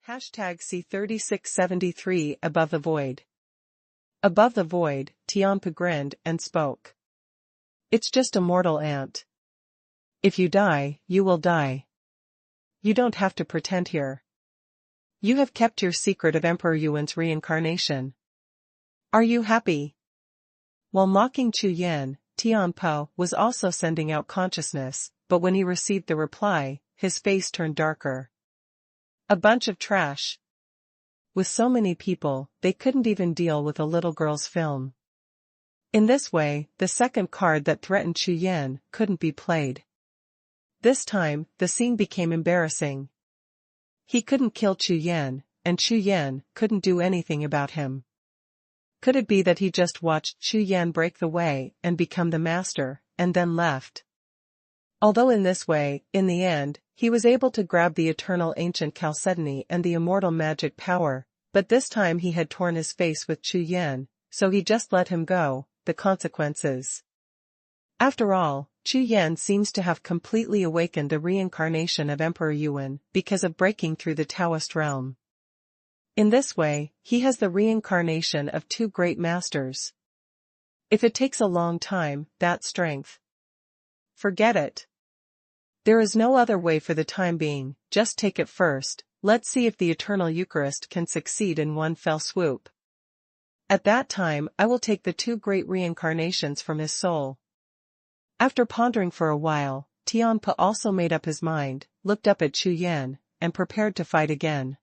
Hashtag C3673 Above the Void. Above the void, Tianpa grinned and spoke. It's just a mortal ant. If you die, you will die. You don't have to pretend here. You have kept your secret of Emperor Yuan's reincarnation. Are you happy? While mocking Chu Yan, Tianpa was also sending out consciousness, but when he received the reply, his face turned darker. A bunch of trash. With so many people, they couldn't even deal with a little girl's film. In this way, the second card that threatened Chu Yan couldn't be played. This time, the scene became embarrassing. He couldn't kill Chu Yan, and Chu Yan couldn't do anything about him. Could it be that he just watched Chu Yan break the way and become the master, and then left? Although in this way, in the end, he was able to grab the eternal ancient chalcedony and the immortal magic power, but this time he had torn his face with Chu Yan, so he just let him go, the consequences. After all, Chu Yan seems to have completely awakened the reincarnation of Emperor Yuan because of breaking through the Taoist realm. In this way, he has the reincarnation of two great masters. If it takes a long time, that strength. Forget it. There is no other way for the time being, just take it first. Let's see if the Eternal Eucharist can succeed in one fell swoop. At that time I will take the two great reincarnations from his soul. After pondering for a while, Tianpa also made up his mind, looked up at Chu Yan, and prepared to fight again.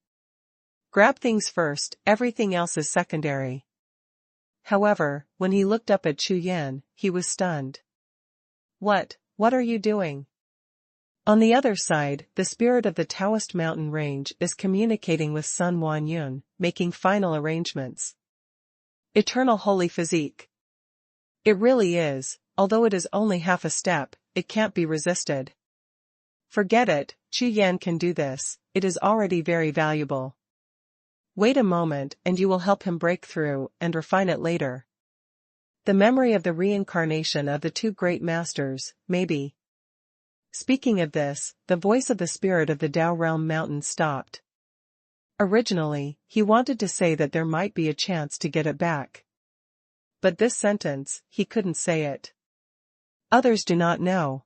Grab things first, everything else is secondary. However, when he looked up at Chu Yan, he was stunned. What are you doing? On the other side, the spirit of the Taoist mountain range is communicating with Xuanhuan, making final arrangements. Eternal holy physique. It really is, although it is only half a step, it can't be resisted. Forget it, Chu Yan can do this, it is already very valuable. Wait a moment and you will help him break through and refine it later. The memory of the reincarnation of the two great masters, maybe. Speaking of this, the voice of the spirit of the Dao Realm Mountain stopped. Originally, he wanted to say that there might be a chance to get it back. But this sentence, he couldn't say it. Others do not know.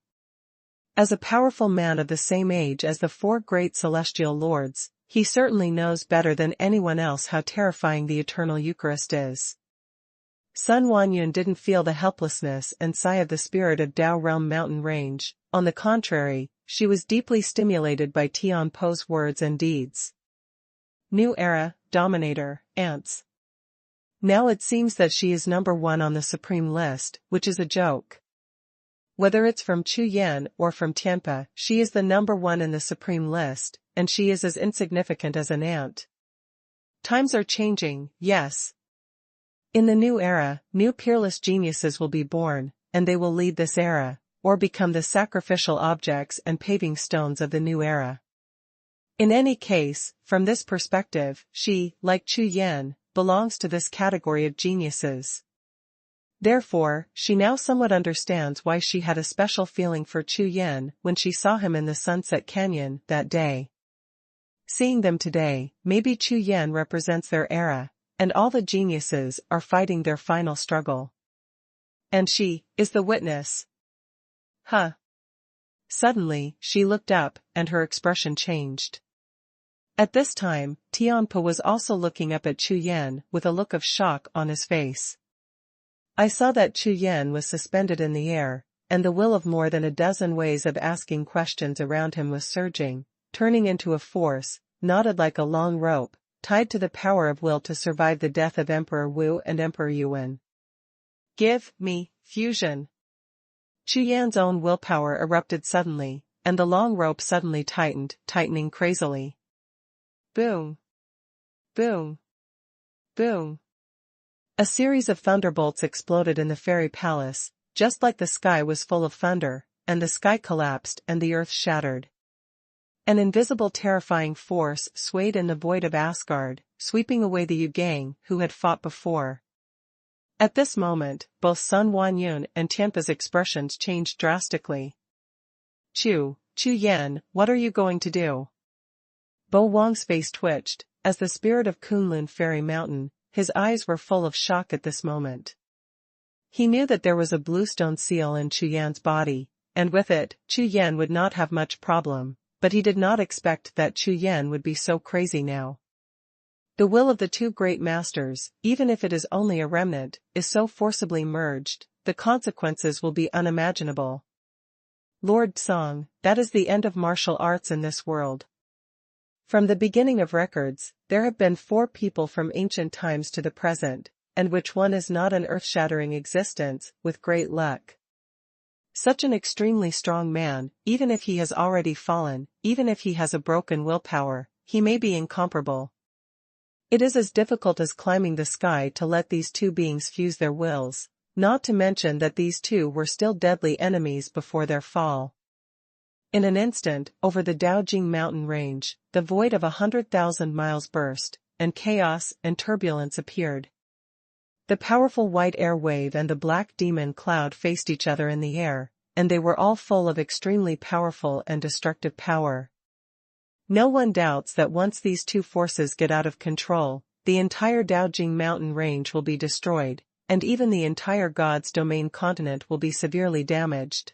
As a powerful man of the same age as the four great celestial lords, he certainly knows better than anyone else how terrifying the Eternal Eucharist is. Xuanhuan didn't feel the helplessness and sigh of the spirit of Dao Realm Mountain Range. On the contrary, she was deeply stimulated by Tianpa's words and deeds. New era, dominator, ants. Now it seems that she is number one on the supreme list, which is a joke. Whether it's from Chu Yan or from Tianpa, she is the number one in the supreme list, and she is as insignificant as an ant. Times are changing, yes. In the new era, new peerless geniuses will be born, and they will lead this era, or become the sacrificial objects and paving stones of the new era. In any case, from this perspective, she, like Chu Yan, belongs to this category of geniuses. Therefore, she now somewhat understands why she had a special feeling for Chu Yan when she saw him in the Sunset Canyon that day. Seeing them today, maybe Chu Yan represents their era, and all the geniuses are fighting their final struggle. And she is the witness. Huh. Suddenly, she looked up, and her expression changed. At this time, Tianpa was also looking up at Chu Yan with a look of shock on his face. I saw that Chu Yan was suspended in the air, and the will of more than a dozen ways of asking questions around him was surging, turning into a force, knotted like a long rope, tied to the power of will to survive the death of Emperor Wu and Emperor Yuan. Give me fusion. Chu Yan's own willpower erupted suddenly, and the long rope suddenly tightened, tightening crazily. Boom. Boom. Boom. A series of thunderbolts exploded in the fairy palace, just like the sky was full of thunder, and the sky collapsed and the earth shattered. An invisible terrifying force swayed in the void of Asgard, sweeping away the Yugang who had fought before. At this moment, both Xuanhuan and Tianpa's expressions changed drastically. Chu Yan, what are you going to do? Bo Wang's face twitched, as the spirit of Kunlun Fairy Mountain, his eyes were full of shock at this moment. He knew that there was a bluestone seal in Chu Yan's body, and with it, Chu Yan would not have much problem, but he did not expect that Chu Yan would be so crazy now. The will of the two great masters, even if it is only a remnant, is so forcibly merged, the consequences will be unimaginable. Lord Song, that is the end of martial arts in this world. From the beginning of records, there have been 4 people from ancient times to the present, and which one is not an earth-shattering existence, with great luck. Such an extremely strong man, even if he has already fallen, even if he has a broken willpower, he may be incomparable. It is as difficult as climbing the sky to let these two beings fuse their wills, not to mention that these two were still deadly enemies before their fall. In an instant, over the Daojing mountain range, the void of 100,000 miles burst, and chaos and turbulence appeared. The powerful white air wave and the black demon cloud faced each other in the air, and they were all full of extremely powerful and destructive power. No one doubts that once these two forces get out of control, the entire Daojing mountain range will be destroyed, and even the entire God's domain continent will be severely damaged.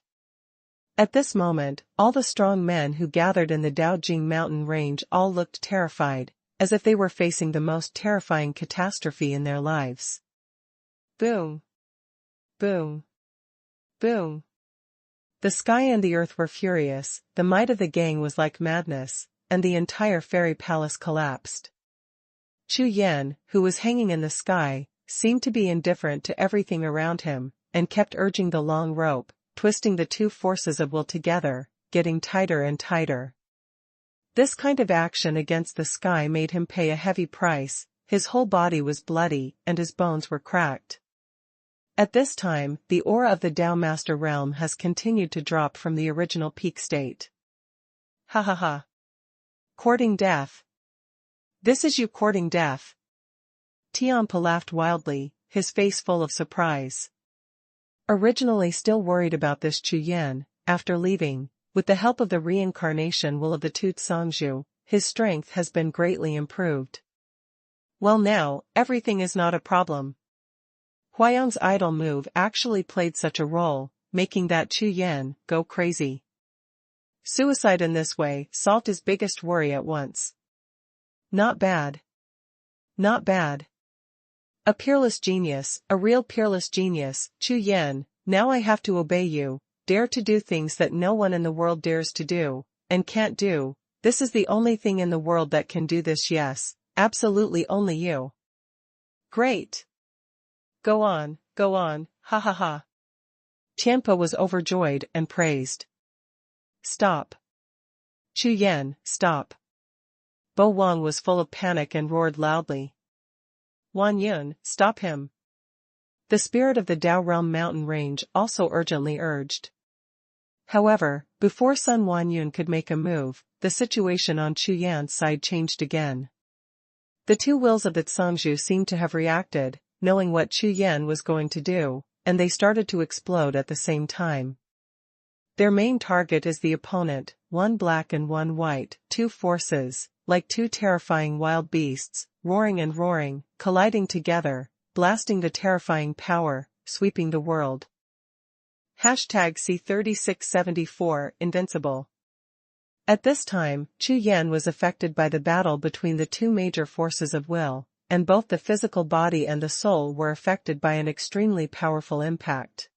At this moment, all the strong men who gathered in the Daojing mountain range all looked terrified, as if they were facing the most terrifying catastrophe in their lives. Boom! Boom! Boom! The sky and the earth were furious, the might of the gang was like madness, and the entire fairy palace collapsed. Chu Yan, who was hanging in the sky, seemed to be indifferent to everything around him, and kept urging the long rope, twisting the two forces of will together, getting tighter and tighter. This kind of action against the sky made him pay a heavy price, his whole body was bloody, and his bones were cracked. At this time, the aura of the Tao Master Realm has continued to drop from the original peak state. Ha ha ha. Courting death. This is you courting death. Tianpa laughed wildly, his face full of surprise. Originally still worried about this Chu Yan, after leaving, with the help of the reincarnation will of the Tu Tsangzhu, his strength has been greatly improved. Well now, everything is not a problem. Huayang's idle move actually played such a role, making that Chu Yan go crazy. Suicide in this way solved his biggest worry at once. Not bad. Not bad. A peerless genius, a real peerless genius, Chu Yan, now I have to obey you, dare to do things that no one in the world dares to do, and can't do, this is the only thing in the world that can do this, yes, absolutely only you. Great. Go on, ha ha ha. Tianpa was overjoyed and praised. Stop. Chu Yan, stop. Bo Wang was full of panic and roared loudly. Wan Yun, stop him. The spirit of the Tao Realm mountain range also urgently urged. However, before Sun Wan Yun could make a move, the situation on Chu Yan's side changed again. The two wills of the Tsangzhu seemed to have reacted, knowing what Chu Yan was going to do, and they started to explode at the same time. Their main target is the opponent, one black and one white, two forces, like two terrifying wild beasts, roaring and roaring, colliding together, blasting the terrifying power, sweeping the world. #C3674 Invincible. At this time, Chu Yan was affected by the battle between the two major forces of will, and both the physical body and the soul were affected by an extremely powerful impact.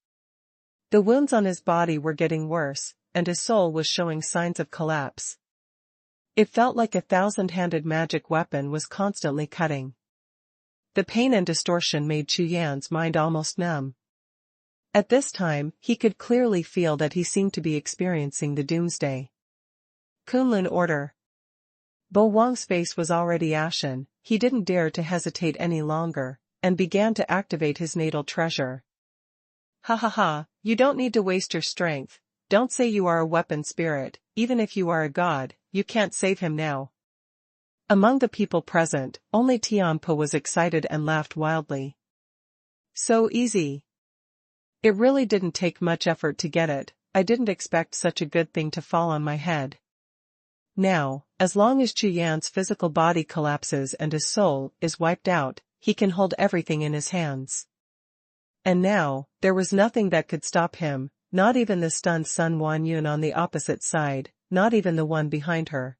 The wounds on his body were getting worse, and his soul was showing signs of collapse. It felt like a 1,000-handed magic weapon was constantly cutting. The pain and distortion made Chu Yan's mind almost numb. At this time, he could clearly feel that he seemed to be experiencing the doomsday. Kunlun order. Bo Wang's face was already ashen, he didn't dare to hesitate any longer, and began to activate his natal treasure. Ha ha ha, you don't need to waste your strength, don't say you are a weapon spirit, even if you are a god, you can't save him now. Among the people present, only Tianpa was excited and laughed wildly. So easy. It really didn't take much effort to get it, I didn't expect such a good thing to fall on my head. Now, as long as Chu Yan's physical body collapses and his soul is wiped out, he can hold everything in his hands. And now, there was nothing that could stop him, not even the stunned Xuanhuan on the opposite side, not even the one behind her.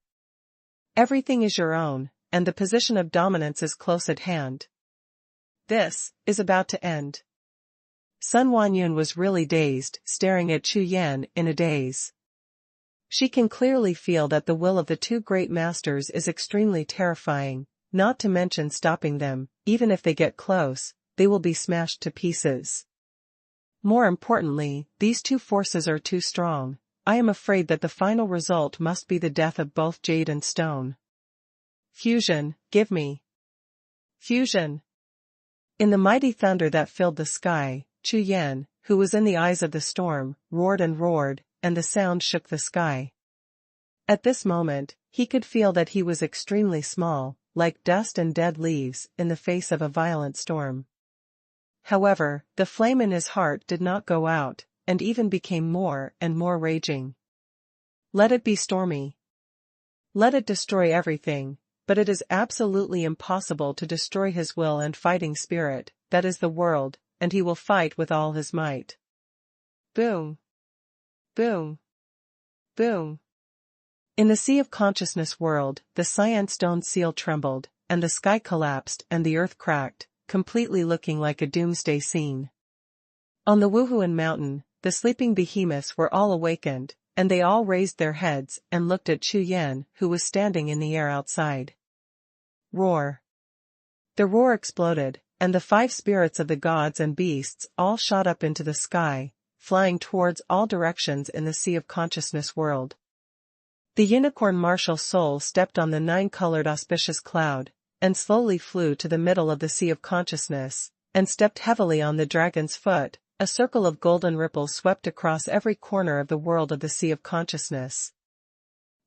Everything is your own, and the position of dominance is close at hand. This is about to end. Xuanhuan was really dazed, staring at Chu Yan in a daze. She can clearly feel that the will of the two great masters is extremely terrifying, not to mention stopping them. Even if they get close, they will be smashed to pieces. More importantly, these two forces are too strong. I am afraid that the final result must be the death of both Jade and Stone. Fusion, give me. Fusion. In the mighty thunder that filled the sky, Chu Yan, who was in the eyes of the storm, roared, and the sound shook the sky. At this moment, he could feel that he was extremely small, like dust and dead leaves, in the face of a violent storm. However, the flame in his heart did not go out, and even became more and more raging. Let it be stormy. Let it destroy everything, but it is absolutely impossible to destroy his will and fighting spirit, that is the world, and he will fight with all his might. Boom. Boom. Boom. In the Sea of Consciousness world, the cyan stone seal trembled, and the sky collapsed and the earth cracked, completely looking like a doomsday scene. On the Wuhun mountain, the sleeping behemoths were all awakened, and they all raised their heads and looked at Chu Yan, who was standing in the air outside. Roar. The roar exploded, and the 5 spirits of the gods and beasts all shot up into the sky, flying towards all directions in the Sea of Consciousness world. The unicorn martial soul stepped on the 9-colored auspicious cloud, and slowly flew to the middle of the Sea of Consciousness, and stepped heavily on the dragon's foot. A circle of golden ripples swept across every corner of the world of the Sea of Consciousness.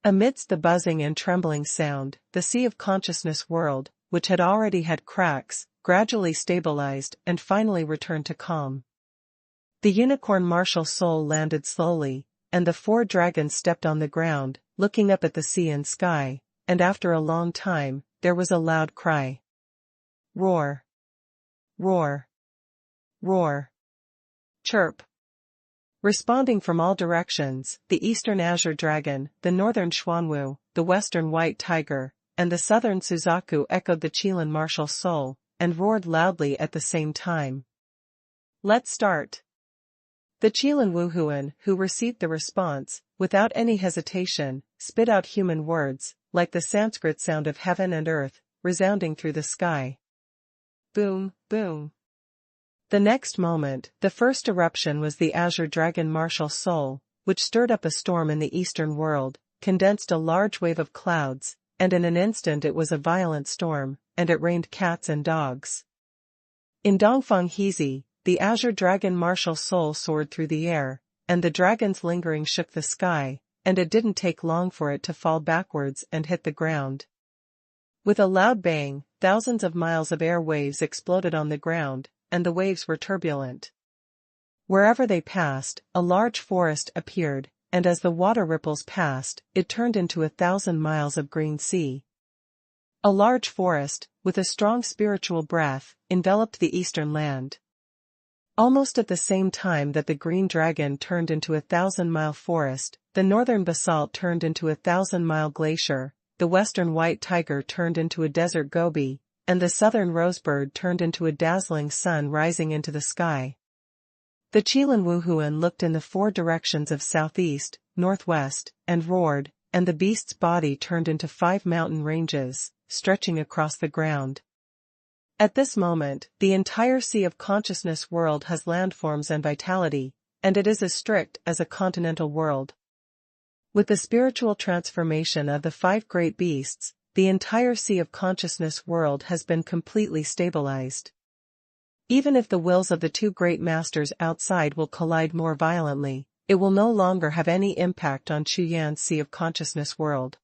Amidst the buzzing and trembling sound, the Sea of Consciousness world, which had already had cracks, gradually stabilized and finally returned to calm. The unicorn martial soul landed slowly, and the 4 dragons stepped on the ground, looking up at the sea and sky, and after a long time, there was a loud cry. Roar. Roar. Roar. Chirp. Responding from all directions, the eastern azure dragon, the northern Xuanhuan, the western white tiger, and the southern Suzaku echoed the Qilin martial soul, and roared loudly at the same time. Let's start. The Qilin Wuhun, who received the response, without any hesitation, spit out human words, like the Sanskrit sound of heaven and earth, resounding through the sky. Boom, boom. The next moment, the first eruption was the azure dragon martial soul, which stirred up a storm in the eastern world, condensed a large wave of clouds, and in an instant it was a violent storm, and it rained cats and dogs. In Dongfang Hezi, the azure dragon martial soul soared through the air, and the dragon's lingering shook the sky, and it didn't take long for it to fall backwards and hit the ground. With a loud bang, thousands of miles of air waves exploded on the ground, and the waves were turbulent. Wherever they passed, a large forest appeared, and as the water ripples passed, it turned into 1,000 miles of green sea. A large forest, with a strong spiritual breath, enveloped the eastern land. Almost at the same time that the green dragon turned into 1,000-mile forest, the northern basalt turned into 1,000-mile glacier, the western white tiger turned into a desert gobi, and the southern rosebird turned into a dazzling sun rising into the sky. The Qilin Wuhun looked in the 4 directions of southeast, northwest, and roared, and the beast's body turned into 5 mountain ranges, stretching across the ground. At this moment, the entire Sea of Consciousness world has landforms and vitality, and it is as strict as a continental world. With the spiritual transformation of the 5 great beasts, the entire Sea of Consciousness world has been completely stabilized. Even if the wills of the 2 great masters outside will collide more violently, it will no longer have any impact on Chu Yan's Sea of Consciousness world.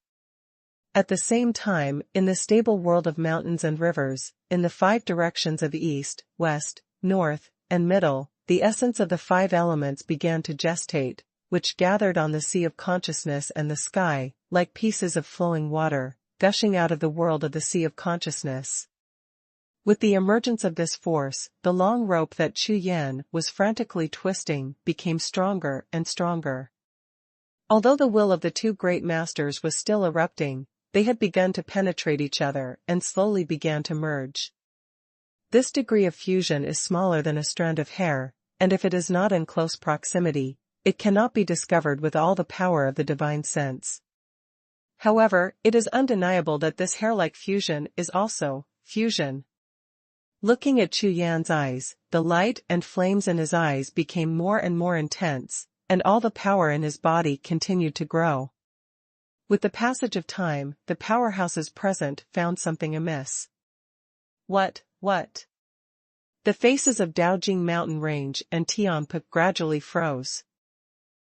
At the same time, in the stable world of mountains and rivers, in the 5 directions of east, west, north, and middle, the essence of the 5 elements began to gestate, which gathered on the sea of consciousness and the sky, like pieces of flowing water, gushing out of the world of the sea of consciousness. With the emergence of this force, the long rope that Chu Yan was frantically twisting became stronger and stronger. Although the will of the two great masters was still erupting, they had begun to penetrate each other and slowly began to merge. This degree of fusion is smaller than a strand of hair, and if it is not in close proximity, it cannot be discovered with all the power of the divine sense. However, it is undeniable that this hair-like fusion is also fusion. Looking at Chu Yan's eyes, the light and flames in his eyes became more and more intense, and all the power in his body continued to grow. With the passage of time, the powerhouses present found something amiss. What? The faces of Daojing Mountain Range and Tianpe gradually froze.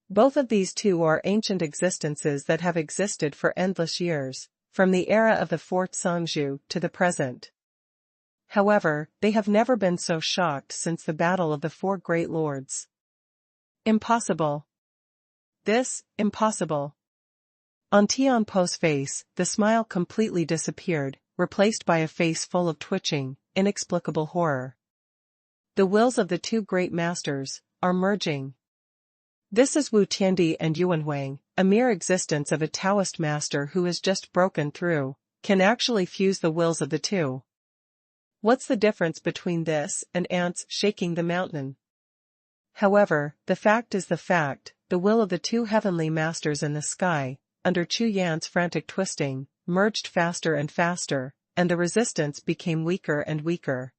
Both of these two are ancient existences that have existed for endless years, from the era of the fourth Songzhu to the present. However, they have never been so shocked since the battle of the four great lords. Impossible. This, impossible. On Tianpo's face, the smile completely disappeared, replaced by a face full of twitching, inexplicable horror. The wills of the two great masters are merging. This is Wu Tiandi and Xuanhuan, a mere existence of a Taoist master who has just broken through, can actually fuse the wills of the two. What's the difference between this and ants shaking the mountain? However, the fact is the fact, the will of the two heavenly masters in the sky, under Chu Yan's frantic twisting, merged faster and faster, and the resistance became weaker and weaker.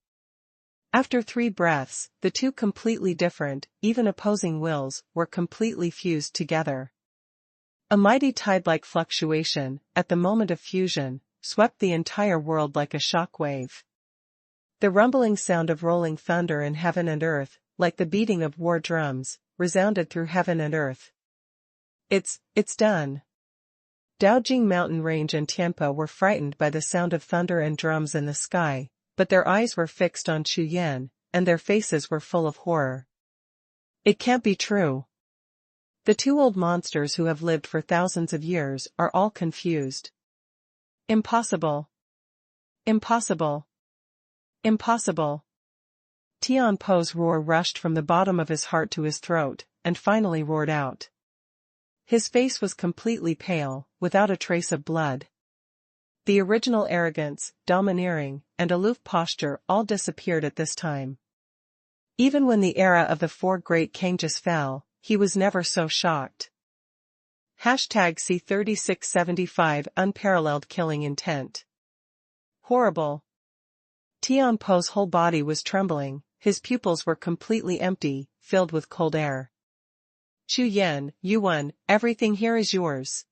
After 3 breaths, the two completely different, even opposing wills, were completely fused together. A mighty tide-like fluctuation, at the moment of fusion, swept the entire world like a shock wave. The rumbling sound of rolling thunder in heaven and earth, like the beating of war drums, resounded through heaven and earth. It's done. Daojing Mountain Range and Tianpe were frightened by the sound of thunder and drums in the sky, but their eyes were fixed on Chu Yan, and their faces were full of horror. It can't be true. The two old monsters who have lived for thousands of years are all confused. Impossible. Impossible. Impossible. Tianpo's roar rushed from the bottom of his heart to his throat, and finally roared out. His face was completely pale, without a trace of blood. The original arrogance, domineering, and aloof posture all disappeared at this time. Even when the era of the four great Kanges fell, he was never so shocked. #C3675 Unparalleled killing intent. Horrible. Tianpo's whole body was trembling, his pupils were completely empty, filled with cold air. Chu Yan, Yuan, everything here is yours.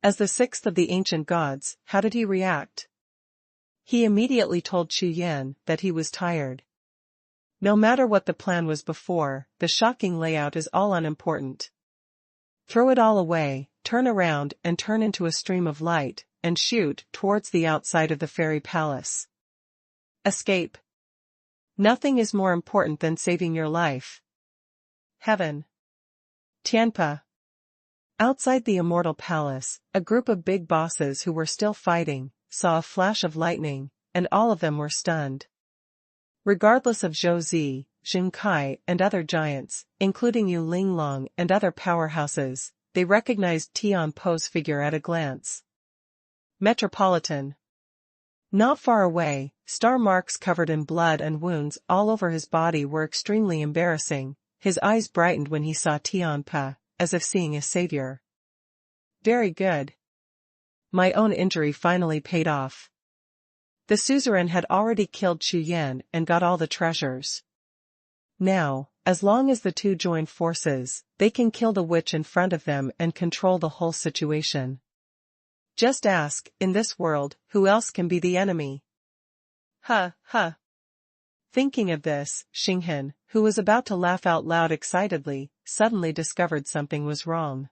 As the sixth of the ancient gods, how did he react? He immediately told Chu Yan that he was tired. No matter what the plan was before, the shocking layout is all unimportant. Throw it all away, turn around and turn into a stream of light, and shoot towards the outside of the fairy palace. Escape. Nothing is more important than saving your life. Heaven. Tianpe. Outside the immortal palace, a group of big bosses who were still fighting, saw a flash of lightning, and all of them were stunned. Regardless of Zhou Zi, Jun Kai and other giants, including Yu Linglong and other powerhouses, they recognized Tianpo's figure at a glance. Metropolitan. Not far away, star marks covered in blood and wounds all over his body were extremely embarrassing. His eyes brightened when he saw Tianpe, as if seeing a savior. Very good. My own injury finally paid off. The suzerain had already killed Chu Yan and got all the treasures. Now, as long as the two join forces, they can kill the witch in front of them and control the whole situation. Just ask, in this world, who else can be the enemy? Thinking of this, Xinghen, who was about to laugh out loud excitedly, suddenly discovered something was wrong.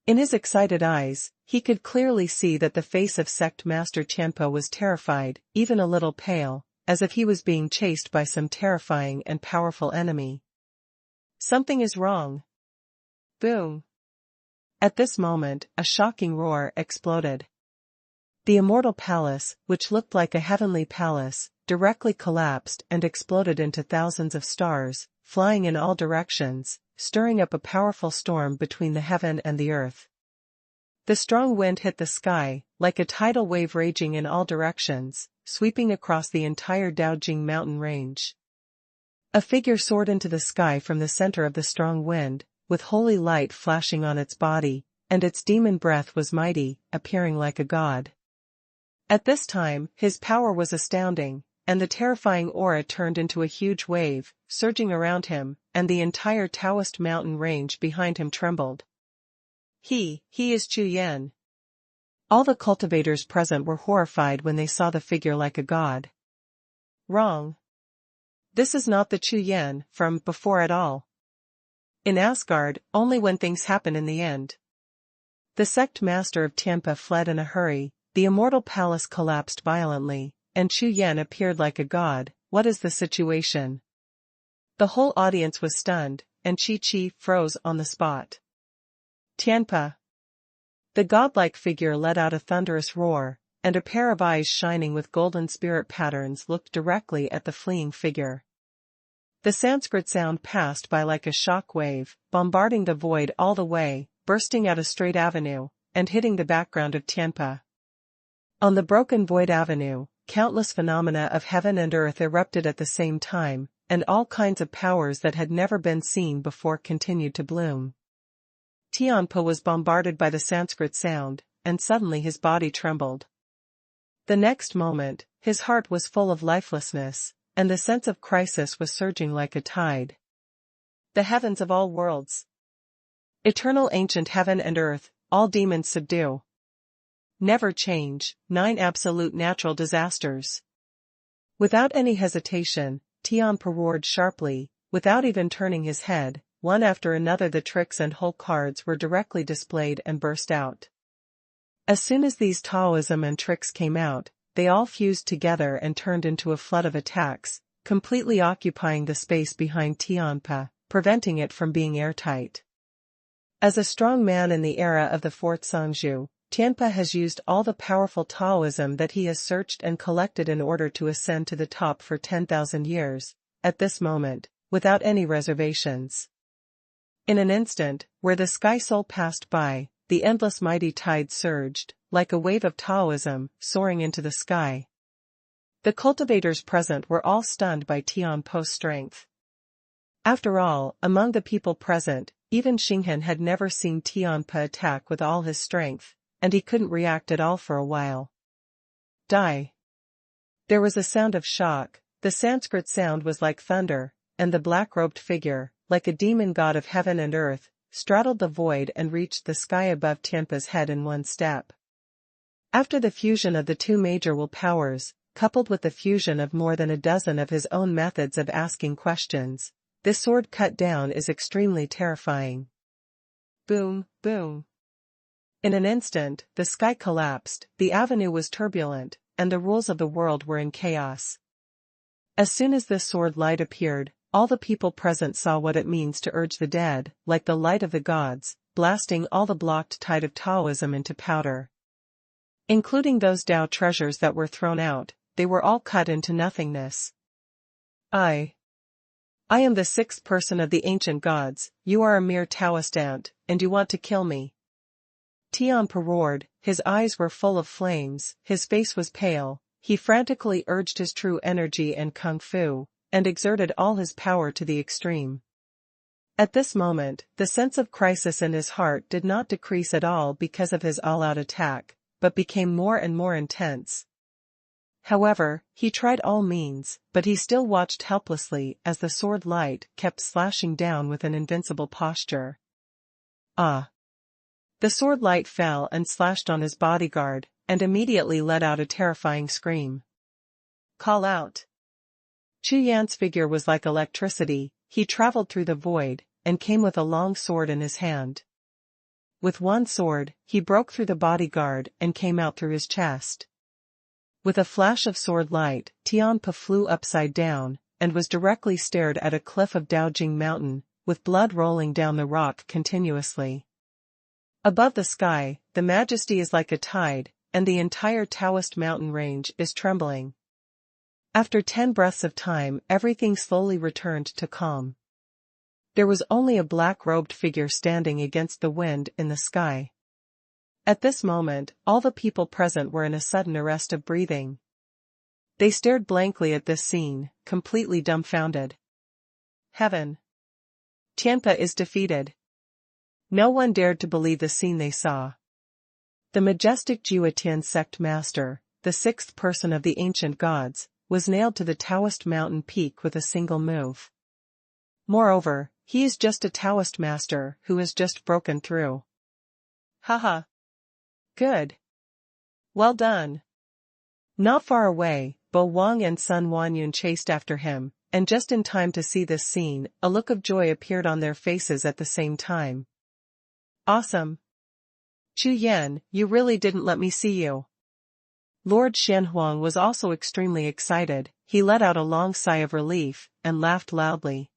In his excited eyes, he could clearly see that the face of Sect Master Tianpe was terrified, even a little pale, as if he was being chased by some terrifying and powerful enemy. Something is wrong. Boom! At this moment, a shocking roar exploded. The immortal palace, which looked like a heavenly palace, directly collapsed and exploded into thousands of stars, flying in all directions, stirring up a powerful storm between the heaven and the earth. The strong wind hit the sky, like a tidal wave raging in all directions, sweeping across the entire Daojing mountain range. A figure soared into the sky from the center of the strong wind, with holy light flashing on its body, and its demon breath was mighty, appearing like a god. At this time, his power was astounding, and the terrifying aura turned into a huge wave, surging around him, and the entire Taoist mountain range behind him trembled. He is Chu Yan. All the cultivators present were horrified when they saw the figure like a god. Wrong. This is not the Chu Yan from before at all. In Asgard, only when things happen in the end. The sect master of Tianpa fled in a hurry, the immortal palace collapsed violently, and Chu Yan appeared like a god. What is the situation? The whole audience was stunned, and Chi froze on the spot. Tianpa. The godlike figure let out a thunderous roar, and a pair of eyes shining with golden spirit patterns looked directly at the fleeing figure. The Sanskrit sound passed by like a shock wave, bombarding the void all the way, bursting out a straight avenue, and hitting the background of Tianpa. On the broken void avenue, countless phenomena of heaven and earth erupted at the same time, and all kinds of powers that had never been seen before continued to bloom. Tianpa was bombarded by the Sanskrit sound, and suddenly his body trembled. The next moment, his heart was full of lifelessness, and the sense of crisis was surging like a tide. The heavens of all worlds. Eternal ancient heaven and earth, all demons subdue. Never change, 9 absolute natural disasters. Without any hesitation, Tianpa roared sharply, without even turning his head. One after another the tricks and whole cards were directly displayed and burst out. As soon as these Taoism and tricks came out, they all fused together and turned into a flood of attacks, completely occupying the space behind Tianpa, preventing it from being airtight. As a strong man in the era of the Fourth Songzhu, Tianpa has used all the powerful Taoism that he has searched and collected in order to ascend to the top for 10,000 years, at this moment, without any reservations. In an instant, where the sky soul passed by, the endless mighty tide surged, like a wave of Taoism, soaring into the sky. The cultivators present were all stunned by Tianpa's strength. After all, among the people present, even Xinghan had never seen Tianpa attack with all his strength, and he couldn't react at all for a while. Die. There was a sound of shock, the Sanskrit sound was like thunder, and the black-robed figure, like a demon god of heaven and earth, straddled the void and reached the sky above Tianpa's head in one step. After the fusion of the two major will powers, coupled with the fusion of more than a dozen of his own methods of asking questions, this sword cut down is extremely terrifying. Boom, boom. In an instant, the sky collapsed, the avenue was turbulent, and the rules of the world were in chaos. As soon as this sword light appeared, all the people present saw what it means to urge the dead, like the light of the gods, blasting all the blocked tide of Taoism into powder. Including those Tao treasures that were thrown out, they were all cut into nothingness. I am the sixth person of the ancient gods, you are a mere Taoist ant, and you want to kill me. Tianpa roared, his eyes were full of flames, his face was pale, he frantically urged his true energy and kung fu, and exerted all his power to the extreme. At this moment, the sense of crisis in his heart did not decrease at all because of his all-out attack, but became more and more intense. However, he tried all means, but he still watched helplessly as the sword light kept slashing down with an invincible posture. Ah! The sword light fell and slashed on his bodyguard, and immediately let out a terrifying scream. Call out! Chu Yan's figure was like electricity, he traveled through the void, and came with a long sword in his hand. With one sword, he broke through the bodyguard and came out through his chest. With a flash of sword light, Tianpa flew upside down, and was directly stared at a cliff of Daojing Mountain, with blood rolling down the rock continuously. Above the sky, the majesty is like a tide, and the entire Taoist mountain range is trembling. After 10 breaths of time, everything slowly returned to calm. There was only a black-robed figure standing against the wind in the sky. At this moment, all the people present were in a sudden arrest of breathing. They stared blankly at this scene, completely dumbfounded. Heaven! Tianpa is defeated. No one dared to believe the scene they saw. The majestic Jiuxiao sect master, the 6th person of the ancient gods, was nailed to the Taoist mountain peak with a single move. Moreover, he is just a Taoist master who has just broken through. Haha. Good. Well done. Not far away, Bo Wang and Xuanhuan chased after him, and just in time to see this scene, a look of joy appeared on their faces at the same time. Awesome. Chu Yan, you really didn't let me see you. Lord Xuanhuan was also extremely excited. He let out a long sigh of relief, and laughed loudly.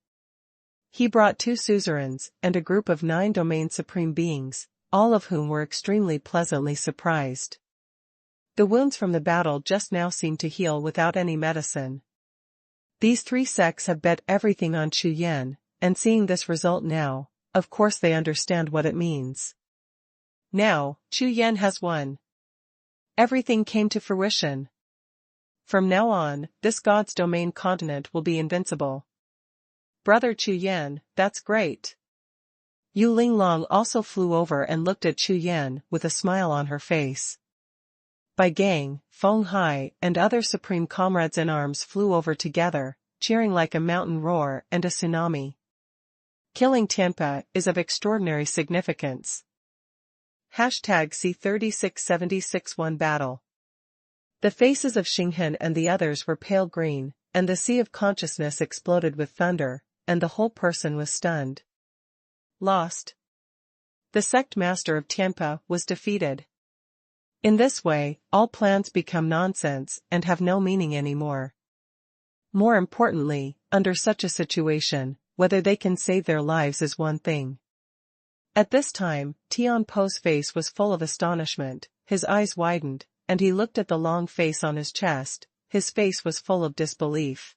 He brought 2 suzerains, and a group of 9 domain supreme beings, all of whom were extremely pleasantly surprised. The wounds from the battle just now seemed to heal without any medicine. These 3 sects have bet everything on Chu Yan, and seeing this result now, of course they understand what it means. Now, Chu Yan has won. Everything came to fruition. From now on, this God's domain continent will be invincible. Brother Chu Yan, that's great. Yu Linglong also flew over and looked at Chu Yan with a smile on her face. Bai Gang, Feng Hai, and other supreme comrades in arms flew over together, cheering like a mountain roar and a tsunami. Killing Tianpa is of extraordinary significance. #C3676-1 Battle. The faces of Xinghan and the others were pale green, and the sea of consciousness exploded with thunder, and the whole person was stunned. Lost. The sect master of Tianpa was defeated. In this way, all plans become nonsense and have no meaning anymore. More importantly, under such a situation, whether they can save their lives is one thing. At this time, Tianpo's face was full of astonishment, his eyes widened, and he looked at the long face on his chest. His face was full of disbelief.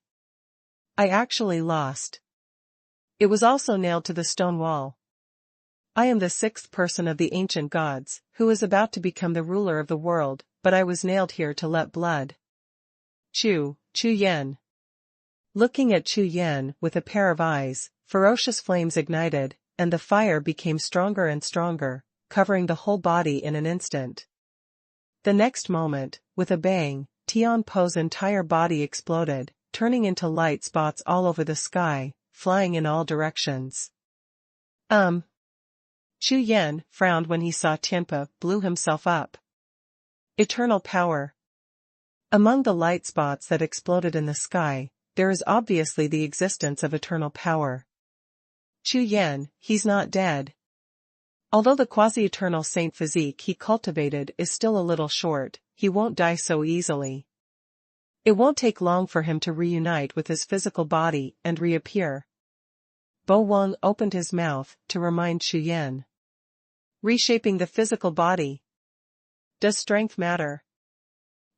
I actually lost. It was also nailed to the stone wall. I am the 6th person of the ancient gods, who is about to become the ruler of the world, but I was nailed here to let blood. Chu Yan. Looking at Chu Yan with a pair of eyes, ferocious flames ignited, and the fire became stronger and stronger, covering the whole body in an instant. The next moment, with a bang, Tianpo's entire body exploded, turning into light spots all over the sky, flying in all directions. Chu Yan frowned when he saw Tianpa blew himself up. Eternal power. Among the light spots that exploded in the sky, there is obviously the existence of eternal power. Chu Yan, he's not dead. Although the quasi-eternal saint physique he cultivated is still a little short, he won't die so easily. It won't take long for him to reunite with his physical body and reappear. Bo Wang opened his mouth to remind Chu Yan. Reshaping the physical body. Does strength matter?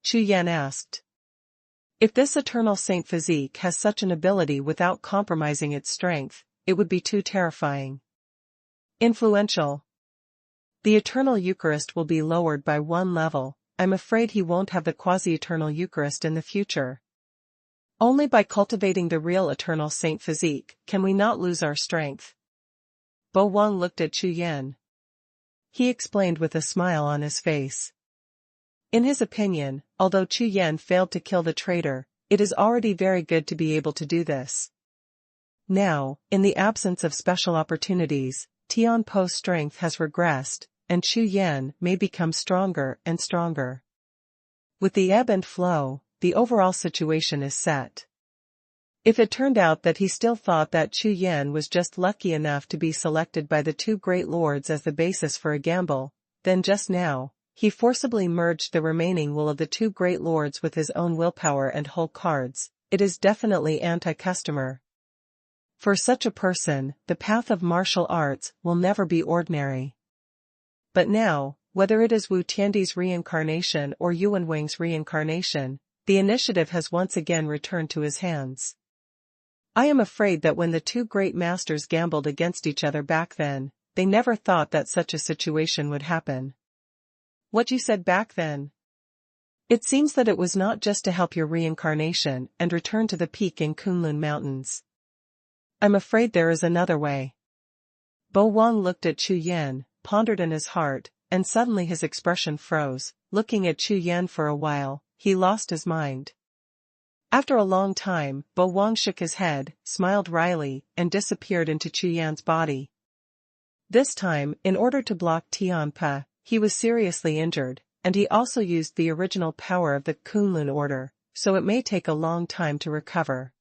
Chu Yan asked. If this eternal saint physique has such an ability without compromising its strength, it would be too terrifying. Influential. The eternal Eucharist will be lowered by 1 level. I'm afraid he won't have the quasi-eternal Eucharist in the future. Only by cultivating the real eternal saint physique can we not lose our strength. Bo Wang looked at Chu Yan. He explained with a smile on his face. In his opinion, although Chu Yan failed to kill the traitor, it is already very good to be able to do this. Now, in the absence of special opportunities, Tianpo's strength has regressed, and Chu Yan may become stronger and stronger. With the ebb and flow, the overall situation is set. If it turned out that he still thought that Chu Yan was just lucky enough to be selected by the 2 great lords as the basis for a gamble, then just now, he forcibly merged the remaining will of the 2 great lords with his own willpower and whole cards. It is definitely anti-customer. For such a person, the path of martial arts will never be ordinary. But now, whether it is Wu Tiandi's reincarnation or Yuan Wang's reincarnation, the initiative has once again returned to his hands. I am afraid that when the two great masters gambled against each other back then, they never thought that such a situation would happen. What you said back then? It seems that it was not just to help your reincarnation and return to the peak in Kunlun Mountains. I'm afraid there is another way. Bo Wang looked at Chu Yan, pondered in his heart, and suddenly his expression froze. Looking at Chu Yan for a while, he lost his mind. After a long time, Bo Wang shook his head, smiled wryly, and disappeared into Chu Yan's body. This time, in order to block Tianpa, he was seriously injured, and he also used the original power of the Kunlun order, so it may take a long time to recover.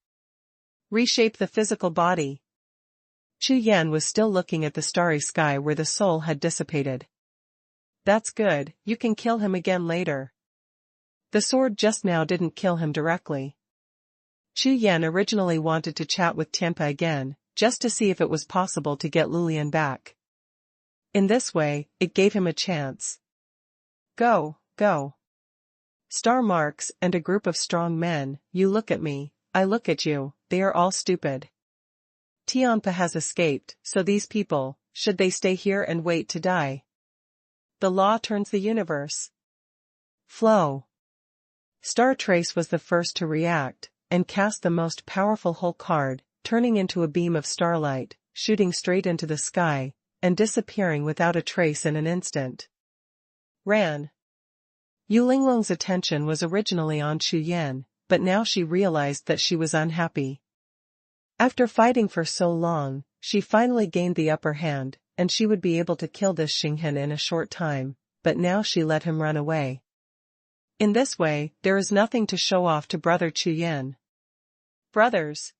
Reshape the physical body. Chu Yan was still looking at the starry sky where the soul had dissipated. That's good, you can kill him again later. The sword just now didn't kill him directly. Chu Yan originally wanted to chat with Tianpa again, just to see if it was possible to get Lulian back. In this way, it gave him a chance. Go. Star marks and a group of strong men, you look at me, I look at you, they are all stupid. Tianpa has escaped, so these people, should they stay here and wait to die? The law turns the universe. Flow. Star Trace was the first to react, and cast the most powerful whole card, turning into a beam of starlight, shooting straight into the sky, and disappearing without a trace in an instant. Ran. Yu Linglong's attention was originally on Chu Yan, but now she realized that she was unhappy. After fighting for so long, she finally gained the upper hand, and she would be able to kill this Xinghen in a short time, but now she let him run away. In this way, there is nothing to show off to brother Chu Yan. Brothers.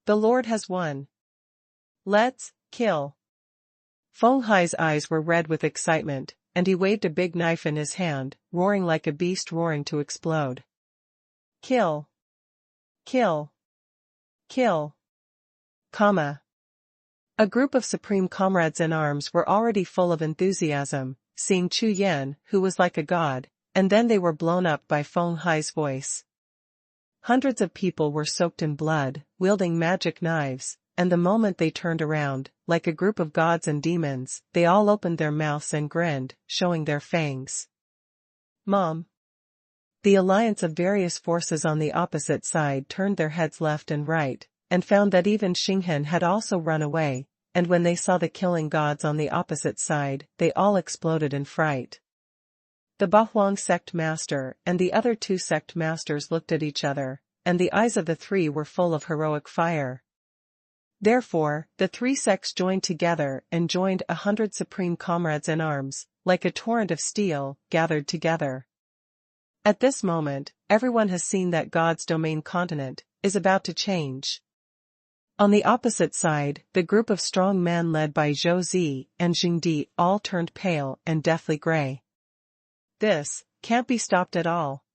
The Lord has won. Let's kill. Feng Hai's eyes were red with excitement, and he waved a big knife in his hand, roaring like a beast roaring to explode. Kill. Kill. Kill. Comma. A group of supreme comrades in arms were already full of enthusiasm, seeing Chu Yan, who was like a god, and then they were blown up by Feng Hai's voice. Hundreds of people were soaked in blood, wielding magic knives, and the moment they turned around, like a group of gods and demons, they all opened their mouths and grinned, showing their fangs. Mom. The alliance of various forces on the opposite side turned their heads left and right, and found that even Xinghen had also run away, and when they saw the killing gods on the opposite side, they all exploded in fright. The Bahuang sect master and the other two sect masters looked at each other, and the eyes of the three were full of heroic fire. Therefore, the three sects joined together and joined 100 supreme comrades in arms, like a torrent of steel, gathered together. At this moment, everyone has seen that God's domain continent is about to change. On the opposite side, the group of strong men led by Zhou Zi and Jing Di all turned pale and deathly gray. This can't be stopped at all.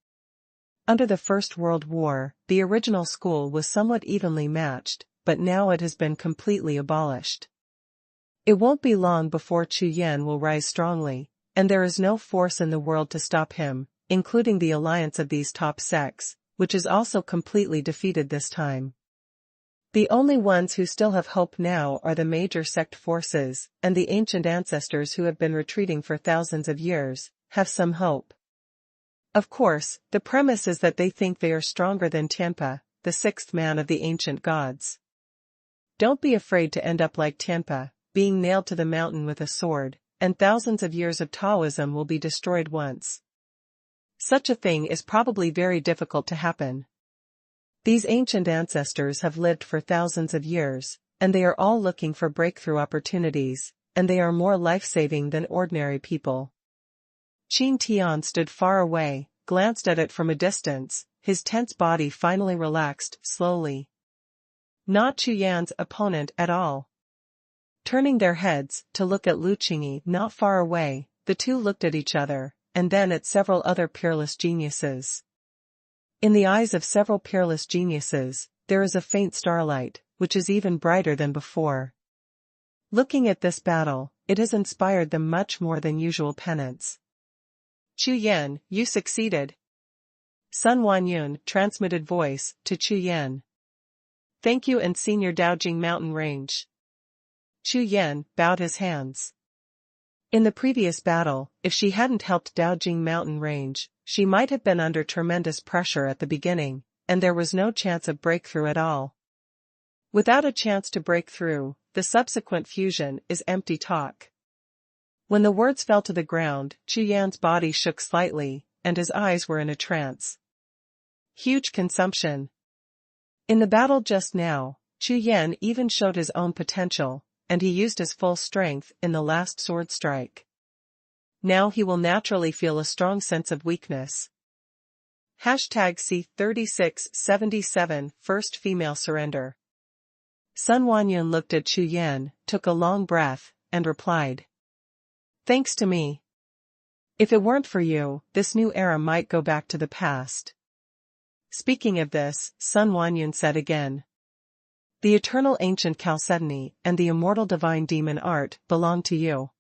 Under the First World War, the original school was somewhat evenly matched, but now it has been completely abolished. It won't be long before Chu Yan will rise strongly, and there is no force in the world to stop him, including the alliance of these top sects, which is also completely defeated this time. The only ones who still have hope now are the major sect forces, and the ancient ancestors who have been retreating for thousands of years, have some hope. Of course, the premise is that they think they are stronger than Tianpa, the sixth man of the ancient gods. Don't be afraid to end up like Tianpa, being nailed to the mountain with a sword, and thousands of years of Taoism will be destroyed once. Such a thing is probably very difficult to happen. These ancient ancestors have lived for thousands of years, and they are all looking for breakthrough opportunities, and they are more life-saving than ordinary people. Qin Tian stood far away, glanced at it from a distance, his tense body finally relaxed slowly. Not Chu Yan's opponent at all. Turning their heads to look at Lu Qingyi not far away, the two looked at each other, and then at several other peerless geniuses. In the eyes of several peerless geniuses, there is a faint starlight, which is even brighter than before. Looking at this battle, it has inspired them much more than usual penance. Chu Yan, you succeeded. Xuanhuan transmitted voice to Chu Yan. Thank you and Senior Daojing Mountain Range. Chu Yan bowed his hands. In the previous battle, if she hadn't helped Daojing Mountain Range, she might have been under tremendous pressure at the beginning, and there was no chance of breakthrough at all. Without a chance to break through, the subsequent fusion is empty talk. When the words fell to the ground, Chu Yan's body shook slightly, and his eyes were in a trance. Huge consumption. In the battle just now, Chu Yan even showed his own potential, and he used his full strength in the last sword strike. Now he will naturally feel a strong sense of weakness. #C3677 First Female Surrender. Xuanhuan looked at Chu Yan, took a long breath, and replied. Thanks to me. If it weren't for you, this new era might go back to the past. Speaking of this, Xuanhuan said again. The eternal ancient chalcedony and the immortal divine demon art belong to you.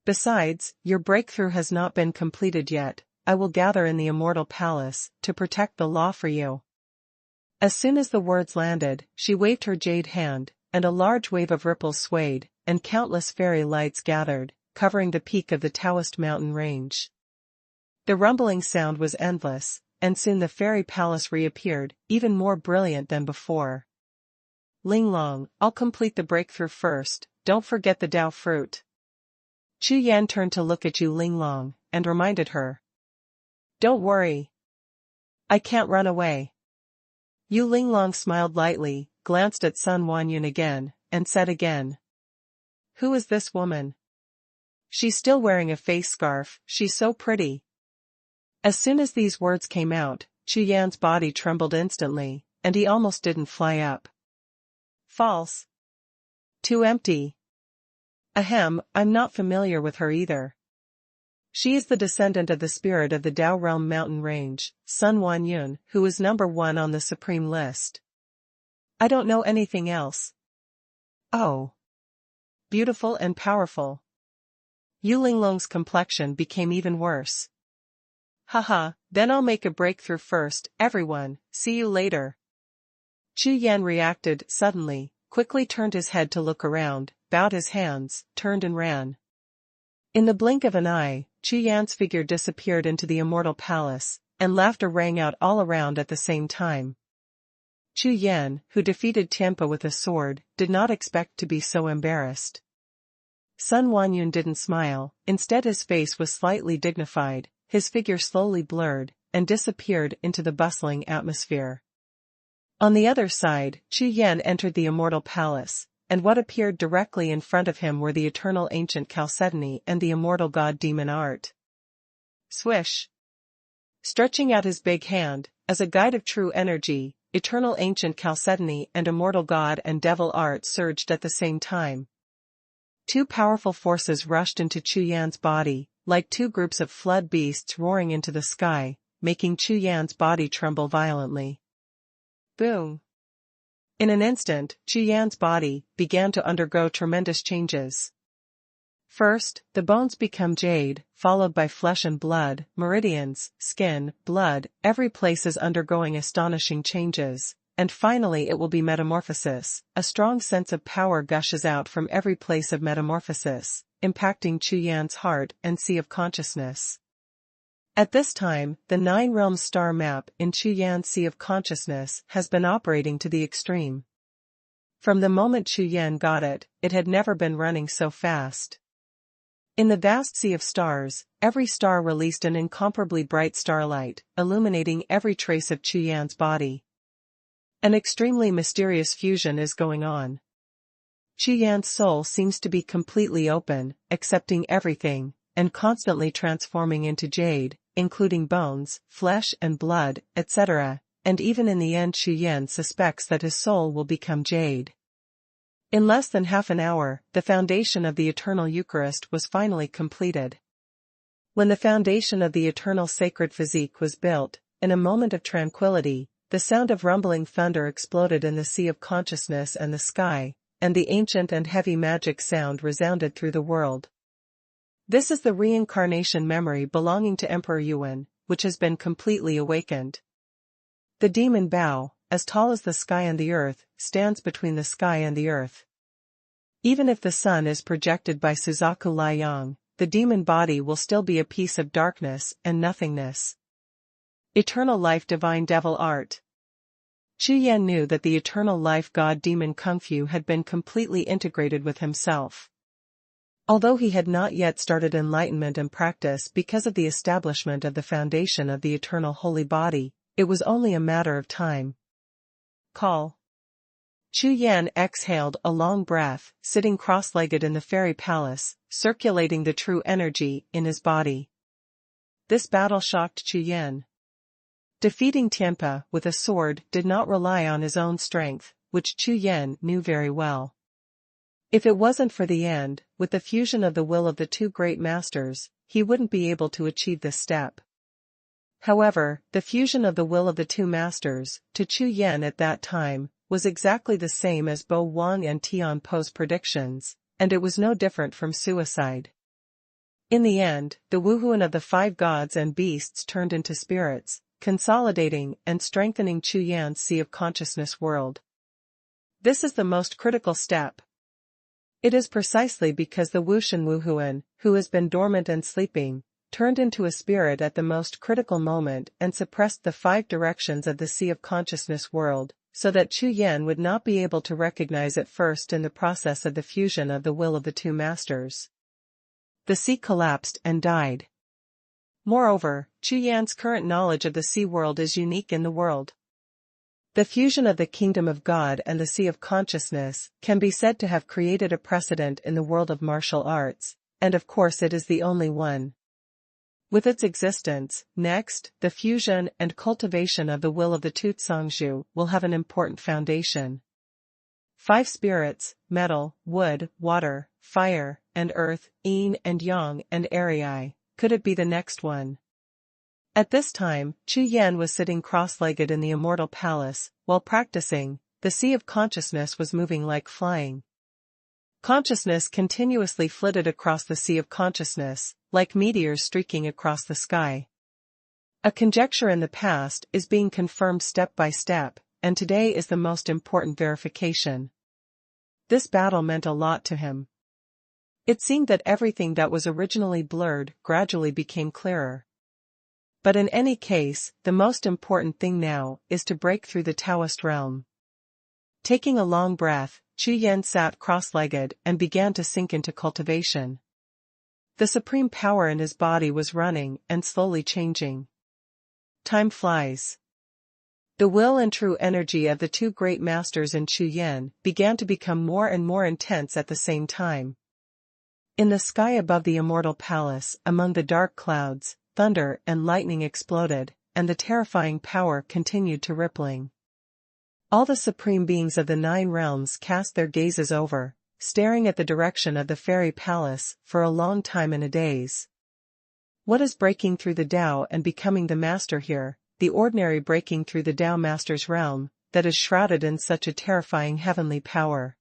Besides, your breakthrough has not been completed yet. I will gather in the immortal palace to protect the law for you. As soon as the words landed, she waved her jade hand, and a large wave of ripples swayed, and countless fairy lights gathered, covering the peak of the Taoist mountain range. The rumbling sound was endless, and soon the fairy palace reappeared, even more brilliant than before. Linglong, I'll complete the breakthrough first, don't forget the Dao fruit. Chu Yan turned to look at Yu Linglong, and reminded her. Don't worry. I can't run away. Yu Linglong smiled lightly, glanced at Xuanhuan again, and said again. Who is this woman? She's still wearing a face scarf, she's so pretty. As soon as these words came out, Chu Yan's body trembled instantly, and he almost didn't fly up. False. Too empty. Ahem, I'm not familiar with her either. She is the descendant of the spirit of the Dao Realm mountain range, Xuanhuan, who is number 1 on the supreme list. I don't know anything else. Oh. Beautiful and powerful. Yu Linglong's complexion became even worse. Haha, then I'll make a breakthrough first, everyone, see you later. Chu Yan reacted suddenly, quickly turned his head to look around, bowed his hands, turned and ran. In the blink of an eye, Chu Yan's figure disappeared into the immortal palace, and laughter rang out all around at the same time. Chu Yan, who defeated Tianpa with a sword, did not expect to be so embarrassed. Xuanhuan didn't smile, instead his face was slightly dignified, his figure slowly blurred, and disappeared into the bustling atmosphere. On the other side, Chu Yan entered the immortal palace, and what appeared directly in front of him were the eternal ancient chalcedony and the immortal god demon art. Swish! Stretching out his big hand, as a guide of true energy, eternal ancient chalcedony and immortal god and devil art surged at the same time. Two powerful forces rushed into Chu Yan's body, like two groups of flood beasts roaring into the sky, making Chu Yan's body tremble violently. Boom! In an instant, Chu Yan's body began to undergo tremendous changes. First, the bones become jade, followed by flesh and blood, meridians, skin, blood, every place is undergoing astonishing changes, and finally it will be metamorphosis. A strong sense of power gushes out from every place of metamorphosis, impacting Chu Yan's heart and sea of consciousness. At this time, the 9 realms star map in Chu Yan's sea of consciousness has been operating to the extreme. From the moment Chu Yan got it, it had never been running so fast. In the vast sea of stars, every star released an incomparably bright starlight, illuminating every trace of Chu Yan's body. An extremely mysterious fusion is going on. Chu Yan's soul seems to be completely open, accepting everything, and constantly transforming into jade, including bones, flesh and blood, etc., and even in the end Chu Yan suspects that his soul will become jade. In less than half an hour, the foundation of the eternal Eucharist was finally completed. When the foundation of the eternal sacred physique was built, in a moment of tranquility, the sound of rumbling thunder exploded in the sea of consciousness and the sky, and the ancient and heavy magic sound resounded through the world. This is the reincarnation memory belonging to Emperor Yuan, which has been completely awakened. The demon Bao, as tall as the sky and the earth, stands between the sky and the earth. Even if the sun is projected by Suzaku Liang, the demon body will still be a piece of darkness and nothingness. Eternal life divine devil art. Chu Yan knew that the eternal life god demon Kung Fu had been completely integrated with himself. Although he had not yet started enlightenment and practice because of the establishment of the foundation of the eternal holy body, it was only a matter of time. Call. Chu Yan exhaled a long breath, sitting cross-legged in the fairy palace, circulating the true energy in his body. This battle shocked Chu Yan. Defeating Tianpa with a sword did not rely on his own strength, which Chu Yan knew very well. If it wasn't for the end, with the fusion of the will of the two great masters, he wouldn't be able to achieve this step. However, the fusion of the will of the two masters, to Chu Yan at that time, was exactly the same as Bo Wang and Tian Po's predictions, and it was no different from suicide. In the end, the Wuhun of the five gods and beasts turned into spirits, consolidating and strengthening Chu Yan's sea of consciousness world. This is the most critical step. It is precisely because the Wuxin Wuhuan, who has been dormant and sleeping, turned into a spirit at the most critical moment and suppressed the five directions of the sea of consciousness world, so that Chu Yan would not be able to recognize it first in the process of the fusion of the will of the two masters. The sea collapsed and died. Moreover, Chu Yan's current knowledge of the sea world is unique in the world. The fusion of the kingdom of God and the sea of consciousness can be said to have created a precedent in the world of martial arts, and of course it is the only one. With its existence, next, the fusion and cultivation of the will of the two Zhangzhu will have an important foundation. Five spirits, metal, wood, water, fire, and earth, yin and yang and arii, could it be the next one? At this time, Chu Yan was sitting cross-legged in the immortal palace, while practicing, the sea of consciousness was moving like flying. Consciousness continuously flitted across the sea of consciousness, like meteors streaking across the sky. A conjecture in the past is being confirmed step by step, and today is the most important verification. This battle meant a lot to him. It seemed that everything that was originally blurred gradually became clearer. But in any case, the most important thing now is to break through the Taoist realm. Taking a long breath, Chu Yan sat cross-legged and began to sink into cultivation. The supreme power in his body was running and slowly changing. Time flies. The will and true energy of the two great masters in Chu Yan began to become more and more intense at the same time. In the sky above the immortal palace, among the dark clouds, thunder and lightning exploded, and the terrifying power continued to rippling. All the supreme beings of the 9 realms cast their gazes over, staring at the direction of the fairy palace for a long time and a daze. What is breaking through the Tao and becoming the master here, the ordinary breaking through the Tao master's realm, that is shrouded in such a terrifying heavenly power?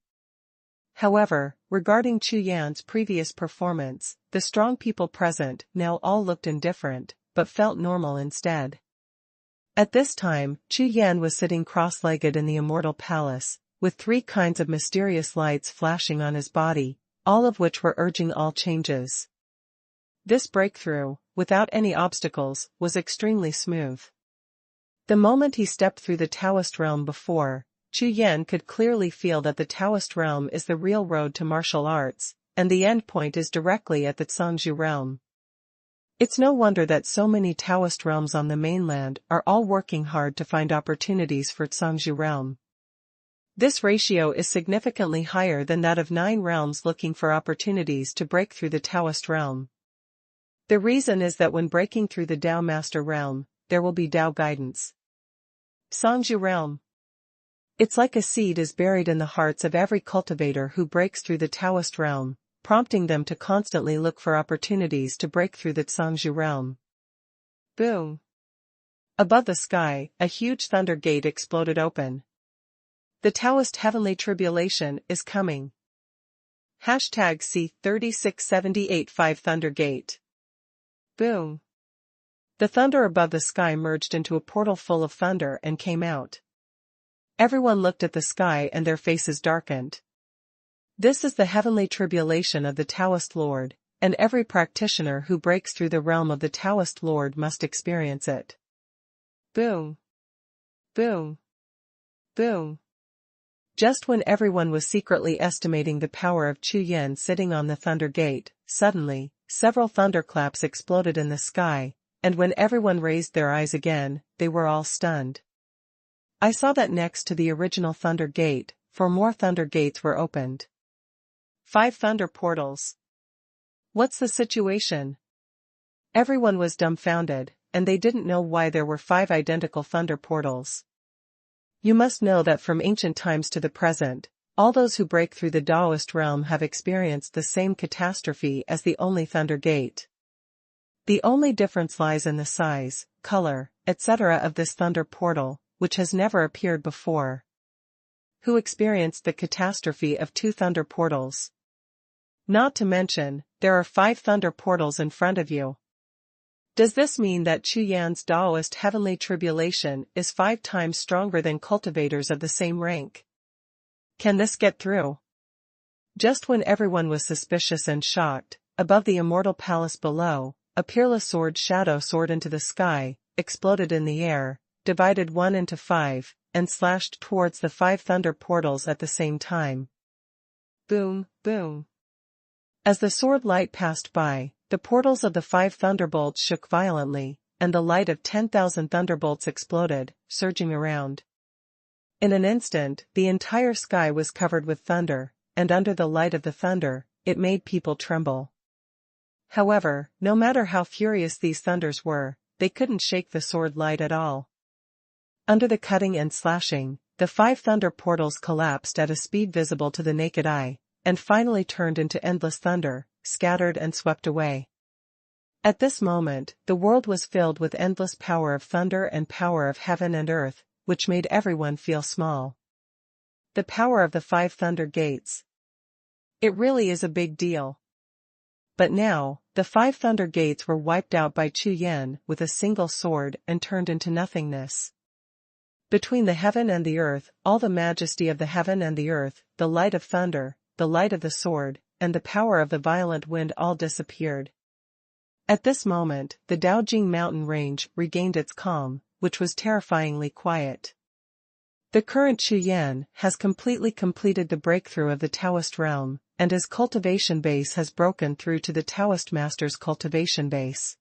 However, regarding Chu Yan's previous performance, the strong people present now all looked indifferent, but felt normal instead. At this time, Chu Yan was sitting cross-legged in the immortal palace, with 3 kinds of mysterious lights flashing on his body, all of which were urging all changes. This breakthrough, without any obstacles, was extremely smooth. The moment he stepped through the Taoist realm before, Chu Yan could clearly feel that the Taoist realm is the real road to martial arts, and the end point is directly at the Zhangzhu realm. It's no wonder that so many Taoist realms on the mainland are all working hard to find opportunities for Zhangzhu realm. This ratio is significantly higher than that of 9 realms looking for opportunities to break through the Taoist realm. The reason is that when breaking through the Tao Master realm, there will be Tao guidance. Zhangzhu realm. It's like a seed is buried in the hearts of every cultivator who breaks through the Taoist realm, prompting them to constantly look for opportunities to break through the Zhangzhu realm. Boom. Above the sky, a huge thunder gate exploded open. The Taoist heavenly tribulation is coming. Hashtag C36785 Thunder Gate. Boom. The thunder above the sky merged into a portal full of thunder and came out. Everyone looked at the sky and their faces darkened. This is the heavenly tribulation of the Taoist Lord, and every practitioner who breaks through the realm of the Taoist Lord must experience it. Boom. Boom. Boom. Just when everyone was secretly estimating the power of Chu Yan sitting on the thunder gate, suddenly, several thunderclaps exploded in the sky, and when everyone raised their eyes again, they were all stunned. I saw that next to the original thunder gate, 4 more thunder gates were opened. 5 thunder portals. What's the situation? Everyone was dumbfounded, and they didn't know why there were 5 identical thunder portals. You must know that from ancient times to the present, all those who break through the Taoist realm have experienced the same catastrophe as the only thunder gate. The only difference lies in the size, color, etc. of this thunder portal, which has never appeared before. Who experienced the catastrophe of 2 thunder portals? Not to mention, there are 5 thunder portals in front of you. Does this mean that Chu Yan's Taoist heavenly tribulation is 5 times stronger than cultivators of the same rank? Can this get through? Just when everyone was suspicious and shocked, above the immortal palace below, a peerless sword shadow soared into the sky, exploded in the air, divided one into 5, and slashed towards the 5 thunder portals at the same time. Boom, boom. As the sword light passed by, the portals of the 5 thunderbolts shook violently, and the light of 10,000 thunderbolts exploded, surging around. In an instant, the entire sky was covered with thunder, and under the light of the thunder, it made people tremble. However, no matter how furious these thunders were, they couldn't shake the sword light at all. Under the cutting and slashing, the 5 thunder portals collapsed at a speed visible to the naked eye, and finally turned into endless thunder, scattered and swept away. At this moment, the world was filled with endless power of thunder and power of heaven and earth, which made everyone feel small. The power of the 5 thunder gates. It really is a big deal. But now, the 5 thunder gates were wiped out by Chu Yan with a single sword and turned into nothingness. Between the heaven and the earth, all the majesty of the heaven and the earth, the light of thunder, the light of the sword, and the power of the violent wind all disappeared. At this moment, the Daojing mountain range regained its calm, which was terrifyingly quiet. The current Chu Yan has completely completed the breakthrough of the Taoist realm, and his cultivation base has broken through to the Taoist master's cultivation base.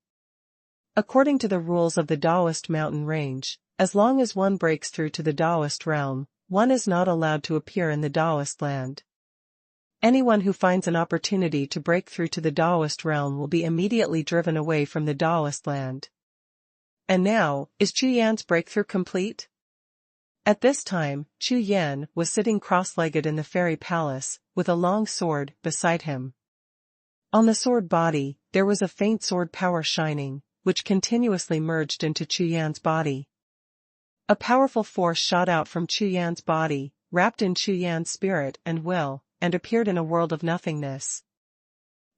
According to the rules of the Taoist mountain range, as long as one breaks through to the Taoist realm, one is not allowed to appear in the Taoist land. Anyone who finds an opportunity to break through to the Taoist realm will be immediately driven away from the Taoist land. And now, is Chu Yan's breakthrough complete? At this time, Chu Yan was sitting cross-legged in the fairy palace, with a long sword beside him. On the sword body, there was a faint sword power shining, which continuously merged into Chu Yan's body. A powerful force shot out from Chu Yan's body, wrapped in Chu Yan's spirit and will, and appeared in a world of nothingness.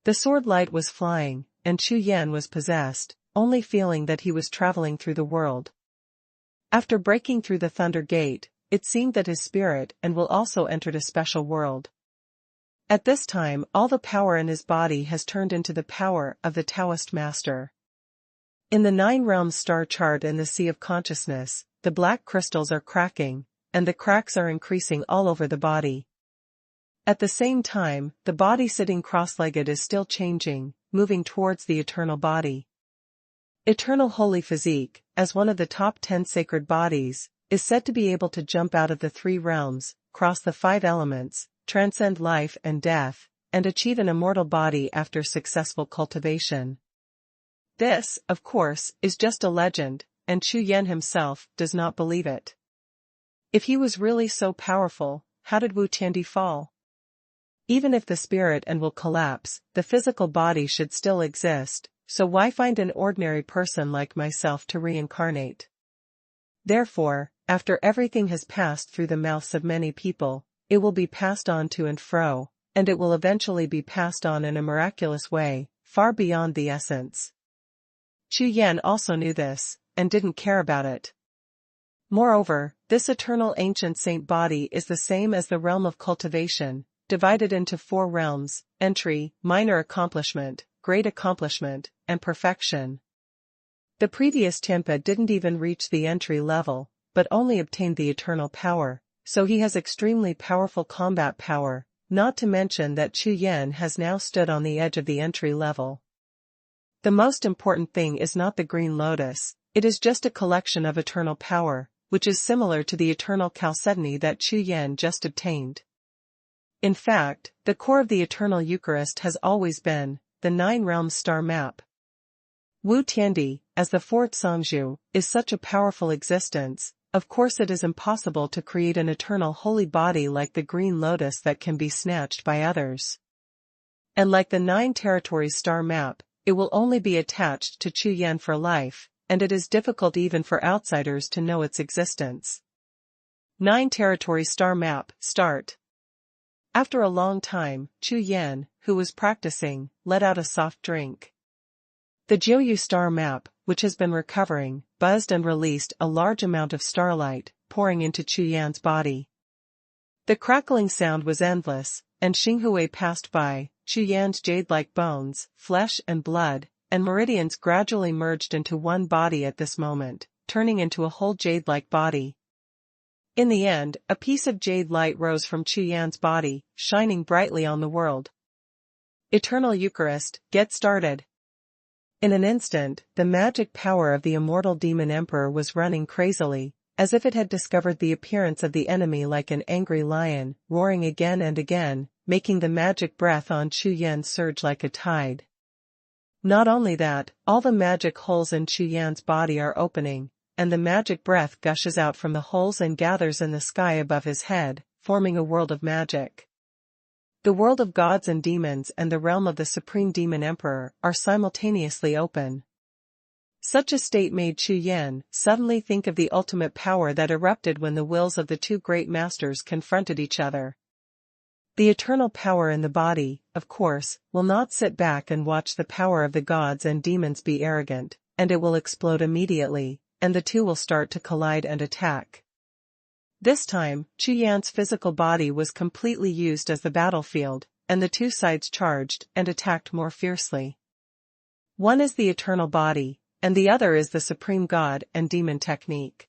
The sword light was flying, and Chu Yan was possessed, only feeling that he was traveling through the world. After breaking through the Thunder Gate, it seemed that his spirit and will also entered a special world. At this time, all the power in his body has turned into the power of the Taoist Master. In the 9 realms star chart and the Sea of Consciousness, the black crystals are cracking, and the cracks are increasing all over the body. At the same time, the body sitting cross-legged is still changing, moving towards the eternal body. Eternal Holy Physique, as one of the top 10 sacred bodies, is said to be able to jump out of the 3 realms, cross the 5 elements, transcend life and death, and achieve an immortal body after successful cultivation. This, of course, is just a legend, and Chu Yan himself does not believe it. If he was really so powerful, how did Wu Tiandi fall? Even if the spirit and will collapse, the physical body should still exist, so why find an ordinary person like myself to reincarnate? Therefore, after everything has passed through the mouths of many people, it will be passed on to and fro, and it will eventually be passed on in a miraculous way, far beyond the essence. Chu Yan also knew this, and didn't care about it. Moreover, this eternal ancient saint body is the same as the realm of cultivation, divided into 4 realms: entry, minor accomplishment, great accomplishment, and perfection. The previous Tianpa didn't even reach the entry level, but only obtained the eternal power, so he has extremely powerful combat power, not to mention that Chu Yan has now stood on the edge of the entry level. The most important thing is not the green lotus, it is just a collection of eternal power, which is similar to the eternal chalcedony that Chu Yan just obtained. In fact, the core of the eternal Eucharist has always been the 9 realms star map. Wu Tiandi, as the 4th Songzhu, is such a powerful existence. Of course it is impossible to create an eternal holy body like the green lotus that can be snatched by others. And like the 9 territories star map, it will only be attached to Chu Yan for life, and it is difficult even for outsiders to know its existence. 9 territories star map, start. After a long time, Chu Yan, who was practicing, let out a soft drink. The Jiuxiao star map, which has been recovering, buzzed and released a large amount of starlight, pouring into Chu Yan's body. The crackling sound was endless, and Xinghui passed by. Chu Yan's jade-like bones, flesh and blood, and meridians gradually merged into one body at this moment, turning into a whole jade-like body. In the end, a piece of jade light rose from Chu Yan's body, shining brightly on the world. Eternal Eucharist, get started. In an instant, the magic power of the immortal demon emperor was running crazily, as if it had discovered the appearance of the enemy like an angry lion, roaring again and again, making the magic breath on Chu Yan surge like a tide. Not only that, all the magic holes in Chu Yan's body are opening, and the magic breath gushes out from the holes and gathers in the sky above his head, forming a world of magic. The world of gods and demons and the realm of the supreme demon emperor are simultaneously open. Such a state made Chu Yan suddenly think of the ultimate power that erupted when the wills of the 2 great masters confronted each other. The eternal power in the body, of course, will not sit back and watch the power of the gods and demons be arrogant, and it will explode immediately, and the 2 will start to collide and attack. This time, Chu Yan's physical body was completely used as the battlefield, and the 2 sides charged and attacked more fiercely. One is the eternal body, and the other is the supreme god and demon technique.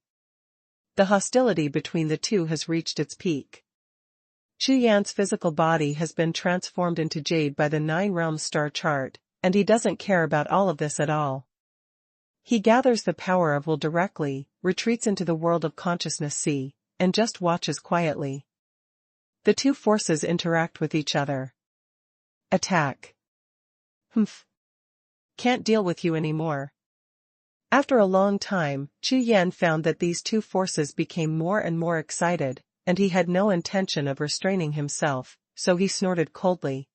The hostility between the 2 has reached its peak. Chu Yan's physical body has been transformed into jade by the 9 realms star chart, and he doesn't care about all of this at all. He gathers the power of will directly, retreats into the world of consciousness sea, and just watches quietly. The 2 forces interact with each other. Attack. Humph. Can't deal with you anymore. After a long time, Chu Yan found that these 2 forces became more and more excited, and he had no intention of restraining himself, so he snorted coldly.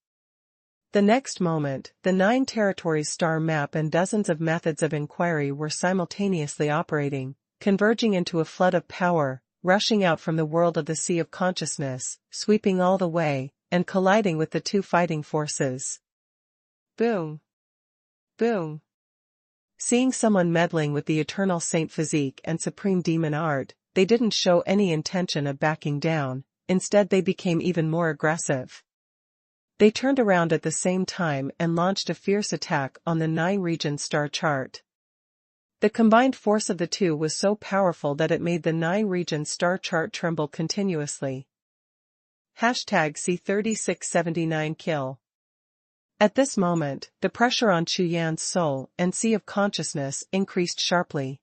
The next moment, the 9 territories star map and dozens of methods of inquiry were simultaneously operating, converging into a flood of power, rushing out from the world of the sea of consciousness, sweeping all the way, and colliding with the 2 fighting forces. Boom! Boom! Seeing someone meddling with the eternal saint physique and supreme demon art, they didn't show any intention of backing down, instead they became even more aggressive. They turned around at the same time and launched a fierce attack on the 9 region star chart. The combined force of the 2 was so powerful that it made the 9 region star chart tremble continuously. #C3679 kill. At this moment, the pressure on Chu Yan's soul and sea of consciousness increased sharply.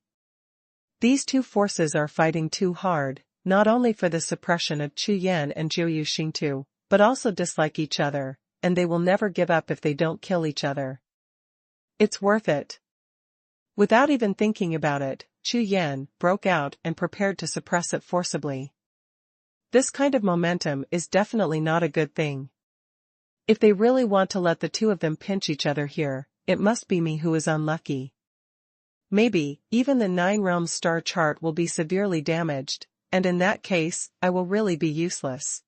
These 2 forces are fighting too hard, not only for the suppression of Chu Yan and Jiuxiao, but also dislike each other, and they will never give up if they don't kill each other. It's worth it. Without even thinking about it, Chu Yan broke out and prepared to suppress it forcibly. This kind of momentum is definitely not a good thing. If they really want to let the 2 of them pinch each other here, it must be me who is unlucky. Maybe, even the 9 realms star chart will be severely damaged, and in that case, I will really be useless.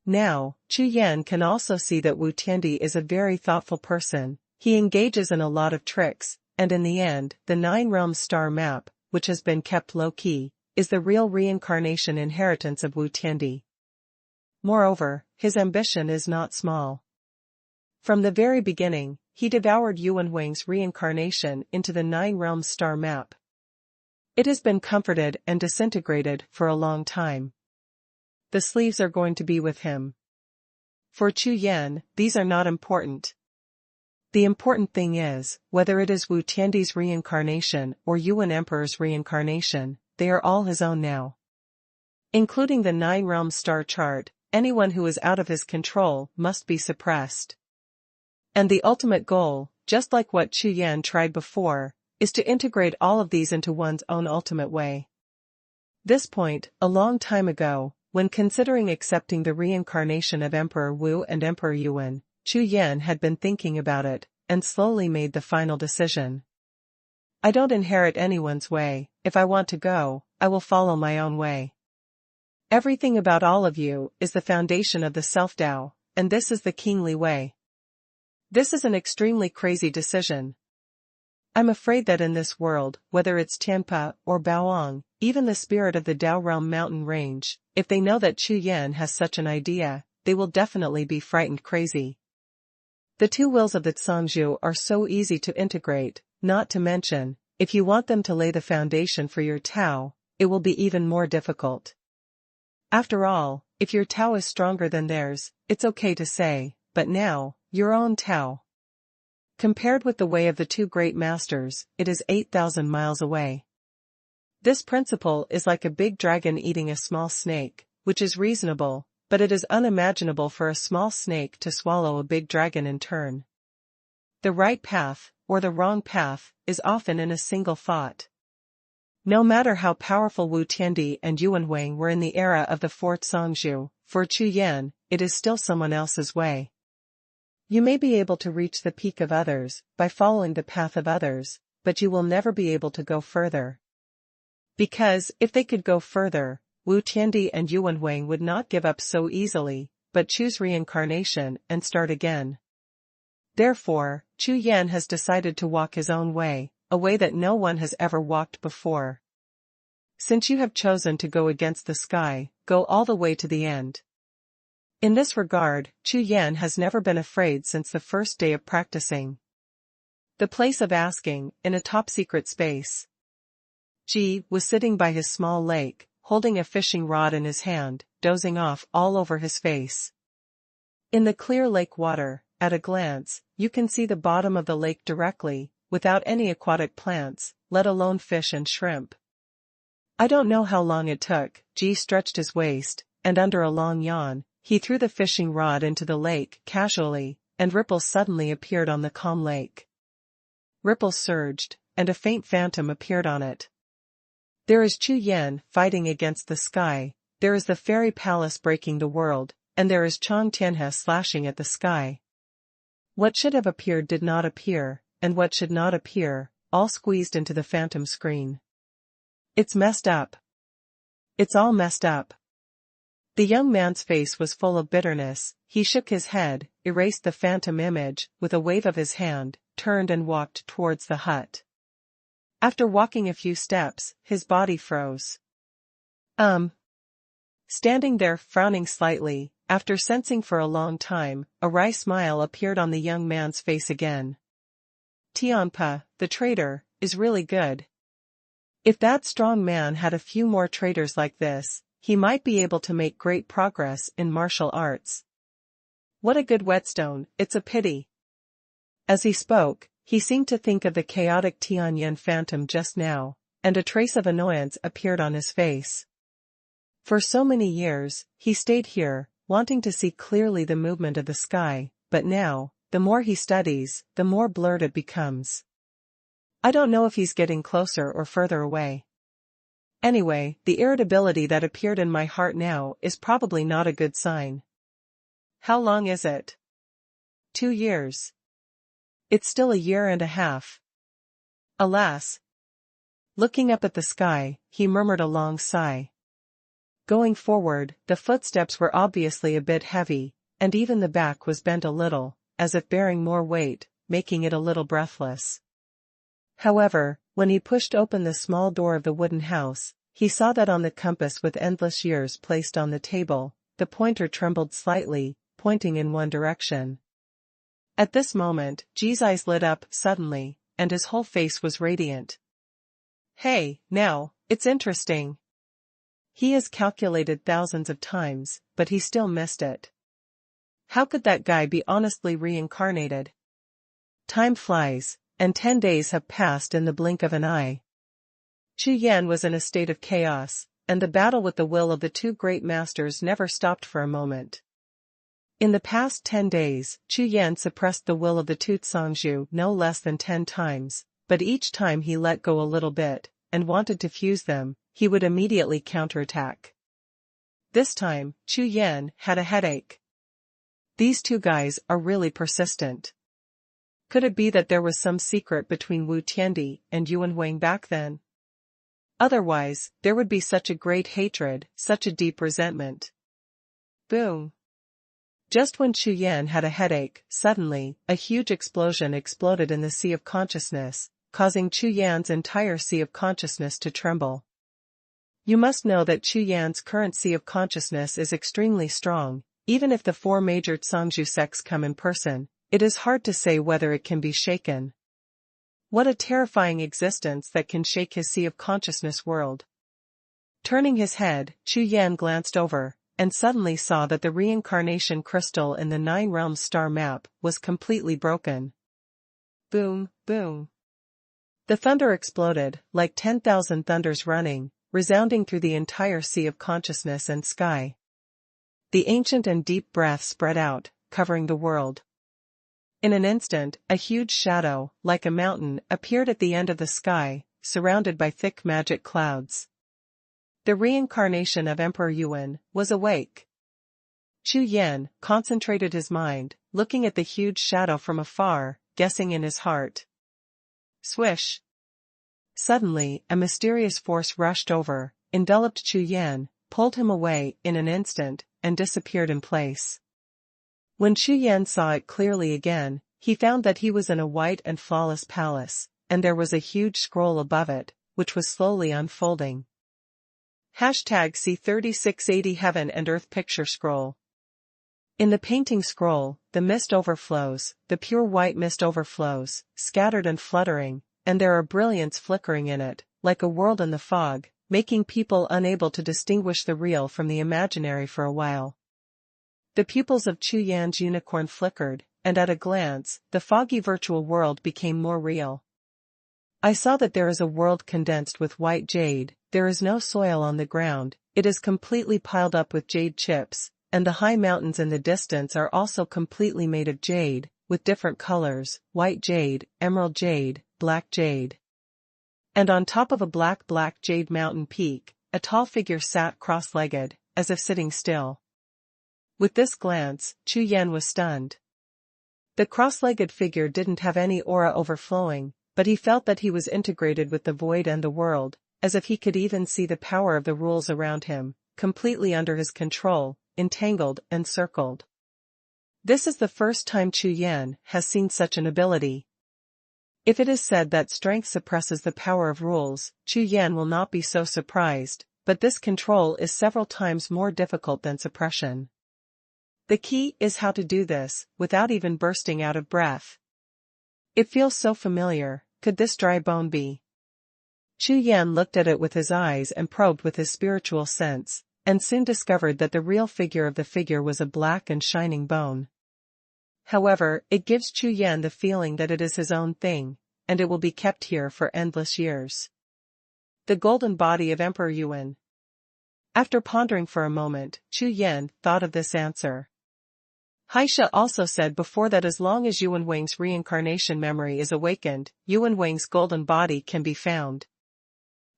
Now, Chu Yan can also see that Wu Tiandi is a very thoughtful person. He engages in a lot of tricks, and in the end, the 9 realms star map, which has been kept low-key, is the real reincarnation inheritance of Wu Tiandi. Moreover, his ambition is not small. From the very beginning, he devoured Xuanhuan's reincarnation into the 9 realms star map. It has been comforted and disintegrated for a long time. The sleeves are going to be with him. For Chu Yan, these are not important. The important thing is, whether it is Wu Tiandi's reincarnation or Yuan Emperor's reincarnation, they are all his own now. Including the 9 realms star chart, anyone who is out of his control must be suppressed. And the ultimate goal, just like what Chu Yan tried before, is to integrate all of these into one's own ultimate way. This point, a long time ago, when considering accepting the reincarnation of Emperor Wu and Emperor Yuan, Chu Yan had been thinking about it, and slowly made the final decision. I don't inherit anyone's way. If I want to go, I will follow my own way. Everything about all of you is the foundation of the self-Tao, and this is the kingly way. This is an extremely crazy decision. I'm afraid that in this world, whether it's Tianpa or Baoang, even the spirit of the Dao realm mountain range, if they know that Chu Yan has such an idea, they will definitely be frightened crazy. The two wills of the Zhangzhu are so easy to integrate, not to mention, if you want them to lay the foundation for your Tao, it will be even more difficult. After all, if your Tao is stronger than theirs, it's okay to say, but now, your own Tao. Compared with the way of the two great masters, it is 8,000 miles away. This principle is like a big dragon eating a small snake, which is reasonable, but it is unimaginable for a small snake to swallow a big dragon in turn. The right path, or the wrong path, is often in a single thought. No matter how powerful Wu Tiandi and Xuanhuan were in the era of the Fourth Zhangzhu, for Chu Yan, it is still someone else's way. You may be able to reach the peak of others, by following the path of others, but you will never be able to go further. Because, if they could go further, Wu Tiandi and Xuanhuan would not give up so easily, but choose reincarnation and start again. Therefore, Chu Yan has decided to walk his own way, a way that no one has ever walked before. Since you have chosen to go against the sky, go all the way to the end. In this regard, Chu Yan has never been afraid since the first day of practicing. The place of asking, in a top-secret space. Ji was sitting by his small lake, holding a fishing rod in his hand, dozing off all over his face. In the clear lake water, at a glance, you can see the bottom of the lake directly, without any aquatic plants, let alone fish and shrimp. I don't know how long it took. Ji stretched his waist, and under a long yawn, he threw the fishing rod into the lake casually, and ripples suddenly appeared on the calm lake. Ripples surged, and a faint phantom appeared on it. There is Chu Yan fighting against the sky, there is the fairy palace breaking the world, and there is Chang Tianhe slashing at the sky. What should have appeared did not appear, and what should not appear, all squeezed into the phantom screen. It's messed up. It's all messed up. The young man's face was full of bitterness. He shook his head, erased the phantom image, with a wave of his hand, turned and walked towards the hut. After walking a few steps, his body froze. Standing there frowning slightly, after sensing for a long time, a wry smile appeared on the young man's face again. Tianpa, the traitor, is really good. If that strong man had a few more traitors like this, he might be able to make great progress in martial arts. What a good whetstone, it's a pity. As he spoke, he seemed to think of the chaotic Tianyan phantom just now, and a trace of annoyance appeared on his face. For so many years, he stayed here, wanting to see clearly the movement of the sky, but now, the more he studies, the more blurred it becomes. I don't know if he's getting closer or further away. Anyway, the irritability that appeared in my heart now is probably not a good sign. How long is it? 2 years. It's still a year and a half. Alas, Looking up at the sky, he murmured a long sigh. Going forward, the footsteps were obviously a bit heavy, and even the back was bent a little, as if bearing more weight, making it a little breathless. However, when he pushed open the small door of the wooden house, he saw that on the compass with endless years placed on the table, the pointer trembled slightly, pointing in one direction. At this moment, Ji's eyes lit up suddenly, and his whole face was radiant. Hey, now, it's interesting. He has calculated thousands of times, but he still missed it. How could that guy be honestly reincarnated? Time flies, and 10 days have passed in the blink of an eye. Chu Yan was in a state of chaos, and the battle with the will of the two great masters never stopped for a moment. In the past 10 days, Chu Yan suppressed the will of the two Zhongzhu no less than 10 times, but each time he let go a little bit, and wanted to fuse them, he would immediately counterattack. This time, Chu Yan had a headache. These two guys are really persistent. Could it be that there was some secret between Wu Tiandi and Xuanhuan back then? Otherwise, there would be such a great hatred, such a deep resentment. Boom. Just when Chu Yan had a headache, suddenly, a huge explosion exploded in the sea of consciousness, causing Chu Yan's entire sea of consciousness to tremble. You must know that Chu Yan's current sea of consciousness is extremely strong. Even if the 4 major Zhongzhu sects come in person, it is hard to say whether it can be shaken. What a terrifying existence that can shake his sea of consciousness world. Turning his head, Chu Yan glanced over, and suddenly saw that the reincarnation crystal in the 9 realms star map was completely broken. Boom, boom. The thunder exploded, like 10,000 thunders running, resounding through the entire sea of consciousness and sky. The ancient and deep breath spread out, covering the world. In an instant, a huge shadow, like a mountain, appeared at the end of the sky, surrounded by thick magic clouds. The reincarnation of Emperor Yuan was awake. Chu Yan concentrated his mind, looking at the huge shadow from afar, guessing in his heart. Swish! Suddenly, a mysterious force rushed over, enveloped Chu Yan, pulled him away in an instant, and disappeared in place. When Chu Yan saw it clearly again, he found that he was in a white and flawless palace, and there was a huge scroll above it, which was slowly unfolding. #C3680 Heaven and Earth Picture Scroll. In the painting scroll, the mist overflows, the pure white mist overflows, scattered and fluttering, and there are brilliants flickering in it, like a world in the fog, making people unable to distinguish the real from the imaginary for a while. The pupils of Chu Yan's unicorn flickered, and at a glance, the foggy virtual world became more real. I saw that there is a world condensed with white jade, there is no soil on the ground, it is completely piled up with jade chips, and the high mountains in the distance are also completely made of jade, with different colors, white jade, emerald jade, black jade. And on top of a black jade mountain peak, a tall figure sat cross-legged, as if sitting still. With this glance, Chu Yan was stunned. The cross-legged figure didn't have any aura overflowing, but he felt that he was integrated with the void and the world, as if he could even see the power of the rules around him, completely under his control, entangled and circled. This is the first time Chu Yan has seen such an ability. If it is said that strength suppresses the power of rules, Chu Yan will not be so surprised, but this control is several times more difficult than suppression. The key is how to do this, without even bursting out of breath. It feels so familiar, could this dry bone be? Chu Yan looked at it with his eyes and probed with his spiritual sense, and soon discovered that the real figure of the figure was a black and shining bone. However, it gives Chu Yan the feeling that it is his own thing, and it will be kept here for endless years. The golden body of Emperor Yuan. After pondering for a moment, Chu Yan thought of this answer. Haisha also said before that as long as Yuan Wang's reincarnation memory is awakened, Yuan Wang's golden body can be found.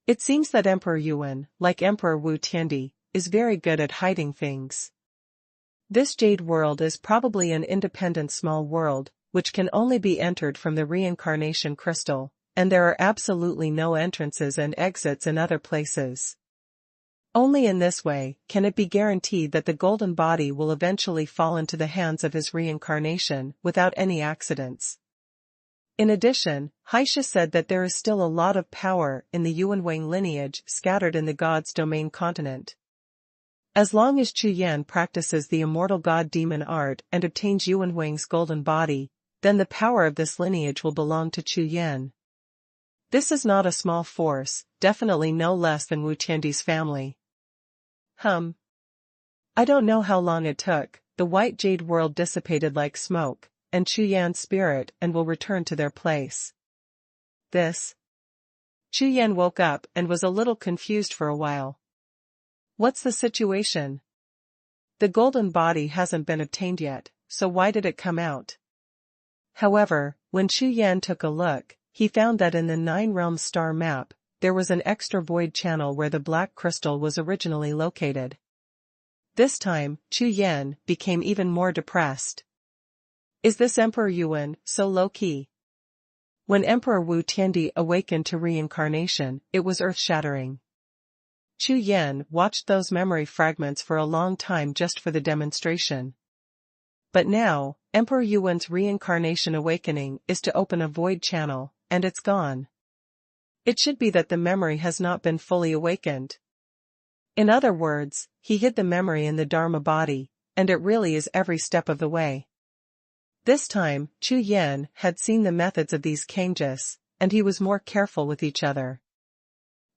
It seems that Emperor Yuan, like Emperor Wu Tiandi, is very good at hiding things. This jade world is probably an independent small world, which can only be entered from the reincarnation crystal, and there are absolutely no entrances and exits in other places. Only in this way can it be guaranteed that the golden body will eventually fall into the hands of his reincarnation without any accidents. In addition, Xie said that there is still a lot of power in the Xuanhuan lineage scattered in the God's domain continent. As long as Chu Yan practices the immortal god-demon art and obtains Xuanhuang's golden body, then the power of this lineage will belong to Chu Yan. This is not a small force, definitely no less than Wu Tiandi's family. I don't know how long it took, the white jade world dissipated like smoke, and Chu Yan's spirit and will return to their place. Chu Yan woke up and was a little confused for a while. What's the situation? The golden body hasn't been obtained yet, so why did it come out? However, when Chu Yan took a look, he found that in the Nine Realms star map, there was an extra void channel where the black crystal was originally located. This time, Chu Yan became even more depressed. Is this Emperor Yuan so low-key? When Emperor Wu Tiandi awakened to reincarnation, it was earth-shattering. Chu Yan watched those memory fragments for a long time just for the demonstration. But now, Emperor Yuan's reincarnation awakening is to open a void channel, and it's gone. It should be that the memory has not been fully awakened. In other words, he hid the memory in the Dharma body, and it really is every step of the way. This time, Chu Yan had seen the methods of these kangas, and he was more careful with each other.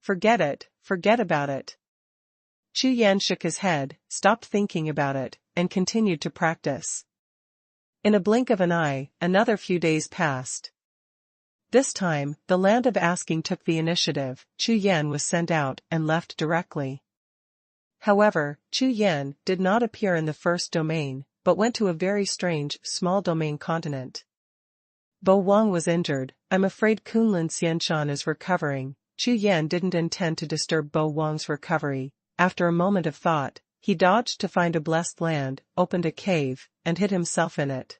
Forget about it. Chu Yan shook his head, stopped thinking about it, and continued to practice. In a blink of an eye, another few days passed. This time, the land of asking took the initiative. Chu Yan was sent out and left directly. However, Chu Yan did not appear in the first domain, but went to a very strange, small domain continent. Bo Wang was injured. I'm afraid Kunlun Xianshan is recovering. Chu Yan didn't intend to disturb Bo Wang's recovery. After a moment of thought, he dodged to find a blessed land, opened a cave, and hid himself in it.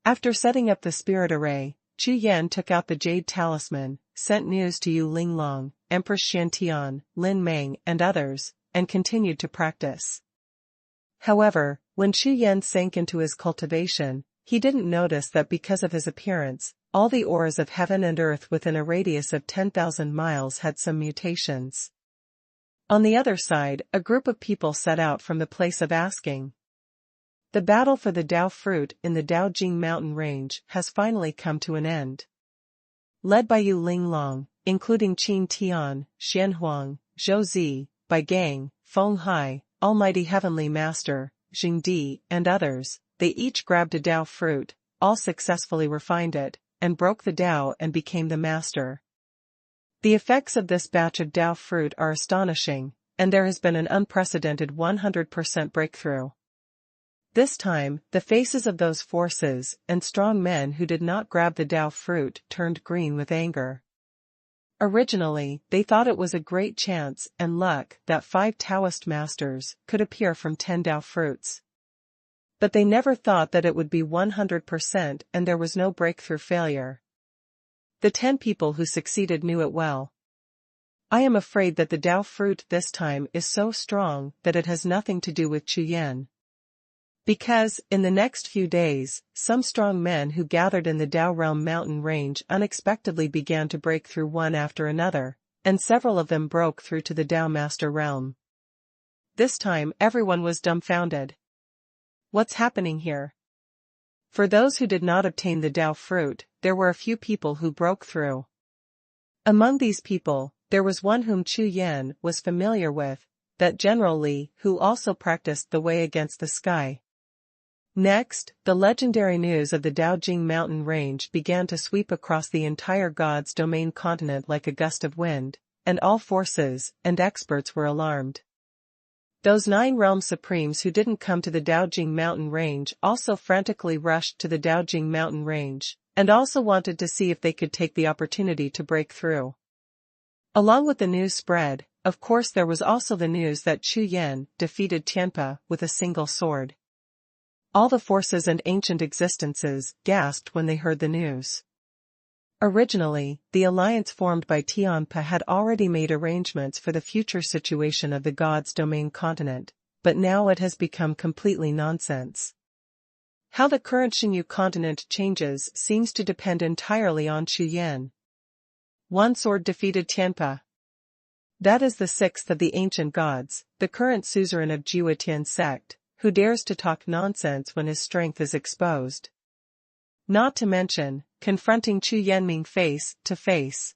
After setting up the spirit array, Chu Yan took out the jade talisman, sent news to Yu Linglong, Empress Shantian, Lin Meng and others, and continued to practice. However, when Chu Yan sank into his cultivation, he didn't notice that because of his appearance, all the auras of heaven and earth within a radius of 10,000 miles had some mutations. On the other side, a group of people set out from the place of asking. The battle for the Dao fruit in the Daojing mountain range has finally come to an end. Led by Yu Linglong, including Qin Tian, Xuanhuan, Zhou Zi, Bai Gang, Feng Hai, Almighty Heavenly Master, Jing Di, and others, they each grabbed a Dao fruit, all successfully refined it, and broke the Dao and became the master. The effects of this batch of Dao fruit are astonishing, and there has been an unprecedented 100% breakthrough. This time, the faces of those forces and strong men who did not grab the Dao fruit turned green with anger. Originally, they thought it was a great chance and luck that 5 Taoist masters could appear from 10 Dao fruits. But they never thought that it would be 100% and there was no breakthrough failure. The 10 people who succeeded knew it well. I am afraid that the Dao fruit this time is so strong that it has nothing to do with Chu Yan. Because, in the next few days, some strong men who gathered in the Dao Realm mountain range unexpectedly began to break through one after another, and several of them broke through to the Dao Master realm. This time everyone was dumbfounded. What's happening here? For those who did not obtain the Dao fruit, there were a few people who broke through. Among these people, there was one whom Chu Yan was familiar with, that General Li, who also practiced the way against the sky. Next, the legendary news of the Daojing mountain range began to sweep across the entire God's domain continent like a gust of wind, and all forces and experts were alarmed. Those 9 realm supremes who didn't come to the Daojing mountain range also frantically rushed to the Daojing mountain range, and also wanted to see if they could take the opportunity to break through. Along with the news spread, of course there was also the news that Chu Yan defeated Tianpa with a single sword. All the forces and ancient existences gasped when they heard the news. Originally, the alliance formed by Tianpa had already made arrangements for the future situation of the God's domain continent, but now it has become completely nonsense. How the current Xinyu continent changes seems to depend entirely on Chu Yan. One sword defeated Tianpa. That is the sixth of the ancient gods, the current suzerain of Jiuxiao sect, who dares to talk nonsense when his strength is exposed. Not to mention, confronting Chu Yanming face to face.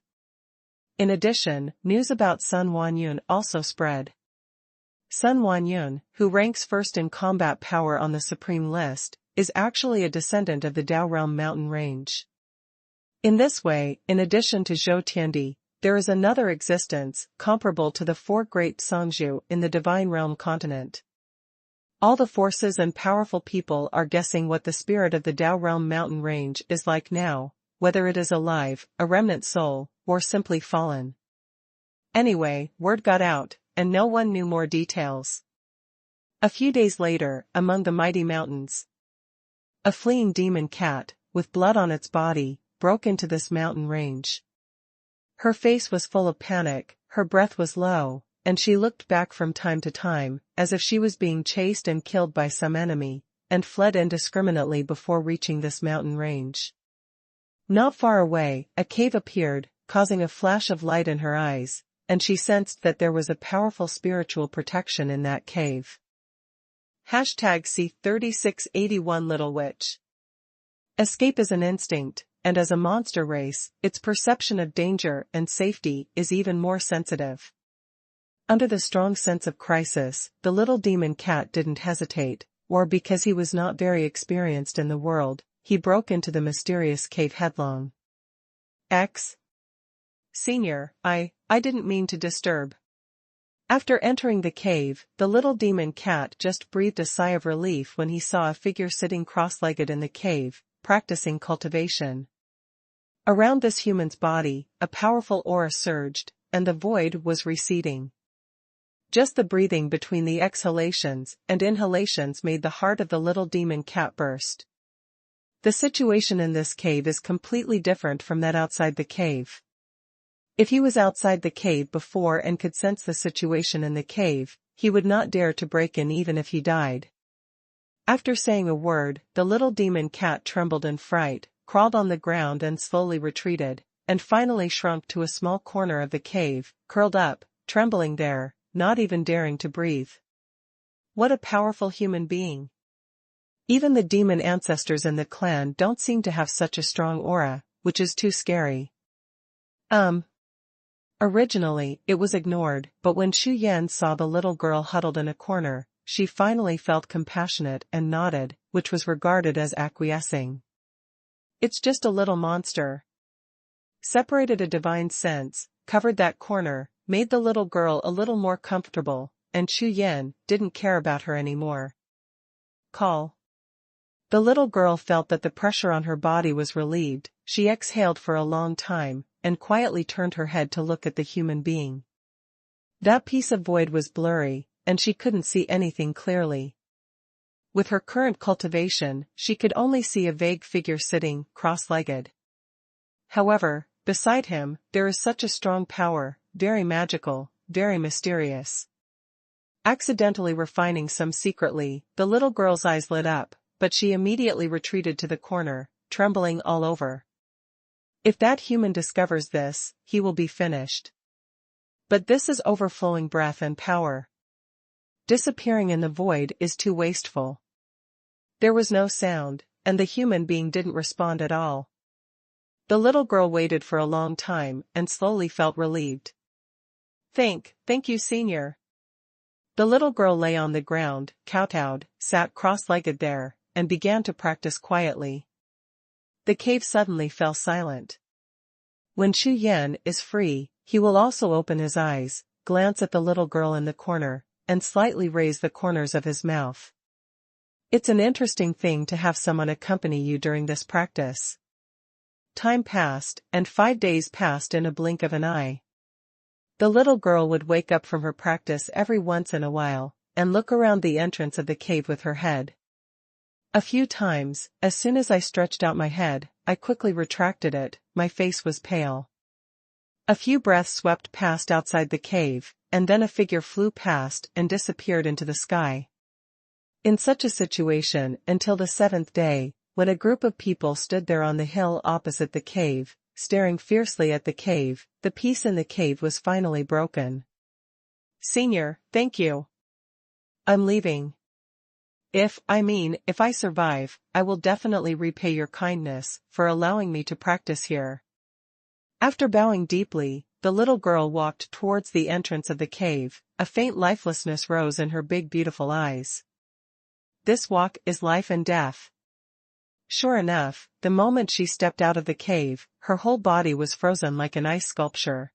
In addition, news about Xuanhuan also spread. Xuanhuan, who ranks first in combat power on the supreme list, is actually a descendant of the Dao Realm mountain range. In this way, in addition to Zhou Tiandi, there is another existence, comparable to the four great Songzhu in the Divine Realm continent. All the forces and powerful people are guessing what the spirit of the Dao Realm mountain range is like now, whether it is alive, a remnant soul, or simply fallen. Anyway, word got out, and no one knew more details. A few days later, among the mighty mountains, a fleeing demon cat, with blood on its body, broke into this mountain range. Her face was full of panic, her breath was low, and she looked back from time to time, as if she was being chased and killed by some enemy, and fled indiscriminately before reaching this mountain range. Not far away, a cave appeared, causing a flash of light in her eyes, and she sensed that there was a powerful spiritual protection in that cave. #C3681 Little Witch. Escape is an instinct, and as a monster race, its perception of danger and safety is even more sensitive. Under the strong sense of crisis, the little demon cat didn't hesitate, or because he was not very experienced in the world, he broke into the mysterious cave headlong. Senior, I didn't mean to disturb. After entering the cave, the little demon cat just breathed a sigh of relief when he saw a figure sitting cross-legged in the cave, practicing cultivation. Around this human's body, a powerful aura surged, and the void was receding. Just the breathing between the exhalations and inhalations made the heart of the little demon cat burst. The situation in this cave is completely different from that outside the cave. If he was outside the cave before and could sense the situation in the cave, he would not dare to break in even if he died. After saying a word, the little demon cat trembled in fright, crawled on the ground and slowly retreated, and finally shrunk to a small corner of the cave, curled up, trembling there, not even daring to breathe. What a powerful human being! Even the demon ancestors in the clan don't seem to have such a strong aura, which is too scary. Originally, it was ignored, but when Chu Yan saw the little girl huddled in a corner, she finally felt compassionate and nodded, which was regarded as acquiescing. It's just a little monster. Separated a divine sense, covered that corner, made the little girl a little more comfortable, and Chu Yan didn't care about her anymore. Call. The little girl felt that the pressure on her body was relieved, she exhaled for a long time, and quietly turned her head to look at the human being. That piece of void was blurry, and she couldn't see anything clearly. With her current cultivation, she could only see a vague figure sitting, cross-legged. However, beside him, there is such a strong power, very magical, very mysterious. Accidentally refining some secretly, the little girl's eyes lit up, but she immediately retreated to the corner, trembling all over. If that human discovers this, he will be finished. But this is overflowing breath and power. Disappearing in the void is too wasteful. There was no sound, and the human being didn't respond at all. The little girl waited for a long time and slowly felt relieved. Thank you, Senior. The little girl lay on the ground, kowtowed, sat cross-legged there, and began to practice quietly. The cave suddenly fell silent. When Chu Yan is free, he will also open his eyes, glance at the little girl in the corner, and slightly raise the corners of his mouth. It's an interesting thing to have someone accompany you during this practice. Time passed, and 5 days passed in a blink of an eye. The little girl would wake up from her practice every once in a while, and look around the entrance of the cave with her head A few times, as soon as I stretched out my head, I quickly retracted it, my face was pale. A few breaths swept past outside the cave, and then a figure flew past and disappeared into the sky. In such a situation, until the seventh day, when a group of people stood there on the hill opposite the cave, staring fiercely at the cave, the peace in the cave was finally broken. "Senior, thank you. I'm leaving. If I survive, I will definitely repay your kindness for allowing me to practice here." After bowing deeply, the little girl walked towards the entrance of the cave. A faint lifelessness rose in her big beautiful eyes. This walk is life and death. Sure enough, the moment she stepped out of the cave, her whole body was frozen like an ice sculpture.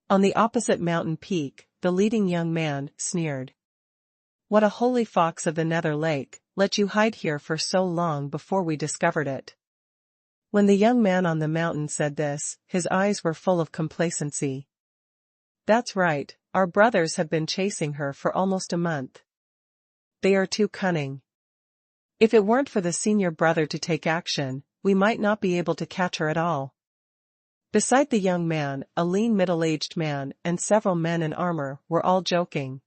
On the opposite mountain peak, the leading young man sneered. "What a holy fox of the Nether Lake, let you hide here for so long before we discovered it." When the young man on the mountain said this, his eyes were full of complacency. "That's right, our brothers have been chasing her for almost a month. They are too cunning. If it weren't for the senior brother to take action, we might not be able to catch her at all." Beside the young man, a lean middle-aged man and several men in armor were all joking.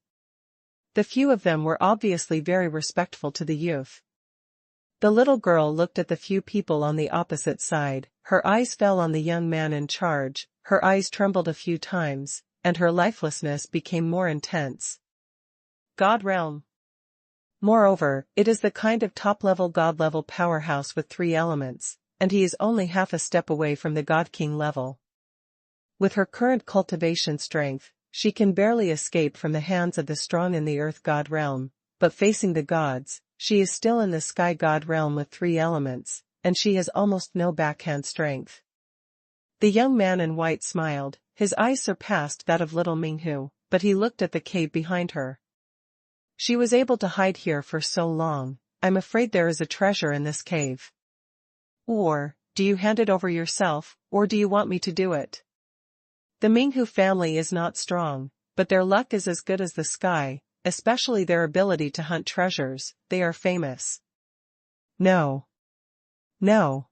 The few of them were obviously very respectful to the youth. The little girl looked at the few people on the opposite side, her eyes fell on the young man in charge, her eyes trembled a few times, and her lifelessness became more intense. God realm. Moreover, it is the kind of top-level God-level powerhouse with 3 elements, and he is only half a step away from the God King level. With her current cultivation strength, she can barely escape from the hands of the strong in the Earth God realm, but facing the gods, she is still in the Sky God realm with 3 elements, and she has almost no backhand strength. The young man in white smiled, his eyes surpassed that of little Minghu, but he looked at the cave behind her. "She was able to hide here for so long, I'm afraid there is a treasure in this cave. Or, do you hand it over yourself, or do you want me to do it?" The Minghu family is not strong, but their luck is as good as the sky, especially their ability to hunt treasures. They are famous. "No. No."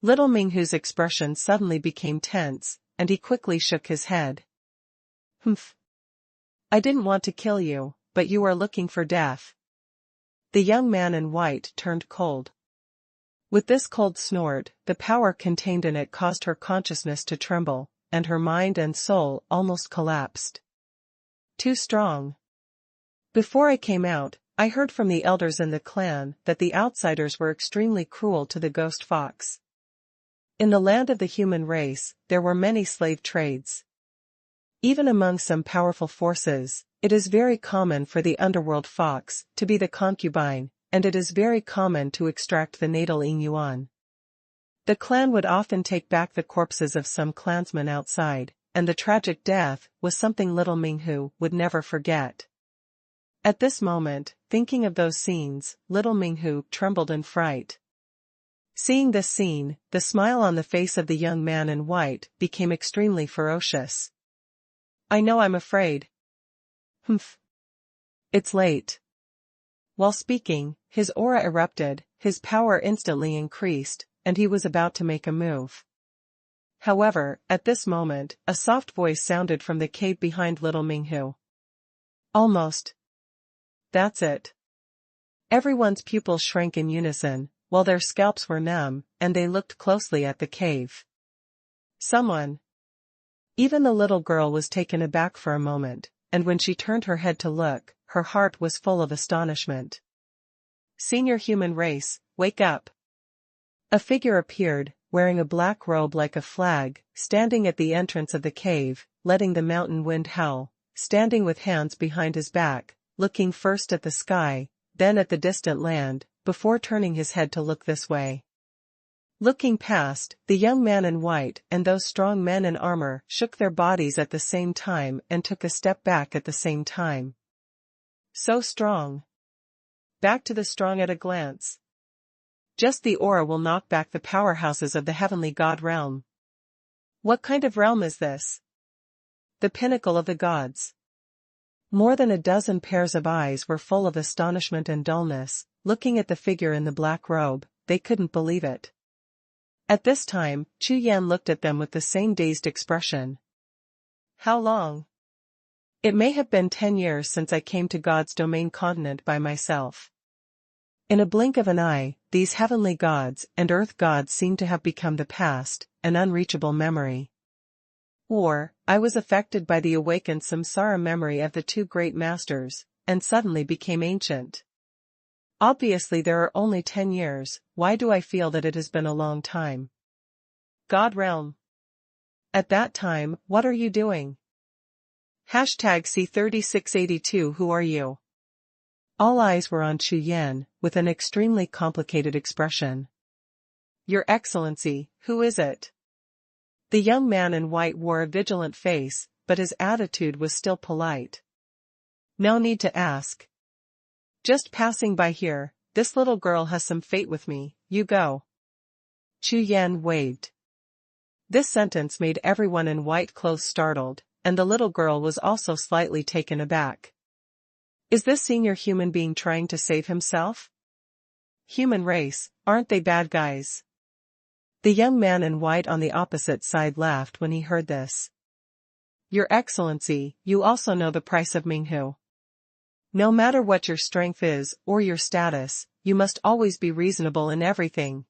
Little Minghu's expression suddenly became tense, and he quickly shook his head. "Humph. I didn't want to kill you, but you are looking for death." The young man in white turned cold. With this cold snort, the power contained in it caused her consciousness to tremble, and her mind and soul almost collapsed. "Too strong. Before I came out, I heard from the elders in the clan that the outsiders were extremely cruel to the ghost fox. In the land of the human race, there were many slave trades. Even among some powerful forces, it is very common for the underworld fox to be the concubine, and it is very common to extract the natal ing yuan. The clan would often take back the corpses of some clansmen outside, and the tragic death was something little Minghu would never forget. At this moment, thinking of those scenes, little Minghu trembled in fright. Seeing this scene, the smile on the face of the young man in white became extremely ferocious. "I know I'm afraid." "Humph. It's late." While speaking, his aura erupted, his power instantly increased, and he was about to make a move. However, at this moment, a soft voice sounded from the cave behind little Minghu. "Almost. That's it." Everyone's pupils shrank in unison, while their scalps were numb, and they looked closely at the cave. "Someone." Even the little girl was taken aback for a moment, and when she turned her head to look, her heart was full of astonishment. "Senior human race, wake up." A figure appeared, wearing a black robe like a flag, standing at the entrance of the cave, letting the mountain wind howl, standing with hands behind his back, looking first at the sky, then at the distant land, before turning his head to look this way. Looking past, the young man in white and those strong men in armor shook their bodies at the same time and took a step back at the same time. So strong. Back to the strong at a glance. Just the aura will knock back the powerhouses of the heavenly god realm. What kind of realm is this? The pinnacle of the gods. More than a dozen pairs of eyes were full of astonishment and dullness, looking at the figure in the black robe. They couldn't believe it. At this time, Chu Yan looked at them with the same dazed expression. How long? It may have been 10 years since I came to God's domain continent by myself. In a blink of an eye, these heavenly gods and earth gods seemed to have become the past, an unreachable memory. Or, I was affected by the awakened samsara memory of the two great masters, and suddenly became ancient. Obviously there are only 10 years, why do I feel that it has been a long time? God realm. At that time, what are you doing? #C3682 Who are you? All eyes were on Chu Yan, with an extremely complicated expression. Your Excellency, who is it? The young man in white wore a vigilant face, but his attitude was still polite. No need to ask. Just passing by here, this little girl has some fate with me, you go. Chu Yan waved. This sentence made everyone in white clothes startled, and the little girl was also slightly taken aback. Is this senior human being trying to save himself? Human race, aren't they bad guys? The young man in white on the opposite side laughed when he heard this. Your Excellency, you also know the price of Minghu. No matter what your strength is or your status, you must always be reasonable in everything.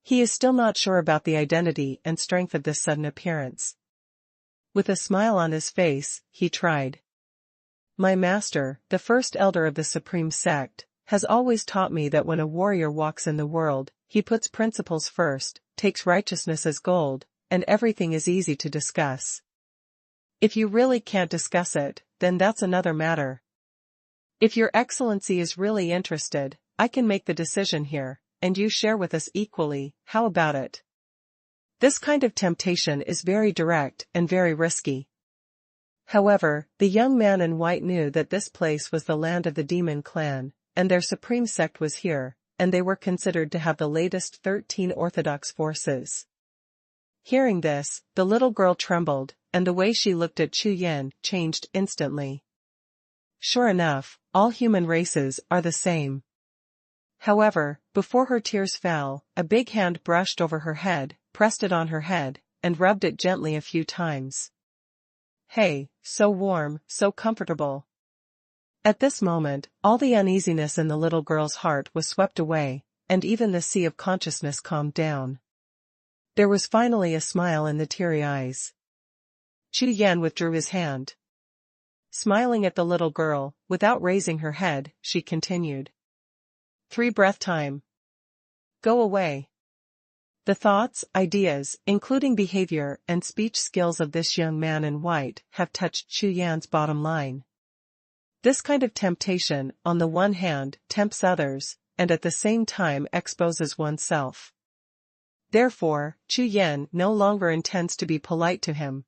He is still not sure about the identity and strength of this sudden appearance. With a smile on his face, he tried. My master, the first elder of the Supreme Sect, has always taught me that when a warrior walks in the world, he puts principles first, takes righteousness as gold, and everything is easy to discuss. If you really can't discuss it, then that's another matter. If your Excellency is really interested, I can make the decision here, and you share with us equally, how about it? This kind of temptation is very direct and very risky. However, the young man in white knew that this place was the land of the demon clan, and their supreme sect was here, and they were considered to have the latest 13 orthodox forces. Hearing this, the little girl trembled, and the way she looked at Chu Yan changed instantly. Sure enough, all human races are the same. However, before her tears fell, a big hand brushed over her head, pressed it on her head, and rubbed it gently a few times. Hey, so warm, so comfortable. At this moment, all the uneasiness in the little girl's heart was swept away, and even the sea of consciousness calmed down. There was finally a smile in the teary eyes. Chu Yan withdrew his hand. Smiling at the little girl, without raising her head, she continued. 3 breath time. Go away. The thoughts, ideas, including behavior and speech skills of this young man in white, have touched Chu Yan's bottom line. This kind of temptation, on the one hand, tempts others, and at the same time exposes oneself. Therefore, Chu Yan no longer intends to be polite to him.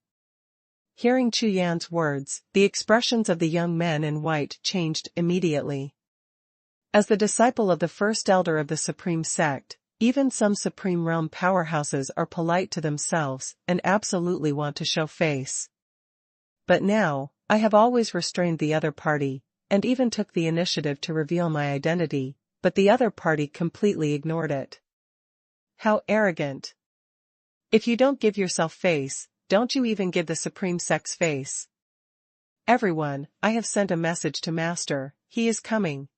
Hearing Chu Yan's words, the expressions of the young men in white changed immediately. As the disciple of the first elder of the Supreme Sect, even some Supreme Realm powerhouses are polite to themselves and absolutely want to show face. But now, I have always restrained the other party, and even took the initiative to reveal my identity, but the other party completely ignored it. How arrogant. If you don't give yourself face, don't you even give the Supreme Sect's face? Everyone, I have sent a message to Master, he is coming.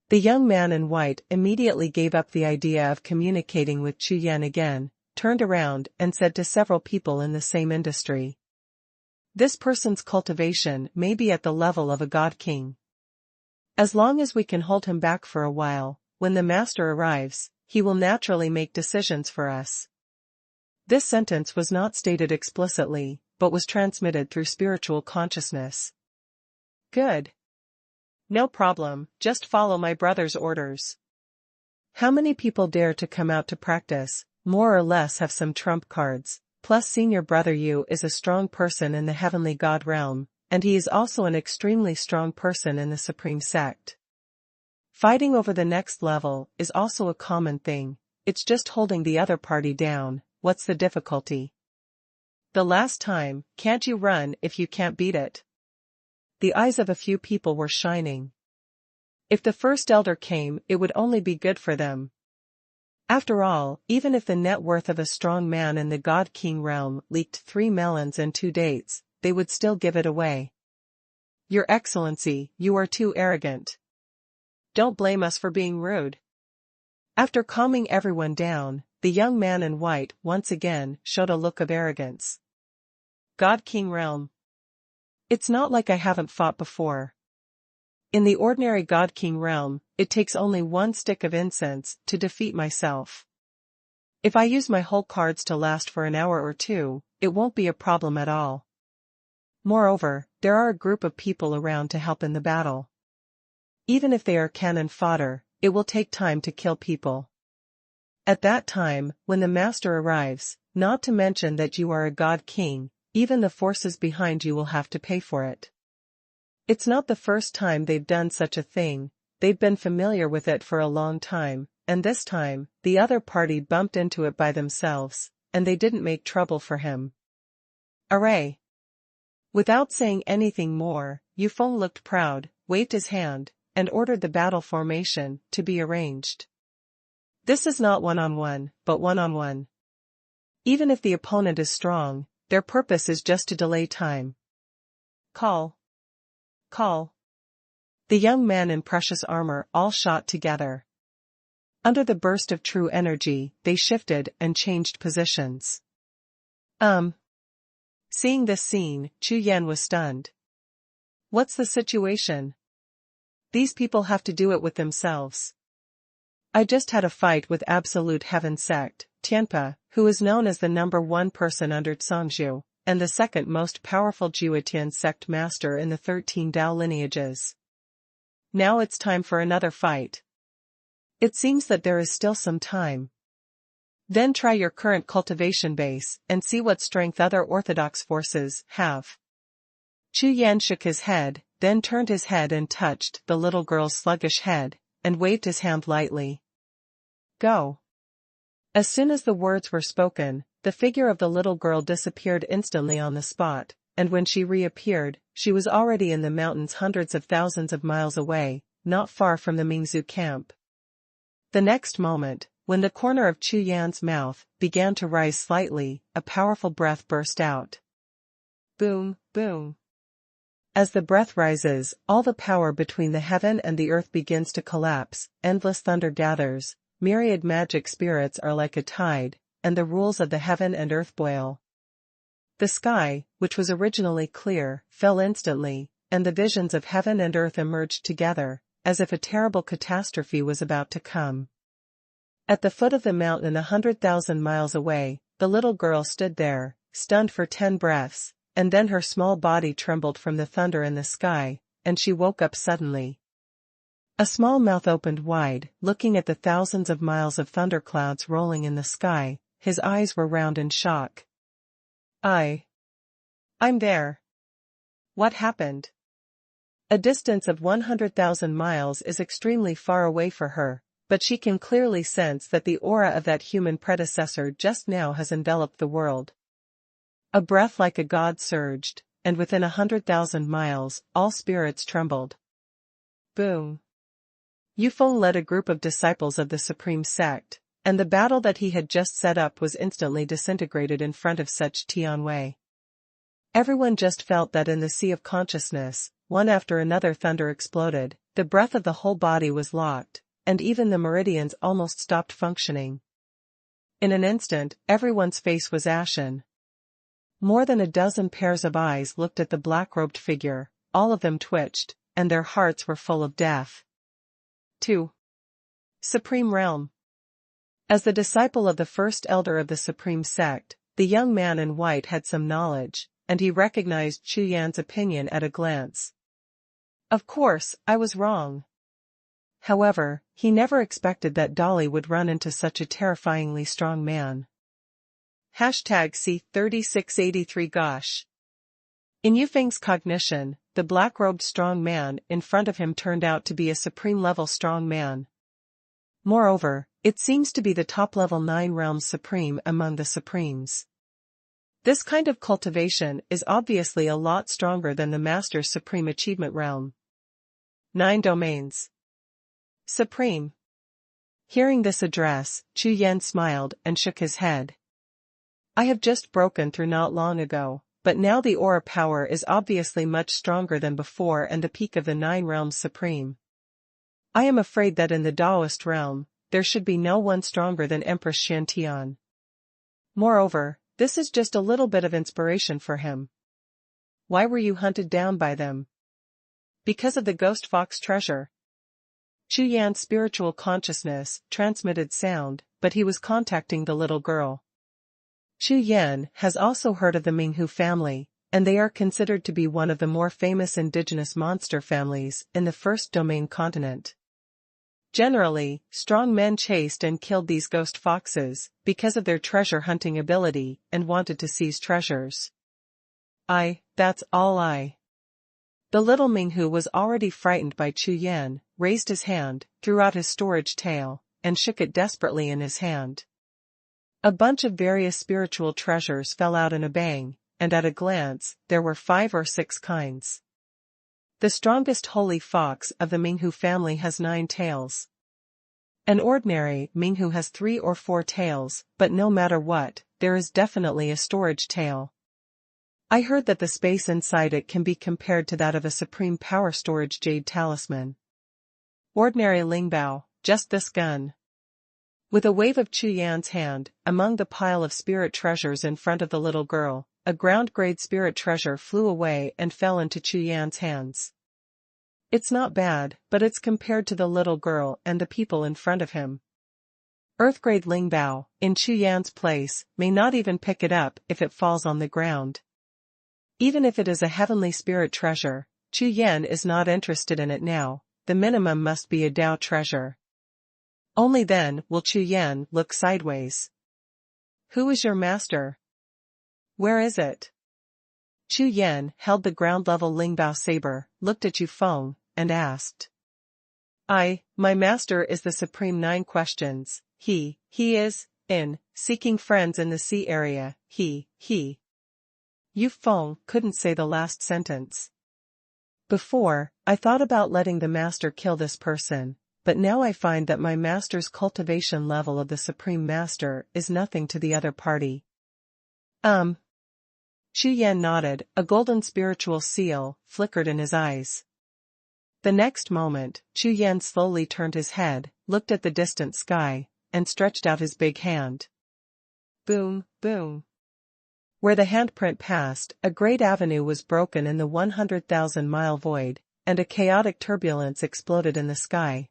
The young man in white immediately gave up the idea of communicating with Chu Yan again, turned around and said to several people in the same industry. This person's cultivation may be at the level of a god king. As long as we can hold him back for a while, when the master arrives, he will naturally make decisions for us. This sentence was not stated explicitly, but was transmitted through spiritual consciousness. Good. No problem, just follow my brother's orders. How many people dare to come out to practice, more or less have some trump cards, plus senior brother Yu is a strong person in the heavenly god realm, and he is also an extremely strong person in the Supreme Sect. Fighting over the next level is also a common thing, it's just holding the other party down, what's the difficulty? The last time, can't you run if you can't beat it? the eyes of a few people were shining. If the first elder came, it would only be good for them. After all, even if the net worth of a strong man in the God King realm leaked 3 melons and 2 dates, they would still give it away. Your Excellency, you are too arrogant. Don't blame us for being rude. After calming everyone down, the young man in white once again showed a look of arrogance. God King realm. It's not like I haven't fought before. In the ordinary God King realm, it takes only 1 stick of incense to defeat myself. If I use my whole cards to last for an hour or 2, it won't be a problem at all. Moreover, there are a group of people around to help in the battle. Even if they are cannon fodder, it will take time to kill people. At that time, when the master arrives, not to mention that you are a God King, even the forces behind you will have to pay for it. It's not the first time they've done such a thing, they've been familiar with it for a long time, and this time, the other party bumped into it by themselves, and they didn't make trouble for him. Array. Without saying anything more, Yufeng looked proud, waved his hand, and ordered the battle formation to be arranged. This is not one-on-one, but one-on-one. Even if the opponent is strong, their purpose is just to delay time. Call. Call. The young man in precious armor all shot together. Under the burst of true energy, they shifted and changed positions. Seeing this scene, Chu Yan was stunned. What's the situation? These people have to do it with themselves. I just had a fight with Absolute Heaven Sect, Tianpa, who is known as the #1 person under Zhangzhou, and the second most powerful Jiuxiao sect master in the 13 Dao lineages. Now it's time for another fight. It seems that there is still some time. Then try your current cultivation base and see what strength other orthodox forces have. Chu Yan shook his head, then turned his head and touched the little girl's sluggish head, and waved his hand lightly. Go. As soon as the words were spoken, the figure of the little girl disappeared instantly on the spot, and when she reappeared, she was already in the mountains hundreds of thousands of miles away, not far from the Mingzhu camp. The next moment, when the corner of Chu Yan's mouth began to rise slightly, a powerful breath burst out. Boom, boom. As the breath rises, all the power between the heaven and the earth begins to collapse, endless thunder gathers, myriad magic spirits are like a tide, and the rules of the heaven and earth boil. The sky, which was originally clear, fell instantly, and the visions of heaven and earth emerged together, as if a terrible catastrophe was about to come. At the foot of the mountain 100,000 miles away, the little girl stood there, stunned for 10 breaths, and then her small body trembled from the thunder in the sky, and she woke up suddenly. A small mouth opened wide, looking at the thousands of miles of thunderclouds rolling in the sky, his eyes were round in shock. I'm there. What happened? A distance of 100,000 miles is extremely far away for her, but she can clearly sense that the aura of that human predecessor just now has enveloped the world. A breath like a god surged, and within 100,000 miles, all spirits trembled. Boom. Yufeng led a group of disciples of the Supreme Sect, and the battle that he had just set up was instantly disintegrated in front of such Tianwei. Everyone just felt that in the sea of consciousness, one after another thunder exploded, the breath of the whole body was locked, and even the meridians almost stopped functioning. In an instant, everyone's face was ashen. More than a dozen pairs of eyes looked at the black-robed figure, all of them twitched, and their hearts were full of death. 2. Supreme Realm. As the disciple of the first elder of the Supreme Sect, the young man in white had some knowledge, and he recognized Chu Yan's opinion at a glance. Of course, I was wrong. However, he never expected that Dolly would run into such a terrifyingly strong man. #C3683 Gosh. In Yufeng's cognition, the black-robed strong man in front of him turned out to be a supreme-level strong man. Moreover, it seems to be the top-level 9 realms supreme among the supremes. This kind of cultivation is obviously a lot stronger than the Master's Supreme Achievement realm. 9 domains. Supreme. Hearing this address, Chu Yan smiled and shook his head. I have just broken through not long ago, but now the aura power is obviously much stronger than before and the peak of the 9 realms supreme. I am afraid that in the Taoist realm, there should be no one stronger than Empress Xiantian. Moreover, this is just a little bit of inspiration for him. Why were you hunted down by them? Because of the ghost fox treasure. Chu Yan's spiritual consciousness transmitted sound, but he was contacting the little girl. Chu Yan has also heard of the Minghu family, and they are considered to be one of the more famous indigenous monster families in the first domain continent. Generally, strong men chased and killed these ghost foxes because of their treasure hunting ability and wanted to seize treasures. That's all I. The little Minghu was already frightened by Chu Yan, raised his hand, threw out his storage tail, and shook it desperately in his hand. A bunch of various spiritual treasures fell out in a bang, and at a glance, there were 5 or 6 kinds. The strongest holy fox of the Minghu family has 9 tails. An ordinary Minghu has 3 or 4 tails, but no matter what, there is definitely a storage tail. I heard that the space inside it can be compared to that of a supreme power storage jade talisman. Ordinary Lingbao, just this gun. With a wave of Chu Yan's hand, among the pile of spirit treasures in front of the little girl, a ground-grade spirit treasure flew away and fell into Chu Yan's hands. It's not bad, but it's compared to the little girl and the people in front of him. Earth-grade Lingbao, in Chu Yan's place, may not even pick it up if it falls on the ground. Even if it is a heavenly spirit treasure, Chu Yan is not interested in it now. The minimum must be a Dao treasure. Only then will Chu Yan look sideways. Who is your master? Where is it? Chu Yan held the ground-level Lingbao saber, looked at Yu Feng, and asked. My master is the Supreme 9 Questions. He is, seeking friends in the sea area. He. Yu Feng couldn't say the last sentence. Before, I thought about letting the master kill this person, but now I find that my master's cultivation level of the Supreme Master is nothing to the other party. Chu Yan nodded, a golden spiritual seal flickered in his eyes. The next moment, Chu Yan slowly turned his head, looked at the distant sky, and stretched out his big hand. Boom, boom. Where the handprint passed, a great avenue was broken in the 100,000-mile void, and a chaotic turbulence exploded in the sky.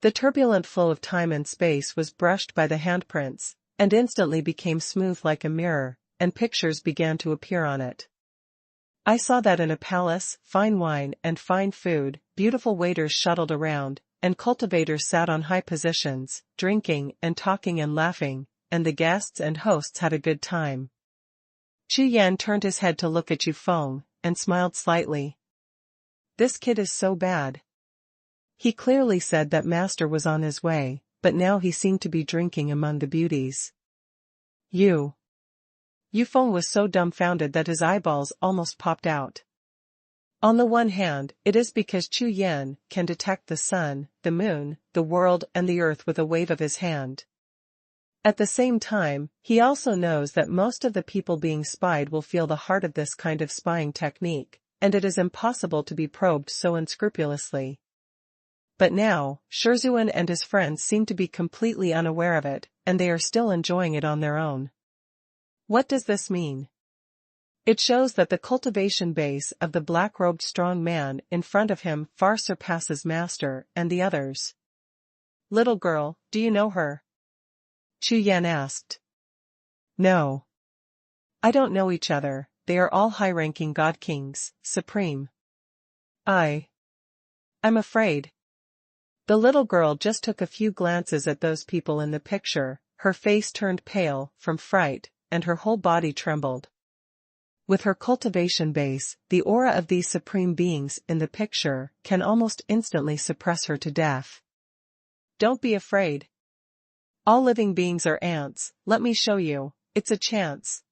The turbulent flow of time and space was brushed by the handprints, and instantly became smooth like a mirror, and pictures began to appear on it. I saw that in a palace, fine wine and fine food, beautiful waiters shuttled around, and cultivators sat on high positions, drinking and talking and laughing, and the guests and hosts had a good time. Chu Yan turned his head to look at Yu Feng, and smiled slightly. This kid is so bad. He clearly said that master was on his way, but now he seemed to be drinking among the beauties. Yu Feng was so dumbfounded that his eyeballs almost popped out. On the one hand, it is because Chu Yan can detect the sun, the moon, the world and the earth with a wave of his hand. At the same time, he also knows that most of the people being spied will feel the heart of this kind of spying technique, and it is impossible to be probed so unscrupulously. But now, Xuanhuan and his friends seem to be completely unaware of it, and they are still enjoying it on their own. What does this mean? It shows that the cultivation base of the black-robed strong man in front of him far surpasses master and the others. Little girl, do you know her? Chu Yan asked. No. I don't know each other, they are all high-ranking god kings, supreme. I'm afraid. The little girl just took a few glances at those people in the picture, her face turned pale from fright, and her whole body trembled. With her cultivation base, the aura of these supreme beings in the picture can almost instantly suppress her to death. Don't be afraid. All living beings are ants, let me show you, it's a chance.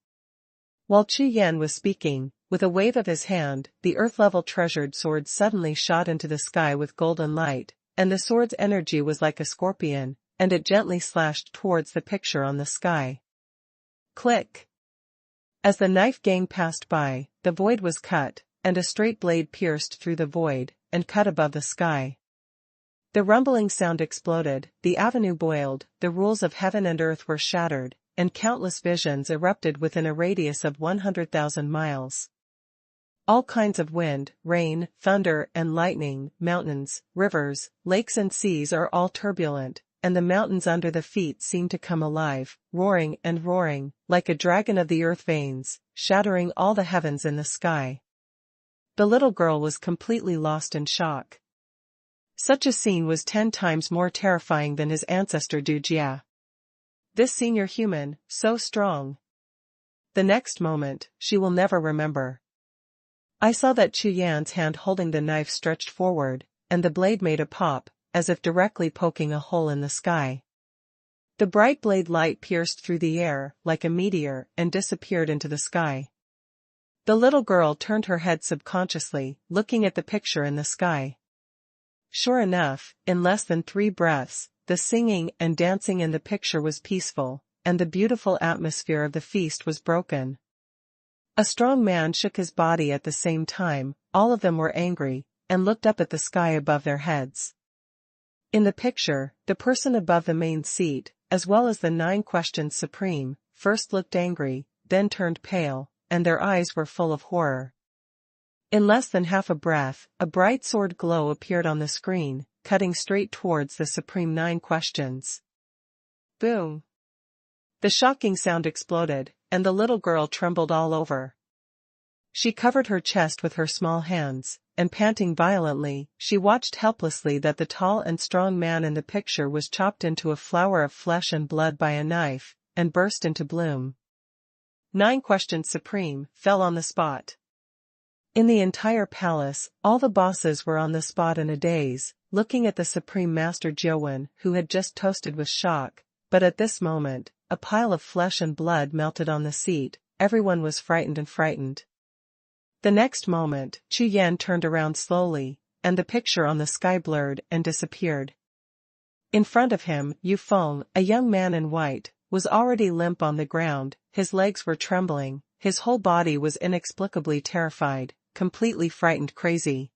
While Chu Yan was speaking, with a wave of his hand, the earth-level treasured sword suddenly shot into the sky with golden light, and the sword's energy was like a scorpion, and it gently slashed towards the picture on the sky. Click! As the knife gang passed by, the void was cut, and a straight blade pierced through the void, and cut above the sky. The rumbling sound exploded, the avenue boiled, the rules of heaven and earth were shattered, and countless visions erupted within a radius of 100,000 miles. All kinds of wind, rain, thunder and lightning, mountains, rivers, lakes and seas are all turbulent, and the mountains under the feet seem to come alive, roaring and roaring, like a dragon of the earth veins, shattering all the heavens in the sky. The little girl was completely lost in shock. Such a scene was 10 times more terrifying than his ancestor Jiuxiao. This senior human, so strong. The next moment, she will never remember. I saw that Chu Yan's hand holding the knife stretched forward, and the blade made a pop, as if directly poking a hole in the sky. The bright blade light pierced through the air, like a meteor, and disappeared into the sky. The little girl turned her head subconsciously, looking at the picture in the sky. Sure enough, in less than 3 breaths, the singing and dancing in the picture was peaceful, and the beautiful atmosphere of the feast was broken. A strong man shook his body at the same time, all of them were angry, and looked up at the sky above their heads. In the picture, the person above the main seat, as well as the 9 questions supreme, first looked angry, then turned pale, and their eyes were full of horror. In less than half a breath, a bright sword glow appeared on the screen, cutting straight towards the supreme 9 questions. Boom! The shocking sound exploded, and the little girl trembled all over. She covered her chest with her small hands, and panting violently, she watched helplessly that the tall and strong man in the picture was chopped into a flower of flesh and blood by a knife, and burst into bloom. 9 questions supreme fell on the spot. In the entire palace, all the bosses were on the spot in a daze, looking at the Supreme Master Xuanhuan, who had just toasted with shock, but at this moment, a pile of flesh and blood melted on the seat, everyone was frightened. The next moment, Chu Yan turned around slowly, and the picture on the sky blurred and disappeared. In front of him, Yu Feng, a young man in white, was already limp on the ground, his legs were trembling, his whole body was inexplicably terrified, completely frightened crazy.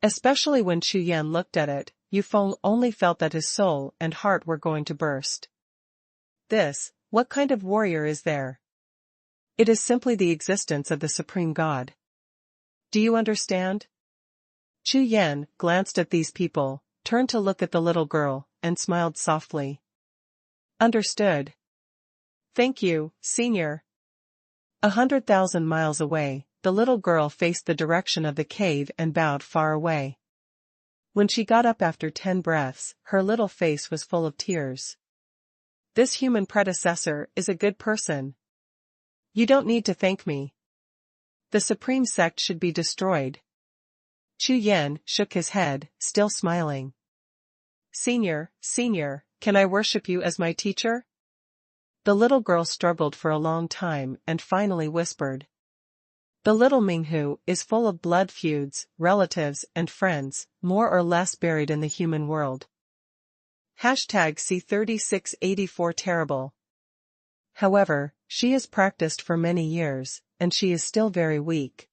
Especially when Chu Yan looked at it, Yu Feng only felt that his soul and heart were going to burst. What kind of warrior is there? It is simply the existence of the Supreme God. Do you understand? Chu Yan glanced at these people, turned to look at the little girl, and smiled softly. Understood. Thank you, Senior. 100,000 miles away, the little girl faced the direction of the cave and bowed far away. When she got up after 10 breaths, her little face was full of tears. This human predecessor is a good person. You don't need to thank me. The supreme sect should be destroyed. Chu Yan shook his head, still smiling. Senior, can I worship you as my teacher? The little girl struggled for a long time and finally whispered. The little Minghu is full of blood feuds, relatives and friends, more or less buried in the human world. #C3684 Terrible. However, she has practiced for many years, and she is still very weak.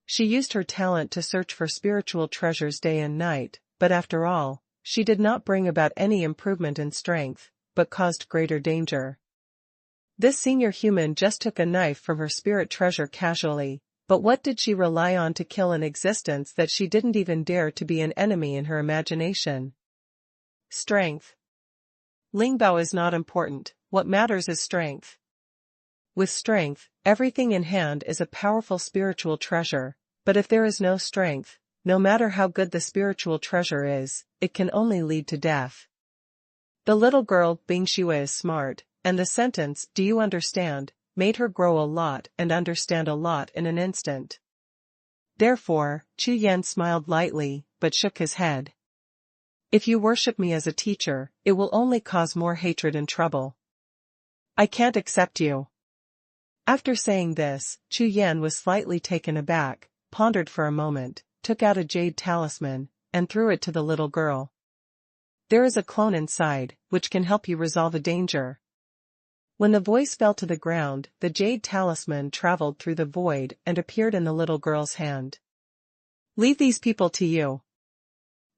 She used her talent to search for spiritual treasures day and night, but after all, she did not bring about any improvement in strength, but caused greater danger. This senior human just took a knife from her spirit treasure casually, but what did she rely on to kill an existence that she didn't even dare to be an enemy in her imagination? Strength. Lingbao is not important, what matters is strength. With strength, everything in hand is a powerful spiritual treasure, but if there is no strength, no matter how good the spiritual treasure is, it can only lead to death. The little girl Bingxue is smart, and the sentence, "Do you understand?" made her grow a lot and understand a lot in an instant. Therefore, Chu Yan smiled lightly, but shook his head. If you worship me as a teacher, it will only cause more hatred and trouble. I can't accept you. After saying this, Chu Yan was slightly taken aback, pondered for a moment, took out a jade talisman, and threw it to the little girl. There is a clone inside, which can help you resolve a danger. When the voice fell to the ground, the jade talisman traveled through the void and appeared in the little girl's hand. Leave these people to you.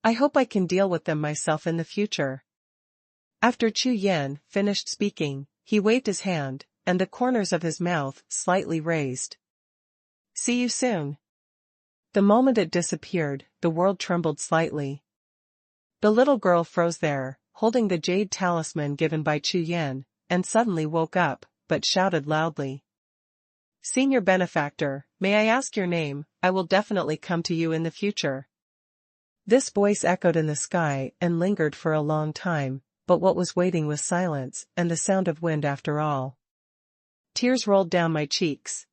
I hope I can deal with them myself in the future. After Chu Yan finished speaking, he waved his hand, and the corners of his mouth slightly raised. See you soon. The moment it disappeared, the world trembled slightly. The little girl froze there, holding the jade talisman given by Chu Yan, and suddenly woke up, but shouted loudly. Senior benefactor, may I ask your name? I will definitely come to you in the future. This voice echoed in the sky and lingered for a long time, but what was waiting was silence and the sound of wind after all. Tears rolled down my cheeks.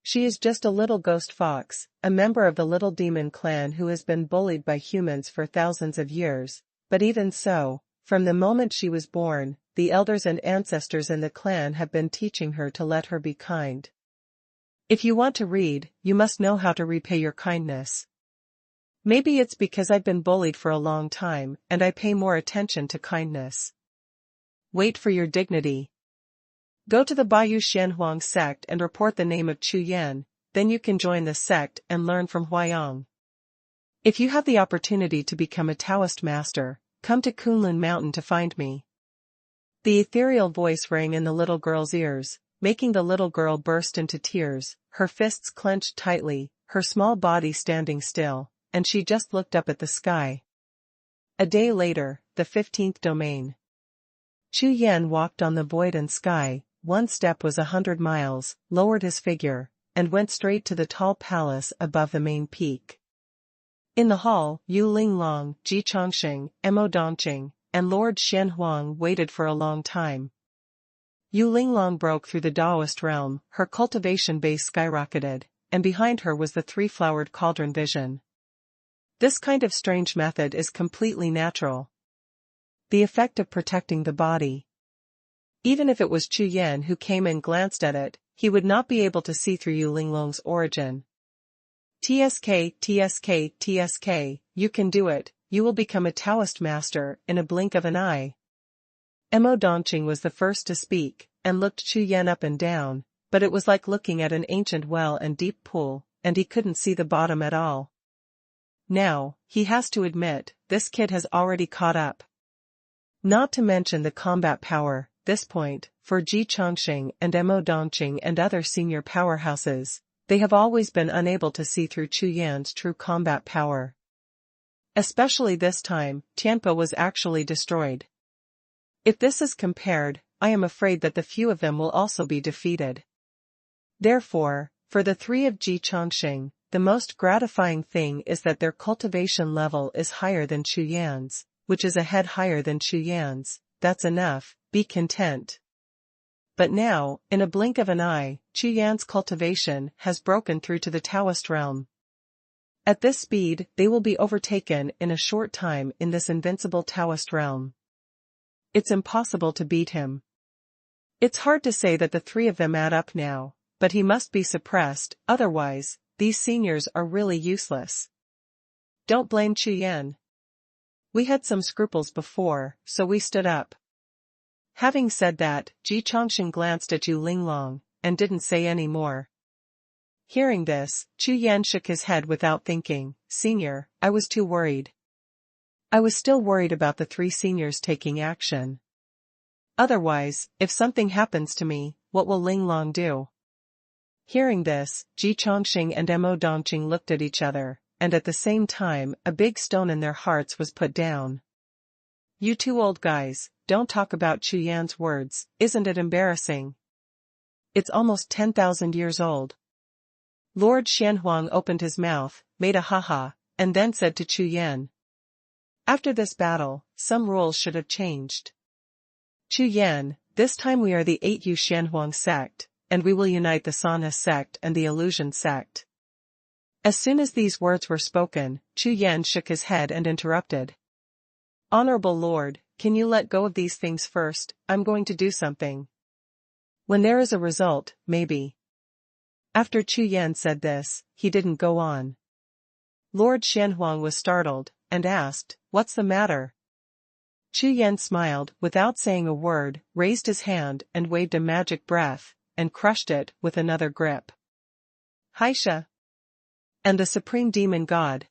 She is just a little ghost fox, a member of the little demon clan who has been bullied by humans for thousands of years, but even so, from the moment she was born, the elders and ancestors in the clan have been teaching her to let her be kind. If you want to read, you must know how to repay your kindness. Maybe it's because I've been bullied for a long time and I pay more attention to kindness. Wait for your dignity. Go to the Bayou Xuanhuan sect and report the name of Chu Yan, then you can join the sect and learn from Huayang. If you have the opportunity to become a Taoist master, come to Kunlun Mountain to find me. The ethereal voice rang in the little girl's ears, making the little girl burst into tears, her fists clenched tightly, her small body standing still, and she just looked up at the sky. A day later, the 15th domain. Chu Yan walked on the void and sky. One step was 100 miles, lowered his figure, and went straight to the tall palace above the main peak. In the hall, Yu Linglong, Ji Chongxing, Mo Dongqing, and Lord Xuanhuan waited for a long time. Yu Linglong broke through the Taoist realm, her cultivation base skyrocketed, and behind her was the three-flowered cauldron vision. This kind of strange method is completely natural. The effect of protecting the body. Even if it was Chu Yan who came and glanced at it, he would not be able to see through Yu Linglong's origin. TSK, TSK, TSK, you can do it, you will become a Taoist master in a blink of an eye. Mo Dongqing was the first to speak, and looked Chu Yan up and down, but it was like looking at an ancient well and deep pool, and he couldn't see the bottom at all. Now, he has to admit, this kid has already caught up. Not to mention the combat power. This point, for Ji Chongxing and Mo Dongqing and other senior powerhouses, they have always been unable to see through Chu Yan's true combat power. Especially this time, Tianpo was actually destroyed. If this is compared, I am afraid that the few of them will also be defeated. Therefore, for the three of Ji Chongxing, the most gratifying thing is that their cultivation level is higher than Chu Yan's, which is a head higher than Chu Yan's. That's enough. Be content. But now, in a blink of an eye, Chu Yan's cultivation has broken through to the Taoist realm. At this speed, they will be overtaken in a short time in this invincible Taoist realm. It's impossible to beat him. It's hard to say that the three of them add up now, but he must be suppressed, otherwise, these seniors are really useless. Don't blame Chu Yan. We had some scruples before, so we stood up. Having said that, Ji Chongxing glanced at Yu Linglong, and didn't say any more. Hearing this, Chu Yan shook his head without thinking. Senior, I was too worried. I was still worried about the three seniors taking action. Otherwise, if something happens to me, what will Linglong do? Hearing this, Ji Chongxing and Mo Dongqing looked at each other, and at the same time, a big stone in their hearts was put down. You two old guys, don't talk about Chu Yan's words, isn't it embarrassing? It's almost 10,000 years old. Lord Xuanhuan opened his mouth, made a ha-ha, and then said to Chu Yan. After this battle, some rules should have changed. Chu Yan, this time we are the 8 Yu Xuanhuan sect, and we will unite the Sanha sect and the Illusion sect. As soon as these words were spoken, Chu Yan shook his head and interrupted. Honorable Lord, can you let go of these things first? I'm going to do something. When there is a result, maybe. After Chu Yan said this, he didn't go on. Lord Xuanhuan was startled, and asked, "What's the matter?" Chu Yan smiled, without saying a word, raised his hand and waved a magic breath, and crushed it with another grip. Xie and the Supreme Demon God.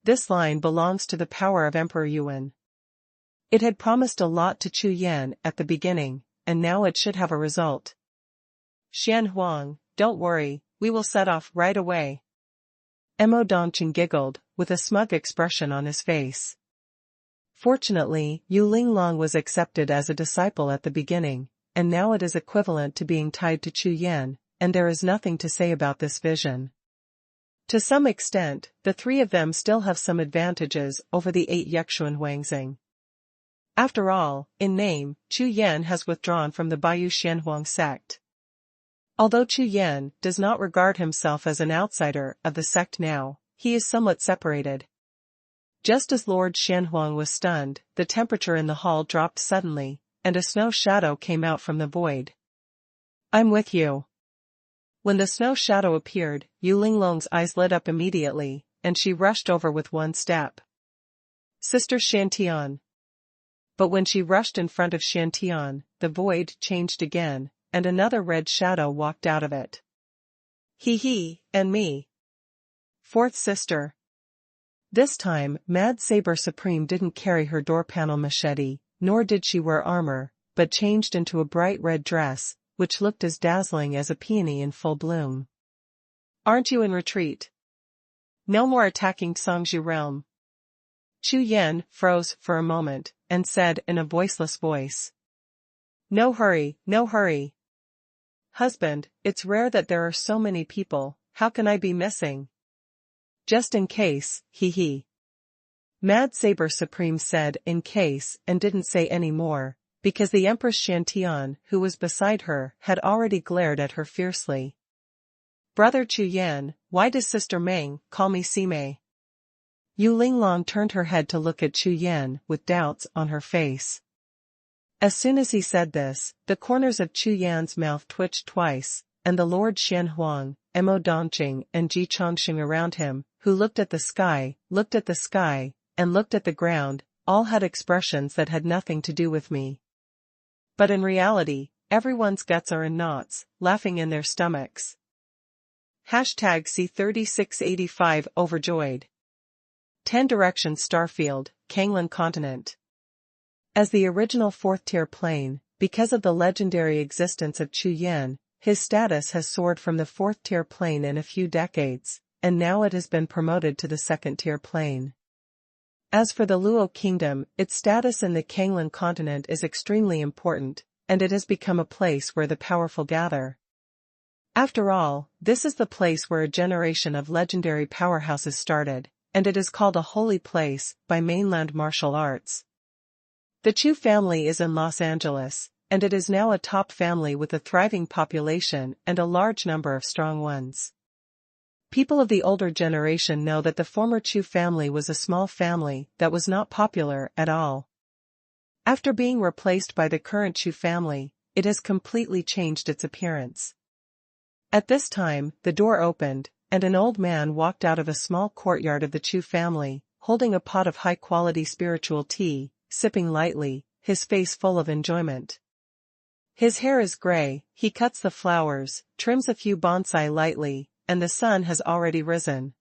This line belongs to the power of Emperor Yuan. It had promised a lot to Chu Yan at the beginning, and now it should have a result. Xuanhuan, don't worry, we will set off right away. Mo Dongqing giggled, with a smug expression on his face. Fortunately, Yu Linglong was accepted as a disciple at the beginning, and now it is equivalent to being tied to Chu Yan, and there is nothing to say about this vision. To some extent, the three of them still have some advantages over the 8 Yexuan Wangxing. After all, in name, Chu Yan has withdrawn from the Baiyu Xianhuang sect. Although Chu Yan does not regard himself as an outsider of the sect now, he is somewhat separated. Just as Lord Xuanhuang was stunned, the temperature in the hall dropped suddenly, and a snow shadow came out from the void. "I'm with you." When the snow shadow appeared, Yu Linglong's eyes lit up immediately, and she rushed over with one step. "Sister Shantian." But when she rushed in front of Shantian, the void changed again, and another red shadow walked out of it. "He, and me. Fourth sister." This time, Mad Saber Supreme didn't carry her door panel machete, nor did she wear armor, but changed into a bright red dress, which looked as dazzling as a peony in full bloom. "Aren't you in retreat? No more attacking Songzhi realm." Chu Yan froze for a moment, and said in a voiceless voice. "No hurry, no hurry. Husband, it's rare that there are so many people, how can I be missing? Just in case, he. Mad Saber Supreme said in case and didn't say any more, because the Empress Shantian, who was beside her, had already glared at her fiercely. "Brother Chu Yan, why does Sister Meng call me Sime?" Yu Linglong turned her head to look at Chu Yan with doubts on her face. As soon as he said this, the corners of Chu Yan's mouth twitched twice, and the Lord Xuanhuang, Mo Dongqing and Ji Chongqing around him, who looked at the sky, and looked at the ground, all had expressions that had nothing to do with me. But in reality, everyone's guts are in knots, laughing in their stomachs. #C3685 Overjoyed. 10 Directions Starfield, Kanglan Continent. As the original 4th-tier plane, because of the legendary existence of Chu Yan, his status has soared from the 4th-tier plane in a few decades, and now it has been promoted to the 2nd-tier plane. As for the Luo Kingdom, its status in the Kanglan continent is extremely important, and it has become a place where the powerful gather. After all, this is the place where a generation of legendary powerhouses started, and it is called a holy place by mainland martial arts. The Chu family is in Los Angeles, and it is now a top family with a thriving population and a large number of strong ones. People of the older generation know that the former Chu family was a small family that was not popular at all. After being replaced by the current Chu family, it has completely changed its appearance. At this time, the door opened, and an old man walked out of a small courtyard of the Chu family, holding a pot of high-quality spiritual tea, sipping lightly, his face full of enjoyment. His hair is gray, he cuts the flowers, trims a few bonsai lightly, and the sun has already risen.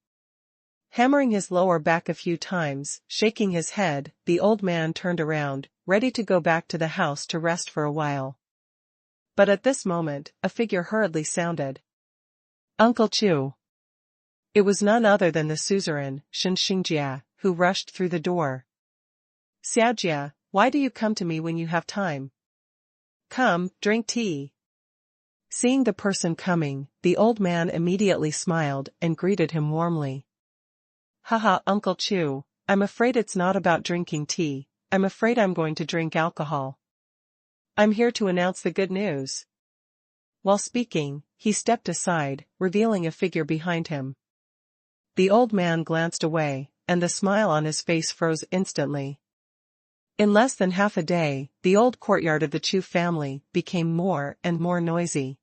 Hammering his lower back a few times, shaking his head, the old man turned around, ready to go back to the house to rest for a while. But at this moment, a figure hurriedly sounded. "Uncle Chu." It was none other than the suzerain, Shen Xingjia, who rushed through the door. "Xiaojia, why do you come to me when you have time? Come, drink tea." Seeing the person coming, the old man immediately smiled and greeted him warmly. "Haha, Uncle Chu, I'm afraid it's not about drinking tea, I'm afraid I'm going to drink alcohol. I'm here to announce the good news." While speaking, he stepped aside, revealing a figure behind him. The old man glanced away, and the smile on his face froze instantly. In less than half a day, the old courtyard of the Chu family became more and more noisy.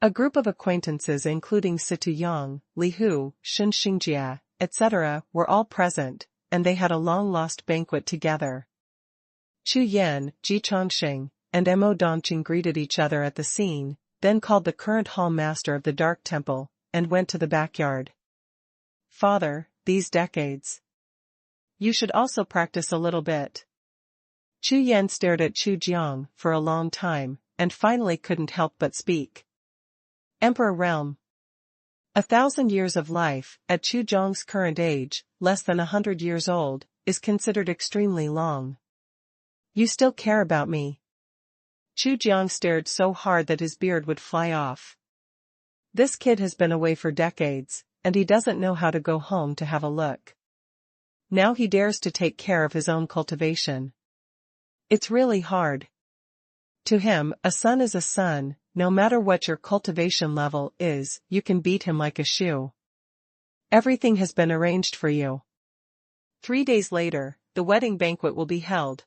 A group of acquaintances including Situ Yang, Li Hu, Shen Xingjia, etc. were all present, and they had a long-lost banquet together. Chu Yan, Ji Chongxing, and Mo Dongqing greeted each other at the scene, then called the current hall master of the Dark Temple, and went to the backyard. "Father, these decades. You should also practice a little bit." Chu Yan stared at Chu Jiang for a long time, and finally couldn't help but speak. "Emperor Realm. 1,000 years of life, at Chu Jiang's current age, less than 100 years old, is considered extremely long. You still care about me?" Chu Jiang stared so hard that his beard would fly off. This kid has been away for decades, and he doesn't know how to go home to have a look. Now he dares to take care of his own cultivation. It's really hard. To him, a son is a son, no matter what your cultivation level is, you can beat him like a shoe. Everything has been arranged for you. 3 days later, the wedding banquet will be held.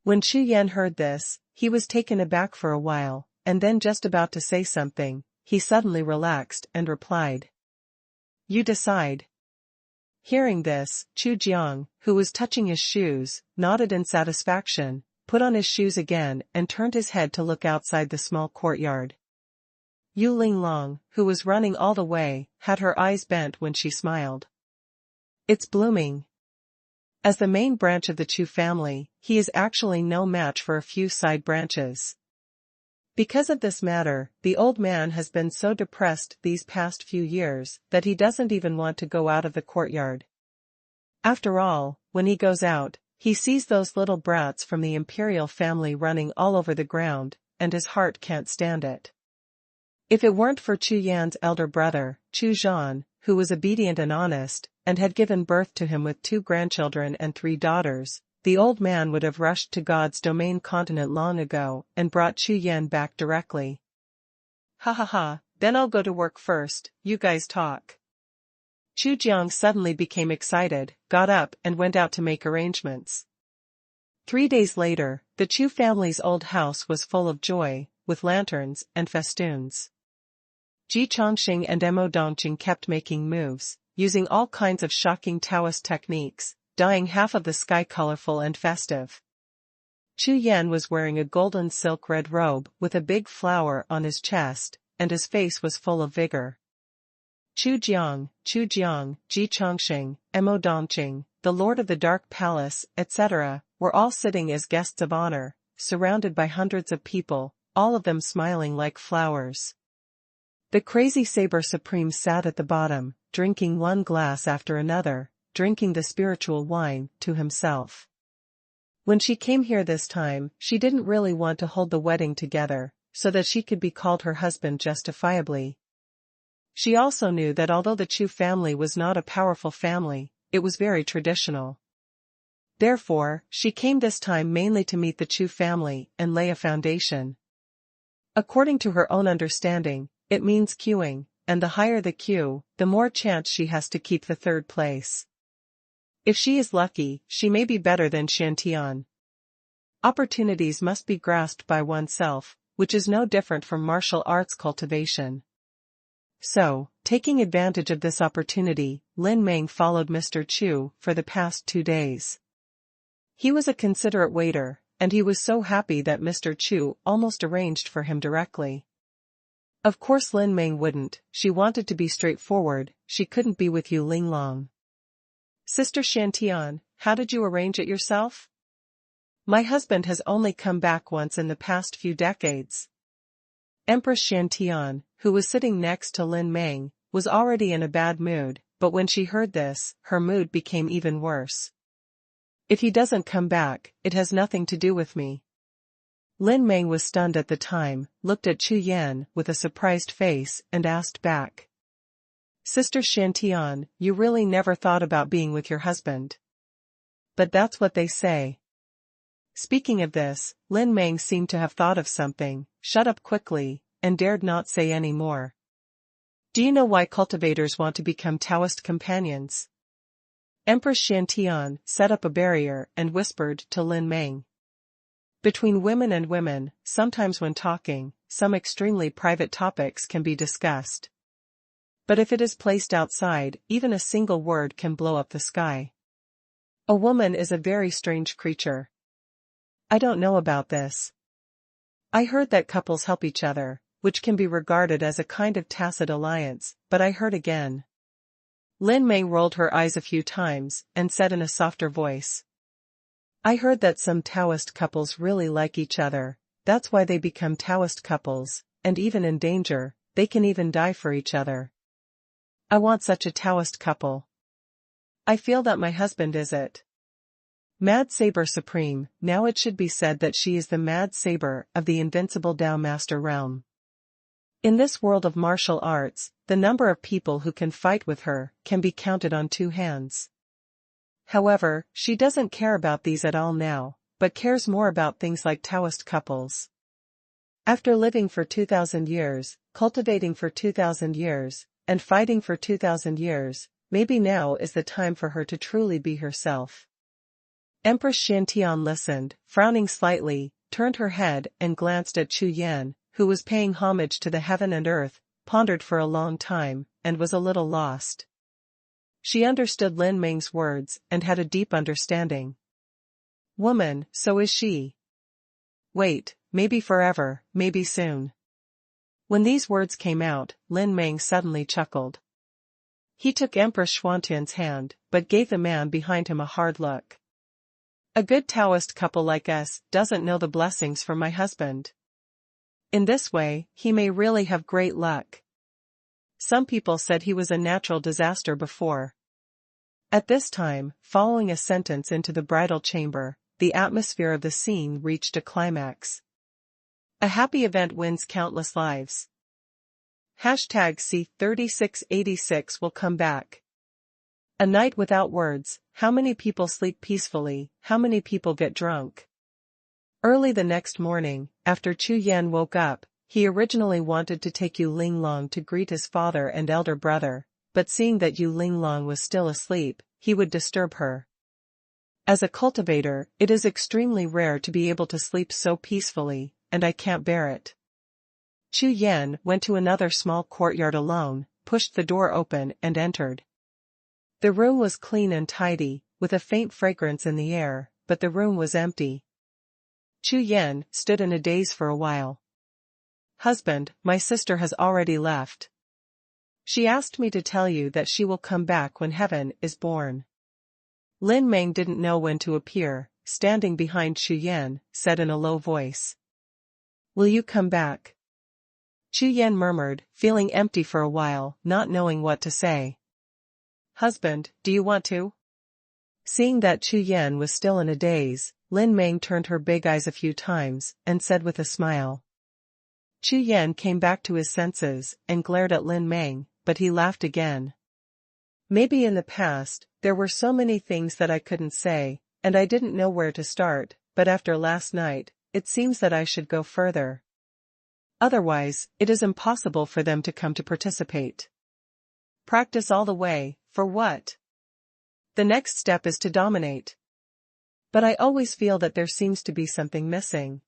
When Chu Yan heard this, he was taken aback for a while, and then just about to say something, he suddenly relaxed and replied. "You decide." Hearing this, Chu Jiang, who was touching his shoes, nodded in satisfaction, put on his shoes again and turned his head to look outside the small courtyard. Yu Linglong, who was running all the way, had her eyes bent when she smiled. "It's blooming." As the main branch of the Chu family, he is actually no match for a few side branches. Because of this matter, the old man has been so depressed these past few years that he doesn't even want to go out of the courtyard. After all, when he goes out, he sees those little brats from the imperial family running all over the ground, and his heart can't stand it. If it weren't for Chu Yan's elder brother, Chu Zhan, who was obedient and honest, and had given birth to him with 2 grandchildren and 3 daughters, the old man would have rushed to God's domain continent long ago and brought Chu Yan back directly. "Ha ha ha, then I'll go to work first, you guys talk." Chu Jiang suddenly became excited, got up and went out to make arrangements. 3 days later, the Chu family's old house was full of joy, with lanterns and festoons. Ji Chongxing and Mo Dongqing kept making moves, using all kinds of shocking Taoist techniques, dyeing half of the sky colorful and festive. Chu Yan was wearing a golden silk red robe with a big flower on his chest, and his face was full of vigor. Chu Jiang, Ji Chongxing, Mo Dongqing, the Lord of the Dark Palace, etc., were all sitting as guests of honor, surrounded by hundreds of people, all of them smiling like flowers. The crazy Saber Supreme sat at the bottom, drinking one glass after another, drinking the spiritual wine to himself. When she came here this time, she didn't really want to hold the wedding together, so that she could be called her husband justifiably. She also knew that although the Chu family was not a powerful family, it was very traditional. Therefore, she came this time mainly to meet the Chu family and lay a foundation. According to her own understanding, it means queuing, and the higher the queue, the more chance she has to keep the 3rd place. If she is lucky, she may be better than Shantian. Opportunities must be grasped by oneself, which is no different from martial arts cultivation. So, taking advantage of this opportunity, Lin Meng followed Mr. Chu for the past 2 days. He was a considerate waiter, and he was so happy that Mr. Chu almost arranged for him directly. Of course Lin Meng wouldn't, she wanted to be straightforward, she couldn't be with Yu Linglong. "Sister Shantian, how did you arrange it yourself?" "My husband has only come back once in the past few decades." Empress Shantian, who was sitting next to Lin Meng, was already in a bad mood, but when she heard this, her mood became even worse. "If he doesn't come back, it has nothing to do with me." Lin Meng was stunned at the time, looked at Chu Yan with a surprised face and asked back. "Sister Shantian, you really never thought about being with your husband?" "But that's what they say." Speaking of this, Lin Meng seemed to have thought of something, shut up quickly, and dared not say any more. "Do you know why cultivators want to become Taoist companions?" Empress Xiantian set up a barrier and whispered to Lin Meng. Between women and women, sometimes when talking, some extremely private topics can be discussed. But if it is placed outside, even a single word can blow up the sky. A woman is a very strange creature. I don't know about this. I heard that couples help each other, which can be regarded as a kind of tacit alliance, but I heard again. Lin Mei rolled her eyes a few times, and said in a softer voice. I heard that some Taoist couples really like each other, that's why they become Taoist couples, and even in danger, they can even die for each other. I want such a Taoist couple. I feel that my husband is it. Mad Saber Supreme, now it should be said that she is the Mad Saber of the invincible Tao Master realm. In this world of martial arts, the number of people who can fight with her can be counted on 2 hands. However, she doesn't care about these at all now, but cares more about things like Taoist couples. After living for 2,000 years, cultivating for 2,000 years, and fighting for 2,000 years, maybe now is the time for her to truly be herself. Empress Xiantian listened, frowning slightly, turned her head and glanced at Chu Yan, who was paying homage to the heaven and earth, pondered for a long time, and was a little lost. She understood Lin Meng's words and had a deep understanding. Woman, so is she. Wait, maybe forever, maybe soon. When these words came out, Lin Meng suddenly chuckled. He took Empress Xuanhuan's hand, but gave the man behind him a hard look. A good Taoist couple like us doesn't know the blessings from my husband. In this way, he may really have great luck. Some people said he was a natural disaster before. At this time, following a sentence into the bridal chamber, the atmosphere of the scene reached a climax. A happy event wins countless lives. #C3686 will come back. A night without words, how many people sleep peacefully, how many people get drunk? Early the next morning, after Chu Yan woke up, he originally wanted to take Yu Linglong to greet his father and elder brother, but seeing that Yu Linglong was still asleep, he would disturb her. As a cultivator, it is extremely rare to be able to sleep so peacefully, and I can't bear it. Chu Yan went to another small courtyard alone, pushed the door open and entered. The room was clean and tidy, with a faint fragrance in the air, but the room was empty. Chu Yan stood in a daze for a while. Husband, my sister has already left. She asked me to tell you that she will come back when heaven is born. Lin Meng didn't know when to appear, standing behind Chu Yan, said in a low voice. Will you come back? Chu Yan murmured, feeling empty for a while, not knowing what to say. Husband, do you want to? Seeing that Chu Yan was still in a daze, Lin Meng turned her big eyes a few times, and said with a smile. Chu Yan came back to his senses, and glared at Lin Meng, but he laughed again. Maybe in the past, there were so many things that I couldn't say, and I didn't know where to start, but after last night, it seems that I should go further. Otherwise, it is impossible for them to come to participate. Practice all the way, for what? The next step is to dominate. But I always feel that there seems to be something missing.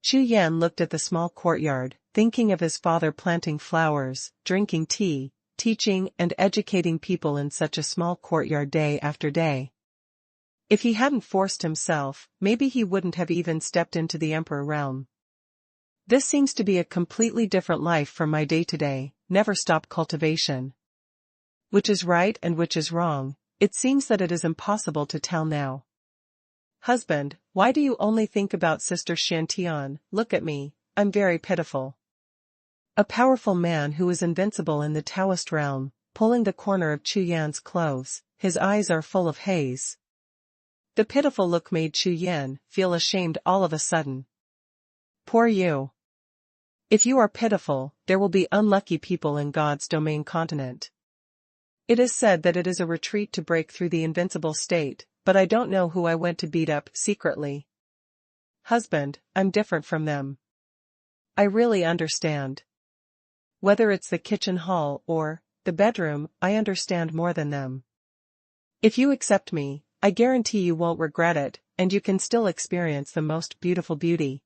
Chu Yan looked at the small courtyard, thinking of his father planting flowers, drinking tea, teaching and educating people in such a small courtyard day after day. If he hadn't forced himself, maybe he wouldn't have even stepped into the Emperor realm. This seems to be a completely different life from my day-to-day, never-stop cultivation. Which is right and which is wrong, it seems that it is impossible to tell now. Husband, why do you only think about Sister Xiantian? Look at me, I'm very pitiful. A powerful man who is invincible in the Taoist realm, pulling the corner of Chu Yan's clothes, his eyes are full of haze. The pitiful look made Chu Yan feel ashamed all of a sudden. Poor you. If you are pitiful, there will be unlucky people in God's domain continent. It is said that it is a retreat to break through the invincible state, but I don't know who I went to beat up secretly. Husband, I'm different from them. I really understand. Whether it's the kitchen hall or the bedroom, I understand more than them. If you accept me, I guarantee you won't regret it, and you can still experience the most beautiful beauty.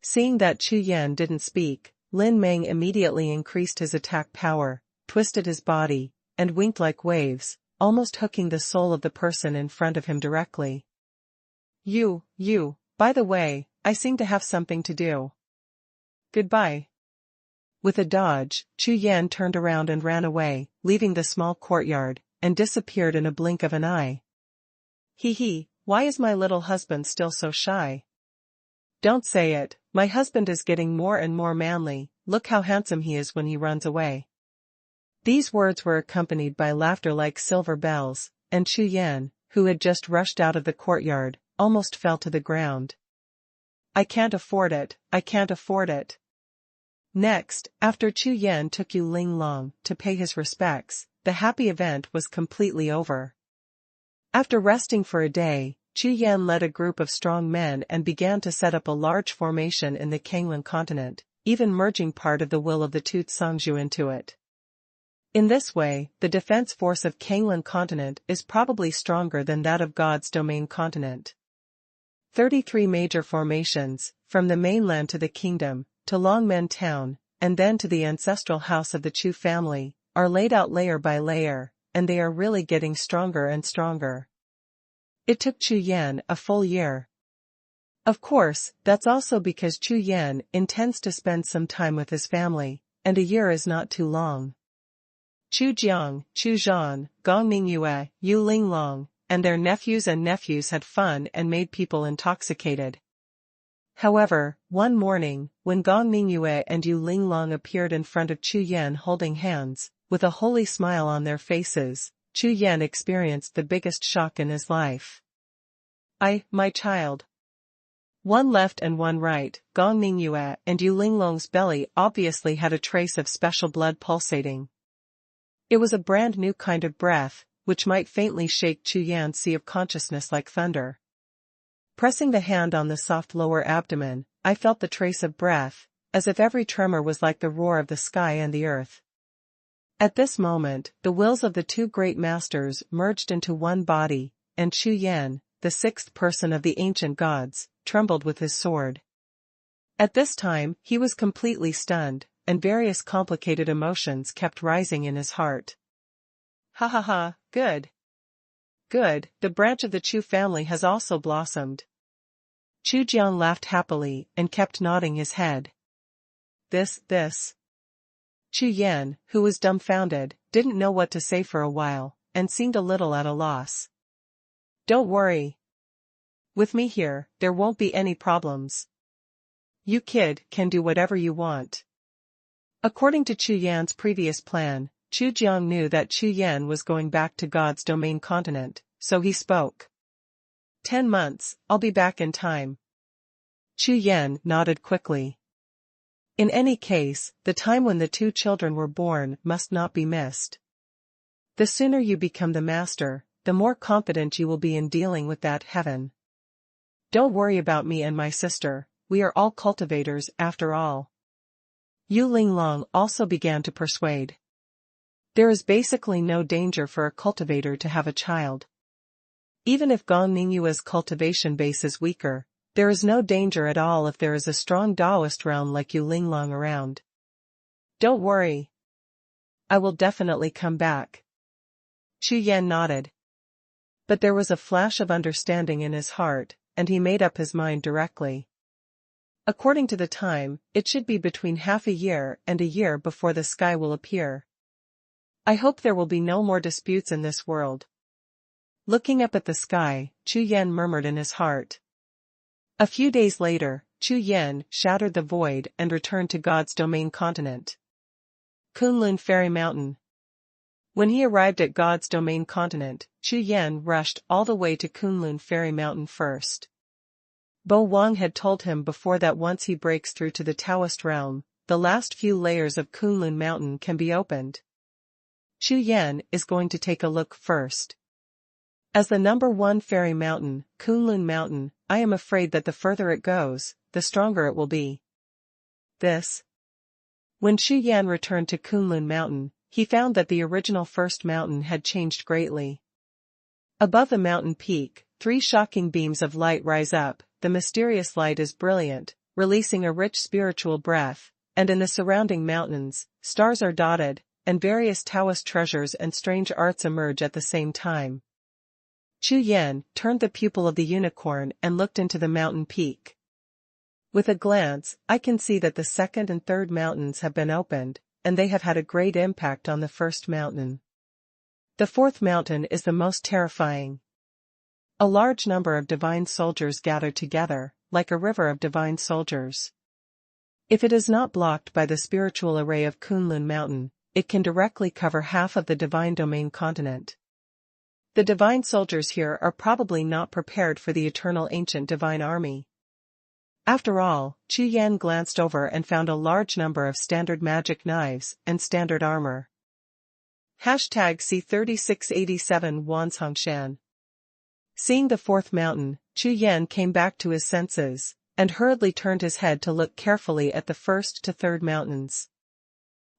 Seeing that Chu Yan didn't speak, Lin Meng immediately increased his attack power, twisted his body, and winked like waves, almost hooking the soul of the person in front of him directly. By the way, I seem to have something to do. Goodbye. With a dodge, Chu Yan turned around and ran away, leaving the small courtyard, and disappeared in a blink of an eye. Why is my little husband still so shy? Don't say it, my husband is getting more and more manly, look how handsome he is when he runs away. These words were accompanied by laughter like silver bells, and Chu Yan, who had just rushed out of the courtyard, almost fell to the ground. I can't afford it. Next, after Chu Yan took Yu Linglong to pay his respects, the happy event was completely over. After resting for a day, Chu Yan led a group of strong men and began to set up a large formation in the Kanglan continent, even merging part of the will of the Tooth Songzhu into it. In this way, the defense force of Kanglan continent is probably stronger than that of God's domain continent. 33 major formations, from the mainland to the kingdom, to Longmen town, and then to the ancestral house of the Chu family, are laid out layer by layer, and they are really getting stronger and stronger. It took Chu Yan a full year. Of course, that's also because Chu Yan intends to spend some time with his family, and a year is not too long. Chu Jiang, Chu Zhan, Gong Ningyue, Yu Linglong, and their nephews had fun and made people intoxicated. However, one morning, when Gong Ningyue and Yu Linglong appeared in front of Chu Yan holding hands, with a holy smile on their faces, Chu Yan experienced the biggest shock in his life. My child. One left and one right, Gong Ningyue and Yu Linglong's belly obviously had a trace of special blood pulsating. It was a brand new kind of breath, which might faintly shake Chu Yan's sea of consciousness like thunder. Pressing the hand on the soft lower abdomen, I felt the trace of breath, as if every tremor was like the roar of the sky and the earth. At this moment, the wills of the two great masters merged into one body, and Chu Yan, the sixth person of the ancient gods, trembled with his sword. At this time, he was completely stunned, and various complicated emotions kept rising in his heart. Good. The branch of the Chu family has also blossomed. Chu Jiang laughed happily and kept nodding his head. This. Chu Yan, who was dumbfounded, didn't know what to say for a while, and seemed a little at a loss. Don't worry. With me here, there won't be any problems. You kid can do whatever you want. According to Chu Yan's previous plan, Chu Jiang knew that Chu Yan was going back to God's domain continent, so he spoke. 10 months, I'll be back in time. Chu Yan nodded quickly. In any case, the time when the two children were born must not be missed. The sooner you become the master, the more confident you will be in dealing with that heaven. Don't worry about me and my sister, we are all cultivators after all. Yu Linglong also began to persuade. There is basically no danger for a cultivator to have a child. Even if Gong Ningyue's cultivation base is weaker, there is no danger at all if there is a strong Taoist realm like Yu Linglong around. Don't worry. I will definitely come back. Chu Yan nodded. But there was a flash of understanding in his heart, and he made up his mind directly. According to the time, it should be between half a year and a year before the sky will appear. I hope there will be no more disputes in this world. Looking up at the sky, Chu Yan murmured in his heart. A few days later, Chu Yan shattered the void and returned to God's domain continent. Kunlun Fairy Mountain. When he arrived at God's domain continent, Chu Yan rushed all the way to Kunlun Fairy Mountain first. Bo Wang had told him before that once he breaks through to the Taoist realm, the last few layers of Kunlun Mountain can be opened. Chu Yan is going to take a look first. As the number 1 fairy mountain, Kunlun Mountain, I am afraid that the further it goes, the stronger it will be. When Chu Yan returned to Kunlun Mountain, he found that the original first mountain had changed greatly. Above the mountain peak, 3 shocking beams of light rise up. The mysterious light is brilliant, releasing a rich spiritual breath, and in the surrounding mountains, stars are dotted, and various Taoist treasures and strange arts emerge at the same time. Chu Yan turned the pupil of the unicorn and looked into the mountain peak. With a glance, I can see that the second and third mountains have been opened, and they have had a great impact on the first mountain. The fourth mountain is the most terrifying. A large number of divine soldiers gather together, like a river of divine soldiers. If it is not blocked by the spiritual array of Kunlun Mountain, it can directly cover half of the divine domain continent. The divine soldiers here are probably not prepared for the eternal ancient divine army. After all, Chu Yan glanced over and found a large number of standard magic knives and standard armor. #C3687 Wanzhongshan. Seeing the fourth mountain, Chu Yan came back to his senses, and hurriedly turned his head to look carefully at the first to third mountains.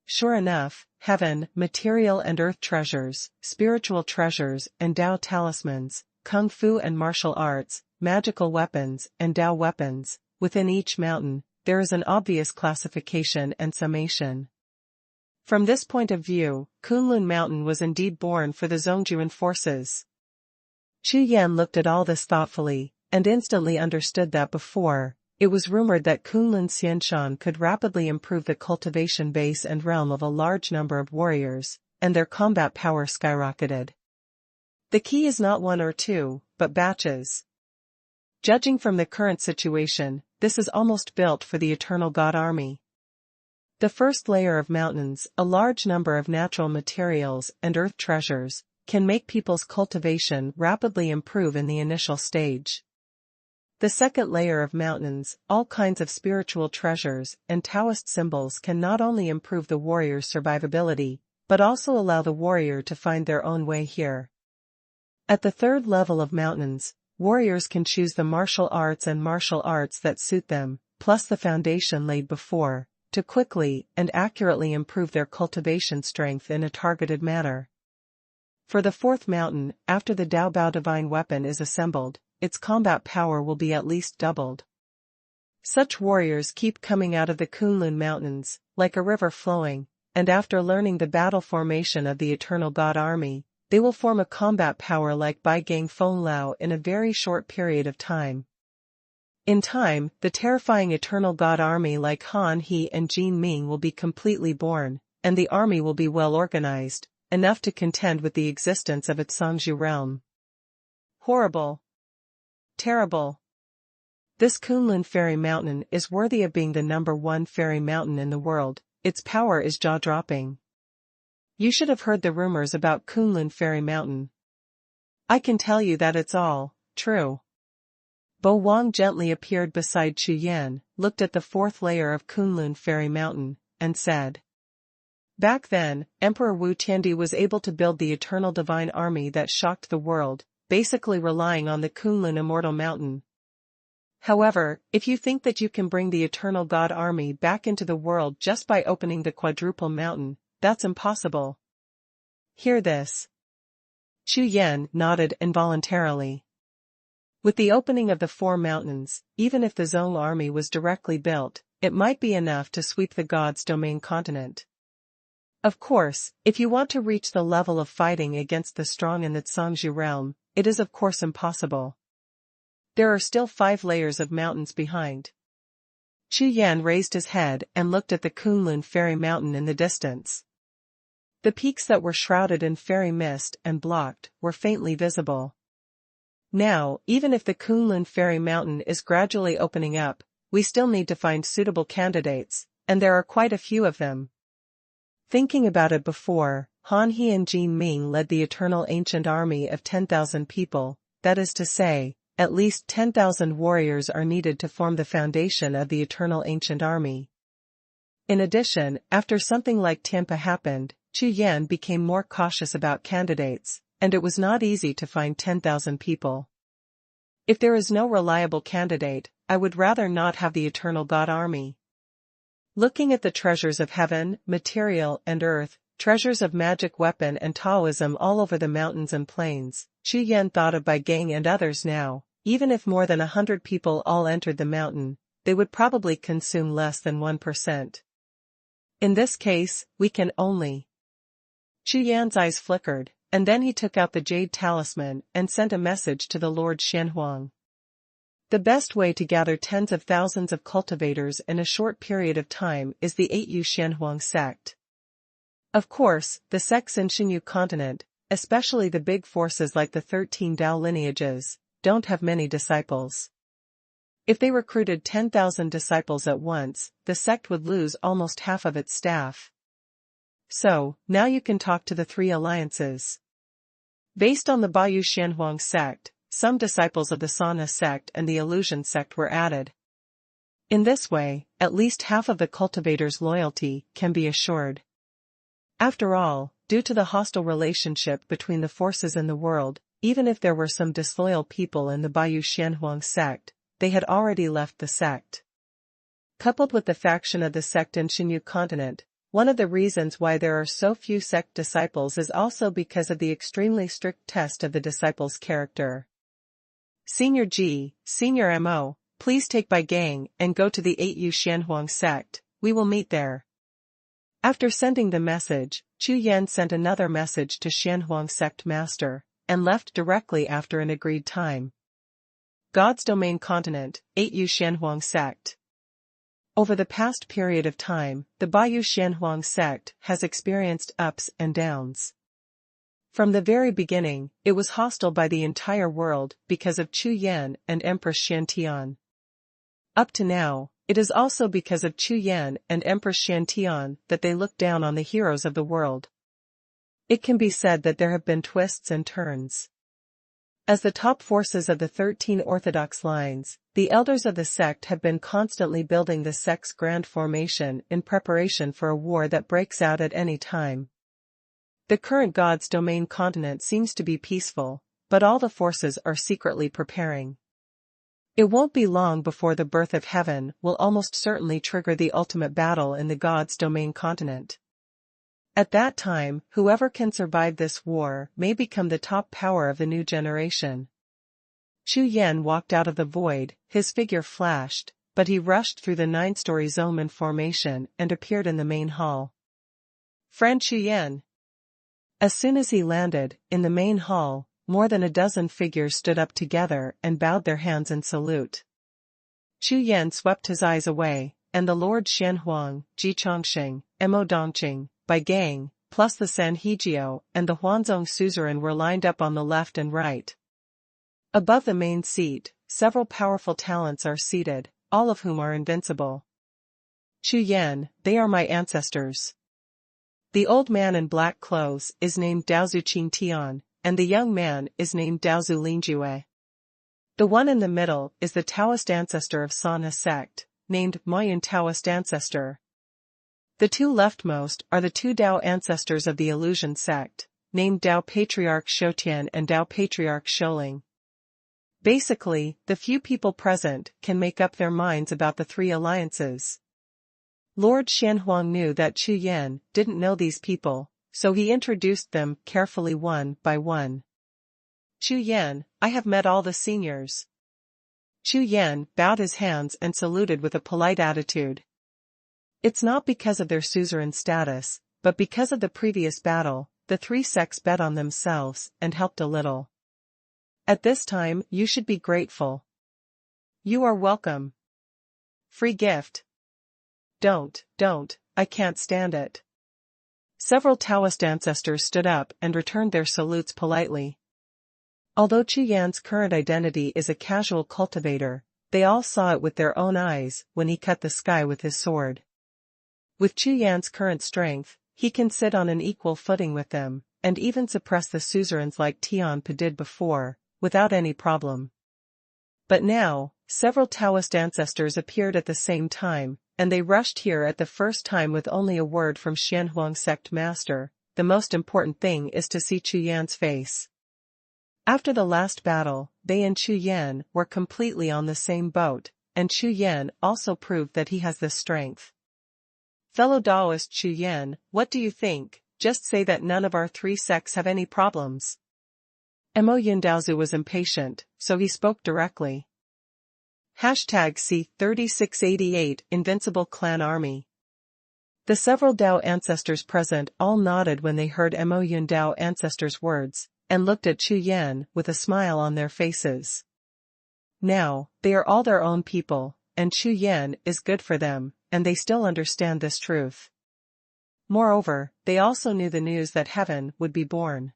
Sure enough, heaven, material and earth treasures, spiritual treasures and Tao talismans, kung fu and martial arts, magical weapons and Tao weapons. Within each mountain, there is an obvious classification and summation. From this point of view, Kunlun Mountain was indeed born for the Zhongjuan forces. Chu Yan looked at all this thoughtfully, and instantly understood that before, it was rumored that Kunlun Xianshan could rapidly improve the cultivation base and realm of a large number of warriors, and their combat power skyrocketed. The key is not 1 or 2, but batches. Judging from the current situation, this is almost built for the Eternal God Army. The first layer of mountains, a large number of natural materials and earth treasures, can make people's cultivation rapidly improve in the initial stage. The second layer of mountains, all kinds of spiritual treasures and Taoist symbols can not only improve the warrior's survivability, but also allow the warrior to find their own way here. At the third level of mountains, warriors can choose the martial arts and martial arts that suit them, plus the foundation laid before, to quickly and accurately improve their cultivation strength in a targeted manner. For the fourth mountain, after the Dao Bao divine weapon is assembled, its combat power will be at least doubled. Such warriors keep coming out of the Kunlun Mountains, like a river flowing, and after learning the battle formation of the Eternal God Army, they will form a combat power like Bai Gang Feng Lao in a very short period of time. In time, the terrifying Eternal God Army like Han He and Jin Ming will be completely born, and the army will be well organized, enough to contend with the existence of its Songzhu realm. Horrible. Terrible. This Kunlun Fairy Mountain is worthy of being the #1 fairy mountain in the world. Its power is jaw-dropping. You should have heard the rumors about Kunlun Fairy Mountain. I can tell you that it's all true. Bo Wang gently appeared beside Chu Yan, looked at the fourth layer of Kunlun Fairy Mountain, and said, "Back then, Emperor Wu Tiandi was able to build the eternal divine army that shocked the world, basically relying on the Kunlun Immortal Mountain. However, if you think that you can bring the Eternal God Army back into the world just by opening the Quadruple Mountain, that's impossible. Hear this." Chu Yan nodded involuntarily. With the opening of the 4 mountains, even if the Zhong army was directly built, it might be enough to sweep the God's domain continent. Of course, if you want to reach the level of fighting against the strong in the Songzhu realm, it is of course impossible. There are still 5 layers of mountains behind. Chu Yan raised his head and looked at the Kunlun Fairy Mountain in the distance. The peaks that were shrouded in fairy mist and blocked were faintly visible. Now, even if the Kunlun Fairy Mountain is gradually opening up, we still need to find suitable candidates, and there are quite a few of them. Thinking about it before, Han He and Jin Ming led the eternal ancient army of 10,000 people, that is to say, at least 10,000 warriors are needed to form the foundation of the eternal ancient army. In addition, after something like Tianpa happened, Chu Yan became more cautious about candidates, and it was not easy to find 10,000 people. If there is no reliable candidate, I would rather not have the Eternal God Army. Looking at the treasures of heaven, material and earth, treasures of magic weapon and Taoism all over the mountains and plains. Chu Yan thought of Bai Gang and others now. Even if more than 100 people all entered the mountain, they would probably consume less than 1%. In this case, we can only. Chu Yan's eyes flickered, and then he took out the jade talisman and sent a message to the Lord Xuanhuan. The best way to gather tens of thousands of cultivators in a short period of time is the 8U Xuanhuan sect. Of course, the sects in Xinyu continent, especially the big forces like the 13 Dao lineages, don't have many disciples. If they recruited 10,000 disciples at once, the sect would lose almost half of its staff. So, now you can talk to the three alliances. Based on the Baiyu Xuanhuan sect, some disciples of the Sana sect and the Illusion sect were added. In this way, at least half of the cultivators' loyalty can be assured. After all, due to the hostile relationship between the forces in the world, even if there were some disloyal people in the Baiyu Xuanhuan sect, they had already left the sect. Coupled with the faction of the sect in Xinyu continent, one of the reasons why there are so few sect disciples is also because of the extremely strict test of the disciple's character. Senior G, Senior MO, please take Bai Gang and go to the 8U Xuanhuan sect, we will meet there. After sending the message, Chu Yan sent another message to Xuanhuan sect master, and left directly after an agreed time. God's Domain Continent, 8U Xuanhuan sect. Over the past period of time, the Baiyu Xuanhuan sect has experienced ups and downs. From the very beginning, it was hostile by the entire world because of Chu Yan and Empress Shantian. Up to now, it is also because of Chu Yan and Empress Shantian that they look down on the heroes of the world. It can be said that there have been twists and turns. As the top forces of the 13 orthodox lines, the elders of the sect have been constantly building the sect's grand formation in preparation for a war that breaks out at any time. The current God's Domain continent seems to be peaceful, but all the forces are secretly preparing. It won't be long before the birth of heaven will almost certainly trigger the ultimate battle in the God's Domain continent. At that time, whoever can survive this war may become the top power of the new generation. Chu Yan walked out of the void, his figure flashed, but he rushed through the 9-story Zoman formation and appeared in the main hall. Friend Chu Yan. As soon as he landed, in the main hall, more than a dozen figures stood up together and bowed their hands in salute. Chu Yan swept his eyes away, and the Lord Xuanhuang, Ji Chongqing, Mo Dongqing, Bai Gang, plus the Sanhegio and the Huanzong suzerain were lined up on the left and right. Above the main seat, several powerful talents are seated, all of whom are invincible. Chu Yan, they are my ancestors. The old man in black clothes is named Daozu Qing Tian, and the young man is named Daozu Lingjue. The one in the middle is the Taoist ancestor of Sana sect, named Moyun Taoist ancestor. The two leftmost are the two Dao ancestors of the Illusion sect, named Dao Patriarch Shoutian and Dao Patriarch Sholing. Basically, the few people present can make up their minds about the three alliances. Lord Xuanhuang knew that Chu Yan didn't know these people, so he introduced them carefully one by one. Chu Yan, I have met all the seniors. Chu Yan bowed his hands and saluted with a polite attitude. It's not because of their suzerain status, but because of the previous battle, the three sects bet on themselves and helped a little. At this time, you should be grateful. You are welcome. Free gift. Don't, I can't stand it. Several Taoist ancestors stood up and returned their salutes politely. Although Chu Yan's current identity is a casual cultivator, they all saw it with their own eyes when he cut the sky with his sword. With Chu Yan's current strength, he can sit on an equal footing with them, and even suppress the suzerains like Tianpe did before, without any problem. But now, several Taoist ancestors appeared at the same time, and they rushed here at the first time with only a word from Xuanhuang sect master. The most important thing is to see Chu Yan's face. After the last battle, they and Chu Yan were completely on the same boat, and Chu Yan also proved that he has this strength. Fellow Daoist Chu Yan, what do you think? just say that none of our 3 sects have any problems. Mo Yundaozu was impatient, so he spoke directly. #C3688 Invincible Clan Army. The several Dao ancestors present all nodded when they heard Mo Yundao ancestors' words, and looked at Chu Yan with a smile on their faces. Now, they are all their own people, and Chu Yan is good for them, and they still understand this truth. Moreover, they also knew the news that heaven would be born.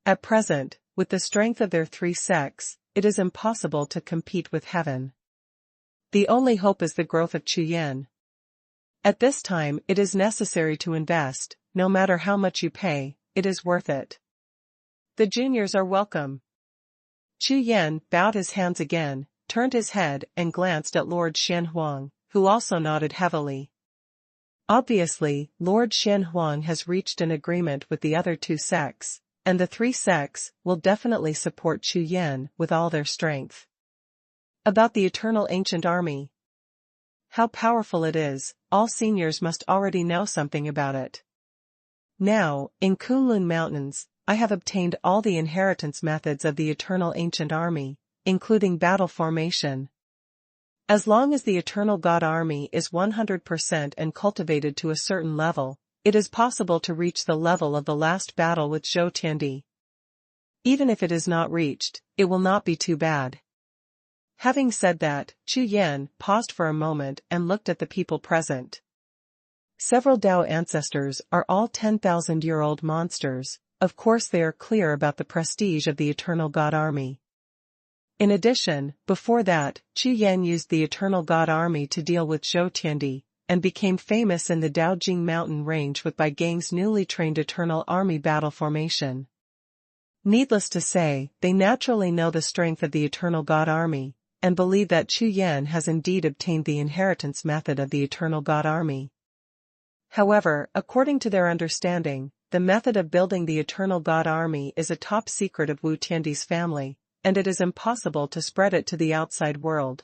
At present, with the strength of their 3 sects, it is impossible to compete with heaven. The only hope is the growth of Chu Yan. At this time it is necessary to invest, no matter how much you pay, it is worth it. The juniors are welcome. Chu Yan bowed his hands again, turned his head and glanced at Lord Xuanhuan, who also nodded heavily. Obviously, Lord Xuanhuan has reached an agreement with the other 2 sects, and the 3 sects will definitely support Chu Yan with all their strength. About the Eternal Ancient Army. How powerful it is, all seniors must already know something about it. Now, in Kunlun Mountains, I have obtained all the inheritance methods of the Eternal Ancient Army, including battle formation. As long as the Eternal God Army is 100% and cultivated to a certain level, it is possible to reach the level of the last battle with Zhou Tiandi. Even if it is not reached, it will not be too bad. Having said that, Chu Yan paused for a moment and looked at the people present. Several Dao ancestors are all 10,000-year-old monsters. Of course they are clear about the prestige of the Eternal God Army. In addition, before that, Chu Yan used the Eternal God Army to deal with Zhou Tiandi, and became famous in the Daojing mountain range with Bai Gang's newly trained Eternal Army battle formation. Needless to say, they naturally know the strength of the Eternal God Army, and believe that Chu Yan has indeed obtained the inheritance method of the Eternal God Army. However, according to their understanding, the method of building the Eternal God Army is a top secret of Wu Tiandi's family, and it is impossible to spread it to the outside world.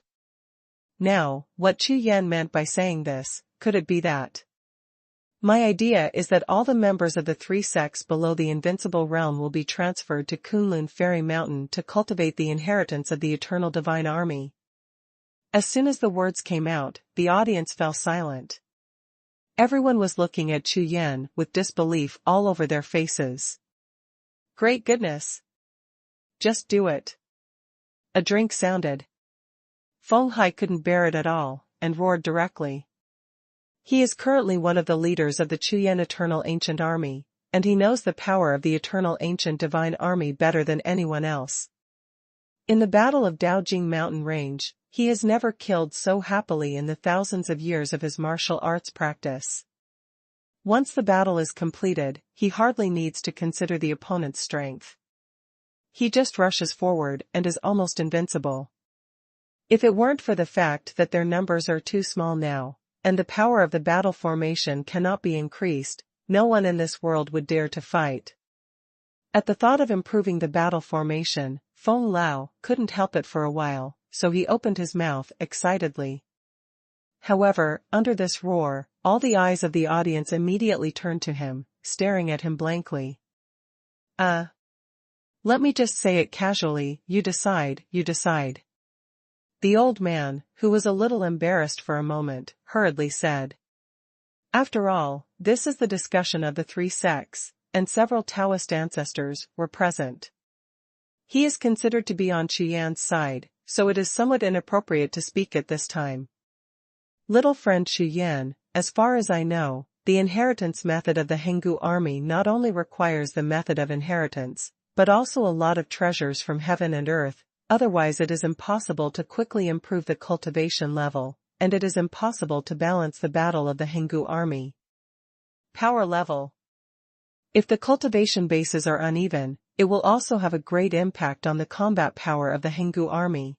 Now, what Chu Yan meant by saying this, could it be that? My idea is that all the members of the 3 sects below the Invincible Realm will be transferred to Kunlun Fairy Mountain to cultivate the inheritance of the Eternal Divine Army. As soon as the words came out, the audience fell silent. Everyone was looking at Chu Yan with disbelief all over their faces. Great goodness! Just do it. A drink sounded. Feng Hai couldn't bear it at all, and roared directly. He is currently one of the leaders of the Chu Yan Eternal Ancient Army, and he knows the power of the Eternal Ancient Divine Army better than anyone else. In the battle of Daojing Mountain Range, he has never killed so happily in the thousands of years of his martial arts practice. Once the battle is completed, he hardly needs to consider the opponent's strength. He just rushes forward and is almost invincible. If it weren't for the fact that their numbers are too small now, and the power of the battle formation cannot be increased, no one in this world would dare to fight. At the thought of improving the battle formation, Feng Lao couldn't help it for a while, so he opened his mouth excitedly. However, under this roar, all the eyes of the audience immediately turned to him, staring at him blankly. Let me just say it casually, you decide. The old man, who was a little embarrassed for a moment, hurriedly said. After all, this is the discussion of the 3 sects, and several Taoist ancestors were present. He is considered to be on Chu Yan's side, so it is somewhat inappropriate to speak at this time. Little friend Chu Yan, as far as I know, the inheritance method of the Henggu army not only requires the method of inheritance, but also a lot of treasures from heaven and earth. Otherwise it is impossible to quickly improve the cultivation level, and it is impossible to balance the battle of the Henggu army. Power level. If the cultivation bases are uneven, it will also have a great impact on the combat power of the Henggu army.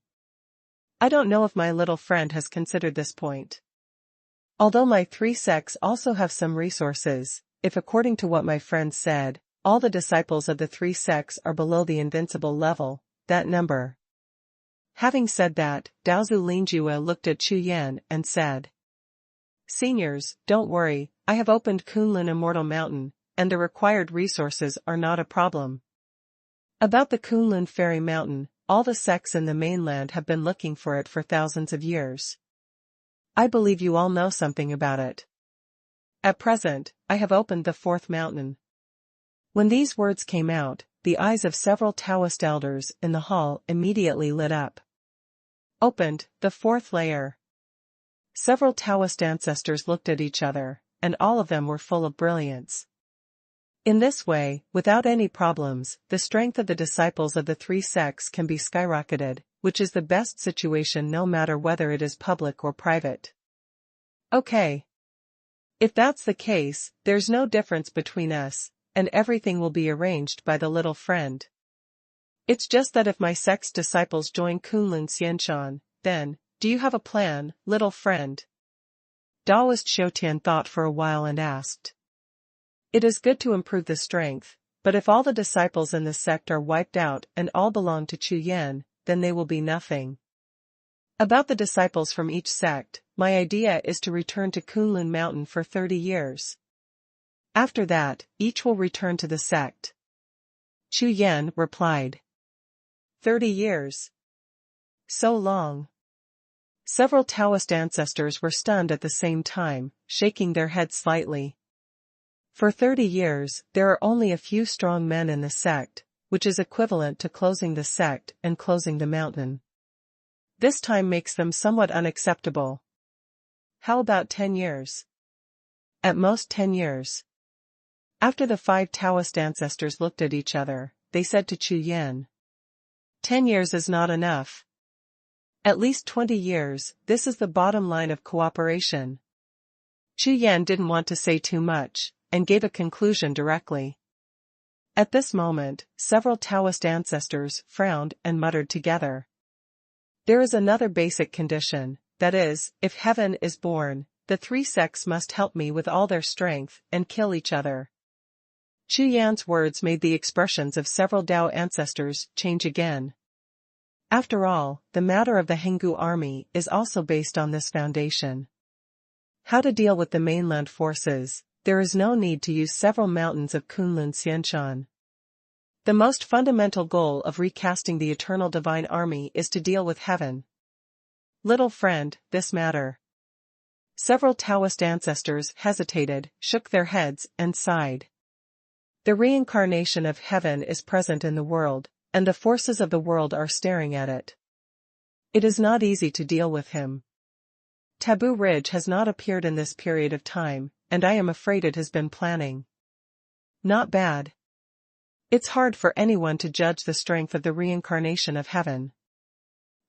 I don't know if my little friend has considered this point. Although my 3 sects also have some resources, if according to what my friend said, all the disciples of the 3 sects are below the invincible level, that number. Having said that, Daozu Linjue looked at Chu Yan and said. Seniors, don't worry, I have opened Kunlun Immortal Mountain, and the required resources are not a problem. About the Kunlun Fairy Mountain, all the sects in the mainland have been looking for it for thousands of years. I believe you all know something about it. At present, I have opened the fourth mountain. When these words came out, the eyes of several Taoist elders in the hall immediately lit up. Opened, the fourth layer. Several Taoist ancestors looked at each other, and all of them were full of brilliance. In this way, without any problems, the strength of the disciples of the three sects can be skyrocketed, which is the best situation no matter whether it is public or private. Okay. If that's the case, there's no difference between us, and everything will be arranged by the little friend. It's just that if my sect's disciples join Kunlun Xianshan, then, do you have a plan, little friend? Taoist Xiaotian thought for a while and asked. It is good to improve the strength, but if all the disciples in the sect are wiped out and all belong to Chu Yan, then they will be nothing. About the disciples from each sect, my idea is to return to Kunlun Mountain for 30 years. After that, each will return to the sect. Chu Yan replied. 30 years. So long. Several Taoist ancestors were stunned at the same time, shaking their heads slightly. For 30 years, there are only a few strong men in the sect, which is equivalent to closing the sect and closing the mountain. This time makes them somewhat unacceptable. How about 10 years? At most 10 years. After the 5 Taoist ancestors looked at each other, they said to Chu Yan. 10 years is not enough. At least 20 years, this is the bottom line of cooperation. Chu Yan didn't want to say too much, and gave a conclusion directly. At this moment, several Taoist ancestors frowned and muttered together. There is another basic condition, that is, if heaven is born, the three sects must help me with all their strength and kill each other. Chu Yan's words made the expressions of several Dao ancestors change again. After all, the matter of the Henggu army is also based on this foundation. How to deal with the mainland forces? There is no need to use several mountains of Kunlun Xianshan. The most fundamental goal of recasting the eternal divine army is to deal with heaven. Little friend, this matter. Several Taoist ancestors hesitated, shook their heads, and sighed. The reincarnation of heaven is present in the world, and the forces of the world are staring at it. It is not easy to deal with him. Taboo Ridge has not appeared in this period of time, and I am afraid it has been planning. Not bad. It's hard for anyone to judge the strength of the reincarnation of heaven.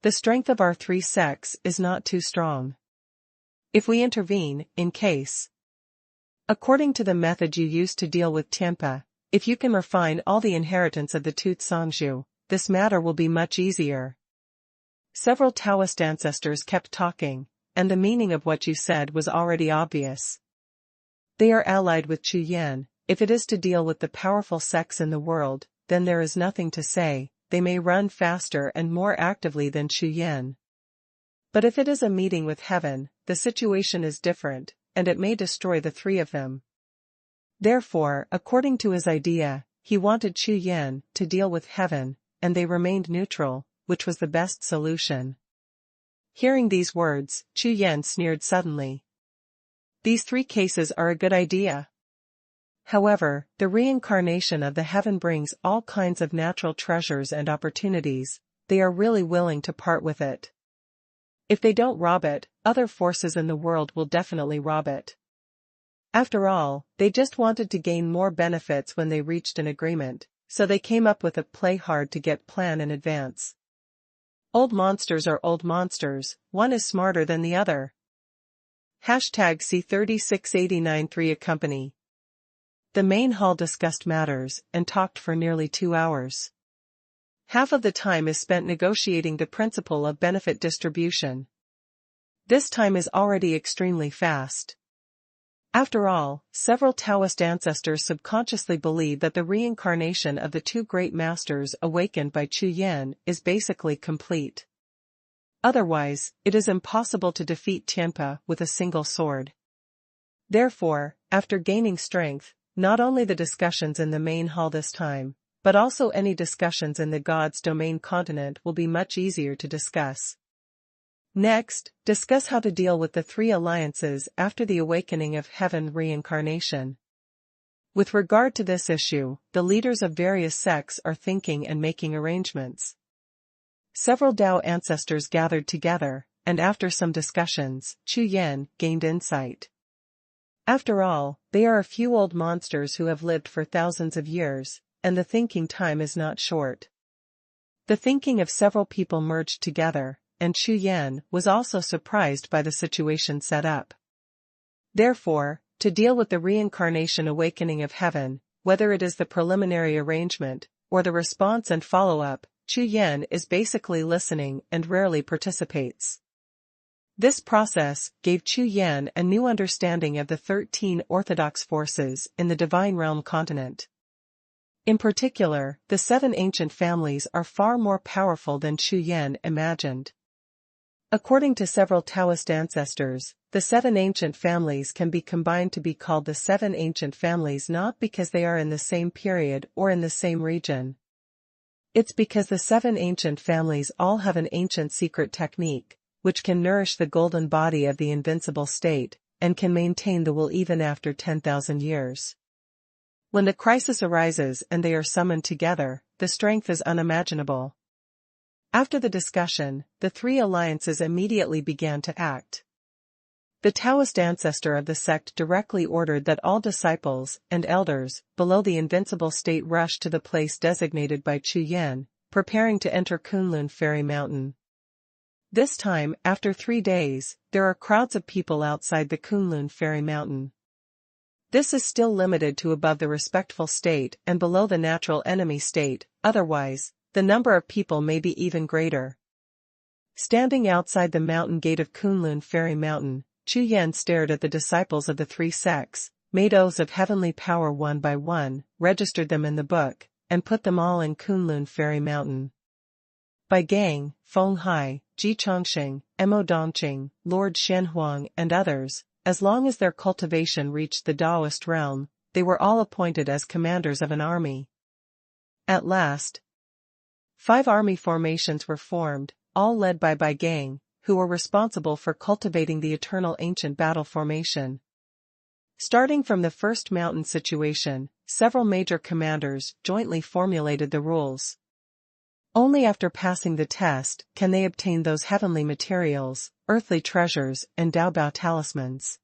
The strength of our three sects is not too strong. If we intervene, in case. According to the method you used to deal with Tianpa, if you can refine all the inheritance of the Tu Tsangzhu, this matter will be much easier. Several Taoist ancestors kept talking, and the meaning of what you said was already obvious. They are allied with Chu Yan. If it is to deal with the powerful sects in the world, then there is nothing to say, they may run faster and more actively than Chu Yan. But if it is a meeting with heaven, the situation is different, and it may destroy the three of them. Therefore, according to his idea, he wanted Chu Yan to deal with heaven, and they remained neutral, which was the best solution. Hearing these words, Chu Yan sneered suddenly. These three cases are a good idea. However, the reincarnation of the heaven brings all kinds of natural treasures and opportunities, they are really willing to part with it. If they don't rob it, other forces in the world will definitely rob it. After all, they just wanted to gain more benefits when they reached an agreement, so they came up with a play hard to get plan in advance. Old monsters are old monsters, one is smarter than the other. #C36893 Accompany. The main hall discussed matters and talked for nearly 2 hours. Half of the time is spent negotiating the principle of benefit distribution. This time is already extremely fast. After all, several Taoist ancestors subconsciously believe that the reincarnation of the two great masters awakened by Chu Yan is basically complete. Otherwise, it is impossible to defeat Tianpa with a single sword. Therefore, after gaining strength, not only the discussions in the main hall this time, but also any discussions in the God's domain continent will be much easier to discuss. Next, discuss how to deal with the three alliances after the awakening of heaven reincarnation. With regard to this issue, the leaders of various sects are thinking and making arrangements. Several Tao ancestors gathered together, and after some discussions, Chu Yan gained insight. After all, they are a few old monsters who have lived for thousands of years, and the thinking time is not short. The thinking of several people merged together, and Chu Yan was also surprised by the situation set up. Therefore, to deal with the reincarnation awakening of heaven, whether it is the preliminary arrangement, or the response and follow-up, Chu Yan is basically listening and rarely participates. This process gave Chu Yan a new understanding of the 13 orthodox forces in the Divine Realm continent. In particular, the 7 ancient families are far more powerful than Chu Yan imagined. According to several Taoist ancestors, the 7 ancient families can be combined to be called the 7 ancient families not because they are in the same period or in the same region. It's because the 7 ancient families all have an ancient secret technique, which can nourish the golden body of the invincible state, and can maintain the will even after 10,000 years. When the crisis arises and they are summoned together, the strength is unimaginable. After the discussion, the 3 alliances immediately began to act. The Taoist ancestor of the sect directly ordered that all disciples and elders below the invincible state rush to the place designated by Chu Yan, preparing to enter Kunlun Fairy Mountain. This time, after 3 days, there are crowds of people outside the Kunlun Fairy Mountain. This is still limited to above the respectful state and below the natural enemy state, otherwise, the number of people may be even greater. Standing outside the mountain gate of Kunlun Fairy Mountain, Chu Yan stared at the disciples of the 3 sects, made oaths of heavenly power one by one, registered them in the book, and put them all in Kunlun Fairy Mountain. Bai Gang, Feng Hai, Ji Chongqing, Mo Dongqing, Lord Xuanhuan and others, as long as their cultivation reached the Taoist realm, they were all appointed as commanders of an army. At last, 5 army formations were formed, all led by Bai Gang, who were responsible for cultivating the eternal ancient battle formation. Starting from the first mountain situation, several major commanders jointly formulated the rules. Only after passing the test can they obtain those heavenly materials, earthly treasures, and Daobao talismans.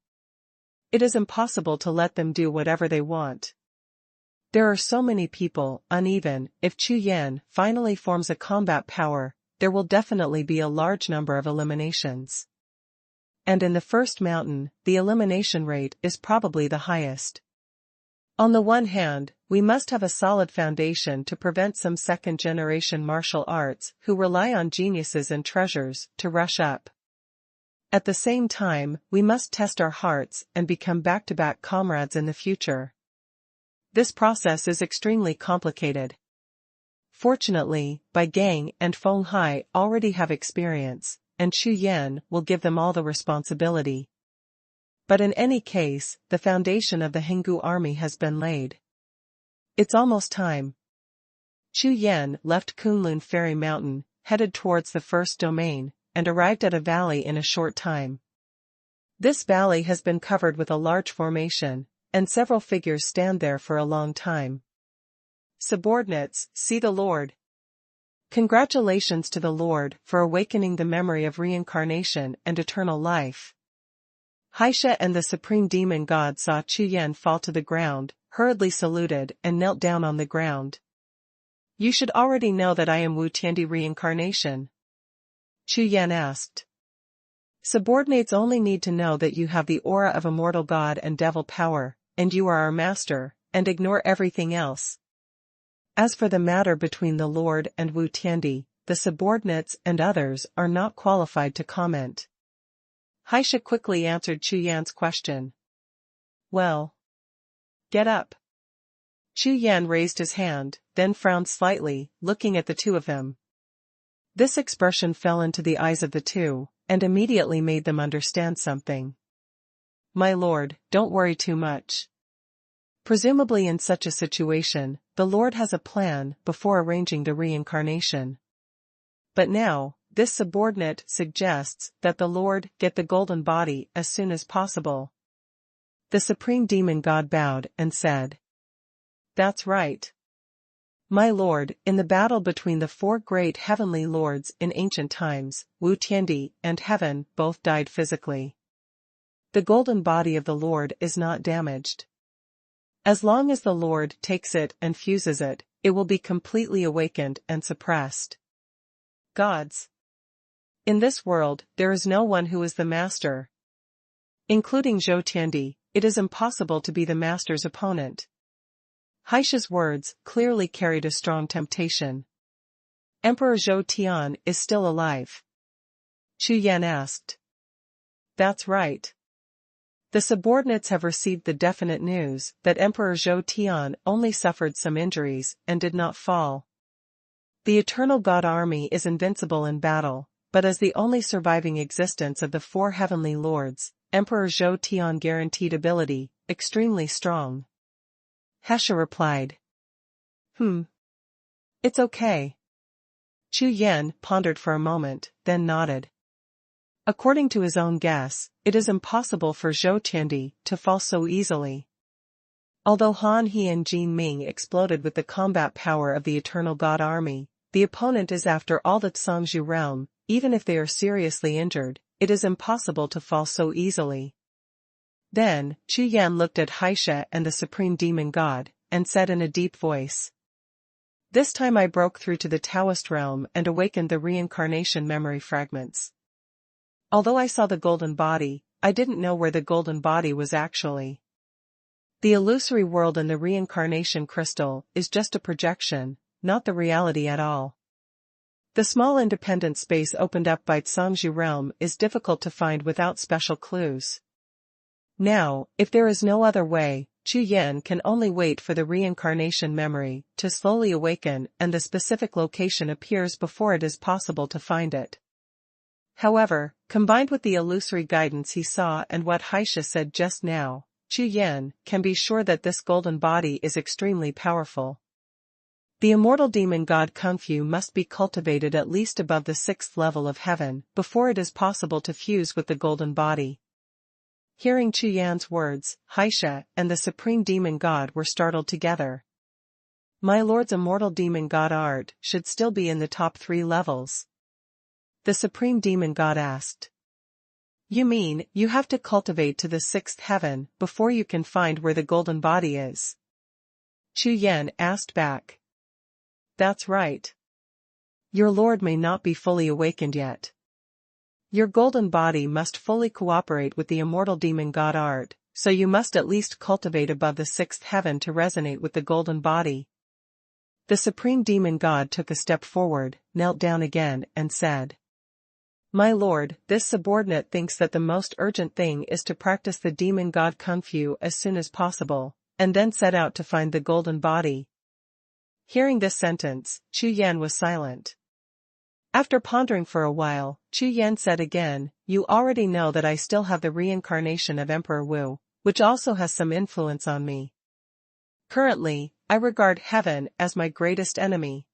It is impossible to let them do whatever they want. There are so many people, uneven. If Chu Yan finally forms a combat power, there will definitely be a large number of eliminations. And in the first mountain, the elimination rate is probably the highest. On the one hand, we must have a solid foundation to prevent some second-generation martial arts who rely on geniuses and treasures to rush up. At the same time, we must test our hearts and become back-to-back comrades in the future. This process is extremely complicated. Fortunately, Bai Gang and Feng Hai already have experience, and Chu Yan will give them all the responsibility. But in any case, the foundation of the Henggu army has been laid. It's almost time. Chu Yan left Kunlun Fairy Mountain, headed towards the first domain, and arrived at a valley in a short time. This valley has been covered with a large formation, and several figures stand there for a long time. Subordinates, see the Lord. Congratulations to the Lord for awakening the memory of reincarnation and eternal life. Haisha and the Supreme Demon God saw Chu Yan fall to the ground, hurriedly saluted and knelt down on the ground. You should already know that I am Wu Tiandi reincarnation. Chu Yan asked. Subordinates only need to know that you have the aura of immortal god and devil power, and you are our master, and ignore everything else. As for the matter between the Lord and Wu Tiandi, the subordinates and others are not qualified to comment. Haisha quickly answered Chu Yan's question. Well, get up. Chu Yan raised his hand, then frowned slightly, looking at the two of them. This expression fell into the eyes of the two, and immediately made them understand something. My lord, don't worry too much. Presumably in such a situation, the Lord has a plan before arranging the reincarnation. But now, this subordinate suggests that the Lord get the golden body as soon as possible. The supreme demon god bowed and said, "That's right. My lord, in the battle between the four great heavenly lords in ancient times, Wu Tiandi and Heaven both died physically. The golden body of the Lord is not damaged. As long as the Lord takes it and fuses it, it will be completely awakened and suppressed. Gods. In this world, there is no one who is the master. Including Zhou Tiandi, it is impossible to be the master's opponent." Haisha's words clearly carried a strong temptation. "Emperor Zhou Tian is still alive?" Chu Yan asked. "That's right. The subordinates have received the definite news that Emperor Zhou Tian only suffered some injuries and did not fall. The Eternal God Army is invincible in battle, but as the only surviving existence of the four heavenly lords, Emperor Zhou Tian guaranteed ability, extremely strong." Haisha replied. It's okay." Chu Yan pondered for a moment, then nodded. According to his own guess, it is impossible for Zhou Tiandi to fall so easily. Although Han He and Jin Ming exploded with the combat power of the Eternal God Army, the opponent is after all the Zhangzhou realm. Even if they are seriously injured, it is impossible to fall so easily. Then, Chu Yan looked at Haisha and the Supreme Demon God, and said in a deep voice, "This time I broke through to the Taoist realm and awakened the reincarnation memory fragments. Although I saw the golden body, I didn't know where the golden body was actually. The illusory world in the reincarnation crystal is just a projection, not the reality at all. The small independent space opened up by Zhangzhou realm is difficult to find without special clues. Now, if there is no other way, Chu Yan can only wait for the reincarnation memory to slowly awaken and the specific location appears before it is possible to find it." However, combined with the illusory guidance he saw and what Haisha said just now, Chu Yan can be sure that this golden body is extremely powerful. The immortal demon god Kung Fu must be cultivated at least above the 6th level of heaven before it is possible to fuse with the golden body. Hearing Chu Yan's words, Haisha and the supreme demon god were startled together. "My lord's immortal demon god art should still be in the top 3 levels?" The supreme demon god asked. "You mean, you have to cultivate to the 6th heaven before you can find where the golden body is?" Chu Yan asked back. "That's right. Your lord may not be fully awakened yet. Your golden body must fully cooperate with the immortal demon god art, so you must at least cultivate above the 6th heaven to resonate with the golden body." The supreme demon god took a step forward, knelt down again, and said, "My lord, this subordinate thinks that the most urgent thing is to practice the demon god Kung Fu as soon as possible, and then set out to find the golden body." Hearing this sentence, Chu Yan was silent. After pondering for a while, Chu Yan said again, "You already know that I still have the reincarnation of Emperor Wu, which also has some influence on me. Currently, I regard heaven as my greatest enemy.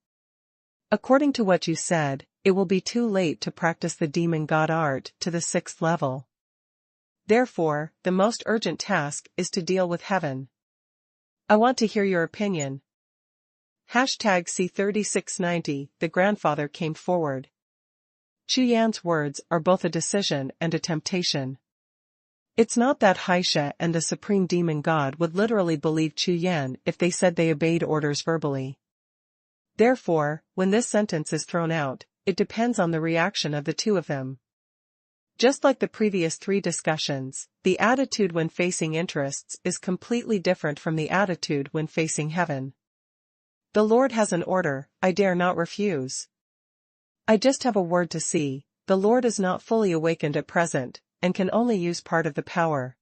According to what you said, it will be too late to practice the demon god art to the 6th level. Therefore, the most urgent task is to deal with heaven. I want to hear your opinion." #C3690, the grandfather came forward. Chu Yan's words are both a decision and a temptation. It's not that Haisha and the supreme demon god would literally believe Chu Yan if they said they obeyed orders verbally. Therefore, when this sentence is thrown out, it depends on the reaction of the two of them. Just like the previous 3 discussions, the attitude when facing interests is completely different from the attitude when facing heaven. The Lord has an order, I dare not refuse. I just have a word to see, the Lord is not fully awakened at present, and can only use part of the power.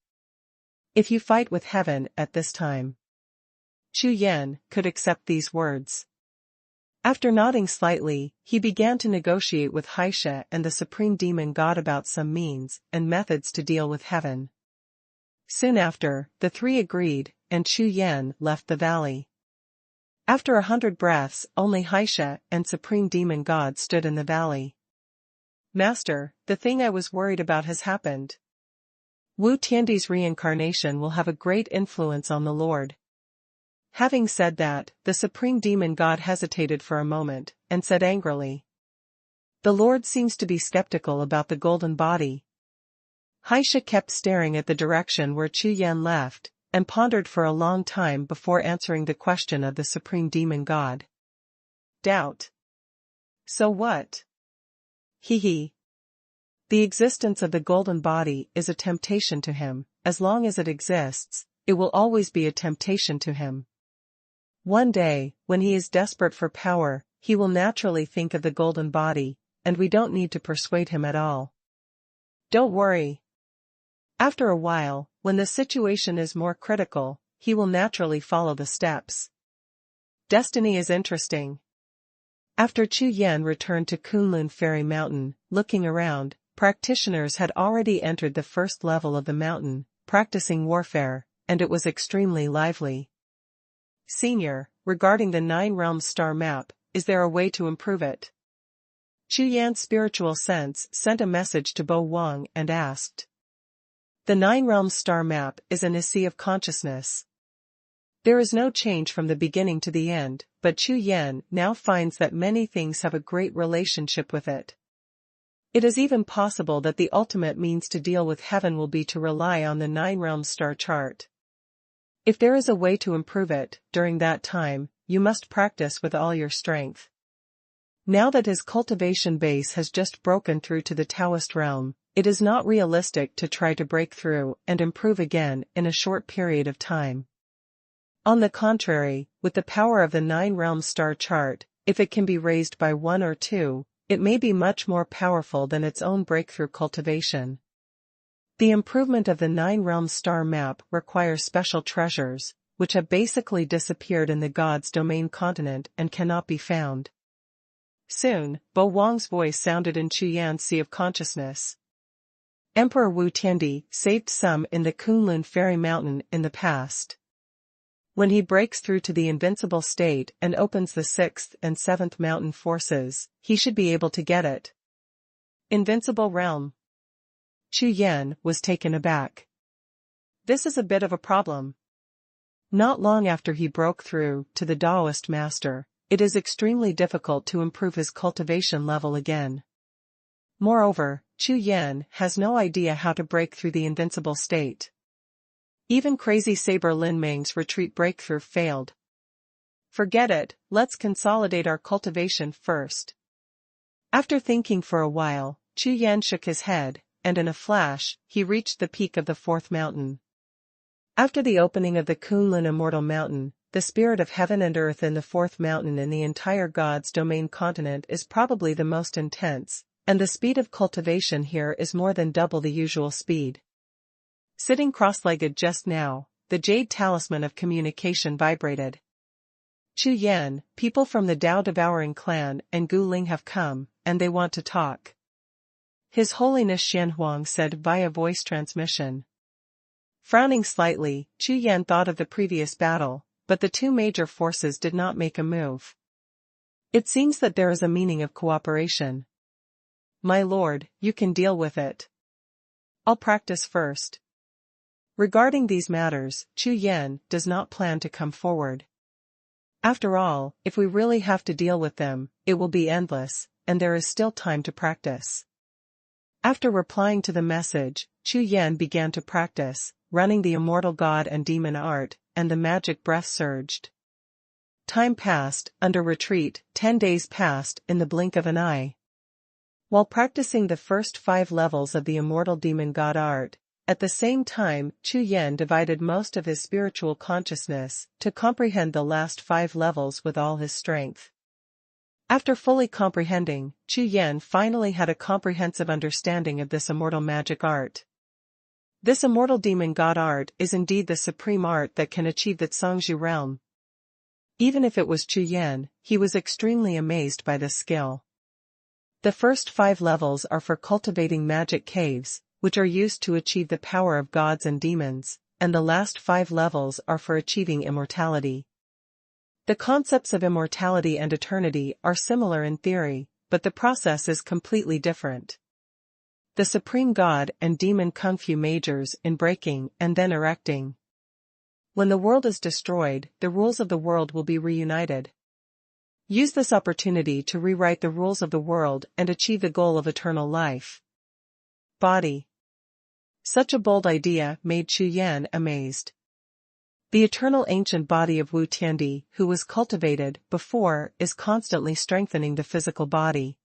If you fight with heaven at this time. Chu Yan could accept these words. After nodding slightly, he began to negotiate with Haisha and the supreme demon god about some means and methods to deal with heaven. Soon after, the 3 agreed, and Chu Yan left the valley. After 100 breaths, only Xie and Supreme Demon God stood in the valley. Master, the thing I was worried about has happened. Wu Tiandi's reincarnation will have a great influence on the Lord. Having said that, the Supreme Demon God hesitated for a moment, and said angrily, "The Lord seems to be skeptical about the golden body." Xie kept staring at the direction where Chu Yan left, and pondered for a long time before answering the question of the Supreme Demon God. Doubt. So what? He. The existence of the golden body is a temptation to him. As long as it exists, it will always be a temptation to him. One day, when he is desperate for power, he will naturally think of the golden body, and we don't need to persuade him at all. Don't worry. After a while, when the situation is more critical, he will naturally follow the steps. Destiny is interesting. After Chu Yan returned to Kunlun Fairy Mountain, looking around, practitioners had already entered the first level of the mountain, practicing warfare, and it was extremely lively. Senior, regarding the 9 Realms star map, is there a way to improve it? Chu Yan's spiritual sense sent a message to Bo Wang and asked. The 9 Realms star map is an sea of consciousness. There is no change from the beginning to the end, but Chu Yan now finds that many things have a great relationship with it. It is even possible that the ultimate means to deal with heaven will be to rely on the 9 Realms star chart. If there is a way to improve it, during that time, you must practice with all your strength. Now that his cultivation base has just broken through to the Taoist realm, it is not realistic to try to break through and improve again in a short period of time. On the contrary, with the power of the 9 Realms star chart, if it can be raised by 1 or 2, it may be much more powerful than its own breakthrough cultivation. The improvement of the 9 Realms star map requires special treasures, which have basically disappeared in the God's domain continent and cannot be found. Soon, Bo Wang's voice sounded in Chu Yan's sea of consciousness. Emperor Wu Tiandi saved some in the Kunlun Fairy Mountain in the past. When he breaks through to the invincible state and opens the 6th and 7th mountain forces, he should be able to get it. Invincible realm. Chu Yan was taken aback. This is a bit of a problem. Not long after he broke through to the Taoist master, it is extremely difficult to improve his cultivation level again. Moreover, Chu Yan has no idea how to break through the invincible state. Even crazy Saber Lin Ming's retreat breakthrough failed. Forget it, let's consolidate our cultivation first. After thinking for a while, Chu Yan shook his head, and in a flash, he reached the peak of the 4th mountain. After the opening of the Kunlun Immortal Mountain, the spirit of heaven and earth in the 4th mountain in the entire God's domain continent is probably the most intense, and the speed of cultivation here is more than double the usual speed. Sitting cross-legged just now, the jade talisman of communication vibrated. Chu Yan, people from the Dao Devouring clan and Gu Ling have come, and they want to talk. His Holiness Xuanhuan said via voice transmission. Frowning slightly, Chu Yan thought of the previous battle, but the 2 major forces did not make a move. It seems that there is a meaning of cooperation. My lord, you can deal with it. I'll practice first. Regarding these matters, Chu Yan does not plan to come forward. After all, if we really have to deal with them, it will be endless, and there is still time to practice. After replying to the message, Chu Yan began to practice, running the immortal god and demon art, and the magic breath surged. Time passed, under retreat, 10 days passed in the blink of an eye. While practicing the first 5 levels of the immortal demon god art, at the same time, Chu Yan divided most of his spiritual consciousness to comprehend the last 5 levels with all his strength. After fully comprehending, Chu Yan finally had a comprehensive understanding of this immortal magic art. This immortal demon god art is indeed the supreme art that can achieve the Zhongzhu realm. Even if it was Chu Yan, he was extremely amazed by this skill. The first 5 levels are for cultivating magic caves, which are used to achieve the power of gods and demons, and the last 5 levels are for achieving immortality. The concepts of immortality and eternity are similar in theory, but the process is completely different. The supreme god and demon kung fu majors in breaking and then erecting. When the world is destroyed, the rules of the world will be reunited. Use this opportunity to rewrite the rules of the world and achieve the goal of eternal life. Body. Such a bold idea made Chu Yan amazed. The eternal ancient body of Wu Tiandi, who was cultivated before, is constantly strengthening the physical body.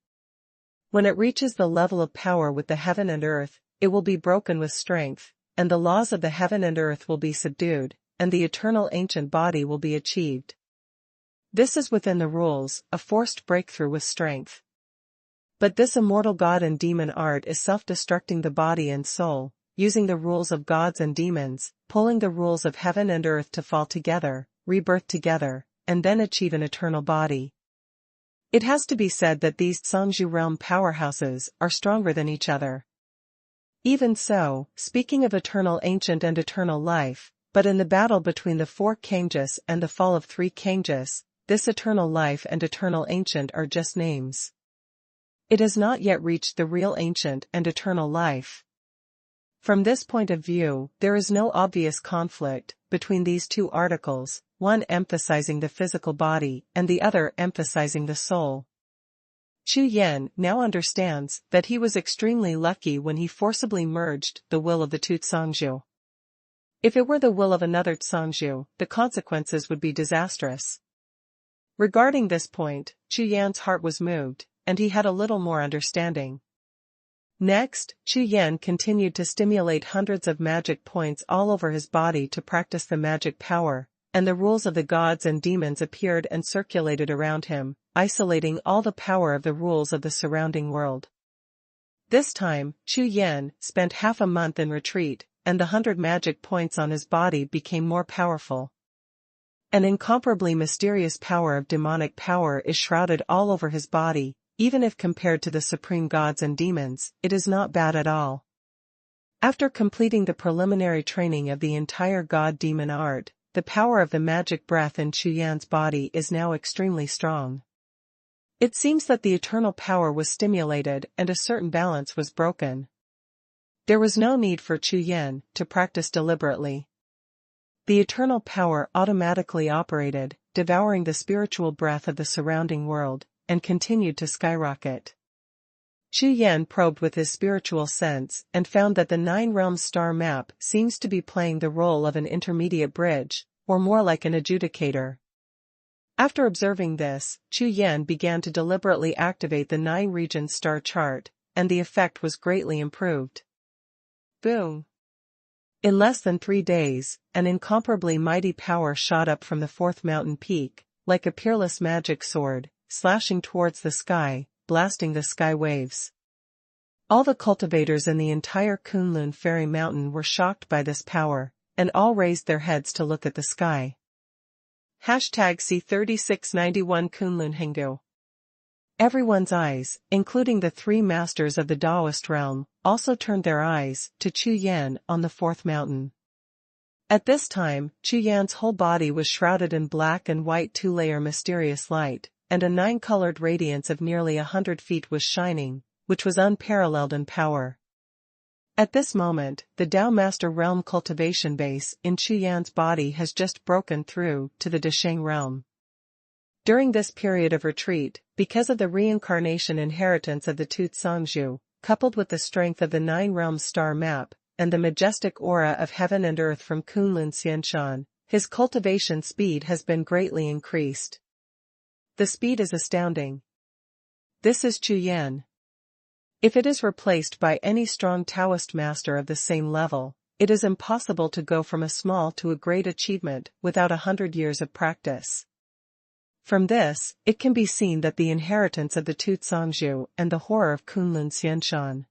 When it reaches the level of power with the heaven and earth, it will be broken with strength, and the laws of the heaven and earth will be subdued, and the eternal ancient body will be achieved. This is within the rules, a forced breakthrough with strength. But this immortal god and demon art is self-destructing the body and soul, using the rules of gods and demons, pulling the rules of heaven and earth to fall together, rebirth together, and then achieve an eternal body. It has to be said that these Zhangzhou realm powerhouses are stronger than each other. Even so, speaking of eternal ancient and eternal life, but in the battle between the 4 Kangjus and the fall of 3 Kangjus, this eternal life and eternal ancient are just names. It has not yet reached the real ancient and eternal life. From this point of view, there is no obvious conflict between these 2 articles, one emphasizing the physical body and the other emphasizing the soul. Chu Yan now understands that he was extremely lucky when he forcibly merged the will of the 2 Zhangzhou. If it were the will of another Zhangzhou, the consequences would be disastrous. Regarding this point, Chu Yan's heart was moved, and he had a little more understanding. Next, Chu Yan continued to stimulate hundreds of magic points all over his body to practice the magic power, and the rules of the gods and demons appeared and circulated around him, isolating all the power of the rules of the surrounding world. This time, Chu Yan spent half a month in retreat, and the 100 magic points on his body became more powerful. An incomparably mysterious power of demonic power is shrouded all over his body. Even if compared to the supreme gods and demons, it is not bad at all. After completing the preliminary training of the entire god-demon art, the power of the magic breath in Chu Yan's body is now extremely strong. It seems that the eternal power was stimulated and a certain balance was broken. There was no need for Chu Yan to practice deliberately. The eternal power automatically operated, devouring the spiritual breath of the surrounding world, and continued to skyrocket. Chu Yan probed with his spiritual sense and found that the 9 realms star map seems to be playing the role of an intermediate bridge, or more like an adjudicator. After observing this, Chu Yan began to deliberately activate the 9 regions star chart, and the effect was greatly improved. Boom! In less than 3 days, an incomparably mighty power shot up from the 4th mountain peak, like a peerless magic sword, slashing towards the sky, blasting the sky waves. All the cultivators in the entire Kunlun Fairy Mountain were shocked by this power, and all raised their heads to look at the sky. #C3691 Kunlun Henggu. Everyone's eyes, including the 3 masters of the Taoist realm, also turned their eyes to Chu Yan on the 4th mountain. At this time, Chu Yan's whole body was shrouded in black and white 2-layer mysterious light, and a 9-colored radiance of nearly 100 feet was shining, which was unparalleled in power. At this moment, the Tao Master Realm cultivation base in Chu Yan's body has just broken through to the Desheng realm. During this period of retreat, because of the reincarnation inheritance of the 2 Zhangzhou, coupled with the strength of the 9 realms star map, and the majestic aura of heaven and earth from Kunlun Xianshan, his cultivation speed has been greatly increased. The speed is astounding. This is Chu Yan. If it is replaced by any strong Taoist master of the same level, it is impossible to go from a small to a great achievement without 100 years of practice. From this, it can be seen that the inheritance of the 2 Zhangzhou and the horror of Kunlun Xianshan.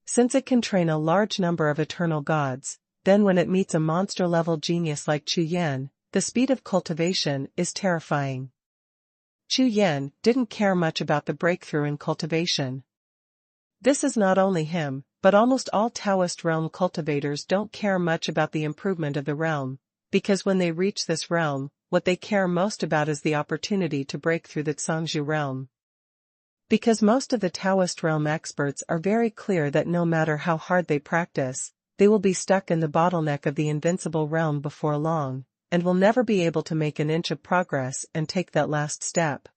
Since it can train a large number of eternal gods, then when it meets a monster-level genius like Chu Yan, the speed of cultivation is terrifying. Chu Yan didn't care much about the breakthrough in cultivation. This is not only him, but almost all Taoist realm cultivators don't care much about the improvement of the realm, because when they reach this realm, what they care most about is the opportunity to break through the Zhangzhu realm. Because most of the Taoist realm experts are very clear that no matter how hard they practice, they will be stuck in the bottleneck of the invincible realm before long, and will never be able to make an inch of progress and take that last step.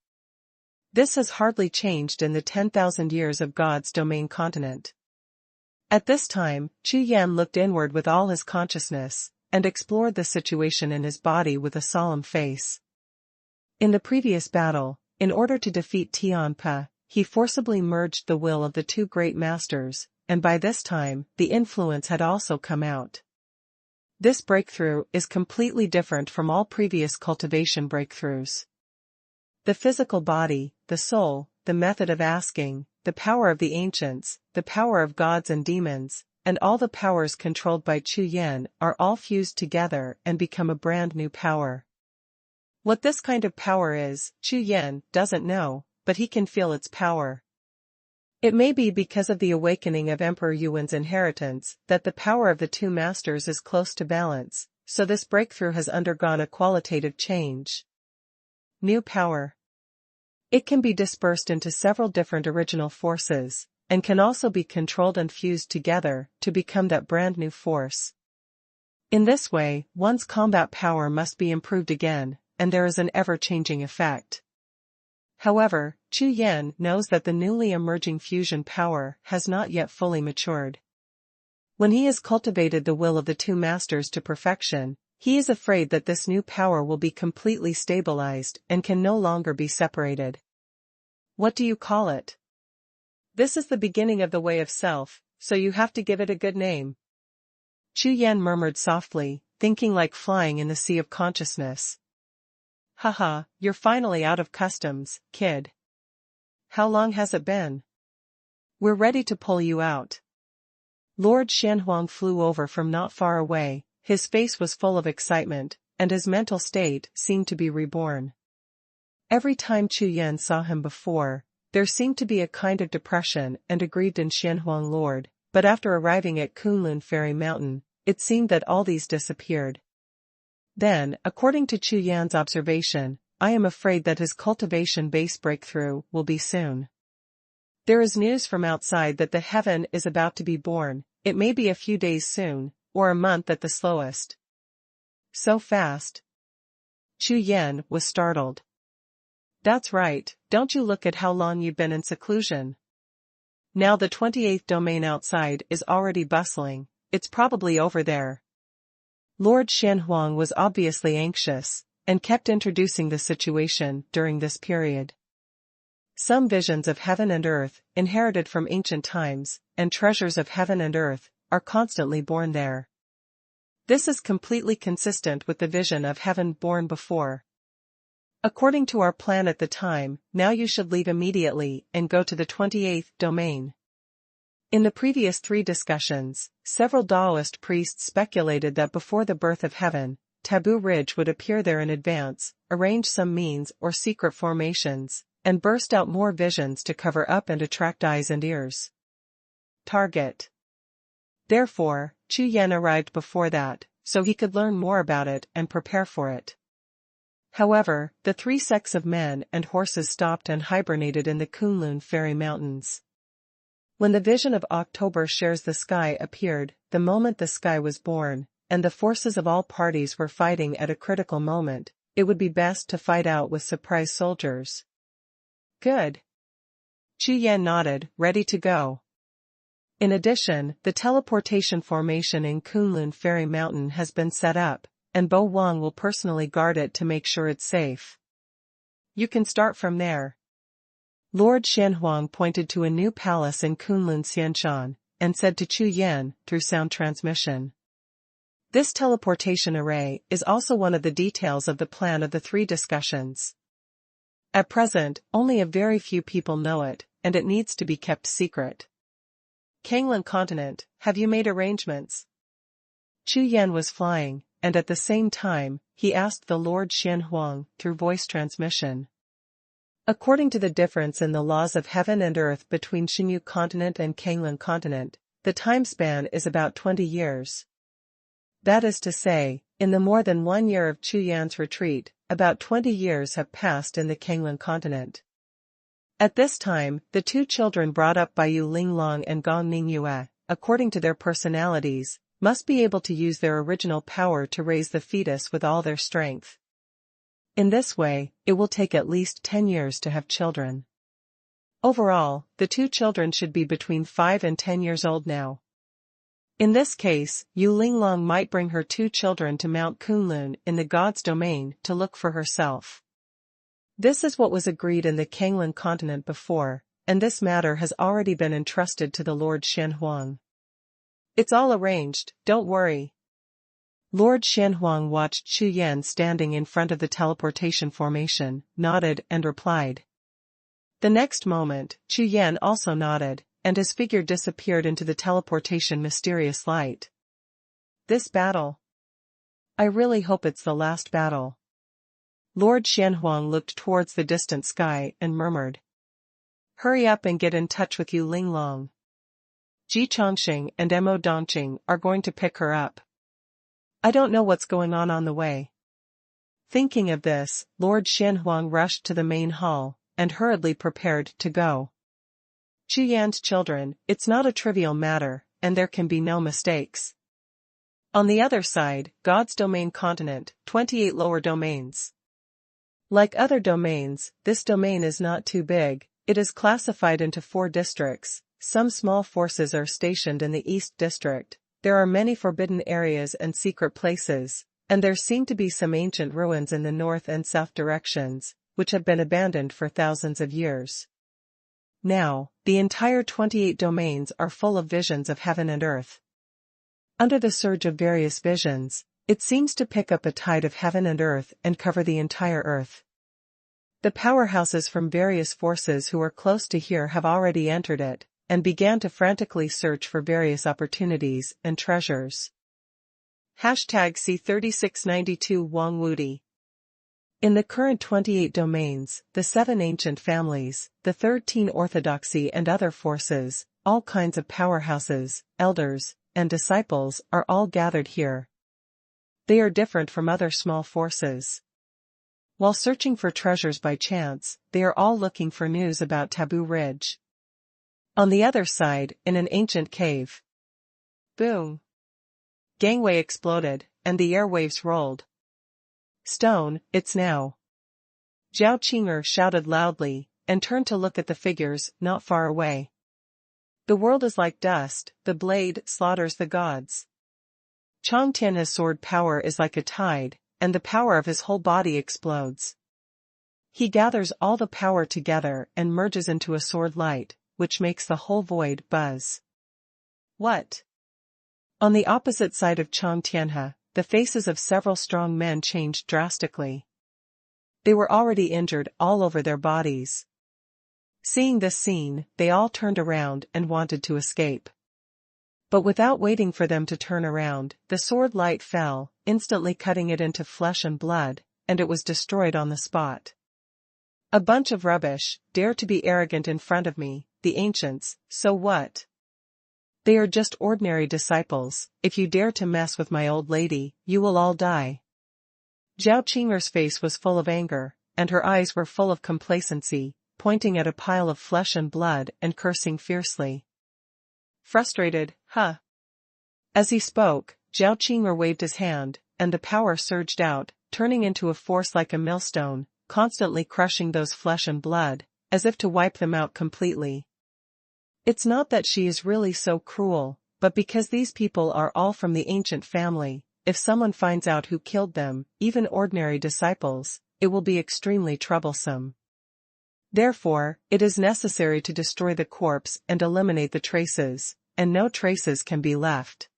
This has hardly changed in the 10,000 years of God's domain continent. At this time, Chu Yan looked inward with all his consciousness, and explored the situation in his body with a solemn face. In the previous battle, in order to defeat Tianpe, he forcibly merged the will of the two great masters, and by this time, the influence had also come out. This breakthrough is completely different from all previous cultivation breakthroughs. The physical body, the soul, the method of asking, the power of the ancients, the power of gods and demons, and all the powers controlled by Chu Yan are all fused together and become a brand new power. What this kind of power is, Chu Yan doesn't know, but he can feel its power. It may be because of the awakening of Emperor Yuan's inheritance that the power of the two masters is close to balance, so this breakthrough has undergone a qualitative change. New power. It can be dispersed into several different original forces, and can also be controlled and fused together to become that brand new force. In this way, one's combat power must be improved again, and there is an ever-changing effect. However, Chu Yan knows that the newly emerging fusion power has not yet fully matured. When he has cultivated the will of the two masters to perfection, he is afraid that this new power will be completely stabilized and can no longer be separated. What do you call it? This is the beginning of the way of self, so you have to give it a good name. Chu Yan murmured softly, thinking like flying in the sea of consciousness. Haha, you're finally out of customs, kid. How long has it been? We're ready to pull you out. Lord Xuanhuan flew over from not far away. His face was full of excitement, and his mental state seemed to be reborn. Every time Chu Yan saw him before, there seemed to be a kind of depression and a grieved in Xuanhuan Lord, but after arriving at Kunlun Fairy Mountain, it seemed that all these disappeared. Then, according to Chu Yan's observation, I am afraid that his cultivation base breakthrough will be soon. There is news from outside that the heaven is about to be born. It may be a few days soon, or a month at the slowest. So fast? Chu Yan was startled. That's right, don't you look at how long you've been in seclusion. Now the 28th domain outside is already bustling, it's probably over there. Lord Xuanhuan was obviously anxious, and kept introducing the situation during this period. Some visions of heaven and earth, inherited from ancient times, and treasures of heaven and earth, are constantly born there. This is completely consistent with the vision of heaven born before. According to our plan at the time, now you should leave immediately and go to the 28th domain. In the previous 3 discussions, several Taoist priests speculated that before the birth of heaven, Taboo Ridge would appear there in advance, arrange some means or secret formations, and burst out more visions to cover up and attract eyes and ears. Target. Therefore, Chu Yan arrived before that, so he could learn more about it and prepare for it. However, the 3 sects of men and horses stopped and hibernated in the Kunlun Fairy Mountains. When the vision of October shares the sky appeared, the moment the sky was born, and the forces of all parties were fighting at a critical moment, it would be best to fight out with surprise soldiers. Good. Chu Yan nodded, ready to go. In addition, the teleportation formation in Kunlun Fairy Mountain has been set up, and Bo Wang will personally guard it to make sure it's safe. You can start from there. Lord Xuanhuan pointed to a new palace in Kunlun Xianshan, and said to Chu Yan, through sound transmission. This teleportation array is also one of the details of the plan of the 3 discussions. At present, only a very few people know it, and it needs to be kept secret. Kanglan Continent, have you made arrangements? Chu Yan was flying, and at the same time, he asked the Lord Xuanhuan through voice transmission. According to the difference in the laws of heaven and earth between Xinyu Continent and Kanglan Continent, the time span is about 20 years. That is to say, in the more than 1 year of Chu Yan's retreat, about 20 years have passed in the Kanglan continent. At this time, the two children brought up by Yu Linglong and Gong Ningyue, according to their personalities, must be able to use their original power to raise the fetus with all their strength. In this way, it will take at least 10 years to have children. Overall, the two children should be between 5 and 10 years old now. In this case, Yu Linglong might bring her two children to Mount Kunlun in the god's domain to look for herself. This is what was agreed in the Kanglan continent before, and this matter has already been entrusted to the Lord Xuanhuan. It's all arranged, don't worry. Lord Xuanhuan watched Chu Yan standing in front of the teleportation formation, nodded and replied. The next moment, Chu Yan also nodded, and his figure disappeared into the teleportation mysterious light. This battle. I really hope it's the last battle. Lord Xuanhuan looked towards the distant sky and murmured. Hurry up and get in touch with Yu Linglong. Ji Chongqing and Mo Dongqing are going to pick her up. I don't know what's going on the way. Thinking of this, Lord Xuanhuan rushed to the main hall, and hurriedly prepared to go. Chu Yan's children, it's not a trivial matter, and there can be no mistakes. On the other side, God's domain continent, 28 lower domains. Like other domains, this domain is not too big, it is classified into 4 districts, some small forces are stationed in the East District, there are many forbidden areas and secret places, and there seem to be some ancient ruins in the north and south directions, which have been abandoned for thousands of years. Now, the entire 28 domains are full of visions of heaven and earth. Under the surge of various visions, it seems to pick up a tide of heaven and earth and cover the entire earth. The powerhouses from various forces who are close to here have already entered it, and began to frantically search for various opportunities and treasures. #C3692 Wang Wudi. In the current 28 domains, the 7 ancient families, the 13 orthodoxy and other forces, all kinds of powerhouses, elders, and disciples are all gathered here. They are different from other small forces. While searching for treasures by chance, they are all looking for news about Taboo Ridge. On the other side, in an ancient cave. Boom! Gangway exploded, and the airwaves rolled. Stone, it's now. Zhao Qing'er shouted loudly, and turned to look at the figures not far away. The world is like dust, the blade slaughters the gods. Chong Tian's sword power is like a tide, and the power of his whole body explodes. He gathers all the power together and merges into a sword light, which makes the whole void buzz. What? On the opposite side of Chong Tianhe, the faces of several strong men changed drastically. They were already injured all over their bodies. Seeing this scene, they all turned around and wanted to escape. But without waiting for them to turn around, the sword light fell, instantly cutting it into flesh and blood, and it was destroyed on the spot. A bunch of rubbish, dare to be arrogant in front of me, the ancients, so what? They are just ordinary disciples, if you dare to mess with my old lady, you will all die. Zhao Qing'er's face was full of anger, and her eyes were full of complacency, pointing at a pile of flesh and blood and cursing fiercely. Frustrated, huh? As he spoke, Zhao Qing'er waved his hand, and the power surged out, turning into a force like a millstone, constantly crushing those flesh and blood, as if to wipe them out completely. It's not that she is really so cruel, but because these people are all from the ancient family, if someone finds out who killed them, even ordinary disciples, it will be extremely troublesome. Therefore, it is necessary to destroy the corpse and eliminate the traces, and no traces can be left.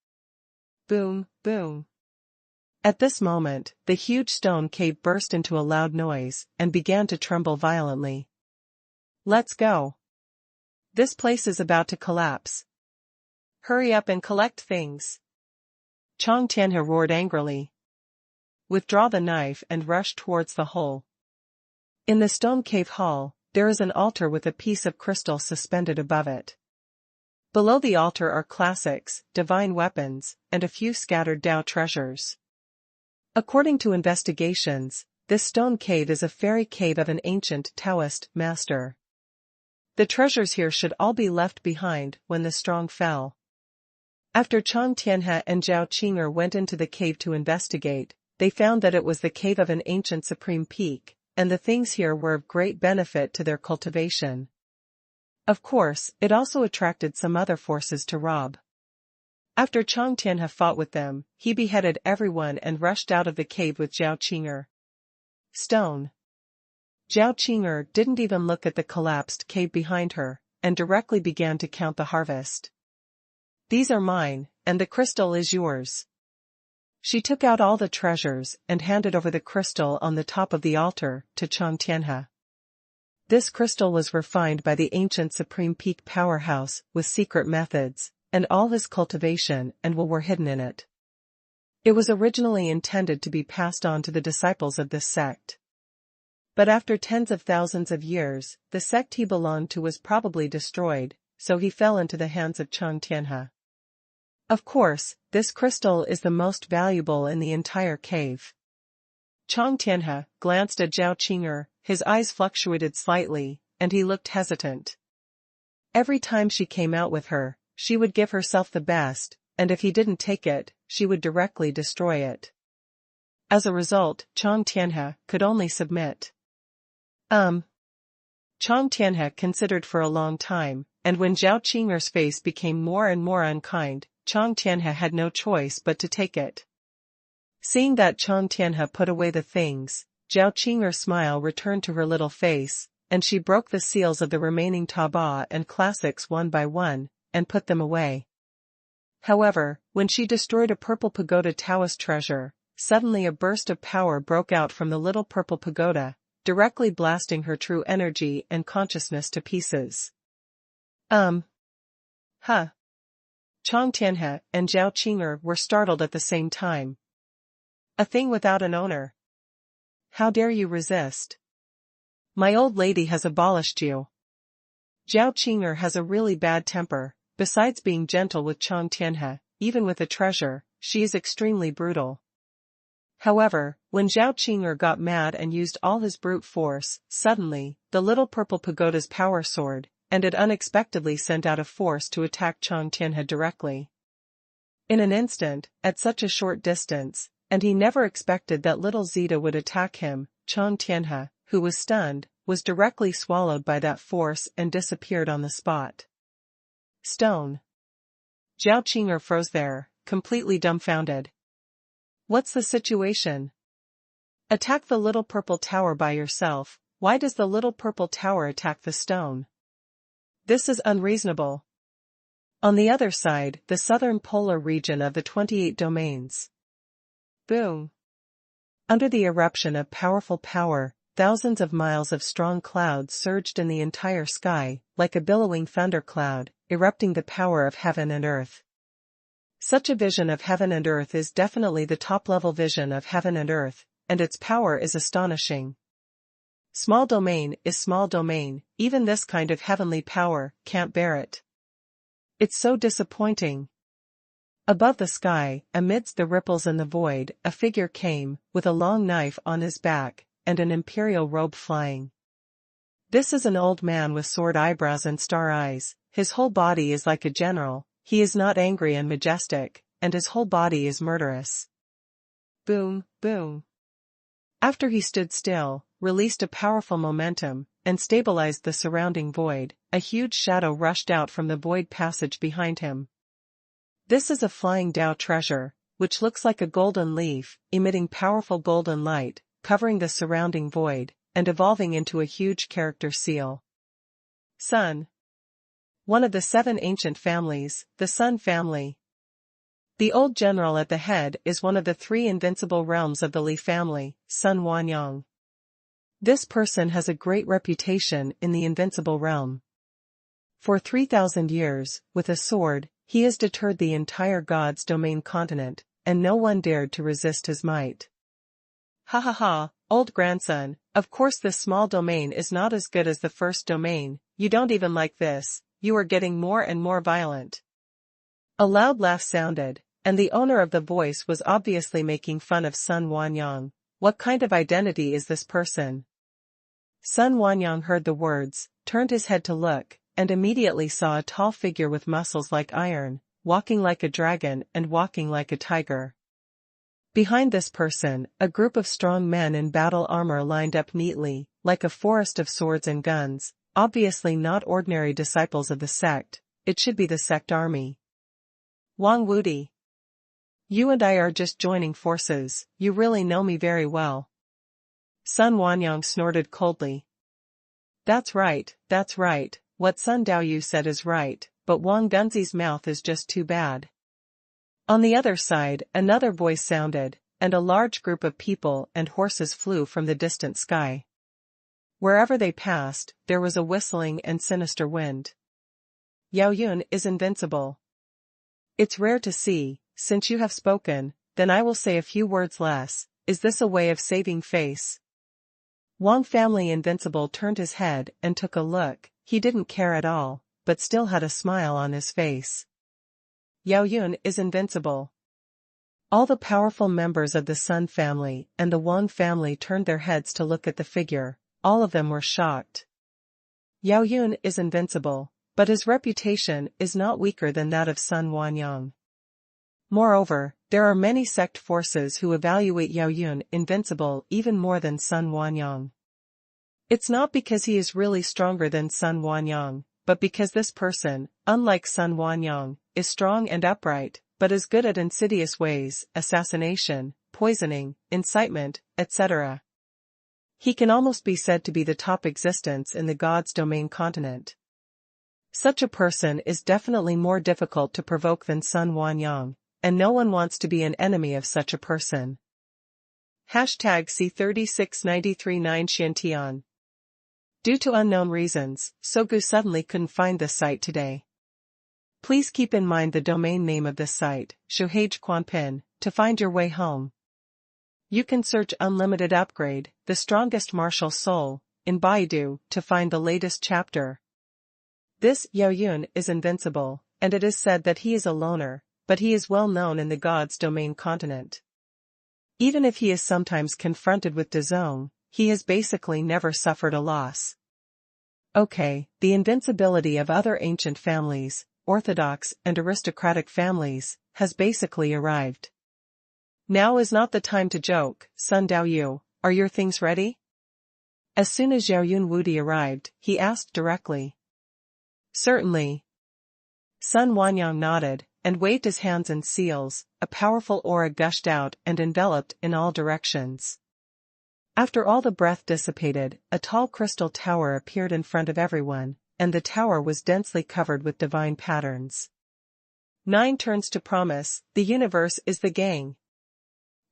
Boom, boom. At this moment, the huge stone cave burst into a loud noise, and began to tremble violently. Let's go. This place is about to collapse. Hurry up and collect things. Chong Tianhe roared angrily. Withdraw the knife and rush towards the hole. In the stone cave hall, there is an altar with a piece of crystal suspended above it. Below the altar are classics, divine weapons, and a few scattered Dao treasures. According to investigations, this stone cave is a fairy cave of an ancient Taoist master. The treasures here should all be left behind when the strong fell. After Chang Tianhe and Zhao Qing'er went into the cave to investigate, they found that it was the cave of an ancient supreme peak, and the things here were of great benefit to their cultivation. Of course, it also attracted some other forces to rob. After Chang Tianhe fought with them, he beheaded everyone and rushed out of the cave with Zhao Qing'er. Stone. Zhao Qing'er didn't even look at the collapsed cave behind her, and directly began to count the harvest. These are mine, and the crystal is yours. She took out all the treasures and handed over the crystal on the top of the altar to Chang Tianhe. This crystal was refined by the ancient Supreme Peak powerhouse with secret methods, and all his cultivation and will were hidden in it. It was originally intended to be passed on to the disciples of this sect. But after tens of thousands of years, the sect he belonged to was probably destroyed, so he fell into the hands of Chang Tianhe. Of course, this crystal is the most valuable in the entire cave. Chang Tianhe glanced at Zhao Qing'er, his eyes fluctuated slightly, and he looked hesitant. Every time she came out with her, she would give herself the best, and if he didn't take it, she would directly destroy it. As a result, Chang Tianhe could only submit. Chang Tianhe considered for a long time, and when Zhao Qing'er's face became more and more unkind, Chang Tianhe had no choice but to take it. Seeing that Chang Tianhe put away the things, Zhao Qing'er's smile returned to her little face, and she broke the seals of the remaining Taba and classics one by one, and put them away. However, when she destroyed a purple pagoda Taoist treasure, suddenly a burst of power broke out from the little purple pagoda, directly blasting her true energy and consciousness to pieces. Chang Tianhe and Zhao Qing'er were startled at the same time. A thing without an owner. How dare you resist? My old lady has abolished you. Zhao Qing'er has a really bad temper. Besides being gentle with Chang Tianhe, even with a treasure, she is extremely brutal. However, when Zhao Qing'er got mad and used all his brute force, suddenly, the little purple pagoda's power soared, and it unexpectedly sent out a force to attack Chang Tianhe directly. In an instant, at such a short distance, and he never expected that little Zeta would attack him, Chang Tianhe, who was stunned, was directly swallowed by that force and disappeared on the spot. Stone. Zhao Qing'er froze there, completely dumbfounded. What's the situation? Attack the little purple tower by yourself. Why does the little purple tower attack the stone? This is unreasonable. On the other side, the southern polar region of the 28 domains. Boom. Under the eruption of powerful power, thousands of miles of strong clouds surged in the entire sky, like a billowing thundercloud, erupting the power of heaven and earth. Such a vision of heaven and earth is definitely the top-level vision of heaven and earth, and its power is astonishing. Small domain is small domain, even this kind of heavenly power can't bear it. It's so disappointing. Above the sky, amidst the ripples and the void, a figure came, with a long knife on his back, and an imperial robe flying. This is an old man with sword eyebrows and star eyes. His whole body is like a general, he is not angry and majestic, and his whole body is murderous. Boom, boom. After he stood still, released a powerful momentum, and stabilized the surrounding void, a huge shadow rushed out from the void passage behind him. This is a flying Dao treasure, which looks like a golden leaf, emitting powerful golden light, covering the surrounding void, and evolving into a huge character seal. Sun. One of the 7 ancient families, the Sun family. The old general at the head is one of the 3 invincible realms of the Li family, Xuanhuan. This person has a great reputation in the invincible realm. For 3,000 years, with a sword, he has deterred the entire God's domain continent, and no one dared to resist his might. Ha ha ha, old grandson, of course this small domain is not as good as the first domain, you don't even like this, you are getting more and more violent." A loud laugh sounded, and the owner of the voice was obviously making fun of Sun Wanyang. "What kind of identity is this person?" Sun Wanyang heard the words, turned his head to look, and immediately saw a tall figure with muscles like iron, walking like a dragon and walking like a tiger. Behind this person, a group of strong men in battle armor lined up neatly, like a forest of swords and guns, obviously not ordinary disciples of the sect. It should be the sect army. "Wang Wudi. You and I are just joining forces, you really know me very well." Sun Wanyang snorted coldly. That's right, what Sun Daoyu said is right, but Wang Dunzi's mouth is just too bad." On the other side, another voice sounded, and a large group of people and horses flew from the distant sky. Wherever they passed, there was a whistling and sinister wind. "Yao Yun is invincible. It's rare to see. Since you have spoken, then I will say a few words less. Is this a way of saving face?" Wang Family Invincible turned his head and took a look. He didn't care at all, but still had a smile on his face. "Yao Yun is invincible." All the powerful members of the Sun family and the Wang family turned their heads to look at the figure. All of them were shocked. Yao Yun is invincible, but his reputation is not weaker than that of Sun Wanyang. Moreover, there are many sect forces who evaluate Yao Yun invincible even more than Sun Wanyang. It's not because he is really stronger than Sun Wanyang, but because this person, unlike Sun Wanyang, is strong and upright, but is good at insidious ways, assassination, poisoning, incitement, etc. He can almost be said to be the top existence in the God's domain continent. Such a person is definitely more difficult to provoke than Sun Wanyang, and no one wants to be an enemy of such a person. #C3693 Xiantian. Due to unknown reasons, Sogu suddenly couldn't find this site today. Please keep in mind the domain name of this site, Shuhage Quanpin, to find your way home. You can search Unlimited Upgrade, the strongest martial soul, in Baidu, to find the latest chapter. This Yao Yun is invincible, and it is said that he is a loner, but he is well known in the God's domain continent. Even if he is sometimes confronted with Dazong, he has basically never suffered a loss. Okay, the invincibility of other ancient families, orthodox and aristocratic families, has basically arrived. Now is not the time to joke. Sun Daoyu, are your things ready? As soon as Yao Yun Wudi arrived, he asked directly. Certainly. Sun Wanyang nodded, and waved his hands in seals. A powerful aura gushed out and enveloped in all directions. After all the breath dissipated, a tall crystal tower appeared in front of everyone, and the tower was densely covered with divine patterns. 9 turns to promise, the universe is the gang.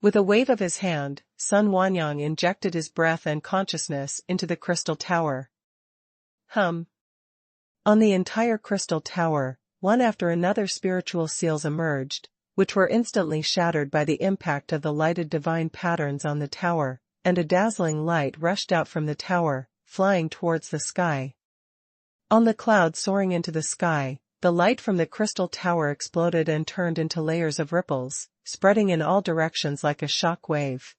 With a wave of his hand, Sun Wanyang injected his breath and consciousness into the crystal tower. On the entire crystal tower, one after another spiritual seals emerged, which were instantly shattered by the impact of the lighted divine patterns on the tower, and a dazzling light rushed out from the tower, flying towards the sky. On the cloud soaring into the sky, the light from the crystal tower exploded and turned into layers of ripples, spreading in all directions like a shock wave.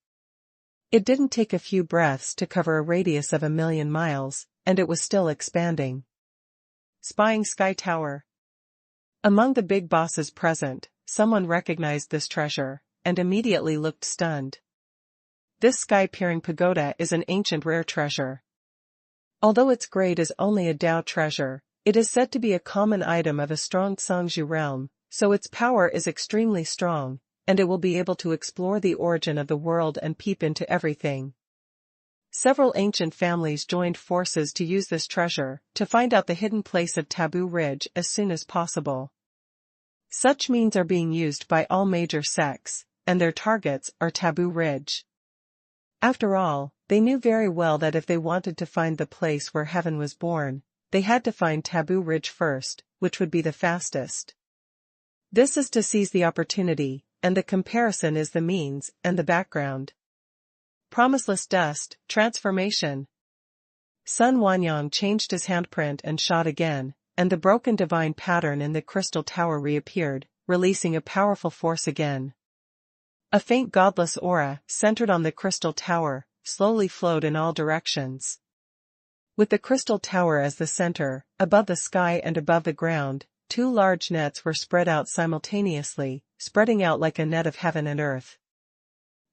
It didn't take a few breaths to cover a radius of 1,000,000 miles, and it was still expanding. Spying Sky Tower. Among the big bosses present, someone recognized this treasure, and immediately looked stunned. This sky-peering pagoda is an ancient rare treasure. Although its grade is only a Dao treasure, it is said to be a common item of a strong Sangju realm, so its power is extremely strong, and it will be able to explore the origin of the world and peep into everything. Several ancient families joined forces to use this treasure, to find out the hidden place of Taboo Ridge as soon as possible. Such means are being used by all major sects, and their targets are Taboo Ridge. After all, they knew very well that if they wanted to find the place where heaven was born, they had to find Taboo Ridge first, which would be the fastest. This is to seize the opportunity, and the comparison is the means and the background. Promiseless Dust, Transformation. Sun Wanyang changed his handprint and shot again, and the broken divine pattern in the crystal tower reappeared, releasing a powerful force again. A faint godless aura, centered on the crystal tower, slowly flowed in all directions. With the crystal tower as the center, above the sky and above the ground, two large nets were spread out simultaneously, spreading out like a net of heaven and earth.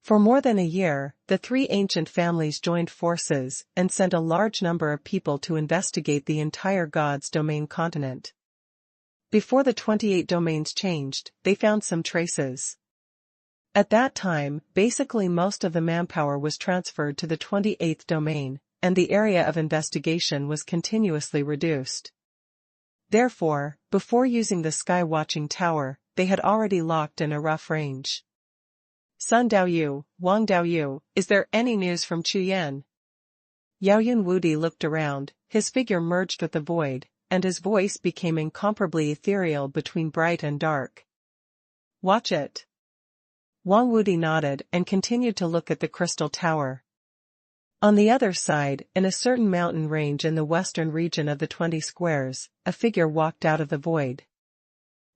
For more than a year, the three ancient families joined forces and sent a large number of people to investigate the entire God's Domain continent. Before the 28 domains changed, they found some traces. At that time, basically most of the manpower was transferred to the 28th domain, and the area of investigation was continuously reduced. Therefore, before using the sky-watching tower, they had already locked in a rough range. Sun Daoyu, Wang Daoyu, is there any news from Chu Yan? Yaoyun Wudi looked around, his figure merged with the void, and his voice became incomparably ethereal between bright and dark. Watch it. Wang Wudi nodded and continued to look at the crystal tower. On the other side, in a certain mountain range in the western region of the 20 squares, a figure walked out of the void.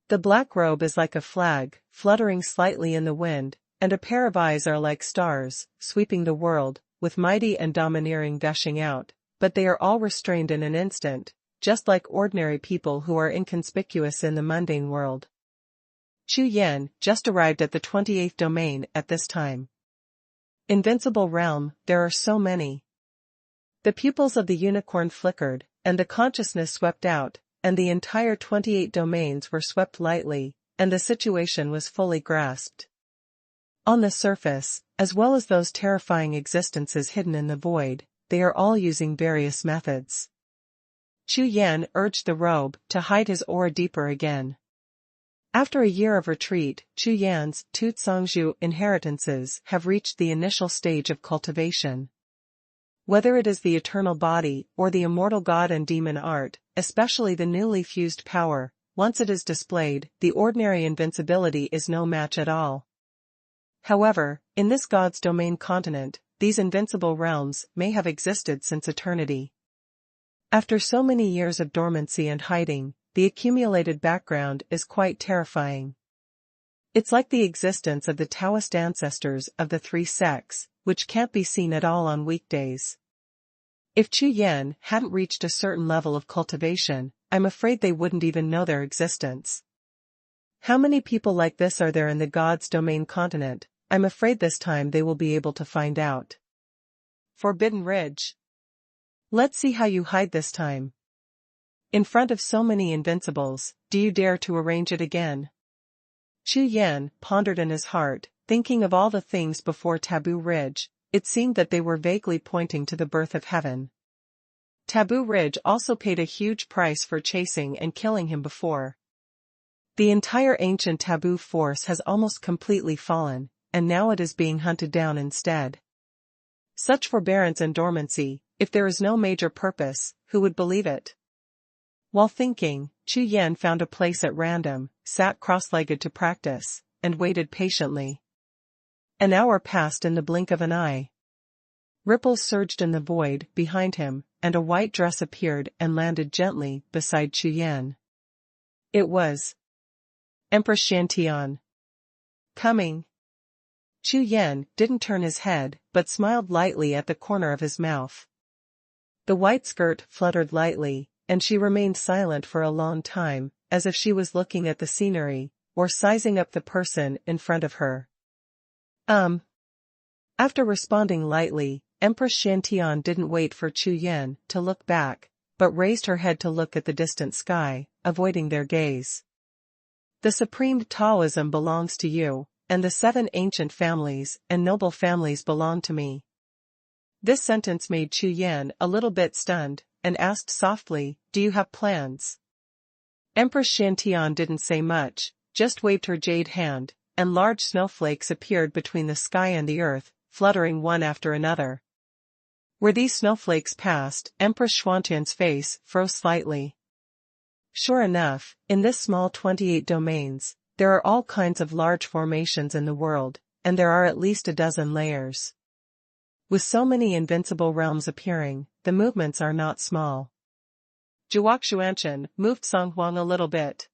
The black robe is like a flag, fluttering slightly in the wind, and a pair of eyes are like stars, sweeping the world, with mighty and domineering gushing out, but they are all restrained in an instant, just like ordinary people who are inconspicuous in the mundane world. Chu Yan just arrived at the 28th domain at this time. Invincible realm, there are so many. The pupils of the unicorn flickered, and the consciousness swept out, and the entire 28 domains were swept lightly, and the situation was fully grasped. On the surface, as well as those terrifying existences hidden in the void, they are all using various methods. Chu Yan urged the robe to hide his aura deeper again. After a year of retreat, Chu Yan's two Tsangzhu inheritances have reached the initial stage of cultivation. Whether it is the eternal body or the immortal god and demon art, especially the newly fused power, once it is displayed, the ordinary invincibility is no match at all. However, in this God's Domain continent, these invincible realms may have existed since eternity. After so many years of dormancy and hiding, the accumulated background is quite terrifying. It's like the existence of the Taoist ancestors of the three sects, which can't be seen at all on weekdays. If Chu Yan hadn't reached a certain level of cultivation, I'm afraid they wouldn't even know their existence. How many people like this are there in the God's Domain continent? I'm afraid this time they will be able to find out. Forbidden Ridge. Let's see how you hide this time. In front of so many invincibles, do you dare to arrange it again? Chu Yan pondered in his heart, thinking of all the things before Taboo Ridge. It seemed that they were vaguely pointing to the birth of heaven. Taboo Ridge also paid a huge price for chasing and killing him before. The entire ancient taboo force has almost completely fallen, and now it is being hunted down instead. Such forbearance and dormancy, if there is no major purpose, who would believe it? While thinking, Chu Yan found a place at random, sat cross-legged to practice, and waited patiently. An hour passed in the blink of an eye. Ripples surged in the void behind him, and a white dress appeared and landed gently beside Chu Yan. It was Empress Shantian. Coming. Chu Yan didn't turn his head, but smiled lightly at the corner of his mouth. The white skirt fluttered lightly, and she remained silent for a long time, as if she was looking at the scenery, or sizing up the person in front of her. After responding lightly, Empress Shantian didn't wait for Chu Yan to look back, but raised her head to look at the distant sky, avoiding their gaze. The supreme Taoism belongs to you, and the 7 ancient families and noble families belong to me. This sentence made Chu Yan a little bit stunned, and asked softly, do you have plans? Empress Shantian didn't say much, just waved her jade hand, and large snowflakes appeared between the sky and the earth, fluttering one after another. Where these snowflakes passed, Empress Xuanhuan's face froze slightly. Sure enough, in this small 28 domains, there are all kinds of large formations in the world, and there are at least a dozen layers. With so many invincible realms appearing, the movements are not small. Jiuxiao moved Xuanhuan a little bit.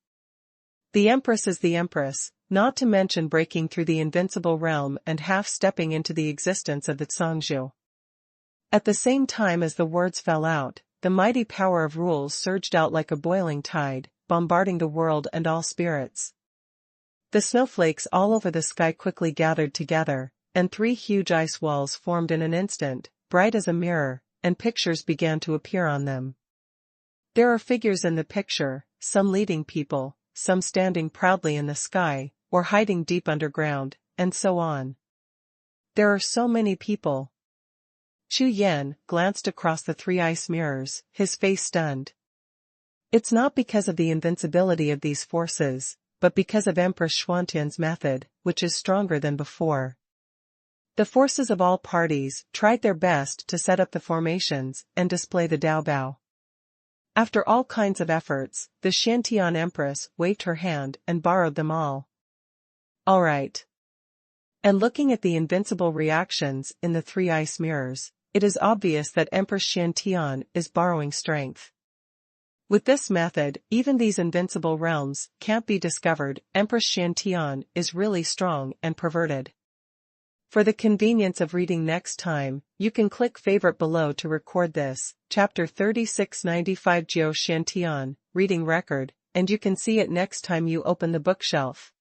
The Empress is the Empress, not to mention breaking through the invincible realm and half-stepping into the existence of the Zhongzhu. At the same time as the words fell out, the mighty power of rules surged out like a boiling tide, bombarding the world and all spirits. The snowflakes all over the sky quickly gathered together, and 3 huge ice walls formed in an instant, bright as a mirror, and pictures began to appear on them. There are figures in the picture, some leading people, some standing proudly in the sky, or hiding deep underground, and so on. There are so many people. Chu Yan glanced across the 3 ice mirrors, his face stunned. It's not because of the invincibility of these forces, but because of Empress Xuantian's method, which is stronger than before. The forces of all parties tried their best to set up the formations and display the Daobao. After all kinds of efforts, the Xiantian Empress waved her hand and borrowed them all. All right. And looking at the invincible reactions in the 3 ice mirrors, it is obvious that Empress Xiantian is borrowing strength. With this method, even these invincible realms can't be discovered. Empress Xiantian is really strong and perverted. For the convenience of reading next time, you can click favorite below to record this, chapter 3695 Jiao Xiantian, reading record, and you can see it next time you open the bookshelf.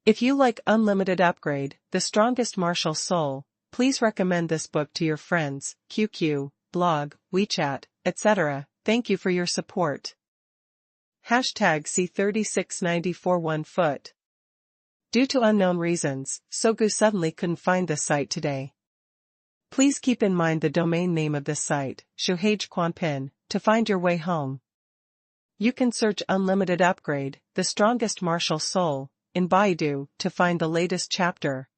If you like Unlimited Upgrade, The Strongest Martial Soul, please recommend this book to your friends, QQ, blog, WeChat, etc. Thank you for your support. Hashtag C3694 1 foot. Due to unknown reasons, Sogu suddenly couldn't find this site today. Please keep in mind the domain name of this site, Shuhage to find your way home. You can search Unlimited Upgrade, The Strongest Martial Soul, in Baidu to find the latest chapter.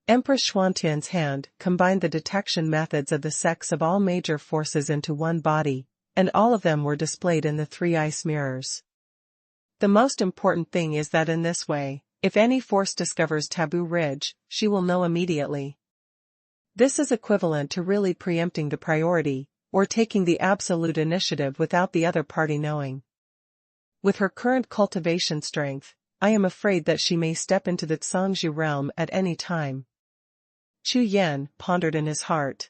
Empress Xuantian's hand combined the detection methods of the sects of all major forces into one body, and all of them were displayed in the 3 ice mirrors. The most important thing is that in this way, if any force discovers Taboo Ridge, she will know immediately. This is equivalent to really preempting the priority, or taking the absolute initiative without the other party knowing. With her current cultivation strength, I am afraid that she may step into the Zhongzhu realm at any time. Chu Yan pondered in his heart.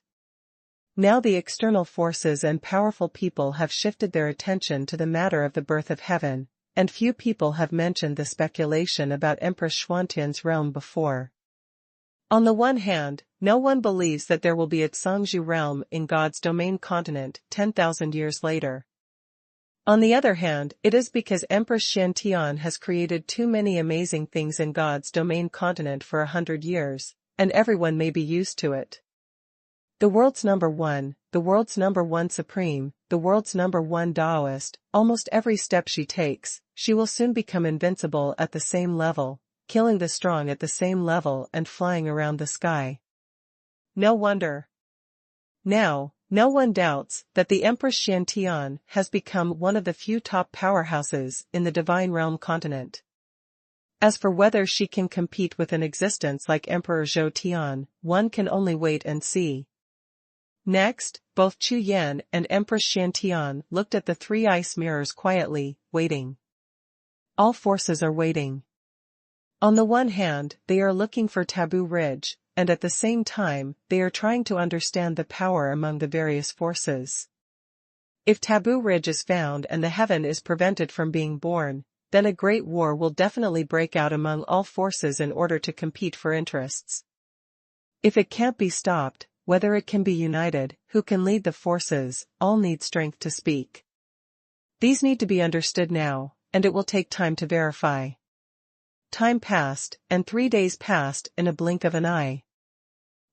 Now the external forces and powerful people have shifted their attention to the matter of the birth of heaven, and few people have mentioned the speculation about Empress Xuantian's realm before. On the one hand, no one believes that there will be a Zhongzhu realm in God's domain continent 10,000 years later. On the other hand, it is because Empress Xiantian has created too many amazing things in God's domain continent for 100 years, and everyone may be used to it. The world's number one, the world's number one supreme, the world's number one Taoist, almost every step she takes, she will soon become invincible at the same level, killing the strong at the same level and flying around the sky. No wonder. Now, no one doubts that the Empress Xiantian has become one of the few top powerhouses in the Divine Realm continent. As for whether she can compete with an existence like Emperor Zhou Tian, one can only wait and see. Next, both Chu Yan and Empress Xiantian looked at the 3 ice mirrors quietly, waiting. All forces are waiting. On the one hand, they are looking for Taboo Ridge, and at the same time, they are trying to understand the power among the various forces. If Taboo Ridge is found and the heaven is prevented from being born, then a great war will definitely break out among all forces in order to compete for interests. If it can't be stopped, whether it can be united, who can lead the forces, all need strength to speak. These need to be understood now, and it will take time to verify. Time passed, and 3 days passed in a blink of an eye.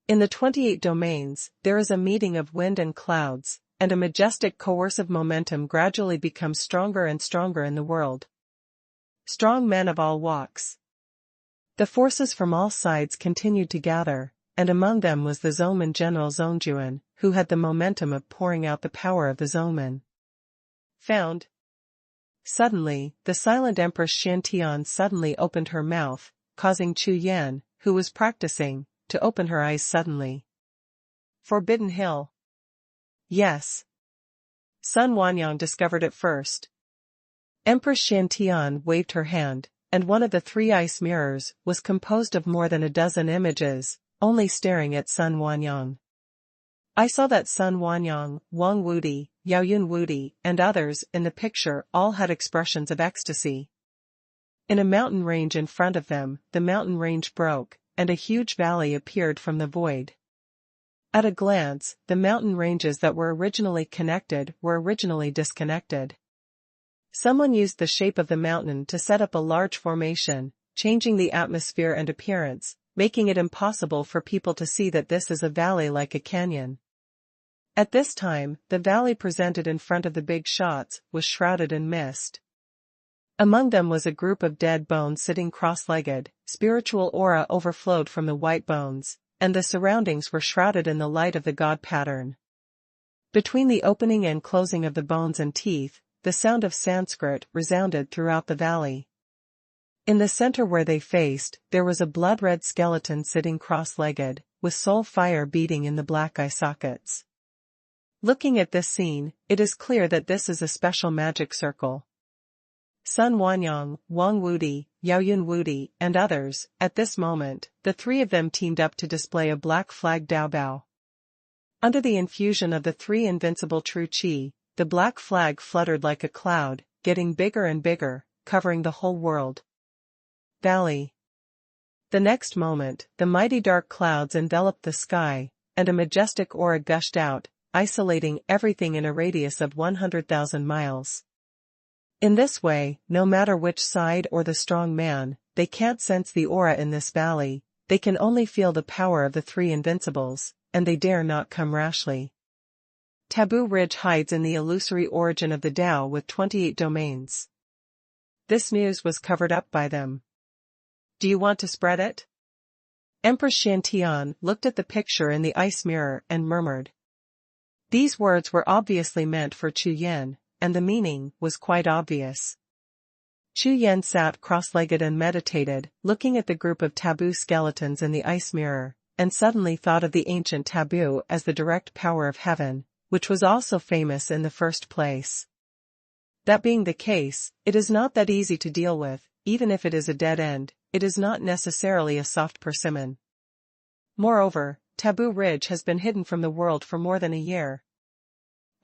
In the 28 domains, there is a meeting of wind and clouds, and a majestic coercive momentum gradually becomes stronger and stronger in the world. Strong men of all walks. The forces from all sides continued to gather, and among them was the Zongman General Zongjuan, who had the momentum of pouring out the power of the Zongman. Found. Suddenly, the silent Empress Xiantian suddenly opened her mouth, causing Chu Yan, who was practicing, to open her eyes suddenly. Forbidden Hill. Yes. Sun Wanyang discovered it first. Empress Shantian waved her hand, and one of the 3 ice mirrors was composed of more than a dozen images, only staring at Sun Wanyang. I saw that Sun Wanyang, Wang Wudi, Yaoyun Wudi, and others in the picture all had expressions of ecstasy. In a mountain range in front of them, the mountain range broke, and a huge valley appeared from the void. At a glance, the mountain ranges that were originally connected were originally disconnected. Someone used the shape of the mountain to set up a large formation, changing the atmosphere and appearance, making it impossible for people to see that this is a valley like a canyon. At this time, the valley presented in front of the big shots was shrouded in mist. Among them was a group of dead bones sitting cross-legged, spiritual aura overflowed from the white bones, and the surroundings were shrouded in the light of the god pattern. Between the opening and closing of the bones and teeth, the sound of Sanskrit resounded throughout the valley. In the center where they faced, there was a blood-red skeleton sitting cross-legged, with soul fire beating in the black eye sockets. Looking at this scene, it is clear that this is a special magic circle. Sun Wanyang, Wang Wudi, Yaoyun Wudi, and others, at this moment, the 3 of them teamed up to display a black flag Daobao. Under the infusion of the 3 invincible true qi, the black flag fluttered like a cloud, getting bigger and bigger, covering the whole world. Valley. The next moment, the mighty dark clouds enveloped the sky, and a majestic aura gushed out, isolating everything in a radius of 100,000 miles. In this way, no matter which side or the strong man, they can't sense the aura in this valley, they can only feel the power of the 3 invincibles, and they dare not come rashly. Taboo Ridge hides in the illusory origin of the Tao with 28 domains. This news was covered up by them. Do you want to spread it? Empress Shantian looked at the picture in the ice mirror and murmured. These words were obviously meant for Chu Yan, and the meaning was quite obvious. Chu Yan sat cross-legged and meditated, looking at the group of taboo skeletons in the ice mirror, and suddenly thought of the ancient taboo as the direct power of heaven, which was also famous in the first place. That being the case, it is not that easy to deal with, even if it is a dead end, it is not necessarily a soft persimmon. Moreover, Taboo Ridge has been hidden from the world for more than a year.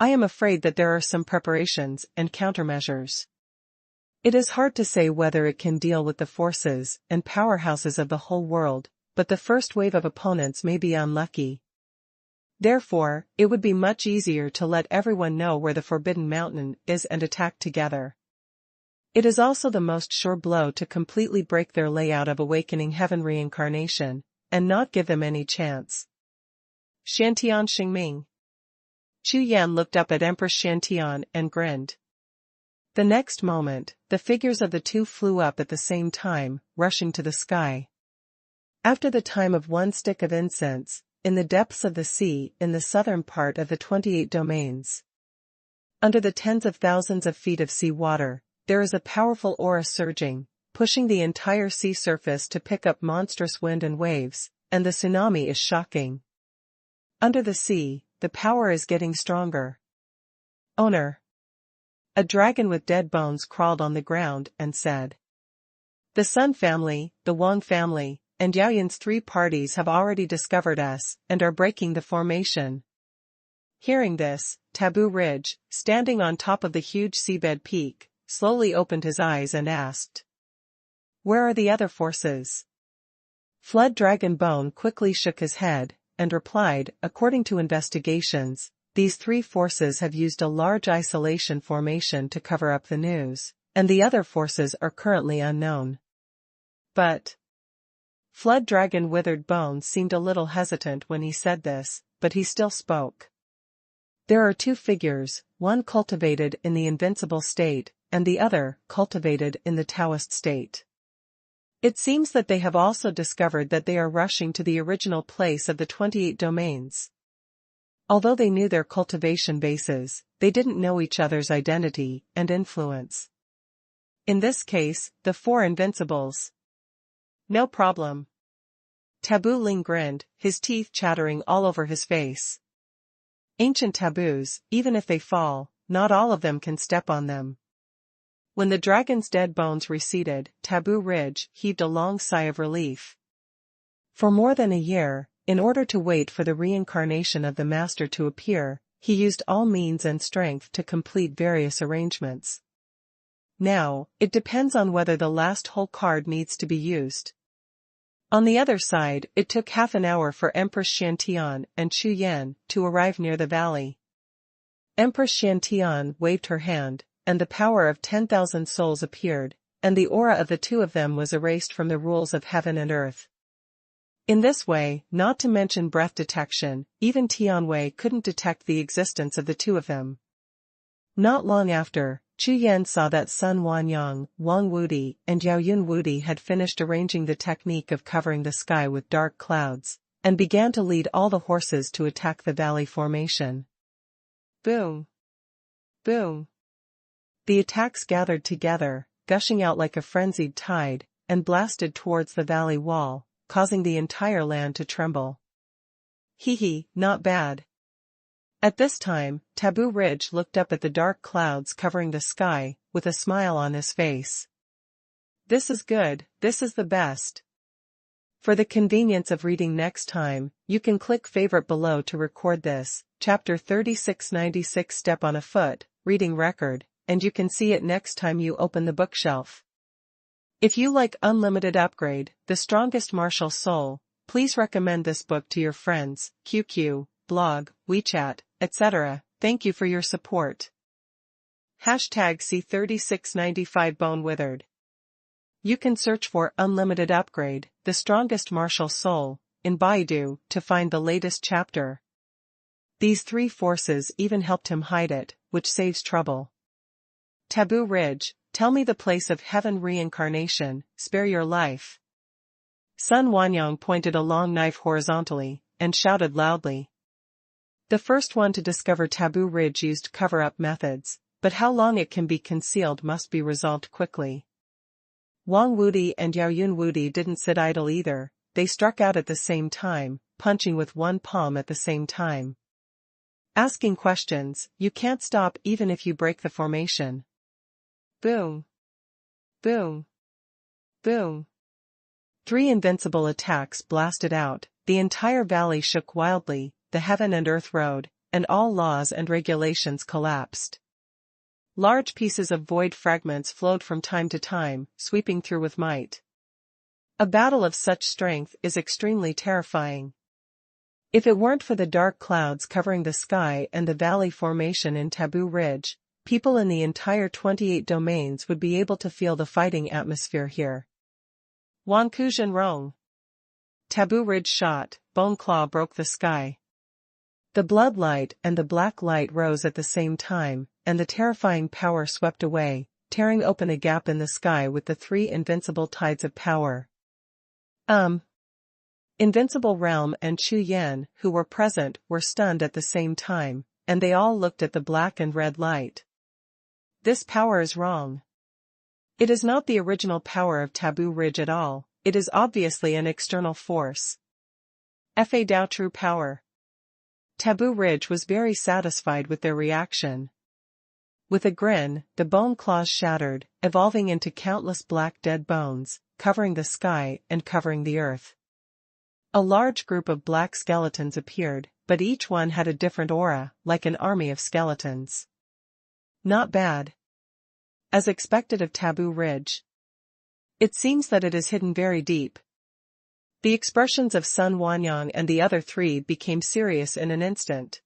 I am afraid that there are some preparations and countermeasures. It is hard to say whether it can deal with the forces and powerhouses of the whole world, but the first wave of opponents may be unlucky. Therefore, it would be much easier to let everyone know where the Forbidden Mountain is and attack together. It is also the most sure blow to completely break their layout of awakening heaven reincarnation, and not give them any chance. Shantian Xingming. Chu Yan looked up at Empress Shantian and grinned. The next moment, the figures of the 2 flew up at the same time, rushing to the sky. After the time of 1 stick of incense, in the depths of the sea in the southern part of the 28 domains. Under the tens of thousands of feet of sea water, there is a powerful aura surging, pushing the entire sea surface to pick up monstrous wind and waves, and the tsunami is shocking. Under the sea, the power is getting stronger. Owner. A dragon with dead bones crawled on the ground and said. The Sun family, the Wang family, and Yaoyun's 3 parties have already discovered us, and are breaking the formation. Hearing this, Taboo Ridge, standing on top of the huge seabed peak, slowly opened his eyes and asked. Where are the other forces? Flood Dragon Bone quickly shook his head, and replied, according to investigations, these 3 forces have used a large isolation formation to cover up the news, and the other forces are currently unknown. But Flood Dragon Withered Bones seemed a little hesitant when he said this, but he still spoke. There are 2 figures, one cultivated in the invincible state, and the other cultivated in the Taoist state. It seems that they have also discovered that they are rushing to the original place of the 28 domains. Although they knew their cultivation bases, they didn't know each other's identity and influence. In this case, the 4 invincibles. No problem. Taboo Ling grinned, his teeth chattering all over his face. Ancient taboos, even if they fall, not all of them can step on them. When the dragon's dead bones receded, Taboo Ridge heaved a long sigh of relief. For more than a year, in order to wait for the reincarnation of the master to appear, he used all means and strength to complete various arrangements. Now, it depends on whether the last whole card needs to be used. On the other side, it took half an hour for Empress Xiantian and Chu Yan to arrive near the valley. Empress Xiantian waved her hand, and the power of 10,000 souls appeared, and the aura of the two of them was erased from the rules of heaven and earth. In this way, not to mention breath detection, even Tianwei couldn't detect the existence of the two of them. Not long after, Chu Yan saw that Sun Wanyang, Wang Wudi, and Yao Yun Wudi had finished arranging the technique of covering the sky with dark clouds, and began to lead all the horses to attack the valley formation. Boom! Boom! The attacks gathered together, gushing out like a frenzied tide, and blasted towards the valley wall, causing the entire land to tremble. Hee, not bad. At this time, Taboo Ridge looked up at the dark clouds covering the sky, with a smile on his face. This is good, this is the best. For the convenience of reading next time, you can click favorite below to record this, chapter 3696 Step on a Foot, reading record, and you can see it next time you open the bookshelf. If you like Unlimited Upgrade, The Strongest Martial Soul, please recommend this book to your friends, QQ, blog, WeChat, etc. Thank you for your support. Hashtag C3695 Bone Withered. You can search for Unlimited Upgrade, The Strongest Martial Soul, in Baidu to find the latest chapter. These three forces even helped him hide it, which saves trouble. Taboo Ridge, tell me the place of heaven reincarnation, spare your life. Sun Wanyang pointed a long knife horizontally, and shouted loudly. The first one to discover Taboo Ridge used cover-up methods, but how long it can be concealed must be resolved quickly. Wang Wudi and Yao Yun Wudi didn't sit idle either, they struck out at the same time, punching with one palm at the same time. Asking questions, you can't stop even if you break the formation. Boom! Boom! Boom! 3 invincible attacks blasted out, the entire valley shook wildly, the heaven and earth road, and all laws and regulations collapsed. Large pieces of void fragments flowed from time to time, sweeping through with might. A battle of such strength is extremely terrifying. If it weren't for the dark clouds covering the sky and the valley formation in Taboo Ridge, people in the entire 28 domains would be able to feel the fighting atmosphere here. Wanku Zhenrong. Taboo Ridge shot, Bone Claw broke the sky. The blood light and the black light rose at the same time, and the terrifying power swept away, tearing open a gap in the sky with the 3 invincible tides of power. Invincible Realm and Chu Yan, who were present, were stunned at the same time, and they all looked at the black and red light. This power is wrong. It is not the original power of Taboo Ridge at all, it is obviously an external force. Fa Dao True Power. Taboo Ridge was very satisfied with their reaction. With a grin, the bone claws shattered, evolving into countless black dead bones, covering the sky and covering the earth. A large group of black skeletons appeared, but each one had a different aura, like an army of skeletons. Not bad. As expected of Taboo Ridge. It seems that it is hidden very deep. The expressions of Sun Wanyang and the other 3 became serious in an instant.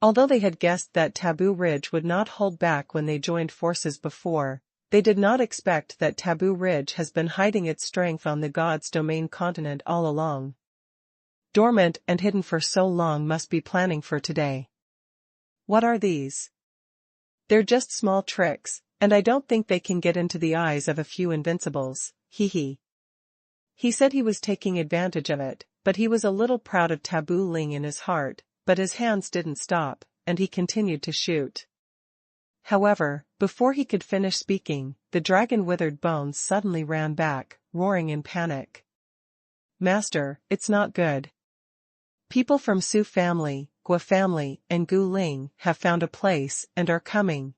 Although they had guessed that Taboo Ridge would not hold back when they joined forces before, they did not expect that Taboo Ridge has been hiding its strength on the God's domain continent all along. Dormant and hidden for so long must be planning for today. What are these? They're just small tricks, and I don't think they can get into the eyes of a few invincibles, hee. He said he was taking advantage of it, but he was a little proud of Taboo Ling in his heart, but his hands didn't stop, and he continued to shoot. However, before he could finish speaking, the dragon-withered bones suddenly ran back, roaring in panic. Master, it's not good. People from Su family, Gua family, and Gu Ling have found a place and are coming.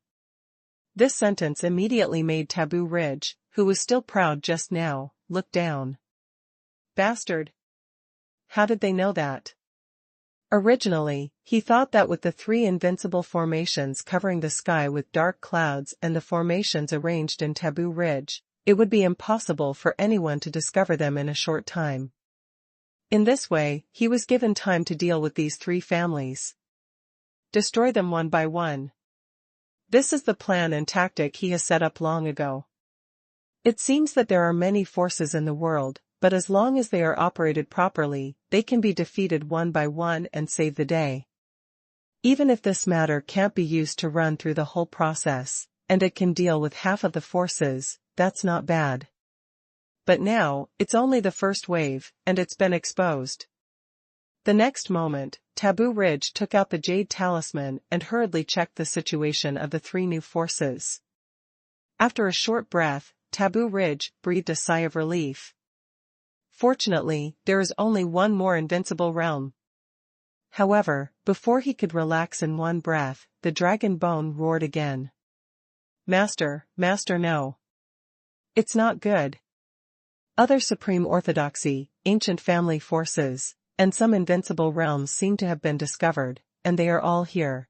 This sentence immediately made Taboo Ridge, who was still proud just now, look down. Bastard! How did they know that? Originally, he thought that with the 3 invincible formations covering the sky with dark clouds and the formations arranged in Taboo Ridge, it would be impossible for anyone to discover them in a short time. In this way, he was given time to deal with these 3 families. Destroy them one by one. This is the plan and tactic he has set up long ago. It seems that there are many forces in the world, but as long as they are operated properly, they can be defeated one by one and save the day. Even if this matter can't be used to run through the whole process, and it can deal with half of the forces, that's not bad. But now, it's only the first wave, and it's been exposed. The next moment, Taboo Ridge took out the Jade Talisman and hurriedly checked the situation of the 3 new forces. After a short breath, Taboo Ridge breathed a sigh of relief. Fortunately, there is only one more invincible realm. However, before he could relax in one breath, the dragon bone roared again. Master, no. It's not good. Other supreme orthodoxy, ancient family forces, and some invincible realms seem to have been discovered, and they are all here.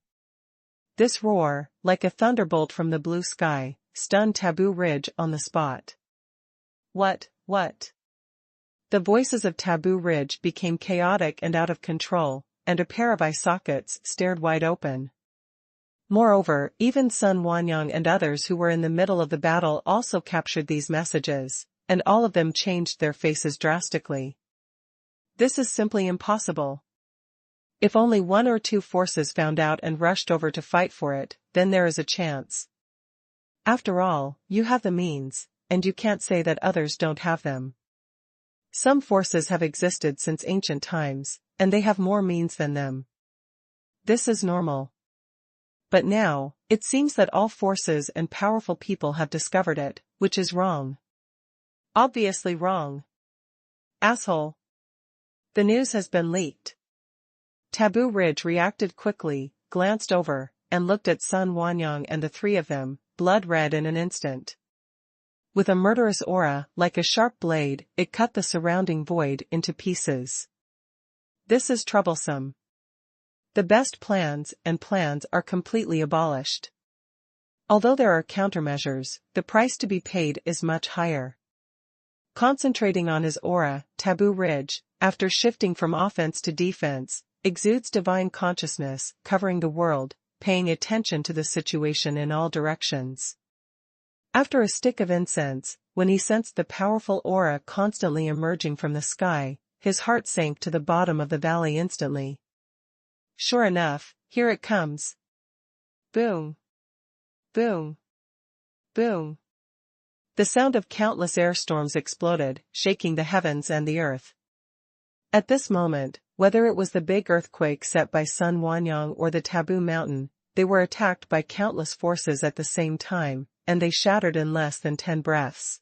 This roar, like a thunderbolt from the blue sky, stunned Taboo Ridge on the spot. What? The voices of Taboo Ridge became chaotic and out of control, and a pair of eye sockets stared wide open. Moreover, even Xuanhuan and others who were in the middle of the battle also captured these messages, and all of them changed their faces drastically. This is simply impossible. If only 1 or 2 forces found out and rushed over to fight for it, then there is a chance. After all, you have the means, and you can't say that others don't have them. Some forces have existed since ancient times, and they have more means than them. This is normal. But now, it seems that all forces and powerful people have discovered it, which is wrong. Obviously wrong. Asshole. The news has been leaked. Taboo Ridge reacted quickly, glanced over, and looked at Xuanhuan and the 3 of them, blood red in an instant. With a murderous aura, like a sharp blade, it cut the surrounding void into pieces. This is troublesome. The best plans are completely abolished. Although there are countermeasures, the price to be paid is much higher. Concentrating on his aura, Taboo Ridge, after shifting from offense to defense, exudes divine consciousness, covering the world, paying attention to the situation in all directions. After a stick of incense, when he sensed the powerful aura constantly emerging from the sky, his heart sank to the bottom of the valley instantly. Sure enough, here it comes. Boom. Boom. Boom. The sound of countless airstorms exploded, shaking the heavens and the earth. At this moment, whether it was the big earthquake set by Xuanhuan or the Taboo Mountain, they were attacked by countless forces at the same time, and they shattered in less than 10 breaths.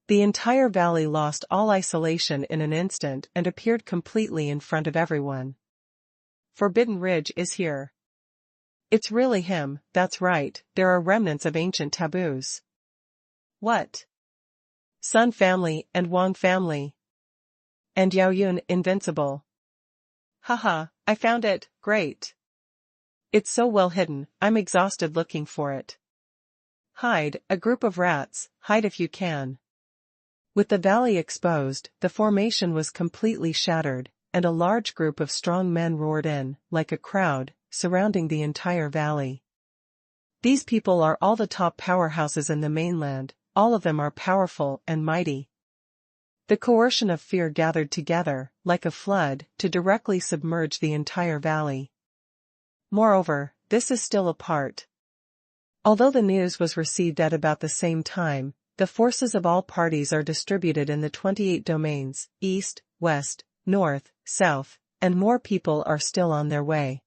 The entire valley lost all isolation in an instant and appeared completely in front of everyone. Forbidden Ridge is here. It's really him, that's right, there are remnants of ancient taboos. What? Sun family and Wang family. And Yaoyun invincible. Haha, I found it, great. It's so well hidden, I'm exhausted looking for it. Hide, a group of rats, hide if you can. With the valley exposed, the formation was completely shattered, and a large group of strong men roared in, like a crowd, surrounding the entire valley. These people are all the top powerhouses in the mainland, all of them are powerful and mighty. The coercion of fear gathered together, like a flood, to directly submerge the entire valley. Moreover, this is still a part. Although the news was received at about the same time, the forces of all parties are distributed in the 28 domains, east, west, north, south, and more people are still on their way.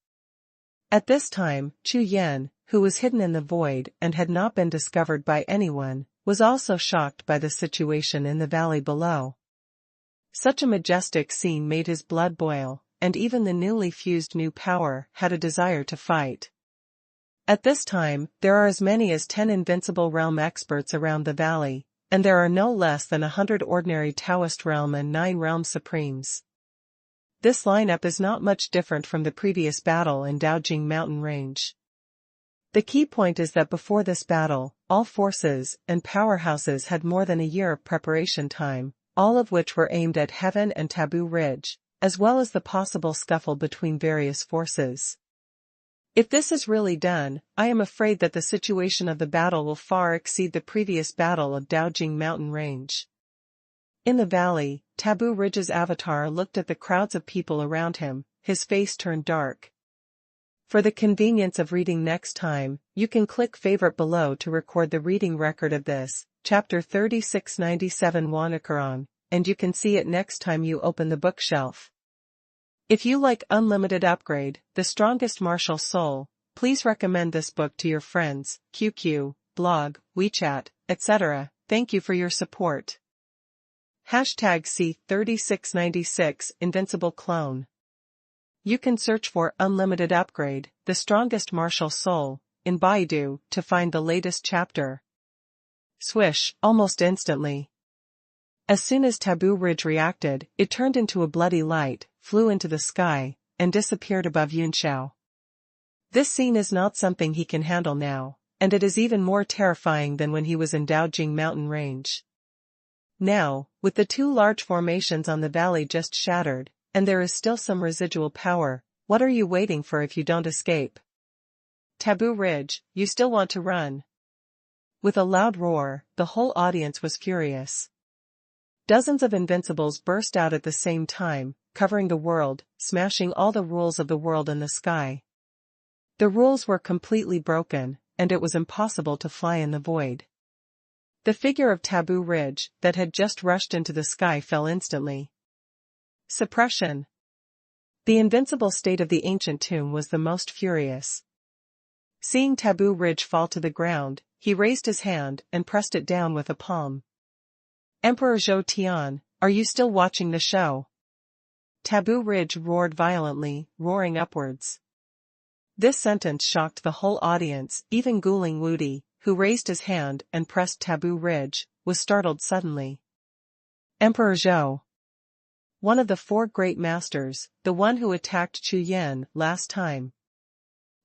At this time, Chu Yan, who was hidden in the void and had not been discovered by anyone, was also shocked by the situation in the valley below. Such a majestic scene made his blood boil, and even the newly fused new power had a desire to fight. At this time, there are as many as 10 invincible realm experts around the valley, and there are no less than 100 ordinary Taoist realm and 9 realm supremes. This lineup is not much different from the previous battle in Daojing Mountain Range. The key point is that before this battle, all forces and powerhouses had more than a year of preparation time, all of which were aimed at Heaven and Taboo Ridge, as well as the possible scuffle between various forces. If this is really done, I am afraid that the situation of the battle will far exceed the previous battle of Daojing Mountain Range. In the valley, Taboo Ridge's avatar looked at the crowds of people around him, his face turned dark. For the convenience of reading next time, you can click favorite below to record the reading record of this, chapter 3697 Wanakaran, and you can see it next time you open the bookshelf. If you like Unlimited Upgrade, The Strongest Martial Soul, please recommend this book to your friends, QQ, blog, WeChat, etc. Thank you for your support. #C3696 Invincible Clone. You can search for Unlimited Upgrade, The Strongest Martial Soul, in Baidu to find the latest chapter. Swish, almost instantly. As soon as Taboo Ridge reacted, it turned into a bloody light, flew into the sky, and disappeared above Jiuxiao. This scene is not something he can handle now, and it is even more terrifying than when he was in Daojing Mountain Range. Now, with the 2 large formations on the valley just shattered, and there is still some residual power, what are you waiting for if you don't escape? Taboo Ridge, you still want to run? With a loud roar, the whole audience was furious. Dozens of invincibles burst out at the same time, covering the world, smashing all the rules of the world in the sky. The rules were completely broken, and it was impossible to fly in the void. The figure of Taboo Ridge, that had just rushed into the sky, fell instantly. Suppression. The invincible state of the ancient tomb was the most furious. Seeing Taboo Ridge fall to the ground, he raised his hand and pressed it down with a palm. Emperor Zhou Tian, are you still watching the show? Taboo Ridge roared violently, roaring upwards. This sentence shocked the whole audience, even Guling Wudi, who raised his hand and pressed Taboo Ridge, was startled suddenly. Emperor Zhou. One of the 4 great masters, the one who attacked Chu Yan last time.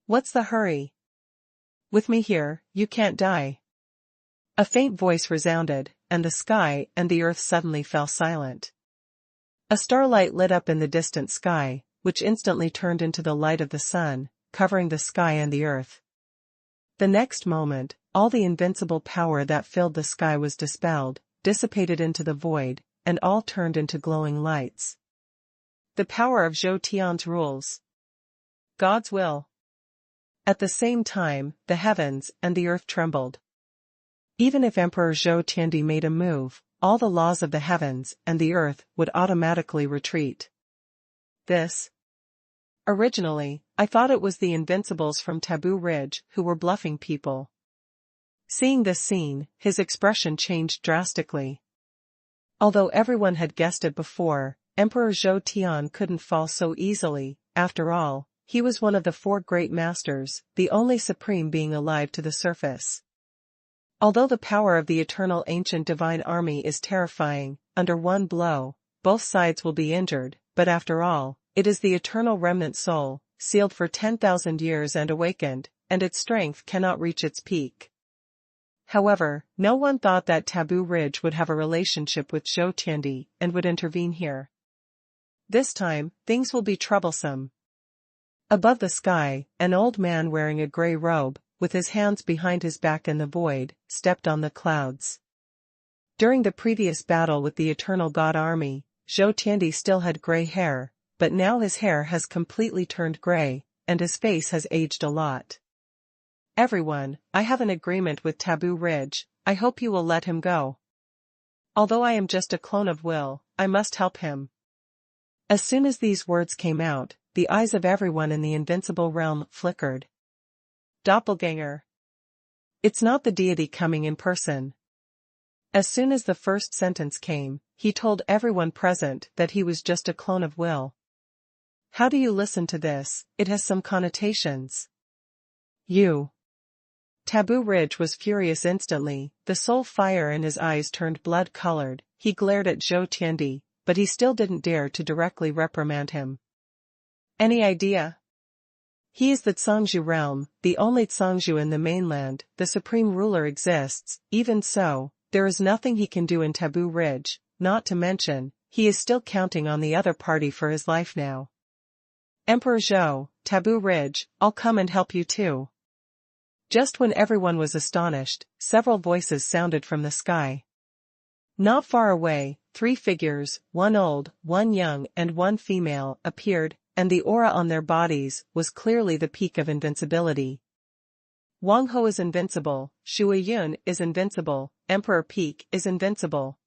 What's the hurry? With me here, you can't die. A faint voice resounded, and the sky and the earth suddenly fell silent. A starlight lit up in the distant sky, which instantly turned into the light of the sun, covering the sky and the earth. The next moment, all the invincible power that filled the sky was dispelled, dissipated into the void, and all turned into glowing lights. The power of Zhou Tian's rules. God's will. At the same time, the heavens and the earth trembled. Even if Emperor Zhou Tiandi made a move, all the laws of the heavens and the earth would automatically retreat. This. Originally, I thought it was the invincibles from Taboo Ridge who were bluffing people. Seeing this scene, his expression changed drastically. Although everyone had guessed it before, Emperor Zhou Tian couldn't fall so easily. After all, he was one of the 4 great masters, the only supreme being alive to the surface. Although the power of the eternal ancient divine army is terrifying, under one blow, both sides will be injured, but after all, it is the eternal remnant soul, sealed for 10,000 years and awakened, and its strength cannot reach its peak. However, no one thought that Taboo Ridge would have a relationship with Zhou Tiandi and would intervene here. This time, things will be troublesome. Above the sky, an old man wearing a gray robe, with his hands behind his back in the void, stepped on the clouds. During the previous battle with the Eternal God Army, Zhou Tiandi still had gray hair, but now his hair has completely turned gray, and his face has aged a lot. Everyone, I have an agreement with Taboo Ridge, I hope you will let him go. Although I am just a clone of Will, I must help him. As soon as these words came out, the eyes of everyone in the invincible realm flickered. Doppelganger. It's not the deity coming in person. As soon as the first sentence came, he told everyone present that he was just a clone of Will. How do you listen to this? It has some connotations. You. Taboo Ridge was furious instantly, the soul fire in his eyes turned blood-colored. He glared at Zhou Tiandi, but he still didn't dare to directly reprimand him. Any idea? He is the Zhangzhou realm, the only Zhangzhou in the mainland. The supreme ruler exists. Even so, there is nothing he can do in Taboo Ridge, not to mention, he is still counting on the other party for his life now. Emperor Zhou, Taboo Ridge, I'll come and help you too. Just when everyone was astonished, several voices sounded from the sky. Not far away, 3 figures, one old, one young and one female, appeared, and the aura on their bodies was clearly the peak of invincibility. Wang Ho is invincible, Shui Yun is invincible, Emperor Peak is invincible.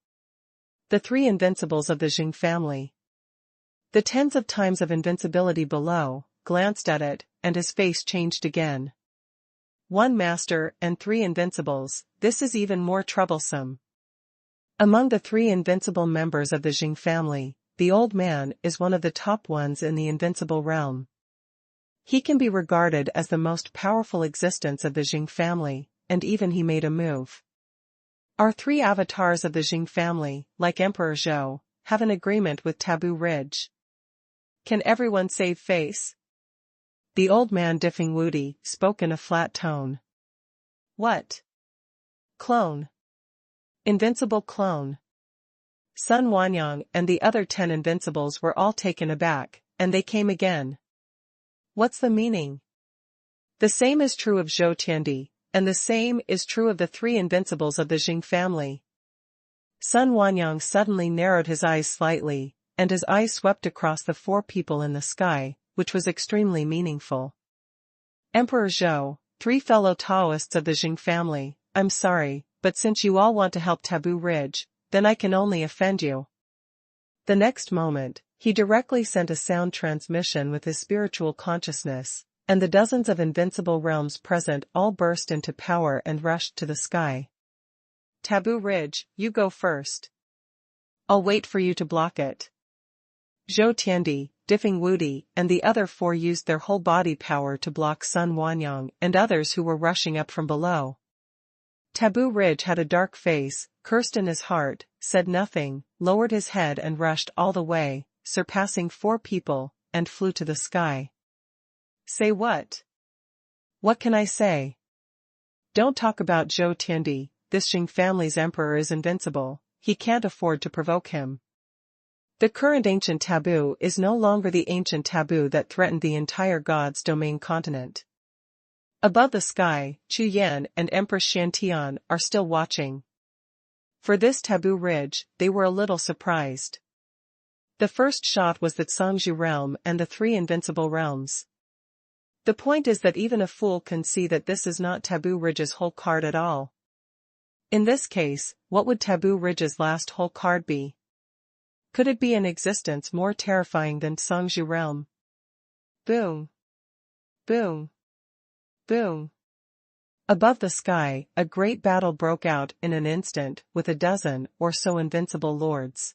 The 3 invincibles of the Jing family. The tens of times of invincibility below, glanced at it, and his face changed again. 1 master and 3 invincibles, this is even more troublesome. Among the 3 invincible members of the Jing family, the old man is one of the top ones in the invincible realm. He can be regarded as the most powerful existence of the Jing family, and even he made a move. Our 3 avatars of the Jing family, like Emperor Zhou, have an agreement with Taboo Ridge. Can everyone save face? The old man Diffing Wudi spoke in a flat tone. What? Clone. Invincible clone. Sun Wanyang and the other 10 invincibles were all taken aback, and they came again. What's the meaning? The same is true of Zhou Tiandi, and the same is true of the 3 invincibles of the Jing family. Sun Wanyang suddenly narrowed his eyes slightly, and his eyes swept across the 4 people in the sky, which was extremely meaningful. Emperor Zhou, 3 fellow Taoists of the Jing family, I'm sorry, but since you all want to help Taboo Ridge, then I can only offend you. The next moment, he directly sent a sound transmission with his spiritual consciousness, and the dozens of invincible realms present all burst into power and rushed to the sky. Taboo Ridge, you go first. I'll wait for you to block it. Zhou Tiandi, Diffing Wudi, and the other 4 used their whole body power to block Sun Wanyang and others who were rushing up from below. Taboo Ridge had a dark face, cursed in his heart, said nothing, lowered his head and rushed all the way, surpassing 4 people, and flew to the sky. Say what? What can I say? Don't talk about Zhou Tiandi, this Jing family's emperor is invincible, he can't afford to provoke him. The current ancient taboo is no longer the ancient taboo that threatened the entire God's domain continent. Above the sky, Chu Yan and Empress Shantian are still watching. For this Taboo Ridge, they were a little surprised. The first shot was the Zhangzhou realm and the 3 invincible realms. The point is that even a fool can see that this is not Taboo Ridge's whole card at all. In this case, what would Taboo Ridge's last whole card be? Could it be an existence more terrifying than Zhangzhou realm? Boom. Boom. Boom. Above the sky, a great battle broke out in an instant with a dozen or so invincible lords.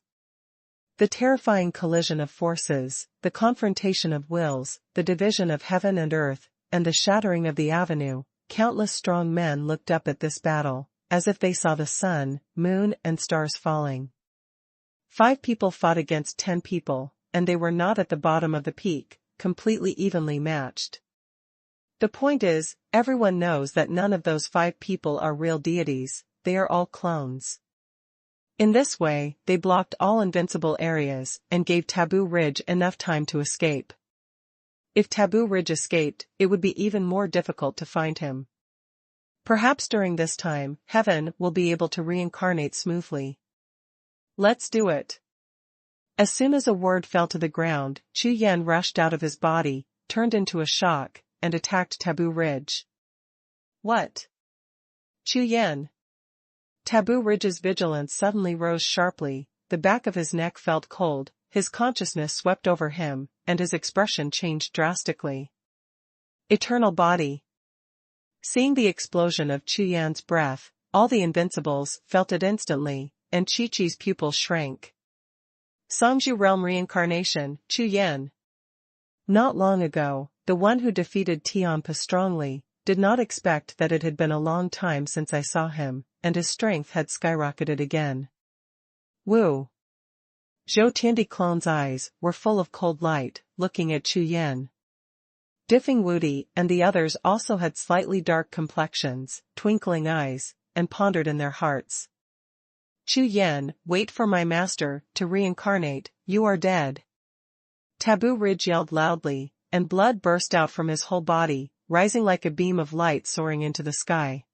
The terrifying collision of forces, the confrontation of wills, the division of heaven and earth, and the shattering of the avenue, countless strong men looked up at this battle, as if they saw the sun, moon and stars falling. 5 people fought against 10 people, and they were not at the bottom of the peak, completely evenly matched. The point is, everyone knows that none of those 5 people are real deities, they are all clones. In this way, they blocked all invincible areas and gave Taboo Ridge enough time to escape. If Taboo Ridge escaped, it would be even more difficult to find him. Perhaps during this time, Heaven will be able to reincarnate smoothly. Let's do it. As soon as a word fell to the ground, Chu Yan rushed out of his body, turned into a shock, and attacked Taboo Ridge. What? Chu Yan. Taboo Ridge's vigilance suddenly rose sharply, the back of his neck felt cold, his consciousness swept over him, and his expression changed drastically. Eternal body. Seeing the explosion of Chu Yan's breath, all the invincibles felt it instantly, and Chi-Chi's pupils shrank. Zhangzhou realm reincarnation, Chu Yan. Not long ago, the one who defeated Tianpa strongly, did not expect that it had been a long time since I saw him, and his strength had skyrocketed again. Wu. Zhou Tiandiclone's eyes were full of cold light, looking at Chu Yan. Diffing Wudi and the others also had slightly dark complexions, twinkling eyes, and pondered in their hearts. Chu Yan, wait for my master to reincarnate, you are dead. Taboo Ridge yelled loudly, and blood burst out from his whole body, rising like a beam of light soaring into the sky.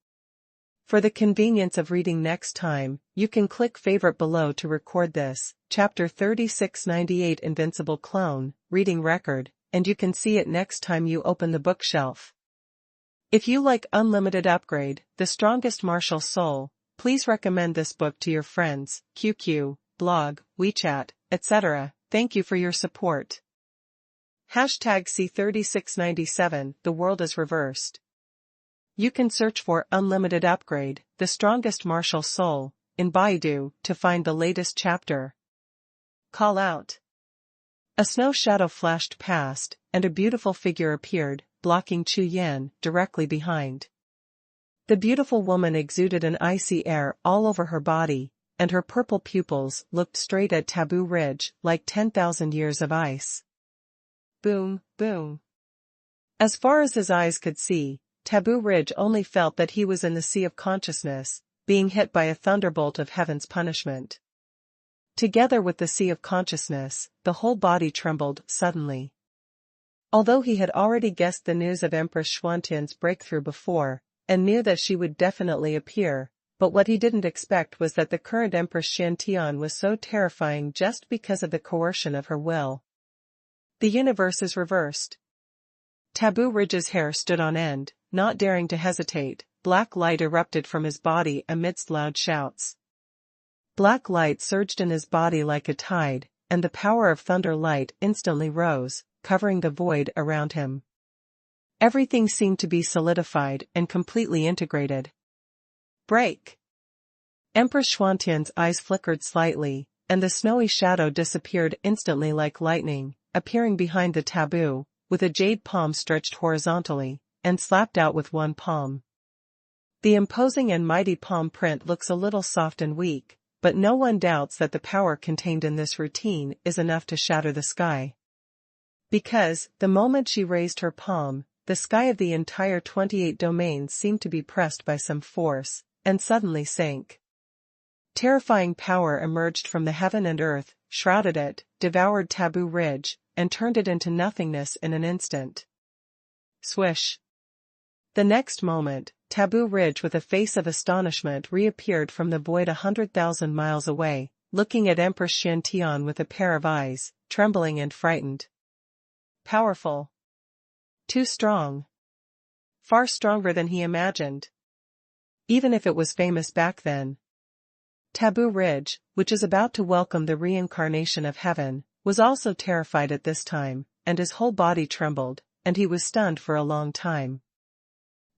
For the convenience of reading next time, you can click favorite below to record this, chapter 3698 Invincible Clone, reading record, and you can see it next time you open the bookshelf. If you like Unlimited Upgrade, The Strongest Martial Soul, please recommend this book to your friends, QQ, blog, WeChat, etc. Thank you for your support. #C3697 The world is reversed. You can search for Unlimited Upgrade, The Strongest Martial Soul, in Baidu to find the latest chapter. Call out. A snow shadow flashed past, and a beautiful figure appeared, blocking Chu Yan directly behind. The beautiful woman exuded an icy air all over her body, and her purple pupils looked straight at Taboo Ridge like 10,000 years of ice. Boom, boom. As far as his eyes could see, Taboo Ridge only felt that he was in the sea of consciousness, being hit by a thunderbolt of heaven's punishment. Together with the sea of consciousness, the whole body trembled suddenly. Although he had already guessed the news of Empress Xuantian's breakthrough before, and knew that she would definitely appear, but what he didn't expect was that the current Empress Xiantian was so terrifying just because of the coercion of her will. The universe is reversed. Taboo Ridge's hair stood on end, not daring to hesitate. Black light erupted from his body amidst loud shouts. Black light surged in his body like a tide, and the power of thunder light instantly rose, covering the void around him. Everything seemed to be solidified and completely integrated. Break! Empress Xuantian's eyes flickered slightly, and the snowy shadow disappeared instantly like lightning, appearing behind the taboo, with a jade palm stretched horizontally, and slapped out with one palm. The imposing and mighty palm print looks a little soft and weak, but no one doubts that the power contained in this routine is enough to shatter the sky. Because, the moment she raised her palm, the sky of the entire 28 domains seemed to be pressed by some force, and suddenly sank. Terrifying power emerged from the heaven and earth, shrouded it, devoured Taboo Ridge, and turned it into nothingness in an instant. Swish. The next moment, Taboo Ridge with a face of astonishment reappeared from the void 100,000 miles away, looking at Empress Xiantian with a pair of eyes, trembling and frightened. Powerful. Too strong. Far stronger than he imagined. Even if it was famous back then. Taboo Ridge, which is about to welcome the reincarnation of heaven, was also terrified at this time, and his whole body trembled, and he was stunned for a long time.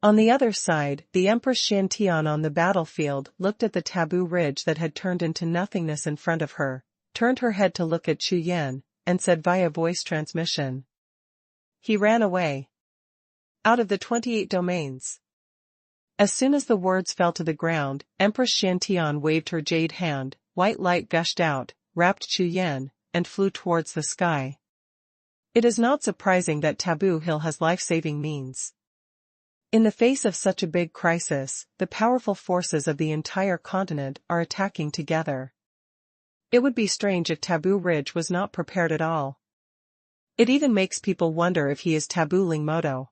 On the other side, the Empress Xiantian on the battlefield looked at the Taboo Ridge that had turned into nothingness in front of her, turned her head to look at Chu Yan, and said via voice transmission. He ran away. Out of the 28 domains. As soon as the words fell to the ground, Empress Xiantian waved her jade hand, white light gushed out, wrapped Chu Yan, and flew towards the sky. It is not surprising that Taboo Hill has life-saving means. In the face of such a big crisis, the powerful forces of the entire continent are attacking together. It would be strange if Taboo Ridge was not prepared at all. It even makes people wonder if he is Taboo Lingmoto.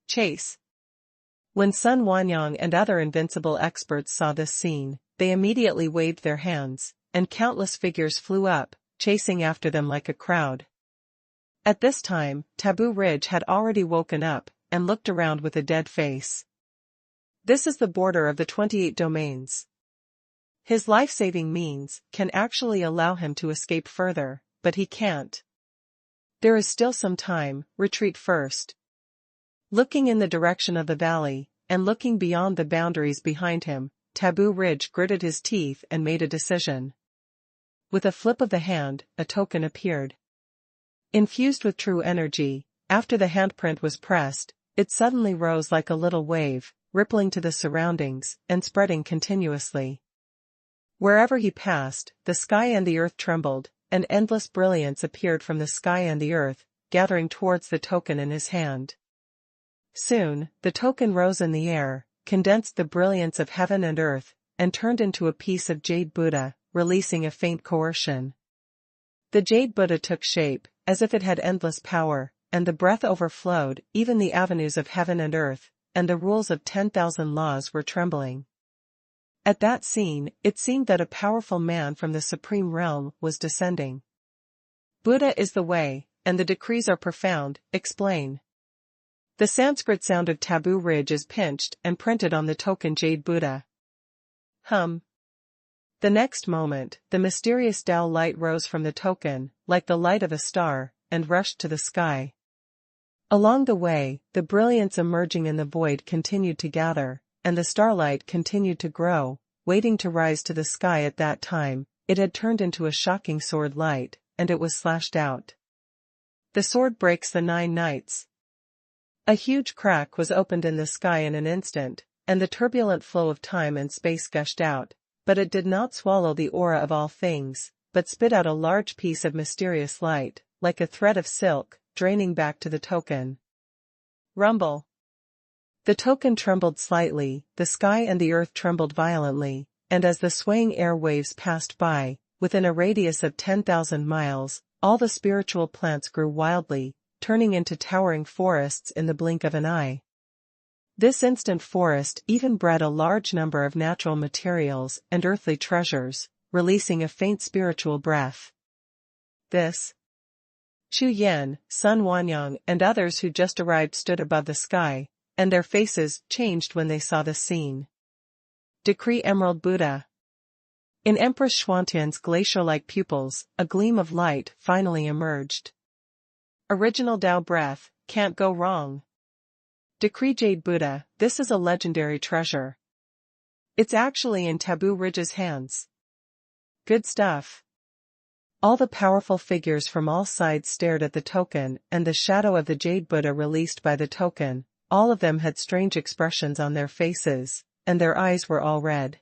Chase. When Sun Wanyang and other invincible experts saw this scene, they immediately waved their hands, and countless figures flew up, chasing after them like a crowd. At this time, Taboo Ridge had already woken up, and looked around with a dead face. This is the border of the 28 domains. His life-saving means can actually allow him to escape further, but he can't. There is still some time, retreat first. Looking in the direction of the valley, and looking beyond the boundaries behind him, Taboo Ridge gritted his teeth and made a decision. With a flip of the hand, a token appeared. Infused with true energy, after the handprint was pressed, it suddenly rose like a little wave, rippling to the surroundings, and spreading continuously. Wherever he passed, the sky and the earth trembled, and endless brilliance appeared from the sky and the earth, gathering towards the token in his hand. Soon, the token rose in the air, condensed the brilliance of heaven and earth, and turned into a piece of jade Buddha, releasing a faint coercion. The jade Buddha took shape, as if it had endless power, and the breath overflowed, even the avenues of heaven and earth, and the rules of 10,000 laws were trembling. At that scene, it seemed that a powerful man from the supreme realm was descending. Buddha is the way, and the decrees are profound, explain. The Sanskrit sound of taboo ridge is pinched and printed on the token jade Buddha. The next moment, the mysterious Tao light rose from the token, like the light of a star, and rushed to the sky. Along the way, the brilliance emerging in the void continued to gather, and the starlight continued to grow, waiting to rise to the sky. At that time, it had turned into a shocking sword light, and it was slashed out. The sword breaks the 9 nights. A huge crack was opened in the sky in an instant, and the turbulent flow of time and space gushed out, but it did not swallow the aura of all things, but spit out a large piece of mysterious light, like a thread of silk, draining back to the token. Rumble. The token trembled slightly, the sky and the earth trembled violently, and as the swaying air waves passed by, within a radius of 10,000 miles, all the spiritual plants grew wildly, turning into towering forests in the blink of an eye. This instant forest even bred a large number of natural materials and earthly treasures, releasing a faint spiritual breath. This. Chu Yan, Xuanhuan, and others who just arrived stood above the sky, and their faces changed when they saw the scene. Decree Emerald Buddha. In Empress Xuanhuan's glacier-like pupils, a gleam of light finally emerged. Original Tao breath, can't go wrong. Decree Jade Buddha, this is a legendary treasure. It's actually in Taboo Ridge's hands. Good stuff. All the powerful figures from all sides stared at the token and the shadow of the Jade Buddha released by the token. All of them had strange expressions on their faces, and their eyes were all red.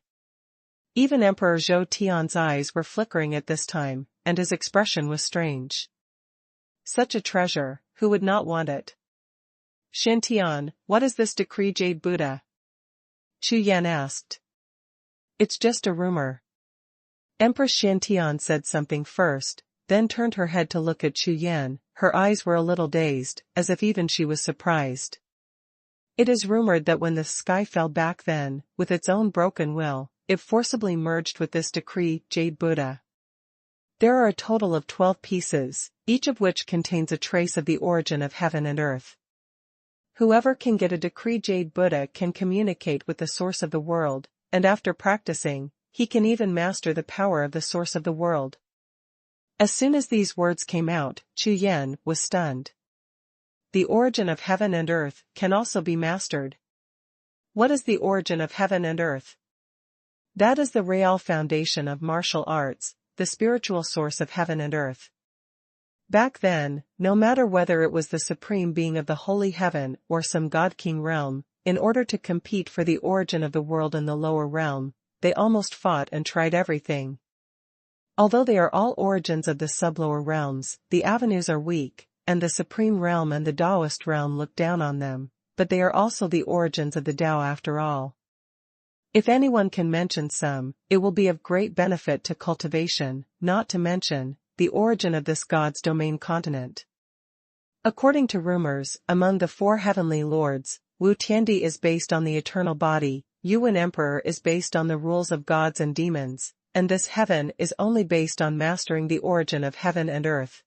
Even Emperor Zhou Tian's eyes were flickering at this time, and his expression was strange. Such a treasure, who would not want it? Xin Tian, what is this decree Jade Buddha? Chu Yan asked. It's just a rumor. Empress Xin Tian said something first, then turned her head to look at Chu Yan. Her eyes were a little dazed, as if even she was surprised. It is rumored that when the sky fell back then, with its own broken will, it forcibly merged with this decree, Jade Buddha. There are a total of 12 pieces, each of which contains a trace of the origin of heaven and earth. Whoever can get a decree Jade Buddha can communicate with the source of the world, and after practicing, he can even master the power of the source of the world. As soon as these words came out, Chu Yan was stunned. The origin of heaven and earth can also be mastered. What is the origin of heaven and earth? That is the real foundation of martial arts, the spiritual source of heaven and earth. Back then, no matter whether it was the supreme being of the holy heaven or some god-king realm, in order to compete for the origin of the world in the lower realm, they almost fought and tried everything. Although they are all origins of the sublower realms, the avenues are weak, and the supreme realm and the Taoist realm look down on them, but they are also the origins of the Tao after all. If anyone can mention some, it will be of great benefit to cultivation, not to mention the origin of this God's domain continent. According to rumors, among the 4 heavenly lords, Wu Tiandi is based on the eternal body, Yuan Emperor is based on the rules of gods and demons, and this heaven is only based on mastering the origin of heaven and earth.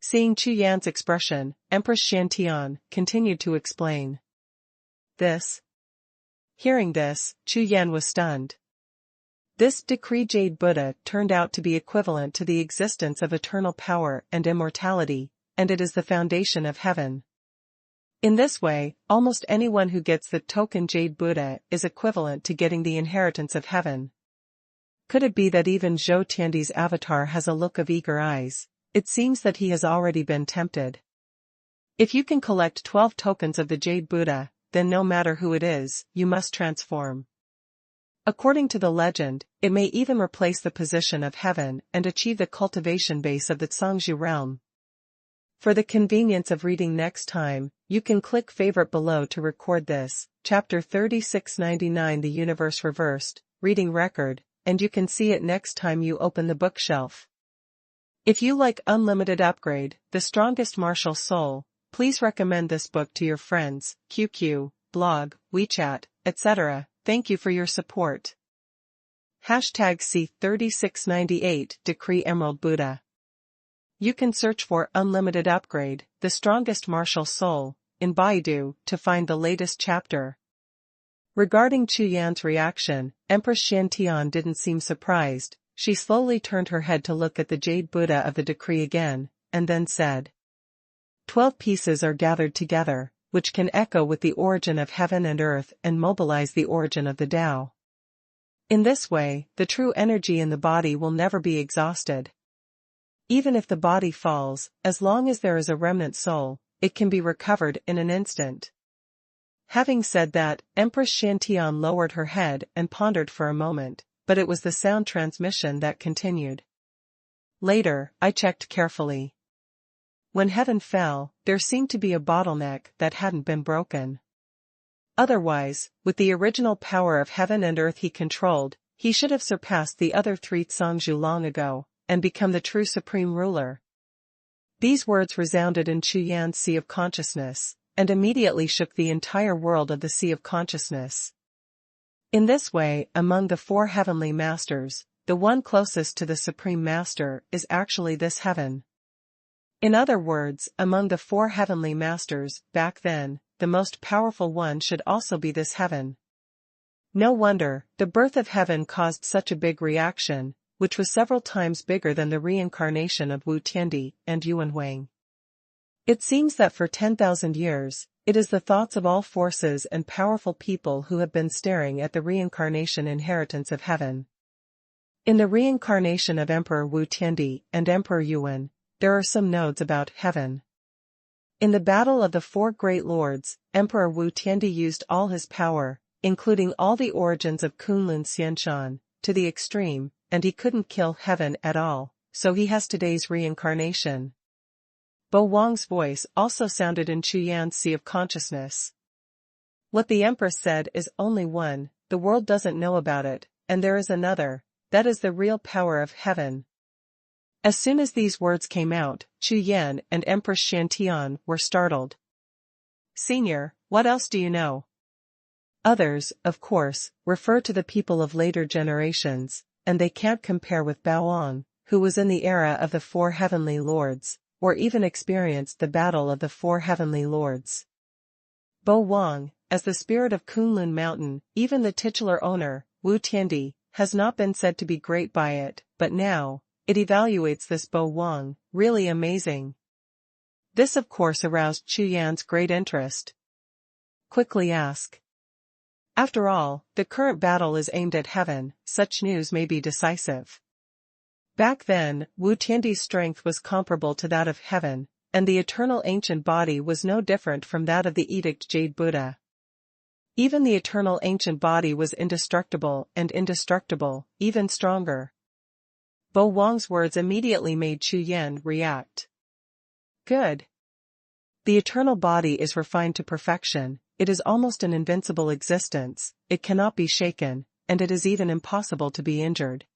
Seeing Chu Yan's expression, Empress Xin Tian continued to explain. Hearing this, Chu Yan was stunned. This decree Jade Buddha turned out to be equivalent to the existence of eternal power and immortality, and it is the foundation of heaven. In this way, almost anyone who gets the token Jade Buddha is equivalent to getting the inheritance of heaven. Could it be that even Zhou Tiandi's avatar has a look of eager eyes, it seems that he has already been tempted. If you can collect 12 tokens of the Jade Buddha, then no matter who it is, you must transform. According to the legend, it may even replace the position of heaven and achieve the cultivation base of the Zhangzhu realm. For the convenience of reading next time, you can click favorite below to record this, chapter 3699 The Universe Reversed, reading record, and you can see it next time you open the bookshelf. If you like Unlimited Upgrade, The Strongest Martial Soul, please recommend this book to your friends, QQ, blog, WeChat, etc. Thank you for your support. Hashtag C3698 Decree Emerald Buddha. You can search for Unlimited Upgrade, The Strongest Martial Soul, in Baidu to find the latest chapter. Regarding Chu Yan's reaction, Empress Xiantian didn't seem surprised. She slowly turned her head to look at the Jade Buddha of the decree again, and then said, 12 pieces are gathered together, which can echo with the origin of heaven and earth and mobilize the origin of the Tao. In this way, the true energy in the body will never be exhausted. Even if the body falls, as long as there is a remnant soul, it can be recovered in an instant. Having said that, Empress Xiantian lowered her head and pondered for a moment, but it was the sound transmission that continued. Later, I checked carefully. When heaven fell, there seemed to be a bottleneck that hadn't been broken. Otherwise, with the original power of heaven and earth he controlled, he should have surpassed the other three Zhangzhu long ago, and become the true supreme ruler. These words resounded in Chu Yan's sea of consciousness, and immediately shook the entire world of the sea of consciousness. In this way, among the four heavenly masters, the one closest to the supreme master is actually this heaven. In other words, among the four heavenly masters, back then, the most powerful one should also be this heaven. No wonder, the birth of heaven caused such a big reaction, which was several times bigger than the reincarnation of Wu Tiandi and Xuanhuan. It seems that for 10,000 years, it is the thoughts of all forces and powerful people who have been staring at the reincarnation inheritance of heaven. In the reincarnation of Emperor Wu Tiandi and Emperor Yuan, there are some nodes about heaven. In the Battle of the Four Great Lords, Emperor Wu Tiandi used all his power, including all the origins of Kunlun Xianshan, to the extreme, and he couldn't kill heaven at all, so he has today's reincarnation. Bo Wang's voice also sounded in Chu Yan's sea of consciousness. What the Empress said is only one, the world doesn't know about it, and there is another, that is the real power of heaven. As soon as these words came out, Chu Yan and Empress Xiantian were startled. Senior, what else do you know? Others, of course, refer to the people of later generations, and they can't compare with Baoang, who was in the era of the four heavenly lords, or even experienced the battle of the four heavenly lords. Bo Wang, as the spirit of Kunlun Mountain, even the titular owner, Wu Tiandi, has not been said to be great by it, but now, it evaluates this Bo Wang, really amazing. This of course aroused Chu Yan's great interest. Quickly ask. After all, the current battle is aimed at heaven, such news may be decisive. Back then, Wu Tiandi's strength was comparable to that of heaven, and the eternal ancient body was no different from that of the Edict Jade Buddha. Even the eternal ancient body was indestructible, even stronger. Bo Wang's words immediately made Chu Yan react. Good. The eternal body is refined to perfection, it is almost an invincible existence, it cannot be shaken, and it is even impossible to be injured.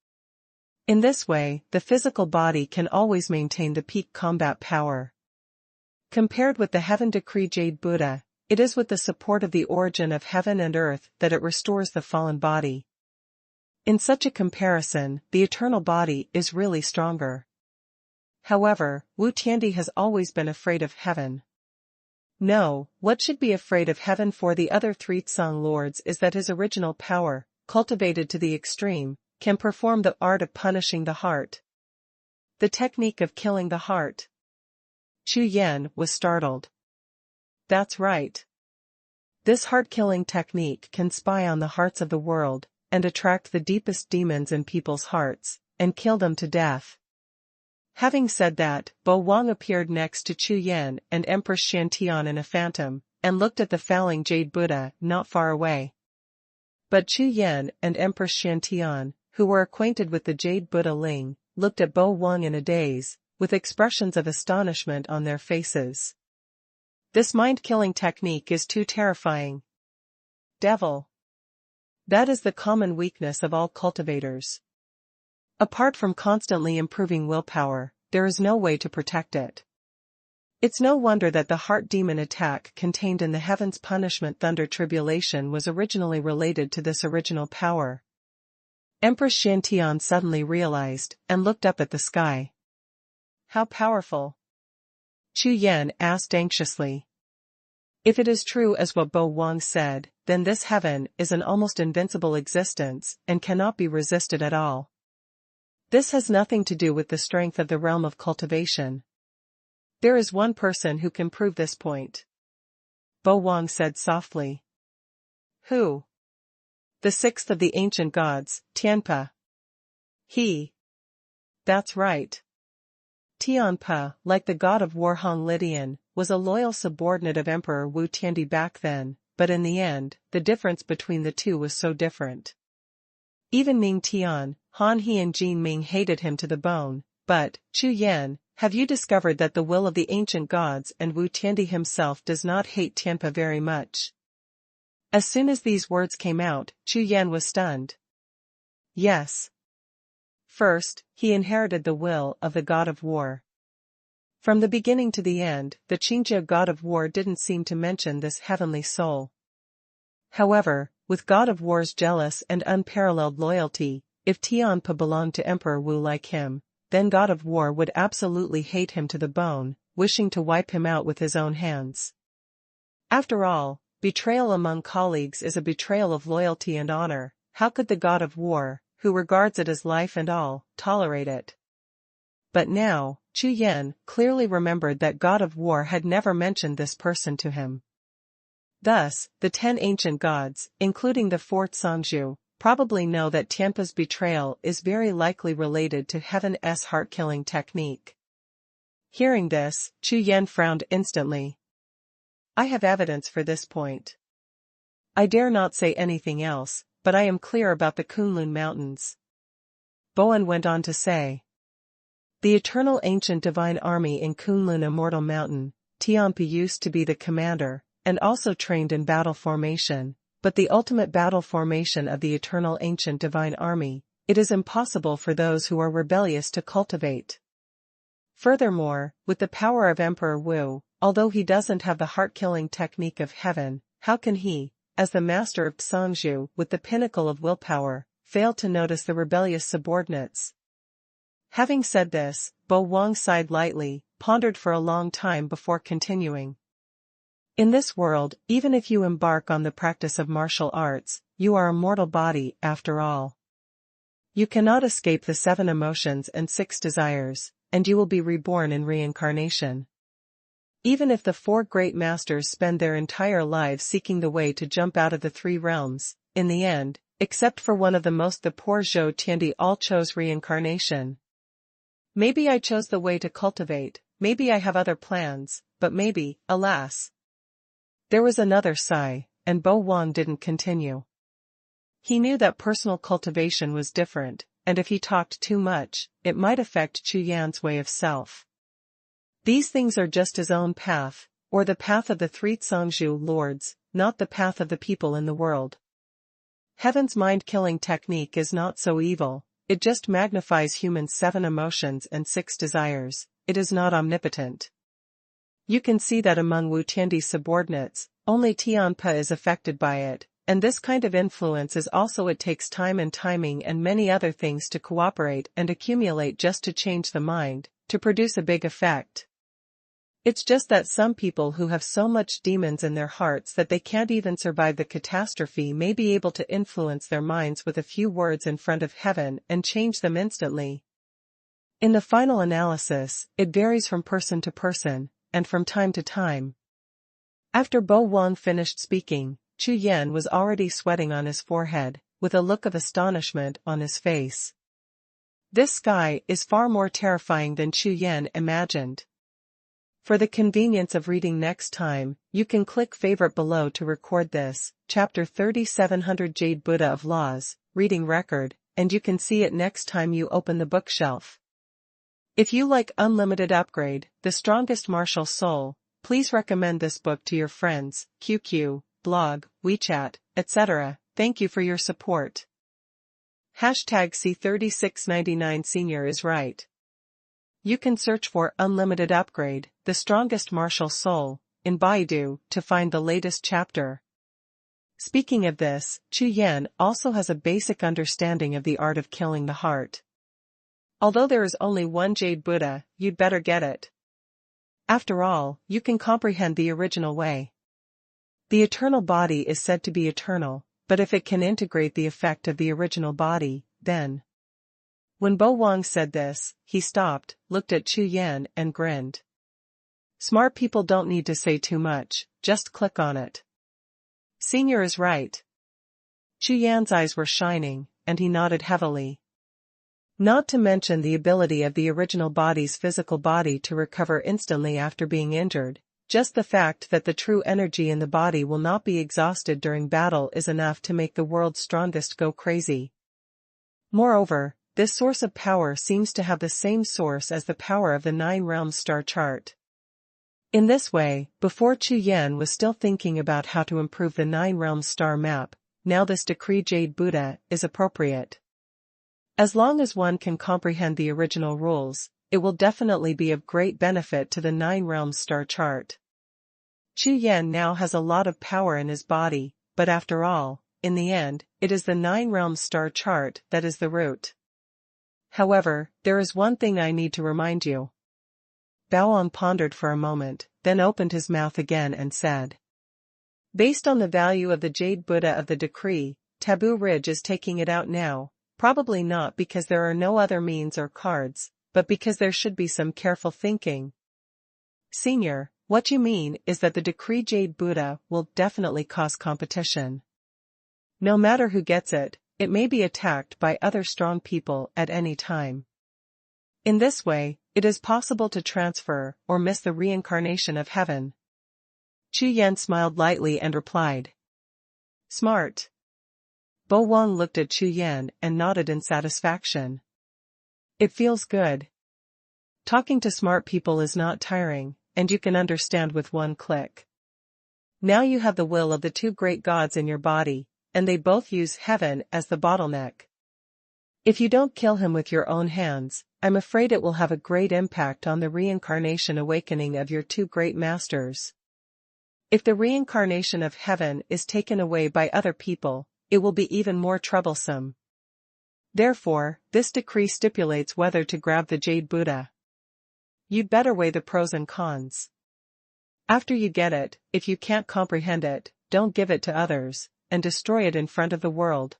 In this way, the physical body can always maintain the peak combat power. Compared with the Heaven Decree Jade Buddha, it is with the support of the origin of heaven and earth that it restores the fallen body. In such a comparison, the eternal body is really stronger. However, Wu Tiandi has always been afraid of heaven. No, what should be afraid of heaven for the other three Tsang lords is that his original power, cultivated to the extreme, can perform the art of punishing the heart. The technique of killing the heart. Chu Yan was startled. That's right. This heart-killing technique can spy on the hearts of the world, and attract the deepest demons in people's hearts, and kill them to death. Having said that, Bo Wang appeared next to Chu Yan and Empress Shantian in a phantom, and looked at the Fowling Jade Buddha not far away. But Chu Yan and Empress Shantian, who were acquainted with the Jade Buddha Ling, looked at Bo Wang in a daze, with expressions of astonishment on their faces. This mind-killing technique is too terrifying. Devil. That is the common weakness of all cultivators. Apart from constantly improving willpower, there is no way to protect it. It's no wonder that the heart demon attack contained in the Heaven's Punishment Thunder Tribulation was originally related to this original power. Empress Shantian suddenly realized, and looked up at the sky. How powerful? Chu Yan asked anxiously. If it is true as what Bo Wang said, then this heaven is an almost invincible existence and cannot be resisted at all. This has nothing to do with the strength of the realm of cultivation. There is one person who can prove this point. Bo Wang said softly. Who? The sixth of the ancient gods, Tianpe. He. That's right. Tianpe, like the god of war Hong Lidian, was a loyal subordinate of Emperor Wu Tiandi back then, but in the end, the difference between the two was so different. Even Ming Tian, Han He and Jin Ming hated him to the bone, but, Chu Yan, have you discovered that the will of the ancient gods and Wu Tiandi himself does not hate Tianpe very much? As soon as these words came out, Chu Yan was stunned. Yes. First, he inherited the will of the god of war. From the beginning to the end, the Qingjiao god of war didn't seem to mention this heavenly soul. However, with god of war's jealous and unparalleled loyalty, if Tianpe belonged to Emperor Wu like him, then god of war would absolutely hate him to the bone, wishing to wipe him out with his own hands. After all, betrayal among colleagues is a betrayal of loyalty and honor. How could the god of war, who regards it as life and all, tolerate it? But now, Chu Yan clearly remembered that god of war had never mentioned this person to him. Thus, the 10 ancient gods, including the 4th Songzhu, probably know that Tianpe's betrayal is very likely related to Heaven's heart-killing technique. Hearing this, Chu Yan frowned instantly. I have evidence for this point. I dare not say anything else, but I am clear about the Kunlun Mountains. Bowen went on to say. The eternal ancient divine army in Kunlun Immortal Mountain, Tianpe used to be the commander, and also trained in battle formation. But the ultimate battle formation of the eternal ancient divine army, it is impossible for those who are rebellious to cultivate. Furthermore, with the power of Emperor Wu, although he doesn't have the heart-killing technique of heaven, how can he, as the master of Songzhu with the pinnacle of willpower, fail to notice the rebellious subordinates? Having said this, Bo Wang sighed lightly, pondered for a long time before continuing. In this world, even if you embark on the practice of martial arts, you are a mortal body after all. You cannot escape the 7 emotions and 6 desires, and you will be reborn in reincarnation. Even if the 4 great masters spend their entire lives seeking the way to jump out of the 3 realms, in the end, except for one of the most, the poor Zhou Tiandi, all chose reincarnation. Maybe I chose the way to cultivate, maybe I have other plans, but maybe, alas. There was another sigh, and Bo Wang didn't continue. He knew that personal cultivation was different, and if he talked too much, it might affect Chu Yan's way of self. These things are just his own path, or the path of the 3 Songzhu lords, not the path of the people in the world. Heaven's mind-killing technique is not so evil, it just magnifies humans' 7 emotions and 6 desires, it is not omnipotent. You can see that among Wu Tiandi's subordinates, only Tianpe is affected by it, and this kind of influence is also it takes time and timing and many other things to cooperate and accumulate just to change the mind, to produce a big effect. It's just that some people who have so much demons in their hearts that they can't even survive the catastrophe may be able to influence their minds with a few words in front of heaven and change them instantly. In the final analysis, it varies from person to person, and from time to time. After Bo Wang finished speaking, Chu Yan was already sweating on his forehead, with a look of astonishment on his face. This sky is far more terrifying than Chu Yan imagined. For the convenience of reading next time, you can click favorite below to record this, chapter 3700 Jade Buddha of Laws, reading record, and you can see it next time you open the bookshelf. If you like Unlimited Upgrade, The Strongest Martial Soul, please recommend this book to your friends, QQ, blog, WeChat, etc. Thank you for your support. #C3699 Senior is right. You can search for Unlimited Upgrade, The Strongest Martial Soul, in Baidu to find the latest chapter. Speaking of this, Chu Yan also has a basic understanding of the art of killing the heart. Although there is only one Jade Buddha, you'd better get it. After all, you can comprehend the original way. The eternal body is said to be eternal, but if it can integrate the effect of the original body, then. When Bo Wang said this, he stopped, looked at Chu Yan and grinned. Smart people don't need to say too much, just click on it. Senior is right. Chu Yan's eyes were shining, and he nodded heavily. Not to mention the ability of the original body's physical body to recover instantly after being injured, just the fact that the true energy in the body will not be exhausted during battle is enough to make the world's strongest go crazy. Moreover, this source of power seems to have the same source as the power of the 9 realms star chart. In this way, before Chu Yan was still thinking about how to improve the 9 realms star map, now this decree Jade Buddha is appropriate. As long as one can comprehend the original rules, it will definitely be of great benefit to the 9 realms star chart. Chu Yan now has a lot of power in his body, but after all, in the end, it is the 9 realms star chart that is the root. However, there is one thing I need to remind you. Baoang pondered for a moment, then opened his mouth again and said. Based on the value of the Jade Buddha of the decree, Taboo Ridge is taking it out now, probably not because there are no other means or cards, but because there should be some careful thinking. Senior, what you mean is that the decree Jade Buddha will definitely cause competition. No matter who gets it, it may be attacked by other strong people at any time. In this way, it is possible to transfer or miss the reincarnation of heaven. Chu Yan smiled lightly and replied. Smart. Bo Wang looked at Chu Yan and nodded in satisfaction. It feels good. Talking to smart people is not tiring, and you can understand with one click. Now you have the will of the 2 great gods in your body, and they both use heaven as the bottleneck. If you don't kill him with your own hands, I'm afraid it will have a great impact on the reincarnation awakening of your 2 great masters. If the reincarnation of heaven is taken away by other people, it will be even more troublesome. Therefore, this decree stipulates whether to grab the Jade Buddha. You'd better weigh the pros and cons. After you get it, if you can't comprehend it, don't give it to others, and destroy it in front of the world.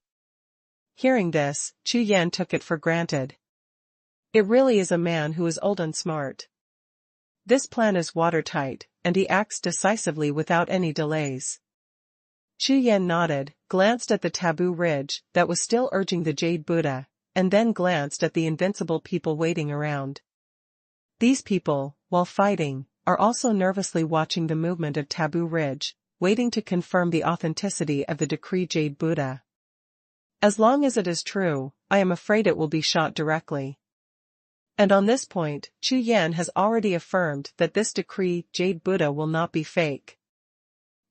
Hearing this, Chu Yan took it for granted. It really is a man who is old and smart. This plan is watertight, and he acts decisively without any delays. Chu Yan nodded, glanced at the Taboo Ridge that was still urging the Jade Buddha, and then glanced at the invincible people waiting around. These people, while fighting, are also nervously watching the movement of Taboo Ridge, waiting to confirm the authenticity of the decree Jade Buddha. As long as it is true, I am afraid it will be shot directly. And on this point, Chu Yan has already affirmed that this decree Jade Buddha will not be fake.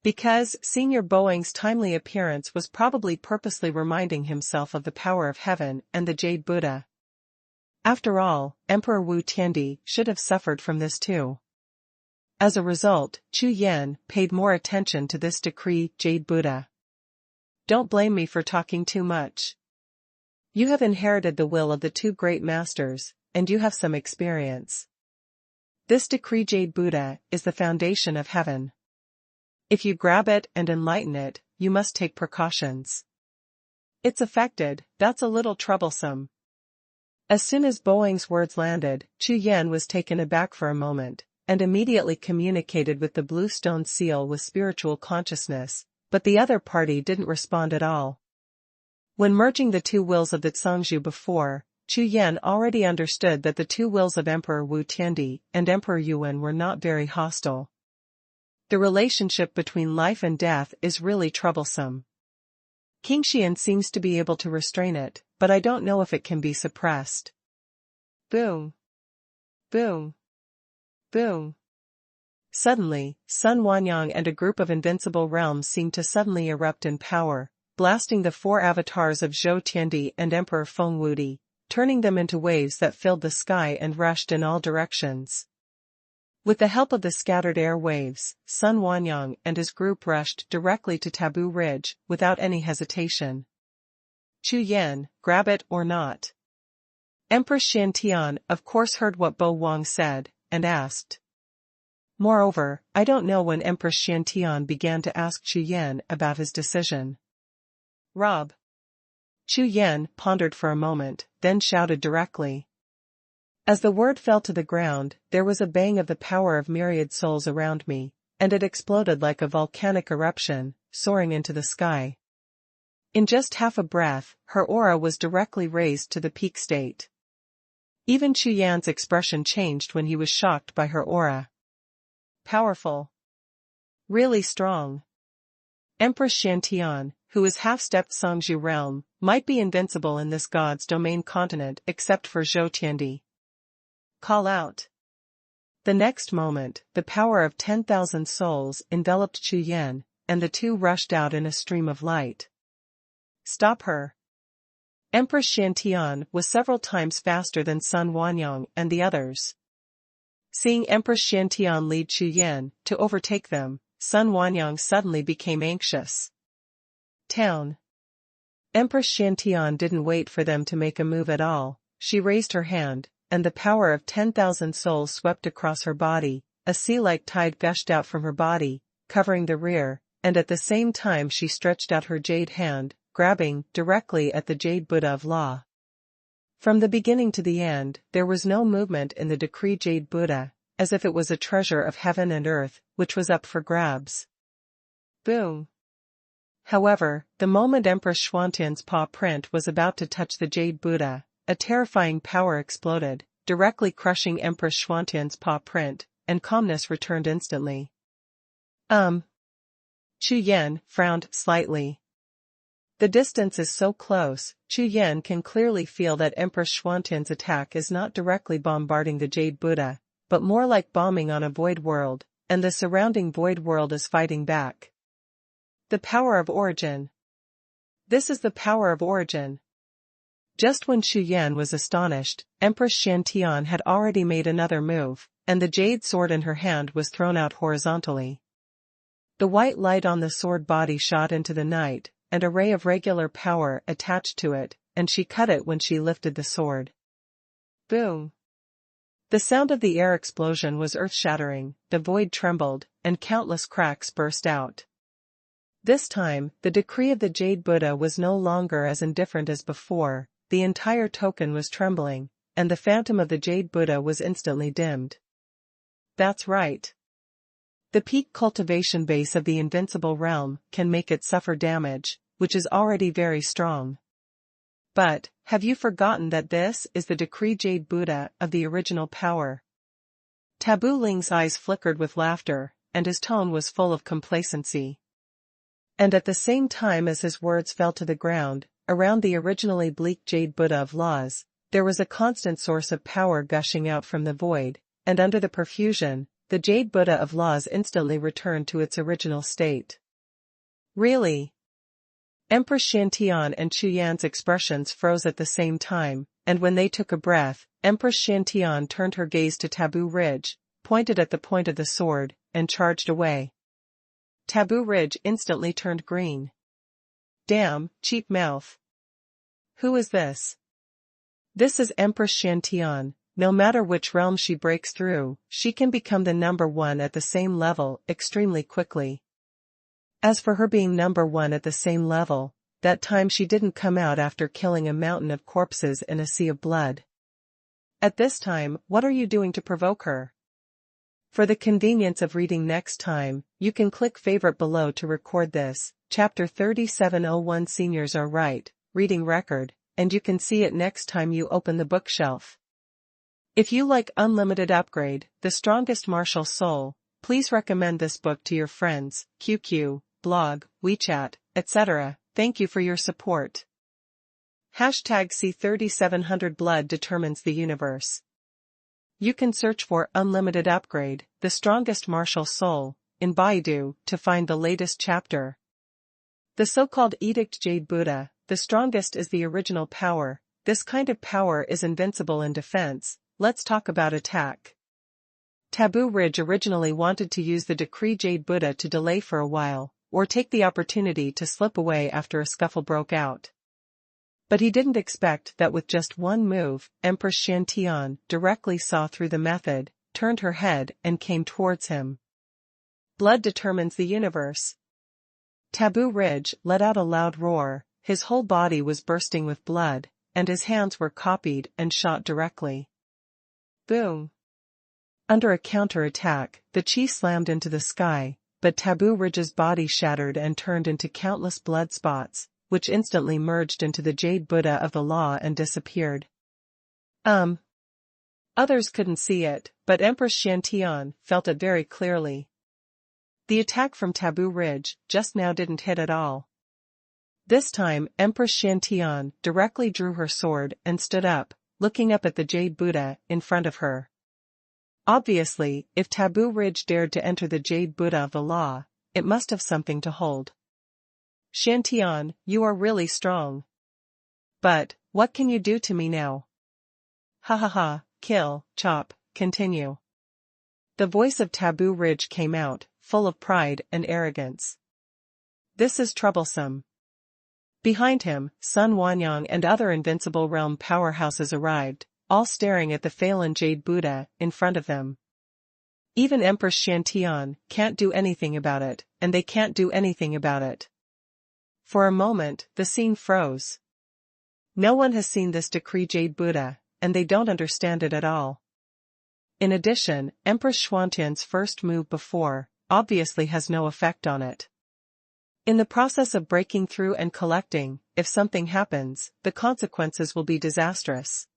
Because Senior Boeing's timely appearance was probably purposely reminding himself of the power of heaven and the Jade Buddha. After all, Emperor Wu Tiandi should have suffered from this too. As a result, Chu Yan paid more attention to this decree Jade Buddha. Don't blame me for talking too much. You have inherited the will of the 2 great masters, and you have some experience. This decree Jade Buddha is the foundation of heaven. If you grab it and enlighten it, you must take precautions. It's affected, that's a little troublesome. As soon as Boeing's words landed, Chu Yan was taken aback for a moment, and immediately communicated with the blue stone seal with spiritual consciousness, but the other party didn't respond at all. When merging the 2 wills of the Zhangzhu before, Chu Yan already understood that the two wills of Emperor Wu Tiandi and Emperor Yuan were not very hostile. The relationship between life and death is really troublesome. King Xian seems to be able to restrain it, but I don't know if it can be suppressed. Boom. Boom. Boom. Suddenly, Xuanhuan and a group of invincible realms seemed to suddenly erupt in power, blasting the four avatars of Zhou Tiandi and Emperor Feng Wudi, turning them into waves that filled the sky and rushed in all directions. With the help of the scattered air waves, Xuanhuan and his group rushed directly to Taboo Ridge, without any hesitation. Chu Yan, grab it or not? Empress Shantian of course heard what Bo Wang said, and asked. Moreover, I don't know when Empress Shantian began to ask Chu Yan about his decision. Rob. Chu Yan pondered for a moment, then shouted directly. As the word fell to the ground, there was a bang of the power of myriad souls around me, and it exploded like a volcanic eruption, soaring into the sky. In just half a breath, her aura was directly raised to the peak state. Even Chu Yan's expression changed when he was shocked by her aura. Powerful. Really strong. Empress Shantian, who is half-stepped Songzhu realm, might be invincible in this god's domain continent except for Zhou Tiandi. Call out. The next moment, the power of 10,000 souls enveloped Chu Yan, and the two rushed out in a stream of light. Stop her. Empress Shantian was several times faster than Xuanhuan and the others. Seeing Empress Shantian lead Chu Yan to overtake them, Xuanhuan suddenly became anxious. Town. Empress Shantian didn't wait for them to make a move at all. She raised her hand, and the power of 10,000 souls swept across her body. A sea-like tide gushed out from her body, covering the rear, and at the same time she stretched out her jade hand, grabbing directly at the Jade Buddha of Law. From the beginning to the end, there was no movement in the decree Jade Buddha, as if it was a treasure of heaven and earth, which was up for grabs. Boom. However, the moment Empress Xuantian's paw print was about to touch the Jade Buddha, a terrifying power exploded, directly crushing Empress Xuantian's paw print, and calmness returned instantly. Chu Yan frowned slightly. The distance is so close, Chu Yan can clearly feel that Empress Xuantian's attack is not directly bombarding the Jade Buddha, but more like bombing on a void world, and the surrounding void world is fighting back. The power of origin. This is the power of origin. Just when Chu Yan was astonished, Empress Shantian had already made another move, and the jade sword in her hand was thrown out horizontally. The white light on the sword body shot into the night, and a ray of regular power attached to it, and she cut it when she lifted the sword. Boom! The sound of the air explosion was earth-shattering, the void trembled, and countless cracks burst out. This time, the decree of the Jade Buddha was no longer as indifferent as before. The entire token was trembling, and the phantom of the Jade Buddha was instantly dimmed. That's right. The peak cultivation base of the invincible realm can make it suffer damage, which is already very strong. But, have you forgotten that this is the decree Jade Buddha of the original power? Taboo Ling's eyes flickered with laughter, and his tone was full of complacency. And at the same time as his words fell to the ground, around the originally bleak Jade Buddha of Laws, there was a constant source of power gushing out from the void, and under the perfusion, the Jade Buddha of Laws instantly returned to its original state. Really? Empress Shantian and Chu Yan's expressions froze at the same time, and when they took a breath, Empress Shantian turned her gaze to Taboo Ridge, pointed at the point of the sword, and charged away. Taboo Ridge instantly turned green. Damn, cheap mouth. Who is this? This is Empress Shantian. No matter which realm she breaks through, she can become the number one at the same level extremely quickly. As for her being number one at the same level, that time she didn't come out after killing a mountain of corpses in a sea of blood. At this time, what are you doing to provoke her? For the convenience of reading next time, you can click favorite below to record this. Chapter 3701 Seniors Are Right, Reading Record, and you can see it next time you open the bookshelf. If you like Unlimited Upgrade, The Strongest Martial Soul, please recommend this book to your friends, QQ, blog, WeChat, etc. Thank you for your support. #C3700 Blood Determines the Universe. You can search for Unlimited Upgrade, The Strongest Martial Soul, in Baidu to find the latest chapter. The so-called Edict Jade Buddha, the strongest is the original power. This kind of power is invincible in defense. Let's talk about attack. Taboo Ridge originally wanted to use the Decree Jade Buddha to delay for a while, or take the opportunity to slip away after a scuffle broke out. But he didn't expect that with just one move, Empress Xiantian directly saw through the method, turned her head and came towards him. Blood determines the universe. Taboo Ridge let out a loud roar, his whole body was bursting with blood, and his hands were copied and shot directly. Boom! Under a counter-attack, the chi slammed into the sky, but Taboo Ridge's body shattered and turned into countless blood spots, which instantly merged into the Jade Buddha of the law and disappeared. Others couldn't see it, but Empress Xiantian felt it very clearly. The attack from Taboo Ridge just now didn't hit at all. This time, Empress Xiantian directly drew her sword and stood up, looking up at the Jade Buddha in front of her. Obviously, if Taboo Ridge dared to enter the Jade Buddha of the law, it must have something to hold. Xiantian, you are really strong. But, what can you do to me now? Ha ha ha, kill, chop, continue. The voice of Taboo Ridge came out, full of pride and arrogance. This is troublesome. Behind him, Xuanhuan and other Invincible Realm powerhouses arrived, all staring at the Phelan Jade Buddha in front of them. Even Empress Xiantian can't do anything about it, and they can't do anything about it. For a moment, the scene froze. No one has seen this Decree Jade Buddha, and they don't understand it at all. In addition, Empress Xuantian's first move before, obviously has no effect on it. In the process of breaking through and collecting, if something happens, the consequences will be disastrous.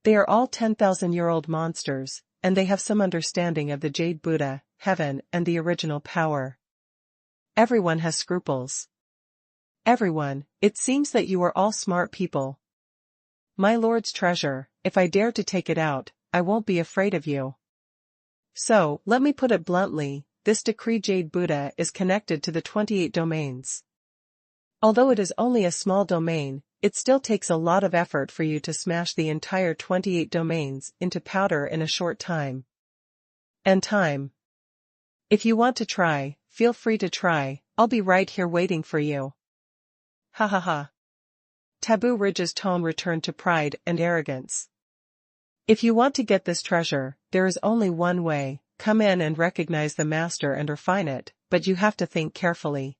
They are all 10,000-year-old monsters, and they have some understanding of the Jade Buddha, heaven and the original power. Everyone has scruples. Everyone, it seems that you are all smart people. My lord's treasure, if I dare to take it out, I won't be afraid of you. So, let me put it bluntly, this Decree Jade Buddha is connected to the 28 domains. Although it is only a small domain, it still takes a lot of effort for you to smash the entire 28 domains into powder in a short time. And time. If you want to try, feel free to try, I'll be right here waiting for you. Ha ha ha. Taboo Ridge's tone returned to pride and arrogance. If you want to get this treasure, there is only one way, come in and recognize the master and refine it, but you have to think carefully.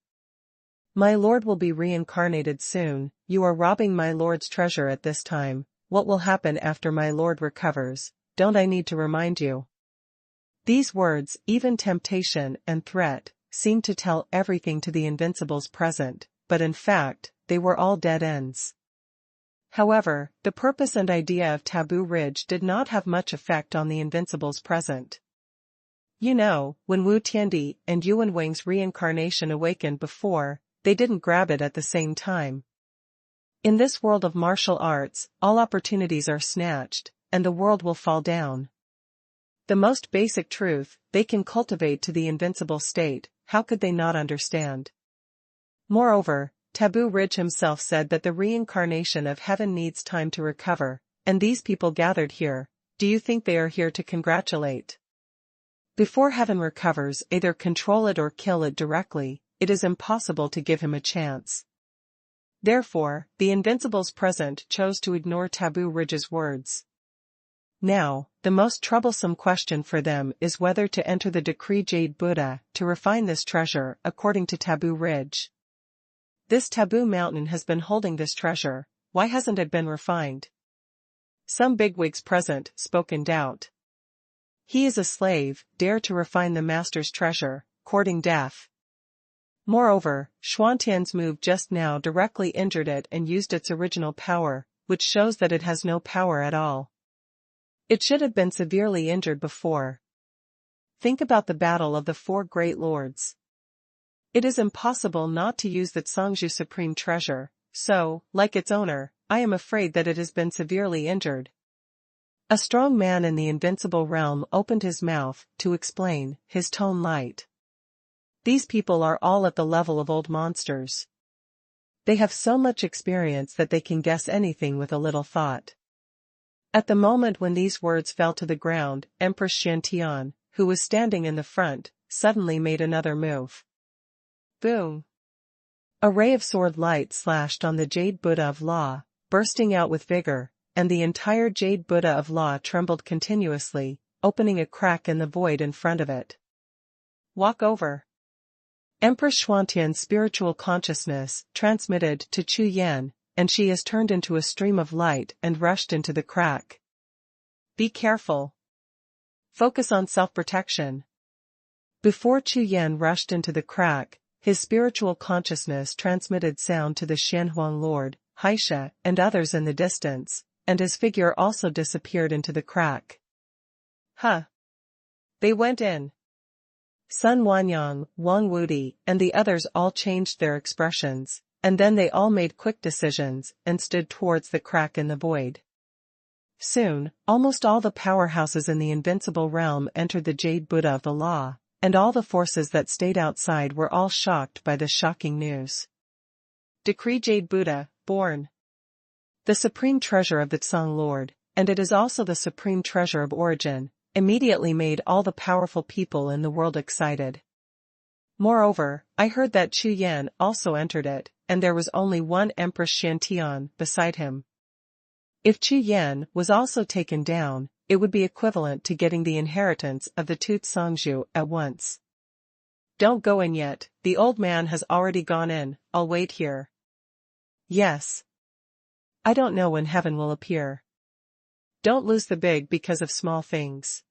My lord will be reincarnated soon, you are robbing my lord's treasure at this time, what will happen after my lord recovers, don't I need to remind you? These words, even temptation and threat, seemed to tell everything to the Invincibles present, but in fact, they were all dead ends. However, the purpose and idea of Taboo Ridge did not have much effect on the Invincibles present. You know, when Wu Tiandi and Yuan Wang's reincarnation awakened before, they didn't grab it at the same time. In this world of martial arts, all opportunities are snatched, and the world will fall down. The most basic truth, they can cultivate to the invincible state, how could they not understand? Moreover, Taboo Ridge himself said that the reincarnation of heaven needs time to recover, and these people gathered here, do you think they are here to congratulate? Before heaven recovers, either control it or kill it directly, it is impossible to give him a chance. Therefore, the Invincibles present chose to ignore Taboo Ridge's words. Now, the most troublesome question for them is whether to enter the Decree Jade Buddha to refine this treasure according to Taboo Ridge. This taboo mountain has been holding this treasure, why hasn't it been refined? Some bigwigs present spoke in doubt. He is a slave, dare to refine the master's treasure, courting death. Moreover, Xuantian's move just now directly injured it and used its original power, which shows that it has no power at all. It should have been severely injured before. Think about the battle of the four great lords. It is impossible not to use the Zhangzhu supreme treasure, so, like its owner, I am afraid that it has been severely injured. A strong man in the invincible realm opened his mouth to explain, his tone light. These people are all at the level of old monsters. They have so much experience that they can guess anything with a little thought. At the moment when these words fell to the ground, Empress Xiantian, who was standing in the front, suddenly made another move. Boom! A ray of sword light slashed on the Jade Buddha of Law, bursting out with vigor, and the entire Jade Buddha of Law trembled continuously, opening a crack in the void in front of it. Walk over. Empress Xuantian's spiritual consciousness transmitted to Chu Yan, and she is turned into a stream of light and rushed into the crack. Be careful. Focus on self-protection. Before Chu Yan rushed into the crack, his spiritual consciousness transmitted sound to the Xuanhuan Lord, Haisha, and others in the distance, and his figure also disappeared into the crack. Huh. They went in. Sun Wanyang, Wang Wudi, and the others all changed their expressions, and then they all made quick decisions and stood towards the crack in the void. Soon, almost all the powerhouses in the invincible realm entered the Jade Buddha of the Law, and all the forces that stayed outside were all shocked by this shocking news. Decree Jade Buddha, born. The supreme treasure of the Tsang Lord, and it is also the supreme treasure of origin, immediately made all the powerful people in the world excited. Moreover, I heard that Chu Yan also entered it, and there was only one Empress Xiantian beside him. If Chu Yan was also taken down, it would be equivalent to getting the inheritance of the two Zhangzhu at once. Don't go in yet, the old man has already gone in, I'll wait here. Yes. I don't know when heaven will appear. Don't lose the big because of small things.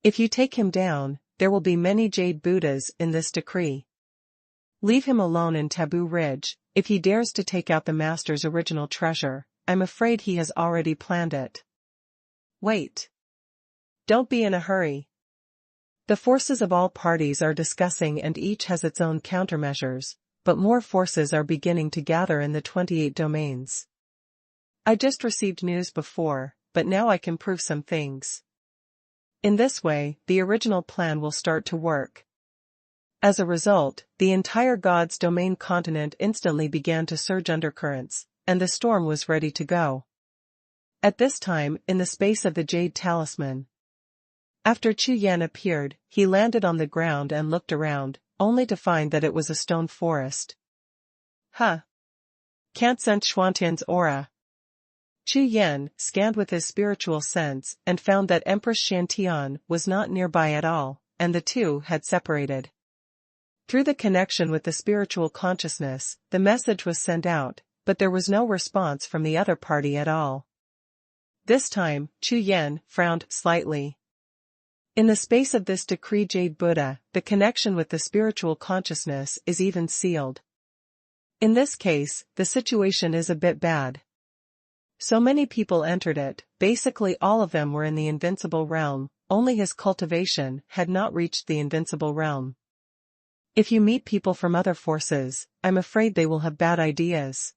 If you take him down, there will be many Jade Buddhas in this decree. Leave him alone in Taboo Ridge. If he dares to take out the Master's original treasure, I'm afraid he has already planned it. Wait. Don't be in a hurry. The forces of all parties are discussing and each has its own countermeasures, but more forces are beginning to gather in the 28 domains. I just received news before, but now I can prove some things. In this way, the original plan will start to work. As a result, the entire God's domain continent instantly began to surge undercurrents, and the storm was ready to go. At this time, in the space of the Jade Talisman. After Chu Yan appeared, he landed on the ground and looked around, only to find that it was a stone forest. Huh. Can't sense Xuantian's aura. Chu Yan scanned with his spiritual sense and found that Empress Xiantian was not nearby at all, and the two had separated. Through the connection with the spiritual consciousness, the message was sent out, but there was no response from the other party at all. This time, Chu Yan frowned slightly. In the space of this decree Jade Buddha, the connection with the spiritual consciousness is even sealed. In this case, the situation is a bit bad. So many people entered it, basically all of them were in the invincible realm, only his cultivation had not reached the invincible realm. If you meet people from other forces, I'm afraid they will have bad ideas.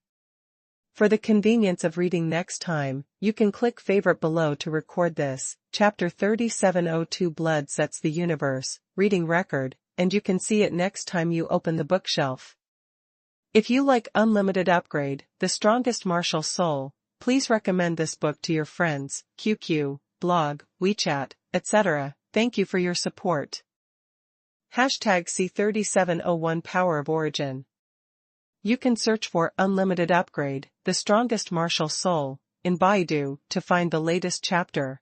For the convenience of reading next time, you can click favorite below to record this, Chapter 3702 Blood Sets the Universe, reading record, and you can see it next time you open the bookshelf. If you like Unlimited Upgrade, The Strongest Martial Soul, please recommend this book to your friends, QQ, blog, WeChat, etc. Thank you for your support. Hashtag C3701 Power of Origin. You can search for Unlimited Upgrade, The Strongest Martial Soul, in Baidu to find the latest chapter.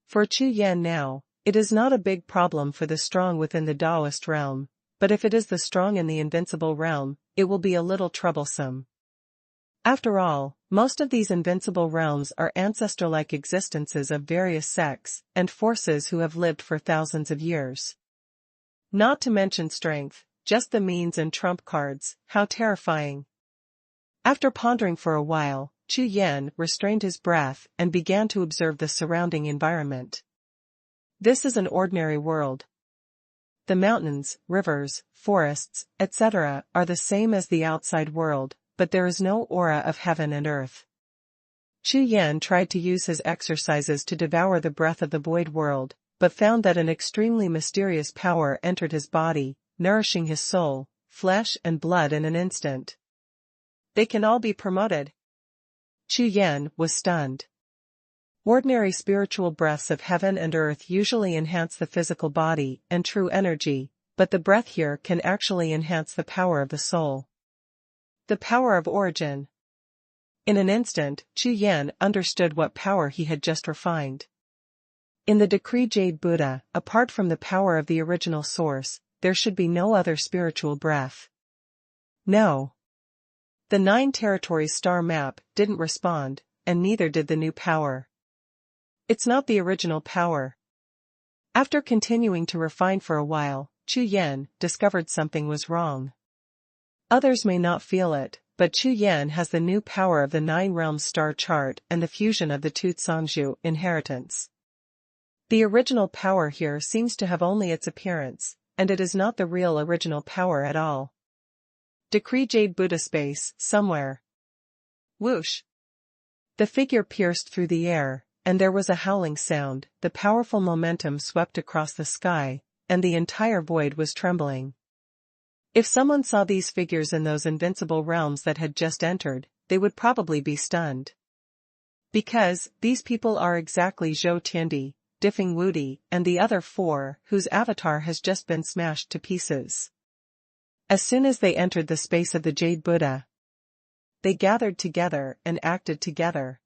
For Chu Yan now, it is not a big problem for the strong within the Taoist realm, but if it is the strong in the invincible realm, it will be a little troublesome. After all, most of these invincible realms are ancestor-like existences of various sects and forces who have lived for thousands of years. Not to mention strength, just the means and trump cards, how terrifying. After pondering for a while, Chu Yan restrained his breath and began to observe the surrounding environment. This is an ordinary world. The mountains, rivers, forests, etc. are the same as the outside world, but there is no aura of heaven and earth. Chu Yan tried to use his exercises to devour the breath of the void world, but found that an extremely mysterious power entered his body, nourishing his soul, flesh and blood in an instant. They can all be promoted. Chu Yan was stunned. Ordinary spiritual breaths of heaven and earth usually enhance the physical body and true energy, but the breath here can actually enhance the power of the soul. The power of origin. In an instant, Chu Yan understood what power he had just refined. In the Decree Jade Buddha, apart from the power of the original source, there should be no other spiritual breath. No. The 9 territories star map didn't respond, and neither did the new power. It's not the original power. After continuing to refine for a while, Chu Yan discovered something was wrong. Others may not feel it, but Chu Yan has the new power of the 9 realms star chart and the fusion of the Tu Tsangzhu inheritance. The original power here seems to have only its appearance, and it is not the real original power at all. Decree Jade Buddha space, somewhere. Whoosh! The figure pierced through the air, and there was a howling sound. The powerful momentum swept across the sky, and the entire void was trembling. If someone saw these figures in those invincible realms that had just entered, they would probably be stunned. Because, these people are exactly Zhou Tiandi, Diffing Wudi, and the other 4, whose avatar has just been smashed to pieces. As soon as they entered the space of the Jade Buddha, they gathered together and acted together.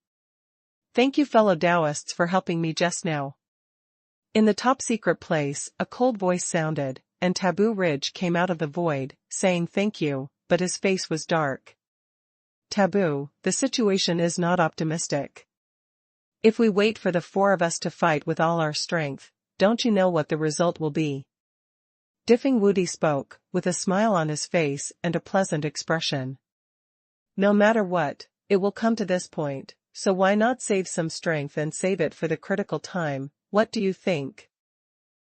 Thank you fellow Taoists for helping me just now. In the top secret place, a cold voice sounded, and Taboo Ridge came out of the void, saying thank you, but his face was dark. Taboo, the situation is not optimistic. If we wait for the 4 of us to fight with all our strength, don't you know what the result will be? Diffing Wudi spoke, with a smile on his face and a pleasant expression. No matter what, it will come to this point, so why not save some strength and save it for the critical time, what do you think?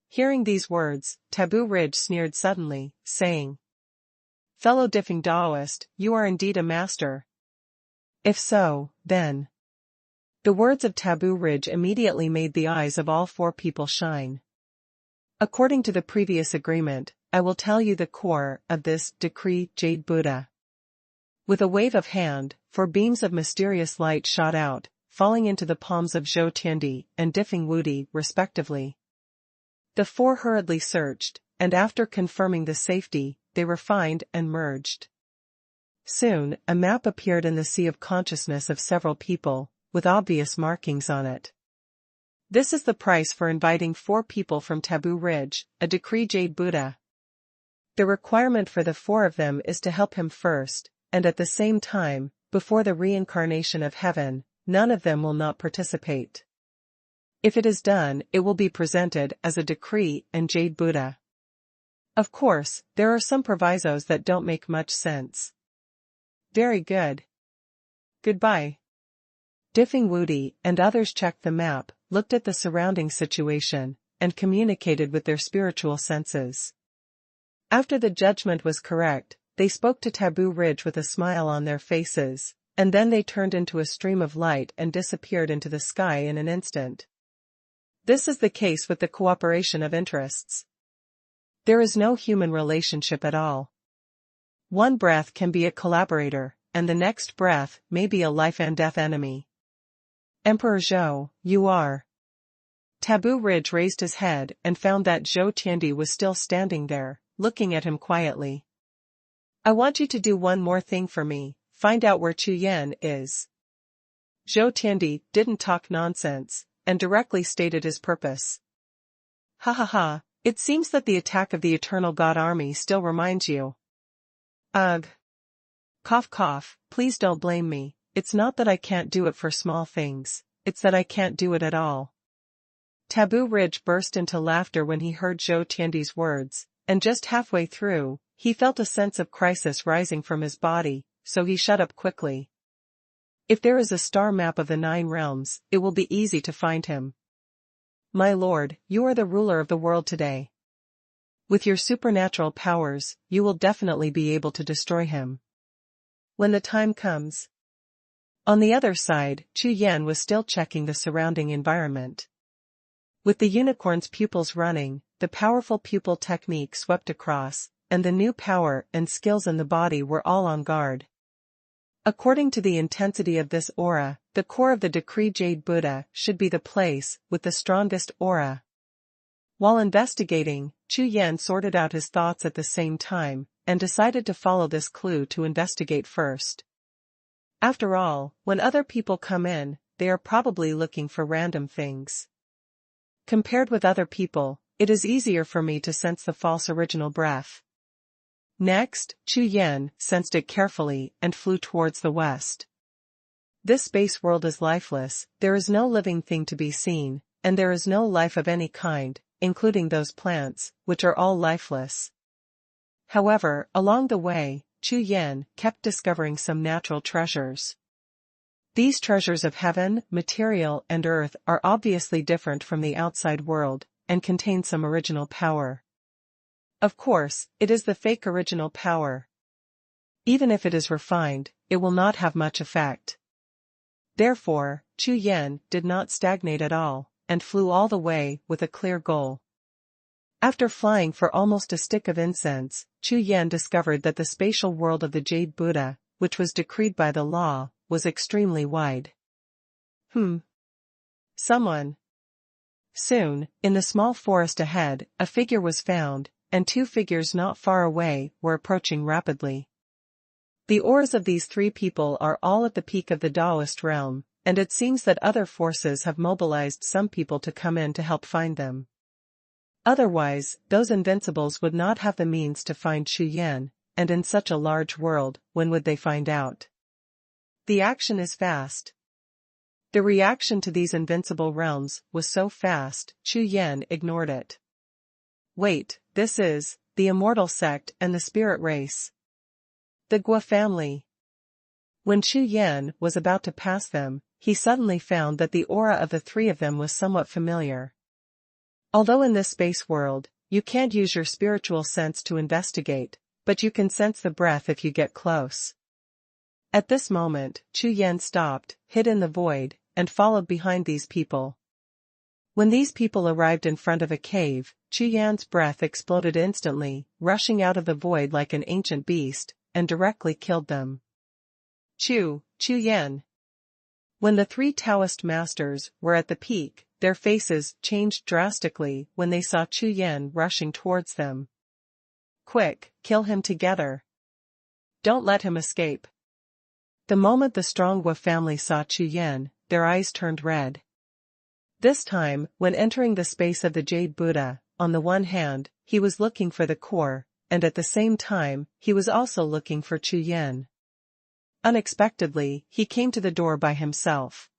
Hearing these words, Taboo Ridge sneered suddenly, saying, Fellow Diffing Taoist, you are indeed a master. If so, then. The words of Taboo Ridge immediately made the eyes of all 4 people shine. According to the previous agreement, I will tell you the core of this Decree Jade Buddha. With a wave of hand, 4 beams of mysterious light shot out, falling into the palms of Zhou Tiandi and Diffing Wudi, respectively. The 4 hurriedly searched, and after confirming the safety, they refined and merged. Soon, a map appeared in the sea of consciousness of several people, with obvious markings on it. This is the price for inviting 4 people from Taboo Ridge, a Decree Jade Buddha. The requirement for the 4 of them is to help him first, and at the same time, before the reincarnation of heaven, none of them will not participate. If it is done, it will be presented as a decree and Jade Buddha. Of course, there are some provisos that don't make much sense. Very good. Goodbye. Diffing Wudi and others checked the map, looked at the surrounding situation, and communicated with their spiritual senses. After the judgment was correct, they spoke to Taboo Ridge with a smile on their faces, and then they turned into a stream of light and disappeared into the sky in an instant. This is the case with the cooperation of interests. There is no human relationship at all. One breath can be a collaborator, and the next breath may be a life and death enemy. Emperor Zhou, you are. Taboo Ridge raised his head and found that Zhou Tiandi was still standing there, looking at him quietly. I want you to do one more thing for me, find out where Chu Yan is. Zhou Tiandi didn't talk nonsense, and directly stated his purpose. Ha ha ha, it seems that the attack of the Eternal God Army still reminds you. Ugh. Cough cough, please don't blame me, it's not that I can't do it for small things, it's that I can't do it at all. Taboo Ridge burst into laughter when he heard Zhou Tiandi's words, and just halfway through, he felt a sense of crisis rising from his body, so he shut up quickly. If there is a star map of the 9 realms, it will be easy to find him. My lord, you are the ruler of the world today. With your supernatural powers, you will definitely be able to destroy him. When the time comes. On the other side, Chu Yan was still checking the surrounding environment. With the unicorn's pupils running, the powerful pupil technique swept across, and the new power and skills in the body were all on guard. According to the intensity of this aura, the core of the decree Jade Buddha should be the place with the strongest aura. While investigating, Chu Yan sorted out his thoughts at the same time, and decided to follow this clue to investigate first. After all, when other people come in, they are probably looking for random things. Compared with other people, it is easier for me to sense the false original breath. Next, Chu Yan sensed it carefully and flew towards the west. This space world is lifeless, there is no living thing to be seen, and there is no life of any kind, including those plants, which are all lifeless. However, along the way, Chu Yan kept discovering some natural treasures. These treasures of heaven, material, and earth are obviously different from the outside world, and contain some original power. Of course, it is the fake original power. Even if it is refined, it will not have much effect. Therefore, Chu Yan did not stagnate at all, and flew all the way with a clear goal. After flying for almost a stick of incense, Chu Yan discovered that the spatial world of the Jade Buddha, which was decreed by the law, was extremely wide. Someone. Soon, in the small forest ahead, a figure was found, and 2 figures not far away were approaching rapidly. The auras of these 3 people are all at the peak of the Taoist realm, and it seems that other forces have mobilized some people to come in to help find them. Otherwise, those invincibles would not have the means to find Chu Yan, and in such a large world, when would they find out? The action is fast. The reaction to these invincible realms was so fast, Chu Yan ignored it. Wait, this is the immortal sect and the spirit race. The Gua family. When Chu Yan was about to pass them, he suddenly found that the aura of the 3 of them was somewhat familiar. Although in this space world, you can't use your spiritual sense to investigate, but you can sense the breath if you get close. At this moment, Chu Yan stopped, hid in the void, and followed behind these people. When these people arrived in front of a cave, Chu Yan's breath exploded instantly, rushing out of the void like an ancient beast, and directly killed them. Chu Yan. When the 3 Taoist masters were at the peak, their faces changed drastically when they saw Chu Yan rushing towards them. Quick, kill him together. Don't let him escape. The moment the strong Gua family saw Chu Yan, their eyes turned red. This time, when entering the space of the Jade Buddha, on the one hand, he was looking for the core, and at the same time, he was also looking for Chu Yan. Unexpectedly, he came to the door by himself.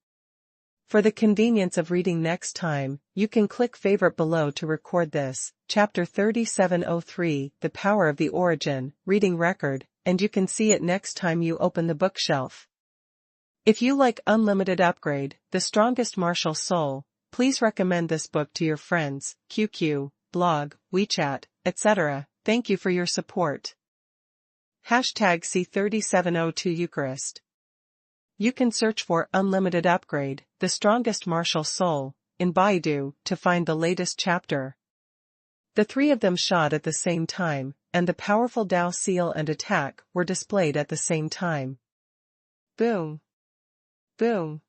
For the convenience of reading next time, you can click favorite below to record this, chapter 3703, The Power of the Origin, reading record, and you can see it next time you open the bookshelf. If you like Unlimited Upgrade, The Strongest Martial Soul, please recommend this book to your friends, QQ, blog, WeChat, etc. Thank you for your support. #C3702 Eucharist. You can search for Unlimited Upgrade, The Strongest Martial Soul, in Baidu to find the latest chapter. The 3 of them shot at the same time, and the powerful Dao seal and attack were displayed at the same time. Boom. Boom.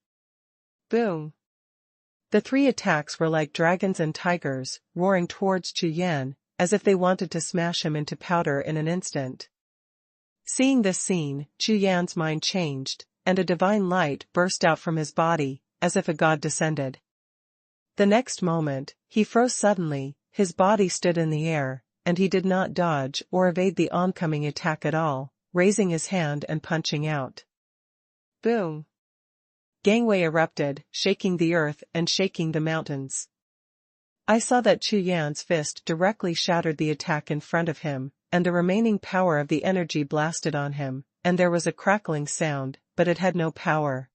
Boom. The 3 attacks were like dragons and tigers, roaring towards Chu Yan, as if they wanted to smash him into powder in an instant. Seeing this scene, Chu Yan's mind changed, and a divine light burst out from his body, as if a god descended. The next moment, he froze suddenly, his body stood in the air, and he did not dodge or evade the oncoming attack at all, raising his hand and punching out. Boom! Gangway erupted, shaking the earth and shaking the mountains. I saw that Chu Yan's fist directly shattered the attack in front of him, and the remaining power of the energy blasted on him, and there was a crackling sound, but it had no power.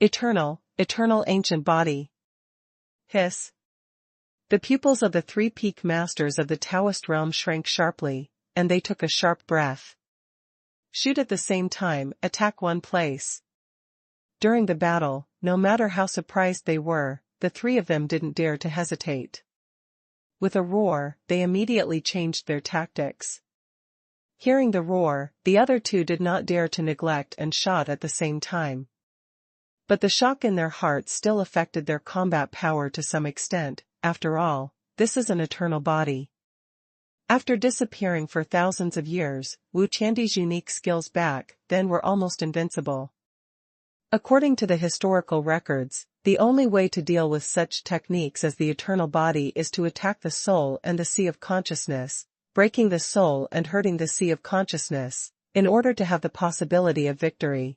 Eternal ancient body. Hiss. The pupils of the three peak masters of the Taoist realm shrank sharply, and they took a sharp breath. Shoot at the same time, attack one place. During the battle, no matter how surprised they were, the three of them didn't dare to hesitate. With a roar, they immediately changed their tactics. Hearing the roar, the other two did not dare to neglect and shot at the same time. But the shock in their hearts still affected their combat power to some extent. After all, this is an eternal body. After disappearing for thousands of years, Wu Tiandi's unique skills back then were almost invincible. According to the historical records, the only way to deal with such techniques as the eternal body is to attack the soul and the sea of consciousness, breaking the soul and hurting the sea of consciousness, in order to have the possibility of victory.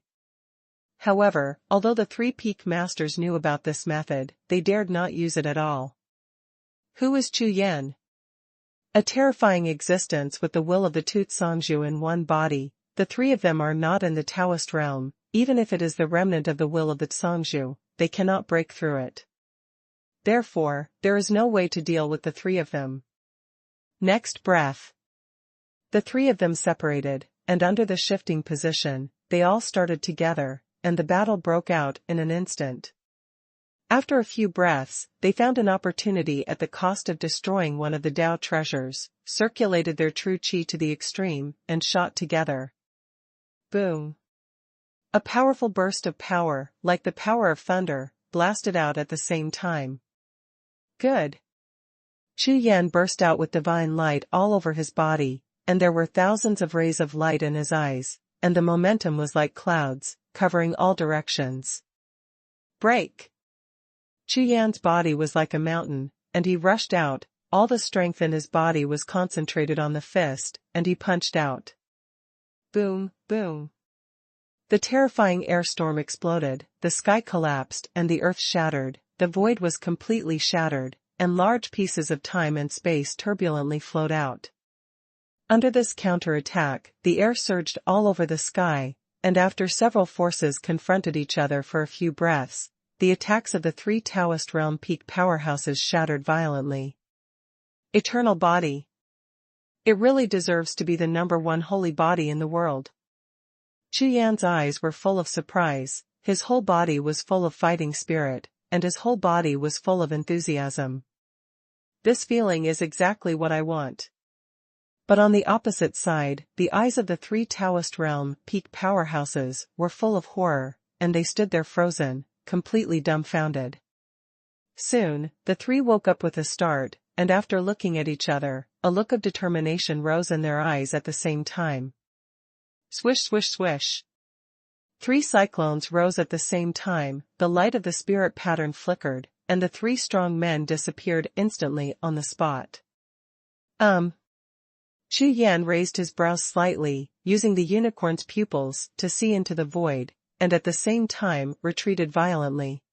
However, although the three peak masters knew about this method, they dared not use it at all. Who is Chu Yan? A terrifying existence with the will of the Tooth Songzhu in one body. The three of them are not in the Taoist realm, even if it is the remnant of the will of the Songzhu, they cannot break through it. Therefore, there is no way to deal with the three of them. Next breath. The three of them separated, and under the shifting position, they all started together, and the battle broke out in an instant. After a few breaths, they found an opportunity at the cost of destroying one of the Tao treasures, circulated their true qi to the extreme, and shot together. Boom! A powerful burst of power, like the power of thunder, blasted out at the same time. Good! Chu Yan burst out with divine light all over his body, and there were thousands of rays of light in his eyes, and the momentum was like clouds, covering all directions. Break! Chu Yan's body was like a mountain, and he rushed out. All the strength in his body was concentrated on the fist, and he punched out. Boom, boom. The terrifying air storm exploded, the sky collapsed and the earth shattered, the void was completely shattered, and large pieces of time and space turbulently flowed out. Under this counter-attack, the air surged all over the sky, and after several forces confronted each other for a few breaths, the attacks of the three Taoist realm peak powerhouses shattered violently. Eternal body. It really deserves to be the #1 holy body in the world. Chu Yan's eyes were full of surprise, his whole body was full of fighting spirit, and his whole body was full of enthusiasm. This feeling is exactly what I want. But on the opposite side, the eyes of the three Taoist realm peak powerhouses were full of horror, and they stood there frozen, completely dumbfounded. Soon, the three woke up with a start, and after looking at each other, a look of determination rose in their eyes at the same time. Swish, swish, swish. 3 cyclones rose at the same time, the light of the spirit pattern flickered, and the 3 strong men disappeared instantly on the spot. Chu Yan raised his brows slightly, using the unicorn's pupils to see into the void, and at the same time retreated violently.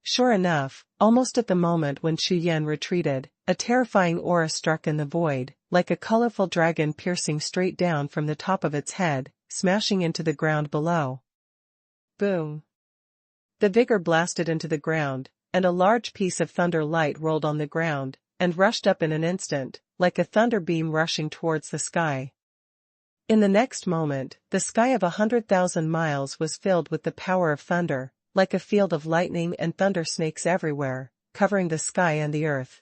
Sure enough, almost at the moment when Chu Yan retreated, a terrifying aura struck in the void, like a colorful dragon piercing straight down from the top of its head, smashing into the ground below. Boom! The vigor blasted into the ground, and a large piece of thunder light rolled on the ground, and rushed up in an instant, like a thunder beam rushing towards the sky. In the next moment, the sky of 100,000 miles was filled with the power of thunder, like a field of lightning and thunder snakes everywhere, covering the sky and the earth.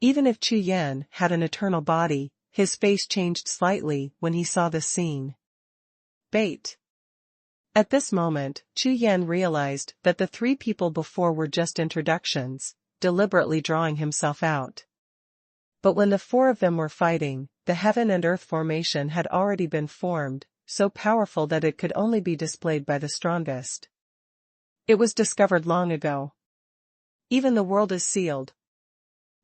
Even if Chu Yan had an eternal body, his face changed slightly when he saw this scene. Bait. At this moment, Chu Yan realized that the 3 people before were just introductions, deliberately drawing himself out. But when the 4 of them were fighting, the heaven and earth formation had already been formed, so powerful that it could only be displayed by the strongest. It was discovered long ago. Even the world is sealed.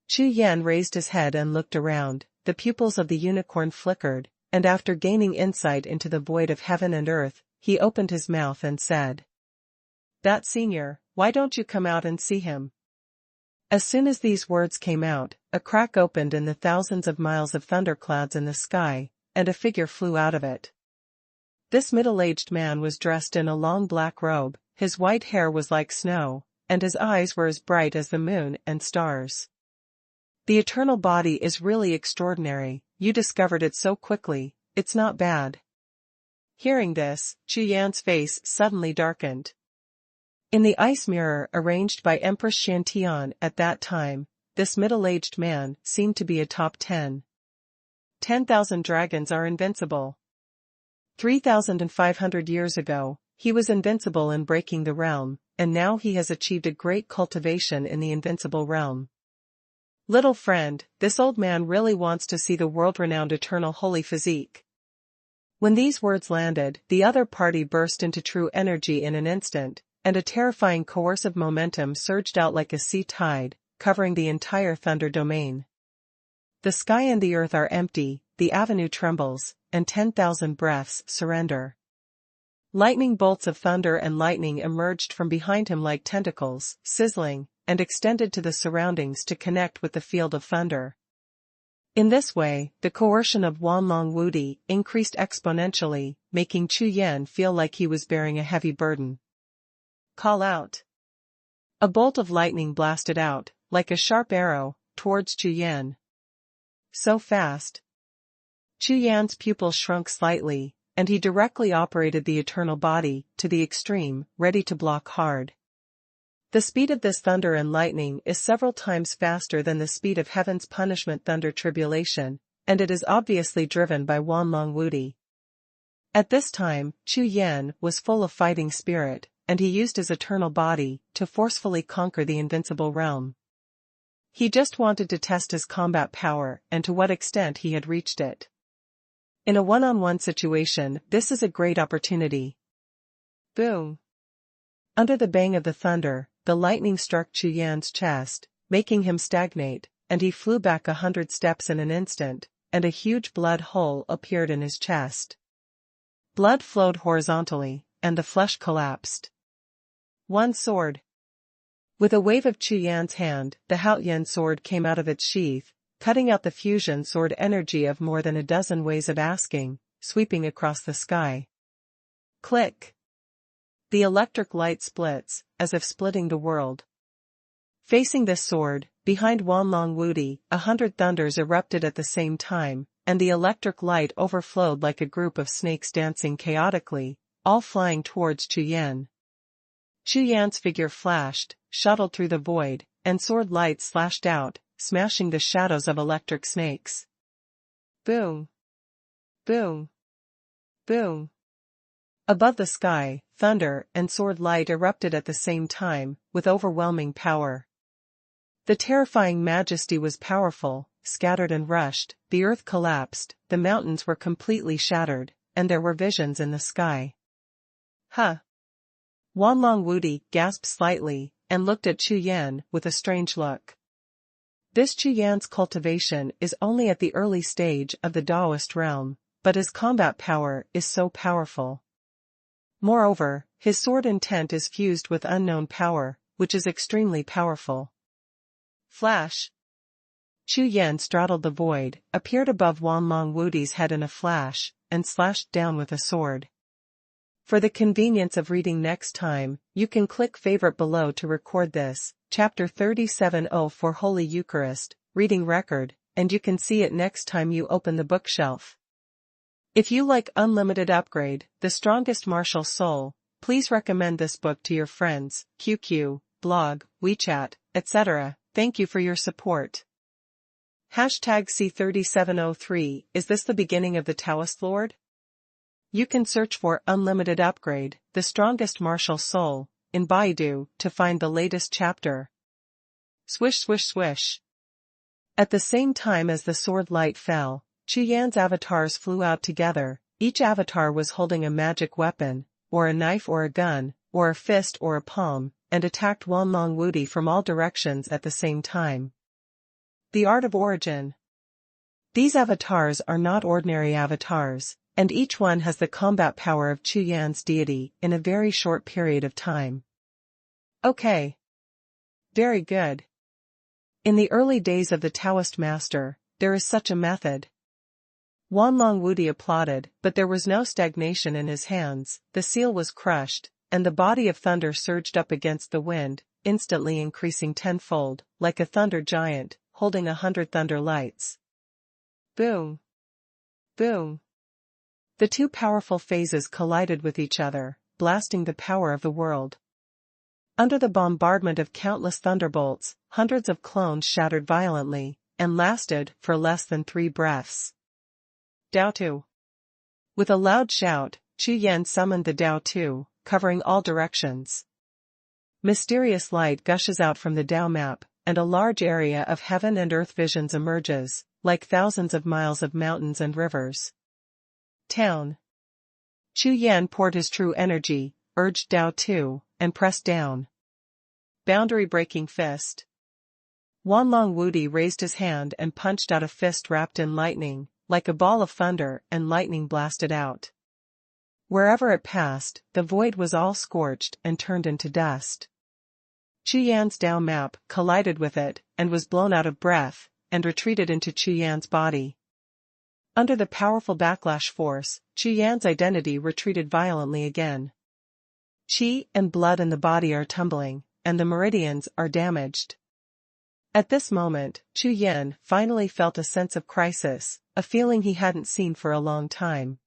Chu Yan raised his head and looked around, the pupils of the unicorn flickered, and after gaining insight into the void of heaven and earth, he opened his mouth and said, "That senior, why don't you come out and see him?" As soon as these words came out, a crack opened in the thousands of miles of thunderclouds in the sky, and a figure flew out of it. This middle-aged man was dressed in a long black robe, his white hair was like snow, and his eyes were as bright as the moon and stars. The eternal body is really extraordinary, you discovered it so quickly, it's not bad. Hearing this, Chu Yan's face suddenly darkened. In the ice mirror arranged by Empress Shantian at that time, this middle-aged man seemed to be a top 10. 10,000 dragons are invincible. 3,500 years ago, he was invincible in breaking the realm, and now he has achieved a great cultivation in the invincible realm. Little friend, this old man really wants to see the world-renowned eternal holy physique. When these words landed, the other party burst into true energy in an instant, and a terrifying coercive momentum surged out like a sea tide, covering the entire thunder domain. The sky and the earth are empty, the avenue trembles, and 10,000 breaths surrender. Lightning bolts of thunder and lightning emerged from behind him like tentacles, sizzling, and extended to the surroundings to connect with the field of thunder. In this way, the coercion of Wanlong Wudi increased exponentially, making Chu Yan feel like he was bearing a heavy burden. Call out. A bolt of lightning blasted out, like a sharp arrow, towards Chu Yan. So fast. Chu Yan's pupils shrunk slightly, and he directly operated the eternal body to the extreme, ready to block hard. The speed of this thunder and lightning is several times faster than the speed of heaven's punishment thunder tribulation, and it is obviously driven by Wanlong Wudi. At this time, Chu Yan was full of fighting spirit, and he used his eternal body to forcefully conquer the invincible realm. He just wanted to test his combat power and to what extent he had reached it. In a one-on-one situation, this is a great opportunity. Boom! Under the bang of the thunder, the lightning struck Chu Yan's chest, making him stagnate, and he flew back 100 steps in an instant, and a huge blood hole appeared in his chest. Blood flowed horizontally, and the flesh collapsed. One sword. With a wave of Chu Yan's hand, the Haoyan sword came out of its sheath, cutting out the fusion sword energy of more than a dozen ways of asking, sweeping across the sky. Click. The electric light splits, as if splitting the world. Facing this sword, behind Wanlong Wudi, 100 thunders erupted at the same time, and the electric light overflowed like a group of snakes dancing chaotically, all flying towards Chu Yan. Chu Yan's figure flashed, shuttled through the void, and sword light slashed out, smashing the shadows of electric snakes. Boom! Boom! Boom! Above the sky, thunder and sword light erupted at the same time, with overwhelming power. The terrifying majesty was powerful, scattered and rushed, the earth collapsed, the mountains were completely shattered, and there were visions in the sky. Huh! Wanlong Wudi gasped slightly, and looked at Chu Yan with a strange look. This Chu Yan's cultivation is only at the early stage of the Taoist realm, but his combat power is so powerful. Moreover, his sword intent is fused with unknown power, which is extremely powerful. Flash! Chu Yan straddled the void, appeared above Wanlong Wudi's head in a flash, and slashed down with a sword. For the convenience of reading next time, you can click favorite below to record this, chapter 37 for Holy Eucharist, reading record, and you can see it next time you open the bookshelf. If you like Unlimited Upgrade, The Strongest Martial Soul, please recommend this book to your friends, QQ, blog, WeChat, etc. Thank you for your support. #C3703, is this the beginning of the Taoist Lord? You can search for Unlimited Upgrade, The Strongest Martial Soul, in Baidu to find the latest chapter. Swish swish swish. At the same time as the sword light fell, Chu Yan's avatars flew out together. Each avatar was holding a magic weapon, or a knife or a gun, or a fist or a palm, and attacked Wanlong Wudi from all directions at the same time. The Art of Origin. These avatars are not ordinary avatars, and each one has the combat power of Chu Yan's deity in a very short period of time. Okay. Very good. In the early days of the Taoist master, there is such a method. Wanlong Wudi applauded, but there was no stagnation in his hands. The seal was crushed, and the body of thunder surged up against the wind, instantly increasing tenfold, like a thunder giant, holding 100 thunder lights. Boom! Boom! The two powerful phases collided with each other, blasting the power of the world. Under the bombardment of countless thunderbolts, hundreds of clones shattered violently, and lasted for less than 3 breaths. Dao Tu. With a loud shout, Chu Yan summoned the Dao Tu, covering all directions. Mysterious light gushes out from the Dao map, and a large area of heaven and earth visions emerges, like thousands of miles of mountains and rivers. Town. Chu Yan poured his true energy, urged Dao Tu, and pressed down. Boundary-breaking fist. Wanlong Wudi raised his hand and punched out a fist wrapped in lightning, like a ball of thunder, and lightning blasted out. Wherever it passed, the void was all scorched and turned into dust. Chu Yan's Dao map collided with it, and was blown out of breath, and retreated into Chu Yan's body. Under the powerful backlash force, Chu Yan's identity retreated violently again. Qi and blood in the body are tumbling, and the meridians are damaged. At this moment, Chu Yan finally felt a sense of crisis, a feeling he hadn't seen for a long time.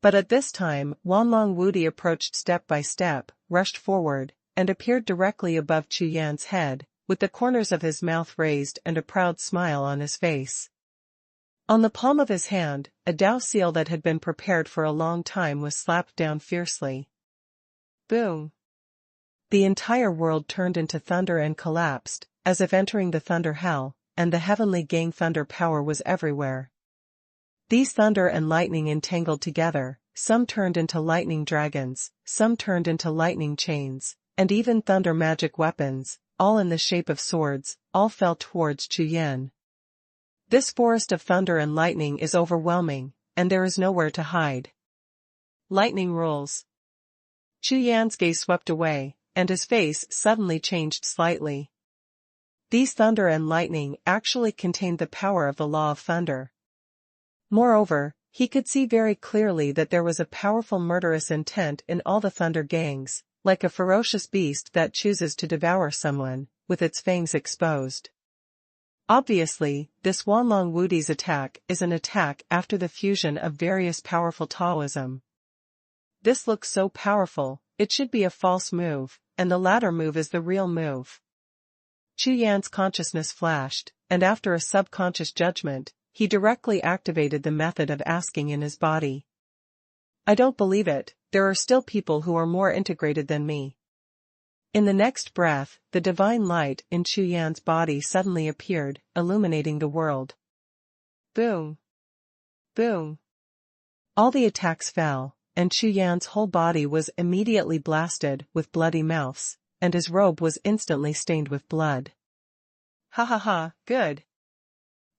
But at this time, Wanlong Wudi approached step by step, rushed forward, and appeared directly above Chu Yan's head, with the corners of his mouth raised and a proud smile on his face. On the palm of his hand, a Dao seal that had been prepared for a long time was slapped down fiercely. Boom! The entire world turned into thunder and collapsed, as if entering the thunder hell, and the heavenly gang thunder power was everywhere. These thunder and lightning entangled together, some turned into lightning dragons, some turned into lightning chains, and even thunder magic weapons, all in the shape of swords, all fell towards Chu Yan. This forest of thunder and lightning is overwhelming, and there is nowhere to hide. Lightning rules. Chu Yan's gaze swept away, and his face suddenly changed slightly. These thunder and lightning actually contained the power of the law of thunder. Moreover, he could see very clearly that there was a powerful murderous intent in all the thunder gangs, like a ferocious beast that chooses to devour someone, with its fangs exposed. Obviously, this Wanlong Wudi's attack is an attack after the fusion of various powerful Taoism. This looks so powerful, it should be a false move, and the latter move is the real move. Chu Yan's consciousness flashed, and after a subconscious judgment, he directly activated the method of asking in his body. I don't believe it, there are still people who are more integrated than me. In the next breath, the divine light in Chu Yan's body suddenly appeared, illuminating the world. Boom! Boom! All the attacks fell, and Chu Yan's whole body was immediately blasted with bloody mouths, and his robe was instantly stained with blood. Ha ha ha, good.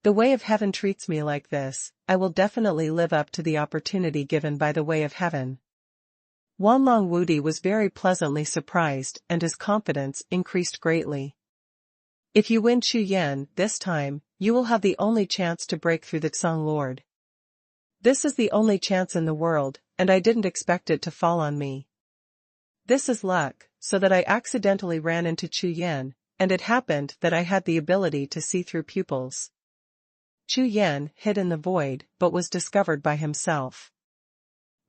The way of heaven treats me like this, I will definitely live up to the opportunity given by the way of heaven. Wanlong Wudi was very pleasantly surprised and his confidence increased greatly. If you win Chu Yan this time, you will have the only chance to break through the Tsang Lord. This is the only chance in the world, and I didn't expect it to fall on me. This is luck, so that I accidentally ran into Chu Yan, and it happened that I had the ability to see through pupils. Chu Yan hid in the void but was discovered by himself.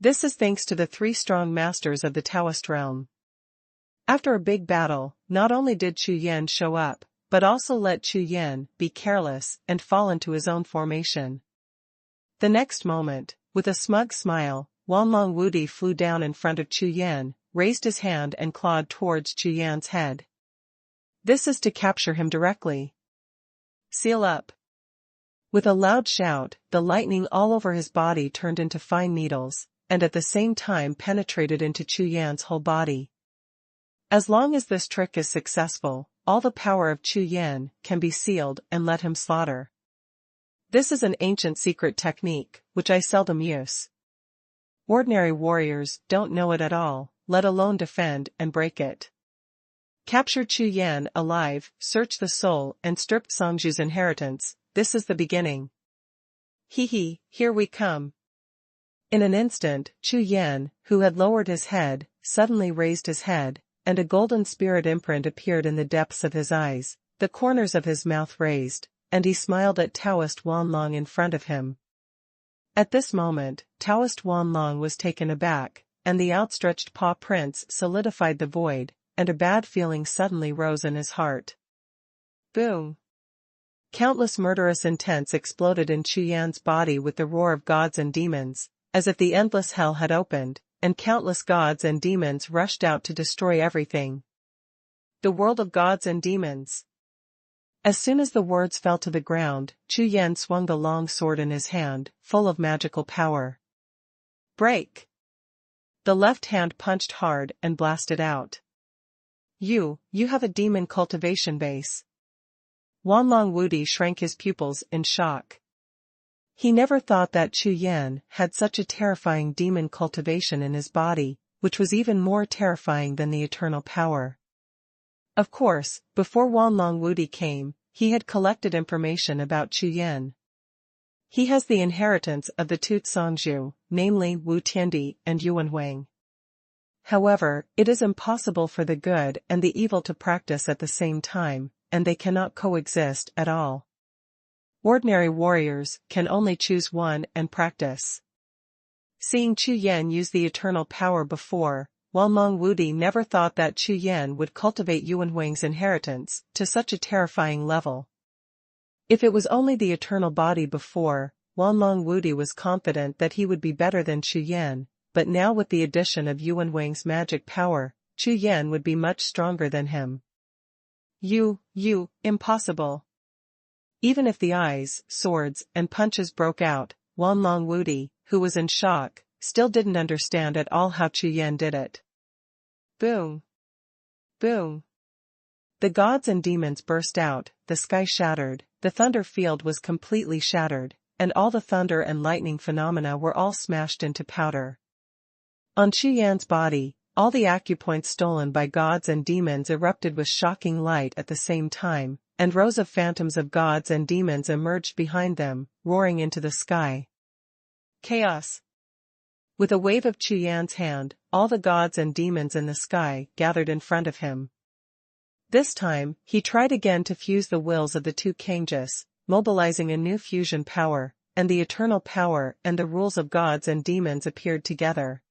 This is thanks to the 3 strong masters of the Taoist realm. After a big battle, not only did Chu Yan show up, but also let Chu Yan be careless and fall into his own formation. The next moment, with a smug smile, Wanlong Wudi flew down in front of Chu Yan, raised his hand and clawed towards Chu Yan's head. This is to capture him directly. Seal up. With a loud shout, the lightning all over his body turned into fine needles, and at the same time penetrated into Chu Yan's whole body. As long as this trick is successful, all the power of Chu Yan can be sealed and let him slaughter. This is an ancient secret technique, which I seldom use. Ordinary warriors don't know it at all, let alone defend and break it. Capture Chu Yan alive, search the soul, and strip Songzhu's inheritance. This is the beginning. Hee, here we come. In an instant, Chu Yan, who had lowered his head, suddenly raised his head, and a golden spirit imprint appeared in the depths of his eyes, the corners of his mouth raised, and he smiled at Taoist Wanlong in front of him. At this moment, Taoist Wanlong was taken aback, and the outstretched paw prints solidified the void, and a bad feeling suddenly rose in his heart. Boom! Countless murderous intents exploded in Chu Yan's body with the roar of gods and demons, as if the endless hell had opened, and countless gods and demons rushed out to destroy everything. The world of gods and demons. As soon as the words fell to the ground, Chu Yan swung the long sword in his hand, full of magical power. Break! The left hand punched hard and blasted out. You have a demon cultivation base. Wanlong Wudi shrank his pupils in shock. He never thought that Chu Yan had such a terrifying demon cultivation in his body, which was even more terrifying than the eternal power. Of course, before Wanlong Wudi came, he had collected information about Chu Yan. He has the inheritance of the two Songzhu, namely Wu Tiandi and Xuanhuan. However, it is impossible for the good and the evil to practice at the same time, and they cannot coexist at all. Ordinary warriors can only choose one and practice. Seeing Chu Yan use the eternal power before, Wanlong Wudi never thought that Chu Yan would cultivate Xuanhuang's inheritance to such a terrifying level. If it was only the eternal body before, Wanlong Wudi was confident that he would be better than Chu Yan, but now with the addition of Xuanhuang's magic power, Chu Yan would be much stronger than him. Impossible. Even if the eyes, swords, and punches broke out, Wanlong Wudi, who was in shock, still didn't understand at all how Chu Yan did it. Boom! Boom! The gods and demons burst out, the sky shattered, the thunder field was completely shattered, and all the thunder and lightning phenomena were all smashed into powder. On Chu Yan's body, all the acupoints stolen by gods and demons erupted with shocking light at the same time, and rows of phantoms of gods and demons emerged behind them, roaring into the sky. Chaos! With a wave of Chu Yan's hand, all the gods and demons in the sky gathered in front of him. This time, he tried again to fuse the wills of the two Kangjus, mobilizing a new fusion power, and the eternal power and the rules of gods and demons appeared together.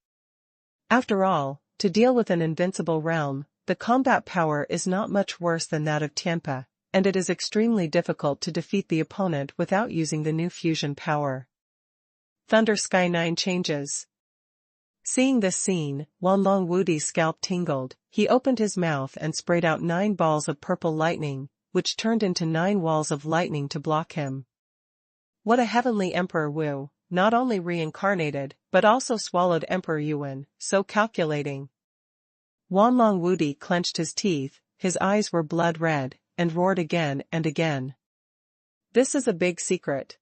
After all, to deal with an invincible realm, the combat power is not much worse than that of Tianpa, and it is extremely difficult to defeat the opponent without using the new fusion power. Thunder Sky 9 changes. Seeing this scene, Wanlong Wudi's scalp tingled, he opened his mouth and sprayed out 9 balls of purple lightning, which turned into 9 walls of lightning to block him. What a heavenly Emperor Wu, not only reincarnated, but also swallowed Emperor Yuan, so calculating. Wanlong Wudi clenched his teeth, his eyes were blood red, and roared again and again. This is a big secret.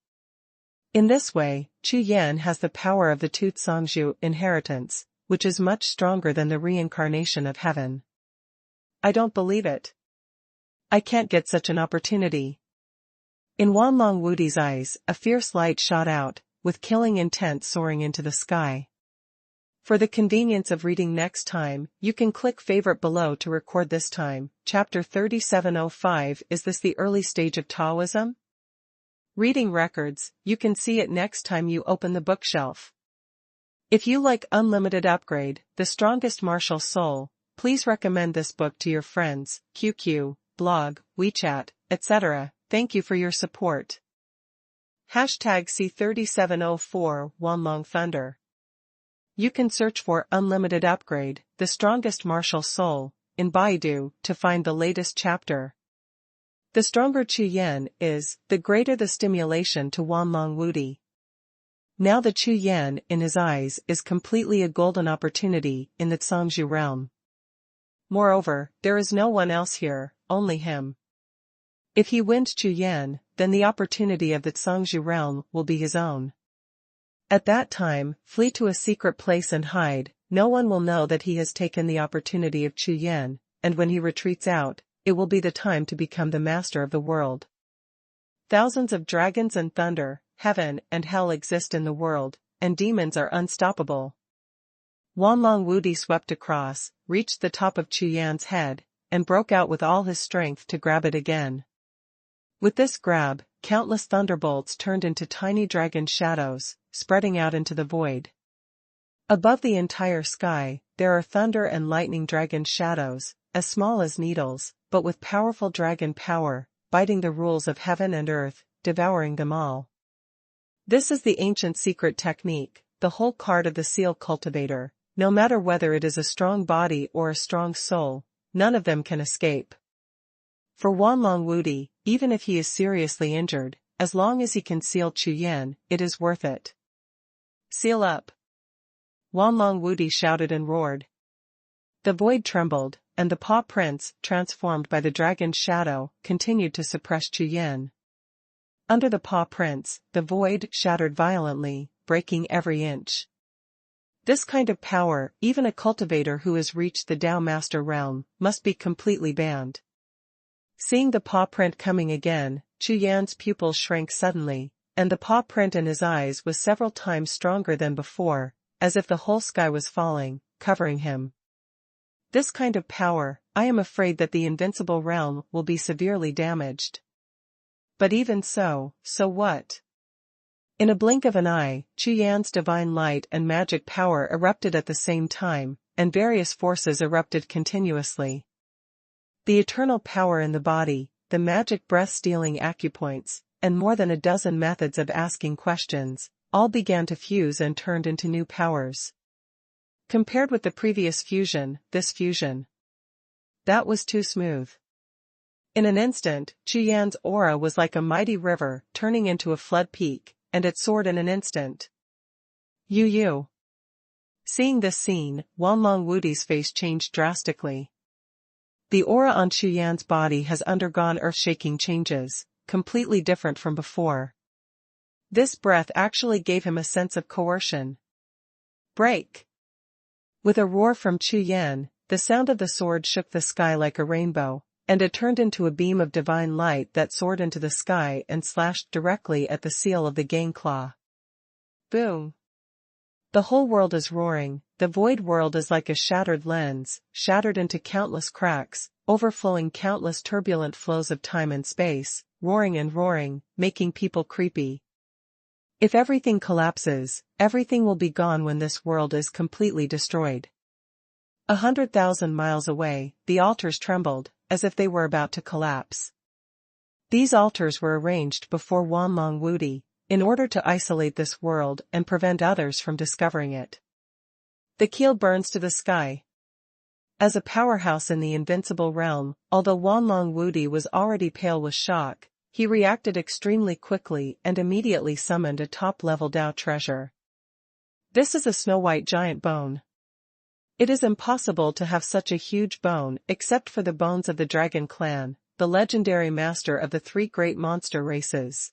In this way, Chu Yan has the power of the two Songzhu inheritance, which is much stronger than the reincarnation of heaven. I don't believe it. I can't get such an opportunity. In Wanlong Wudi's eyes, a fierce light shot out, with killing intent soaring into the sky. For the convenience of reading next time, you can click favorite below to record this time. Chapter 3705. Is this the early stage of Taoism? Reading records, you can see it next time you open the bookshelf. If you like Unlimited Upgrade, The Strongest Martial Soul, please recommend this book to your friends, QQ, blog, WeChat, etc. Thank you for your support. #C3704 Wanlong Thunder. You can search for Unlimited Upgrade, The Strongest Martial Soul, in Baidu to find the latest chapter. The stronger Chu Yan is, the greater the stimulation to Wanlong Wudi. Now the Chu Yan in his eyes is completely a golden opportunity in the Songzhu realm. Moreover, there is no one else here, only him. If he wins Chu Yan, then the opportunity of the Songzhu realm will be his own. At that time, flee to a secret place and hide, no one will know that he has taken the opportunity of Chu Yan, and when he retreats out, it will be the time to become the master of the world. Thousands of dragons and thunder, heaven and hell exist in the world, and demons are unstoppable. Wanlong Wudi swept across, reached the top of Chu Yan's head, and broke out with all his strength to grab it again. With this grab, countless thunderbolts turned into tiny dragon shadows, spreading out into the void. Above the entire sky, there are thunder and lightning dragon shadows, as small as needles, but with powerful dragon power, biting the rules of heaven and earth, devouring them all. This is the ancient secret technique, the whole card of the seal cultivator. No matter whether it is a strong body or a strong soul, none of them can escape. For Wanlong Wudi, even if he is seriously injured, as long as he can seal Chu Yan, it is worth it. Seal up! Wanlong Wudi shouted and roared. The void trembled, and the paw prints, transformed by the dragon's shadow, continued to suppress Chu Yan. Under the paw prints, the void shattered violently, breaking every inch. This kind of power, even a cultivator who has reached the Tao Master realm, must be completely banned. Seeing the paw print coming again, Chu Yan's pupils shrank suddenly, and the paw print in his eyes was several times stronger than before, as if the whole sky was falling, covering him. This kind of power, I am afraid that the invincible realm will be severely damaged. But even so what? In a blink of an eye, Chu Yan's divine light and magic power erupted at the same time, and various forces erupted continuously. The eternal power in the body, the magic breath-stealing acupoints, and more than a dozen methods of asking questions, all began to fuse and turned into new powers. Compared with the previous fusion, this fusion, that was too smooth. In an instant, Chu Yan's aura was like a mighty river turning into a flood peak, and it soared in an instant. You. Seeing this scene, Wanlong Wudi's face changed drastically. The aura on Chu Yan's body has undergone earth-shaking changes, completely different from before. This breath actually gave him a sense of coercion. Break! With a roar from Chu Yan, the sound of the sword shook the sky like a rainbow, and it turned into a beam of divine light that soared into the sky and slashed directly at the seal of the Gang Claw. Boom! The whole world is roaring, the void world is like a shattered lens, shattered into countless cracks, overflowing countless turbulent flows of time and space, roaring and roaring, making people creepy. If everything collapses, everything will be gone when this world is completely destroyed. 100,000 miles away, the altars trembled, as if they were about to collapse. These altars were arranged before Wanlong Wudi, in order to isolate this world and prevent others from discovering it. The keel burns to the sky. As a powerhouse in the invincible realm, although Wanlong Wudi was already pale with shock, he reacted extremely quickly and immediately summoned a top-level Dao treasure. This is a snow-white giant bone. It is impossible to have such a huge bone except for the bones of the Dragon Clan, the legendary master of the three great monster races.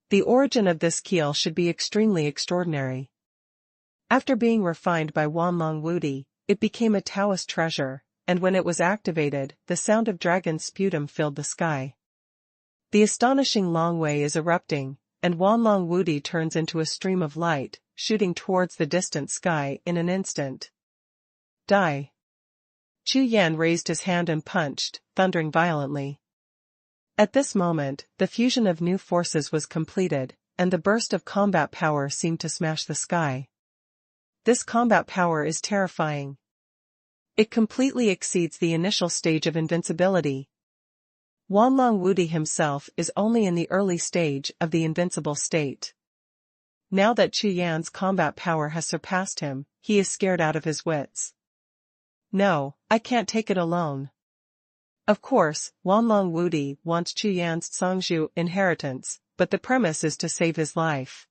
The origin of this keel should be extremely extraordinary. After being refined by Wanlong Wudi, it became a Taoist treasure, and when it was activated, the sound of dragon sputum filled the sky. The astonishing long way is erupting, and Wanlong Wudi turns into a stream of light, shooting towards the distant sky in an instant. Die! Chu Yan raised his hand and punched, thundering violently. At this moment, the fusion of new forces was completed, and the burst of combat power seemed to smash the sky. This combat power is terrifying. It completely exceeds the initial stage of invincibility. Wanlong Wudi himself is only in the early stage of the invincible state. Now that Chu Yan's combat power has surpassed him, he is scared out of his wits. No, I can't take it alone. Of course, Wanlong Wudi wants Chu Yan's Songzhu inheritance, but the premise is to save his life.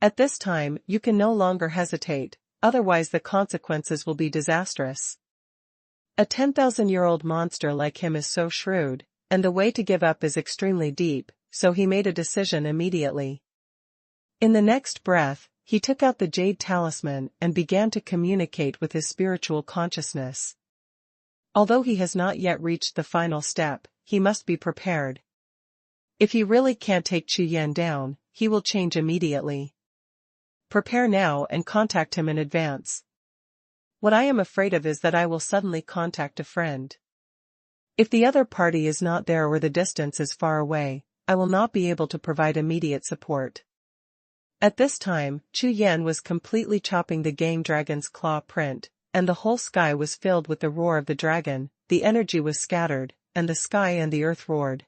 At this time, you can no longer hesitate, otherwise the consequences will be disastrous. A 10,000-year-old monster like him is so shrewd, and the way to give up is extremely deep, so he made a decision immediately. In the next breath, he took out the jade talisman and began to communicate with his spiritual consciousness. Although he has not yet reached the final step, he must be prepared. If he really can't take Chu Yan down, he will change immediately. Prepare now and contact him in advance. What I am afraid of is that I will suddenly contact a friend. If the other party is not there or the distance is far away, I will not be able to provide immediate support. At this time, Chu Yan was completely chopping the gang dragon's claw print, and the whole sky was filled with the roar of the dragon, the energy was scattered, and the sky and the earth roared.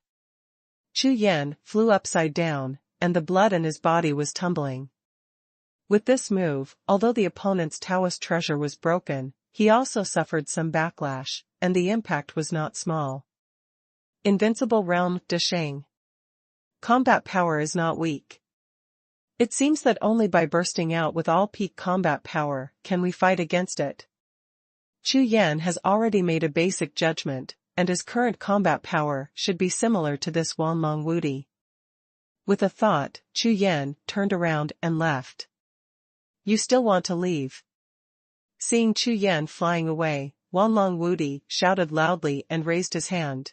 Chu Yan flew upside down, and the blood in his body was tumbling. With this move, although the opponent's Taoist treasure was broken, he also suffered some backlash, and the impact was not small. Invincible Realm de Shang. Combat power is not weak. It seems that only by bursting out with all peak combat power can we fight against it. Chu Yan has already made a basic judgment, and his current combat power should be similar to this Wanlong Wudi. With a thought, Chu Yan turned around and left. You still want to leave? Seeing Chu Yan flying away, Wanlong Wudi shouted loudly and raised his hand.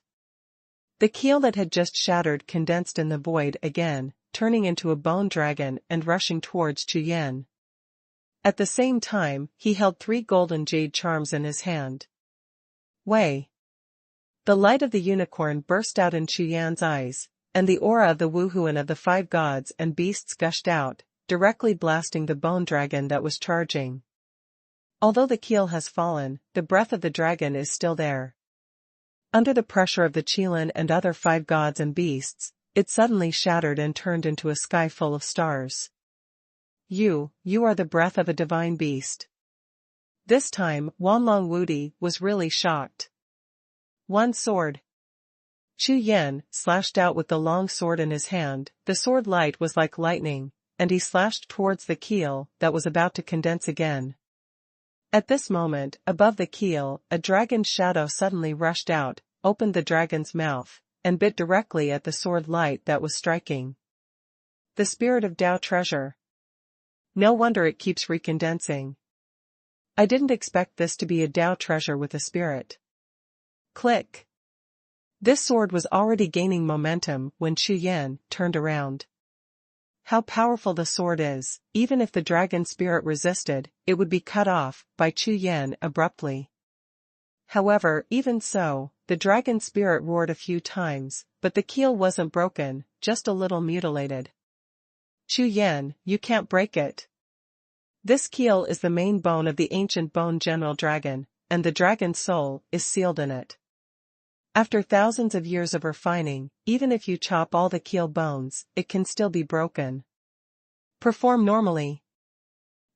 The keel that had just shattered condensed in the void again, turning into a bone dragon and rushing towards Chu Yan. At the same time, he held 3 golden jade charms in his hand. Wei! The light of the unicorn burst out in Chu Yan's eyes, and the aura of the Wuhun of the 5 gods and beasts gushed out, directly blasting the bone dragon that was charging. Although the keel has fallen, the breath of the dragon is still there. Under the pressure of the Qilin and other 5 gods and beasts, it suddenly shattered and turned into a sky full of stars. You are the breath of a divine beast. This time, Wanlong Wudi was really shocked. One sword. Chu Yan slashed out with the long sword in his hand, the sword light was like lightning, and he slashed towards the keel that was about to condense again. At this moment, above the keel, a dragon's shadow suddenly rushed out, opened the dragon's mouth, and bit directly at the sword light that was striking. The spirit of Dao treasure. No wonder it keeps recondensing. I didn't expect this to be a Dao treasure with a spirit. Click. This sword was already gaining momentum when Chu Yan turned around. How powerful the sword is, even if the dragon spirit resisted, it would be cut off by Chu Yan abruptly. However, even so, the dragon spirit roared a few times, but the keel wasn't broken, just a little mutilated. Chu Yan, you can't break it. This keel is the main bone of the ancient bone general dragon, and the dragon's soul is sealed in it. After thousands of years of refining, even if you chop all the keel bones, it can still be broken. Perform normally.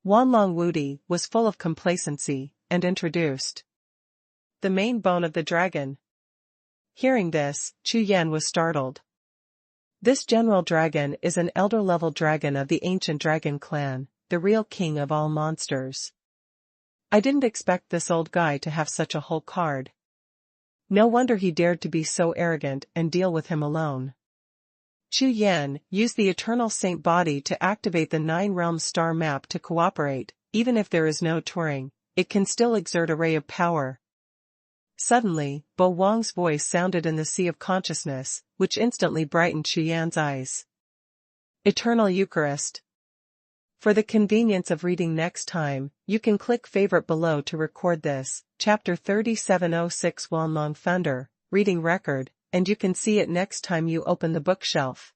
Wanlong Wudi was full of complacency, and introduced the main bone of the dragon. Hearing this, Chu Yan was startled. This general dragon is an elder-level dragon of the ancient dragon clan, the real king of all monsters. I didn't expect this old guy to have such a whole card. No wonder he dared to be so arrogant and deal with him alone. Chu Yan used the Eternal Saint body to activate the 9 realms star map to cooperate, even if there is no touring, it can still exert a ray of power. Suddenly, Bo Wang's voice sounded in the sea of consciousness, which instantly brightened Chu Yan's eyes. Eternal Eucharist. For the convenience of reading next time, you can click favorite below to record this, Chapter 3706 Wanlong Thunder, reading record, and you can see it next time you open the bookshelf.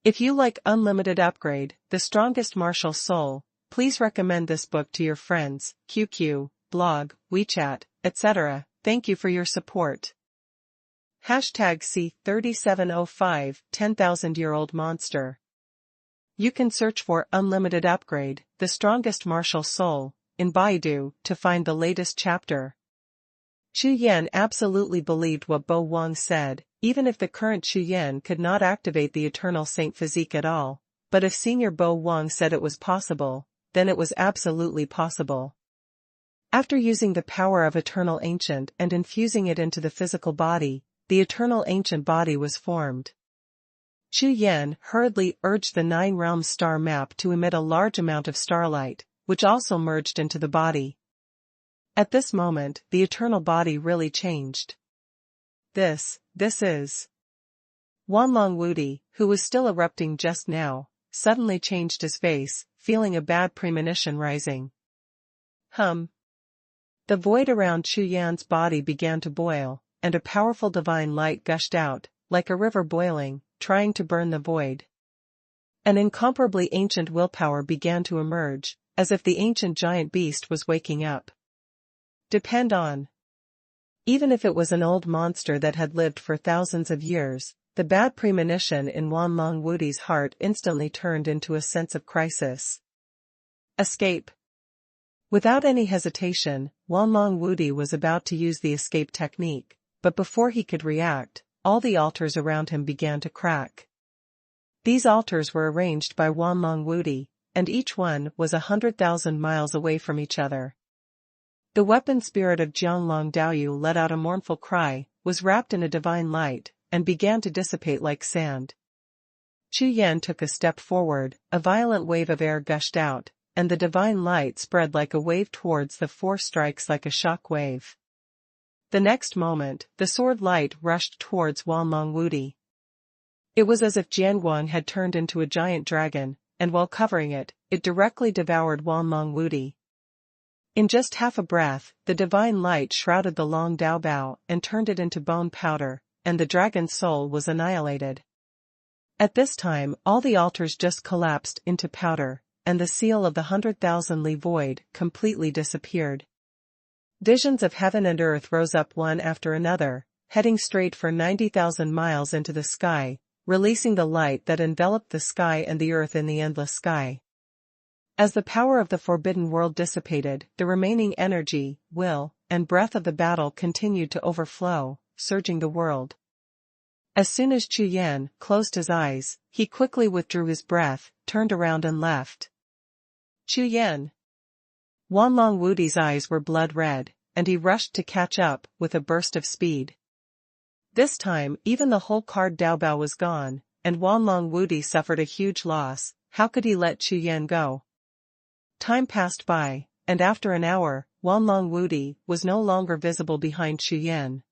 If you like Unlimited Upgrade, The Strongest Martial Soul, please recommend this book to your friends, QQ, blog, WeChat, etc. Thank you for your support. #C3705 10,000-year-old monster. You can search for Unlimited Upgrade, The Strongest Martial Soul, in Baidu to find the latest chapter. Chu Yan absolutely believed what Bo Wang said, even if the current Chu Yan could not activate the Eternal Saint physique at all, but if Senior Bo Wang said it was possible, then it was absolutely possible. After using the power of Eternal Ancient and infusing it into the physical body, the Eternal Ancient body was formed. Chu Yan hurriedly urged the 9 realms star map to emit a large amount of starlight, which also merged into the body. At this moment, the eternal body really changed. This is. Wanlong Wudi, who was still erupting just now, suddenly changed his face, feeling a bad premonition rising. The void around Chu Yan's body began to boil, and a powerful divine light gushed out, like a river boiling, trying to burn the void. An incomparably ancient willpower began to emerge, as if the ancient giant beast was waking up. Depend on. Even if it was an old monster that had lived for thousands of years, the bad premonition in Wanlong Wudi's heart instantly turned into a sense of crisis. Escape. Without any hesitation, Wanlong Wudi was about to use the escape technique, but before he could react, all the altars around him began to crack. These altars were arranged by Wanlong Wudi, and each one was 100,000 miles away from each other. The weapon spirit of Jianglong Daoyu let out a mournful cry, was wrapped in a divine light, and began to dissipate like sand. Chu Yan took a step forward, a violent wave of air gushed out, and the divine light spread like a wave towards the four strikes like a shock wave. The next moment, the sword light rushed towards Wanlong Wudi. It was as if Jianguang had turned into a giant dragon, and while covering it, it directly devoured Wanlong Wudi. In just half a breath, the divine light shrouded the long Daobao and turned it into bone powder, and the dragon's soul was annihilated. At this time, all the altars just collapsed into powder, and the seal of the 100,000 li void completely disappeared. Visions of heaven and earth rose up one after another, heading straight for 90,000 miles into the sky, releasing the light that enveloped the sky and the earth in the endless sky. As the power of the forbidden world dissipated, the remaining energy, will, and breath of the battle continued to overflow, surging the world. As soon as Chu Yan closed his eyes, he quickly withdrew his breath, turned around and left. Chu Yan. Wanlong Wudi's eyes were blood red, and he rushed to catch up, with a burst of speed. This time, even the whole card Daobao was gone, and Wanlong Wudi suffered a huge loss. How could he let Chu Yan go? Time passed by, and after an hour, Wanlong Wudi was no longer visible behind Chu Yan.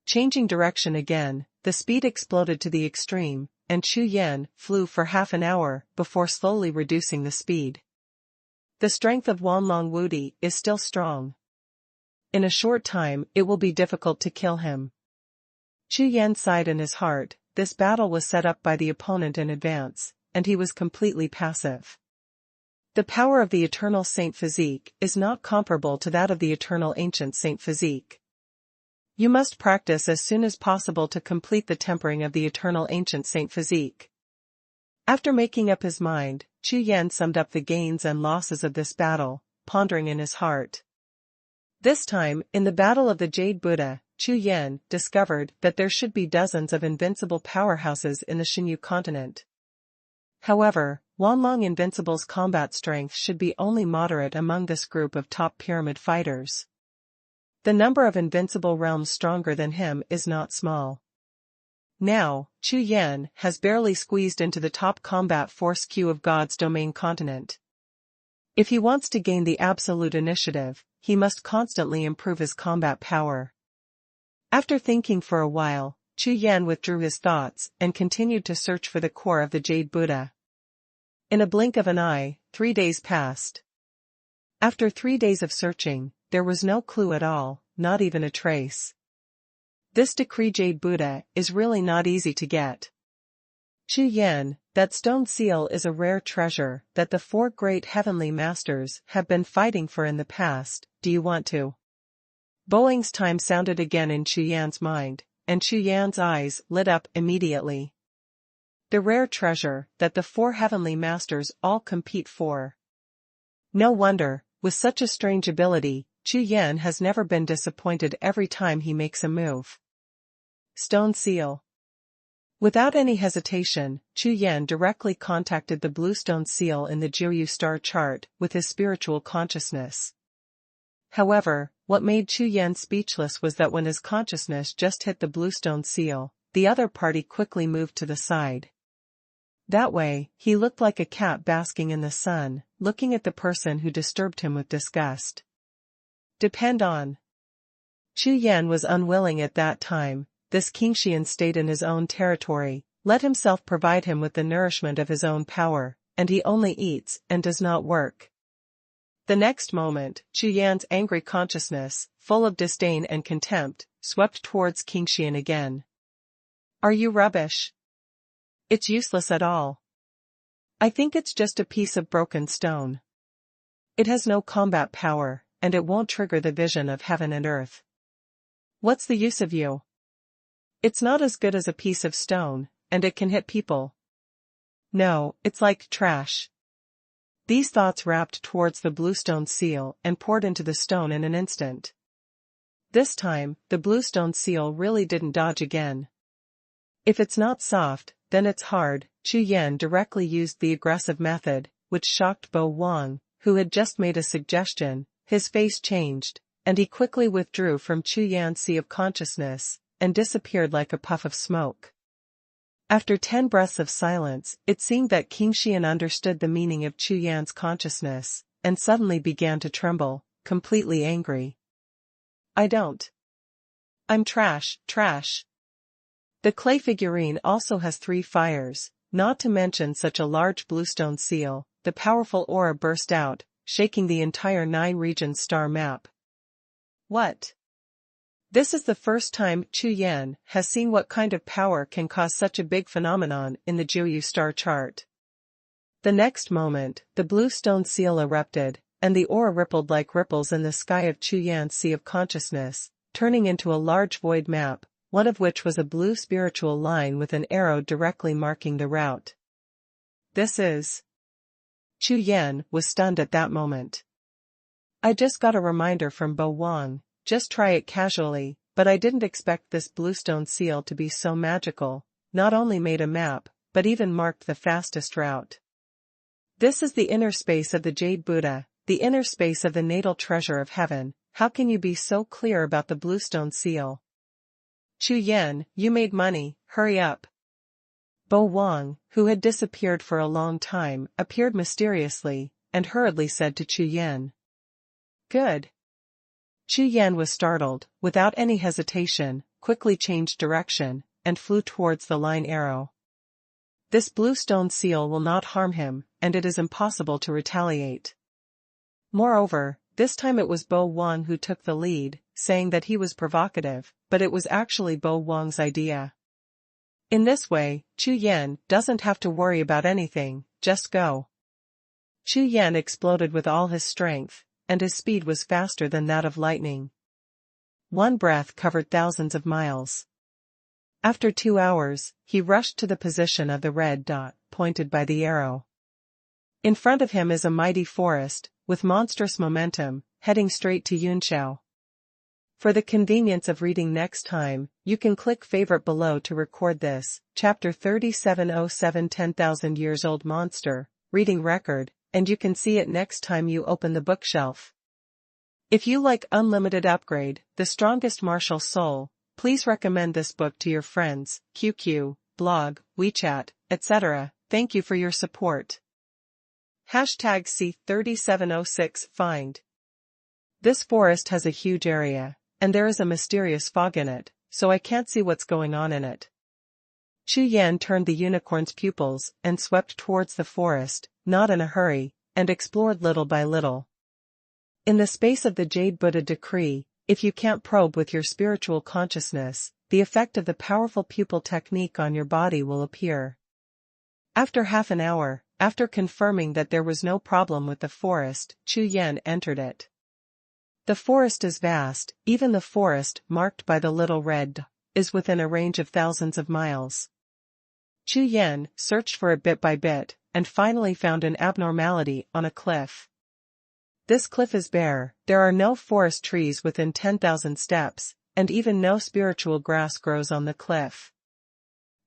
Changing direction again, the speed exploded to the extreme, and Chu Yan flew for half an hour before slowly reducing the speed. The strength of Wanlong Wudi is still strong. In a short time, it will be difficult to kill him. Chu Yan sighed in his heart. This battle was set up by the opponent in advance, and he was completely passive. The power of the eternal Saint Physique is not comparable to that of the eternal ancient Saint Physique. You must practice as soon as possible to complete the tempering of the eternal ancient Saint Physique. After making up his mind, Chu Yan summed up the gains and losses of this battle, pondering in his heart. This time, in the Battle of the Jade Buddha, Chu Yan discovered that there should be dozens of invincible powerhouses in the Xinyu continent. However, Wanlong Invincible's combat strength should be only moderate among this group of top pyramid fighters. The number of invincible realms stronger than him is not small. Now, Chu Yan has barely squeezed into the top combat force queue of God's domain continent. If he wants to gain the absolute initiative, he must constantly improve his combat power. After thinking for a while, Chu Yan withdrew his thoughts and continued to search for the core of the Jade Buddha. In a blink of an eye, 3 days passed. After 3 days of searching, there was no clue at all, not even a trace. This decree Jade Buddha is really not easy to get. Chu Yan, that stone seal is a rare treasure that the 4 great heavenly masters have been fighting for in the past. Do you want to? Bowing's time sounded again in Chu Yan's mind, and Chu Yan's eyes lit up immediately. The rare treasure that the 4 heavenly masters all compete for. No wonder, with such a strange ability, Chu Yan has never been disappointed every time he makes a move. Stone seal. Without any hesitation, Chu Yan directly contacted the blue stone seal in the Jiuxiao star chart with his spiritual consciousness. However, what made Chu Yan speechless was that when his consciousness just hit the blue stone seal, the other party quickly moved to the side. That way, he looked like a cat basking in the sun, looking at the person who disturbed him with disgust. Depend on. Chu Yan was unwilling at that time. This Qingshian stayed in his own territory, let himself provide him with the nourishment of his own power, and he only eats and does not work. The next moment, Chu Yan's angry consciousness, full of disdain and contempt, swept towards Qingshian again. Are you rubbish? It's useless at all. I think it's just a piece of broken stone. It has no combat power, and it won't trigger the vision of heaven and earth. What's the use of you? It's not as good as a piece of stone, and it can hit people. No, it's like trash. These thoughts wrapped towards the bluestone seal and poured into the stone in an instant. This time, the bluestone seal really didn't dodge again. If it's not soft, then it's hard. Chu Yan directly used the aggressive method, which shocked Bo Wang, who had just made a suggestion. His face changed, and he quickly withdrew from Chu Yan's sea of consciousness, and disappeared like a puff of smoke. After 10 breaths of silence, it seemed that Qingshian understood the meaning of Chu Yan's consciousness, and suddenly began to tremble, completely angry. I don't. I'm trash, trash. The clay figurine also has 3 fires, not to mention such a large bluestone seal. The powerful aura burst out, shaking the entire 9-region star map. What? This is the first time Chu Yan has seen what kind of power can cause such a big phenomenon in the Jiuxiao star chart. The next moment, the blue stone seal erupted, and the aura rippled like ripples in the sky of Chu Yan's sea of consciousness, turning into a large void map, one of which was a blue spiritual line with an arrow directly marking the route. This is... Chu Yan was stunned at that moment. I just got a reminder from Bo Wang. Just try it casually, but I didn't expect this bluestone seal to be so magical. Not only made a map, but even marked the fastest route. This is the inner space of the Jade Buddha, the inner space of the natal treasure of heaven. How can you be so clear about the bluestone seal? Chu Yan, you made money, hurry up. Bo Wang, who had disappeared for a long time, appeared mysteriously, and hurriedly said to Chu Yan. Good. Chu Yan was startled, without any hesitation, quickly changed direction, and flew towards the line arrow. This blue stone seal will not harm him, and it is impossible to retaliate. Moreover, this time it was Bo Wang who took the lead, saying that he was provocative, but it was actually Bo Wang's idea. In this way, Chu Yan doesn't have to worry about anything, just go. Chu Yan exploded with all his strength, and his speed was faster than that of lightning. One breath covered thousands of miles. After 2 hours, he rushed to the position of the red dot, pointed by the arrow. In front of him is a mighty forest, with monstrous momentum, heading straight to Jiuxiao. For the convenience of reading next time, you can click favorite below to record this, Chapter 3707 10,000 Years Old Monster, reading record, and you can see it next time you open the bookshelf. If you like unlimited upgrade, the strongest martial soul, please recommend this book to your friends, QQ, blog, WeChat, etc. Thank you for your support. Hashtag C3706 Find. This forest has a huge area, and there is a mysterious fog in it, so I can't see what's going on in it. Chu Yan turned the unicorn's pupils and swept towards the forest, not in a hurry, and explored little by little. In the space of the Jade Buddha decree, if you can't probe with your spiritual consciousness, the effect of the powerful pupil technique on your body will appear. After half an hour, after confirming that there was no problem with the forest, Chu Yan entered it. The forest is vast, even the forest marked by the little red dot is within a range of thousands of miles. Chu Yan searched for it bit by bit, and finally found an abnormality on a cliff. This cliff is bare, there are no forest trees within 10,000 steps, and even no spiritual grass grows on the cliff.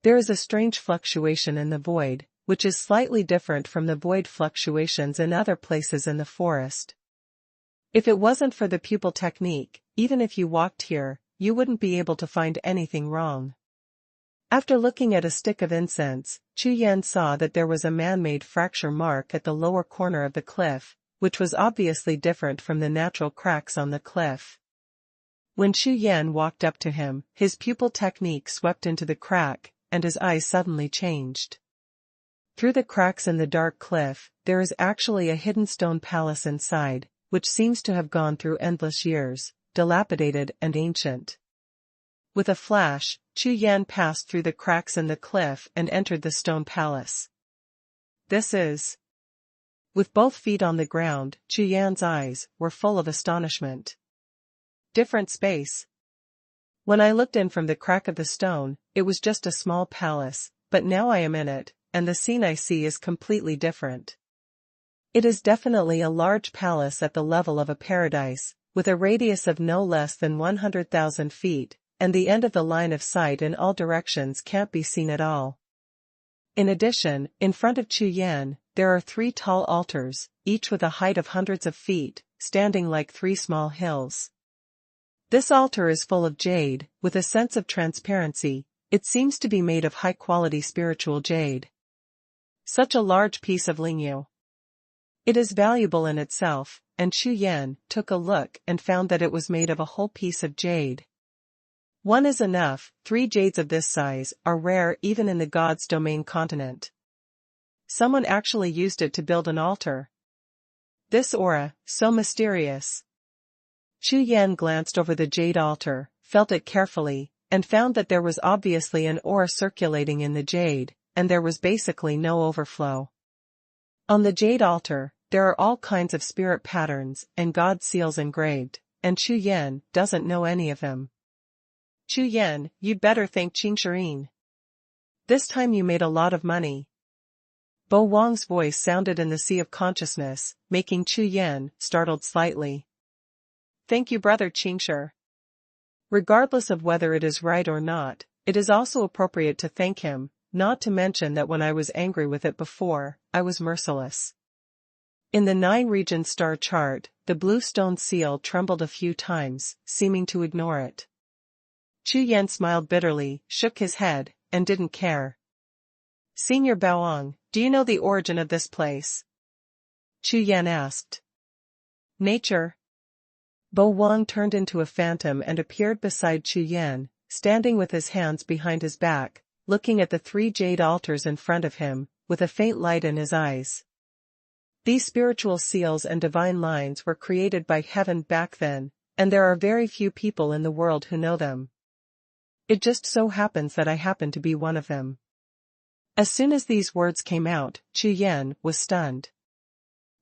There is a strange fluctuation in the void, which is slightly different from the void fluctuations in other places in the forest. If it wasn't for the pupil technique, even if you walked here, you wouldn't be able to find anything wrong. After looking at a stick of incense, Chu Yan saw that there was a man-made fracture mark at the lower corner of the cliff, which was obviously different from the natural cracks on the cliff. When Chu Yan walked up to him, his pupil technique swept into the crack, and his eyes suddenly changed. Through the cracks in the dark cliff, there is actually a hidden stone palace inside, which seems to have gone through endless years, dilapidated and ancient. With a flash, Chu Yan passed through the cracks in the cliff and entered the stone palace. This is... With both feet on the ground, Chu Yan's eyes were full of astonishment. Different space. When I looked in from the crack of the stone, it was just a small palace, but now I am in it, and the scene I see is completely different. It is definitely a large palace at the level of a paradise, with a radius of no less than 100,000 feet, and the end of the line of sight in all directions can't be seen at all. In addition, in front of Chu Yan, there are 3 tall altars, each with a height of hundreds of feet, standing like 3 small hills. This altar is full of jade, with a sense of transparency. It seems to be made of high-quality spiritual jade. Such a large piece of lingyu. It is valuable in itself, and Chu Yan took a look and found that it was made of a whole piece of jade. One is enough. 3 jades of this size are rare even in the God's domain continent. Someone actually used it to build an altar. This aura, so mysterious. Chu Yan glanced over the jade altar, felt it carefully, and found that there was obviously an aura circulating in the jade, and there was basically no overflow. On the jade altar, there are all kinds of spirit patterns and God seals engraved, and Chu Yan doesn't know any of them. Chu Yan, you'd better thank Qingshirine. This time you made a lot of money. Bo Wang's voice sounded in the sea of consciousness, making Chu Yan startled slightly. Thank you, brother Qingshi. Regardless of whether it is right or not, it is also appropriate to thank him, not to mention that when I was angry with it before, I was merciless. In the 9-region star chart, the blue stone seal trembled a few times, seeming to ignore it. Chu Yan smiled bitterly, shook his head, and didn't care. Senior Baoang, do you know the origin of this place? Chu Yan asked. Nature. Bo Wang turned into a phantom and appeared beside Chu Yan, standing with his hands behind his back, looking at the 3 jade altars in front of him, with a faint light in his eyes. These spiritual seals and divine lines were created by heaven back then, and there are very few people in the world who know them. It just so happens that I happen to be one of them. As soon as these words came out, Chu Yan was stunned.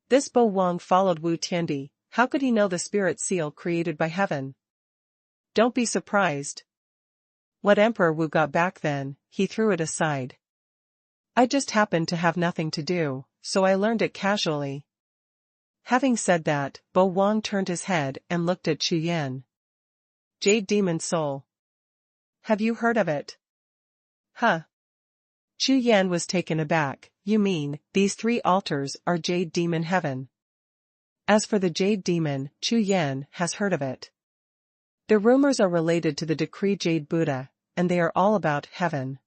This Bo Wang followed Wu Tiandi. How could he know the spirit seal created by heaven? Don't be surprised. What Emperor Wu got back then, he threw it aside. I just happened to have nothing to do, so I learned it casually. Having said that, Bo Wang turned his head and looked at Chu Yan. Jade Demon Soul. Have you heard of it? Huh. Chu Yan was taken aback. You mean, these 3 altars are Jade Demon Heaven? As for the Jade Demon, Chu Yan has heard of it. The rumors are related to the decree Jade Buddha, and they are all about heaven.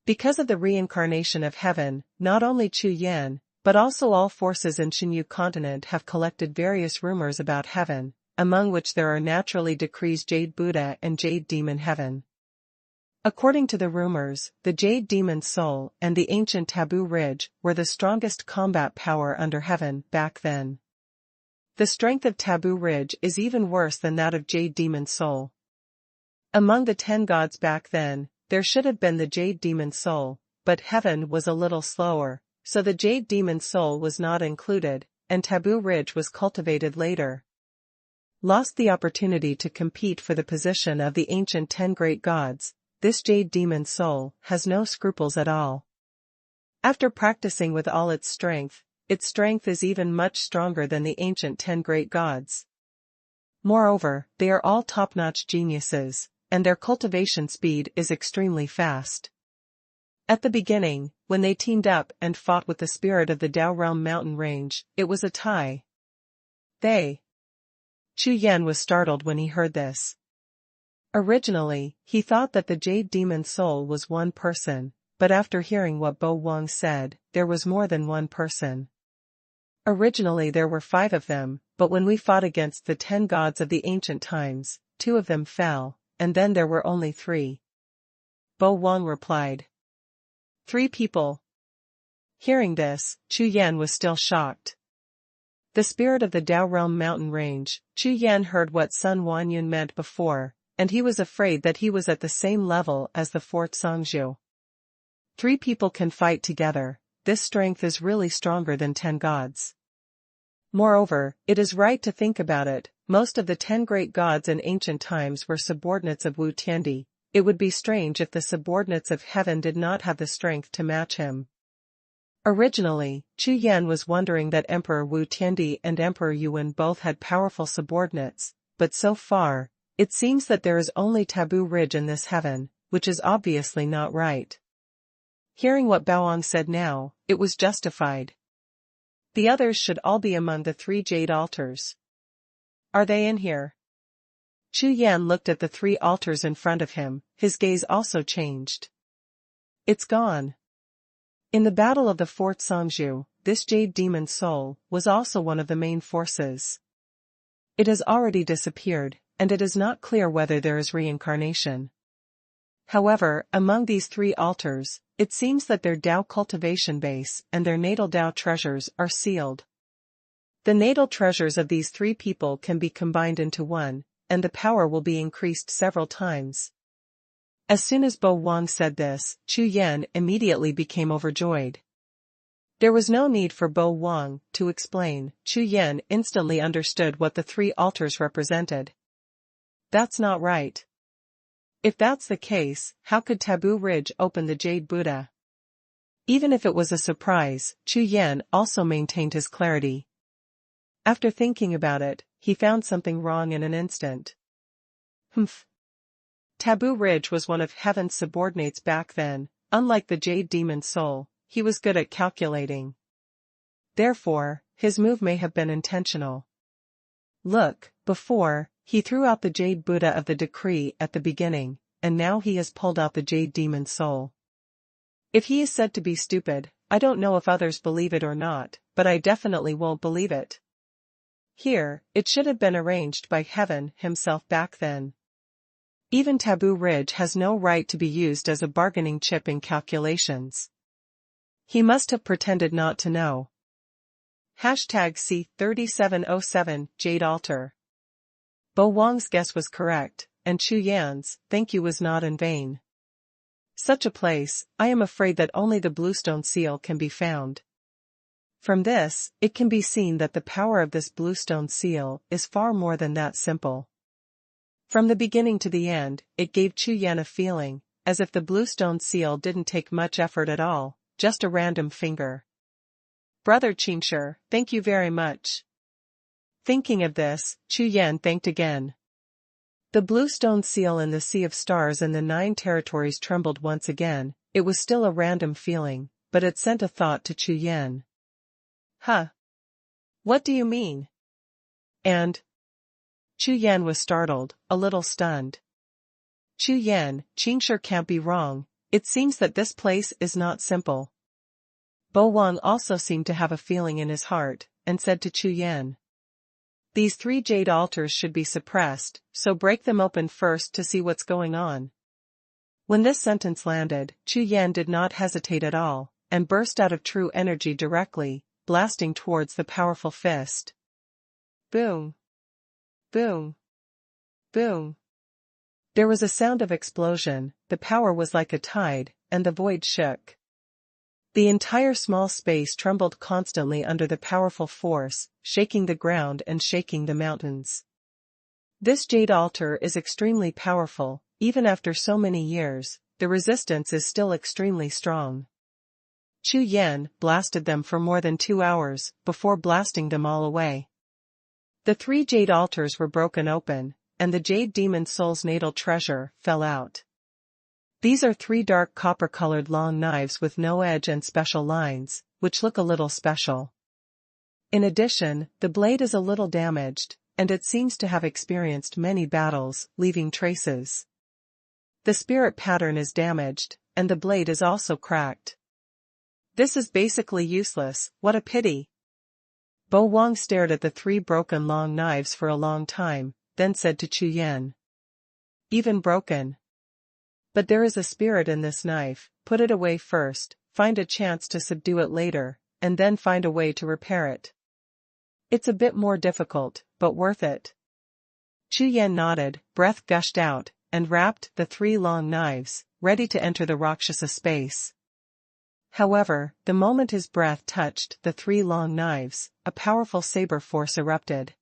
Because of the reincarnation of heaven, not only Chu Yan, but also all forces in Xinyu continent have collected various rumors about heaven, among which there are naturally decrees Jade Buddha and Jade Demon Heaven. According to the rumors, the Jade Demon Soul and the ancient Taboo Ridge were the strongest combat power under heaven back then. The strength of Taboo Ridge is even worse than that of Jade Demon Soul. Among the 10 gods back then, there should have been the Jade Demon Soul, but heaven was a little slower, so the Jade Demon Soul was not included, and Taboo Ridge was cultivated later. Lost the opportunity to compete for the position of the ancient 10 great gods, this Jade Demon Soul has no scruples at all. After practicing with all its strength is even much stronger than the ancient 10 great gods. Moreover, they are all top-notch geniuses, and their cultivation speed is extremely fast. At the beginning, when they teamed up and fought with the spirit of the Dao Realm mountain range, it was a tie. Chu Yan was startled when he heard this. Originally, he thought that the Jade Demon Soul was one person, but after hearing what Bo Wang said, there was more than one person. Originally there were 5 of them, but when we fought against the 10 gods of the ancient times, 2 of them fell, and then there were only 3. Bo Wang replied. 3 people. Hearing this, Chu Yan was still shocked. The spirit of the Dao Realm mountain range, Chu Yan heard what Xuanhuan meant before, and he was afraid that he was at the same level as the 4th Songzhu. 3 people can fight together, this strength is really stronger than 10 gods. Moreover, it is right to think about it, most of the 10 great gods in ancient times were subordinates of Wu Tiandi. It would be strange if the subordinates of heaven did not have the strength to match him. Originally, Chu Yan was wondering that Emperor Wu Tiandi and Emperor Yuan both had powerful subordinates, but so far, it seems that there is only Taboo Ridge in this heaven, which is obviously not right. Hearing what Baoang said now, it was justified. The others should all be among the 3 jade altars. Are they in here? Chu Yan looked at the 3 altars in front of him, his gaze also changed. It's gone. In the battle of the 4th Songzhu, this jade demon soul was also one of the main forces. It has already disappeared, and it is not clear whether there is reincarnation. However, among these 3 altars, it seems that their Dao cultivation base and their natal Dao treasures are sealed. The natal treasures of these 3 people can be combined into one, and the power will be increased several times. As soon as Bo Wang said this, Chu Yan immediately became overjoyed. There was no need for Bo Wang to explain, Chu Yan instantly understood what the 3 altars represented. That's not right. If that's the case, how could Taboo Ridge open the Jade Buddha? Even if it was a surprise, Chu Yan also maintained his clarity. After thinking about it, he found something wrong in an instant. Taboo Ridge was one of heaven's subordinates back then, unlike the Jade Demon Soul, he was good at calculating. Therefore, his move may have been intentional. Look, before, he threw out the Jade Buddha of the decree at the beginning, and now he has pulled out the Jade Demon Soul. If he is said to be stupid, I don't know if others believe it or not, but I definitely won't believe it. Here, it should have been arranged by Heaven himself back then. Even Taboo Ridge has no right to be used as a bargaining chip in calculations. He must have pretended not to know. #C3707 Jade Altar. Bo Wang's guess was correct, and Chu Yan's thank you was not in vain. Such a place, I am afraid that only the bluestone seal can be found. From this, it can be seen that the power of this bluestone seal is far more than that simple. From the beginning to the end, it gave Chu Yan a feeling, as if the bluestone seal didn't take much effort at all, just a random finger. Brother Qingshi, thank you very much. Thinking of this, Chu Yan thanked again. The bluestone seal in the Sea of Stars and the 9 territories trembled once again. It was still a random feeling, but it sent a thought to Chu Yan. Huh? What do you mean? And? Chu Yan was startled, a little stunned. Chu Yan, Qingshi can't be wrong, it seems that this place is not simple. Bo Wang also seemed to have a feeling in his heart, and said to Chu Yan. These 3 jade altars should be suppressed, so break them open first to see what's going on. When this sentence landed, Chu Yan did not hesitate at all, and burst out of true energy directly, blasting towards the powerful fist. Boom! Boom! Boom! There was a sound of explosion, the power was like a tide, and the void shook. The entire small space trembled constantly under the powerful force, shaking the ground and shaking the mountains. This jade altar is extremely powerful, even after so many years, the resistance is still extremely strong. Chu Yan blasted them for more than 2 hours, before blasting them all away. The 3 jade altars were broken open, and the jade demon soul's natal treasure fell out. These are 3 dark copper-colored long knives with no edge and special lines, which look a little special. In addition, the blade is a little damaged, and it seems to have experienced many battles, leaving traces. The spirit pattern is damaged, and the blade is also cracked. This is basically useless, what a pity. Bo Wang stared at the 3 broken long knives for a long time, then said to Chu Yan. Even broken? But there is a spirit in this knife, put it away first, find a chance to subdue it later, and then find a way to repair it. It's a bit more difficult, but worth it. Chu Yan nodded, breath gushed out, and wrapped the 3 long knives, ready to enter the Rakshasa space. However, the moment his breath touched the 3 long knives, a powerful saber force erupted.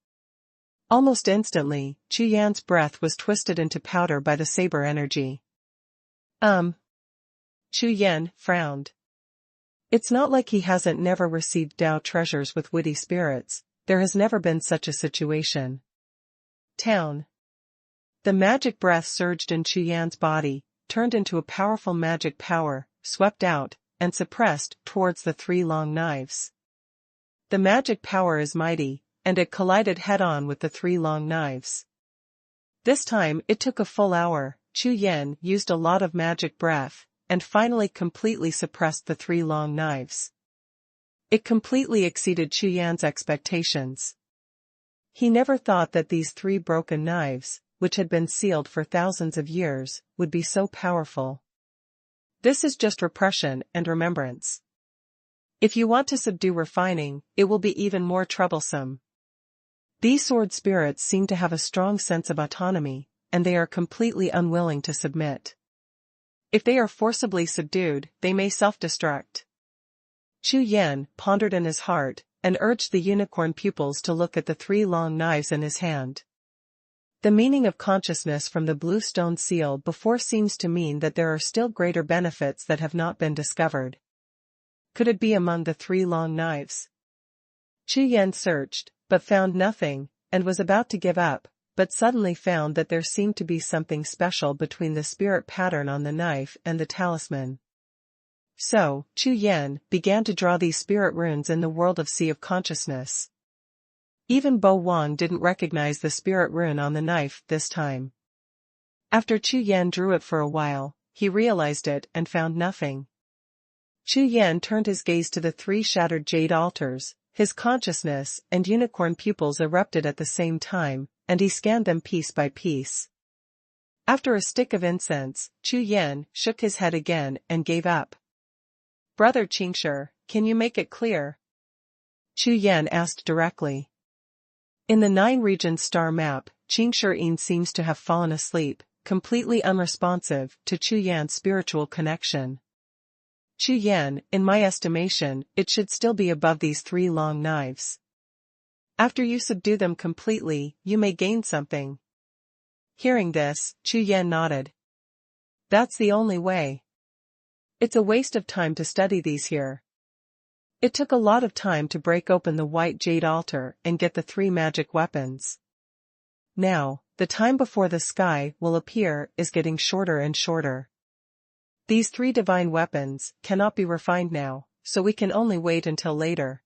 Almost instantly, Chu Yan's breath was twisted into powder by the saber energy. Chu Yan frowned. It's not like he hasn't never received Tao treasures with witty spirits, there has never been such a situation. Town. The magic breath surged in Chu Yan's body, turned into a powerful magic power, swept out, and suppressed towards the 3 long knives. The magic power is mighty, and it collided head-on with the 3 long knives. This time it took a full hour. Chu Yan used a lot of magic breath, and finally completely suppressed the 3 long knives. It completely exceeded Chu Yan's expectations. He never thought that these 3 broken knives, which had been sealed for thousands of years, would be so powerful. This is just repression and remembrance. If you want to subdue refining, it will be even more troublesome. These sword spirits seem to have a strong sense of autonomy, and they are completely unwilling to submit. If they are forcibly subdued, they may self-destruct. Chu Yan pondered in his heart, and urged the unicorn pupils to look at the 3 long knives in his hand. The meaning of consciousness from the blue stone seal before seems to mean that there are still greater benefits that have not been discovered. Could it be among the 3 long knives? Chu Yan searched, but found nothing, and was about to give up, but suddenly found that there seemed to be something special between the spirit pattern on the knife and the talisman. So, Chu Yan began to draw these spirit runes in the world of Sea of Consciousness. Even Bo Wang didn't recognize the spirit rune on the knife this time. After Chu Yan drew it for a while, he realized it and found nothing. Chu Yan turned his gaze to the 3 shattered jade altars, his consciousness and unicorn pupils erupted at the same time, and he scanned them piece by piece. After a stick of incense, Chu Yan shook his head again and gave up. Brother Qingshi, can you make it clear? Chu Yan asked directly. In the 9 regions star map, Qingshi seems to have fallen asleep, completely unresponsive to Chu Yan's spiritual connection. Chu Yan, in my estimation, it should still be above these 3 long knives. After you subdue them completely, you may gain something. Hearing this, Chu Yan nodded. That's the only way. It's a waste of time to study these here. It took a lot of time to break open the white jade altar and get the 3 magic weapons. Now, the time before the sky will appear is getting shorter and shorter. These 3 divine weapons cannot be refined now, so we can only wait until later.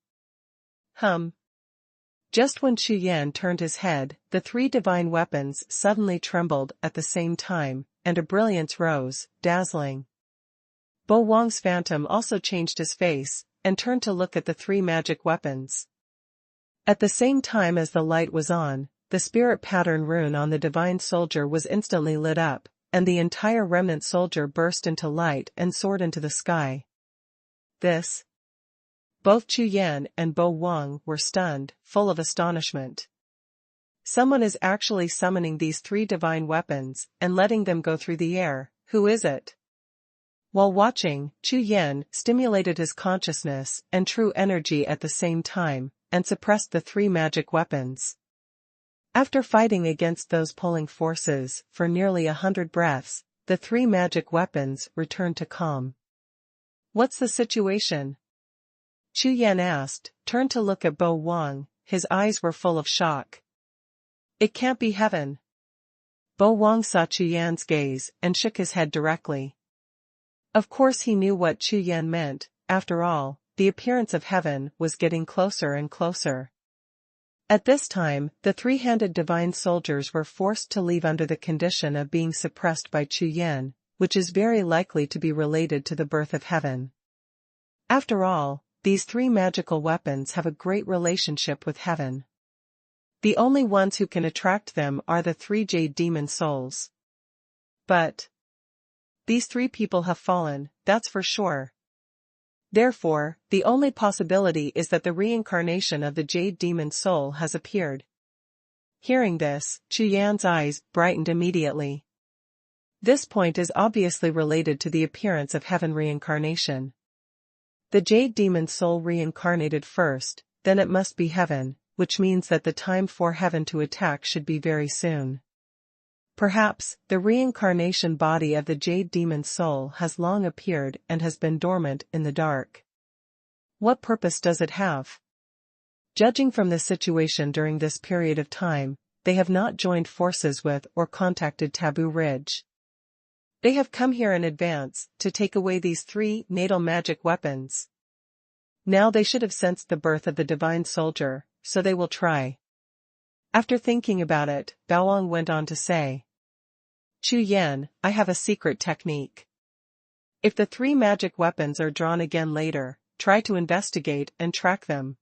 Just when Chu Yan turned his head, the 3 divine weapons suddenly trembled at the same time, and a brilliance rose, dazzling. Bo Wang's phantom also changed his face, and turned to look at the 3 magic weapons. At the same time as the light was on, the spirit pattern rune on the divine soldier was instantly lit up, and the entire remnant soldier burst into light and soared into the sky. Both Chu Yan and Bo Wang were stunned, full of astonishment. Someone is actually summoning these 3 divine weapons, and letting them go through the air. Who is it? While watching, Chu Yan stimulated his consciousness and true energy at the same time, and suppressed the 3 magic weapons. After fighting against those pulling forces for nearly 100 breaths, the 3 magic weapons returned to calm. What's the situation? Chu Yan asked, turned to look at Bo Wang, his eyes were full of shock. It can't be heaven. Bo Wang saw Chu Yan's gaze and shook his head directly. Of course he knew what Chu Yan meant, after all, the appearance of heaven was getting closer and closer. At this time, the 3-handed divine soldiers were forced to leave under the condition of being suppressed by Chu Yan, which is very likely to be related to the birth of heaven. After all, these three magical weapons have a great relationship with heaven. The only ones who can attract them are the three jade demon souls. But these three people have fallen, that's for sure. Therefore, the only possibility is that the reincarnation of the jade demon soul has appeared. Hearing this, Chu Yan's eyes brightened immediately. This point is obviously related to the appearance of heaven reincarnation. The jade demon soul reincarnated first, then it must be heaven, which means that the time for heaven to attack should be very soon. Perhaps, the reincarnation body of the jade demon soul has long appeared and has been dormant in the dark. What purpose does it have? Judging from the situation during this period of time, they have not joined forces with or contacted Taboo Ridge. They have come here in advance to take away these three natal magic weapons. Now they should have sensed the birth of the divine soldier, so they will try. After thinking about it, Baowang went on to say, Chu Yan, I have a secret technique. If the three magic weapons are drawn again later, try to investigate and track them.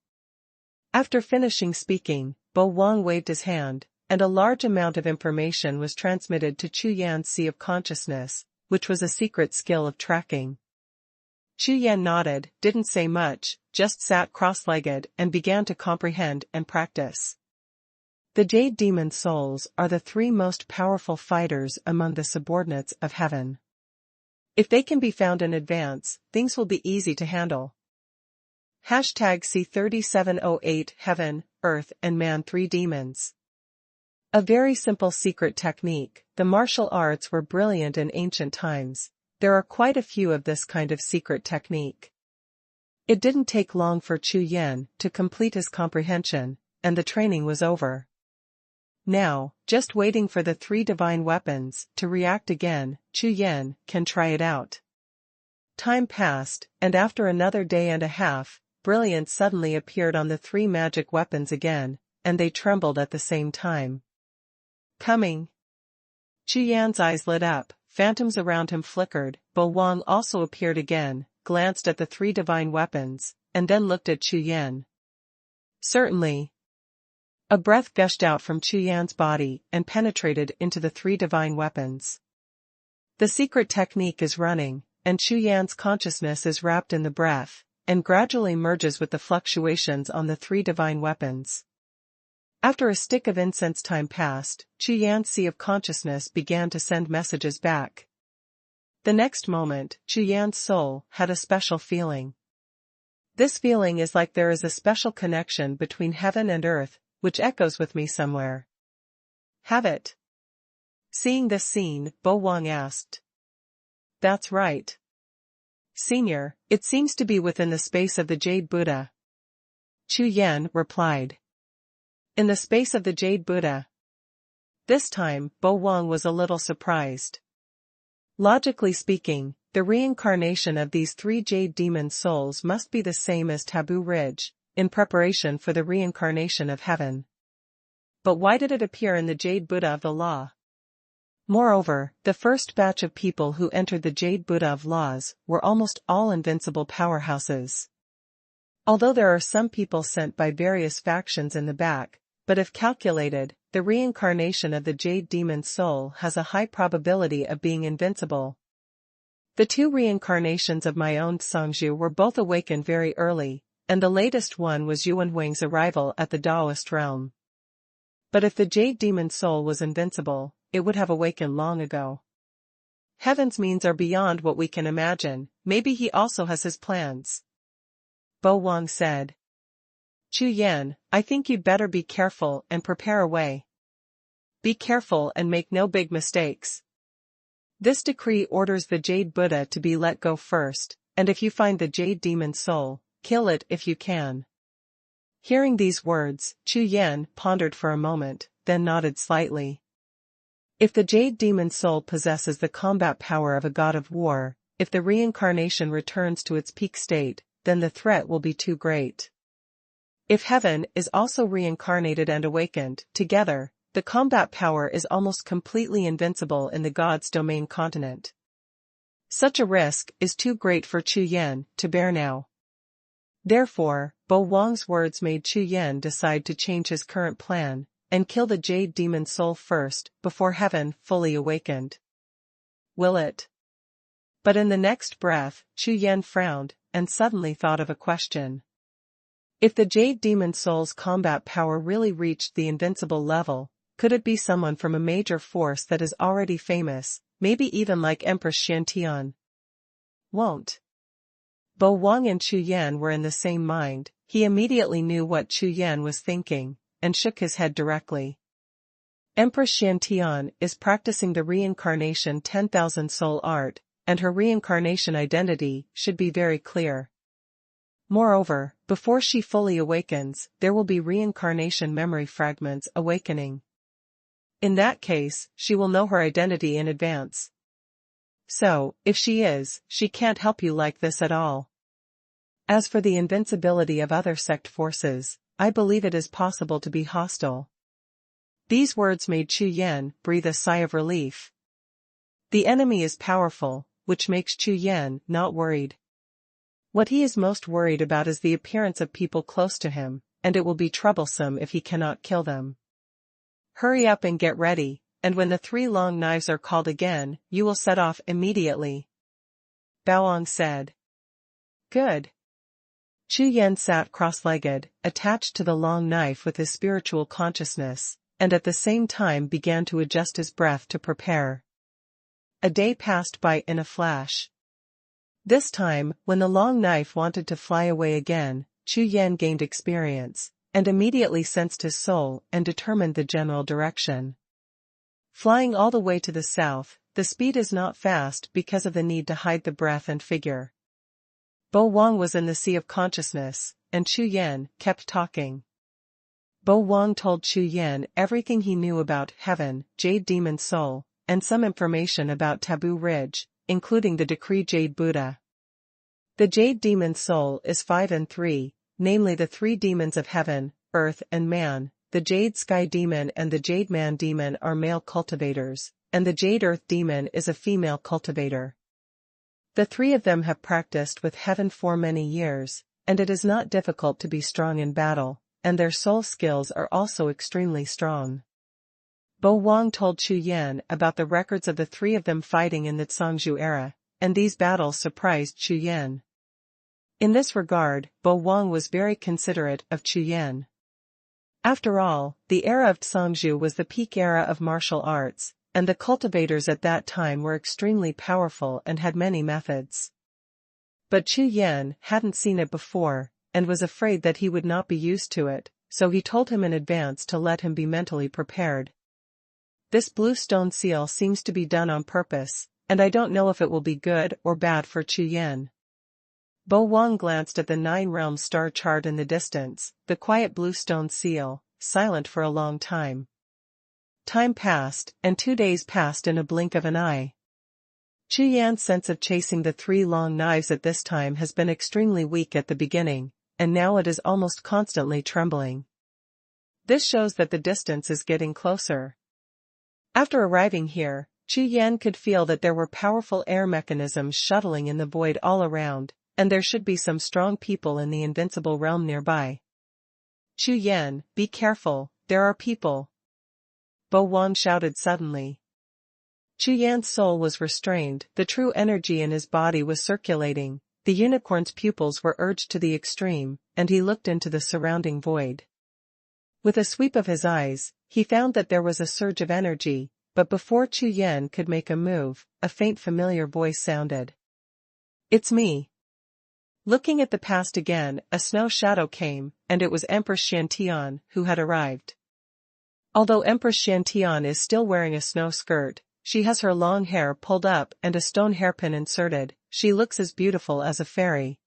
After finishing speaking, Baowang waved his hand, and a large amount of information was transmitted to Chu Yan's Sea of Consciousness, which was a secret skill of tracking. Chu Yan nodded, didn't say much, just sat cross-legged and began to comprehend and practice. The Jade Demon Souls are the three most powerful fighters among the subordinates of heaven. If they can be found in advance, things will be easy to handle. #C3708 Heaven, Earth and Man 3 Demons. A very simple secret technique. The martial arts were brilliant in ancient times. There are quite a few of this kind of secret technique. It didn't take long for Chu Yan to complete his comprehension, and the training was over. Now, just waiting for the three divine weapons to react again, Chu Yan can try it out. Time passed, and after another day and a half, brilliance suddenly appeared on the three magic weapons again, and they trembled at the same time. Coming. Chu Yan's eyes lit up, phantoms around him flickered. Baowang also appeared again, glanced at the three divine weapons, and then looked at Chu Yan. Certainly. A breath gushed out from Chu Yan's body and penetrated into the three divine weapons. The secret technique is running, and Chu Yan's consciousness is wrapped in the breath, and gradually merges with the fluctuations on the three divine weapons. After a stick of incense time passed, Chu Yan's Sea of Consciousness began to send messages back. The next moment, Chu Yan's soul had a special feeling. This feeling is like there is a special connection between heaven and earth, which echoes with me somewhere. Have it? Seeing this scene, Baowang asked. That's right. Senior, it seems to be within the space of the Jade Buddha. Chu Yan replied. In the space of the Jade Buddha. This time, Baowang was a little surprised. Logically speaking, the reincarnation of these three Jade Demon Souls must be the same as Taboo Ridge, in preparation for the reincarnation of heaven. But why did it appear in the Jade Buddha of the Law? Moreover, the first batch of people who entered the Jade Buddha of Laws were almost all invincible powerhouses. Although there are some people sent by various factions in the back, but if calculated, the reincarnation of the Jade Demon Soul has a high probability of being invincible. The two reincarnations of my own Songzhu were both awakened very early, and the latest one was Xuanhuan's arrival at the Taoist realm. But if the Jade Demon Soul was invincible, it would have awakened long ago. Heaven's means are beyond what we can imagine. Maybe he also has his plans. Baowang said. Chu Yan, I think you'd better be careful and prepare a way. Be careful and make no big mistakes. This decree orders the Jade Buddha to be let go first, and if you find the Jade Demon Soul, kill it if you can. Hearing these words, Chu Yan pondered for a moment, then nodded slightly. If the Jade Demon Soul possesses the combat power of a god of war, if the reincarnation returns to its peak state, then the threat will be too great. If heaven is also reincarnated and awakened, together, the combat power is almost completely invincible in the God's domain continent. Such a risk is too great for Chu Yan to bear now. Therefore, Bo Wang's words made Chu Yan decide to change his current plan, and kill the jade demon soul first, before heaven fully awakened. Will it? But in the next breath, Chu Yan frowned, and suddenly thought of a question. If the jade demon soul's combat power really reached the invincible level, could it be someone from a major force that is already famous, maybe even like Empress Xiantian? Won't. Bo Wang and Chu Yan were in the same mind. He immediately knew what Chu Yan was thinking, and shook his head directly. Empress Xiantian is practicing the reincarnation 10,000 soul art, and her reincarnation identity should be very clear. Moreover, before she fully awakens, there will be reincarnation memory fragments awakening. In that case, she will know her identity in advance. So, if she can't help you like this at all. As for the invincibility of other sect forces, I believe it is possible to be hostile. These words made Chu Yan breathe a sigh of relief. The enemy is powerful, which makes Chu Yan not worried. What he is most worried about is the appearance of people close to him, and it will be troublesome if he cannot kill them. Hurry up and get ready, and when the 3 long knives are called again, you will set off immediately. Baoang said. Good. Chu Yan sat cross-legged, attached to the long knife with his spiritual consciousness, and at the same time began to adjust his breath to prepare. A day passed by in a flash. This time, when the long knife wanted to fly away again, Chu Yan gained experience, and immediately sensed his soul and determined the general direction. Flying all the way to the south, the speed is not fast because of the need to hide the breath and figure. Bo Wang was in the sea of consciousness, and Chu Yan kept talking. Bo Wang told Chu Yan everything he knew about heaven, Jade Demon Soul, and some information about Taboo Ridge, including the Decree Jade Buddha. The Jade Demon Soul is 5 and 3, namely the 3 demons of heaven, earth and man. The Jade Sky Demon and the Jade Man Demon are male cultivators, and the Jade Earth Demon is a female cultivator. The 3 of them have practiced with heaven for many years, and it is not difficult to be strong in battle, and their soul skills are also extremely strong. Bo Wang told Chu Yan about the records of the 3 of them fighting in the Zhongzhou era, and these battles surprised Chu Yan. In this regard, Bo Wang was very considerate of Chu Yan. After all, the era of Zhongzhou was the peak era of martial arts, and the cultivators at that time were extremely powerful and had many methods. But Chu Yan hadn't seen it before, and was afraid that he would not be used to it, so he told him in advance to let him be mentally prepared. This blue stone seal seems to be done on purpose, and I don't know if it will be good or bad for Chu Yan. Bo Wang glanced at the 9 realms star chart in the distance, the quiet blue stone seal, silent for a long time. Time passed, and 2 days passed in a blink of an eye. Chu Yan's sense of chasing the 3 long knives at this time has been extremely weak at the beginning, and now it is almost constantly trembling. This shows that the distance is getting closer. After arriving here, Chu Yan could feel that there were powerful air mechanisms shuttling in the void all around, and there should be some strong people in the invincible realm nearby. Chu Yan, be careful, there are people. Bo Wang shouted suddenly. Chu Yan's soul was restrained, the true energy in his body was circulating, the unicorn's pupils were urged to the extreme, and he looked into the surrounding void. With a sweep of his eyes, he found that there was a surge of energy, but before Chu Yan could make a move, a faint familiar voice sounded. It's me. Looking at the past again, a snow shadow came, and it was Empress Xiantian who had arrived. Although Empress Xiantian is still wearing a snow skirt, she has her long hair pulled up and a stone hairpin inserted, she looks as beautiful as a fairy.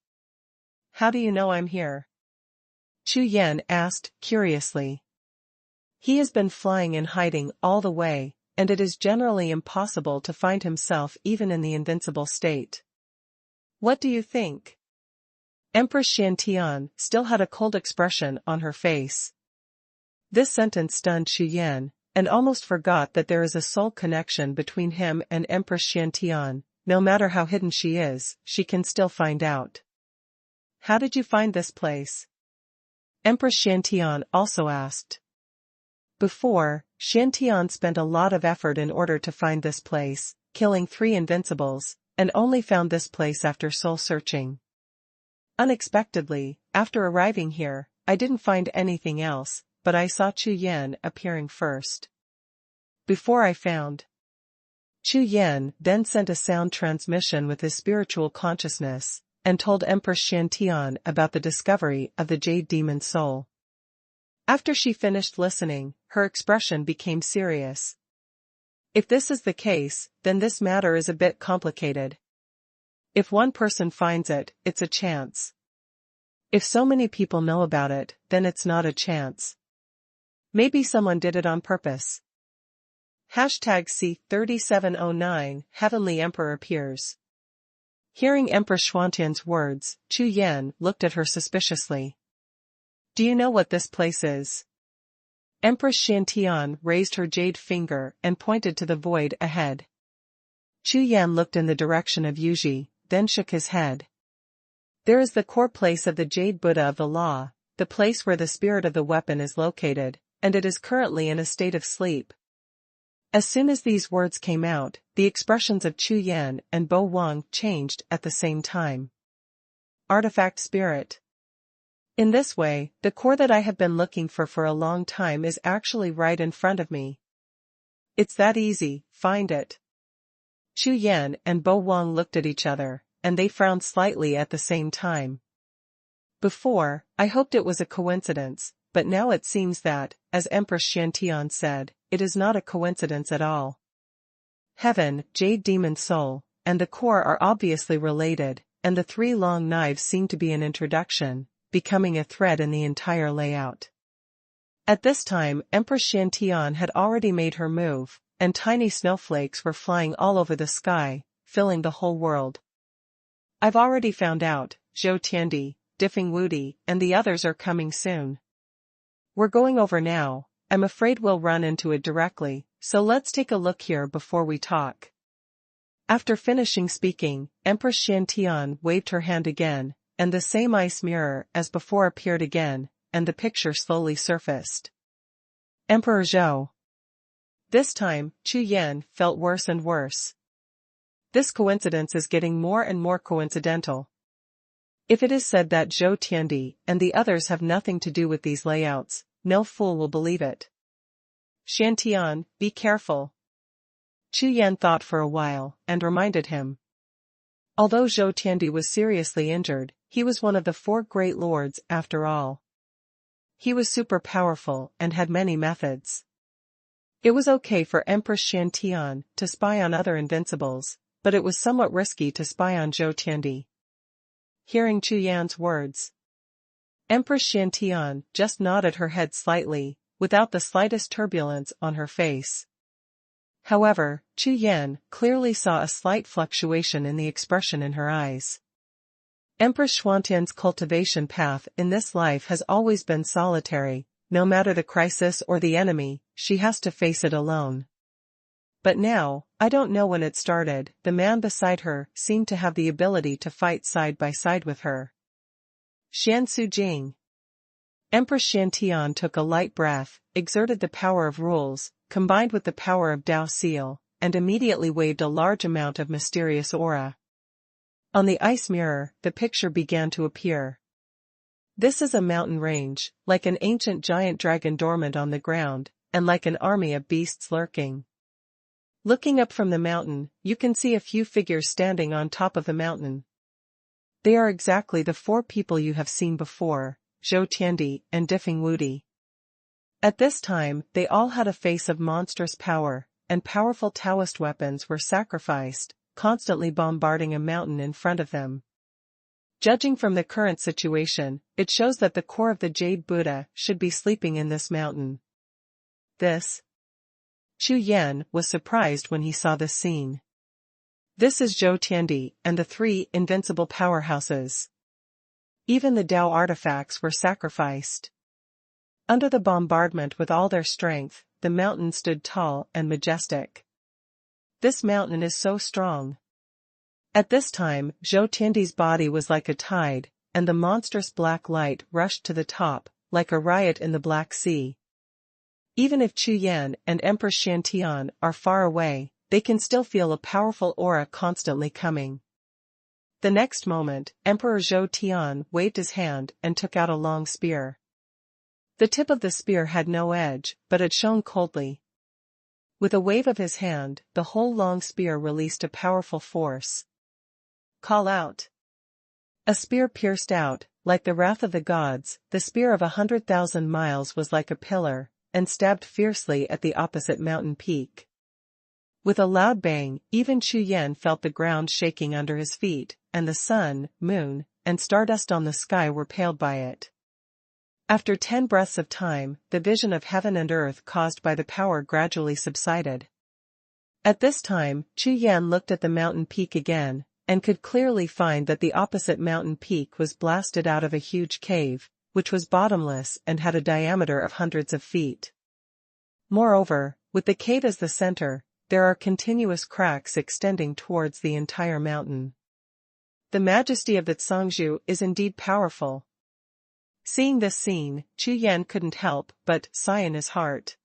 How do you know I'm here? Chu Yan asked, curiously. He has been flying and hiding all the way, and it is generally impossible to find himself even in the invincible state. What do you think? Empress Xiantian still had a cold expression on her face. This sentence stunned Chu Yan, and almost forgot that there is a soul connection between him and Empress Xiantian. No matter how hidden she is, she can still find out. how did you find this place? Empress Shantian also asked. Before, Shantian spent a lot of effort in order to find this place, killing 3 invincibles, and only found this place after soul searching. Unexpectedly, after arriving here, I didn't find anything else, but I saw Chu Yan appearing first. Before I found. Chu Yan then sent a sound transmission with his spiritual consciousness, and told Empress Shantian about the discovery of the Jade Demon Soul. After she finished listening, her expression became serious. If this is the case, then this matter is a bit complicated. If one person finds it, it's a chance. If so many people know about it, then it's not a chance. Maybe someone did it on purpose. #C3709 Heavenly Emperor appears. Hearing Empress Xuanhuan's words, Chu Yan looked at her suspiciously. Do you know what this place is? Empress Shantian raised her jade finger and pointed to the void ahead. Chu Yan looked in the direction of Yuji, then shook his head. There is the core place of the Jade Buddha of the Law, the place where the spirit of the weapon is located, and it is currently in a state of sleep. As soon as these words came out, the expressions of Chu Yan and Bo Wang changed at the same time. Artifact Spirit. In this way, the core that I have been looking for a long time is actually right in front of me. It's that easy, find it. Chu Yan and Bo Wang looked at each other, and they frowned slightly at the same time. Before, I hoped it was a coincidence, but now it seems that, as Empress Shantian said, it is not a coincidence at all. Heaven, Jade Demon Soul, and the core are obviously related, and the 3 long knives seem to be an introduction, becoming a thread in the entire layout. At this time, Empress Shantian had already made her move, and tiny snowflakes were flying all over the sky, filling the whole world. I've already found out, Zhou Tiandi, Diffing Wudi, and the others are coming soon. We're going over now. I'm afraid we'll run into it directly, so let's take a look here before we talk. After finishing speaking, Empress Shantian waved her hand again, and the same ice mirror as before appeared again, and the picture slowly surfaced. Emperor Zhou. This time, Chu Yan felt worse and worse. This coincidence is getting more and more coincidental. If it is said that Zhou Tiandi and the others have nothing to do with these layouts, no fool will believe it. Shantian, be careful. Chu Yan thought for a while, and reminded him. Although Zhou Tiandi was seriously injured, he was one of the 4 great lords after all. He was super powerful and had many methods. It was okay for Empress Shantian to spy on other invincibles, but it was somewhat risky to spy on Zhou Tiandi. Hearing Chu Yan's words, Empress Shantian just nodded her head slightly, without the slightest turbulence on her face. However, Chu Yan clearly saw a slight fluctuation in the expression in her eyes. Empress Xuanhuan's cultivation path in this life has always been solitary, no matter the crisis or the enemy, she has to face it alone. But now, I don't know when it started, the man beside her seemed to have the ability to fight side by side with her. Shan Su Jing. Empress Shantian took a light breath, exerted the power of rules, combined with the power of Dao Seal, and immediately waved a large amount of mysterious aura. On the ice mirror, the picture began to appear. This is a mountain range, like an ancient giant dragon dormant on the ground, and like an army of beasts lurking. Looking up from the mountain, you can see a few figures standing on top of the mountain. They are exactly the 4 people you have seen before, Zhou Tiandi and Diffing Wudi. At this time, they all had a face of monstrous power, and powerful Taoist weapons were sacrificed, constantly bombarding a mountain in front of them. Judging from the current situation, it shows that the core of the Jade Buddha should be sleeping in this mountain. Chu Yan was surprised when he saw this scene. This is Zhou Tiandi and the 3 invincible powerhouses. Even the Dao artifacts were sacrificed. Under the bombardment with all their strength, the mountain stood tall and majestic. This mountain is so strong. At this time, Zhou Tiandi's body was like a tide, and the monstrous black light rushed to the top, like a riot in the Black Sea. Even if Chu Yan and Empress Shantian are far away, they can still feel a powerful aura constantly coming. The next moment, Emperor Zhou Tian waved his hand and took out a long spear. The tip of the spear had no edge, but it shone coldly. With a wave of his hand, the whole long spear released a powerful force. Call out. A spear pierced out, like the wrath of the gods. The spear of 100,000 miles was like a pillar, and stabbed fiercely at the opposite mountain peak. With a loud bang, even Chu Yan felt the ground shaking under his feet, and the sun, moon, and stardust on the sky were paled by it. After 10 breaths of time, the vision of heaven and earth caused by the power gradually subsided. At this time, Chu Yan looked at the mountain peak again, and could clearly find that the opposite mountain peak was blasted out of a huge cave, which was bottomless and had a diameter of hundreds of feet. Moreover, with the cave as the center, there are continuous cracks extending towards the entire mountain. The majesty of the Zhangzhu is indeed powerful. Seeing this scene, Chu Yan couldn't help but sigh in his heart.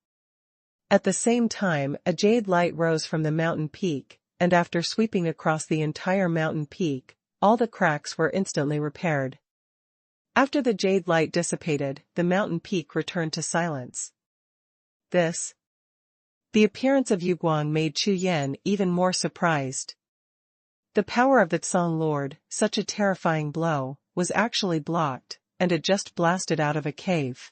At the same time, a jade light rose from the mountain peak, and after sweeping across the entire mountain peak, all the cracks were instantly repaired. After the jade light dissipated, the mountain peak returned to silence. The appearance of Yuguang made Chu Yan even more surprised. The power of the Tsang Lord, such a terrifying blow, was actually blocked, and it just blasted out of a cave.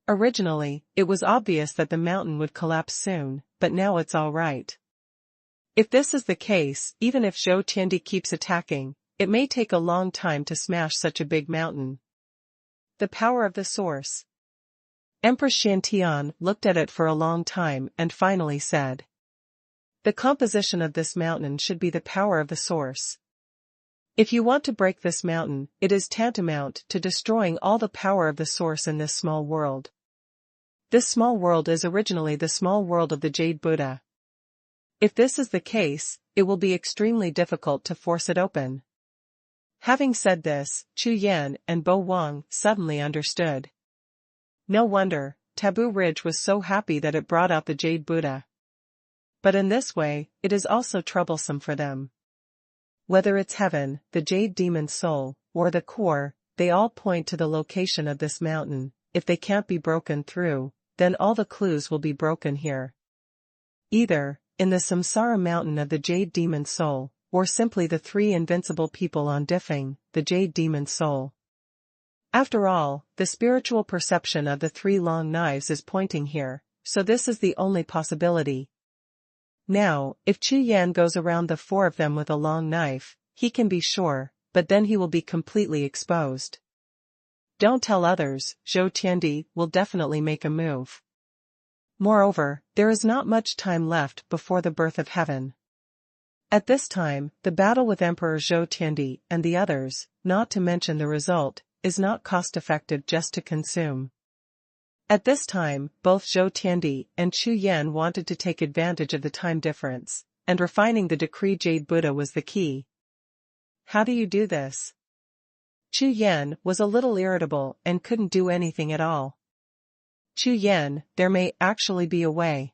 Originally, it was obvious that the mountain would collapse soon, but now it's all right. If this is the case, even if Zhou Tiandi keeps attacking, it may take a long time to smash such a big mountain. The power of the source. Empress Shantian looked at it for a long time and finally said, "The composition of this mountain should be the power of the source. If you want to break this mountain, it is tantamount to destroying all the power of the source in this small world. This small world is originally the small world of the Jade Buddha. If this is the case, it will be extremely difficult to force it open." Having said this, Chu Yan and Bo Wang suddenly understood. No wonder, Taboo Ridge was so happy that it brought out the Jade Buddha. But in this way, it is also troublesome for them. Whether it's heaven, the Jade Demon's soul, or the core, they all point to the location of this mountain. If they can't be broken through, then all the clues will be broken here. Either, in the Samsara mountain of the Jade Demon's soul, or simply the 3 invincible people on Dingdanfang, the Jade Demon's soul. After all, the spiritual perception of the 3 long knives is pointing here, so this is the only possibility. Now, if Chu Yan goes around the 4 of them with a long knife, he can be sure, but then he will be completely exposed. Don't tell others, Zhou Tiandi will definitely make a move. Moreover, there is not much time left before the birth of heaven. At this time, the battle with Emperor Zhou Tiandi and the others, not to mention the result, is not cost-effective just to consume. At this time, both Zhou Tiandi and Chu Yan wanted to take advantage of the time difference, and refining the decree Jade Buddha was the key. How do you do this? Chu Yan was a little irritable and couldn't do anything at all. Chu Yan, there may actually be a way.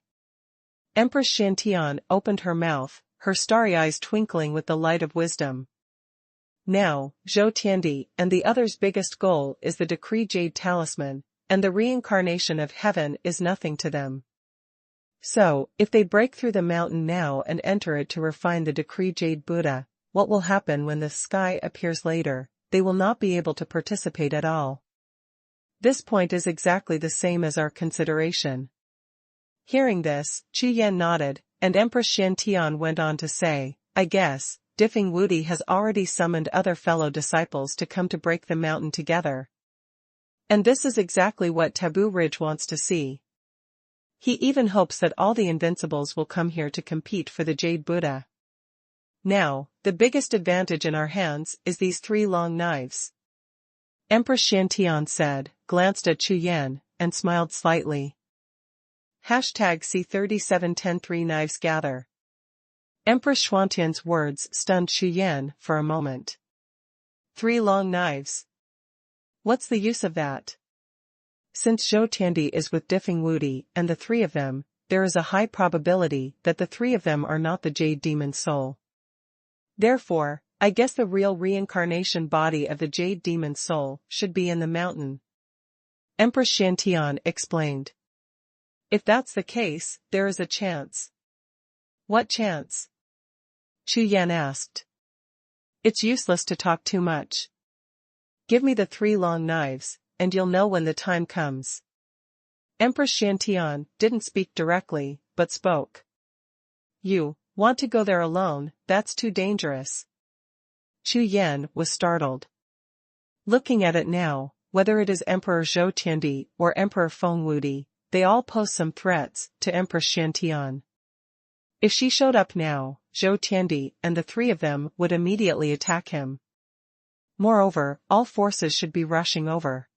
Empress Shantian opened her mouth, her starry eyes twinkling with the light of wisdom. Now, Zhou Tiandi and the others' biggest goal is the decree Jade Talisman, and the reincarnation of heaven is nothing to them. So, if they break through the mountain now and enter it to refine the decree Jade Buddha, what will happen when the sky appears later? They will not be able to participate at all. This point is exactly the same as our consideration. Hearing this, Chu Yan nodded, and Empress Shantian went on to say, I guess, Dingdanfang Wudi has already summoned other fellow disciples to come to break the mountain together. And this is exactly what Taboo Ridge wants to see. He even hopes that all the invincibles will come here to compete for the Jade Buddha. Now, the biggest advantage in our hands is these 3 long knives. Empress Shantian said, glanced at Chu Yan, and smiled slightly. #C3710 knives gather. Empress Xuanhuan's words stunned Chu Yan for a moment. 3 long knives. What's the use of that? Since Zhou Tiandi is with Diffing Wudi and the three of them, there is a high probability that the three of them are not the Jade Demon Soul. Therefore, I guess the real reincarnation body of the Jade Demon Soul should be in the mountain. Empress Shantian explained. If that's the case, there is a chance. What chance? Chu Yan asked. It's useless to talk too much. Give me the 3 long knives, and you'll know when the time comes. Empress Shantian didn't speak directly, but spoke. You want to go there alone? That's too dangerous. Chu Yan was startled. Looking at it now, whether it is Emperor Zhou Tiandi or Emperor Feng Wudi, they all pose some threats to Empress Shantian. If she showed up now, Zhou Tiandi and the three of them would immediately attack him. Moreover, all forces should be rushing over.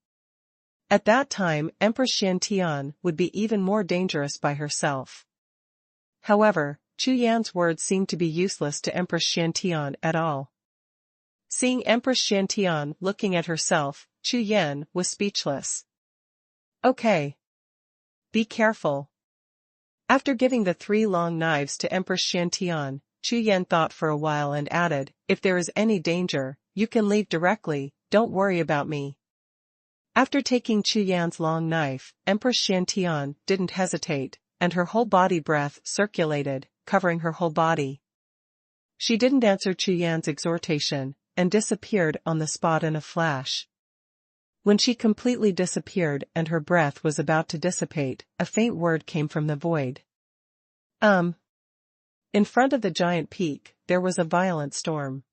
At that time, Empress Shantian would be even more dangerous by herself. However, Chu Yan's words seemed to be useless to Empress Shantian at all. Seeing Empress Shantian looking at herself, Chu Yan was speechless. Okay. Be careful. After giving the 3 long knives to Empress Shantian, Chu Yan thought for a while and added, if there is any danger, you can leave directly, don't worry about me. After taking Chu Yan's long knife, Empress Shantian didn't hesitate, and her whole body breath circulated, covering her whole body. She didn't answer Chu Yan's exhortation, and disappeared on the spot in a flash. When she completely disappeared and her breath was about to dissipate, a faint word came from the void. In front of the giant peak, there was a violent storm.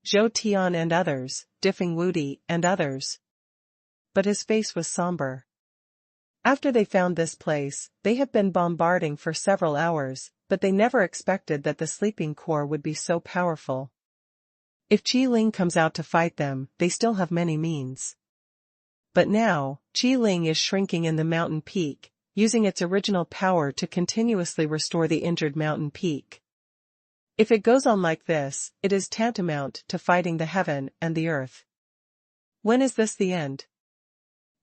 Zhou Tian and others, Diffing Wudi and others. But his face was somber. After they found this place, they have been bombarding for several hours, but they never expected that the sleeping core would be so powerful. If Qi Ling comes out to fight them, they still have many means. But now, Qi Ling is shrinking in the mountain peak, using its original power to continuously restore the injured mountain peak. If it goes on like this, it is tantamount to fighting the heaven and the earth. When is this the end?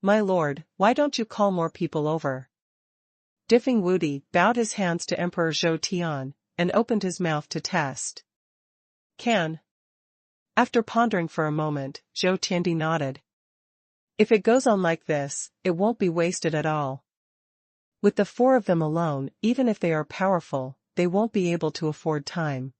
My lord, why don't you call more people over? Diffing Wudi bowed his hands to Emperor Zhou Tian, and opened his mouth to test. Can. After pondering for a moment, Zhou Tiandi nodded. If it goes on like this, it won't be wasted at all. With the 4 of them alone, even if they are powerful, they won't be able to afford time.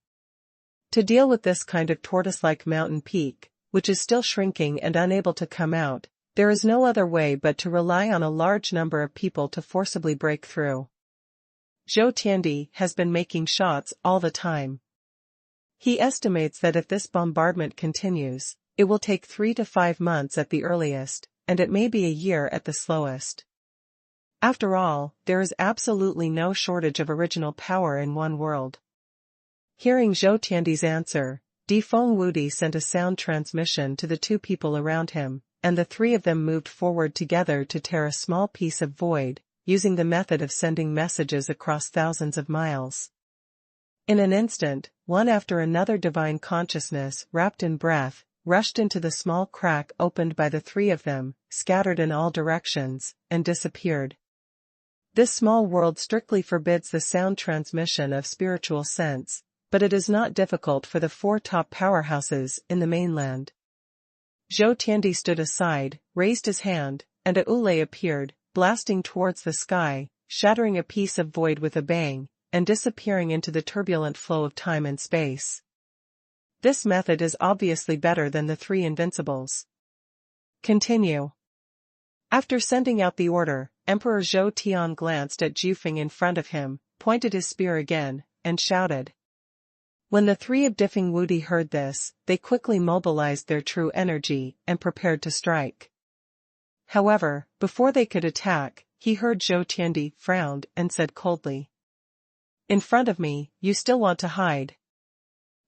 To deal with this kind of tortoise-like mountain peak, which is still shrinking and unable to come out, there is no other way but to rely on a large number of people to forcibly break through. Zhou Tiandi has been making shots all the time. He estimates that if this bombardment continues, it will take 3 to 5 months at the earliest, and it may be a year at the slowest. After all, there is absolutely no shortage of original power in one world. Hearing Zhou Tiandi's answer, Feng Wudi sent a sound transmission to the 2 people around him, and the 3 of them moved forward together to tear a small piece of void, using the method of sending messages across thousands of miles. In an instant, one after another divine consciousness, wrapped in breath, rushed into the small crack opened by the 3 of them, scattered in all directions, and disappeared. This small world strictly forbids the sound transmission of spiritual sense, but it is not difficult for the 4 top powerhouses in the mainland. Zhou Tiandi stood aside, raised his hand, and a Ule appeared, blasting towards the sky, shattering a piece of void with a bang, and disappearing into the turbulent flow of time and space. This method is obviously better than the 3 invincibles. Continue. After sending out the order, Emperor Zhou Tian glanced at Jiufeng in front of him, pointed his spear again, and shouted. When the 3 of Diffing Wudi heard this, they quickly mobilized their true energy and prepared to strike. However, before they could attack, he heard Zhou Tiandi frowned and said coldly. In front of me, you still want to hide.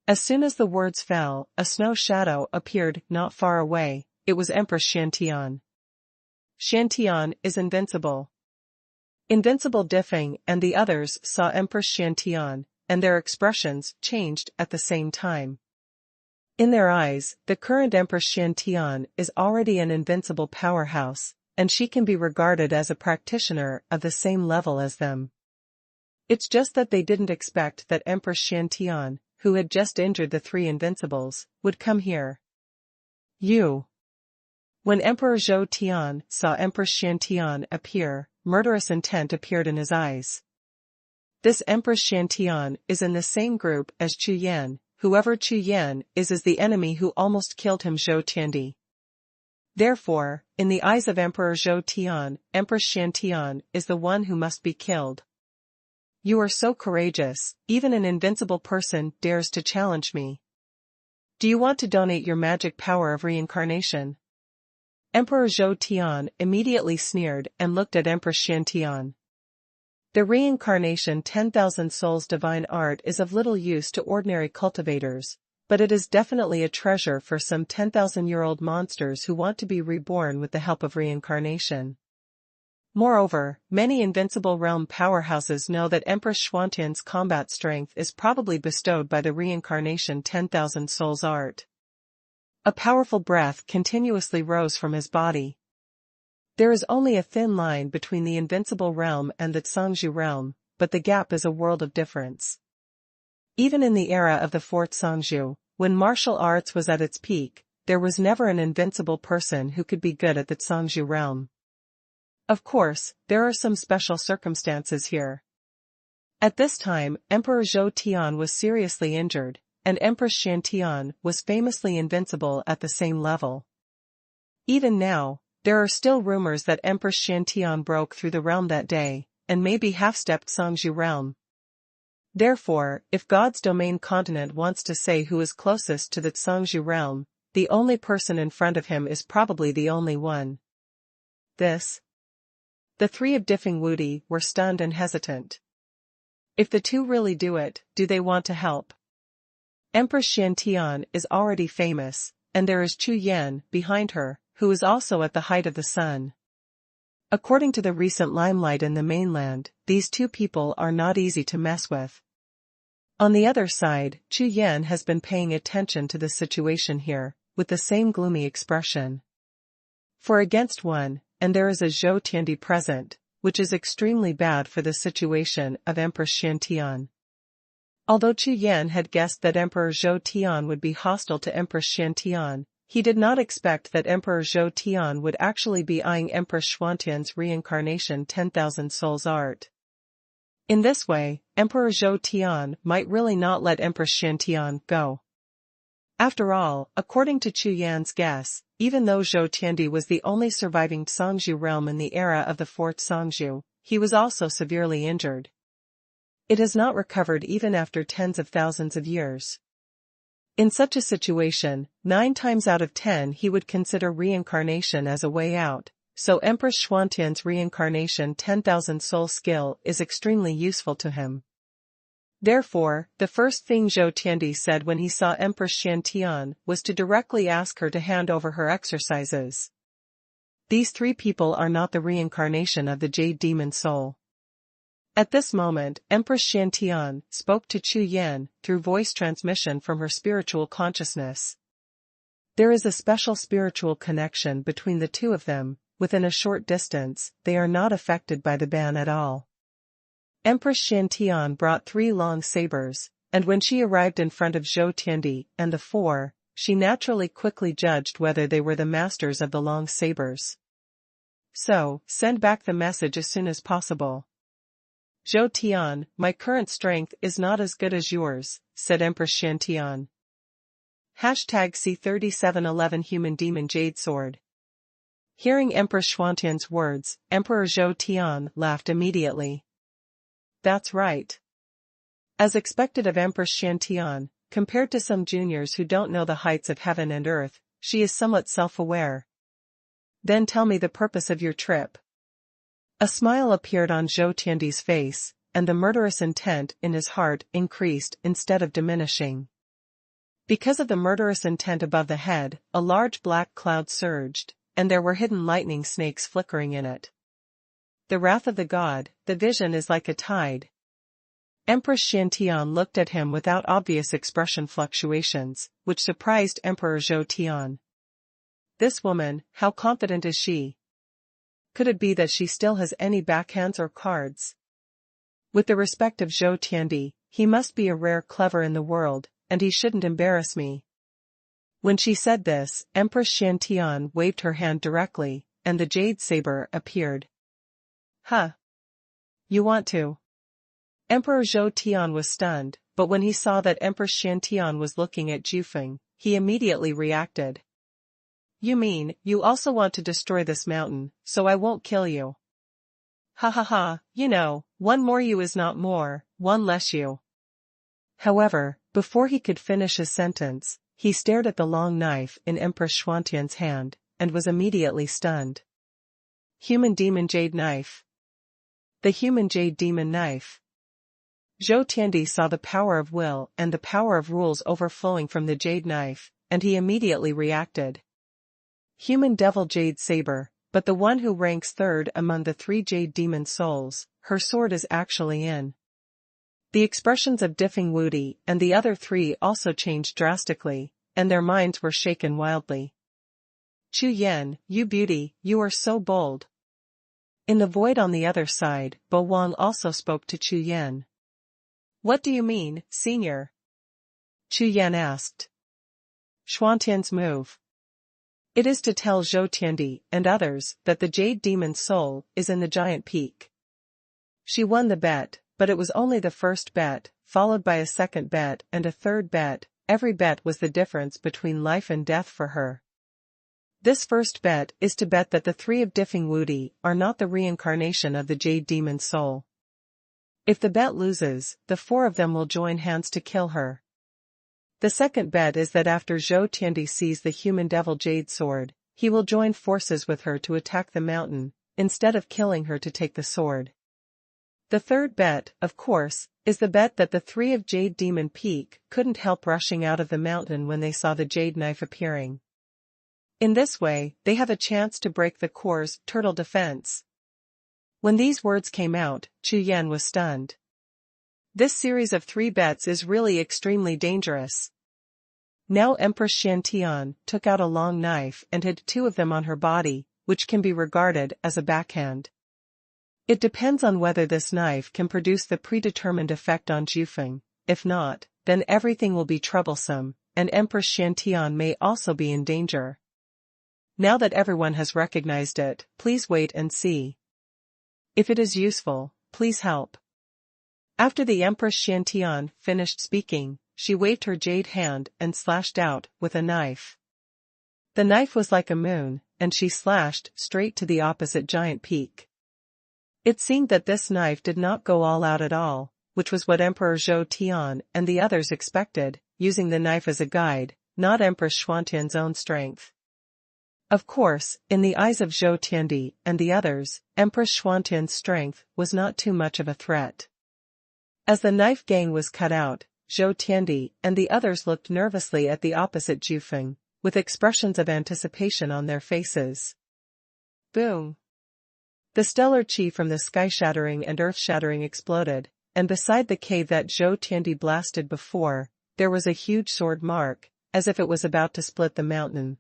As soon as the words fell, a snow shadow appeared not far away. It was Empress Shantian. Shantian is invincible. Invincible Diffing and the others saw Empress Shantian, and their expressions changed at the same time. In their eyes, the current Empress Xiantian is already an invincible powerhouse, and she can be regarded as a practitioner of the same level as them. It's just that they didn't expect that Empress Xiantian, who had just injured the three invincibles, would come here. When Emperor Zhou Tian saw Empress Xiantian appear, murderous intent appeared in his eyes. This Empress Xiantian is in the same group as Chu Yan. Whoever Chu Yan is the enemy who almost killed him, Zhou Tiandi. Therefore, in the eyes of Emperor Zhou Tian, Empress Xiantian is the one who must be killed. You are so courageous, even an invincible person dares to challenge me. Do you want to donate your magic power of reincarnation? Emperor Zhou Tian immediately sneered and looked at Empress Xiantian. The reincarnation 10,000 souls divine art is of little use to ordinary cultivators, but it is definitely a treasure for some 10,000-year-old monsters who want to be reborn with the help of reincarnation. Moreover, many invincible realm powerhouses know that Empress Xuantian's combat strength is probably bestowed by the reincarnation 10,000 souls art. A powerful breath continuously rose from his body. There is only a thin line between the invincible realm and the Zhangzhu realm, but the gap is a world of difference. Even in the era of the fourth Zhangzhu, when martial arts was at its peak, there was never an invincible person who could be good at the Zhangzhu realm. Of course, there are some special circumstances here. At this time, Emperor Zhou Tian was seriously injured, and Empress Xiantian was famously invincible at the same level. Even now, there are still rumors that Empress Xiantian broke through the realm that day, and maybe half-stepped Zhangzhu realm. Therefore, if God's domain continent wants to say who is closest to the Zhangzhu realm, the only person in front of him is probably the only one. The three of Diffing Wudi were stunned and hesitant. If the two really do it, do they want to help? Empress Xiantian is already famous, and there is Chu Yan behind her, who is also at the height of the sun. According to the recent limelight in the mainland, these two people are not easy to mess with. On the other side, Chu Yan has been paying attention to the situation here, with the same gloomy expression. For against one, and there is a Zhou Tiandi present, which is extremely bad for the situation of Empress Xiantian. Although Chu Yan had guessed that Emperor Zhou Tian would be hostile to Empress Xiantian, he did not expect that Emperor Zhou Tian would actually be eyeing Empress Xuantian's reincarnation 10,000 souls art. In this way, Emperor Zhou Tian might really not let Empress Xiantian go. After all, according to Chu Yan's guess, even though Zhou Tiandi was the only surviving Zhangzhu realm in the era of the fourth Zhangzhu, he was also severely injured. It has not recovered even after tens of thousands of years. In such a situation, 9 times out of 10 he would consider reincarnation as a way out, so Empress Xuantian's reincarnation 10,000 soul skill is extremely useful to him. Therefore, the first thing Zhou Tiandi said when he saw Empress Xiantian was to directly ask her to hand over her exercises. These three people are not the reincarnation of the Jade Demon Soul. At this moment, Empress Xiantian spoke to Chu Yan through voice transmission from her spiritual consciousness. There is a special spiritual connection between the two of them. Within a short distance, they are not affected by the ban at all. Empress Xiantian brought 3 long sabers, and when she arrived in front of Zhou Tiandi and the 4, she naturally quickly judged whether they were the masters of the long sabers. So, send back the message as soon as possible. Zhou Tian, my current strength is not as good as yours, said Empress Xiantian. #C3711 Human Demon Jade Sword. Hearing Empress Xuantian's words, Emperor Zhou Tian laughed immediately. That's right. As expected of Empress Xiantian, compared to some juniors who don't know the heights of heaven and earth, she is somewhat self-aware. Then tell me the purpose of your trip. A smile appeared on Zhou Tiandi's face, and the murderous intent in his heart increased instead of diminishing. Because of the murderous intent above the head, a large black cloud surged, and there were hidden lightning snakes flickering in it. The wrath of the god, the vision is like a tide. Empress Xiantian looked at him without obvious expression fluctuations, which surprised Emperor Zhou Tian. This woman, how confident is she? Could it be that she still has any backhands or cards? With the respect of Zhou Tiandi, he must be a rare clever in the world, and he shouldn't embarrass me. When she said this, Empress Xiantian waved her hand directly, and the jade saber appeared. Huh. You want to? Emperor Zhou Tian was stunned, but when he saw that Empress Xiantian was looking at Jufeng, he immediately reacted. You mean, you also want to destroy this mountain, so I won't kill you? Ha ha ha, you know, one more you is not more, one less you. However, before he could finish his sentence, he stared at the long knife in Empress Xuantian's hand, and was immediately stunned. Human demon jade knife. The human jade demon knife. Zhou Tiandi saw the power of will and the power of rules overflowing from the jade knife, and he immediately reacted. Human devil jade saber, but the one who ranks third among the 3 jade demon souls, her sword is actually in. The expressions of Diffing Wudi and the other 3 also changed drastically, and their minds were shaken wildly. Chu Yan, you beauty, you are so bold. In the void on the other side, Bo Wang also spoke to Chu Yan. What do you mean, senior? Chu Yan asked. Xuantian's move. It is to tell Zhou Tiandi and others that the Jade Demon's soul is in the giant peak. She won the bet, but it was only the first bet, followed by a second bet and a third bet. Every bet was the difference between life and death for her. This first bet is to bet that the 3 of Diffing Wudi are not the reincarnation of the Jade Demon's soul. If the bet loses, the 4 of them will join hands to kill her. The second bet is that after Zhou Tiandi sees the human devil jade sword, he will join forces with her to attack the mountain, instead of killing her to take the sword. The third bet, of course, is the bet that the 3 of Jade Demon Peak couldn't help rushing out of the mountain when they saw the jade knife appearing. In this way, they have a chance to break the core's turtle defense. When these words came out, Chu Yan was stunned. This series of 3 bets is really extremely dangerous. Now Empress Xiantian took out a long knife and hid 2 of them on her body, which can be regarded as a backhand. It depends on whether this knife can produce the predetermined effect on Jufeng. If not, then everything will be troublesome, and Empress Xiantian may also be in danger. Now that everyone has recognized it, please wait and see. If it is useful, please help. After the Empress Xiantian finished speaking, she waved her jade hand and slashed out with a knife. The knife was like a moon, and she slashed straight to the opposite giant peak. It seemed that this knife did not go all out at all, which was what Emperor Zhou Tian and the others expected, using the knife as a guide, not Empress Xuantian's own strength. Of course, in the eyes of Zhou Tiandi and the others, Empress Xuantian's strength was not too much of a threat. As the knife gang was cut out, Zhou Tiandi and the others looked nervously at the opposite Jufeng, with expressions of anticipation on their faces. Boom! The stellar chi from the sky-shattering and earth-shattering exploded, and beside the cave that Zhou Tiandi blasted before, there was a huge sword mark, as if it was about to split the mountain.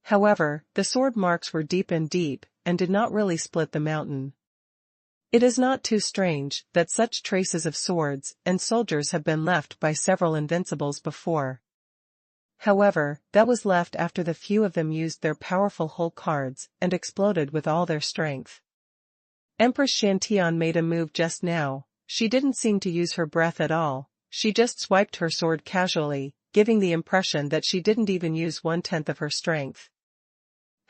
However, the sword marks were deep and did not really split the mountain. It is not too strange that such traces of swords and soldiers have been left by several invincibles before. However, that was left after the few of them used their powerful whole cards and exploded with all their strength. Empress Xiantian made a move just now. She didn't seem to use her breath at all. She just swiped her sword casually, giving the impression that she didn't even use 1/10 of her strength.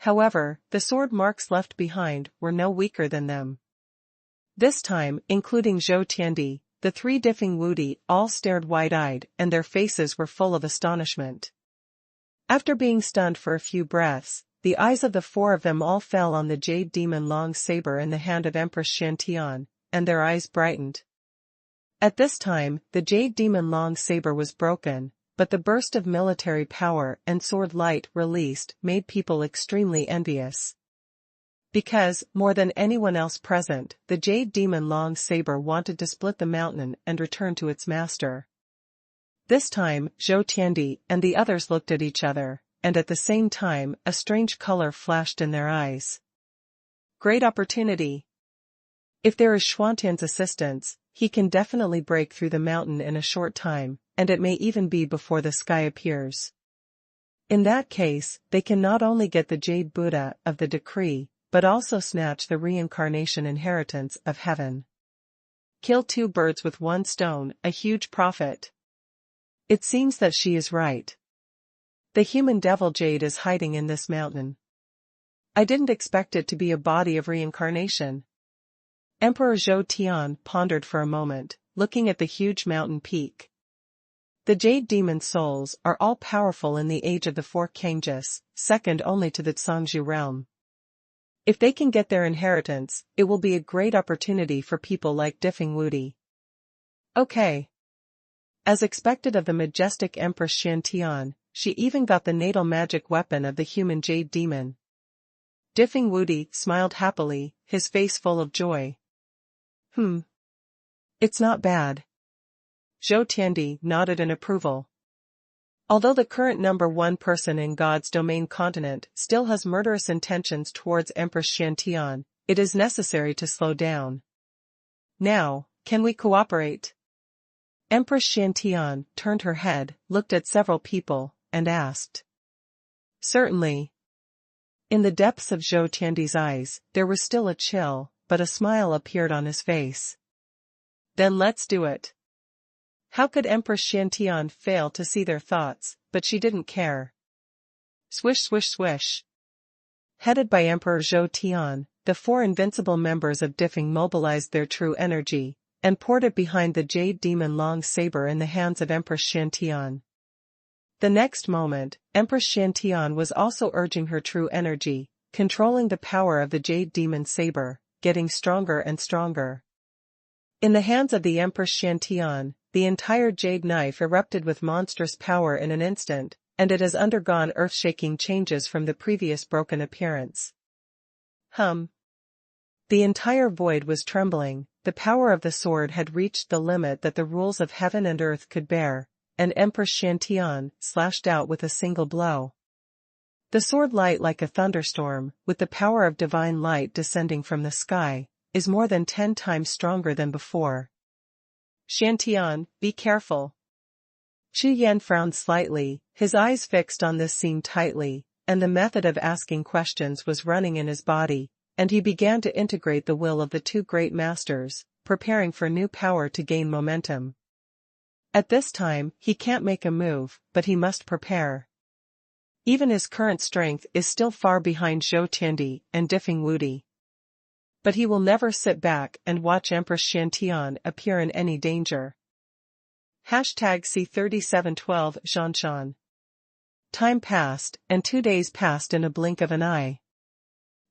However, the sword marks left behind were no weaker than them. This time, including Zhou Tiandi, the 3 Diffing Wudi all stared wide-eyed and their faces were full of astonishment. After being stunned for a few breaths, the eyes of the 4 of them all fell on the Jade Demon long saber in the hand of Empress Xiantian, and their eyes brightened. At this time, the Jade Demon long saber was broken, but the burst of military power and sword light released made people extremely envious. Because, more than anyone else present, the jade demon Long Saber wanted to split the mountain and return to its master. This time, Zhou Tiandi and the others looked at each other, and at the same time, a strange color flashed in their eyes. Great opportunity. If there is Xuanhuan's assistance, he can definitely break through the mountain in a short time, and it may even be before the sky appears. In that case, they can not only get the Jade Buddha of the decree, but also snatch the reincarnation inheritance of heaven. Kill two birds with one stone, a huge profit. It seems that she is right. The human devil jade is hiding in this mountain. I didn't expect it to be a body of reincarnation. Emperor Zhou Tian pondered for a moment, looking at the huge mountain peak. The jade demon souls are all powerful in the age of the four Kanges, second only to the Zhangzhu realm. If they can get their inheritance, it will be a great opportunity for people like Difeng Wudi. Okay. As expected of the majestic Empress Xiantian, she even got the natal magic weapon of the human jade demon. Difeng Wudi smiled happily, his face full of joy. It's not bad. Zhou Tiandi nodded in approval. Although the current number one person in God's domain continent still has murderous intentions towards Empress Xiantian, it is necessary to slow down. Now, can we cooperate? Empress Xiantian turned her head, looked at several people, and asked. Certainly. In the depths of Zhou Tiandi's eyes, there was still a chill, but a smile appeared on his face. Then let's do it. How could Empress Xiantian fail to see their thoughts, but she didn't care. Swish swish swish. Headed by Emperor Zhou Tian, the four invincible members of Difeng mobilized their true energy, and poured it behind the jade demon Long Saber in the hands of Empress Xiantian. The next moment, Empress Xiantian was also urging her true energy, controlling the power of the jade demon saber, getting stronger and stronger. In the hands of the Empress Xiantian, the entire jade knife erupted with monstrous power in an instant, and it has undergone earth-shaking changes from the previous broken appearance. The entire void was trembling, the power of the sword had reached the limit that the rules of heaven and earth could bear, and Empress Xiantian slashed out with a single blow. The sword, light like a thunderstorm, with the power of divine light descending from the sky, is more than 10 times stronger than before. Xiantian, be careful. Chu Yan frowned slightly, his eyes fixed on this scene tightly, and the method of asking questions was running in his body, and he began to integrate the will of the two great masters, preparing for new power to gain momentum. At this time, he can't make a move, but he must prepare. Even his current strength is still far behind Zhou Tiandi and Difeng Wudi. But he will never sit back and watch Empress Xiantian appear in any danger. #C3712 Zhanshan. Time passed, and 2 days passed in a blink of an eye.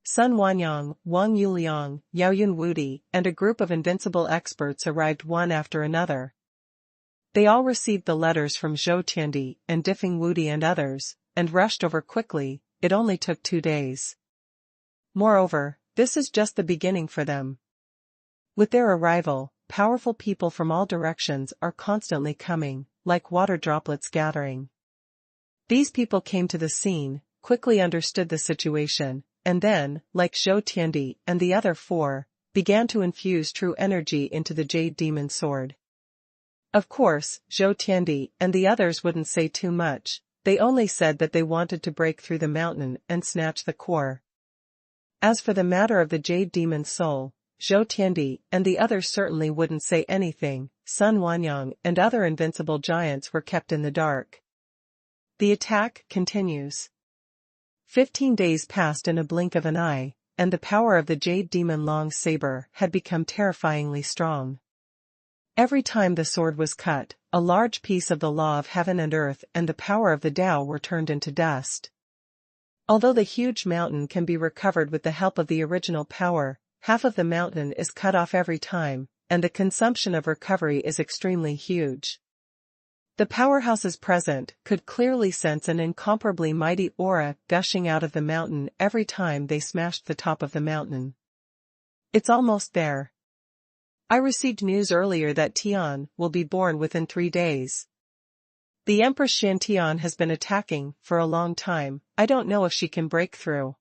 Sun Wanyang, Wang Yuliang, Yaoyun Wudi, and a group of invincible experts arrived one after another. They all received the letters from Zhou Tiandi and Difeng Wudi and others, and rushed over quickly. It only took 2 days. Moreover, this is just the beginning for them. With their arrival, powerful people from all directions are constantly coming, like water droplets gathering. These people came to the scene, quickly understood the situation, and then, like Zhou Tiandi and the other four, began to infuse true energy into the jade demon sword. Of course, Zhou Tiandi and the others wouldn't say too much, they only said that they wanted to break through the mountain and snatch the core. As for the matter of the jade demon's soul, Zhou Tiandi and the others certainly wouldn't say anything. Sun Wanyang and other invincible giants were kept in the dark. The attack continues. 15 days passed in a blink of an eye, and the power of the jade demon Long Saber had become terrifyingly strong. Every time the sword was cut, a large piece of the law of heaven and earth and the power of the Tao were turned into dust. Although the huge mountain can be recovered with the help of the original power, half of the mountain is cut off every time, and the consumption of recovery is extremely huge. The powerhouses present could clearly sense an incomparably mighty aura gushing out of the mountain every time they smashed the top of the mountain. It's almost there. I received news earlier that Tian will be born within 3 days. The Empress Tian has been attacking for a long time. I don't know if she can break through.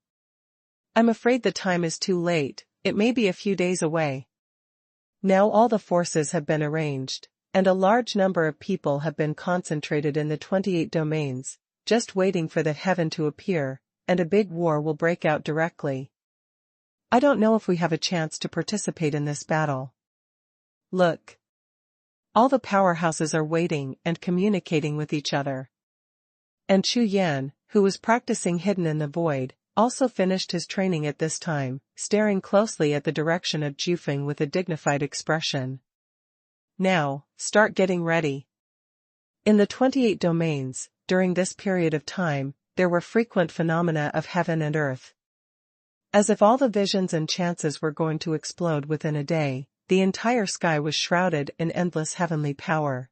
I'm afraid the time is too late, it may be a few days away. Now all the forces have been arranged, and a large number of people have been concentrated in the 28 domains, just waiting for the heaven to appear, and a big war will break out directly. I don't know if we have a chance to participate in this battle. Look. All the powerhouses are waiting and communicating with each other. And Chu Yan, who was practicing hidden in the void, also finished his training at this time, staring closely at the direction of Jiuxiao with a dignified expression. Now, start getting ready. In the 28 domains, during this period of time, there were frequent phenomena of heaven and earth. As if all the visions and chances were going to explode within a day, the entire sky was shrouded in endless heavenly power.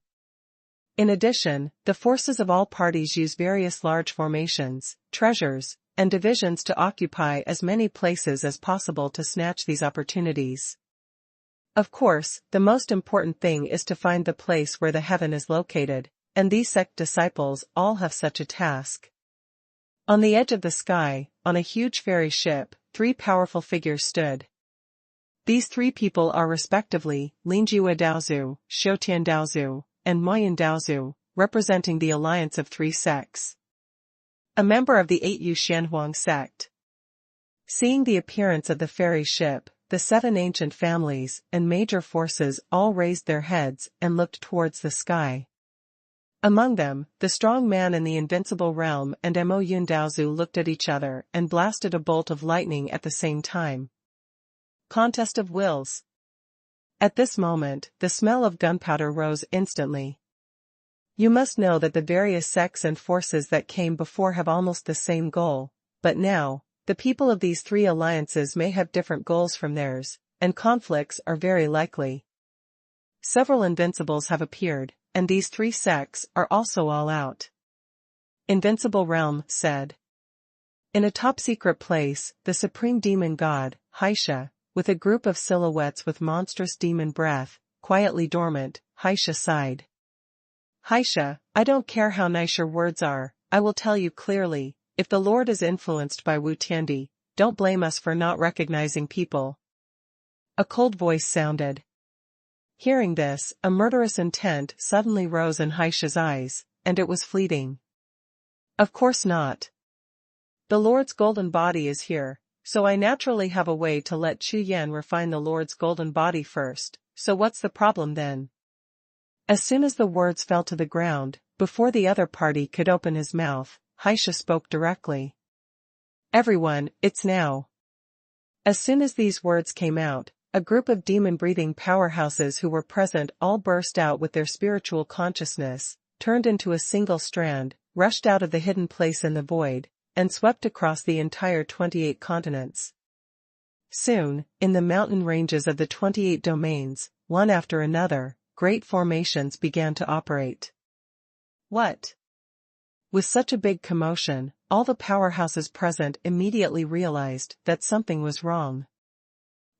In addition, the forces of all parties use various large formations, treasures, and divisions to occupy as many places as possible to snatch these opportunities. Of course, the most important thing is to find the place where the heaven is located, and these sect disciples all have such a task. On the edge of the sky, on a huge fairy ship, 3 powerful figures stood. These 3 people are respectively Lingjue Daozu, Xiutian Daozu, and Moyan Daozu, representing the alliance of 3 sects. A member of the 8yu Xuanhuan sect. Seeing the appearance of the fairy ship, the 7 ancient families and major forces all raised their heads and looked towards the sky. Among them, the strong man in the invincible realm and Mo Yun Daozu looked at each other and blasted a bolt of lightning at the same time. Contest of wills. At this moment, the smell of gunpowder rose instantly. You must know that the various sects and forces that came before have almost the same goal, but now, the people of these 3 alliances may have different goals from theirs, and conflicts are very likely. Several invincibles have appeared, and these 3 sects are also all out. Invincible Realm said. In a top-secret place, the supreme demon god, Xie, with a group of silhouettes with monstrous demon breath, quietly dormant, Xie sighed. Xie, I don't care how nice your words are, I will tell you clearly, if the Lord is influenced by Wu Tiandi, don't blame us for not recognizing people. A cold voice sounded. Hearing this, a murderous intent suddenly rose in Xie's eyes, and it was fleeting. Of course not. The Lord's golden body is here, so I naturally have a way to let Chu Yan refine the Lord's golden body first, so what's the problem then? As soon as the words fell to the ground, before the other party could open his mouth, Xie spoke directly. Everyone, it's now. As soon as these words came out, a group of demon-breathing powerhouses who were present all burst out with their spiritual consciousness, turned into a single strand, rushed out of the hidden place in the void, and swept across the entire 28 continents. Soon, in the mountain ranges of the 28 domains, one after another, great formations began to operate. What? With such a big commotion, all the powerhouses present immediately realized that something was wrong.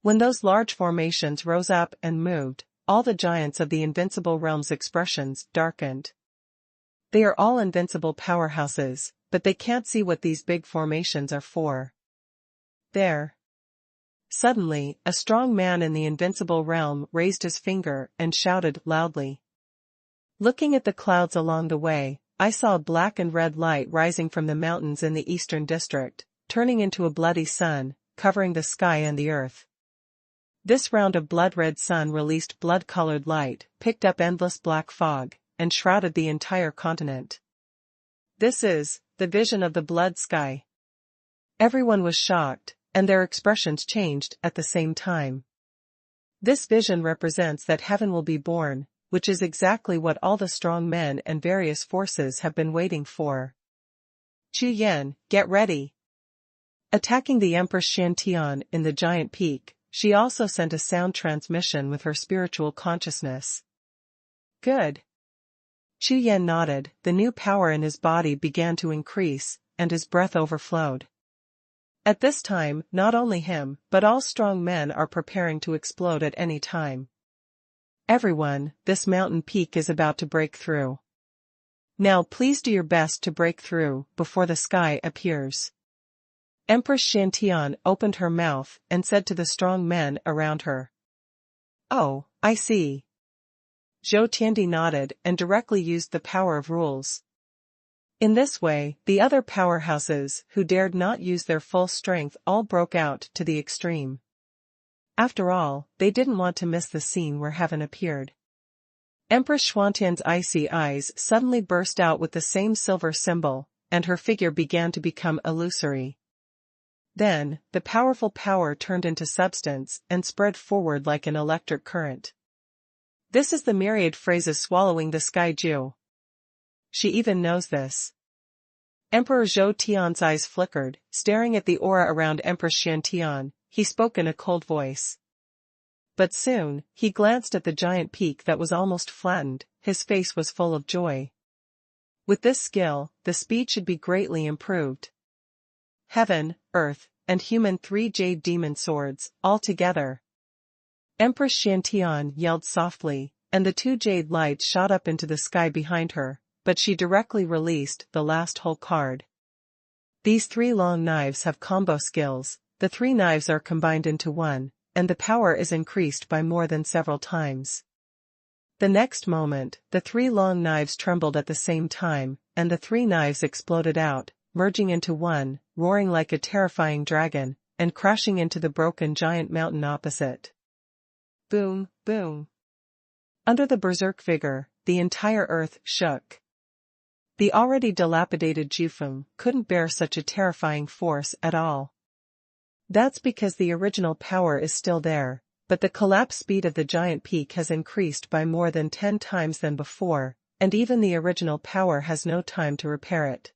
When those large formations rose up and moved, all the giants of the invincible realm's expressions darkened. They are all invincible powerhouses, but they can't see what these big formations are for. There. Suddenly, a strong man in the invincible realm raised his finger and shouted loudly. Looking at the clouds along the way, I saw a black and red light rising from the mountains in the eastern district, turning into a bloody sun, covering the sky and the earth. This round of blood-red sun released blood-colored light, picked up endless black fog, and shrouded the entire continent. This is the vision of the blood sky. Everyone was shocked, and their expressions changed at the same time. This vision represents that heaven will be born, which is exactly what all the strong men and various forces have been waiting for. Chu Yan, get ready. Attacking the Empress Tian in the giant peak, she also sent a sound transmission with her spiritual consciousness. Good. Chu Yan nodded. The new power in his body began to increase, and his breath overflowed. At this time, not only him, but all strong men are preparing to explode at any time. Everyone, this mountain peak is about to break through. Now please do your best to break through, before the sky appears. Empress Shantian opened her mouth and said to the strong men around her. Oh, I see. Zhou Tiandi nodded and directly used the power of rules. In this way, the other powerhouses who dared not use their full strength all broke out to the extreme. After all, they didn't want to miss the scene where heaven appeared. Empress Xuantian's icy eyes suddenly burst out with the same silver symbol, and her figure began to become illusory. Then, the powerful power turned into substance and spread forward like an electric current. This is the myriad phrases swallowing the sky Jiu. She even knows this. Emperor Zhou Tian's eyes flickered, staring at the aura around Empress Shantian. He spoke in a cold voice. But soon, he glanced at the giant peak that was almost flattened. His face was full of joy. With this skill, the speed should be greatly improved. Heaven, earth, and human 3 jade demon swords, all together. Empress Shantian yelled softly, and the 2 jade lights shot up into the sky behind her, but she directly released the last whole card. These 3 long knives have combo skills. The 3 knives are combined into one, and the power is increased by more than several times. The next moment, the 3 long knives trembled at the same time, and the 3 knives exploded out, merging into one, roaring like a terrifying dragon, and crashing into the broken giant mountain opposite. Boom, boom. Under the berserk vigor, the entire earth shook. The already dilapidated Jiufen couldn't bear such a terrifying force at all. That's because the original power is still there, but the collapse speed of the giant peak has increased by more than 10 times than before, and even the original power has no time to repair it.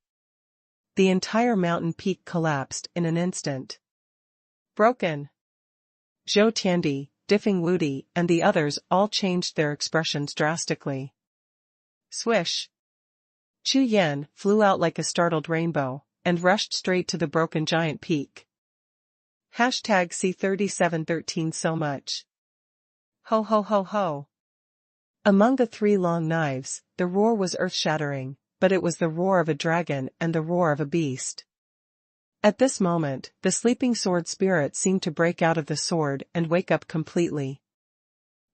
The entire mountain peak collapsed in an instant. Broken. Zhou Tiandi, Diffing Wudi, and the others all changed their expressions drastically. Swish. Chu Yan flew out like a startled rainbow, and rushed straight to the broken giant peak. #C3713 so much. Ho ho ho ho. Among the 3 long knives, the roar was earth-shattering, but it was the roar of a dragon and the roar of a beast. At this moment, the sleeping sword spirit seemed to break out of the sword and wake up completely.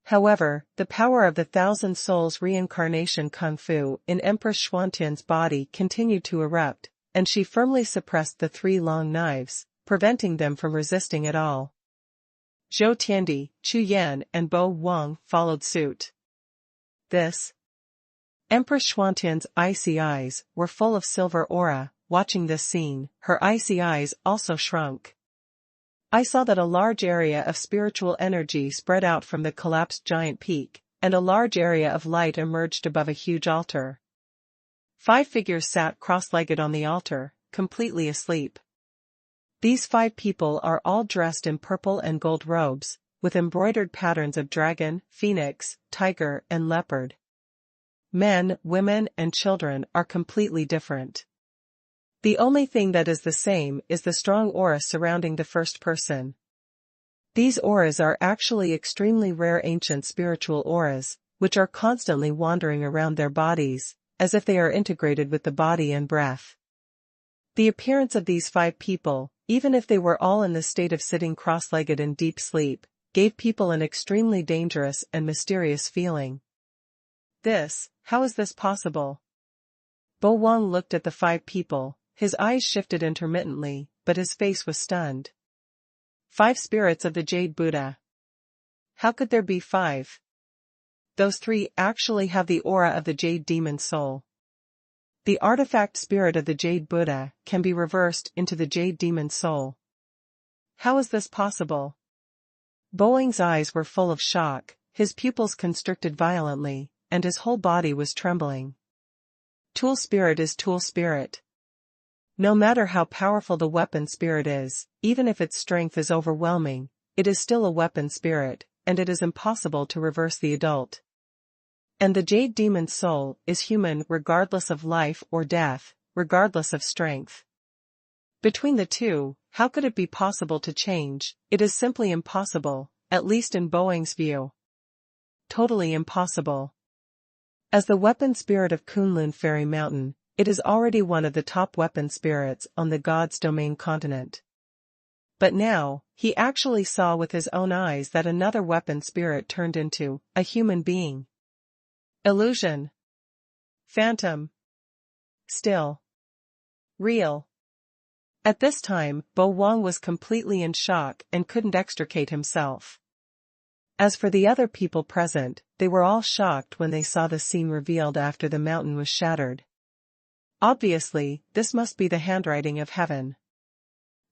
However, the power of the 1,000 souls reincarnation kung fu in Empress Xuantian's body continued to erupt, and she firmly suppressed the 3 long knives, preventing them from resisting at all. Zhou Tiandi, Chu Yan, and Bo Wang followed suit. Empress Xuantian's icy eyes were full of silver aura. Watching this scene, her icy eyes also shrunk. I saw that a large area of spiritual energy spread out from the collapsed giant peak, and a large area of light emerged above a huge altar. 5 figures sat cross-legged on the altar, completely asleep. These 5 people are all dressed in purple and gold robes, with embroidered patterns of dragon, phoenix, tiger, and leopard. Men, women, and children are completely different. The only thing that is the same is the strong aura surrounding the first person. These auras are actually extremely rare ancient spiritual auras, which are constantly wandering around their bodies, as if they are integrated with the body and breath. The appearance of these 5 people, even if they were all in the state of sitting cross-legged in deep sleep, gave people an extremely dangerous and mysterious feeling. How is this possible? Bo Wang looked at the 5 people. His eyes shifted intermittently, but his face was stunned. 5 spirits of the Jade Buddha. How could there be 5? Those 3 actually have the aura of the Jade Demon Soul. The artifact spirit of the Jade Buddha can be reversed into the Jade Demon Soul. How is this possible? Boing's eyes were full of shock, his pupils constricted violently, and his whole body was trembling. Tool spirit is tool spirit. No matter how powerful the weapon spirit is, even if its strength is overwhelming, it is still a weapon spirit, and it is impossible to reverse the adult. And the Jade Demon's soul is human regardless of life or death, regardless of strength. Between the two, how could it be possible to change? It is simply impossible, at least in Boang's view. Totally impossible. As the weapon spirit of Kunlun Fairy Mountain, it is already one of the top weapon spirits on the God's Domain continent. But now, he actually saw with his own eyes that another weapon spirit turned into a human being. Illusion. Phantom. Still. Real. At this time, Bo Wang was completely in shock and couldn't extricate himself. As for the other people present, they were all shocked when they saw the scene revealed after the mountain was shattered. Obviously, this must be the handwriting of heaven.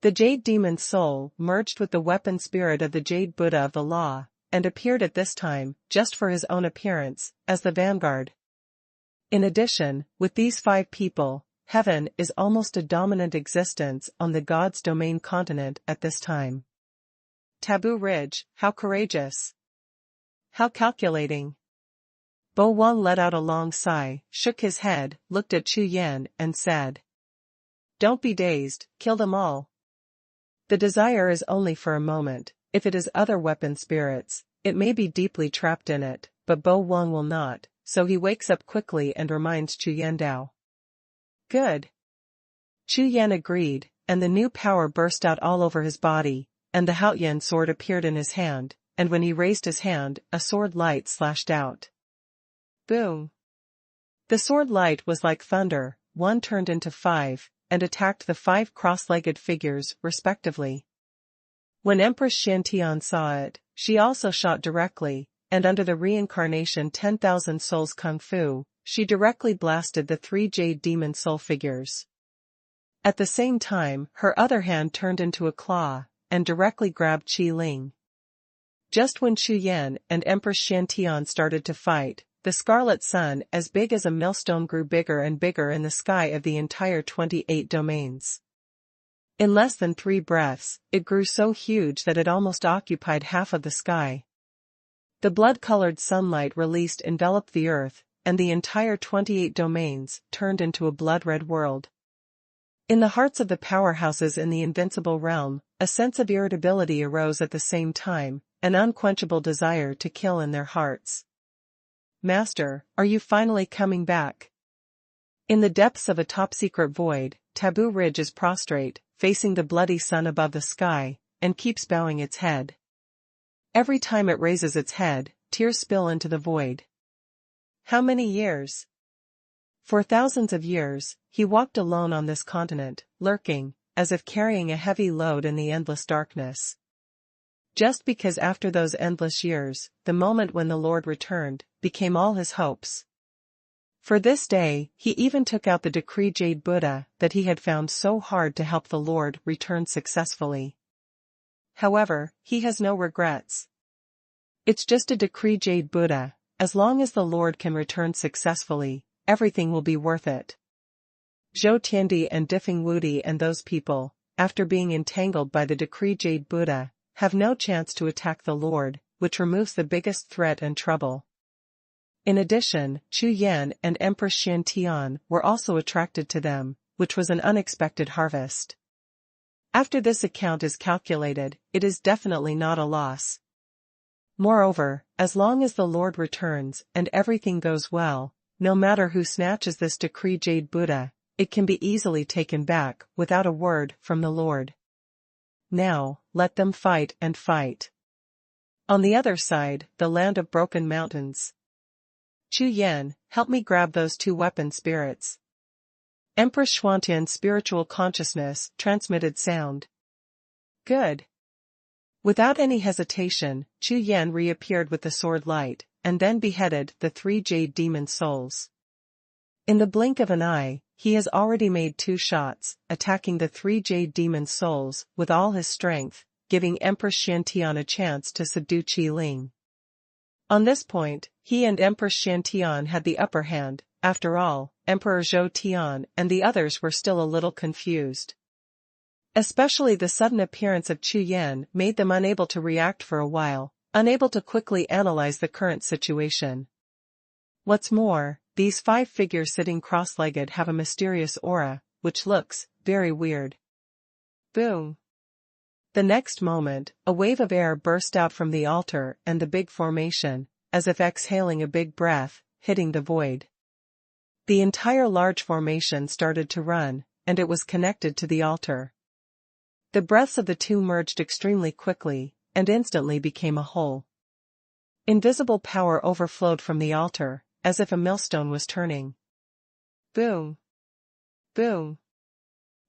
The Jade Demon's soul merged with the weapon spirit of the Jade Buddha of the Law, and appeared at this time, just for his own appearance, as the vanguard. In addition, with these 5 people, heaven is almost a dominant existence on the God's Domain continent at this time. Taboo Ridge, how courageous. How calculating. Bo Wang let out a long sigh, shook his head, looked at Chu Yan, and said, "Don't be dazed, kill them all. The desire is only for a moment. If it is other weapon spirits, it may be deeply trapped in it, but Bo Wang will not, so he wakes up quickly and reminds Chu Yan Dao." Good. Chu Yan agreed, and the new power burst out all over his body, and the Haoyan sword appeared in his hand, and when he raised his hand, a sword light slashed out. Boom. The sword light was like thunder, one turned into 5, and attacked the 5 cross-legged figures, respectively. When Empress Shantian saw it, she also shot directly, and under the reincarnation 10,000 souls kung fu, she directly blasted the 3 Jade Demon soul figures. At the same time, her other hand turned into a claw, and directly grabbed Qi Ling. Just when Chu Yan and Empress Shantian started to fight, the scarlet sun as big as a millstone grew bigger and bigger in the sky of the entire 28 domains. In less than 3 breaths, it grew so huge that it almost occupied half of the sky. The blood-colored sunlight released enveloped the earth, and the entire 28 domains turned into a blood-red world. In the hearts of the powerhouses in the invincible realm, a sense of irritability arose at the same time, an unquenchable desire to kill in their hearts. "Master, are you finally coming back?" In the depths of a top-secret void, Taboo Ridge is prostrate, facing the bloody sun above the sky, and keeps bowing its head. Every time it raises its head, tears spill into the void. How many years? For thousands of years, he walked alone on this continent, lurking, as if carrying a heavy load in the endless darkness. Just because after those endless years, the moment when the Lord returned, became all his hopes. For this day, he even took out the decree Jade Buddha that he had found so hard to help the Lord return successfully. However, he has no regrets. It's just a decree Jade Buddha. As long as the Lord can return successfully, everything will be worth it. Zhou Tiandi and Diffing Wudi and those people, after being entangled by the decree Jade Buddha, have no chance to attack the Lord, which removes the biggest threat and trouble. In addition, Chu Yan and Empress Shantian were also attracted to them, which was an unexpected harvest. After this account is calculated, it is definitely not a loss. Moreover, as long as the Lord returns and everything goes well, no matter who snatches this decree Jade Buddha, it can be easily taken back without a word from the Lord. Now, let them fight and fight. On the other side, the land of broken mountains. Chu Yan, help me grab those 2 weapon spirits. Empress Xuanhuan's spiritual consciousness transmitted sound. Good. Without any hesitation, Chu Yan reappeared with the sword light, and then beheaded the 3 Jade Demon souls. In the blink of an eye, he has already made 2 shots, attacking the 3 Jade Demon souls with all his strength, giving Empress Shantian a chance to subdue Qi Ling. On this point, he and Empress Shantian had the upper hand. After all, Emperor Zhou Tian and the others were still a little confused. Especially the sudden appearance of Chu Yan made them unable to react for a while, unable to quickly analyze the current situation. What's more, these 5 figures sitting cross-legged have a mysterious aura, which looks very weird. Boom. The next moment, a wave of air burst out from the altar and the big formation, as if exhaling a big breath, hitting the void. The entire large formation started to run, and it was connected to the altar. The breaths of the two merged extremely quickly, and instantly became a whole. Invisible power overflowed from the altar, as if a millstone was turning. Boom. Boom.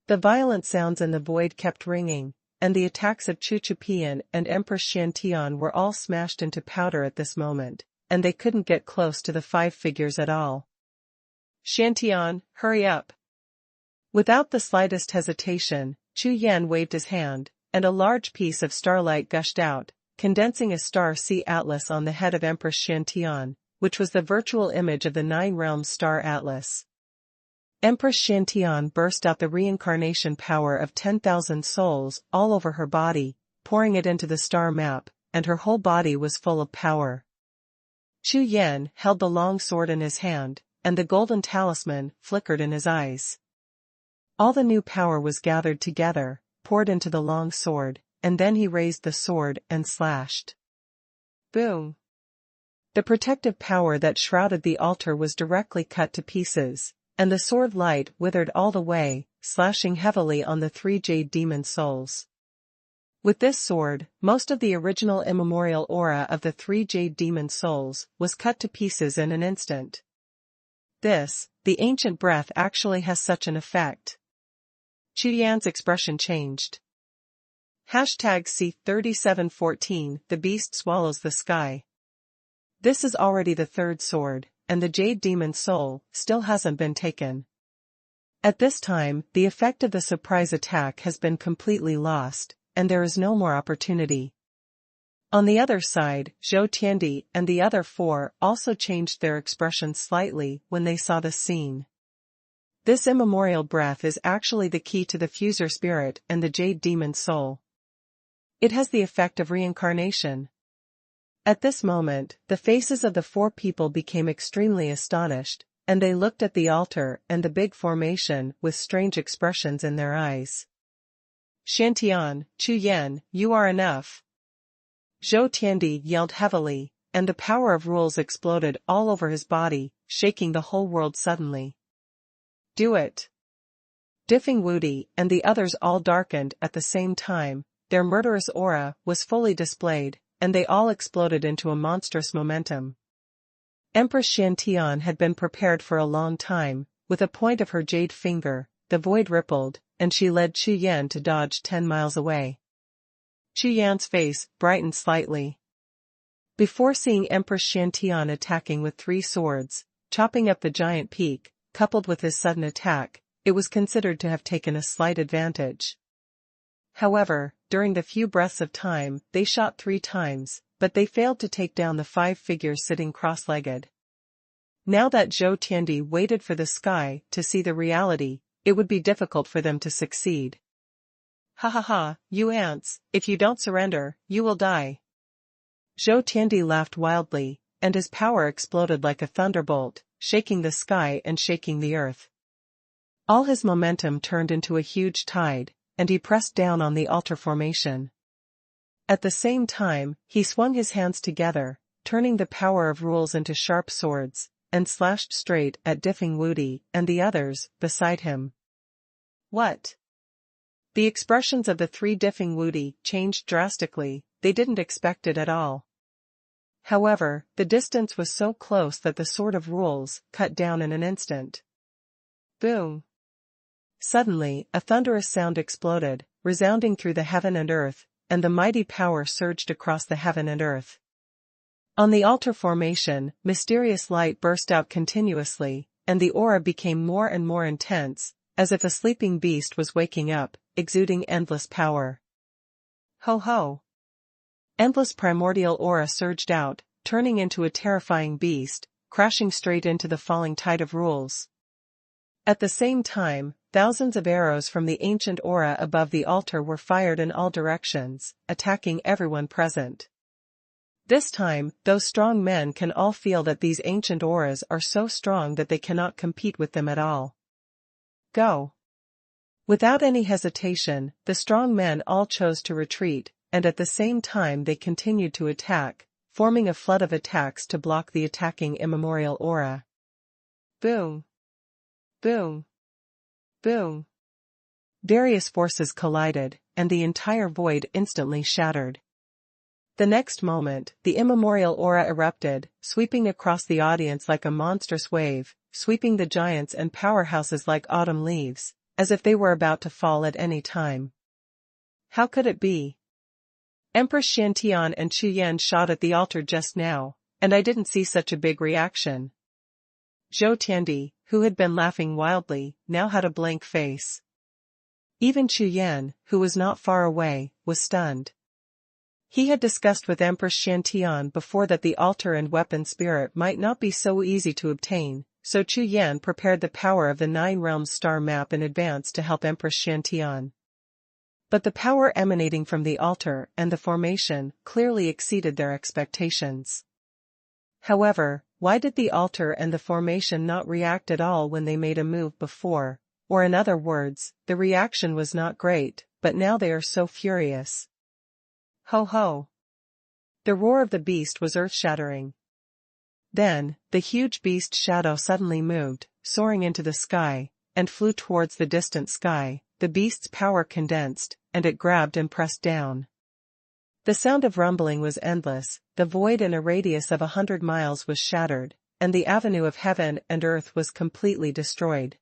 The violent sounds in the void kept ringing, and the attacks of Chu Yan and Empress Xiantian were all smashed into powder at this moment, and they couldn't get close to the 5 figures at all. Xiantian, hurry up. Without the slightest hesitation, Chu Yan waved his hand, and a large piece of starlight gushed out, condensing a star sea atlas on the head of Empress Xiantian, which was the virtual image of the 9 realms star atlas. Empress Xiantian burst out the reincarnation power of 10,000 souls all over her body, pouring it into the star map, and her whole body was full of power. Chu Yan held the long sword in his hand, and the golden talisman flickered in his eyes. All the new power was gathered together, poured into the long sword, and then he raised the sword and slashed. Boom! The protective power that shrouded the altar was directly cut to pieces, and the sword light withered all the way, slashing heavily on the 3 jade demon souls. With this sword, most of the original immemorial aura of the 3 jade demon souls was cut to pieces in an instant. The ancient breath actually has such an effect. Chu Yan's expression changed. #C3714 The beast swallows the sky. This is already the 3rd sword, and the jade demon soul still hasn't been taken. At this time, the effect of the surprise attack has been completely lost, and there is no more opportunity. On the other side, Zhou Tiandi and the other 4 also changed their expression slightly when they saw the scene. This immemorial breath is actually the key to the fuser spirit and the jade demon soul. It has the effect of reincarnation. At this moment, the faces of the 4 people became extremely astonished, and they looked at the altar and the big formation with strange expressions in their eyes. Xiantian, Chu Yan, you are enough. Zhou Tiandi yelled heavily, and the power of rules exploded all over his body, shaking the whole world suddenly. Do it. Diffing Wudi and the others all darkened at the same time, their murderous aura was fully displayed, and they all exploded into a monstrous momentum. Empress Xiantian had been prepared for a long time, with a point of her jade finger, the void rippled, and she led Chu Yan to dodge 10 miles away. Chu Yan's face brightened slightly. Before seeing Empress Xiantian attacking with 3 swords, chopping up the giant peak, coupled with his sudden attack, it was considered to have taken a slight advantage. However, during the few breaths of time, they shot 3 times, but they failed to take down the 5 figures sitting cross-legged. Now that Zhou Tiandi waited for the sky to see the reality, it would be difficult for them to succeed. Ha ha ha, you ants, if you don't surrender, you will die. Zhou Tiandi laughed wildly, and his power exploded like a thunderbolt, shaking the sky and shaking the earth. All his momentum turned into a huge tide, and he pressed down on the altar formation. At the same time, he swung his hands together, turning the power of rules into sharp swords, and slashed straight at Diffing Wudi and the others beside him. What? The expressions of the 3 Diffing Wudi changed drastically, they didn't expect it at all. However, the distance was so close that the sword of rules cut down in an instant. Boom! Suddenly, a thunderous sound exploded, resounding through the heaven and earth, and the mighty power surged across the heaven and earth. On the altar formation, mysterious light burst out continuously, and the aura became more and more intense, as if a sleeping beast was waking up, exuding endless power. Ho ho! Endless primordial aura surged out, turning into a terrifying beast, crashing straight into the falling tide of rules. At the same time, thousands of arrows from the ancient aura above the altar were fired in all directions, attacking everyone present. This time, those strong men can all feel that these ancient auras are so strong that they cannot compete with them at all. Go. Without any hesitation, the strong men all chose to retreat, and at the same time they continued to attack, forming a flood of attacks to block the attacking immemorial aura. Boom. Boom. Boom. Various forces collided, and the entire void instantly shattered. The next moment, the immemorial aura erupted, sweeping across the audience like a monstrous wave, sweeping the giants and powerhouses like autumn leaves, as if they were about to fall at any time. How could it be? Empress Xiantian and Chu Yan shot at the altar just now, and I didn't see such a big reaction. Zhou Tiandi, who had been laughing wildly, now had a blank face. Even Chu Yan, who was not far away, was stunned. He had discussed with Empress Xiantian before that the altar and weapon spirit might not be so easy to obtain, so Chu Yan prepared the power of the Nine Realms star map in advance to help Empress Xiantian. But the power emanating from the altar and the formation clearly exceeded their expectations. However, why did the altar and the formation not react at all when they made a move before? Or in other words, the reaction was not great, but now they are so furious. Ho ho! The roar of the beast was earth-shattering. Then, the huge beast shadow suddenly moved, soaring into the sky, and flew towards the distant sky. The beast's power condensed, and it grabbed and pressed down. The sound of rumbling was endless, the void in a radius of 100 miles was shattered, and the avenue of heaven and earth was completely destroyed.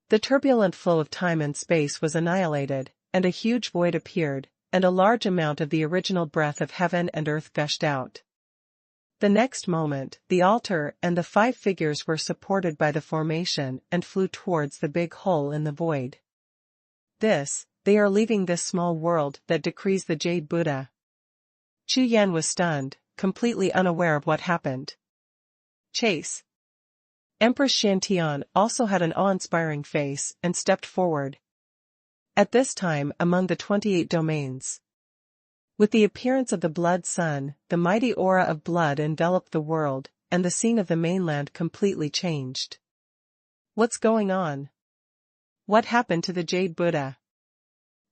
The turbulent flow of time and space was annihilated, and a huge void appeared, and a large amount of the original breath of heaven and earth gushed out. The next moment, the altar and the 5 figures were supported by the formation and flew towards the big hole in the void. They are leaving this small world that decrees the Jade Buddha. Chu Yan was stunned, completely unaware of what happened. Chase. Empress Xiantian also had an awe-inspiring face and stepped forward. At this time among the 28 domains. With the appearance of the blood sun, the mighty aura of blood enveloped the world, and the scene of the mainland completely changed. What's going on? What happened to the Jade Buddha?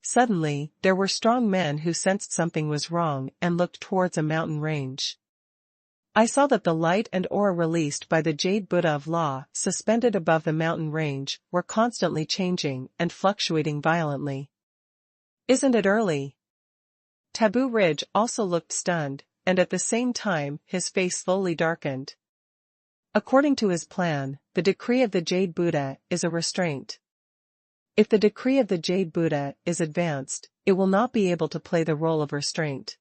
Suddenly, there were strong men who sensed something was wrong and looked towards a mountain range. I saw that the light and aura released by the Jade Buddha of Law, suspended above the mountain range, were constantly changing and fluctuating violently. Isn't it early? Taboo Ridge also looked stunned, and at the same time, his face slowly darkened. According to his plan, the decree of the Jade Buddha is a restraint. If the decree of the Jade Buddha is advanced, it will not be able to play the role of restraint.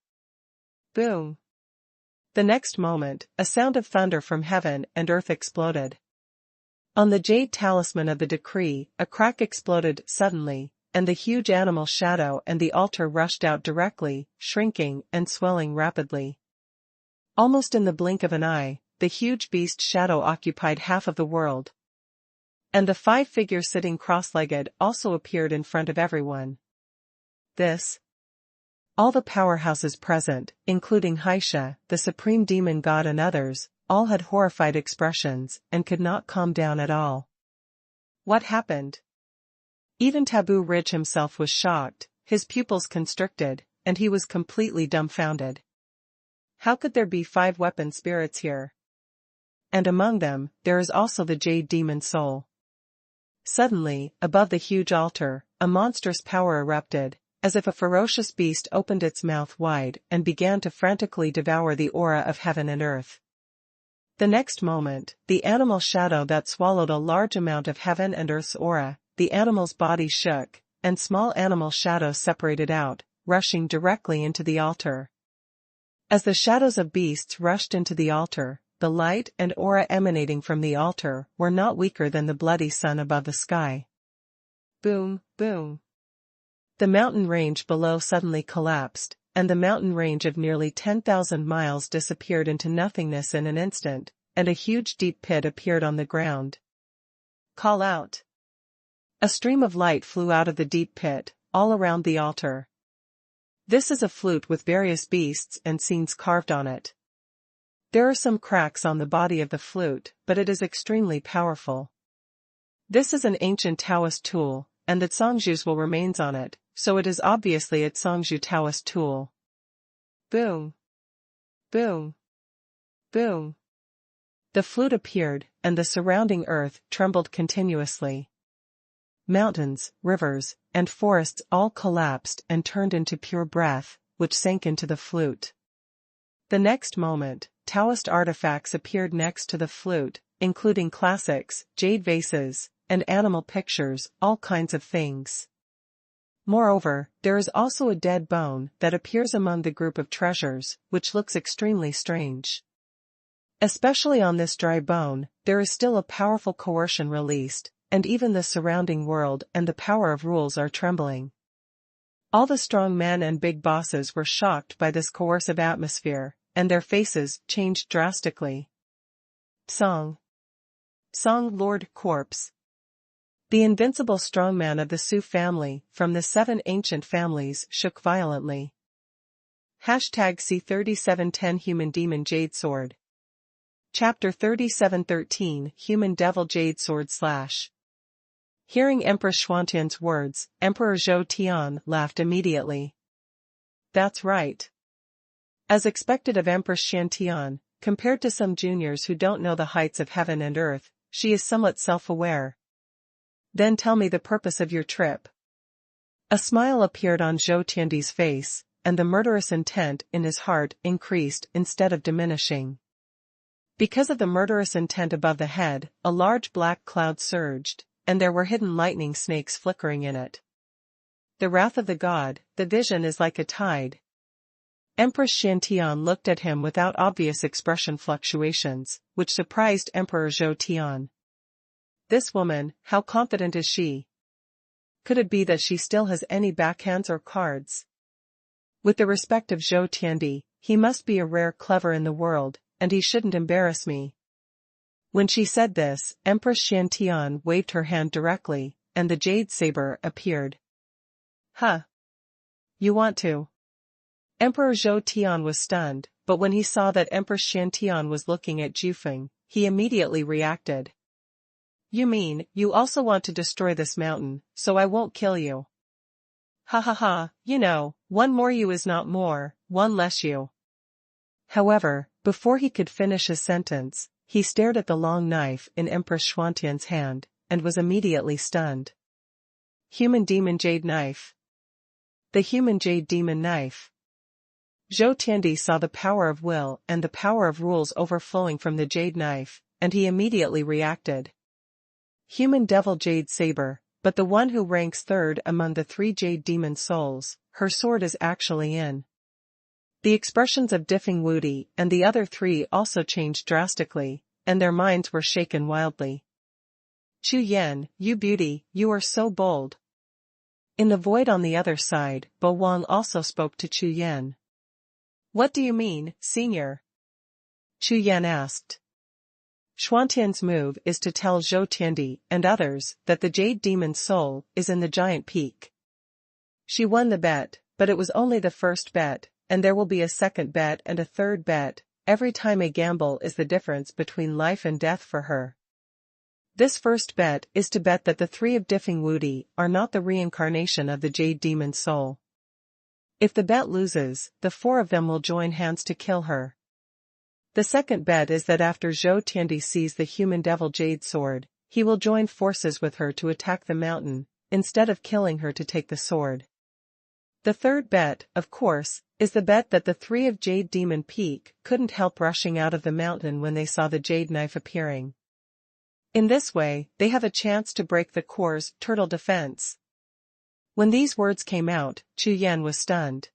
Boom. The next moment, a sound of thunder from heaven and earth exploded. On the jade talisman of the decree, a crack exploded suddenly, and the huge animal shadow and the altar rushed out directly, shrinking and swelling rapidly. Almost in the blink of an eye, the huge beast shadow occupied half of the world. And the 5 figures sitting cross-legged also appeared in front of everyone. All the powerhouses present, including Haisha, the supreme demon god and others, all had horrified expressions and could not calm down at all. What happened? Even Taboo Ridge himself was shocked, his pupils constricted, and he was completely dumbfounded. How could there be 5 weapon spirits here? And among them, there is also the Jade Demon Soul. Suddenly, above the huge altar, a monstrous power erupted, as if a ferocious beast opened its mouth wide and began to frantically devour the aura of heaven and earth. The next moment, the animal shadow that swallowed a large amount of heaven and earth's aura, the animal's body shook, and small animal shadows separated out, rushing directly into the altar. As the shadows of beasts rushed into the altar, the light and aura emanating from the altar were not weaker than the bloody sun above the sky. Boom, boom. The mountain range below suddenly collapsed, and the mountain range of nearly 10,000 miles disappeared into nothingness in an instant, and a huge deep pit appeared on the ground. Call out. A stream of light flew out of the deep pit, all around the altar. This is a flute with various beasts and scenes carved on it. There are some cracks on the body of the flute, but it is extremely powerful. This is an ancient Taoist tool, and the Zongzhu's remains on it, so it is obviously a Zongzhu Taoist tool. Boom. Boom. Boom. The flute appeared, and the surrounding earth trembled continuously. Mountains, rivers, and forests all collapsed and turned into pure breath, which sank into the flute. The next moment, Taoist artifacts appeared next to the flute, including classics, jade vases, and animal pictures, all kinds of things. Moreover, there is also a dead bone that appears among the group of treasures, which looks extremely strange. Especially on this dry bone, there is still a powerful coercion released, and even the surrounding world and the power of rules are trembling. All the strong men and big bosses were shocked by this coercive atmosphere, and their faces changed drastically. Song. Song Lord Corpse. The invincible strongman of the Su family, from the 7 ancient families, shook violently. C3710 Human Demon Jade Sword. Chapter 3713 Human Devil Jade Sword / Hearing Empress Xuanhuan's words, Emperor Zhou Tian laughed immediately. That's right. As expected of Empress Xuantian, compared to some juniors who don't know the heights of heaven and earth, she is somewhat self-aware. Then tell me the purpose of your trip. A smile appeared on Zhou Tiandi's face, and the murderous intent in his heart increased instead of diminishing. Because of the murderous intent above the head, a large black cloud surged, and there were hidden lightning snakes flickering in it. The wrath of the god, the vision is like a tide. Empress Xuantian looked at him without obvious expression fluctuations, which surprised Emperor Zhou Tian. This woman, how confident is she? Could it be that she still has any backhands or cards? With the respect of Zhou Tiandi, he must be a rare clever in the world, and he shouldn't embarrass me. When she said this, Empress Xuantian waved her hand directly, and the jade saber appeared. Huh. You want to? Emperor Zhou Tian was stunned, but when he saw that Empress Xuantian was looking at Jiuxiao, he immediately reacted. You mean, you also want to destroy this mountain, so I won't kill you. Ha ha ha, you know, one more you is not more, one less you. However, before he could finish his sentence, he stared at the long knife in Empress Xuantian's hand, and was immediately stunned. Human Demon Jade Knife. The Human Jade Demon Knife. Zhou Tiandi saw the power of will and the power of rules overflowing from the jade knife, and he immediately reacted. Human Devil Jade Saber, but the one who ranks third among the 3 jade demon souls, her sword is actually in. The expressions of Diffing Wudi and the other 3 also changed drastically, and their minds were shaken wildly. Chu Yan, you beauty, you are so bold. In the void on the other side, Bo Wang also spoke to Chu Yan. What do you mean, senior? Chu Yan asked. Xuantian's move is to tell Zhou Tiandi and others that the jade demon's soul is in the giant peak. She won the bet, but it was only the first bet, and there will be a second bet and a third bet. Every time a gamble is the difference between life and death for her. This first bet is to bet that the 3 of Diffing Wudi are not the reincarnation of the jade demon's soul. If the bet loses, the 4 of them will join hands to kill her. The second bet is that after Zhou Tiandi sees the human devil jade sword, he will join forces with her to attack the mountain, instead of killing her to take the sword. The third bet, of course, is the bet that the 3 of Jade Demon Peak couldn't help rushing out of the mountain when they saw the jade knife appearing. In this way, they have a chance to break the core's turtle defense. When these words came out, Chu Yan was stunned.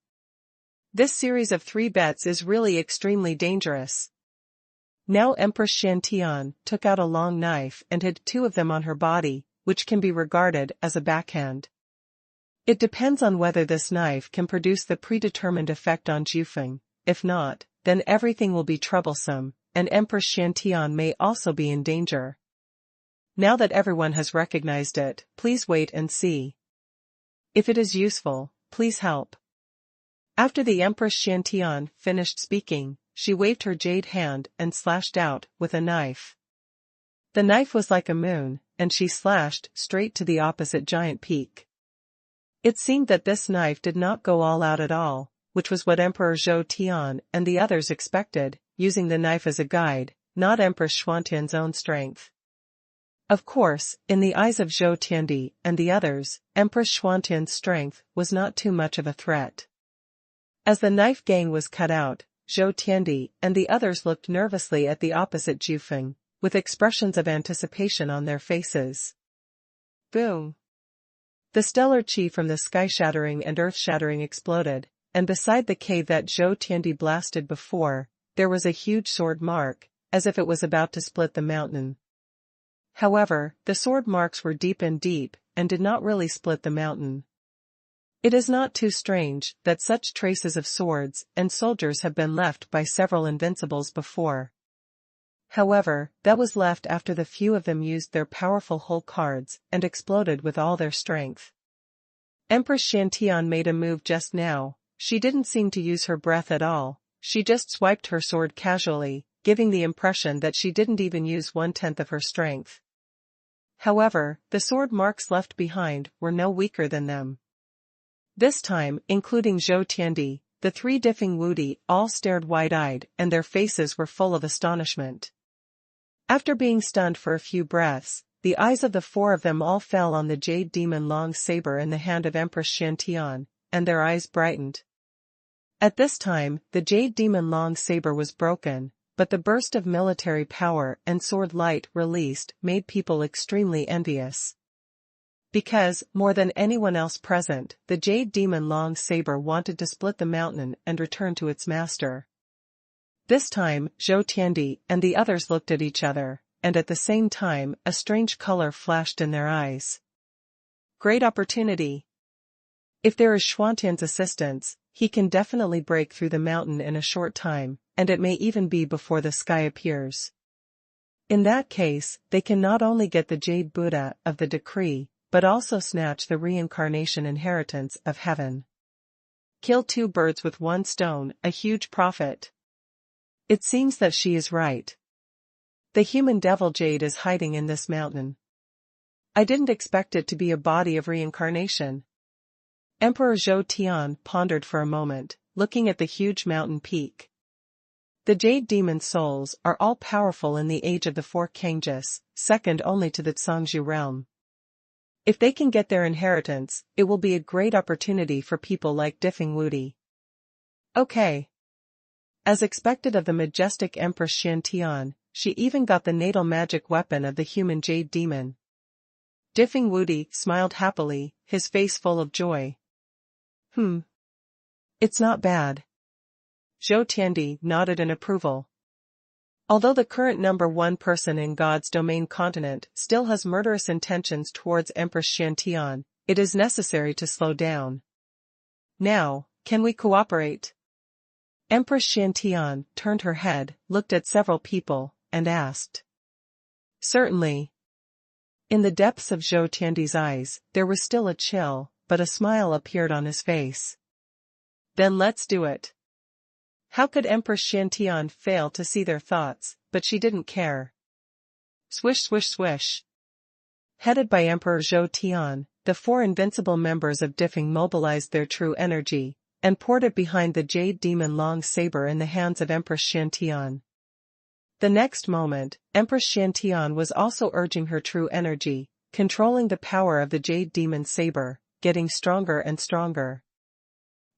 This series of 3 bets is really extremely dangerous. Now Empress Xuantian took out a long knife and hid 2 of them on her body, which can be regarded as a backhand. It depends on whether this knife can produce the predetermined effect on Jiuxiao. If not, then everything will be troublesome, and Empress Xuantian may also be in danger. Now that everyone has recognized it, please wait and see. If it is useful, please help. After the Empress Xiantian finished speaking, she waved her jade hand and slashed out with a knife. The knife was like a moon, and she slashed straight to the opposite giant peak. It seemed that this knife did not go all out at all, which was what Emperor Zhou Tian and the others expected, using the knife as a guide, not Empress Xuantian's own strength. Of course, in the eyes of Zhou Tiandi and the others, Empress Xuantian's strength was not too much of a threat. As the knife gang was cut out, Zhou Tiandi and the others looked nervously at the opposite Jiufeng, with expressions of anticipation on their faces. Boom! The stellar chi from the sky-shattering and earth-shattering exploded, and beside the cave that Zhou Tiandi blasted before, there was a huge sword mark, as if it was about to split the mountain. However, the sword marks were deep and did not really split the mountain. It is not too strange that such traces of swords and soldiers have been left by several invincibles before. However, that was left after the few of them used their powerful hull cards and exploded with all their strength. Empress Xiantian made a move just now. She didn't seem to use her breath at all, she just swiped her sword casually, giving the impression that she didn't even use 1/10 of her strength. However, the sword marks left behind were no weaker than them. This time, including Zhou Tiandi, the three Diffing Wudi all stared wide-eyed and their faces were full of astonishment. After being stunned for a few breaths, the eyes of the four of them all fell on the jade demon long saber in the hand of Empress Xiantian, and their eyes brightened. At this time, the jade demon long saber was broken, but the burst of military power and sword light released made people extremely envious. Because, more than anyone else present, the jade demon long saber wanted to split the mountain and return to its master. This time, Zhou Tiandi and the others looked at each other, and at the same time, a strange color flashed in their eyes. Great opportunity. If there is Xuantian's assistance, he can definitely break through the mountain in a short time, and it may even be before the sky appears. In that case, they can not only get the Jade Buddha of the decree, but also snatch the reincarnation inheritance of heaven. Kill two birds with one stone, a huge profit. It seems that she is right. The human devil jade is hiding in this mountain. I didn't expect it to be a body of reincarnation. Emperor Zhou Tian pondered for a moment, looking at the huge mountain peak. The jade demon souls are all powerful in the age of the four Kangjus, second only to the Zhangzhu realm. If they can get their inheritance, it will be a great opportunity for people like Diffing Wudi. Okay. As expected of the majestic Empress Xiantian, she even got the natal magic weapon of the human jade demon. Diffing Wudi smiled happily, his face full of joy. It's not bad. Zhou Tiandi nodded in approval. Although the current number one person in God's domain continent still has murderous intentions towards Empress Xiantian, it is necessary to slow down. Now, can we cooperate? Empress Xiantian turned her head, looked at several people, and asked. Certainly. In the depths of Zhou Tiandi's eyes, there was still a chill, but a smile appeared on his face. Then let's do it. How could Empress Xiantian fail to see their thoughts, but she didn't care. Swish swish swish. Headed by Emperor Zhou Tian, the four invincible members of Diffing mobilized their true energy, and poured it behind the jade demon long saber in the hands of Empress Xiantian. The next moment, Empress Xiantian was also urging her true energy, controlling the power of the jade demon saber, getting stronger and stronger.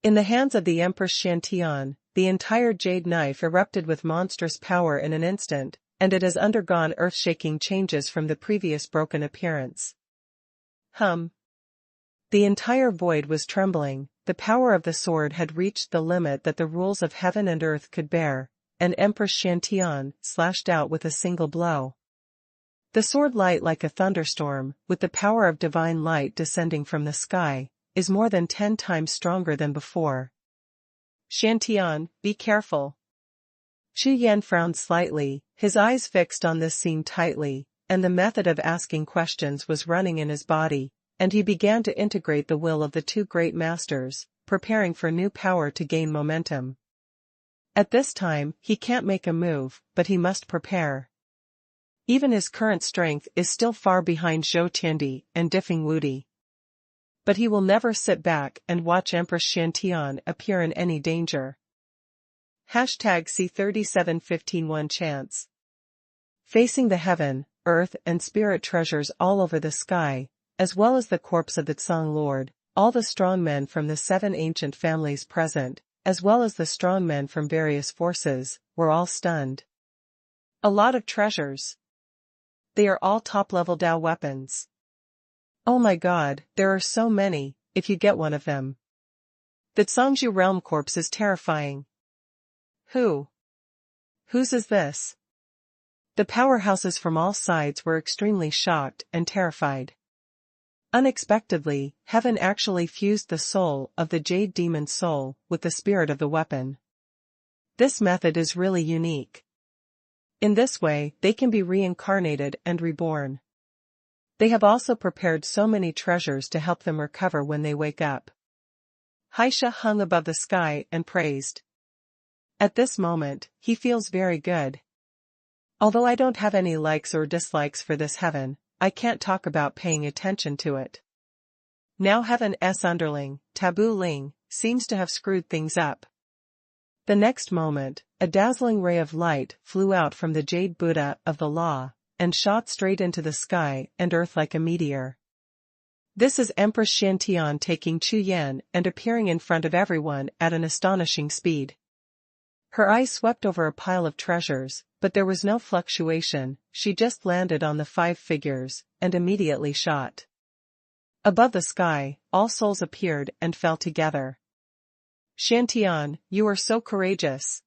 In the hands of the Empress Xiantian, the entire jade knife erupted with monstrous power in an instant, and it has undergone earth-shaking changes from the previous broken appearance. The entire void was trembling, the power of the sword had reached the limit that the rules of heaven and earth could bear, and Empress Xiantian slashed out with a single blow. The sword light like a thunderstorm, with the power of divine light descending from the sky, is more than 10 times stronger than before. Xiantian, be careful. Chu Yan frowned slightly, his eyes fixed on this scene tightly, and the method of asking questions was running in his body, and he began to integrate the will of the two great masters, preparing for new power to gain momentum. At this time, he can't make a move, but he must prepare. Even his current strength is still far behind Zhou Tiandi and Diffing Wudi. But he will never sit back and watch Empress Xiantian appear in any danger. #C3715 chance. Facing the heaven, earth and spirit treasures all over the sky, as well as the corpse of the Tsang Lord, all the strong men from the 7 ancient families present, as well as the strong men from various forces, were all stunned. A lot of treasures. They are all top-level Dao weapons. Oh my god, there are so many, if you get one of them. The Tsangzhu realm corpse is terrifying. Whose is this? The powerhouses from all sides were extremely shocked and terrified. Unexpectedly, heaven actually fused the soul of the Jade Demon's soul with the spirit of the weapon. This method is really unique. In this way, they can be reincarnated and reborn. They have also prepared so many treasures to help them recover when they wake up. Haisha hung above the sky and praised. At this moment, he feels very good. Although I don't have any likes or dislikes for this heaven, I can't talk about paying attention to it. Now heaven's underling, Taboo Ling, seems to have screwed things up. The next moment, a dazzling ray of light flew out from the Jade Buddha of the Law, and shot straight into the sky and earth like a meteor. This is Empress Xiantian taking Chu Yan and appearing in front of everyone at an astonishing speed. Her eyes swept over a pile of treasures, but there was no fluctuation, she just landed on the 5 figures, and immediately shot. Above the sky, all souls appeared and fell together. Xiantian, you are so courageous.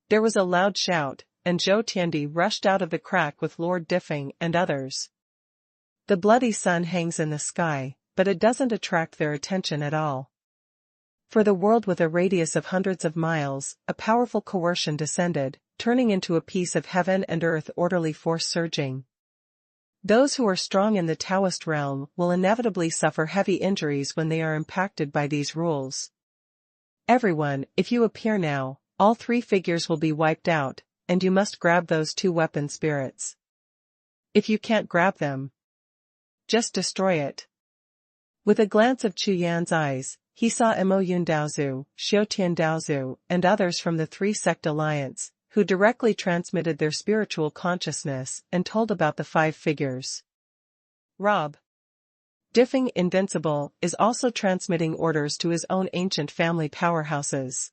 There was a loud shout, and Zhou Tiandi rushed out of the crack with Lord Diffing and others. The bloody sun hangs in the sky, but it doesn't attract their attention at all. For the world with a radius of hundreds of miles, a powerful coercion descended, turning into a piece of heaven and earth orderly force surging. Those who are strong in the Taoist realm will inevitably suffer heavy injuries when they are impacted by these rules. Everyone, if you appear now, all 3 figures will be wiped out, and you must grab those 2 weapon spirits. If you can't grab them, just destroy it. With a glance of Chu Yan's eyes, he saw Mo Yun Daozu, Xiaotian Daozu, and others from the 3-sect alliance, who directly transmitted their spiritual consciousness and told about the 5 figures. Rob Diffing Invincible is also transmitting orders to his own ancient family powerhouses.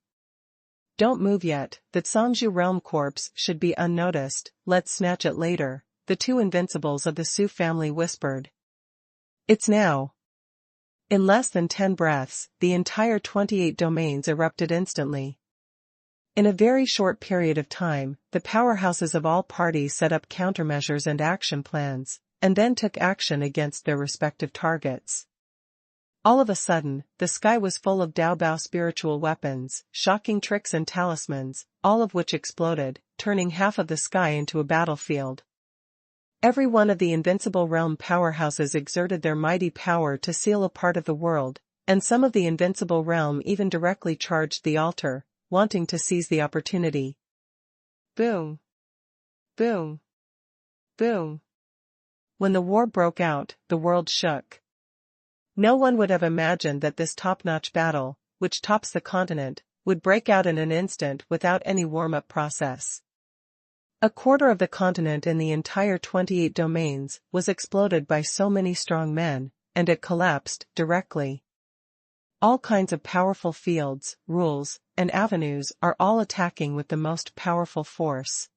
Don't move yet, the Tsangzhu realm corpse should be unnoticed, let's snatch it later, the 2 invincibles of the Su family whispered. It's now. In less than 10 breaths, the entire 28 domains erupted instantly. In a very short period of time, the powerhouses of all parties set up countermeasures and action plans, and then took action against their respective targets. All of a sudden, the sky was full of Daobao spiritual weapons, shocking tricks and talismans, all of which exploded, turning half of the sky into a battlefield. Every one of the invincible realm powerhouses exerted their mighty power to seal a part of the world, and some of the invincible realm even directly charged the altar, wanting to seize the opportunity. Boom! Boom! Boom! When the war broke out, the world shook. No one would have imagined that this top-notch battle, which tops the continent, would break out in an instant without any warm-up process. A quarter of the continent in the entire 28 domains was exploded by so many strong men, and it collapsed directly. All kinds of powerful fields, rules, and avenues are all attacking with the most powerful force.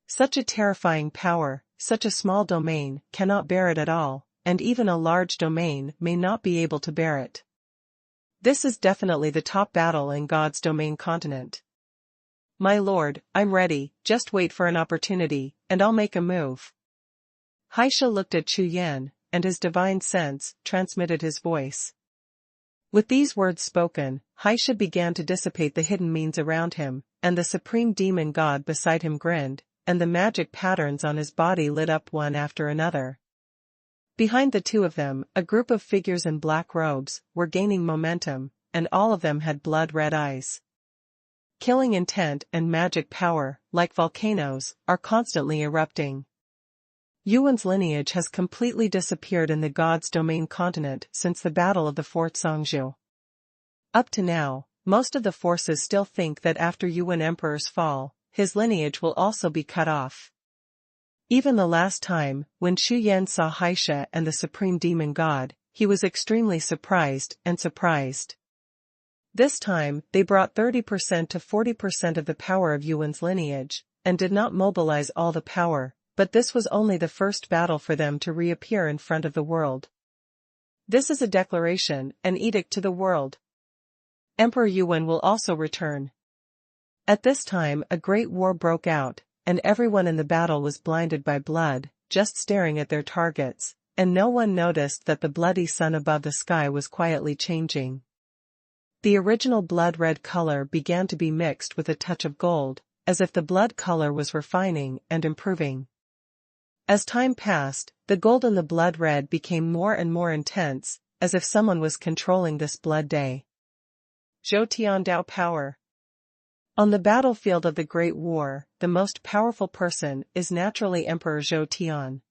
Such a terrifying power, such a small domain, cannot bear it at all, and even a large domain may not be able to bear it. This is definitely the top battle in God's domain continent. My lord, I'm ready, just wait for an opportunity, and I'll make a move. Haisha looked at Chu Yan, and his divine sense transmitted his voice. With these words spoken, Haisha began to dissipate the hidden means around him, and the supreme demon god beside him grinned, and the magic patterns on his body lit up one after another. Behind the 2 of them, a group of figures in black robes were gaining momentum, and all of them had blood-red eyes. Killing intent and magic power, like volcanoes, are constantly erupting. Yuan's lineage has completely disappeared in the God's Domain continent since the Battle of the Fort Songzhou. Up to now, most of the forces still think that after Yuan Emperor's fall, his lineage will also be cut off. Even the last time, when Chu Yan saw Haisha and the Supreme Demon God, he was extremely surprised. This time, they brought 30% to 40% of the power of Yuan's lineage, and did not mobilize all the power, but this was only the first battle for them to reappear in front of the world. This is a declaration, an edict to the world. Emperor Yuan will also return. At this time a great war broke out, and everyone in the battle was blinded by blood, just staring at their targets, and no one noticed that the bloody sun above the sky was quietly changing. The original blood-red color began to be mixed with a touch of gold, as if the blood color was refining and improving. As time passed, the gold in the blood red became more and more intense, as if someone was controlling this blood day. Zhou Tiandao power. On the battlefield of the Great War, the most powerful person is naturally Emperor Zhou Tian.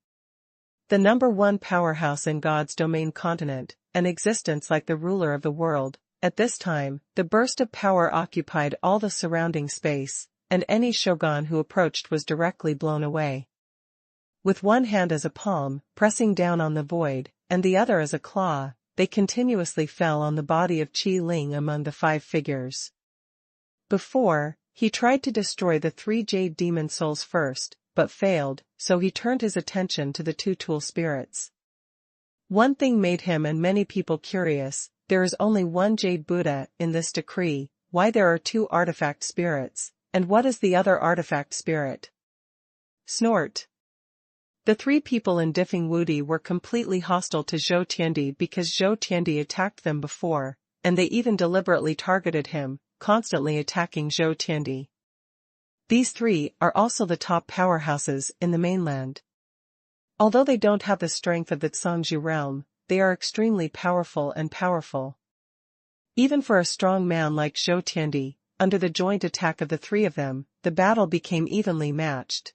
The #1 powerhouse in God's Domain continent, an existence like the ruler of the world. At this time, the burst of power occupied all the surrounding space, and any shogun who approached was directly blown away. With one hand as a palm, pressing down on the void, and the other as a claw, they continuously fell on the body of Qi Ling among the 5 figures. Before, he tried to destroy the 3 jade demon souls first, but failed, so he turned his attention to the 2 tool spirits. One thing made him and many people curious: there is only one jade Buddha in this decree, why there are 2 artifact spirits, and what is the other artifact spirit? Snort. The 3 people in Diffing Wudi were completely hostile to Zhou Tiandi because Zhou Tiandi attacked them before, and they even deliberately targeted him, constantly attacking Zhou Tiandi. These 3 are also the top powerhouses in the mainland. Although they don't have the strength of the Zhangzhou realm, they are extremely powerful. Even for a strong man like Zhou Tiandi, under the joint attack of the 3 of them, the battle became evenly matched.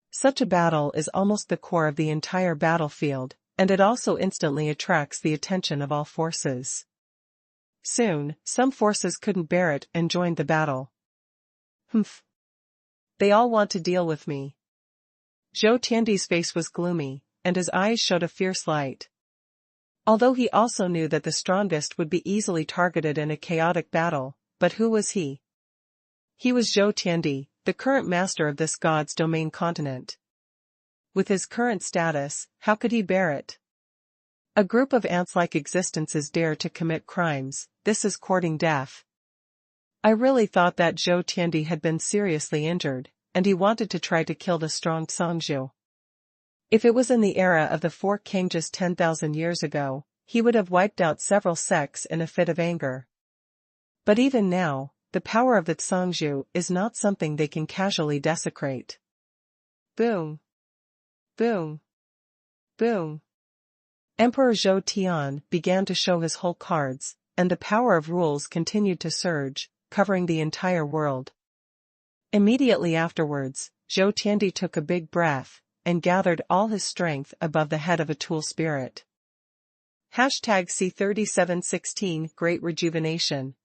Such a battle is almost the core of the entire battlefield, and it also instantly attracts the attention of all forces. Soon, some forces couldn't bear it and joined the battle. Humph. They all want to deal with me. Zhou Tiandi's face was gloomy, and his eyes showed a fierce light. Although he also knew that the strongest would be easily targeted in a chaotic battle, but who was he? He was Zhou Tiandi, the current master of this God's Domain continent. With his current status, how could he bear it? A group of ants-like existences dare to commit crimes, this is courting death. I really thought that Zhou Tiandi had been seriously injured, and he wanted to try to kill the strong Zhangzhou. If it was in the era of the 4 kings just 10,000 years ago, he would have wiped out several sects in a fit of anger. But even now, the power of the Zhangzhou is not something they can casually desecrate. Boom. Boom. Boom. Emperor Zhou Tian began to show his whole cards, and the power of rules continued to surge, covering the entire world. Immediately afterwards, Zhou Tiandi took a big breath, and gathered all his strength above the head of a tool spirit. #C3716 Great Rejuvenation.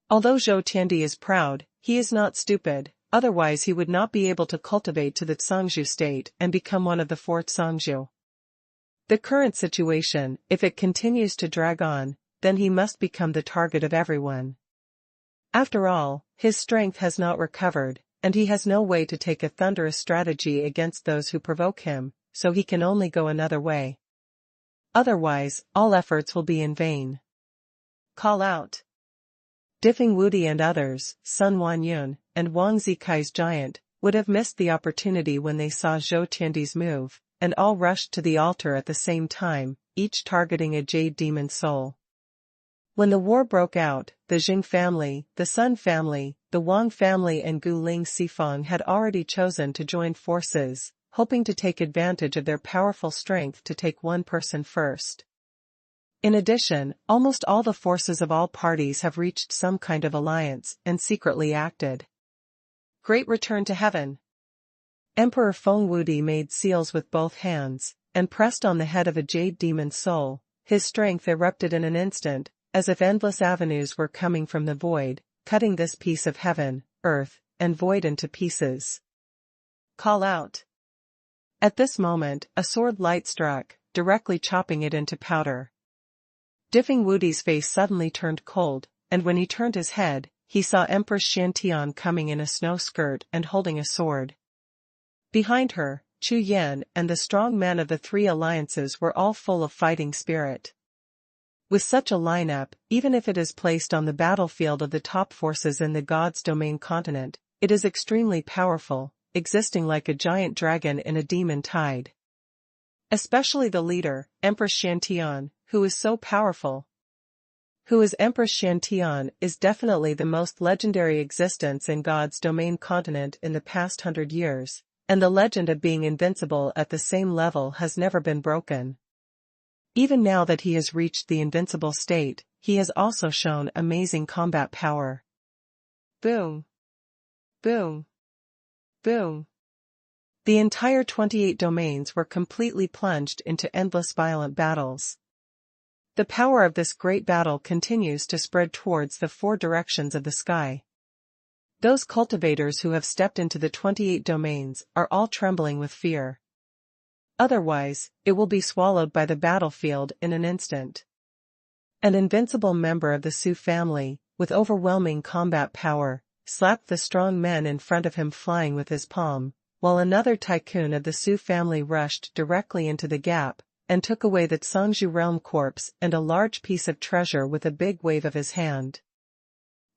Although Zhou Tiandi is proud, he is not stupid, otherwise he would not be able to cultivate to the Zhangzhou state and become one of the 4 Zhangzhou. The current situation, if it continues to drag on, then he must become the target of everyone. After all, his strength has not recovered, and he has no way to take a thunderous strategy against those who provoke him, so he can only go another way. Otherwise, all efforts will be in vain. Call out. Diffing Wudi and others, Sun Wanyun, and Wang Zikai's giant, would have missed the opportunity when they saw Zhou Tiandi's move, and all rushed to the altar at the same time, each targeting a jade demon soul. When the war broke out, the Jing family, the Sun family, the Wang family and Gu Ling Sifang had already chosen to join forces, hoping to take advantage of their powerful strength to take one person first. In addition, almost all the forces of all parties have reached some kind of alliance and secretly acted. Great return to heaven. Emperor Feng Wudi made seals with both hands, and pressed on the head of a jade demon's soul. His strength erupted in an instant, as if endless avenues were coming from the void, cutting this piece of heaven, earth, and void into pieces. Call out. At this moment, a sword light struck, directly chopping it into powder. Diffing Wudi's face suddenly turned cold, and when he turned his head, he saw Empress Shantian coming in a snow skirt and holding a sword. Behind her, Chu Yan and the strong men of the three alliances were all full of fighting spirit. With such a lineup, even if it is placed on the battlefield of the top forces in the God's domain continent, it is extremely powerful, existing like a giant dragon in a demon tide. Especially the leader, Empress Shantian, who is so powerful. Who is Empress Shantian is definitely the most legendary existence in God's domain continent in the past 100 years, and the legend of being invincible at the same level has never been broken. Even now that he has reached the invincible state, he has also shown amazing combat power. Boom! Boom! Boom! The entire 28 domains were completely plunged into endless violent battles. The power of this great battle continues to spread towards the four directions of the sky. Those cultivators who have stepped into the 28 domains are all trembling with fear. Otherwise, it will be swallowed by the battlefield in an instant. An invincible member of the Su family, with overwhelming combat power, slapped the strong men in front of him flying with his palm, while another tycoon of the Su family rushed directly into the gap, and took away the Cangzhou realm corpse and a large piece of treasure with a big wave of his hand.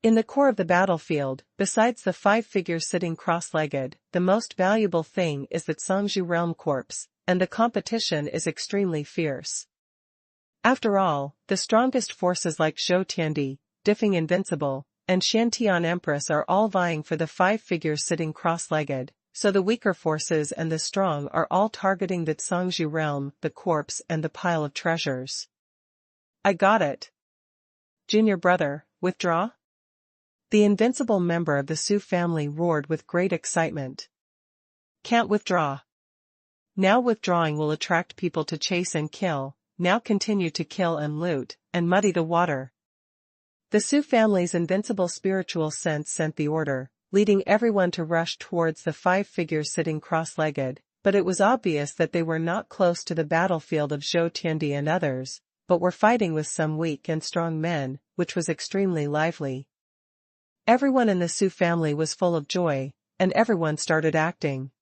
In the core of the battlefield, besides the 5 figures sitting cross-legged, the most valuable thing is the Cangzhou realm corpse, and the competition is extremely fierce. After all, the strongest forces like Zhou Tiandi, Diffing Invincible, and Shantian Empress are all vying for the 5 figures sitting cross-legged, so the weaker forces and the strong are all targeting the Cangzhou realm, the corpse and the pile of treasures. I got it. Junior brother, withdraw? The invincible member of the Su family roared with great excitement. Can't withdraw. Now withdrawing will attract people to chase and kill, now continue to kill and loot, and muddy the water. The Su family's invincible spiritual sense sent the order, leading everyone to rush towards the 5 figures sitting cross-legged, but it was obvious that they were not close to the battlefield of Zhou Tiandi and others, but were fighting with some weak and strong men, which was extremely lively. Everyone in the Su family was full of joy, and everyone started acting.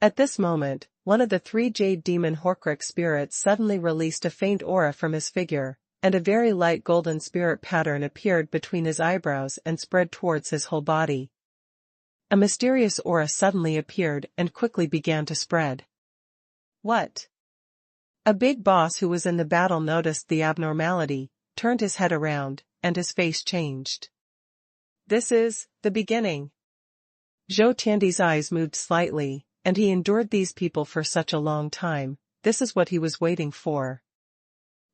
At this moment, one of the 3 jade demon Horcrux spirits suddenly released a faint aura from his figure, and a very light golden spirit pattern appeared between his eyebrows and spread towards his whole body. A mysterious aura suddenly appeared and quickly began to spread. What? A big boss who was in the battle noticed the abnormality, turned his head around, and his face changed. This is the beginning. Zhou Tiandi's eyes moved slightly, and he endured these people for such a long time. This is what he was waiting for.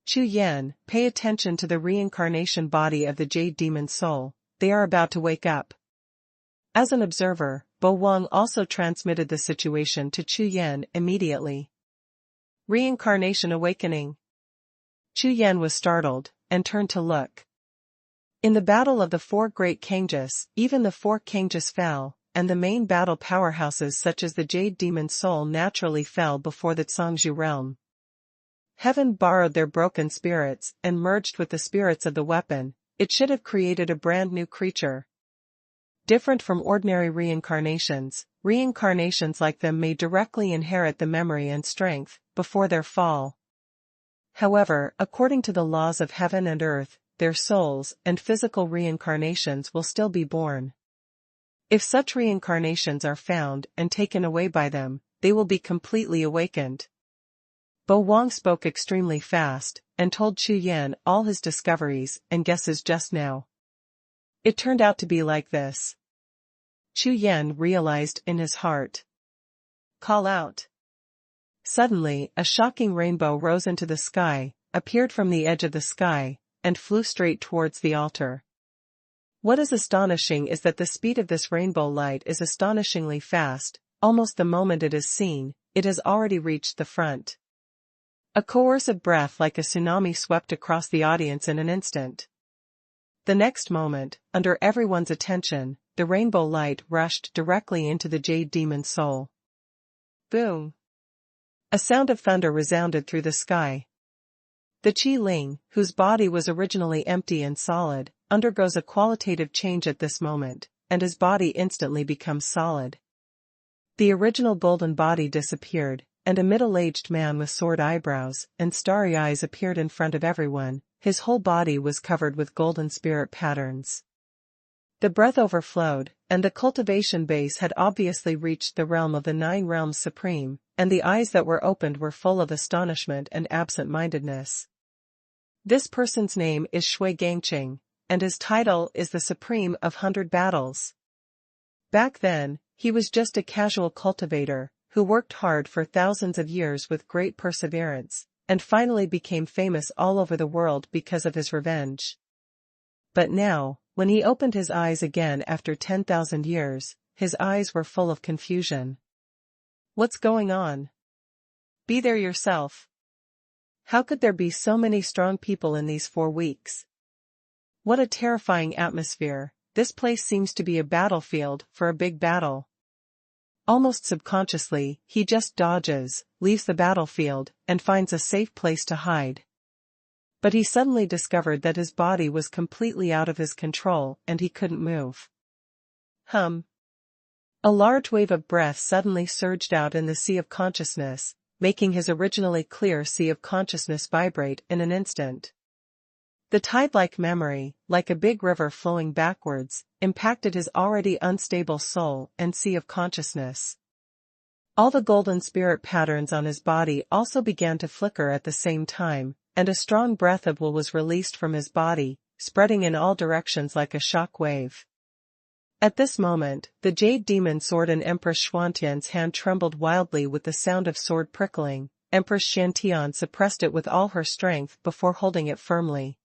Chu Yan, pay attention to the reincarnation body of the Jade Demon Soul, they are about to wake up. As an observer, Bo Wang also transmitted the situation to Chu Yan immediately. Reincarnation awakening. Chu Yan was startled, and turned to look. In the battle of the 4 great Kangjus, even the 4 Kangjus fell, and the main battle powerhouses such as the Jade Demon Soul naturally fell before the Cangzhou realm. Heaven borrowed their broken spirits and merged with the spirits of the weapon. It should have created a brand new creature. Different from ordinary reincarnations, reincarnations like them may directly inherit the memory and strength before their fall. However, according to the laws of heaven and earth, their souls and physical reincarnations will still be born. If such reincarnations are found and taken away by them, they will be completely awakened. Bo Wang spoke extremely fast, and told Chu Yan all his discoveries and guesses just now. It turned out to be like this. Chu Yan realized in his heart. Call out. Suddenly, a shocking rainbow rose into the sky, appeared from the edge of the sky, and flew straight towards the altar. What is astonishing is that the speed of this rainbow light is astonishingly fast. Almost the moment it is seen, it has already reached the front. A coercive breath like a tsunami swept across the audience in an instant. The next moment, under everyone's attention, the rainbow light rushed directly into the jade demon's soul. Boom! A sound of thunder resounded through the sky. The Qi Ling, whose body was originally empty and solid, undergoes a qualitative change at this moment, and his body instantly becomes solid. The original golden body disappeared, and a middle-aged man with sword eyebrows and starry eyes appeared in front of everyone. His whole body was covered with golden spirit patterns. The breath overflowed, and the cultivation base had obviously reached the realm of the 9 realms supreme, and the eyes that were opened were full of astonishment and absent-mindedness. This person's name is Shui Gangqing, and his title is the Supreme of 100 Battles. Back then, he was just a casual cultivator, who worked hard for thousands of years with great perseverance, and finally became famous all over the world because of his revenge. But now, when he opened his eyes again after 10,000 years, his eyes were full of confusion. What's going on? Be there yourself. How could there be so many strong people in these 4 weeks? What a terrifying atmosphere. This place seems to be a battlefield for a big battle. Almost subconsciously, he just dodges, leaves the battlefield, and finds a safe place to hide. But he suddenly discovered that his body was completely out of his control and he couldn't move. A large wave of breath suddenly surged out in the sea of consciousness, making his originally clear sea of consciousness vibrate in an instant. The tide-like memory, like a big river flowing backwards, impacted his already unstable soul and sea of consciousness. All the golden spirit patterns on his body also began to flicker at the same time, and a strong breath of will was released from his body, spreading in all directions like a shock wave. At this moment, the jade demon sword in Empress Xuanhuan's hand trembled wildly with the sound of sword prickling. Empress Xuanhuan suppressed it with all her strength before holding it firmly.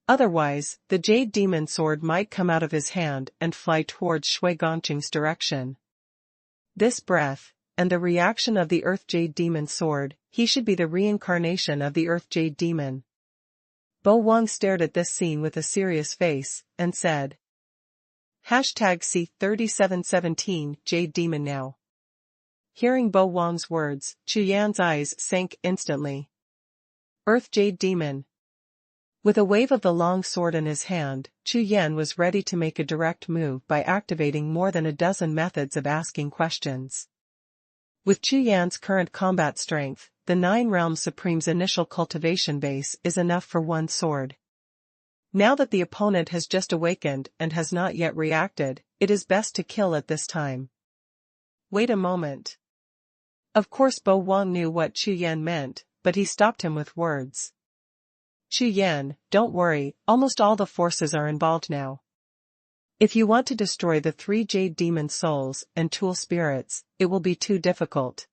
Otherwise, the jade demon sword might come out of his hand and fly towards Shui Gangqing's direction. This breath, and the reaction of the earth jade demon sword, he should be the reincarnation of the earth jade demon. Bo Wang stared at this scene with a serious face, and said, #C3717 Jade Demon now. Hearing Bo Wang's words, Chu Yan's eyes sank instantly. Earth Jade Demon. With a wave of the long sword in his hand, Chu Yan was ready to make a direct move by activating more than a dozen methods of asking questions. With Chu Yan's current combat strength, the 9 Realms Supreme's initial cultivation base is enough for one sword. Now that the opponent has just awakened and has not yet reacted, it is best to kill at this time. Wait a moment. Of course Bo Wang knew what Chu Yan meant, but he stopped him with words. Chu Yan, don't worry, almost all the forces are involved now. If you want to destroy the 3 jade demon souls and tool spirits, it will be too difficult.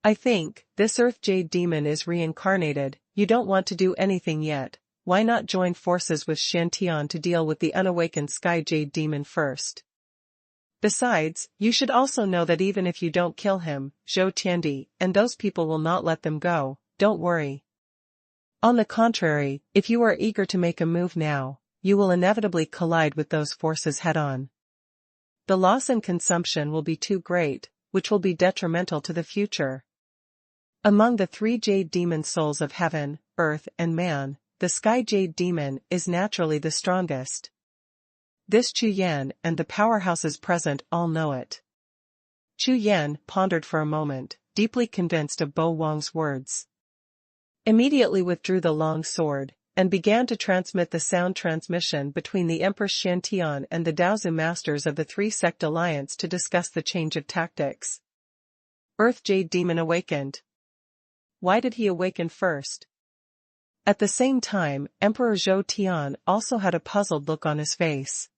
I think, this earth jade demon is reincarnated. You don't want to do anything yet. Why not join forces with Shantian to deal with the unawakened sky jade demon first? Besides, you should also know that even if you don't kill him, Zhou Tiandi and those people will not let them go. Don't worry. On the contrary, if you are eager to make a move now, you will inevitably collide with those forces head-on. The loss and consumption will be too great, which will be detrimental to the future. Among the 3 jade demon souls of heaven, earth, and man, the sky jade demon is naturally the strongest. This Chu Yan and the powerhouses present all know it. Chu Yan pondered for a moment, deeply convinced of Bo Wang's words. Immediately withdrew the long sword, and began to transmit the sound transmission between the Empress Shantian and the Daozu masters of the 3-sect alliance to discuss the change of tactics. Earth Jade Demon awakened. Why did he awaken first? At the same time, Emperor Zhou Tian also had a puzzled look on his face.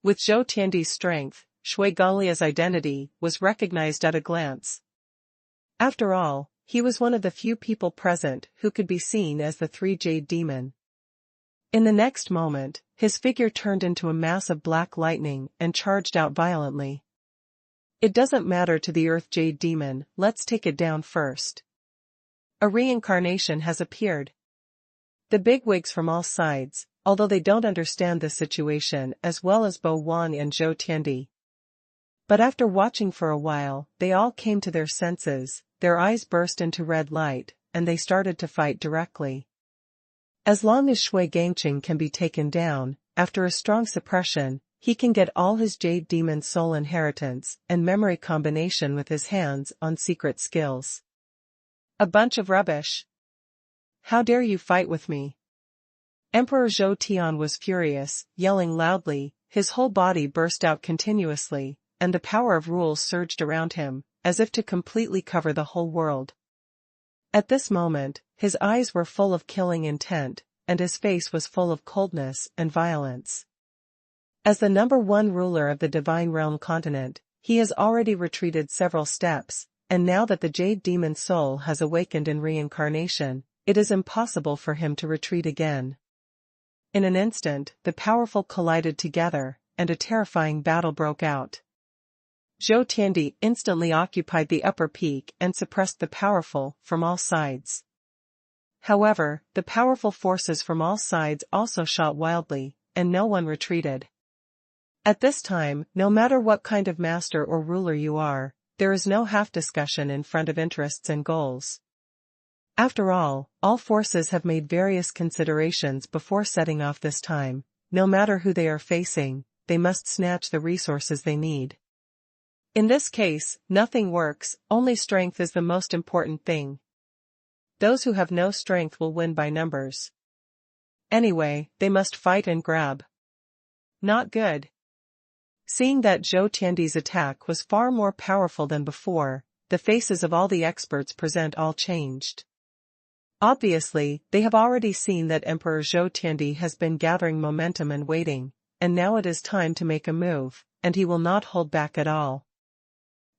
With Zhou Tiandi's strength, Shui Ganglia's identity was recognized at a glance. After all, he was one of the few people present who could be seen as the three Jade Demon. In the next moment, his figure turned into a mass of black lightning and charged out violently. It doesn't matter to the Earth Jade Demon, let's take it down first. A reincarnation has appeared. The bigwigs from all sides, although they don't understand the situation as well as Bo Wan and Zhou Tiandi. But after watching for a while, they all came to their senses, their eyes burst into red light, and they started to fight directly. As long as Shui Gangqing can be taken down, after a strong suppression, he can get all his Jade Demon soul inheritance and memory combination with his hands on secret skills. A bunch of rubbish. How dare you fight with me? Emperor Zhou Tian was furious, yelling loudly, his whole body burst out continuously, and the power of rules surged around him, as if to completely cover the whole world. At this moment, his eyes were full of killing intent, and his face was full of coldness and violence. As the #1 ruler of the Divine Realm continent, he has already retreated several steps, and now that the Jade Demon soul has awakened in reincarnation, it is impossible for him to retreat again. In an instant, the powerful collided together, and a terrifying battle broke out. Zhou Tiandi instantly occupied the upper peak and suppressed the powerful from all sides. However, the powerful forces from all sides also shot wildly, and no one retreated. At this time, no matter what kind of master or ruler you are, there is no half discussion in front of interests and goals. After all forces have made various considerations before setting off this time. No matter who they are facing, they must snatch the resources they need. In this case, nothing works, only strength is the most important thing. Those who have no strength will win by numbers. Anyway, they must fight and grab. Not good. Seeing that Zhou Tiandi's attack was far more powerful than before, the faces of all the experts present all changed. Obviously, they have already seen that Emperor Zhou Tiandi has been gathering momentum and waiting, and now it is time to make a move, and he will not hold back at all.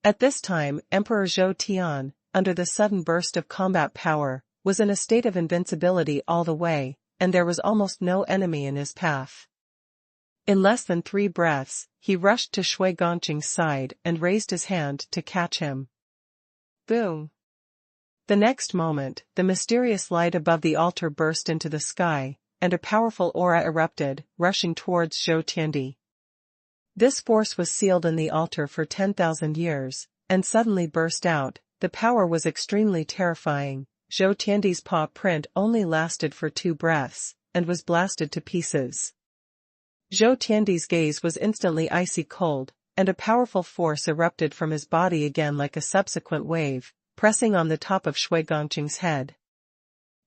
At this time, Emperor Zhou Tian, under the sudden burst of combat power, was in a state of invincibility all the way, and there was almost no enemy in his path. In less than 3 breaths, he rushed to Shui Gangqing's side and raised his hand to catch him. Boom! The next moment, the mysterious light above the altar burst into the sky, and a powerful aura erupted, rushing towards Zhou Tiandi. This force was sealed in the altar for 10,000 years, and suddenly burst out. The power was extremely terrifying. Zhou Tiandi's paw print only lasted for 2 breaths, and was blasted to pieces. Zhou Tiandi's gaze was instantly icy cold, and a powerful force erupted from his body again like a subsequent wave, pressing on the top of Shui Gangqing's head.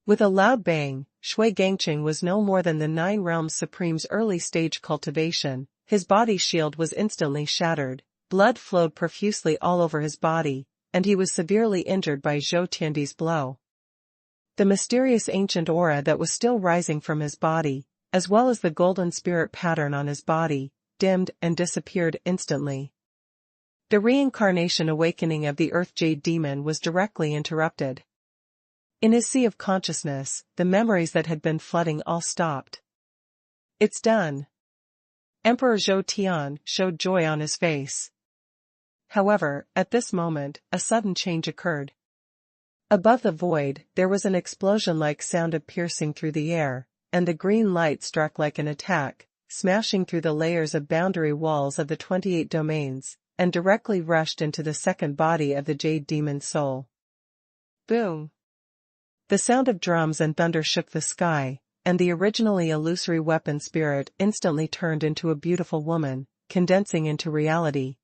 With a loud bang, Shui Gangqing was no more than the 9 Realms Supreme's early-stage cultivation. His body shield was instantly shattered, blood flowed profusely all over his body, and he was severely injured by Zhou Tiandi's blow. The mysterious ancient aura that was still rising from his body, as well as the golden spirit pattern on his body, dimmed and disappeared instantly. The reincarnation awakening of the Earth Jade Demon was directly interrupted. In his sea of consciousness, the memories that had been flooding all stopped. It's done. Emperor Zhou Tian showed joy on his face. However, at this moment, a sudden change occurred. Above the void, there was an explosion-like sound of piercing through the air, and the green light struck like an attack, smashing through the layers of boundary walls of the 28 domains, and directly rushed into the second body of the Jade Demon's soul. Boom! The sound of drums and thunder shook the sky, and the originally illusory weapon spirit instantly turned into a beautiful woman, condensing into reality.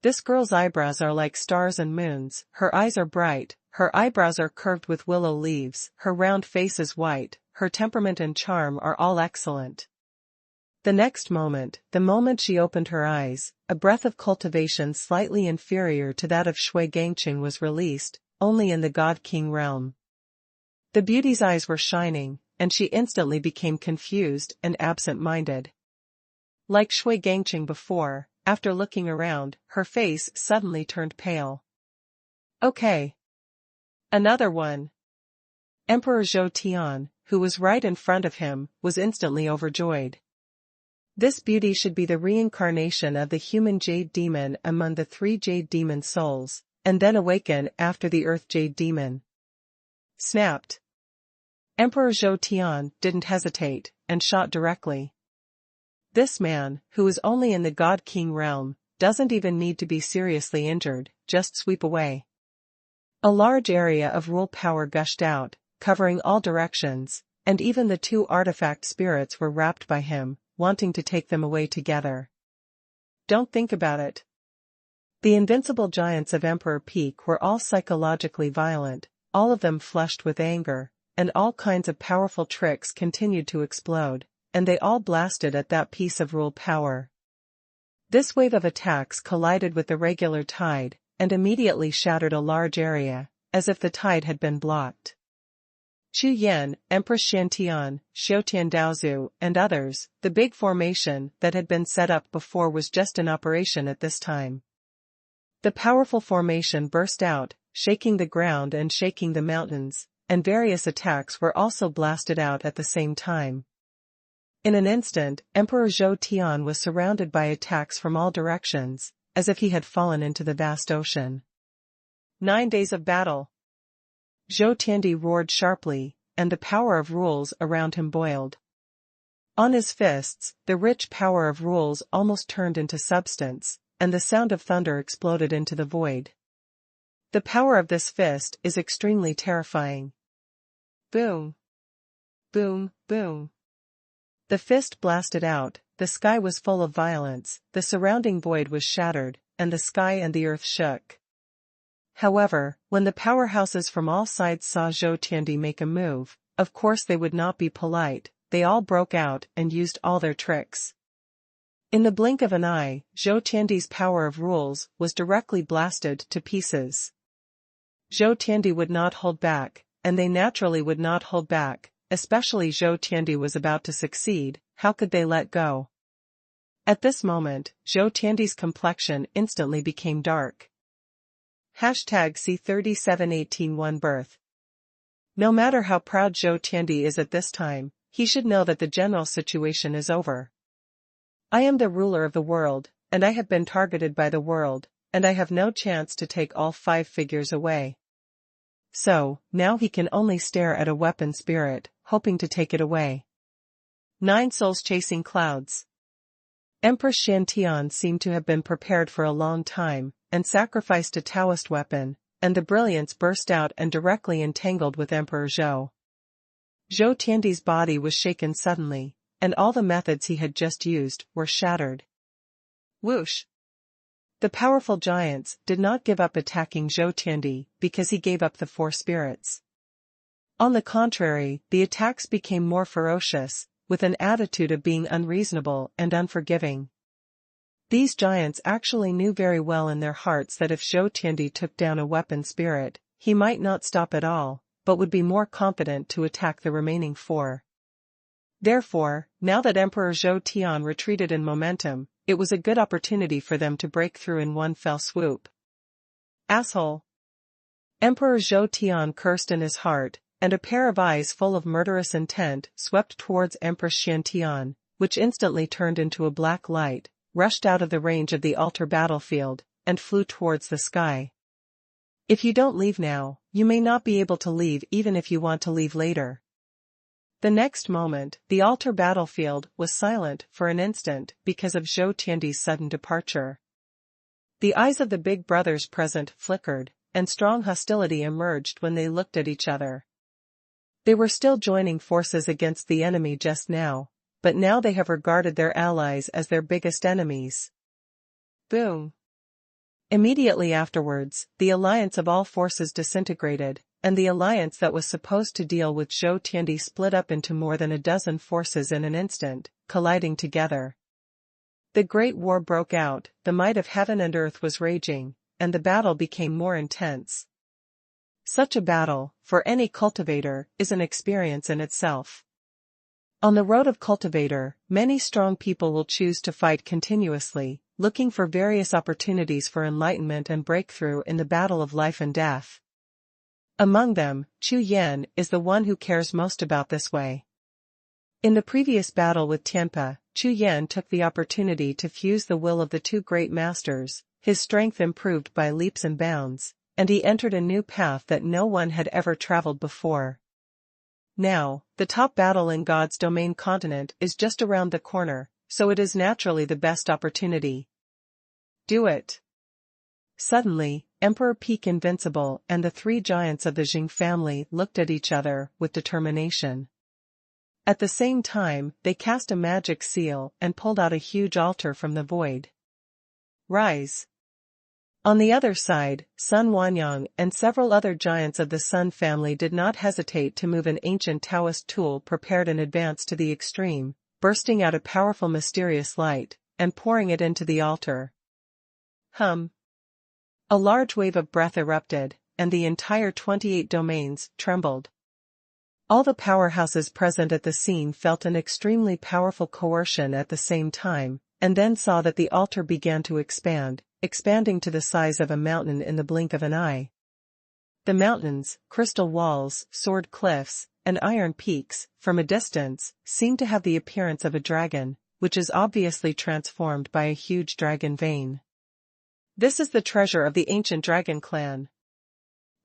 This girl's eyebrows are like stars and moons, her eyes are bright, her eyebrows are curved with willow leaves, her round face is white, her temperament and charm are all excellent. The next moment, the moment she opened her eyes, a breath of cultivation slightly inferior to that of Shui Gangqing was released, only in the God King realm. The beauty's eyes were shining, and she instantly became confused and absent-minded. Like Shui Gangqing before, after looking around, her face suddenly turned pale. Okay. Another one. Emperor Zhou Tian, who was right in front of him, was instantly overjoyed. This beauty should be the reincarnation of the human jade demon among the 3 jade demon souls, and then awaken after the earth jade demon. Snapped. Emperor Zhou Tian didn't hesitate, and shot directly. This man, who is only in the God King realm, doesn't even need to be seriously injured, just sweep away. A large area of rule power gushed out, covering all directions, and even the 2 artifact spirits were wrapped by him, wanting to take them away together. Don't think about it. The invincible giants of Emperor Peak were all psychologically violent, all of them flushed with anger, and all kinds of powerful tricks continued to explode, and they all blasted at that piece of rule power. This wave of attacks collided with the regular tide, and immediately shattered a large area, as if the tide had been blocked. Chu Yan, Empress Shantian, Xiaotian Daozu, and others, the big formation that had been set up before was just in operation at this time. The powerful formation burst out, shaking the ground and shaking the mountains, and various attacks were also blasted out at the same time. In an instant, Emperor Zhou Tian was surrounded by attacks from all directions, as if he had fallen into the vast ocean. 9 days of battle. Zhou Tiandi roared sharply, and the power of rules around him boiled. On his fists, the rich power of rules almost turned into substance, and the sound of thunder exploded into the void. The power of this fist is extremely terrifying. Boom. Boom, boom. The fist blasted out, the sky was full of violence, the surrounding void was shattered, and the sky and the earth shook. However, when the powerhouses from all sides saw Zhou Tiandi make a move, of course they would not be polite, they all broke out and used all their tricks. In the blink of an eye, Zhou Tiandi's power of rules was directly blasted to pieces. Zhou Tiandi would not hold back, and they naturally would not hold back, especially Zhou Tiandi was about to succeed, how could they let go? At this moment, Zhou Tiandi's complexion instantly became dark. #C37181 birth. No matter how proud Zhou Tiandi is at this time, he should know that the general situation is over. I am the ruler of the world, and I have been targeted by the world, and I have no chance to take all 5 figures away. So, now he can only stare at a weapon spirit, hoping to take it away. 9 souls chasing clouds. Empress Shantian seemed to have been prepared for a long time, and sacrificed a Taoist weapon, and the brilliance burst out and directly entangled with Emperor Zhou. Zhou Tiandi's body was shaken suddenly, and all the methods he had just used were shattered. Whoosh! The powerful giants did not give up attacking Zhou Tiandi because he gave up the 4 spirits. On the contrary, the attacks became more ferocious, with an attitude of being unreasonable and unforgiving. These giants actually knew very well in their hearts that if Zhou Tiandi took down a weapon spirit, he might not stop at all, but would be more confident to attack the remaining 4. Therefore, now that Emperor Zhou Tian retreated in momentum, it was a good opportunity for them to break through in one fell swoop. Asshole! Emperor Zhou Tian cursed in his heart, and a pair of eyes full of murderous intent swept towards Empress Shantian, which instantly turned into a black light, rushed out of the range of the altar battlefield, and flew towards the sky. If you don't leave now, you may not be able to leave even if you want to leave later. The next moment, the altar battlefield was silent for an instant because of Zhou Tiandi's sudden departure. The eyes of the big brothers present flickered, and strong hostility emerged when they looked at each other. They were still joining forces against the enemy just now, but now they have regarded their allies as their biggest enemies. Boom! Immediately afterwards, the alliance of all forces disintegrated, and the alliance that was supposed to deal with Zhou Tiandi split up into more than a dozen forces in an instant, colliding together. The Great War broke out, the might of heaven and earth was raging, and the battle became more intense. Such a battle, for any cultivator, is an experience in itself. On the road of cultivator, many strong people will choose to fight continuously, looking for various opportunities for enlightenment and breakthrough in the battle of life and death. Among them, Chu Yan is the one who cares most about this way. In the previous battle with Tianpa, Chu Yan took the opportunity to fuse the will of the two great masters, his strength improved by leaps and bounds, and he entered a new path that no one had ever traveled before. Now, the top battle in God's domain continent is just around the corner, so it is naturally the best opportunity. Do it. Suddenly, Emperor Peak Invincible and the three giants of the Jing family looked at each other with determination. At the same time, they cast a magic seal and pulled out a huge altar from the void. Rise. On the other side, Sun Wanyang and several other giants of the Sun family did not hesitate to move an ancient Taoist tool prepared in advance to the extreme, bursting out a powerful mysterious light, and pouring it into the altar. A large wave of breath erupted, and the entire 28 domains trembled. All the powerhouses present at the scene felt an extremely powerful coercion at the same time, and then saw that the altar began to expand, expanding to the size of a mountain in the blink of an eye. The mountains, crystal walls, sword cliffs, and iron peaks, from a distance, seemed to have the appearance of a dragon, which is obviously transformed by a huge dragon vein. This is the treasure of the ancient dragon clan.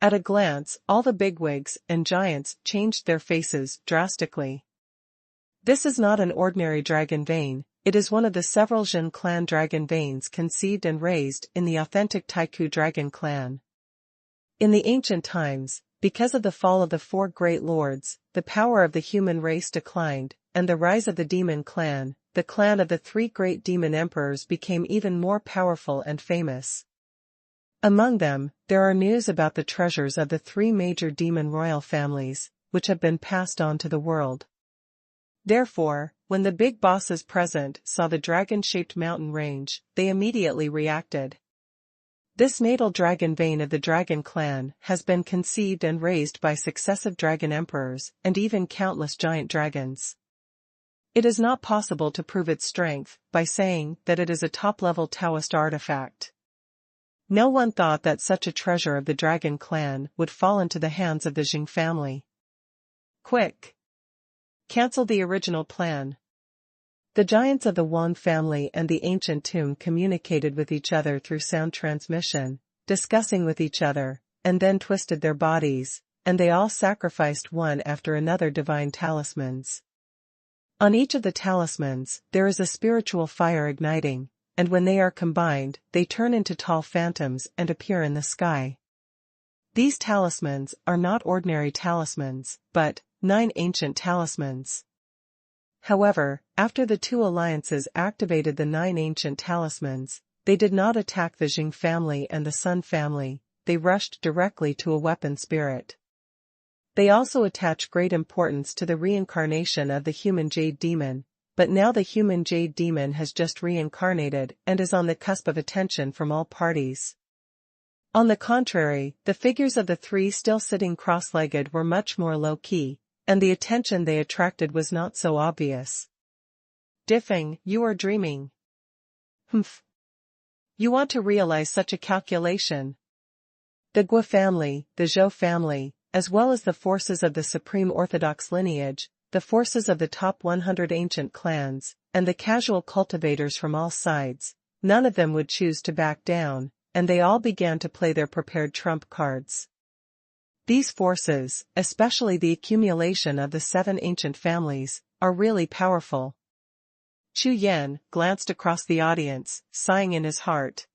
At a glance, all the bigwigs and giants changed their faces drastically. This is not an ordinary dragon vein, it is one of the several Jin clan dragon veins conceived and raised in the authentic Taiku dragon clan. In the ancient times, because of the fall of the four great lords, the power of the human race declined, and the rise of the demon clan, the clan of the three great demon emperors, became even more powerful and famous. Among them, there are news about the treasures of the three major demon royal families, which have been passed on to the world. Therefore, when the big bosses present saw the dragon-shaped mountain range, they immediately reacted. This natal dragon vein of the dragon clan has been conceived and raised by successive dragon emperors, and even countless giant dragons. It is not possible to prove its strength by saying that it is a top-level Taoist artifact. No one thought that such a treasure of the dragon clan would fall into the hands of the Jing family. Quick! Cancel the original plan. The giants of the Wan family and the ancient tomb communicated with each other through sound transmission, discussing with each other, and then twisted their bodies, and they all sacrificed one after another divine talismans. On each of the talismans, there is a spiritual fire igniting, and when they are combined, they turn into tall phantoms and appear in the sky. These talismans are not ordinary talismans, but 9 ancient talismans. However, after the two alliances activated the 9 ancient talismans, they did not attack the Jing family and the Sun family, they rushed directly to a weapon spirit. They also attach great importance to the reincarnation of the human jade demon, but now the human jade demon has just reincarnated and is on the cusp of attention from all parties. On the contrary, the figures of the three still sitting cross-legged were much more low-key, and the attention they attracted was not so obvious. Diffing, you are dreaming. Humph. You want to realize such a calculation. The Gua family, the Zhou family, as well as the forces of the Supreme Orthodox lineage, the forces of the top 100 ancient clans, and the casual cultivators from all sides, none of them would choose to back down, and they all began to play their prepared trump cards. These forces, especially the accumulation of the 7 ancient families, are really powerful. Chu Yan glanced across the audience, sighing in his heart.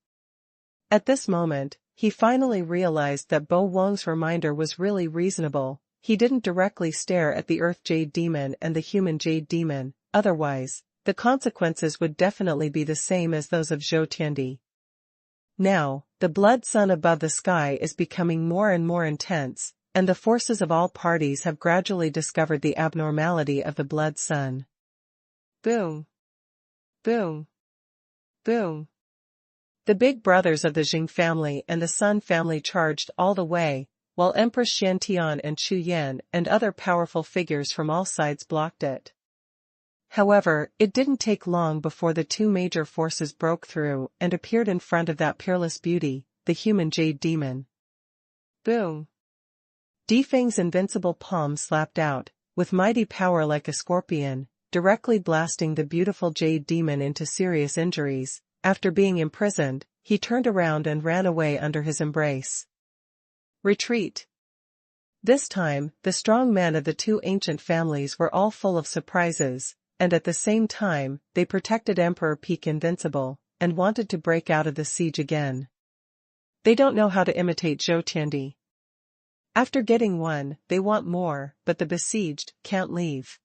At this moment, he finally realized that Bo Wong's reminder was really reasonable. He didn't directly stare at the Earth Jade Demon and the Human Jade Demon, otherwise, the consequences would definitely be the same as those of Zhou Tiandi. Now, the blood sun above the sky is becoming more and more intense, and the forces of all parties have gradually discovered the abnormality of the blood sun. Boom! Boom! Boom! The big brothers of the Jing family and the Sun family charged all the way, while Empress Xiantian and Chu Yan and other powerful figures from all sides blocked it. However, it didn't take long before the two major forces broke through and appeared in front of that peerless beauty, the human jade demon. Boom! Difang's invincible palm slapped out, with mighty power like a scorpion, directly blasting the beautiful jade demon into serious injuries. After being imprisoned, he turned around and ran away under his embrace. Retreat. This time, the strong men of the two ancient families were all full of surprises, and at the same time, they protected Emperor Peak Invincible, and wanted to break out of the siege again. They don't know how to imitate Zhou Tiandi. After getting one, they want more, but the besieged can't leave.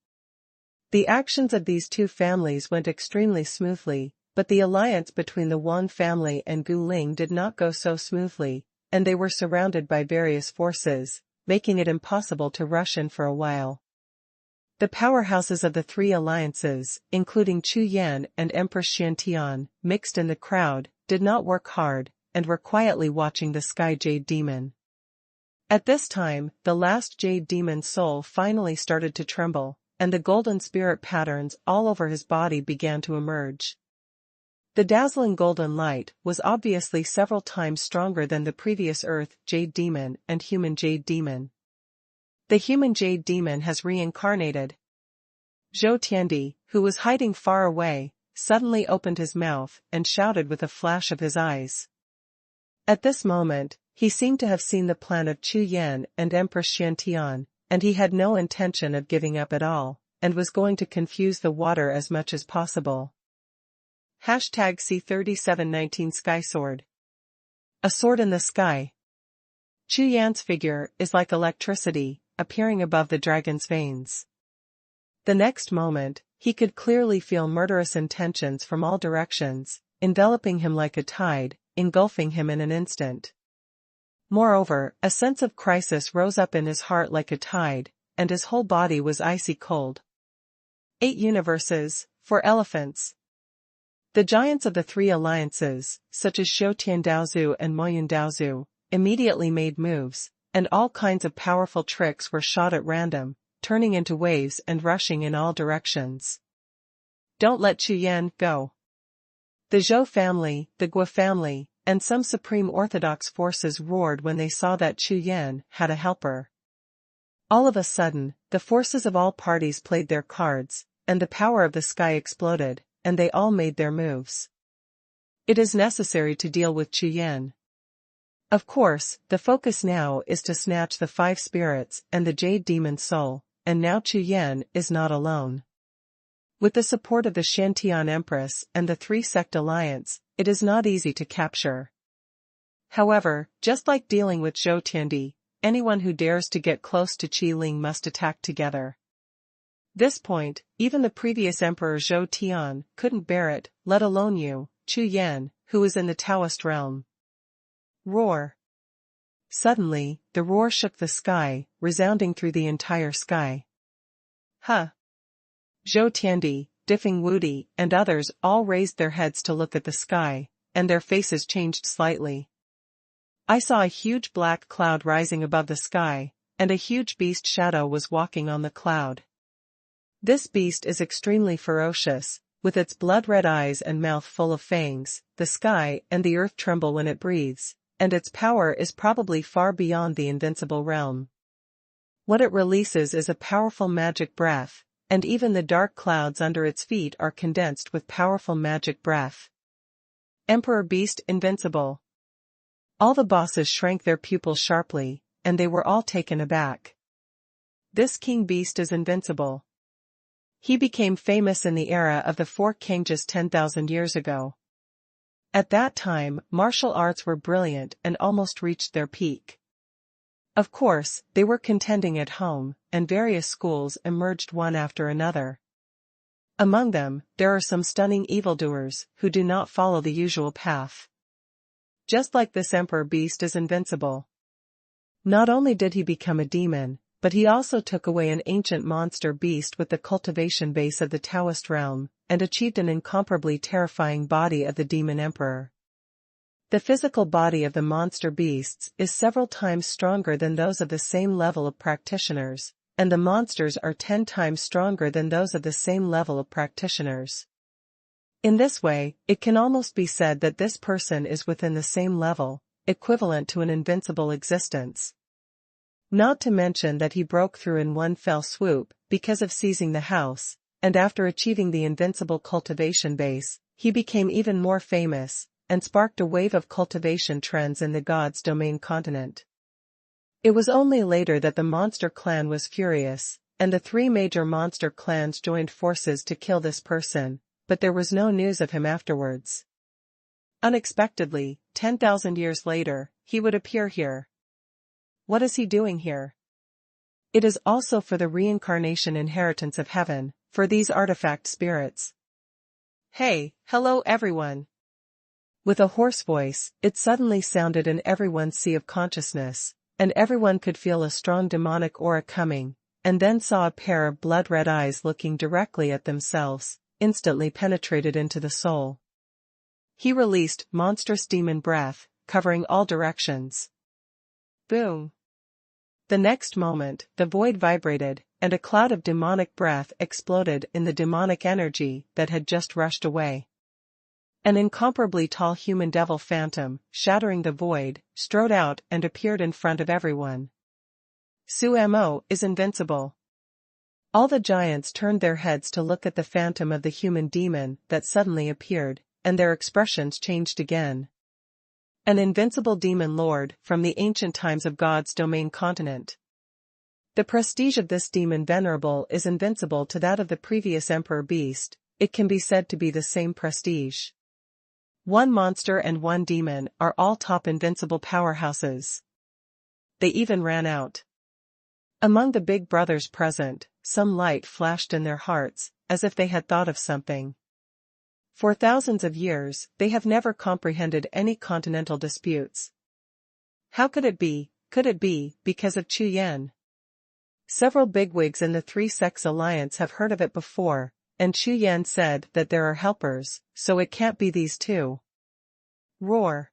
The actions of these two families went extremely smoothly, but the alliance between the Wan family and Gu Ling did not go so smoothly, and they were surrounded by various forces, making it impossible to rush in for a while. The powerhouses of the three alliances, including Chu Yan and Empress Xiantian, mixed in the crowd, did not work hard, and were quietly watching the Sky Jade Demon. At this time, the last Jade Demon's soul finally started to tremble, and the golden spirit patterns all over his body began to emerge. The dazzling golden light was obviously several times stronger than the previous Earth Jade Demon and Human Jade Demon. The Human Jade Demon has reincarnated. Zhou Tiandi, who was hiding far away, suddenly opened his mouth and shouted with a flash of his eyes. At this moment, he seemed to have seen the plan of Chu Yan and Empress Xiantian, and he had no intention of giving up at all, and was going to confuse the water as much as possible. #C3719 Sky Sword. A sword in the sky. Chu Yan's figure is like electricity, appearing above the dragon's veins. The next moment, he could clearly feel murderous intentions from all directions, enveloping him like a tide, engulfing him in an instant. Moreover, a sense of crisis rose up in his heart like a tide, and his whole body was icy cold. 8 universes, for elephants. The giants of the three alliances, such as Shou Tiandaozu and Moyun Daozu, immediately made moves, and all kinds of powerful tricks were shot at random, turning into waves and rushing in all directions. Don't let Chu Yan go. The Zhou family, the Gua family, and some supreme orthodox forces roared when they saw that Chu Yan had a helper. All of a sudden, the forces of all parties played their cards, and the power of the sky exploded, and they all made their moves. It is necessary to deal with Chu Yan. Of course, the focus now is to snatch the 5 spirits and the Jade Demon's soul, and now Chu Yan is not alone. With the support of the Xiantian Empress and the 3-sect alliance, it is not easy to capture. However, just like dealing with Zhou Tiandi, anyone who dares to get close to Qi Ling must attack together. This point, even the previous Emperor Zhou Tian couldn't bear it, let alone you, Chu Yan, who is in the Taoist realm. Roar. Suddenly, the roar shook the sky, resounding through the entire sky. Huh. Zhou Tiandi, Difang Wudi, and others all raised their heads to look at the sky, and their faces changed slightly. I saw a huge black cloud rising above the sky, and a huge beast shadow was walking on the cloud. This beast is extremely ferocious, with its blood-red eyes and mouth full of fangs. The sky and the earth tremble when it breathes, and its power is probably far beyond the invincible realm. What it releases is a powerful magic breath, and even the dark clouds under its feet are condensed with powerful magic breath. Emperor Beast Invincible. All the bosses shrank their pupils sharply, and they were all taken aback. This King Beast is invincible. He became famous in the era of the 4 Kings 10,000 years ago. At that time, martial arts were brilliant and almost reached their peak. Of course, they were contending at home, and various schools emerged one after another. Among them, there are some stunning evildoers who do not follow the usual path. Just like this Emperor Beast is invincible. Not only did he become a demon, but he also took away an ancient monster beast with the cultivation base of the Taoist realm, and achieved an incomparably terrifying body of the demon emperor. The physical body of the monster beasts is several times stronger than those of the same level of practitioners, and the monsters are 10 times stronger than those of the same level of practitioners. In this way, it can almost be said that this person is within the same level, equivalent to an invincible existence. Not to mention that he broke through in one fell swoop, because of seizing the house, and after achieving the invincible cultivation base, he became even more famous, and sparked a wave of cultivation trends in the God's domain continent. It was only later that the monster clan was furious, and the three major monster clans joined forces to kill this person, but there was no news of him afterwards. Unexpectedly, 10,000 years later, he would appear here. What is he doing here? It is also for the reincarnation inheritance of heaven, for these artifact spirits. Hey, hello everyone. With a hoarse voice, it suddenly sounded in everyone's sea of consciousness, and everyone could feel a strong demonic aura coming, and then saw a pair of blood-red eyes looking directly at themselves, instantly penetrated into the soul. He released monstrous demon breath, covering all directions. Boom. The next moment, the void vibrated, and a cloud of demonic breath exploded in the demonic energy that had just rushed away. An incomparably tall human devil phantom, shattering the void, strode out and appeared in front of everyone. Sumo is invincible. All the giants turned their heads to look at the phantom of the human demon that suddenly appeared, and their expressions changed again. An invincible demon lord from the ancient times of God's domain continent. The prestige of this demon venerable is invincible to that of the previous emperor beast. It can be said to be the same prestige. One monster and one demon are all top invincible powerhouses. They even ran out. Among the big brothers present, some light flashed in their hearts, as if they had thought of something. For thousands of years, they have never comprehended any continental disputes. How could it be? Could it be because of Chu Yan? Several bigwigs in the Three Sects Alliance have heard of it before, and Chu Yan said that there are helpers, so it can't be these two. Roar.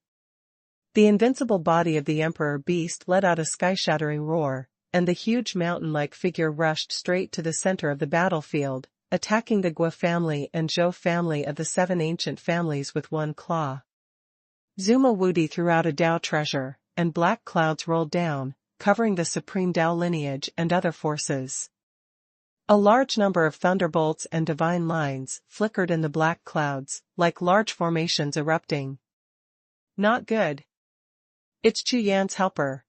The invincible body of the Emperor Beast let out a sky-shattering roar, and the huge mountain-like figure rushed straight to the center of the battlefield, attacking the Gua family and Zhou family of the seven ancient families with one claw. Zuma Wudi threw out a Dao treasure, and black clouds rolled down, covering the supreme Dao lineage and other forces. A large number of thunderbolts and divine lines flickered in the black clouds, like large formations erupting. Not good. It's Chu Yan's helper.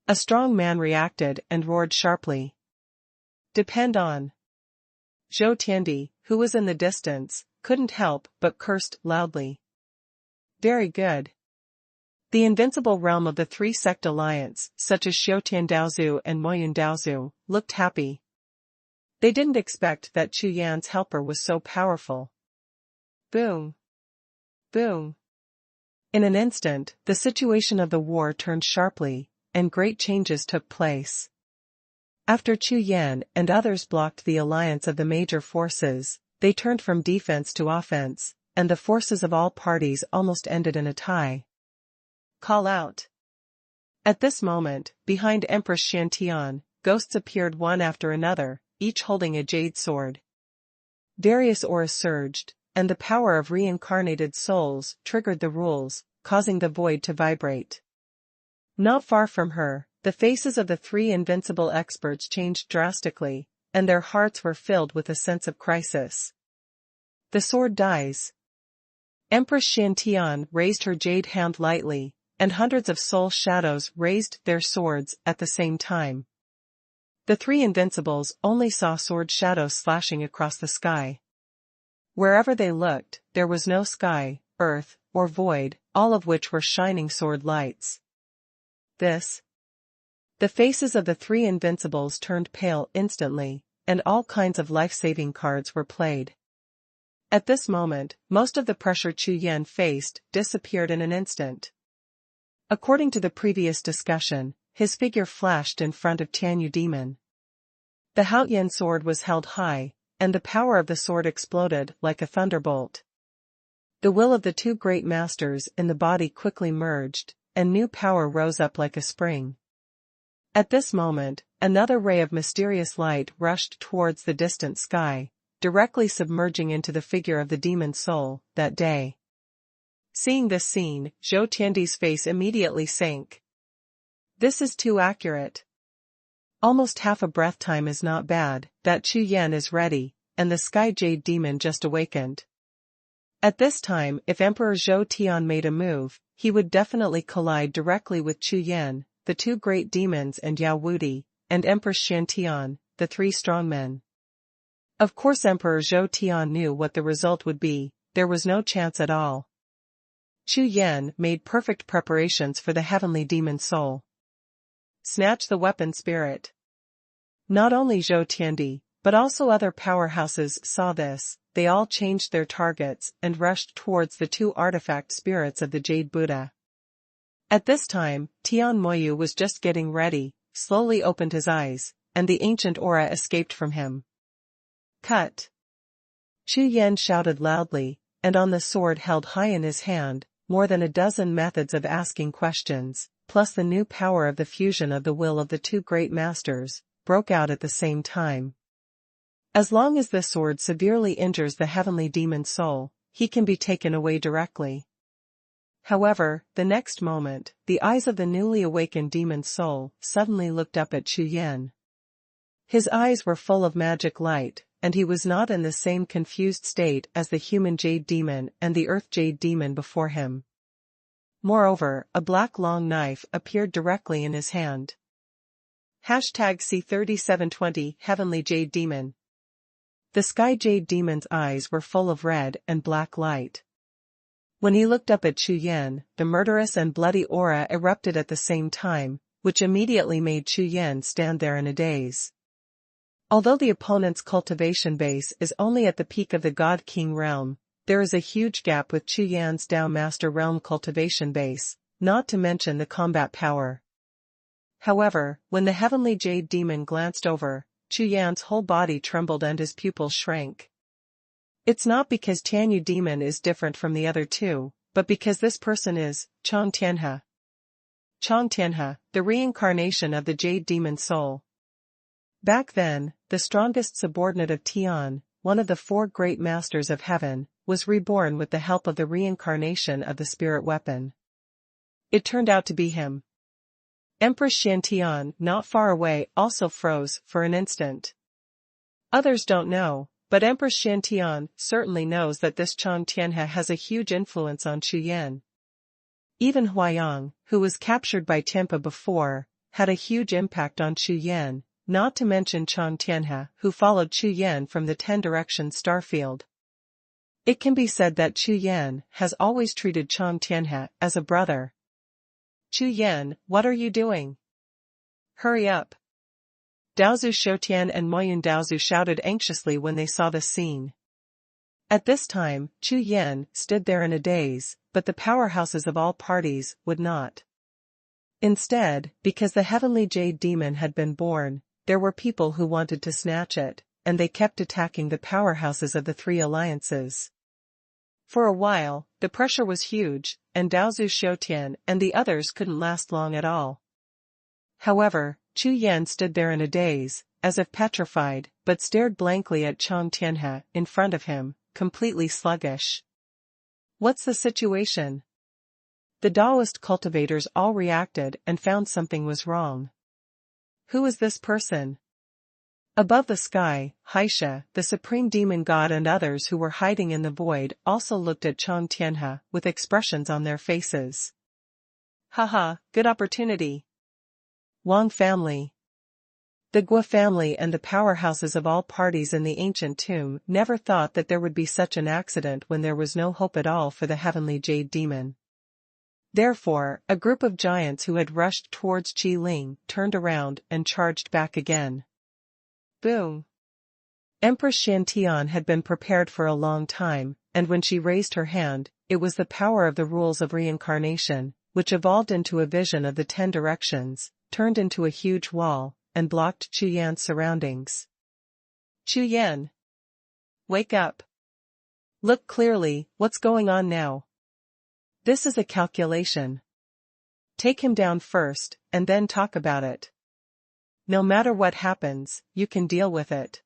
A strong man reacted and roared sharply. Depend on. Zhou Tiandi, who was in the distance, couldn't help but cursed loudly. Very good. The invincible realm of the Three-Sect Alliance, such as Xiutian Daozu and Moyun Daozu, looked happy. They didn't expect that Chu Yan's helper was so powerful. Boom. Boom. In an instant, the situation of the war turned sharply, and great changes took place. After Chu Yan and others blocked the alliance of the major forces, they turned from defense to offense, and the forces of all parties almost ended in a tie. Call out. At this moment, behind Empress Xiantian, ghosts appeared one after another, each holding a jade sword. Various auras surged, and the power of reincarnated souls triggered the rules, causing the void to vibrate. Not far from her, the faces of the three invincible experts changed drastically, and their hearts were filled with a sense of crisis. The sword dies. Empress Xiantian raised her jade hand lightly, and hundreds of soul shadows raised their swords at the same time. The three invincibles only saw sword shadows slashing across the sky. Wherever they looked, there was no sky, earth, or void, all of which were shining sword lights. The faces of the three invincibles turned pale instantly, and all kinds of life-saving cards were played. At this moment, most of the pressure Chu Yan faced disappeared in an instant. According to the previous discussion, his figure flashed in front of Tianyu Demon. The Haotian sword was held high, and the power of the sword exploded like a thunderbolt. The will of the two great masters in the body quickly merged, and new power rose up like a spring. At this moment, another ray of mysterious light rushed towards the distant sky, directly submerging into the figure of the demon soul, that day. Seeing this scene, Zhou Tiandi's face immediately sank. This is too accurate. Almost half a breath time is not bad, that Chu Yan is ready, and the Sky Jade Demon just awakened. At this time, if Emperor Zhou Tian made a move, he would definitely collide directly with Chu Yan, the two great demons, and Yao Wudi, and Empress Shantian, the three strong men. Of course Emperor Zhou Tian knew what the result would be. There was no chance at all. Chu Yan made perfect preparations for the heavenly demon soul. Snatch the weapon spirit. Not only Zhou Tiandi, but also other powerhouses saw this. They all changed their targets and rushed towards the two artifact spirits of the Jade Buddha. At this time, Tian Moyu was just getting ready, slowly opened his eyes, and the ancient aura escaped from him. Cut! Chu Yan shouted loudly, and on the sword held high in his hand, more than a dozen methods of asking questions, plus the new power of the fusion of the will of the two great masters, broke out at the same time. As long as the sword severely injures the heavenly demon soul, he can be taken away directly. However, the next moment, the eyes of the newly awakened demon soul suddenly looked up at Chu Yan. His eyes were full of magic light, and he was not in the same confused state as the human jade demon and the earth jade demon before him. Moreover, a black long knife appeared directly in his hand. #C3720 Heavenly Jade Demon. The Sky Jade Demon's eyes were full of red and black light. When he looked up at Chu Yan, the murderous and bloody aura erupted at the same time, which immediately made Chu Yan stand there in a daze. Although the opponent's cultivation base is only at the peak of the God King realm, there is a huge gap with Chu Yan's Dao Master realm cultivation base, not to mention the combat power. However, when the heavenly jade demon glanced over, Chu Yan's whole body trembled and his pupils shrank. It's not because Tianyu demon is different from the other two, but because this person is Chong Tianhe. Chong Tianhe, the reincarnation of the jade demon soul. Back then, the strongest subordinate of Tian, one of the four great masters of heaven, was reborn with the help of the reincarnation of the spirit weapon. It turned out to be him. Empress Shantian, not far away, also froze for an instant. Others don't know, but Empress Shantian certainly knows that this Chong Tianhe has a huge influence on Chu Yan. Even Huayang, who was captured by Tianpa before, had a huge impact on Chu Yan, not to mention Chong Tianhe, who followed Chu Yan from the 10 Directions starfield. It can be said that Chu Yan has always treated Chong Tianhe as a brother. Chu Yan, what are you doing? Hurry up! Daozu Shoutian and Moyun Daozu shouted anxiously when they saw the scene. At this time, Chu Yan stood there in a daze, but the powerhouses of all parties would not. Instead, because the heavenly jade demon had been born, there were people who wanted to snatch it, and they kept attacking the powerhouses of the three alliances. For a while, the pressure was huge, and Daozu Shoutian and the others couldn't last long at all. However, Chu Yan stood there in a daze, as if petrified, but stared blankly at Chong Tianhe in front of him, completely sluggish. What's the situation? The Daoist cultivators all reacted and found something was wrong. Who is this person? Above the sky, Haisha, the supreme demon god, and others who were hiding in the void also looked at Chong Tianhe with expressions on their faces. Haha, good opportunity. Wang family. The Gua family and the powerhouses of all parties in the ancient tomb never thought that there would be such an accident when there was no hope at all for the heavenly jade demon. Therefore, a group of giants who had rushed towards Qi Ling turned around and charged back again. Boom! Empress Shantian had been prepared for a long time, and when she raised her hand, it was the power of the rules of reincarnation, which evolved into a vision of the 10 Directions, turned into a huge wall, and blocked Chu Yan's surroundings. Chu Yan! Wake up! Look clearly, what's going on now? This is a calculation. Take him down first, and then talk about it. No matter what happens, you can deal with it.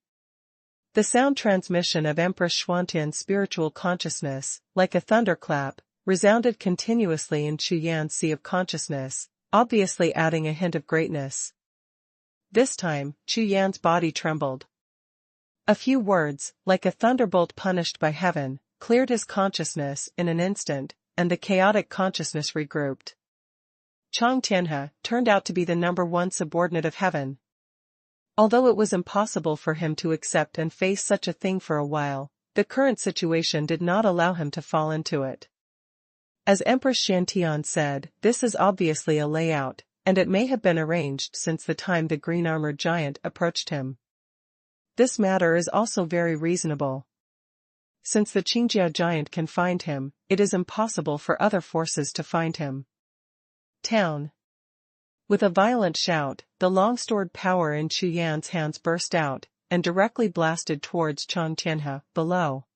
The sound transmission of Empress Xuanhuan's spiritual consciousness, like a thunderclap, resounded continuously in Chu Yan's sea of consciousness, obviously adding a hint of greatness. This time, Chu Yan's body trembled. A few words, like a thunderbolt punished by heaven, cleared his consciousness in an instant, and the chaotic consciousness regrouped. Chang Tianhe turned out to be the #1 subordinate of heaven. Although it was impossible for him to accept and face such a thing for a while, the current situation did not allow him to fall into it. As Empress Shantian said, this is obviously a layout, and it may have been arranged since the time the green-armored giant approached him. This matter is also very reasonable. Since the Qingjiao giant can find him, it is impossible for other forces to find him. Town. With a violent shout, the long-stored power in Chu Yan's hands burst out, and directly blasted towards Chang Tianhe, below.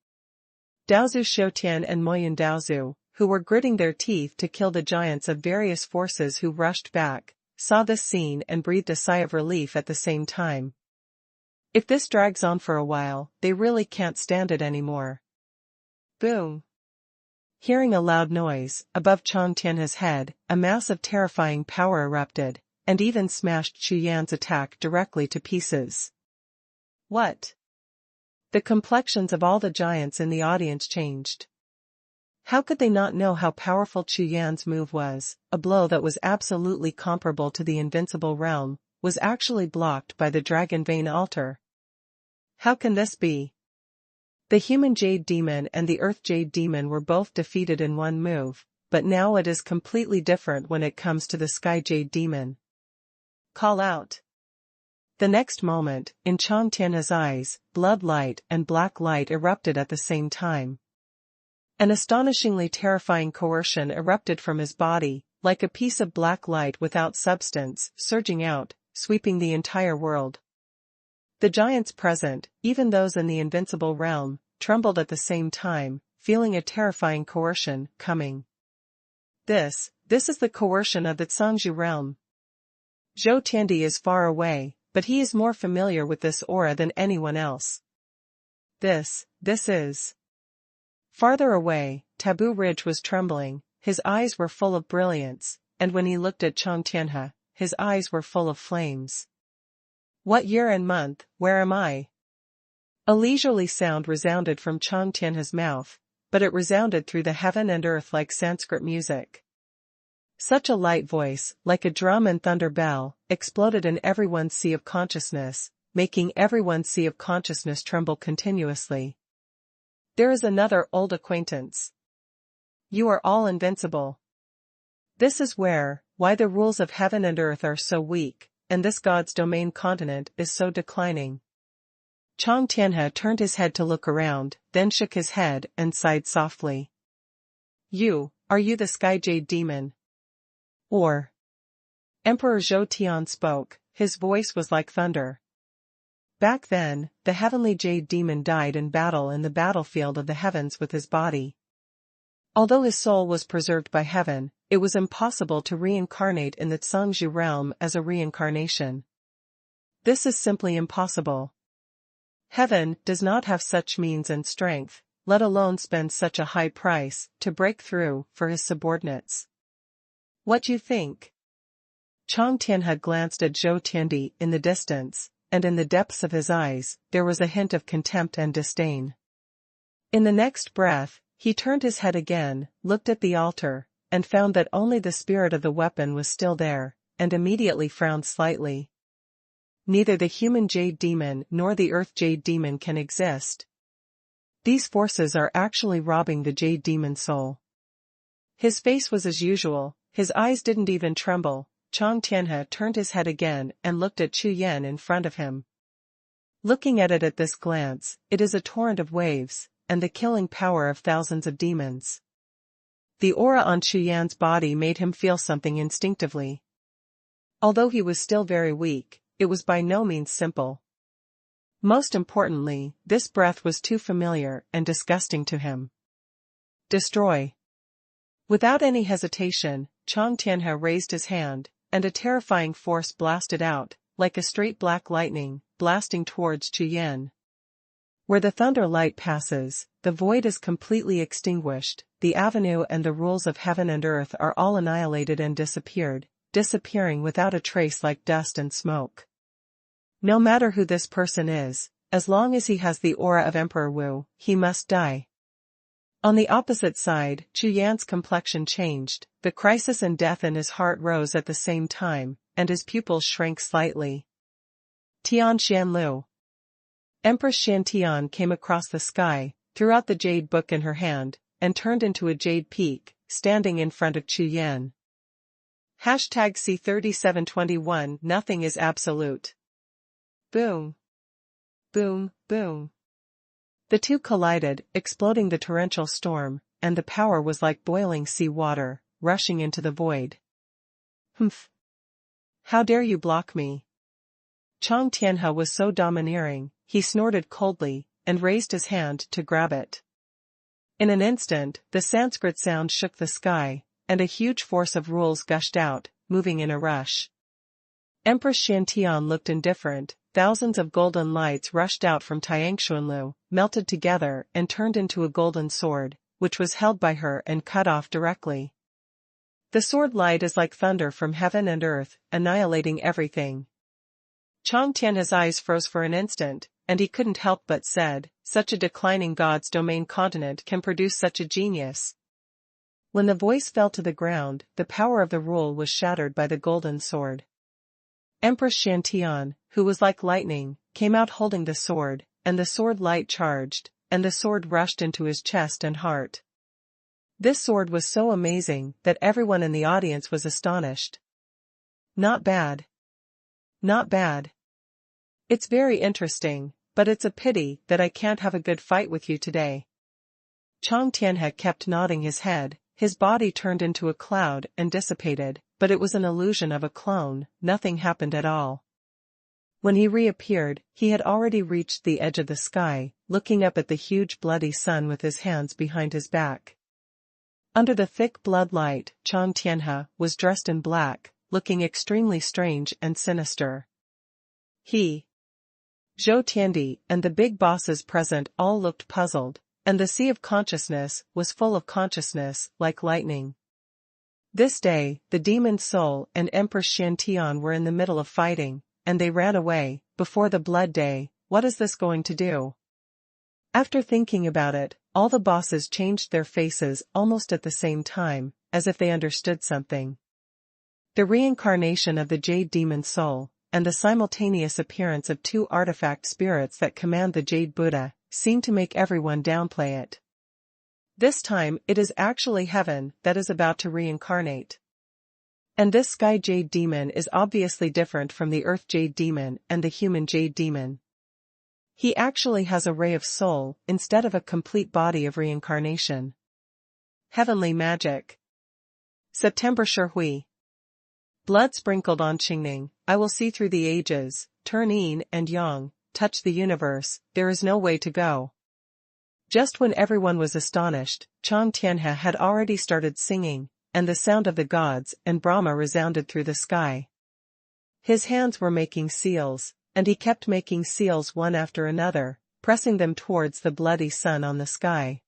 Daozu Shoutian and Moyun Daozu, who were gritting their teeth to kill the giants of various forces who rushed back, saw this scene and breathed a sigh of relief at the same time. If this drags on for a while, they really can't stand it anymore. Boom! Hearing a loud noise, above Chang Tianhe's head, a mass of terrifying power erupted, and even smashed Chu Yan's attack directly to pieces. What? The complexions of all the giants in the audience changed. How could they not know how powerful Chu Yan's move was? A blow that was absolutely comparable to the invincible realm was actually blocked by the Dragon Vein altar. How can this be? The human Jade Demon and the Earth Jade Demon were both defeated in one move, but now it is completely different when it comes to the Sky Jade Demon. Call out. The next moment, in Chang Tianhe's eyes, blood light and black light erupted at the same time. An astonishingly terrifying coercion erupted from his body, like a piece of black light without substance, surging out, sweeping the entire world. The giants present, even those in the invincible realm, trembled at the same time, feeling a terrifying coercion coming. This is the coercion of the Zhangzhou realm. Zhou Tiandi is far away, but he is more familiar with this aura than anyone else. This is. Farther away, Taboo Ridge was trembling, his eyes were full of brilliance, and when he looked at Chang Tianhe, his eyes were full of flames. What year and month, where am I? A leisurely sound resounded from Chang Tianhe's mouth, but it resounded through the heaven and earth like Sanskrit music. Such a light voice, like a drum and thunder bell, exploded in everyone's sea of consciousness, making everyone's sea of consciousness tremble continuously. There is another old acquaintance. You are all invincible. This is why the rules of heaven and earth are so weak, and this God's domain continent is so declining. Chang Tianhe turned his head to look around, then shook his head and sighed softly. Are you the Sky Jade Demon? Or? Emperor Zhou Tian spoke, his voice was like thunder. Back then, the heavenly Jade Demon died in battle in the battlefield of the heavens with his body. Although his soul was preserved by heaven, it was impossible to reincarnate in the Zhangzhou realm as a reincarnation. This is simply impossible. Heaven does not have such means and strength, let alone spend such a high price to break through for his subordinates. What you think? Chang Tianhe glanced at Zhou Tiandi in the distance, and in the depths of his eyes, there was a hint of contempt and disdain. In the next breath, he turned his head again, looked at the altar, and found that only the spirit of the weapon was still there, and immediately frowned slightly. Neither the human Jade Demon nor the Earth Jade Demon can exist. These forces are actually robbing the Jade Demon's soul. His face was as usual, his eyes didn't even tremble. Chang Tianhe turned his head again and looked at Chu Yan in front of him. Looking at it at this glance, it is a torrent of waves, and the killing power of thousands of demons. The aura on Chu Yan's body made him feel something instinctively. Although he was still very weak, it was by no means simple. Most importantly, this breath was too familiar and disgusting to him. Destroy. Without any hesitation, Chang Tianhe raised his hand, and a terrifying force blasted out, like a straight black lightning, blasting towards Chu Yan. Where the thunder light passes, the void is completely extinguished, the avenue and the rules of heaven and earth are all annihilated and disappearing without a trace like dust and smoke. No matter who this person is, as long as he has the aura of Emperor Wu, he must die. On the opposite side, Chu Yan's complexion changed, the crisis and death in his heart rose at the same time, and his pupils shrank slightly. Tian Xianlu. Empress Shantian came across the sky, threw out the jade book in her hand, and turned into a jade peak, standing in front of Chu Yan. #C3721 Nothing is absolute. Boom. Boom, boom. The two collided, exploding the torrential storm, and the power was like boiling sea water, rushing into the void. Humph. How dare you block me? Chang Tianhe was so domineering, he snorted coldly, and raised his hand to grab it. In an instant, the Sanskrit sound shook the sky, and a huge force of rules gushed out, moving in a rush. Empress Shantian looked indifferent. Thousands of golden lights rushed out from Tianxuanlu, melted together and turned into a golden sword, which was held by her and cut off directly. The sword light is like thunder from heaven and earth, annihilating everything. Chang Tianhe's eyes froze for an instant, and he couldn't help but said, such a declining God's domain continent can produce such a genius. When the voice fell to the ground, the power of the rule was shattered by the golden sword. Empress Shantian, who was like lightning, came out holding the sword, and the sword light charged, and the sword rushed into his chest and heart. This sword was so amazing that everyone in the audience was astonished. Not bad. Not bad. It's very interesting, but it's a pity that I can't have a good fight with you today. Chang Tianhe kept nodding his head, his body turned into a cloud and dissipated, but it was an illusion of a clone, nothing happened at all. When he reappeared, he had already reached the edge of the sky, looking up at the huge bloody sun with his hands behind his back. Under the thick blood light, Chang Tianhe was dressed in black, looking extremely strange and sinister. He, Zhou Tiandi, and the big bosses present all looked puzzled, and the sea of consciousness was full of consciousness, like lightning. This day, the demon soul and Empress Shantian were in the middle of fighting, and they ran away. Before the blood day, what is this going to do? After thinking about it, all the bosses changed their faces almost at the same time, as if they understood something. The reincarnation of the Jade Demon Soul, and the simultaneous appearance of two artifact spirits that command the Jade Buddha, seemed to make everyone downplay it. This time it is actually heaven that is about to reincarnate. And this Sky Jade Demon is obviously different from the Earth Jade Demon and the Human Jade Demon. He actually has a ray of soul instead of a complete body of reincarnation. Heavenly magic. September Sherhui. Blood sprinkled on Qingning, I will see through the ages, turn yin and yang, touch the universe, there is no way to go. Just when everyone was astonished, Chang Tianhe had already started singing, and the sound of the gods and Brahma resounded through the sky. His hands were making seals, and he kept making seals one after another, pressing them towards the bloody sun on the sky.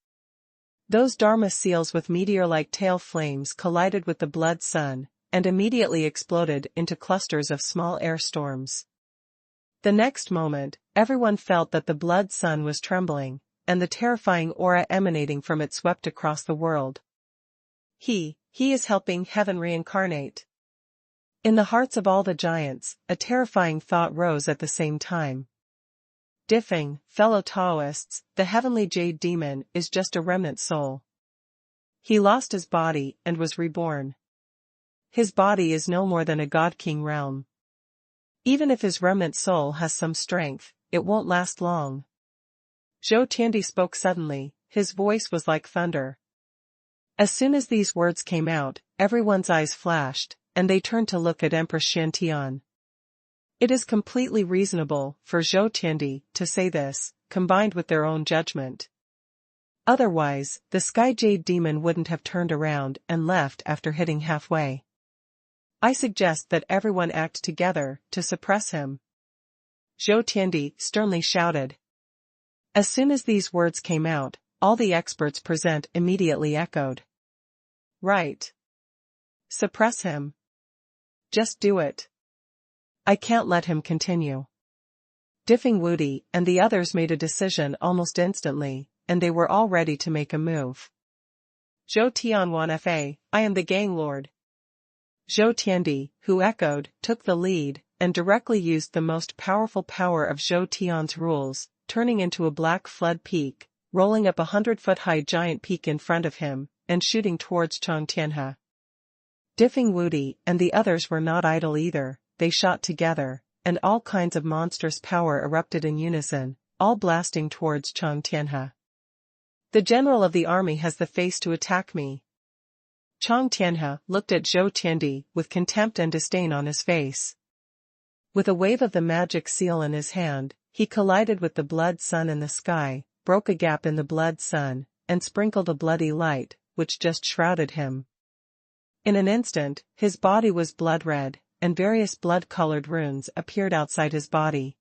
Those Dharma seals with meteor-like tail flames collided with the blood sun, and immediately exploded into clusters of small air storms. The next moment, everyone felt that the blood sun was trembling, and the terrifying aura emanating from it swept across the world. He is helping heaven reincarnate. In the hearts of all the giants, a terrifying thought rose at the same time. Diffing, fellow Taoists, the heavenly Jade Demon is just a remnant soul. He lost his body and was reborn. His body is no more than a God-King realm. Even if his remnant soul has some strength, it won't last long. Zhou Tiandi spoke suddenly, his voice was like thunder. As soon as these words came out, everyone's eyes flashed, and they turned to look at Empress Shantian. It is completely reasonable for Zhou Tiandi to say this, combined with their own judgment. Otherwise, the Sky Jade Demon wouldn't have turned around and left after hitting halfway. I suggest that everyone act together to suppress him. Zhou Tiandi sternly shouted. As soon as these words came out, all the experts present immediately echoed. Right. Suppress him. Just do it. I can't let him continue. Diffing Wudi and the others made a decision almost instantly, and they were all ready to make a move. Zhou Tianwan Fa, I am the gang lord. Zhou Tiandi, who echoed, took the lead, and directly used the most powerful power of Zhou Tian's rules, turning into a black flood peak, rolling up 100-foot-high giant peak in front of him, and shooting towards Chang Tianhe. Diffing Wudi and the others were not idle either, they shot together, and all kinds of monstrous power erupted in unison, all blasting towards Chang Tianhe. The general of the army has the face to attack me. Chang Tianhe looked at Zhou Tiandi with contempt and disdain on his face. With a wave of the magic seal in his hand, he collided with the blood sun in the sky, broke a gap in the blood sun, and sprinkled a bloody light, which just shrouded him. In an instant, his body was blood red, and various blood-colored runes appeared outside his body.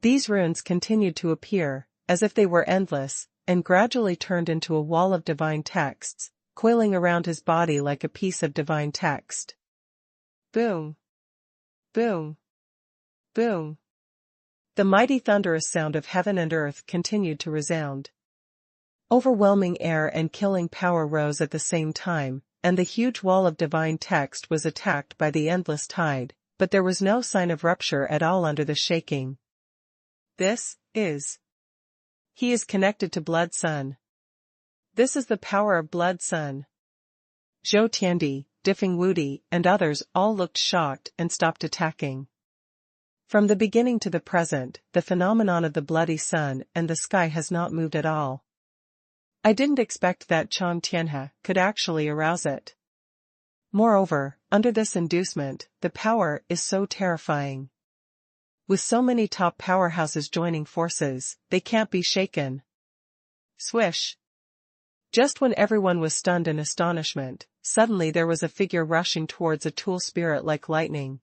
These runes continued to appear, as if they were endless, and gradually turned into a wall of divine texts, coiling around his body like a piece of divine text. Boom! Boom! Boom! The mighty thunderous sound of heaven and earth continued to resound. Overwhelming air and killing power rose at the same time, and the huge wall of divine text was attacked by the endless tide, but there was no sign of rupture at all under the shaking. He is connected to Blood Sun. This is the power of Blood Sun. Zhou Tiandi, Diffing Wudi, and others all looked shocked and stopped attacking. From the beginning to the present, the phenomenon of the bloody sun and the sky has not moved at all. I didn't expect that Chang Tianhe could actually arouse it. Moreover, under this inducement, the power is so terrifying. With so many top powerhouses joining forces, they can't be shaken. Swish! Just when everyone was stunned in astonishment, suddenly there was a figure rushing towards a tool spirit like lightning.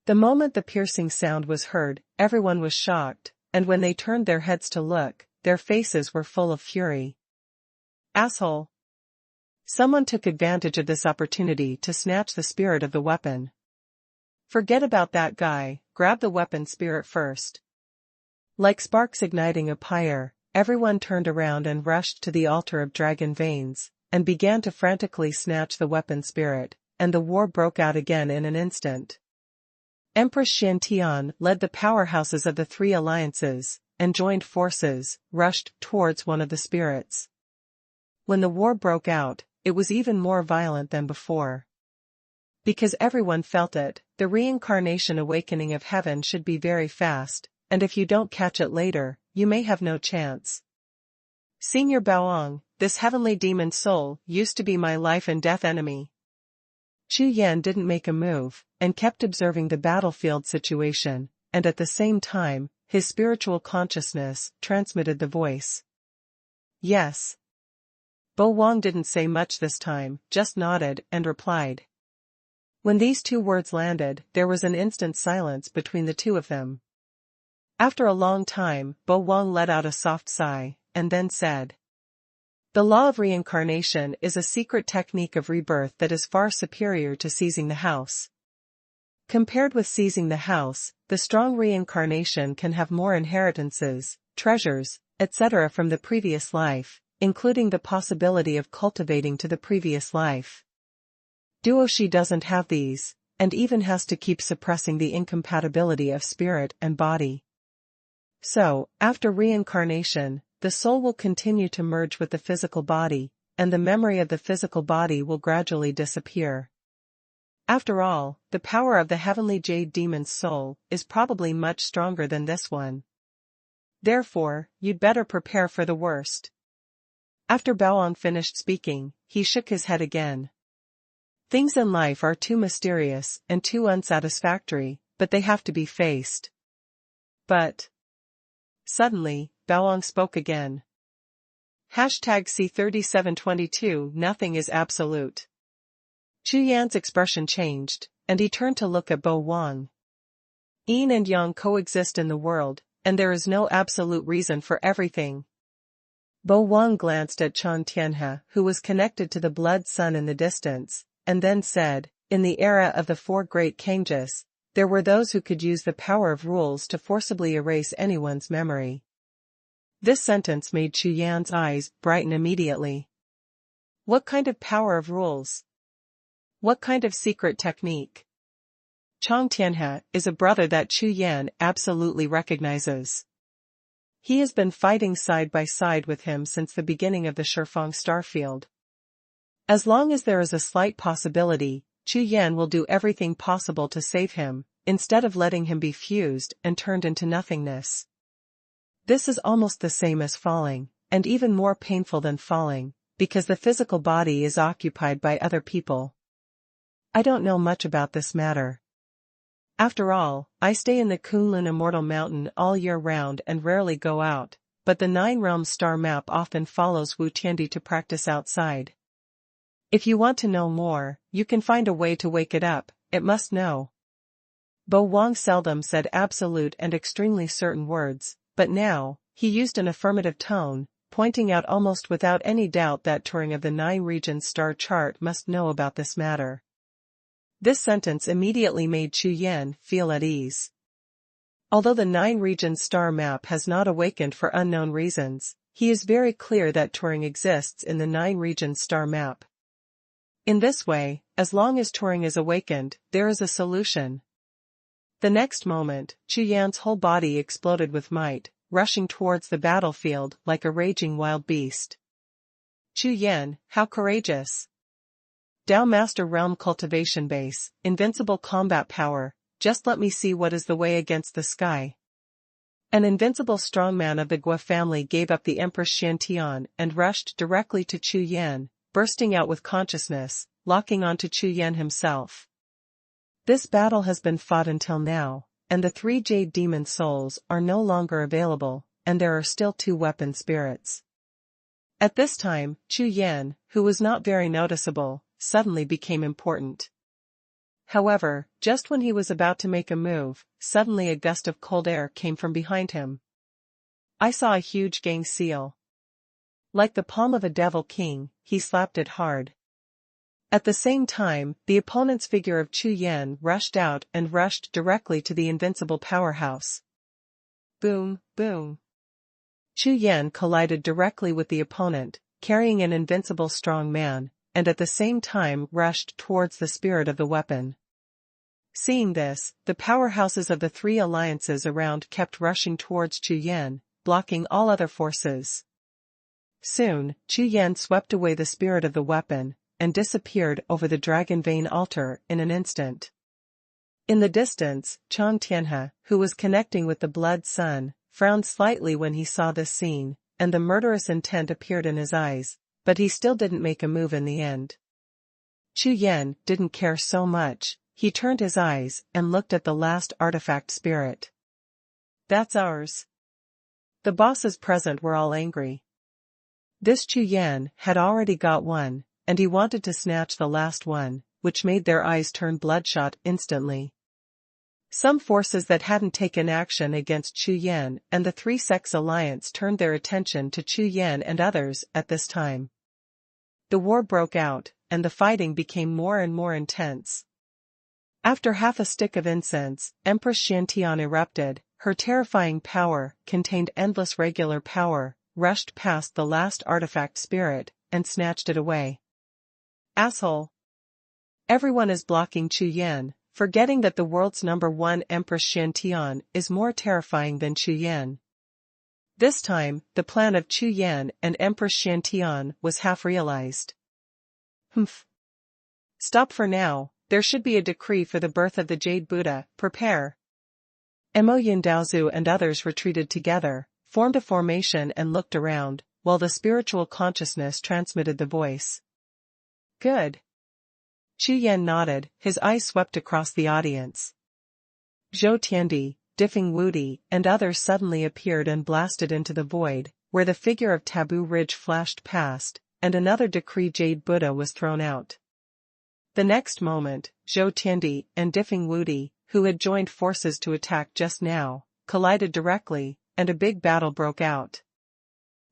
The moment the piercing sound was heard, everyone was shocked, and when they turned their heads to look, their faces were full of fury. Asshole! Someone took advantage of this opportunity to snatch the spirit of the weapon. Forget about that guy, grab the weapon spirit first. Like sparks igniting a pyre, everyone turned around and rushed to the altar of dragon veins, and began to frantically snatch the weapon spirit, and the war broke out again in an instant. Empress Xiantian led the powerhouses of the three alliances, and joined forces, rushed towards one of the spirits. When the war broke out, it was even more violent than before. Because everyone felt it, the reincarnation awakening of heaven should be very fast, and if you don't catch it later, you may have no chance. Senior Baoang, this heavenly demon soul used to be my life and death enemy. Chu Yan didn't make a move, and kept observing the battlefield situation, and at the same time, his spiritual consciousness transmitted the voice. Yes. Bo Wang didn't say much this time, just nodded and replied. When these two words landed, there was an instant silence between the two of them. After a long time, Bo Wang let out a soft sigh, and then said, "The law of reincarnation is a secret technique of rebirth that is far superior to seizing the house. Compared with seizing the house, the strong reincarnation can have more inheritances, treasures, etc. from the previous life, including the possibility of cultivating to the previous life. Duoshi doesn't have these, and even has to keep suppressing the incompatibility of spirit and body. So, after reincarnation, the soul will continue to merge with the physical body, and the memory of the physical body will gradually disappear. After all, the power of the heavenly jade demon's soul is probably much stronger than this one. Therefore, you'd better prepare for the worst." After Baoang finished speaking, he shook his head again. Things in life are too mysterious and too unsatisfactory, but they have to be faced. But suddenly, Baoang spoke again. #C3722 Nothing is absolute. Chu Yan's expression changed, and he turned to look at Bo Wang. Yin and yang coexist in the world, and there is no absolute reason for everything. Bo Wang glanced at Chang Tianhe, who was connected to the blood sun in the distance, and then said, "In the era of the four great Kanges, there were those who could use the power of rules to forcibly erase anyone's memory. This sentence made Chu Yan's eyes brighten immediately. What kind of power of rules? What kind of secret technique? Chang Tianhe is a brother that Chu Yan absolutely recognizes. He has been fighting side by side with him since the beginning of the Shifeng starfield. As long as there is a slight possibility, Chu Yan will do everything possible to save him, instead of letting him be fused and turned into nothingness. This is almost the same as falling, and even more painful than falling, because the physical body is occupied by other people. I don't know much about this matter. After all, I stay in the Kunlun Immortal Mountain all year round and rarely go out, but the Nine Realms star map often follows Wu Tiandi to practice outside. If you want to know more, you can find a way to wake it up, it must know. Bo Wang seldom said absolute and extremely certain words, but now, he used an affirmative tone, pointing out almost without any doubt that Turing of the Nine Regions star chart must know about this matter. This sentence immediately made Chu Yan feel at ease. Although the Nine Regions star map has not awakened for unknown reasons, he is very clear that Turing exists in the Nine Regions star map. In this way, as long as Turing is awakened, there is a solution. The next moment, Chu Yan's whole body exploded with might, rushing towards the battlefield like a raging wild beast. Chu Yan, how courageous! Dao Master Realm Cultivation Base, invincible combat power, just let me see what is the way against the sky. An invincible strongman of the Gua family gave up the Empress Xiantian and rushed directly to Chu Yan, bursting out with consciousness, locking onto Chu Yan himself. This battle has been fought until now, and the 3 Jade Demon Souls are no longer available, and there are still 2 weapon spirits. At this time, Chu Yan, who was not very noticeable, suddenly became important. However, just when he was about to make a move, suddenly a gust of cold air came from behind him. I saw a huge gang seal. Like the palm of a devil king, he slapped it hard. At the same time, the opponent's figure of Chu Yan rushed out and rushed directly to the invincible powerhouse. Boom, boom. Chu Yan collided directly with the opponent, carrying an invincible strong man, and at the same time rushed towards the spirit of the weapon. Seeing this, the powerhouses of the 3 alliances around kept rushing towards Chu Yan, blocking all other forces. Soon, Chu Yan swept away the spirit of the weapon, and disappeared over the Dragon Vein altar in an instant. In the distance, Chang Tianhe, who was connecting with the Blood Sun, frowned slightly when he saw this scene, and the murderous intent appeared in his eyes, but he still didn't make a move in the end. Chu Yan didn't care so much, he turned his eyes and looked at the last artifact spirit. That's ours. The bosses present were all angry. This Chu Yan had already got one, and he wanted to snatch the last one, which made their eyes turn bloodshot instantly. Some forces that hadn't taken action against Chu Yan and the 3 Sects alliance turned their attention to Chu Yan and others at this time. The war broke out, and the fighting became more and more intense. After half a stick of incense, Empress Xiantian erupted, her terrifying power, contained endless regular power, rushed past the last artifact spirit, and snatched it away. Asshole! Everyone is blocking Chu Yan, forgetting that the world's #1 Empress Xiantian is more terrifying than Chu Yan. This time, the plan of Chu Yan and Empress Xiantian was half realized. Humph. Stop for now, there should be a decree for the birth of the Jade Buddha, prepare. Mo Yindaozu and others retreated together, formed a formation and looked around, while the spiritual consciousness transmitted the voice. Good. Chu Yan nodded, his eyes swept across the audience. Zhou Tiandi, Diffing Wudi, and others suddenly appeared and blasted into the void, where the figure of Taboo Ridge flashed past, and another decree Jade Buddha was thrown out. The next moment, Zhou Tiandi and Diffing Wudi, who had joined forces to attack just now, collided directly, and a big battle broke out.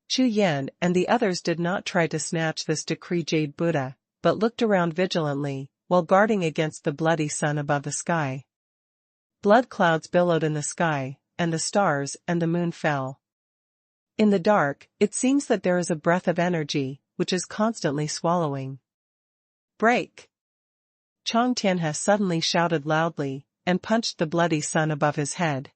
Chu Yan and the others did not try to snatch this decree Jade Buddha, but looked around vigilantly, while guarding against the bloody sun above the sky. Blood clouds billowed in the sky, and the stars and the moon fell. In the dark, it seems that there is a breath of energy, which is constantly swallowing. Break! Chang Tianhe suddenly shouted loudly, and punched the bloody sun above his head.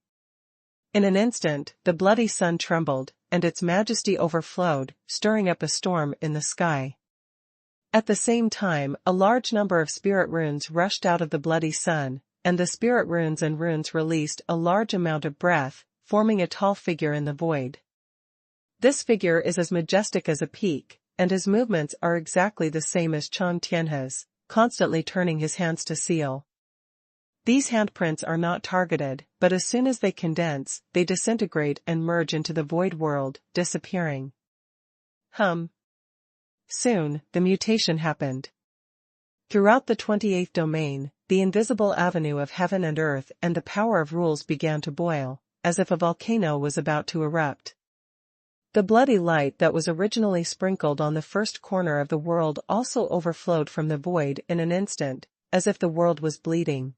In an instant, the bloody sun trembled, and its majesty overflowed, stirring up a storm in the sky. At the same time, a large number of spirit runes rushed out of the bloody sun, and the spirit runes and runes released a large amount of breath, forming a tall figure in the void. This figure is as majestic as a peak, and his movements are exactly the same as Chang Tianhe's, constantly turning his hands to seal. These handprints are not targeted, but as soon as they condense, they disintegrate and merge into the void world, disappearing. Soon, the mutation happened. Throughout the 28th domain, the invisible avenue of heaven and earth and the power of rules began to boil, as if a volcano was about to erupt. The bloody light that was originally sprinkled on the first corner of the world also overflowed from the void in an instant, as if the world was bleeding.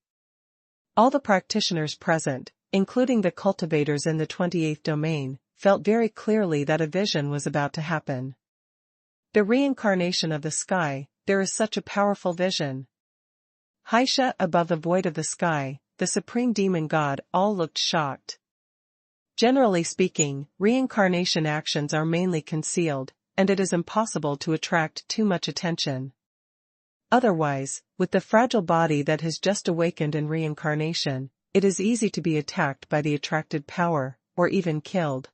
All the practitioners present, including the cultivators in the 28th domain, felt very clearly that a vision was about to happen. The reincarnation of the sky, there is such a powerful vision. Xie above the void of the sky, the supreme demon god, all looked shocked. Generally speaking, reincarnation actions are mainly concealed, and it is impossible to attract too much attention. Otherwise, with the fragile body that has just awakened in reincarnation, it is easy to be attacked by the attracted power, or even killed.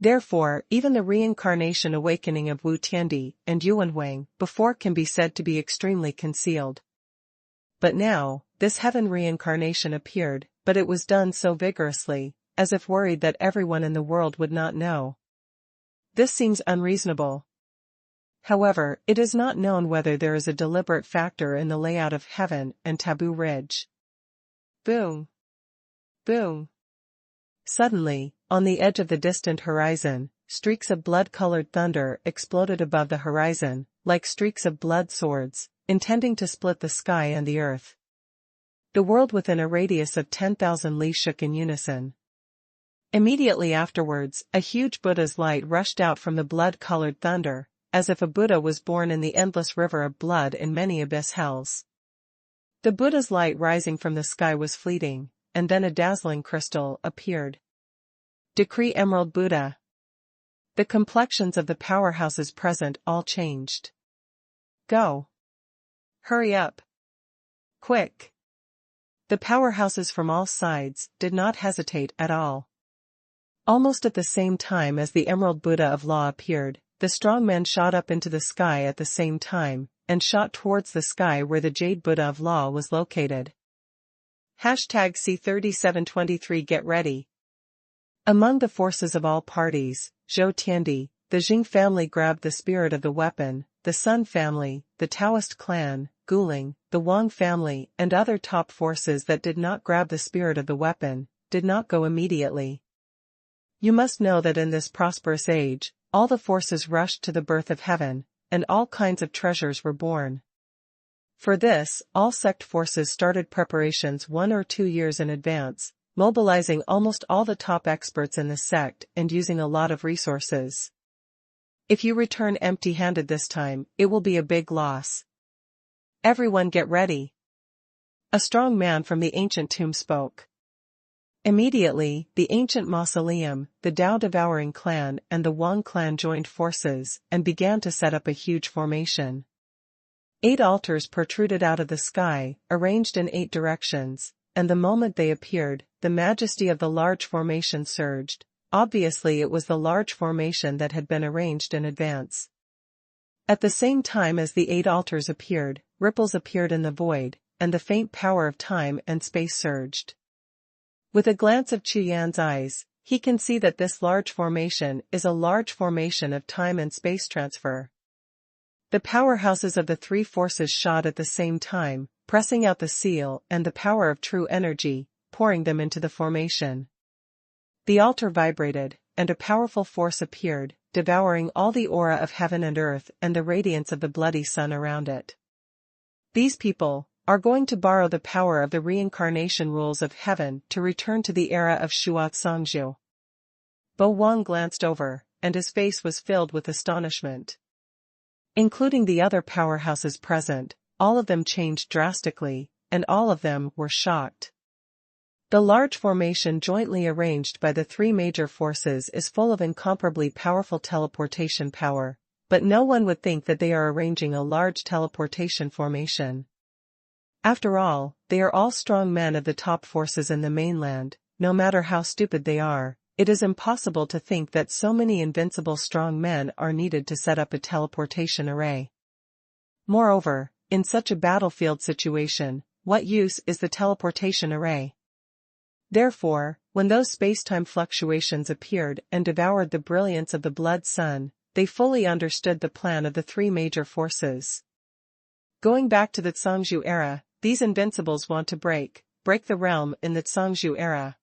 Therefore, even the reincarnation awakening of Wu Tiandi and Xuanhuan before can be said to be extremely concealed. But now, this heaven reincarnation appeared, but it was done so vigorously, as if worried that everyone in the world would not know. This seems unreasonable. However, it is not known whether there is a deliberate factor in the layout of heaven and Taboo Ridge. Boom! Boom! Suddenly, on the edge of the distant horizon, streaks of blood-colored thunder exploded above the horizon, like streaks of blood swords, intending to split the sky and the earth. The world within a radius of 10,000 li shook in unison. Immediately afterwards, a huge Buddha's light rushed out from the blood-colored thunder, as if a Buddha was born in the endless river of blood in many abyss hells. The Buddha's light rising from the sky was fleeting, and then a dazzling crystal appeared. Decree Emerald Buddha. The complexions of the powerhouses present all changed. Go. Hurry up. Quick. The powerhouses from all sides did not hesitate at all. Almost at the same time as the Emerald Buddha of Law appeared, the strong men shot up into the sky at the same time, and shot towards the sky where the Jade Buddha of Law was located. #C3723 Get ready. Among the forces of all parties, Zhou Tiandi, the Jing family grabbed the spirit of the weapon, the Sun family, the Taoist clan, Guling, the Wang family, and other top forces that did not grab the spirit of the weapon, did not go immediately. You must know that in this prosperous age, all the forces rushed to the birth of heaven, and all kinds of treasures were born. For this, all sect forces started preparations 1 or 2 years in advance, mobilizing almost all the top experts in the sect and using a lot of resources. If you return empty-handed this time, it will be a big loss. Everyone get ready. A strong man from the ancient tomb spoke. Immediately, the ancient mausoleum, the Dao-devouring clan and the Wang clan joined forces and began to set up a huge formation. 8 altars protruded out of the sky, arranged in 8 directions, and the moment they appeared, the majesty of the large formation surged. Obviously it was the large formation that had been arranged in advance. At the same time as the 8 altars appeared, ripples appeared in the void, and the faint power of time and space surged. With a glance of Chu Yan's eyes, he can see that this large formation is a large formation of time and space transfer. The powerhouses of the 3 forces shot at the same time, pressing out the seal and the power of true energy, pouring them into the formation. The altar vibrated, and a powerful force appeared, devouring all the aura of heaven and earth and the radiance of the bloody sun around it. These people are going to borrow the power of the reincarnation rules of heaven to return to the era of Xuanhuan. Bo Wang glanced over, and his face was filled with astonishment. Including the other powerhouses present, all of them changed drastically, and all of them were shocked. The large formation jointly arranged by the three major forces is full of incomparably powerful teleportation power, but no one would think that they are arranging a large teleportation formation. After all, they are all strong men of the top forces in the mainland. No matter how stupid they are, it is impossible to think that so many invincible strong men are needed to set up a teleportation array. Moreover, in such a battlefield situation, what use is the teleportation array? Therefore, when those space-time fluctuations appeared and devoured the brilliance of the blood sun, they fully understood the plan of the three major forces. Going back to the Zhongzhu era, these invincibles want to break the realm in the Zhongzhu era.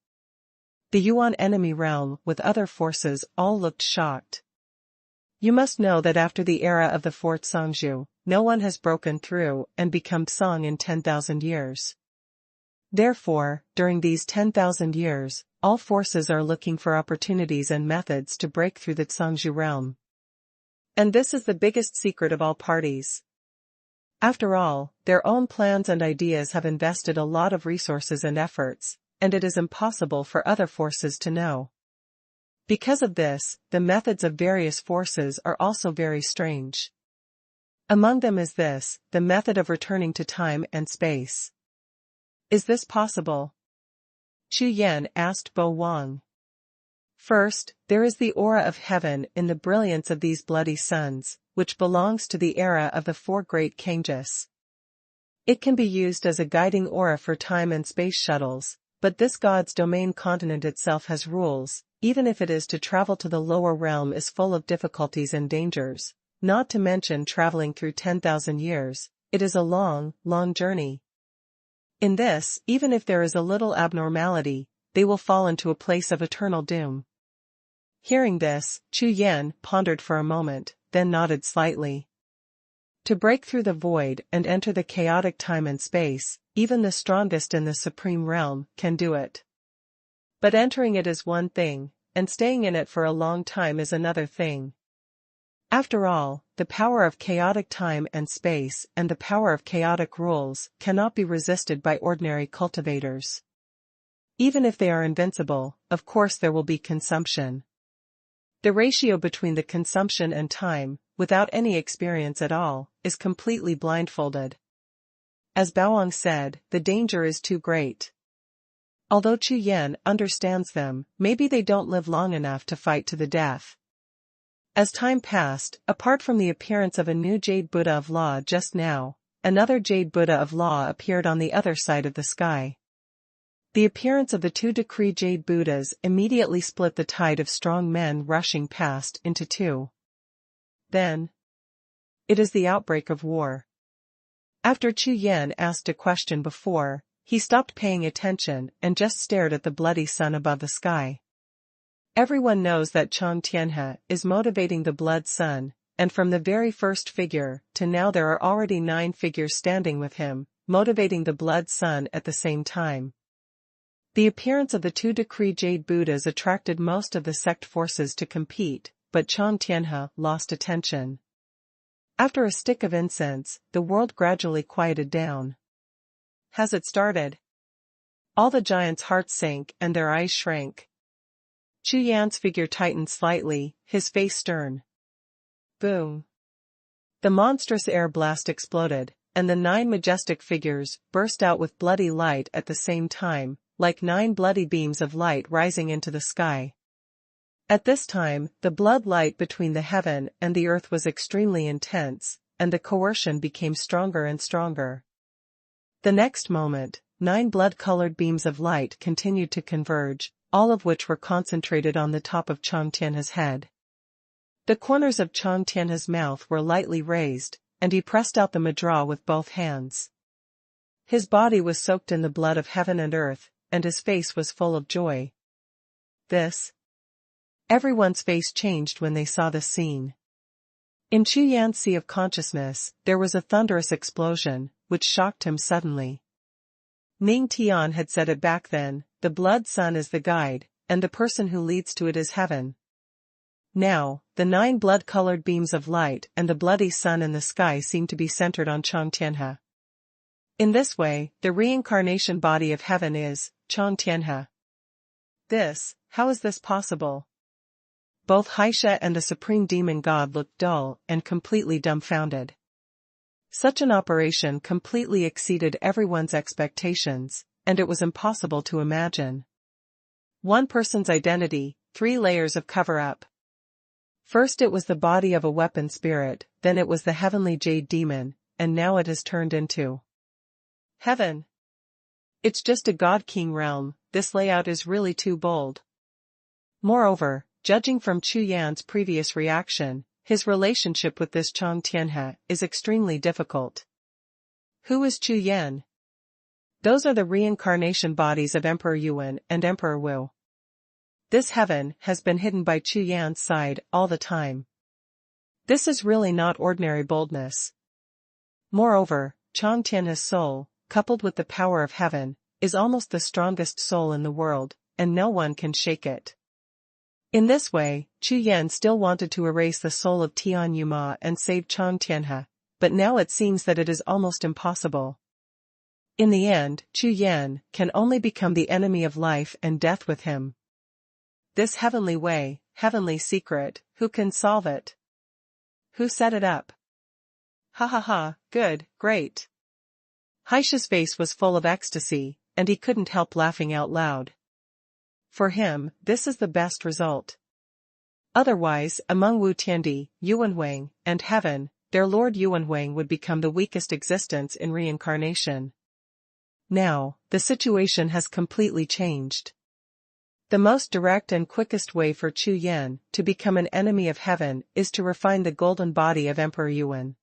The Yuan enemy realm with other forces all looked shocked. You must know that after the era of the fourth Zhongzhu, no one has broken through and become Song in 10,000 years. Therefore, during these 10,000 years, all forces are looking for opportunities and methods to break through the Zhongzhu realm. And this is the biggest secret of all parties. After all, their own plans and ideas have invested a lot of resources and efforts, and it is impossible for other forces to know. Because of this, the methods of various forces are also very strange. Among them is this, the method of returning to time and space. Is this possible? Chu Yan asked Bo Wang. First, there is the aura of heaven in the brilliance of these bloody suns, which belongs to the era of the four great Kanges. It can be used as a guiding aura for time and space shuttles, but this god's domain continent itself has rules. Even if it is to travel to the lower realm is full of difficulties and dangers, not to mention traveling through 10,000 years, it is a long, long journey. In this, even if there is a little abnormality, they will fall into a place of eternal doom. Hearing this, Chu Yan pondered for a moment, then nodded slightly. To break through the void and enter the chaotic time and space, even the strongest in the supreme realm can do it. But entering it is one thing, and staying in it for a long time is another thing. After all, the power of chaotic time and space and the power of chaotic rules cannot be resisted by ordinary cultivators. Even if they are invincible, of course there will be consumption. The ratio between the consumption and time, without any experience at all, is completely blindfolded. As Baoang said, the danger is too great. Although Chu Yan understands them, maybe they don't live long enough to fight to the death. As time passed, apart from the appearance of a new Jade Buddha of Law just now, another Jade Buddha of Law appeared on the other side of the sky. The appearance of the two decree Jade Buddhas immediately split the tide of strong men rushing past into two. Then, it is the outbreak of war. After Chu Yan asked a question before, he stopped paying attention and just stared at the bloody sun above the sky. Everyone knows that Chang Tianhe is motivating the blood sun, and from the very first figure to now there are already 9 figures standing with him, motivating the blood sun at the same time. The appearance of the two decree Jade Buddhas attracted most of the sect forces to compete, but Chang Tianhe lost attention. After a stick of incense, the world gradually quieted down. Has it started? All the giants' hearts sank and their eyes shrank. Chu Yan's figure tightened slightly, his face stern. Boom. The monstrous air blast exploded, and the 9 majestic figures burst out with bloody light at the same time, like 9 bloody beams of light rising into the sky. At this time, the blood light between the heaven and the earth was extremely intense, and the coercion became stronger and stronger. The next moment, 9 blood-colored beams of light continued to converge, all of which were concentrated on the top of Chang Tianhe's head. The corners of Chang Tianhe's mouth were lightly raised, and he pressed out the mudra with both hands. His body was soaked in the blood of heaven and earth, and his face was full of joy. Everyone's face changed when they saw this scene. In Chu Yan's sea of consciousness, there was a thunderous explosion, which shocked him suddenly. Ning Tian had said it back then, the blood sun is the guide, and the person who leads to it is heaven. Now, the 9 blood-colored beams of light and the bloody sun in the sky seemed to be centered on Chang Tianhe. In this way, the reincarnation body of heaven is Chang Tianhe. How is this possible? Both Xie and the supreme demon god looked dull and completely dumbfounded. Such an operation completely exceeded everyone's expectations, and it was impossible to imagine. One person's identity, 3 layers of cover-up. First it was the body of a weapon spirit, then it was the heavenly jade demon, and now it has turned into heaven. It's just a god-king realm, this layout is really too bold. Moreover, judging from Chu Yan's previous reaction, his relationship with this Chang Tianhe is extremely difficult. Who is Chu Yan? Those are the reincarnation bodies of Emperor Yuan and Emperor Wu. This heaven has been hidden by Chu Yan's side all the time. This is really not ordinary boldness. Moreover, Chang Tianhe's soul, coupled with the power of heaven, is almost the strongest soul in the world, and no one can shake it. In this way, Chu Yan still wanted to erase the soul of Tian Yuma and save Chang Tianhe, but now it seems that it is almost impossible. In the end, Chu Yan can only become the enemy of life and death with him. This heavenly way, heavenly secret, who can solve it? Who set it up? Ha ha ha, good, great. Xie's face was full of ecstasy, and he couldn't help laughing out loud. For him, this is the best result. Otherwise, among Wu Tiandi, Xuanhuan, and heaven, their lord Xuanhuan would become the weakest existence in reincarnation. Now, the situation has completely changed. The most direct and quickest way for Chu Yan to become an enemy of heaven is to refine the golden body of Emperor Yuan.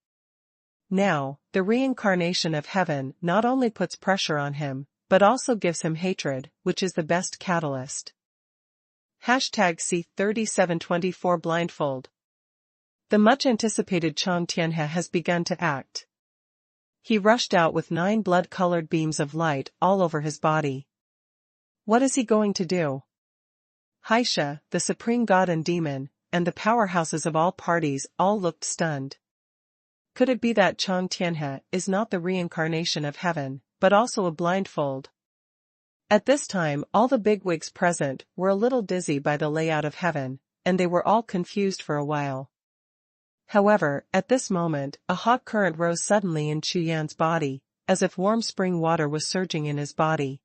Now, the reincarnation of heaven not only puts pressure on him, but also gives him hatred, which is the best catalyst. #C3724 Blindfold. The much-anticipated Chang Tianhe has begun to act. He rushed out with 9 blood-colored beams of light all over his body. What is he going to do? Xie, the supreme god and demon, and the powerhouses of all parties all looked stunned. Could it be that Chang Tianhe is not the reincarnation of heaven, but also a blindfold? At this time all the bigwigs present were a little dizzy by the layout of heaven, and they were all confused for a while. However, at this moment, a hot current rose suddenly in Chu Yan's body, as if warm spring water was surging in his body.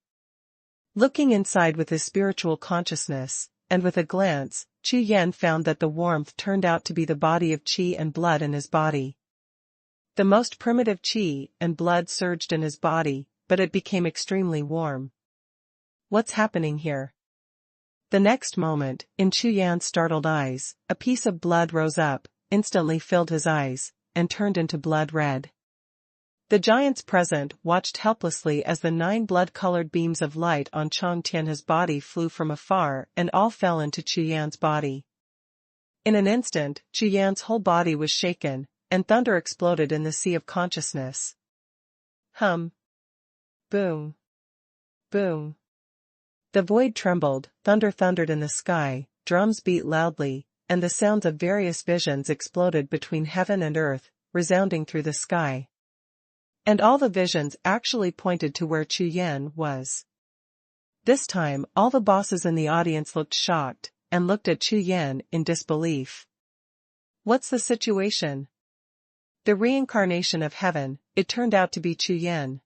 Looking inside with his spiritual consciousness, and with a glance, Chu Yan found that the warmth turned out to be the body of qi and blood in his body. The most primitive qi and blood surged in his body, but it became extremely warm. What's happening here? The next moment, in Chu Yan's startled eyes, a piece of blood rose up, instantly filled his eyes, and turned into blood red. The giants present watched helplessly as the 9 blood-colored beams of light on Chang Tianhe's body flew from afar and all fell into Chu Yan's body. In an instant, Chu Yan's whole body was shaken, and thunder exploded in the sea of consciousness. Hum. Boom. Boom. The void trembled, thunder thundered in the sky, drums beat loudly, and the sounds of various visions exploded between heaven and earth, resounding through the sky. And all the visions actually pointed to where Chu Yan was. This time, all the bosses in the audience looked shocked, and looked at Chu Yan in disbelief. What's the situation? The reincarnation of heaven, it turned out to be Chu Yan.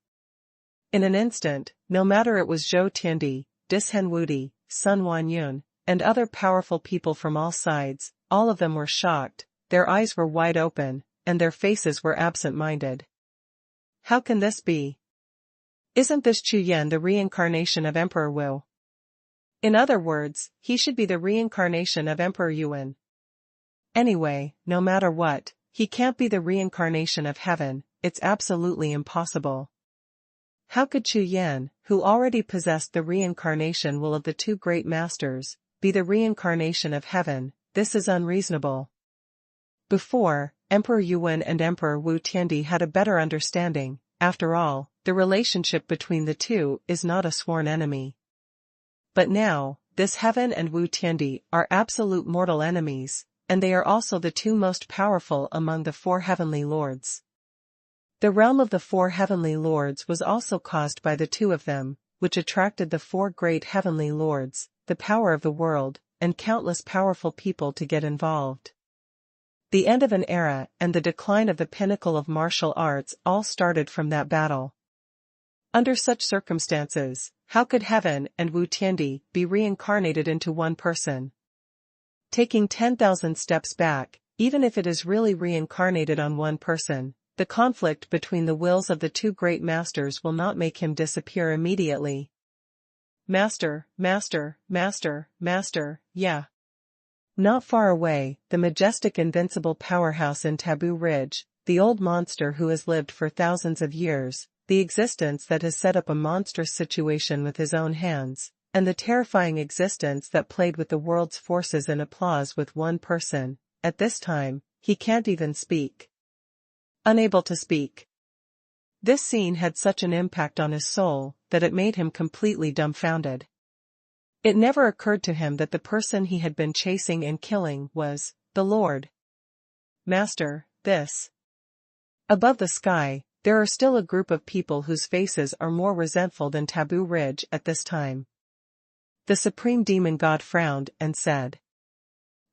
In an instant, no matter it was Zhou Tiandi, Dishen Wudi, Sun Wanyun, and other powerful people from all sides, all of them were shocked, their eyes were wide open, and their faces were absent-minded. How can this be? Isn't this Chu Yan the reincarnation of Emperor Wu? In other words, he should be the reincarnation of Emperor Yuan. Anyway, no matter what, he can't be the reincarnation of heaven, it's absolutely impossible. How could Chu Yan, who already possessed the reincarnation will of the 2 great masters, be the reincarnation of heaven? This is unreasonable. Before, Emperor Yuan and Emperor Wu Tiandi had a better understanding. After all, the relationship between the two is not a sworn enemy. But now, this Heaven and Wu Tiandi are absolute mortal enemies, and they are also the two most powerful among the four heavenly lords. The realm of the four heavenly lords was also caused by the two of them, which attracted the four great heavenly lords, the power of the world, and countless powerful people to get involved. The end of an era and the decline of the pinnacle of martial arts all started from that battle. Under such circumstances, how could Heaven and Wu Tiandi be reincarnated into one person? Taking 10,000 steps back, even if it is really reincarnated on one person, the conflict between the wills of the two great masters will not make him disappear immediately. Master, master, master, master, yeah. Not far away, the majestic invincible powerhouse in Taboo Ridge, the old monster who has lived for thousands of years, the existence that has set up a monstrous situation with his own hands, and the terrifying existence that played with the world's forces in applause with one person. At this time, he can't even speak. Unable to speak. This scene had such an impact on his soul that it made him completely dumbfounded. It never occurred to him that the person he had been chasing and killing was the Lord. Master, this. Above the sky, there are still a group of people whose faces are more resentful than Taboo Ridge at this time. The supreme demon god frowned and said.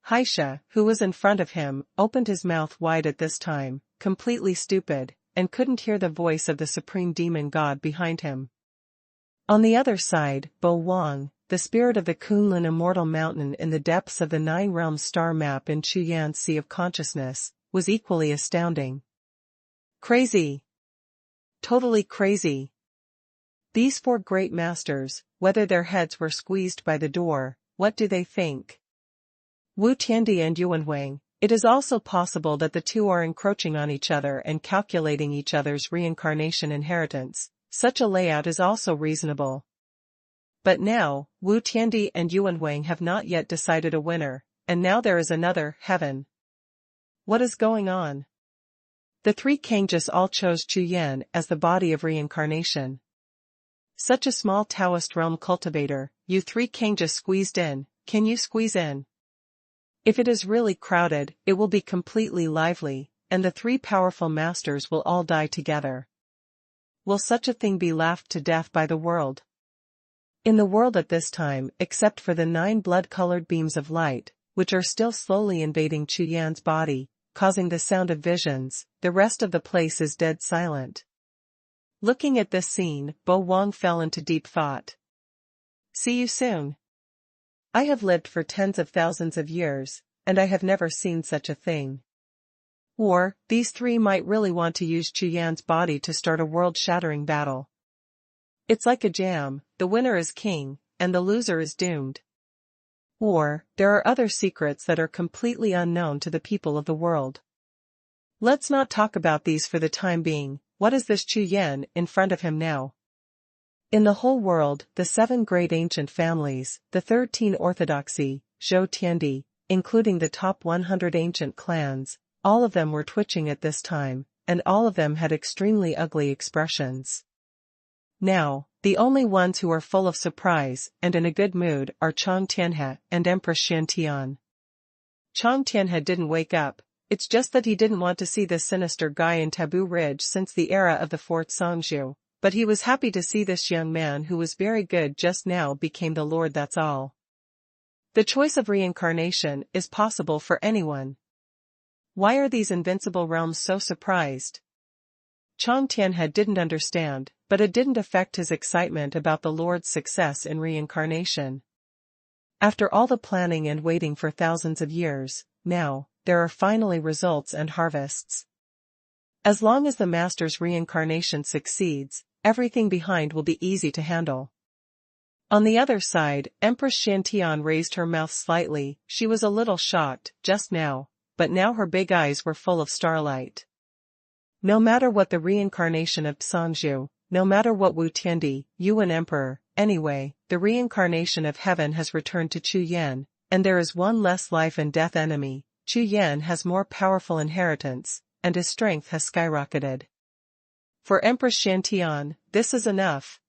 Xie, who was in front of him, opened his mouth wide at this time, completely stupid, and couldn't hear the voice of the supreme demon god behind him. On the other side, Bo Wang, the spirit of the Kunlun immortal mountain in the depths of the Nine Realms star map in Chu Yan's Sea of Consciousness, was equally astounding. Crazy. Totally crazy. These four great masters, whether their heads were squeezed by the door, what do they think? Wu Tiandi and Xuanhuan, it is also possible that the two are encroaching on each other and calculating each other's reincarnation inheritance. Such a layout is also reasonable. But now, Wu Tiandi and Xuanhuan have not yet decided a winner, and now there is another Heaven. What is going on? The three Kangjus all chose Chu Yan as the body of reincarnation. Such a small Taoist realm cultivator, you three Kangjus squeezed in, can you squeeze in? If it is really crowded, it will be completely lively, and the three powerful masters will all die together. Will such a thing be laughed to death by the world? In the world at this time, except for the 9 blood-colored beams of light, which are still slowly invading Chu Yan's body, causing the sound of visions, the rest of the place is dead silent. Looking at this scene, Bo Wang fell into deep thought. See you soon. I have lived for tens of thousands of years, and I have never seen such a thing. Or, these three might really want to use Chu Yan's body to start a world-shattering battle. It's like a jam, the winner is king, and the loser is doomed. Or, there are other secrets that are completely unknown to the people of the world. Let's not talk about these for the time being. What is this Chu Yan in front of him now? In the whole world, the 7 great ancient families, the 13 orthodoxy, Zhou Tiandi, including the top 100 ancient clans, all of them were twitching at this time, and all of them had extremely ugly expressions. Now, the only ones who are full of surprise and in a good mood are Chang Tianhe and Empress Xiantian. Chang Tianhe didn't wake up, it's just that he didn't want to see this sinister guy in Taboo Ridge since the era of the 4th Songzhu, but he was happy to see this young man who was very good just now became the Lord, that's all. The choice of reincarnation is possible for anyone. Why are these invincible realms so surprised? Chang Tianhe didn't understand, but it didn't affect his excitement about the Lord's success in reincarnation. After all the planning and waiting for thousands of years, now, there are finally results and harvests. As long as the Master's reincarnation succeeds, everything behind will be easy to handle. On the other side, Empress Xiantian raised her mouth slightly. She was a little shocked, just now, but now her big eyes were full of starlight. No matter what the reincarnation of Songzhu, no matter what Wu Tiandi, Yuan Emperor, anyway, the reincarnation of Heaven has returned to Chu Yan, and there is one less life and death enemy, Chu Yan has more powerful inheritance, and his strength has skyrocketed. For Empress Shantian, this is enough.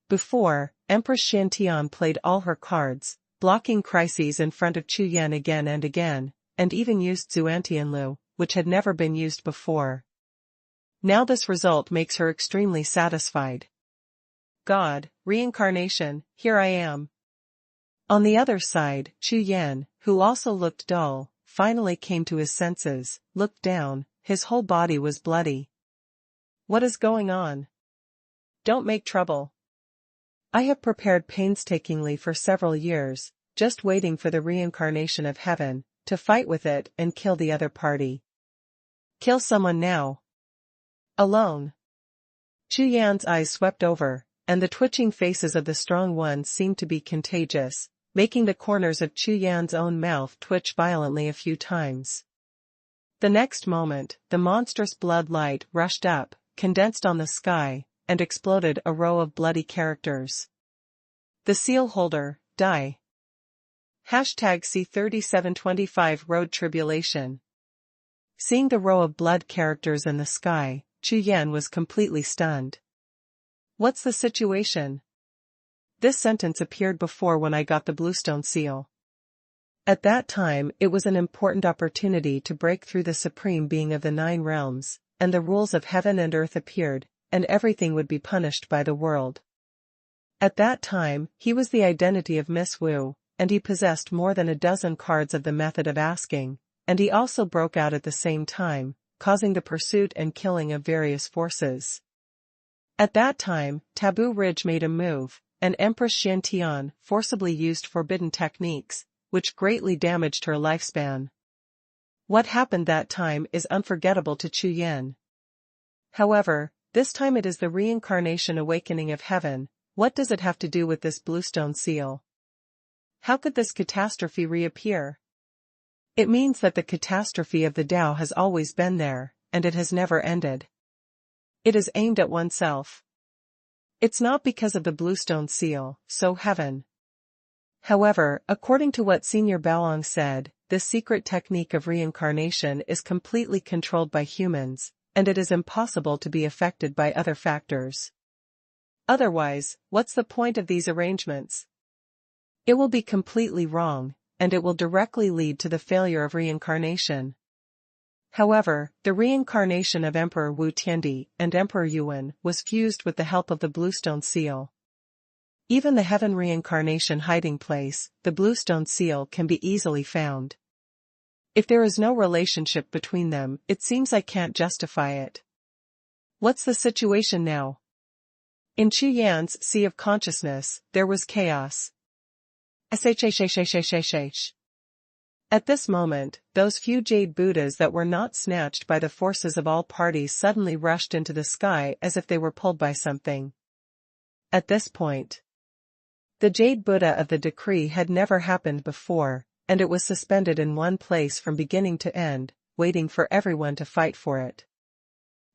Before, Empress Shantian played all her cards, blocking crises in front of Chu Yan again and again, and even used Xuantianlu, which had never been used before. Now this result makes her extremely satisfied. God, reincarnation, here I am. On the other side, Chu Yan, who also looked dull, finally came to his senses, looked down, his whole body was bloody. What is going on? Don't make trouble. I have prepared painstakingly for several years, just waiting for the reincarnation of heaven, to fight with it and kill the other party. Kill someone now. Alone. Chu Yan's eyes swept over, and the twitching faces of the strong ones seemed to be contagious, making the corners of Chu Yan's own mouth twitch violently a few times. The next moment, the monstrous blood light rushed up, condensed on the sky, and exploded a row of bloody characters. The seal holder, die. #C3725 Road Tribulation. Seeing the row of blood characters in the sky, Chu Yan was completely stunned. What's the situation? This sentence appeared before when I got the bluestone seal. At that time it was an important opportunity to break through the supreme being of the 9 realms, and the rules of heaven and earth appeared, and everything would be punished by the world. At that time, he was the identity of Miss Wu, and he possessed more than a dozen cards of the method of asking, and he also broke out at the same time, causing the pursuit and killing of various forces. At that time, Taboo Ridge made a move, and Empress Shantian forcibly used forbidden techniques, which greatly damaged her lifespan. What happened that time is unforgettable to Chu Yan. However, this time it is the reincarnation awakening of heaven. What does it have to do with this bluestone seal? How could this catastrophe reappear? It means that the catastrophe of the Tao has always been there, and it has never ended. It is aimed at oneself. It's not because of the bluestone seal, so heaven. However, according to what Senior Baolong said, this secret technique of reincarnation is completely controlled by humans, and it is impossible to be affected by other factors. Otherwise, what's the point of these arrangements? It will be completely wrong, and it will directly lead to the failure of reincarnation. However, the reincarnation of Emperor Wu Tiandi and Emperor Yuan was fused with the help of the bluestone seal. Even the heaven reincarnation hiding place, the bluestone seal, can be easily found. If there is no relationship between them, it seems I can't justify it. What's the situation now? In Chu Yan's sea of consciousness, there was chaos. At this moment, those few jade Buddhas that were not snatched by the forces of all parties suddenly rushed into the sky as if they were pulled by something. At this point, the jade Buddha of the decree had never happened before, and it was suspended in one place from beginning to end, waiting for everyone to fight for it.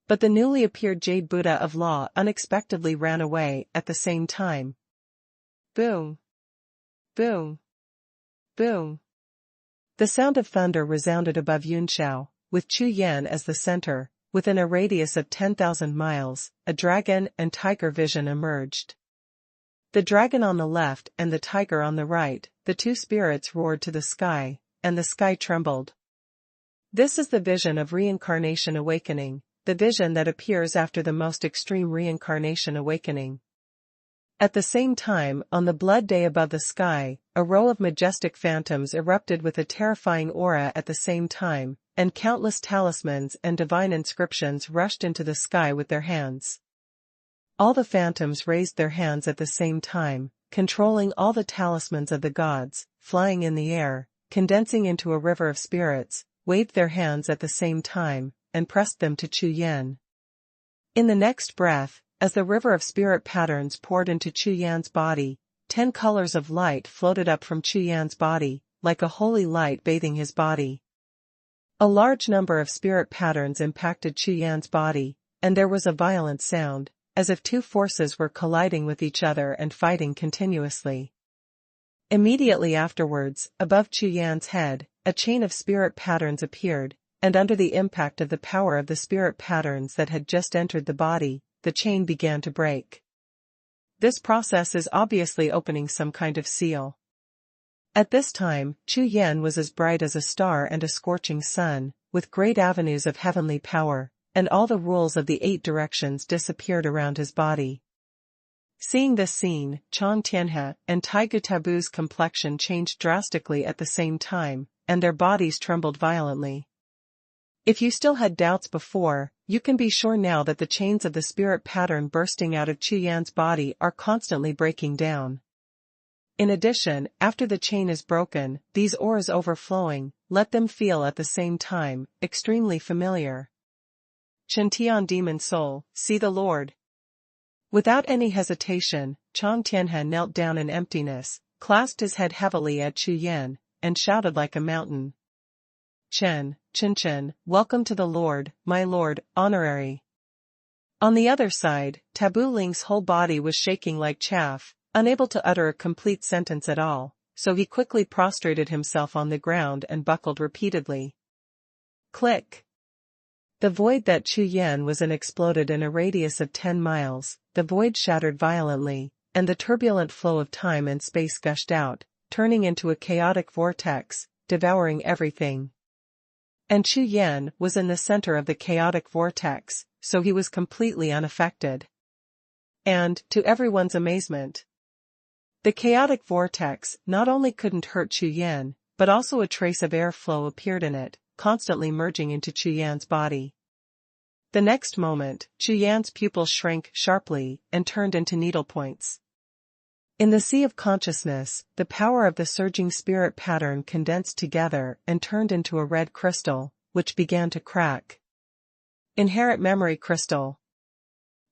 But the newly appeared jade Buddha of law unexpectedly ran away at the same time. Boom! Boom! Boom! The sound of thunder resounded above Yunxiao, with Chu Yan as the center. Within a radius of 10,000 miles, a dragon and tiger vision emerged. The dragon on the left and the tiger on the right, the two spirits roared to the sky, and the sky trembled. This is the vision of reincarnation awakening, the vision that appears after the most extreme reincarnation awakening. At the same time, on the blood day above the sky, a row of majestic phantoms erupted with a terrifying aura at the same time, and countless talismans and divine inscriptions rushed into the sky with their hands. All the phantoms raised their hands at the same time, controlling all the talismans of the gods, flying in the air, condensing into a river of spirits, waved their hands at the same time, and pressed them to Chu Yan. In the next breath, as the river of spirit patterns poured into Chu Yan's body, 10 colors of light floated up from Chu Yan's body, like a holy light bathing his body. A large number of spirit patterns impacted Chu Yan's body, and there was a violent sound, as if two forces were colliding with each other and fighting continuously. Immediately afterwards, above Chu Yan's head, a chain of spirit patterns appeared, and under the impact of the power of the spirit patterns that had just entered the body, the chain began to break. This process is obviously opening some kind of seal. At this time, Chu Yan was as bright as a star and a scorching sun, with great avenues of heavenly power, and all the rules of the 8 directions disappeared around his body. Seeing this scene, Chang Tianhe and Taigu Tabu's complexion changed drastically at the same time, and their bodies trembled violently. If you still had doubts before, you can be sure now that the chains of the spirit pattern bursting out of Chu Yan's body are constantly breaking down. In addition, after the chain is broken, these auras overflowing, let them feel at the same time, extremely familiar. Shantian Demon Soul, see the Lord. Without any hesitation, Chang Tianhe knelt down in emptiness, clasped his head heavily at Chu Yan, and shouted like a mountain. Chen, welcome to the Lord, my Lord, honorary. On the other side, Tabu Ling's whole body was shaking like chaff, unable to utter a complete sentence at all, so he quickly prostrated himself on the ground and buckled repeatedly. Click. The void that Chu Yan was in exploded in a radius of 10 miles, the void shattered violently, and the turbulent flow of time and space gushed out, turning into a chaotic vortex, devouring everything. And Chu Yan was in the center of the chaotic vortex, so he was completely unaffected. And, to everyone's amazement, the chaotic vortex not only couldn't hurt Chu Yan, but also a trace of airflow appeared in it, constantly merging into Chu Yan's body. The next moment, Chu Yan's pupils shrank sharply and turned into needlepoints. In the sea of consciousness, the power of the surging spirit pattern condensed together and turned into a red crystal, which began to crack. Inherent Memory Crystal.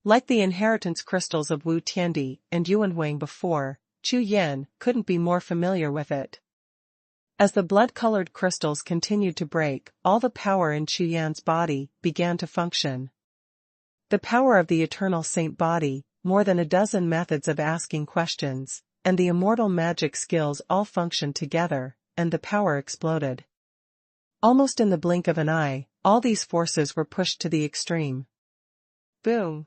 Like the inheritance crystals of Wu Tiandi and Xuanhuan before, Chu Yan couldn't be more familiar with it. As the blood-colored crystals continued to break, all the power in Chu Yan's body began to function. The power of the eternal saint body, more than a dozen methods of asking questions, and the immortal magic skills all functioned together, and the power exploded. Almost in the blink of an eye, all these forces were pushed to the extreme. Boom!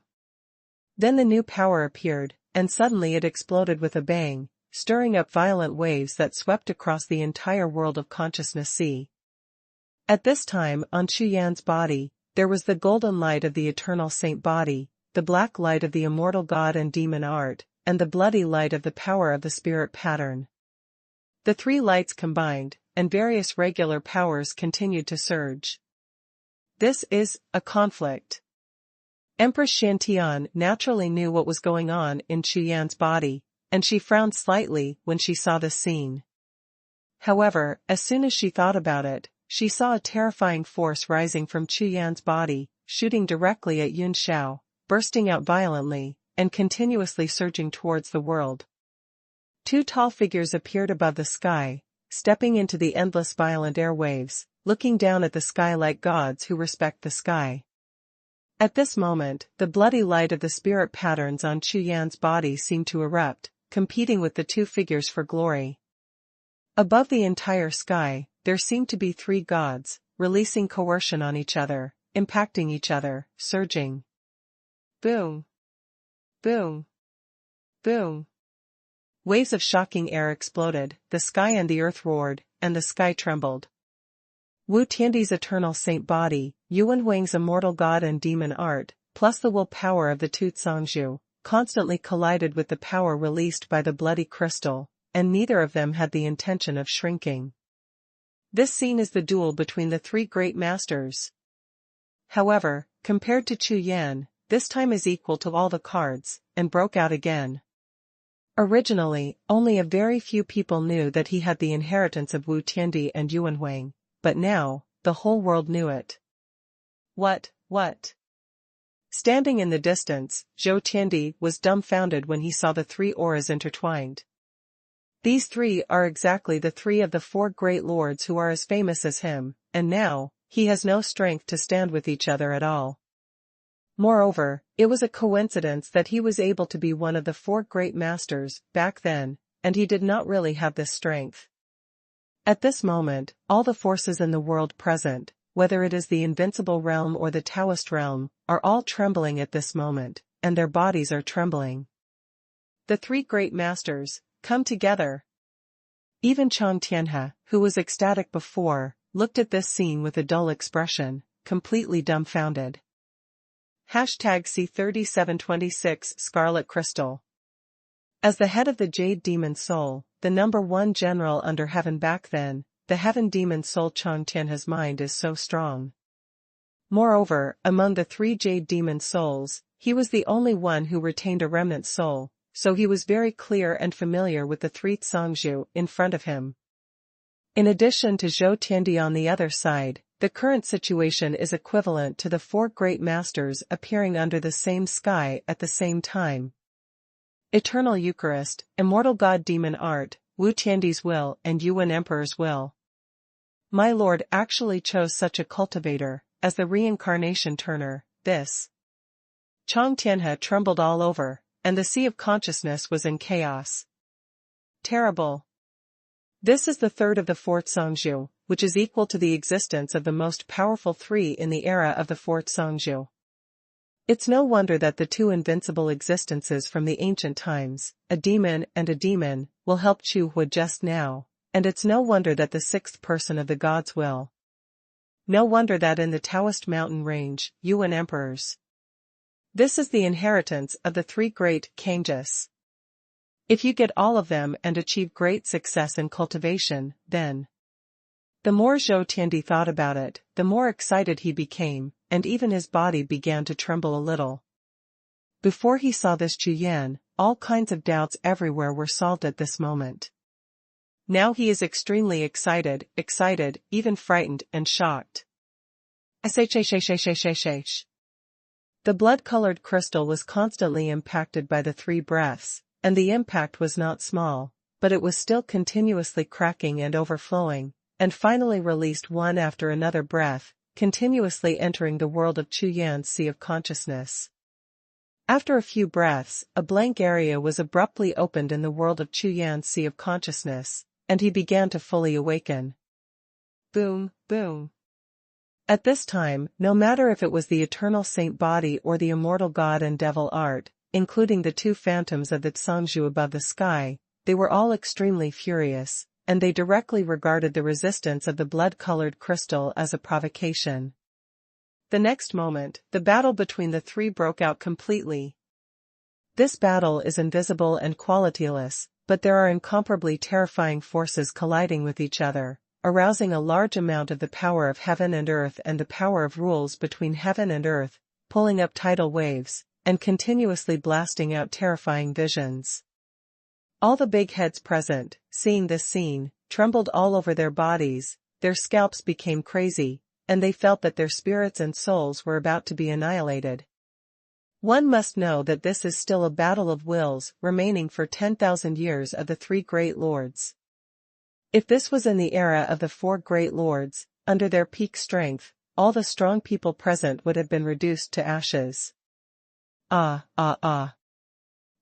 Then the new power appeared, and suddenly it exploded with a bang, stirring up violent waves that swept across the entire world of consciousness sea. At this time, on Chu Yan's body, there was the golden light of the eternal saint body, the black light of the immortal god and demon art, and the bloody light of the power of the spirit pattern. The 3 lights combined, and various regular powers continued to surge. This is a conflict. Empress Shantian naturally knew what was going on in Chu Yan's body, and she frowned slightly when she saw the scene. However, as soon as she thought about it, she saw a terrifying force rising from Chu Yan's body, shooting directly at Yun Xiao, bursting out violently, and continuously surging towards the world. 2 tall figures appeared above the sky, stepping into the endless violent airwaves, looking down at the sky like gods who respect the sky. At this moment, the bloody light of the spirit patterns on Chu Yan's body seemed to erupt, competing with the 2 figures for glory. Above the entire sky, there seemed to be 3 gods, releasing coercion on each other, impacting each other, surging. Boom! Boom! Boom! Waves of shocking air exploded, the sky and the earth roared, and the sky trembled. Wu Tiandi's eternal saint body, Yuan Huang's immortal god and demon art, plus the will power of the Tu Zhangzhu, constantly collided with the power released by the bloody crystal, and neither of them had the intention of shrinking. This scene is the duel between the 3 great masters. However, compared to Chu Yan, this time is equal to all the cards, and broke out again. Originally, only a very few people knew that he had the inheritance of Wu Tiandi and Yuan Huang, but now, the whole world knew it. What? Standing in the distance, Zhou Tiandi was dumbfounded when he saw the 3 auras intertwined. These 3 are exactly the 3 of the 4 great lords who are as famous as him, and now, he has no strength to stand with each other at all. Moreover, it was a coincidence that he was able to be one of the 4 great masters back then, and he did not really have this strength. At this moment, all the forces in the world present, whether it is the invincible realm or the Taoist realm, are all trembling at this moment, and their bodies are trembling. The three great masters, come together. Even Chang Tianhe, who was ecstatic before, looked at this scene with a dull expression, completely dumbfounded. #C3726 Scarlet Crystal. As the head of the Jade Demon Soul, the #1 general under heaven back then, the Heaven Demon Soul Chang Tianhe's mind is so strong. Moreover, among the three Jade Demon Souls, he was the only one who retained a remnant soul, so he was very clear and familiar with the three Zhangzhu in front of him. In addition to Zhou Tiandi on the other side, the current situation is equivalent to the four great masters appearing under the same sky at the same time. Eternal Eucharist, Immortal God Demon Art, Wu Tiandi's will and Yuan Emperor's will. My lord actually chose such a cultivator, as the reincarnation turner, this. Chang Tianhe trembled all over, and the sea of consciousness was in chaos. Terrible. This is the third of the four Zhangzhu, which is equal to the existence of the most powerful three in the era of the four Zhangzhu. It's no wonder that the two invincible existences from the ancient times, a demon, will help Chu Hu just now, and it's no wonder that the sixth person of the gods will. No wonder that in the Taoist mountain range, Yuan emperors. This is the inheritance of the three great Kangas. If you get all of them and achieve great success in cultivation, then. The more Zhou Tiandi thought about it, the more excited he became, and even his body began to tremble a little. Before he saw this Chu Yan, all kinds of doubts everywhere were solved at this moment. Now he is extremely excited, even frightened and shocked. The blood-colored crystal was constantly impacted by the three breaths, and the impact was not small, but it was still continuously cracking and overflowing, and finally released one after another breath, continuously entering the world of Chu Yan's sea of consciousness. After a few breaths, a blank area was abruptly opened in the world of Chu Yan's sea of consciousness, and he began to fully awaken. Boom, boom. At this time, no matter if it was the eternal saint body or the immortal god and devil art, including the two phantoms of the Zhangzhu above the sky, they were all extremely furious, and they directly regarded the resistance of the blood-colored crystal as a provocation. The next moment, the battle between the three broke out completely. This battle is invisible and qualityless, but there are incomparably terrifying forces colliding with each other, arousing a large amount of the power of heaven and earth and the power of rules between heaven and earth, pulling up tidal waves, and continuously blasting out terrifying visions. All the big heads present, seeing this scene, trembled all over their bodies, their scalps became crazy, and they felt that their spirits and souls were about to be annihilated. One must know that this is still a battle of wills remaining for 10,000 years of the three great lords. If this was in the era of the four great lords, under their peak strength, all the strong people present would have been reduced to ashes.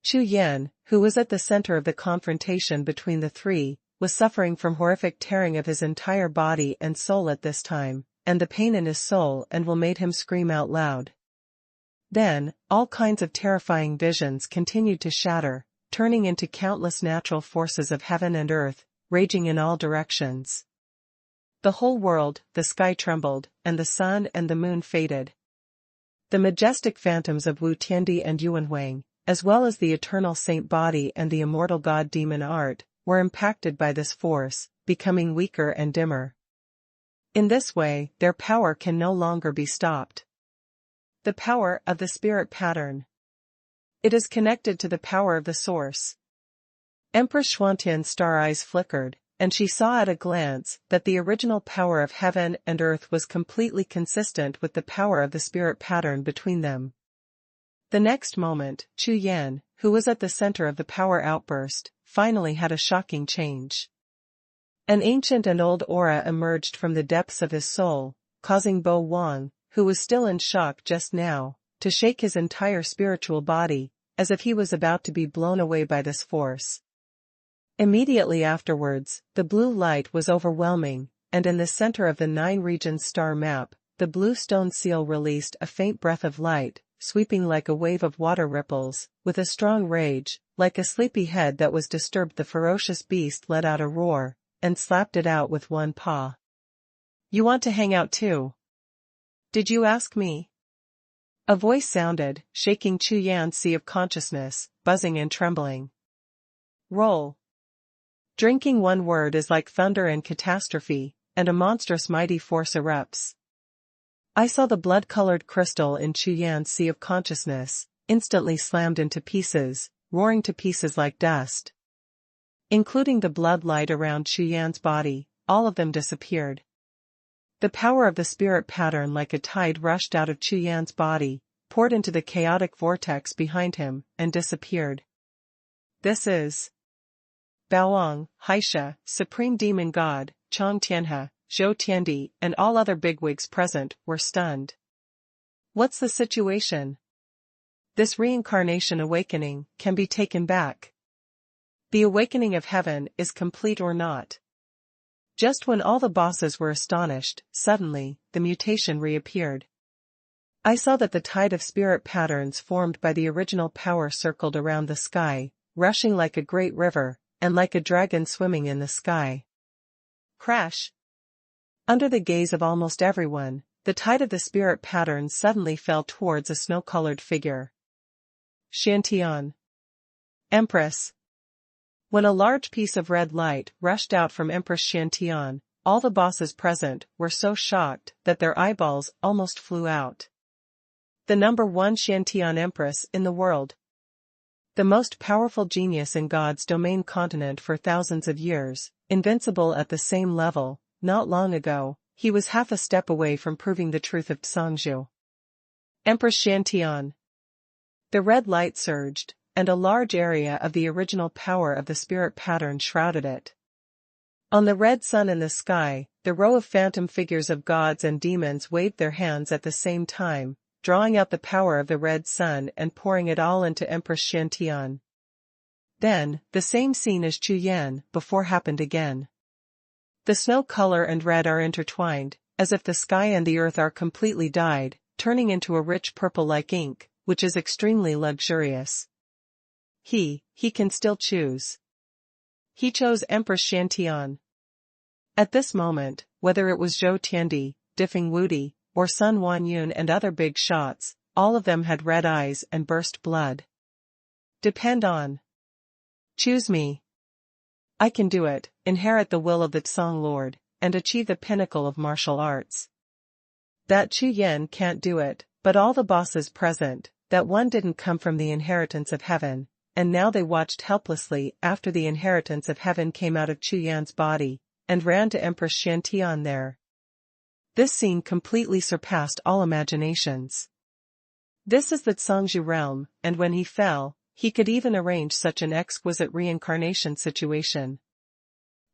Chu Yan, who was at the center of the confrontation between the three, was suffering from horrific tearing of his entire body and soul at this time, and the pain in his soul and will made him scream out loud. Then, all kinds of terrifying visions continued to shatter, turning into countless natural forces of heaven and earth, raging in all directions. The whole world, the sky trembled, and the sun and the moon faded. The majestic phantoms of Wu Tiandi and Xuanhuan, as well as the eternal saint body and the immortal god demon art, were impacted by this force, becoming weaker and dimmer. In this way, their power can no longer be stopped. The power of the spirit pattern. It is connected to the power of the source. Empress Xuantian's star eyes flickered, and she saw at a glance that the original power of heaven and earth was completely consistent with the power of the spirit pattern between them. The next moment, Chu Yan, who was at the center of the power outburst, finally had a shocking change. An ancient and old aura emerged from the depths of his soul, causing Bo Wang, who was still in shock just now, to shake his entire spiritual body, as if he was about to be blown away by this force. Immediately afterwards, the blue light was overwhelming, and in the center of the 9 regions star map, the blue stone seal released a faint breath of light, sweeping like a wave of water ripples. With a strong rage, like a sleepy head that was disturbed, the ferocious beast let out a roar, and slapped it out with one paw. "You want to hang out too? Did you ask me?" A voice sounded, shaking Chu Yan's sea of consciousness, buzzing and trembling. "Roll." Drinking one word is like thunder and catastrophe, and a monstrous mighty force erupts. I saw the blood-colored crystal in Chu Yan's sea of consciousness, instantly slammed into pieces, roaring to pieces like dust. Including the blood light around Chu Yan's body, all of them disappeared. The power of the spirit pattern like a tide rushed out of Chu Yan's body, poured into the chaotic vortex behind him, and disappeared. This is Baoang, Haisha, Supreme Demon God, Chang Tianhe, Zhou Tiandi, and all other bigwigs present were stunned. What's the situation? This reincarnation awakening can be taken back. The awakening of heaven is complete or not? Just when all the bosses were astonished, suddenly, the mutation reappeared. I saw that the tide of spirit patterns formed by the original power circled around the sky, rushing like a great river, and like a dragon swimming in the sky. Crash! Under the gaze of almost everyone, the tide of the spirit patterns suddenly fell towards a snow-colored figure. Xiantian. Empress. When a large piece of red light rushed out from Empress Xiantian, all the bosses present were so shocked that their eyeballs almost flew out. The #1 Xiantian Empress in the world. The most powerful genius in God's domain continent for thousands of years, invincible at the same level. Not long ago, he was half a step away from proving the truth of Tsangzhu. Empress Xiantian. The red light surged, and a large area of the original power of the spirit pattern shrouded it. On the red sun in the sky, the row of phantom figures of gods and demons waved their hands at the same time, drawing out the power of the red sun and pouring it all into Empress Xiantian. Then, the same scene as Chu Yan before happened again. The snow color and red are intertwined, as if the sky and the earth are completely dyed, turning into a rich purple like ink, which is extremely luxurious. He can still choose. He chose Empress Xiantian. At this moment, whether it was Zhou Tiandi, Difeng Wudi, or Sun Wanyun and other big shots, all of them had red eyes and burst blood. Depend on. Choose me. I can do it, inherit the will of the Tsang Lord, and achieve the pinnacle of martial arts. That Chu Yan can't do it, but all the bosses present, that one didn't come from the inheritance of heaven, and now they watched helplessly after the inheritance of heaven came out of Chu Yan's body, and ran to Empress Xiantian there. This scene completely surpassed all imaginations. This is the Tsangzhu realm, and when he fell, he could even arrange such an exquisite reincarnation situation.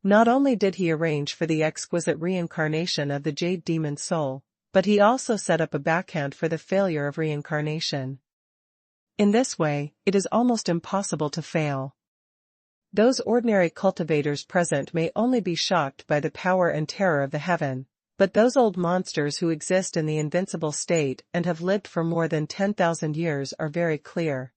Not only did he arrange for the exquisite reincarnation of the Jade Demon soul, but he also set up a backhand for the failure of reincarnation. In this way, it is almost impossible to fail. Those ordinary cultivators present may only be shocked by the power and terror of the heaven, but those old monsters who exist in the invincible state and have lived for more than 10,000 years are very clear.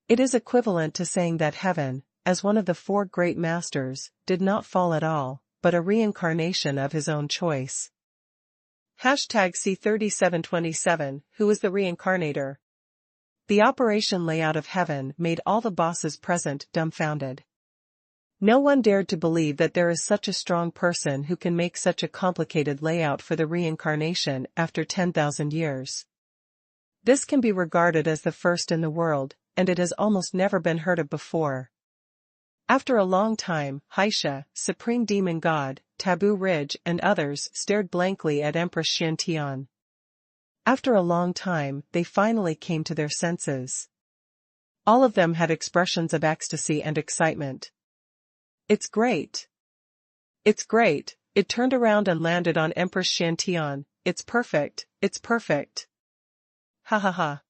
It is equivalent to saying that heaven, as one of the 4 great masters, did not fall at all, but a reincarnation of his own choice. #C3727, who is the reincarnator? The operation layout of heaven made all the bosses present dumbfounded. No one dared to believe that there is such a strong person who can make such a complicated layout for the reincarnation after 10,000 years. This can be regarded as the first in the world, and it has almost never been heard of before. After a long time, Haisha, Supreme Demon God, Taboo Ridge and others stared blankly at Empress Xiantian. After a long time, they finally came to their senses. All of them had expressions of ecstasy and excitement. It's great. It's great. It turned around and landed on Empress Xiantian. It's perfect. It's perfect. Ha ha ha.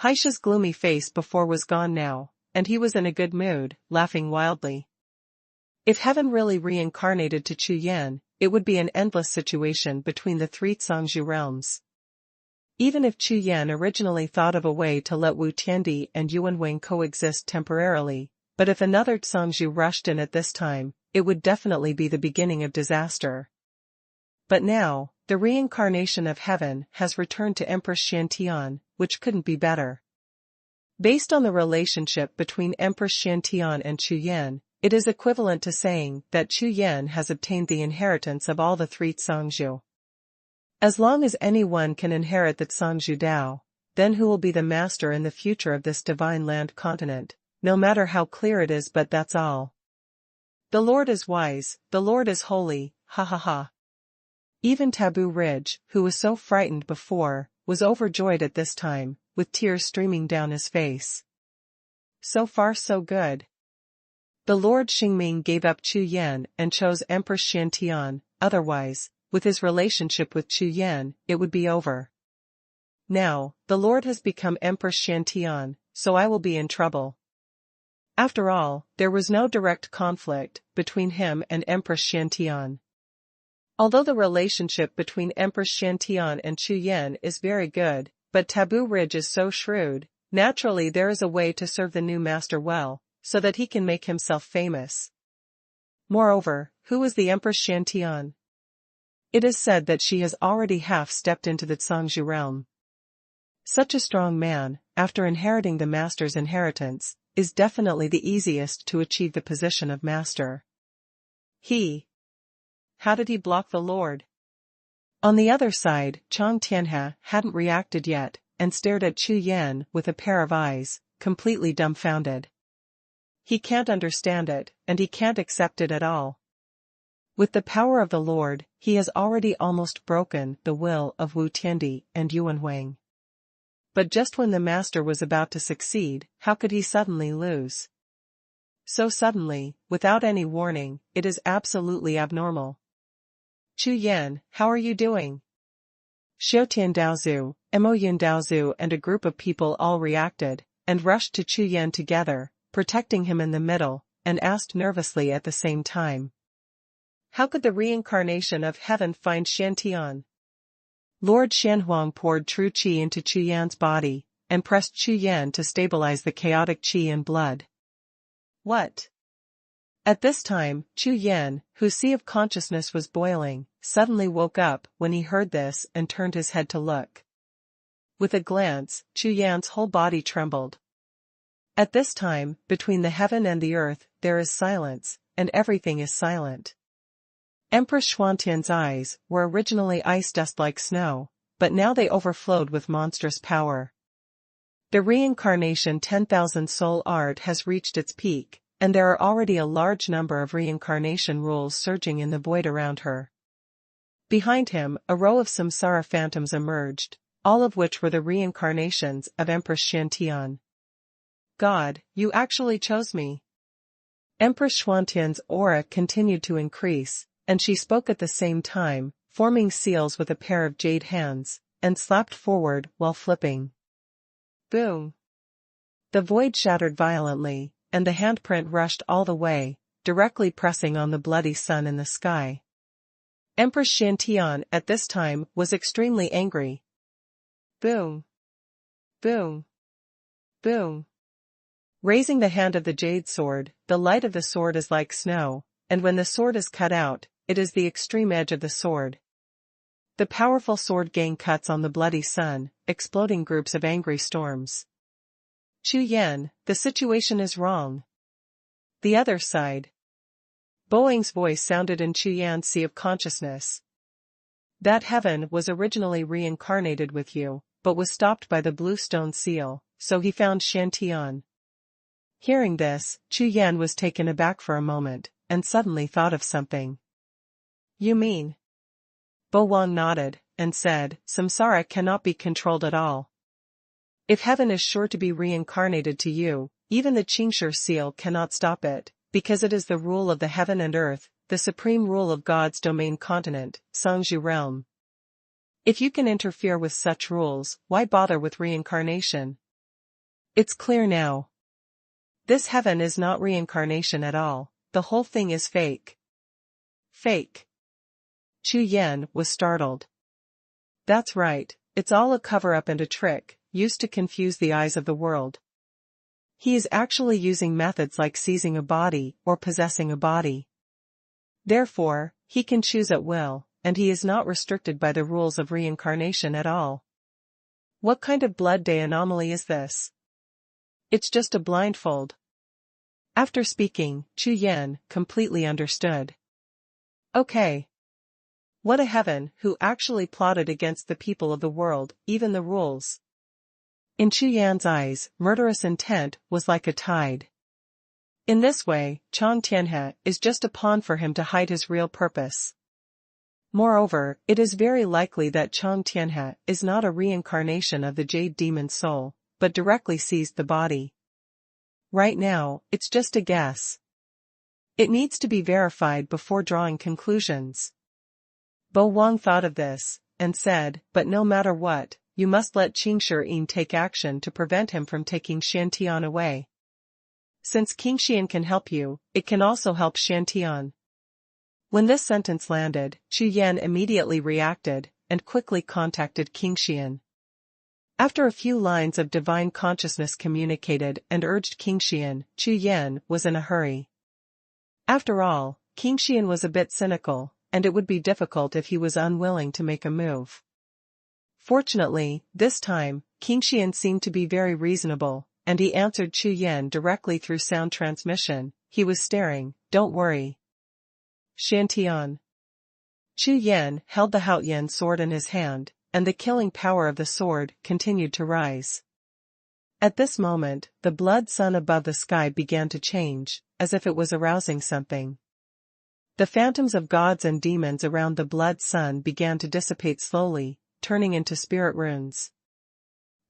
Haisha's gloomy face before was gone now, and he was in a good mood, laughing wildly. If heaven really reincarnated to Chu Yan, it would be an endless situation between the three Zhangzhou realms. Even if Chu Yan originally thought of a way to let Wu Tiandi and Xuanhuan coexist temporarily, but if another Zhangzhou rushed in at this time, it would definitely be the beginning of disaster. But now, the reincarnation of heaven has returned to Empress Xiantian, which couldn't be better. Based on the relationship between Empress Xiantian and Chu Yan, it is equivalent to saying that Chu Yan has obtained the inheritance of all the three Zhangzhou. As long as anyone can inherit the Zhangzhou Dao, then who will be the master in the future of this divine land continent, no matter how clear it is, but that's all. The Lord is wise, the Lord is holy, ha ha ha. Even Taboo Ridge, who was so frightened before, was overjoyed at this time, with tears streaming down his face. So far so good. The Lord Xingming gave up Chu Yan and chose Empress Xiantian, otherwise, with his relationship with Chu Yan, it would be over. Now, the Lord has become Empress Xiantian, so I will be in trouble. After all, there was no direct conflict between him and Empress Xiantian. Although the relationship between Empress Xiantian and Chu Yan is very good, but Taboo Ridge is so shrewd, naturally there is a way to serve the new master well, so that he can make himself famous. Moreover, who is the Empress Xiantian? It is said that she has already half-stepped into the Zhangzhou realm. Such a strong man, after inheriting the master's inheritance, is definitely the easiest to achieve the position of master. How did he block the Lord? On the other side, Chang Tianhe hadn't reacted yet, and stared at Chu Yan with a pair of eyes, completely dumbfounded. He can't understand it, and he can't accept it at all. With the power of the Lord, he has already almost broken the will of Wu Tiandi and Xuanhuan. But just when the master was about to succeed, how could he suddenly lose? So suddenly, without any warning, it is absolutely abnormal. Chu Yan, how are you doing? Xiaotian Daozu, Mo Yun Daozu and a group of people all reacted, and rushed to Chu Yan together, protecting him in the middle, and asked nervously at the same time. How could the reincarnation of heaven find Xiantian? Lord Xuanhuan poured true qi into Chu Yan's body, and pressed Chu Yan to stabilize the chaotic qi and blood. What? At this time, Chu Yan, whose sea of consciousness was boiling, suddenly woke up when he heard this and turned his head to look. With a glance, Chu Yan's whole body trembled. At this time, between the heaven and the earth, there is silence, and everything is silent. Empress Xuantian's eyes were originally ice dust like snow, but now they overflowed with monstrous power. The reincarnation 10,000 soul art has reached its peak, and there are already a large number of reincarnation rules surging in the void around her. Behind him, a row of samsara phantoms emerged, all of which were the reincarnations of Empress Xiantian. God, you actually chose me. Empress Xuantian's aura continued to increase, and she spoke at the same time, forming seals with a pair of jade hands, and slapped forward while flipping. Boom! The void shattered violently, and the handprint rushed all the way, directly pressing on the bloody sun in the sky. Empress Xiantian at this time was extremely angry. Boom! Boom! Boom! Raising the hand of the jade sword, the light of the sword is like snow, and when the sword is cut out, it is the extreme edge of the sword. The powerful sword gang cuts on the bloody sun, exploding groups of angry storms. Chu Yan, the situation is wrong. The other side. Boing's voice sounded in Chu Yan's sea of consciousness. That heaven was originally reincarnated with you, but was stopped by the blue stone seal, so he found Xiantian. Hearing this, Chu Yan was taken aback for a moment, and suddenly thought of something. You mean? Bo Wang nodded, and said, Samsara cannot be controlled at all. If heaven is sure to be reincarnated to you, even the Qingshi seal cannot stop it, because it is the rule of the heaven and earth, the supreme rule of God's domain continent, Zhangzhou realm. If you can interfere with such rules, why bother with reincarnation? It's clear now. This heaven is not reincarnation at all, the whole thing is fake. Fake. Chu Yan was startled. That's right, it's all a cover-up and a trick, used to confuse the eyes of the world. He is actually using methods like seizing a body or possessing a body. Therefore, he can choose at will, and he is not restricted by the rules of reincarnation at all. What kind of blood day anomaly is this? It's just a blindfold. After speaking, Chu Yan completely understood. Okay. What a heaven who actually plotted against the people of the world, even the rules. In Chu Yan's eyes, murderous intent was like a tide. In this way, Chang Tianhe is just a pawn for him to hide his real purpose. Moreover, it is very likely that Chang Tianhe is not a reincarnation of the Jade Demon's soul, but directly seized the body. Right now, it's just a guess. It needs to be verified before drawing conclusions. Bo Wang thought of this, and said, but no matter what, you must let Qing Shiyin take action to prevent him from taking Shantian away. Since King Xian can help you, it can also help Shantian. When this sentence landed, Chu Yan immediately reacted, and quickly contacted King Xian. After a few lines of divine consciousness communicated and urged King Xian, Chu Yan was in a hurry. After all, King Xian was a bit cynical, and it would be difficult if he was unwilling to make a move. Fortunately, this time, King Xian seemed to be very reasonable, and he answered Chu Yan directly through sound transmission. He was staring, don't worry. Shantian. Chu Yan held the Haotian sword in his hand, and the killing power of the sword continued to rise. At this moment, the blood sun above the sky began to change, as if it was arousing something. The phantoms of gods and demons around the blood sun began to dissipate slowly, turning into spirit runes.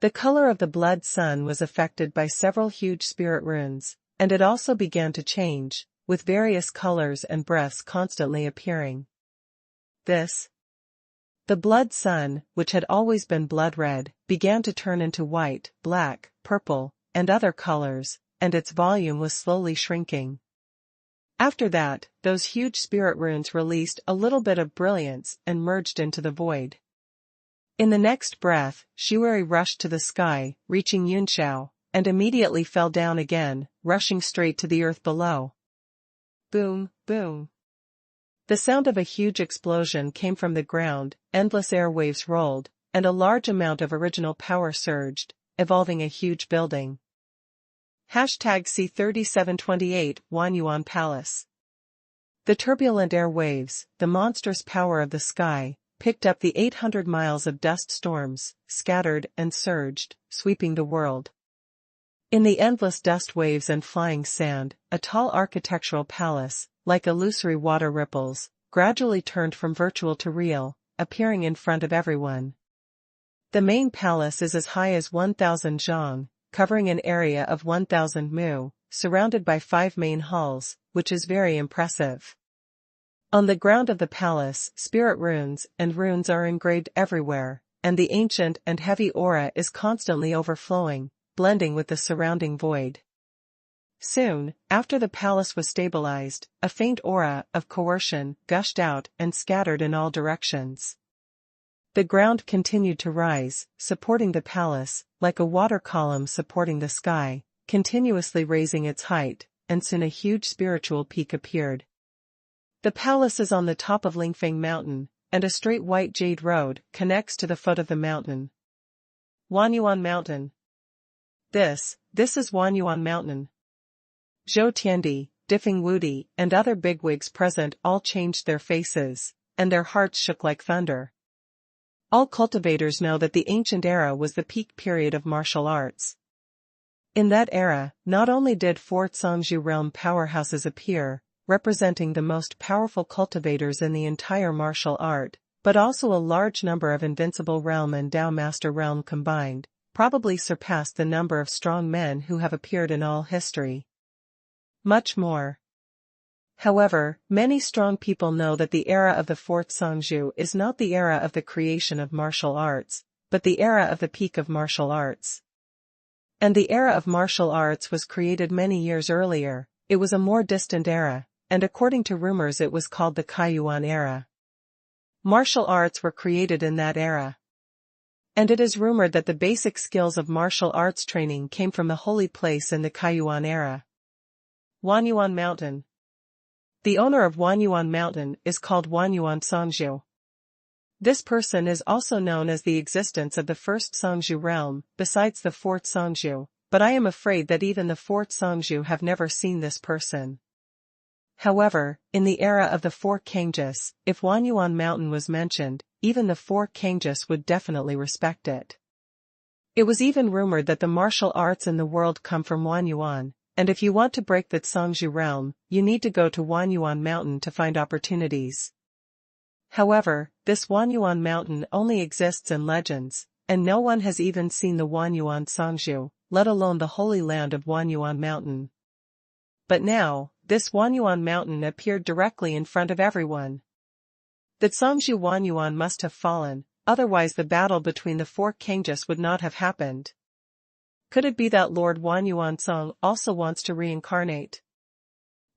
The color of the blood sun was affected by several huge spirit runes, and it also began to change, with various colors and breaths constantly appearing. The blood sun, which had always been blood red, began to turn into white, black, purple, and other colors, and its volume was slowly shrinking. After that, those huge spirit runes released a little bit of brilliance and merged into the void. In the next breath, Shueri rushed to the sky, reaching Yunxiao, and immediately fell down again, rushing straight to the earth below. Boom, boom. The sound of a huge explosion came from the ground, endless airwaves rolled, and a large amount of original power surged, evolving a huge building. #C3728 Xuanhuan Palace. The turbulent airwaves, the monstrous power of the sky, picked up the 800 miles of dust storms, scattered and surged, sweeping the world. In the endless dust waves and flying sand, a tall architectural palace, like illusory water ripples, gradually turned from virtual to real, appearing in front of everyone. The main palace is as high as 1,000 zhang, covering an area of 1,000 mu, surrounded by 5 main halls, which is very impressive. On the ground of the palace, spirit runes and runes are engraved everywhere, and the ancient and heavy aura is constantly overflowing, blending with the surrounding void. Soon, after the palace was stabilized, a faint aura of coercion gushed out and scattered in all directions. The ground continued to rise, supporting the palace, like a water column supporting the sky, continuously raising its height, and soon a huge spiritual peak appeared. The palace is on the top of Lingfeng Mountain, and a straight white jade road connects to the foot of the mountain. Xuanhuan Mountain. This is Xuanhuan Mountain. Zhou Tiandi, Diffing Wudi, and other bigwigs present all changed their faces, and their hearts shook like thunder. All cultivators know that the ancient era was the peak period of martial arts. In that era, not only did 4 Cangzhou realm powerhouses appear, representing the most powerful cultivators in the entire martial art, but also a large number of Invincible Realm and Dao Master Realm combined, probably surpassed the number of strong men who have appeared in all history. Much more. However, many strong people know that the era of the 4th Cangzhou is not the era of the creation of martial arts, but the era of the peak of martial arts. And the era of martial arts was created many years earlier. It was a more distant era, and according to rumors it was called the Kaiyuan era. Martial arts were created in that era. And it is rumored that the basic skills of martial arts training came from the holy place in the Kaiyuan era. Huangyuan Mountain. The owner of Huangyuan Mountain is called Huangyuan Songzhu. This person is also known as the existence of the first Songzhu realm, besides the fourth Songzhu, but I am afraid that even the fourth Songzhu have never seen this person. However, in the era of the four Kangjus, if Huangyuan Mountain was mentioned, even the four Kangjus would definitely respect it. It was even rumored that the martial arts in the world come from Huangyuan, and if you want to break the Songzhu realm, you need to go to Huangyuan Mountain to find opportunities. However, this Huangyuan Mountain only exists in legends, and no one has even seen the Huangyuan Songzhu, let alone the holy land of Huangyuan Mountain. But now, this Huangyuan Mountain appeared directly in front of everyone. The Songzhu Huangyuan must have fallen, otherwise the battle between the four Kangjus would not have happened. Could it be that Lord Huangyuan Song also wants to reincarnate?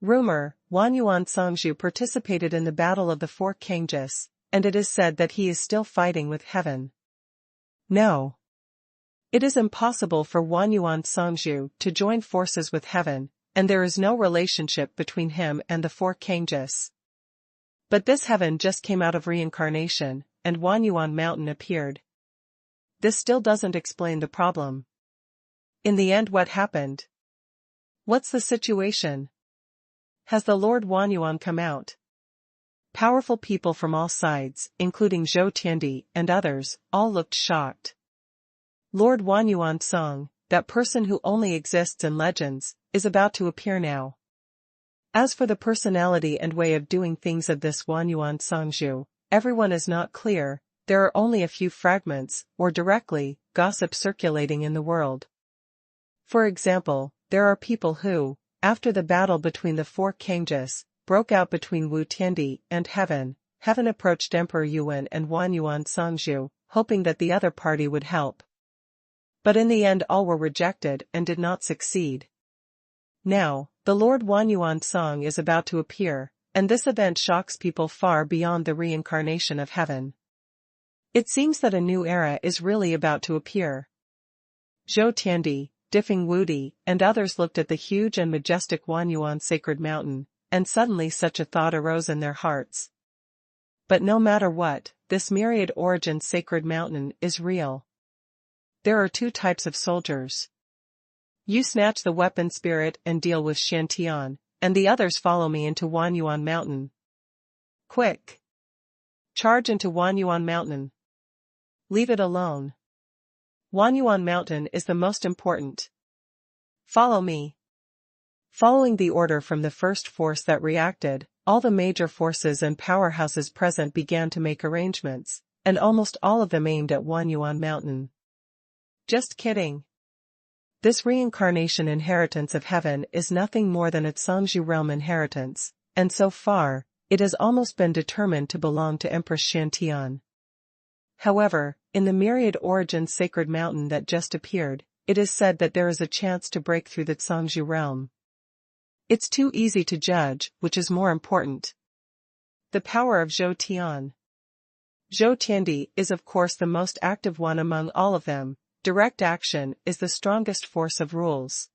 Rumor, Huangyuan Songzhu participated in the battle of the four Kangjus, and it is said that he is still fighting with heaven. No. It is impossible for Huangyuan Songzhu to join forces with heaven, and there is no relationship between him and the four Kangjus. But this heaven just came out of reincarnation, and Huangyuan Mountain appeared. This still doesn't explain the problem. In the end, what happened? What's the situation? Has the Lord Huangyuan come out? Powerful people from all sides, including Zhou Tiandi and others, all looked shocked. Lord Huangyuan Song, that person who only exists in legends, is about to appear now. As for the personality and way of doing things of this Huangyuan Songzhu, everyone is not clear. There are only a few fragments, or directly, gossip circulating in the world. For example, there are people who, after the battle between the four Kangjus, broke out between Wu Tiandi and Heaven approached Emperor Yuan and Huangyuan Songzhu, hoping that the other party would help. But in the end all were rejected and did not succeed. Now, the Lord Huangyuan Song is about to appear, and this event shocks people far beyond the reincarnation of heaven. It seems that a new era is really about to appear. Zhou Tiandi, Diffing Wudi, and others looked at the huge and majestic Huangyuan sacred mountain, and suddenly such a thought arose in their hearts. But no matter what, this myriad origin sacred mountain is real. There are two types of soldiers. You snatch the weapon spirit and deal with Shantian, and the others follow me into Huangyuan Mountain. Quick! Charge into Huangyuan Mountain. Leave it alone. Huangyuan Mountain is the most important. Follow me. Following the order from the first force that reacted, all the major forces and powerhouses present began to make arrangements, and almost all of them aimed at Huangyuan Mountain. Just kidding. This reincarnation inheritance of heaven is nothing more than its Songzhu realm inheritance, and so far, it has almost been determined to belong to Empress Shantian. However, in the myriad origin sacred mountain that just appeared, it is said that there is a chance to break through the Songzhu realm. It's too easy to judge, which is more important. The power of Zhou Tian. Zhou Tiandi is of course the most active one among all of them. Direct action is the strongest force of rules.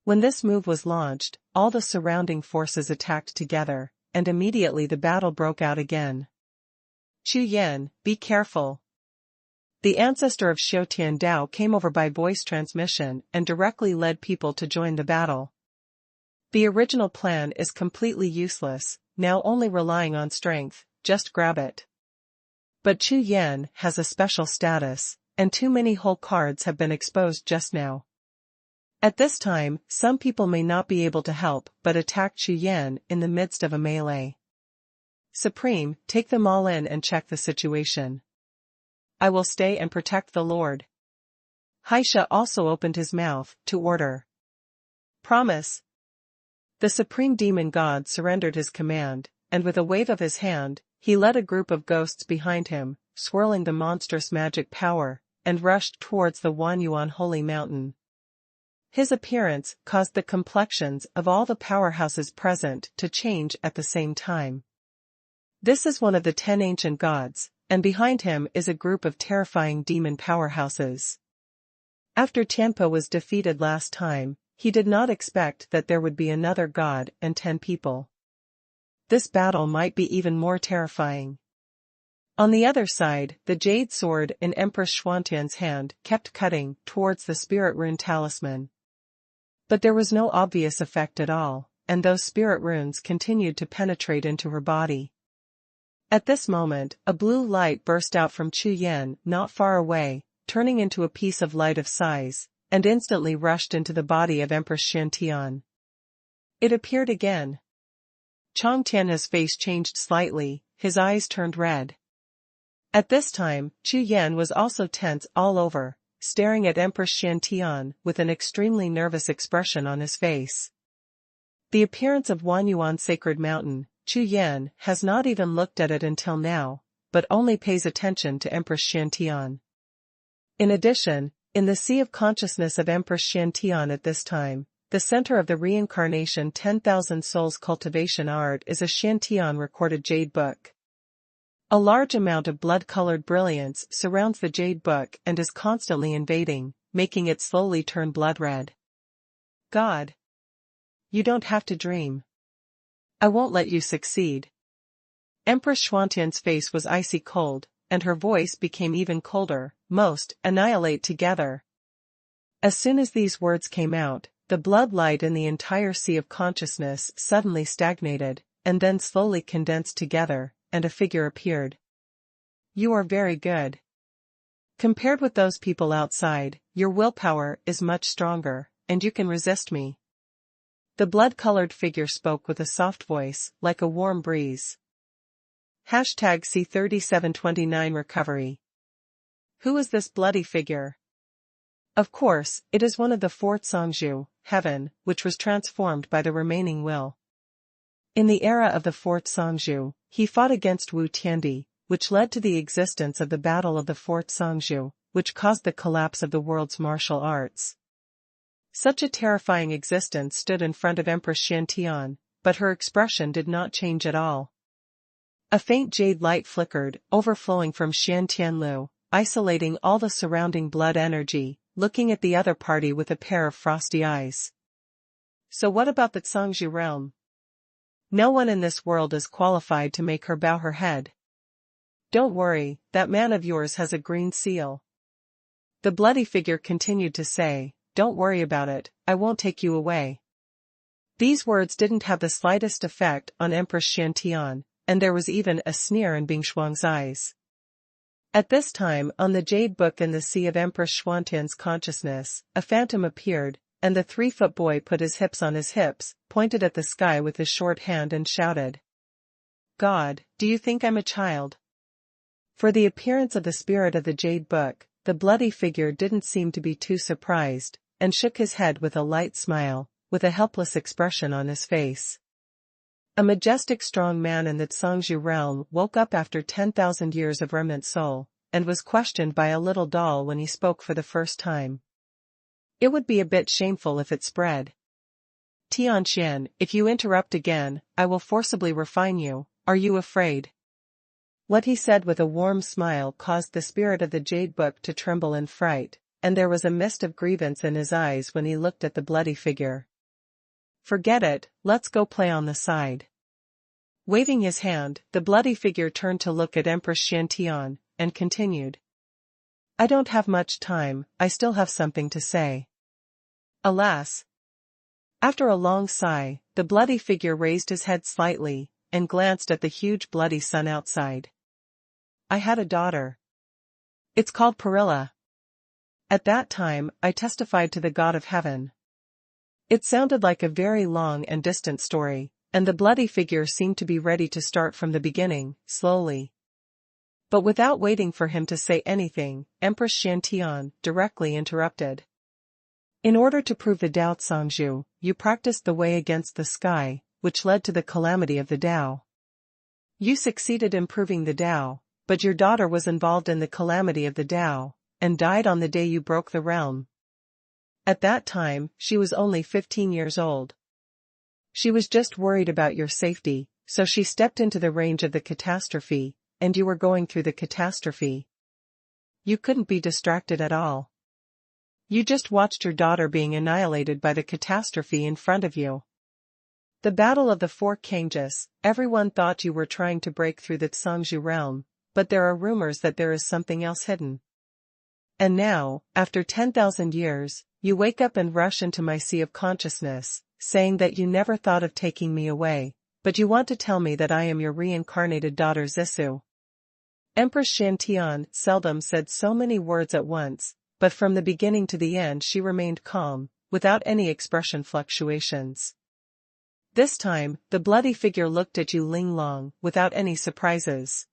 When this move was launched, all the surrounding forces attacked together, and immediately the battle broke out again. Chu Yan, be careful. The ancestor of Xiaotian Dao came over by voice transmission and directly led people to join the battle. The original plan is completely useless, now only relying on strength, just grab it. But Chu Yan has a special status, and too many whole cards have been exposed just now. At this time, some people may not be able to help but attack Chu Yan in the midst of a melee. Supreme, take them all in and check the situation. I will stay and protect the Lord. Haisha also opened his mouth to order. Promise. The supreme demon god surrendered his command, and with a wave of his hand, he led a group of ghosts behind him, swirling the monstrous magic power, and rushed towards the Huangyuan holy mountain. His appearance caused the complexions of all the powerhouses present to change at the same time. This is one of the 10 ancient gods, and behind him is a group of terrifying demon powerhouses. After Tianpo was defeated last time, he did not expect that there would be another god and 10 people. This battle might be even more terrifying. On the other side, the jade sword in Empress Xuanhuan's hand kept cutting towards the spirit rune talisman. But there was no obvious effect at all, and those spirit runes continued to penetrate into her body. At this moment, a blue light burst out from Chu Yan not far away, turning into a piece of light of size, and instantly rushed into the body of Empress Xiantian. It appeared again. Chang Tian's face changed slightly, his eyes turned red. At this time, Chu Yan was also tense all over, staring at Empress Xiantian with an extremely nervous expression on his face. The appearance of Xuanhuan Sacred Mountain, Chu Yan has not even looked at it until now, but only pays attention to Empress Xiantian. In addition, in the sea of consciousness of Empress Xiantian at this time, the center of the reincarnation 10,000 souls cultivation art is a Xiantian recorded jade book. A large amount of blood-colored brilliance surrounds the jade book and is constantly invading, making it slowly turn blood red. God! You don't have to dream. I won't let you succeed. Empress Xuantian's face was icy cold, and her voice became even colder. Most annihilate together. As soon as these words came out, the blood light in the entire sea of consciousness suddenly stagnated, and then slowly condensed together, and a figure appeared. You are very good. Compared with those people outside, your willpower is much stronger, and you can resist me. The blood-colored figure spoke with a soft voice, like a warm breeze. #C3729 Recovery. Who is this bloody figure? Of course, it is one of the 4 Songzhu, heaven, which was transformed by the remaining will. In the era of the 4th Songzhu, he fought against Wu Tiandi, which led to the existence of the Battle of the 4th Songzhu, which caused the collapse of the world's martial arts. Such a terrifying existence stood in front of Empress Xiantian, but her expression did not change at all. A faint jade light flickered, overflowing from Xiantianlu, isolating all the surrounding blood energy, looking at the other party with a pair of frosty eyes. So what about the Songzhu realm? No one in this world is qualified to make her bow her head. Don't worry, that man of yours has a green seal. The bloody figure continued to say, don't worry about it, I won't take you away. These words didn't have the slightest effect on Empress Xiantian, and there was even a sneer in Bing Shuang's eyes. At this time, on the jade book in the sea of Empress Xuantian's consciousness, a phantom appeared, and the 3-foot boy put his hips on his hips, pointed at the sky with his short hand and shouted. God, do you think I'm a child? For the appearance of the spirit of the jade book, the bloody figure didn't seem to be too surprised, and shook his head with a light smile, with a helpless expression on his face. A majestic strong man in the Songzhu realm woke up after 10,000 years of remnant soul, and was questioned by a little doll when he spoke for the first time. It would be a bit shameful if it spread. Tianxian, if you interrupt again, I will forcibly refine you, are you afraid? What he said with a warm smile caused the spirit of the jade book to tremble in fright, and there was a mist of grievance in his eyes when he looked at the bloody figure. Forget it, let's go play on the side. Waving his hand, the bloody figure turned to look at Empress Xiantian, and continued. I don't have much time, I still have something to say. Alas. After a long sigh, the bloody figure raised his head slightly, and glanced at the huge bloody sun outside. I had a daughter. It's called Perilla. At that time, I testified to the God of Heaven. It sounded like a very long and distant story, and the bloody figure seemed to be ready to start from the beginning, slowly. But without waiting for him to say anything, Empress Xiantian directly interrupted. In order to prove the Tao Songzhu, you practiced the way against the sky, which led to the calamity of the Tao. You succeeded in proving the Tao, but your daughter was involved in the calamity of the Tao, and died on the day you broke the realm. At that time, she was only 15 years old. She was just worried about your safety, so she stepped into the range of the catastrophe, and you were going through the catastrophe. You couldn't be distracted at all. You just watched your daughter being annihilated by the catastrophe in front of you. The Battle of the Four Kanges, everyone thought you were trying to break through the Zhangzhou realm, but there are rumors that there is something else hidden. And now, after 10,000 years, you wake up and rush into my sea of consciousness, saying that you never thought of taking me away, but you want to tell me that I am your reincarnated daughter Zissou. Empress Shantian seldom said so many words at once, but from the beginning to the end she remained calm, without any expression fluctuations. This time, the bloody figure looked at you Ling Long, without any surprises.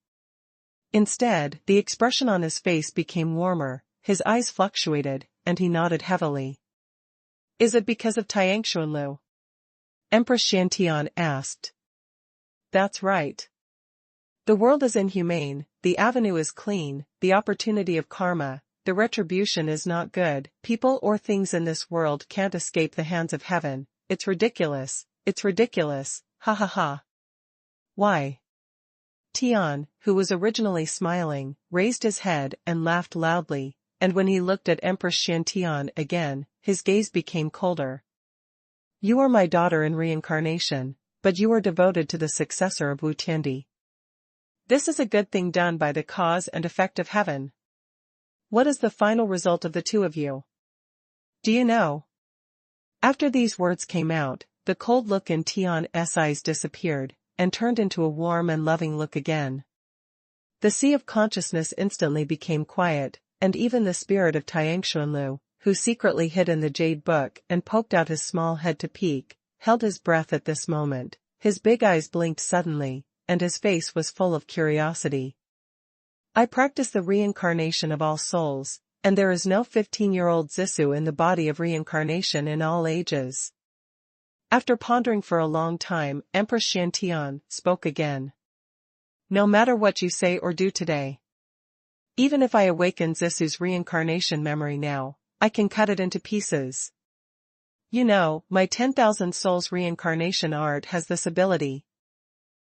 Instead, the expression on his face became warmer, his eyes fluctuated, and he nodded heavily. Is it because of Xuanhuan? Empress Shantian asked. That's right. The world is inhumane, the avenue is clean, the opportunity of karma, the retribution is not good, people or things in this world can't escape the hands of heaven, it's ridiculous, ha ha ha. Why? Tian, who was originally smiling, raised his head and laughed loudly, and when he looked at Empress Shantian again, his gaze became colder. You are my daughter in reincarnation, but you are devoted to the successor of Wu Tiandi. This is a good thing done by the cause and effect of heaven. What is the final result of the two of you? Do you know? After these words came out, the cold look in Tian's eyes disappeared, and turned into a warm and loving look again. The sea of consciousness instantly became quiet, and even the spirit of Xuanhuan, who secretly hid in the jade book and poked out his small head to peek, held his breath at this moment. His big eyes blinked suddenly, and his face was full of curiosity. I practice the reincarnation of all souls, and there is no 15-year-old Zissou in the body of reincarnation in all ages. After pondering for a long time, Empress Shantian spoke again. No matter what you say or do today. Even if I awaken Zissou's reincarnation memory now, I can cut it into pieces. You know, my 10,000 souls reincarnation art has this ability.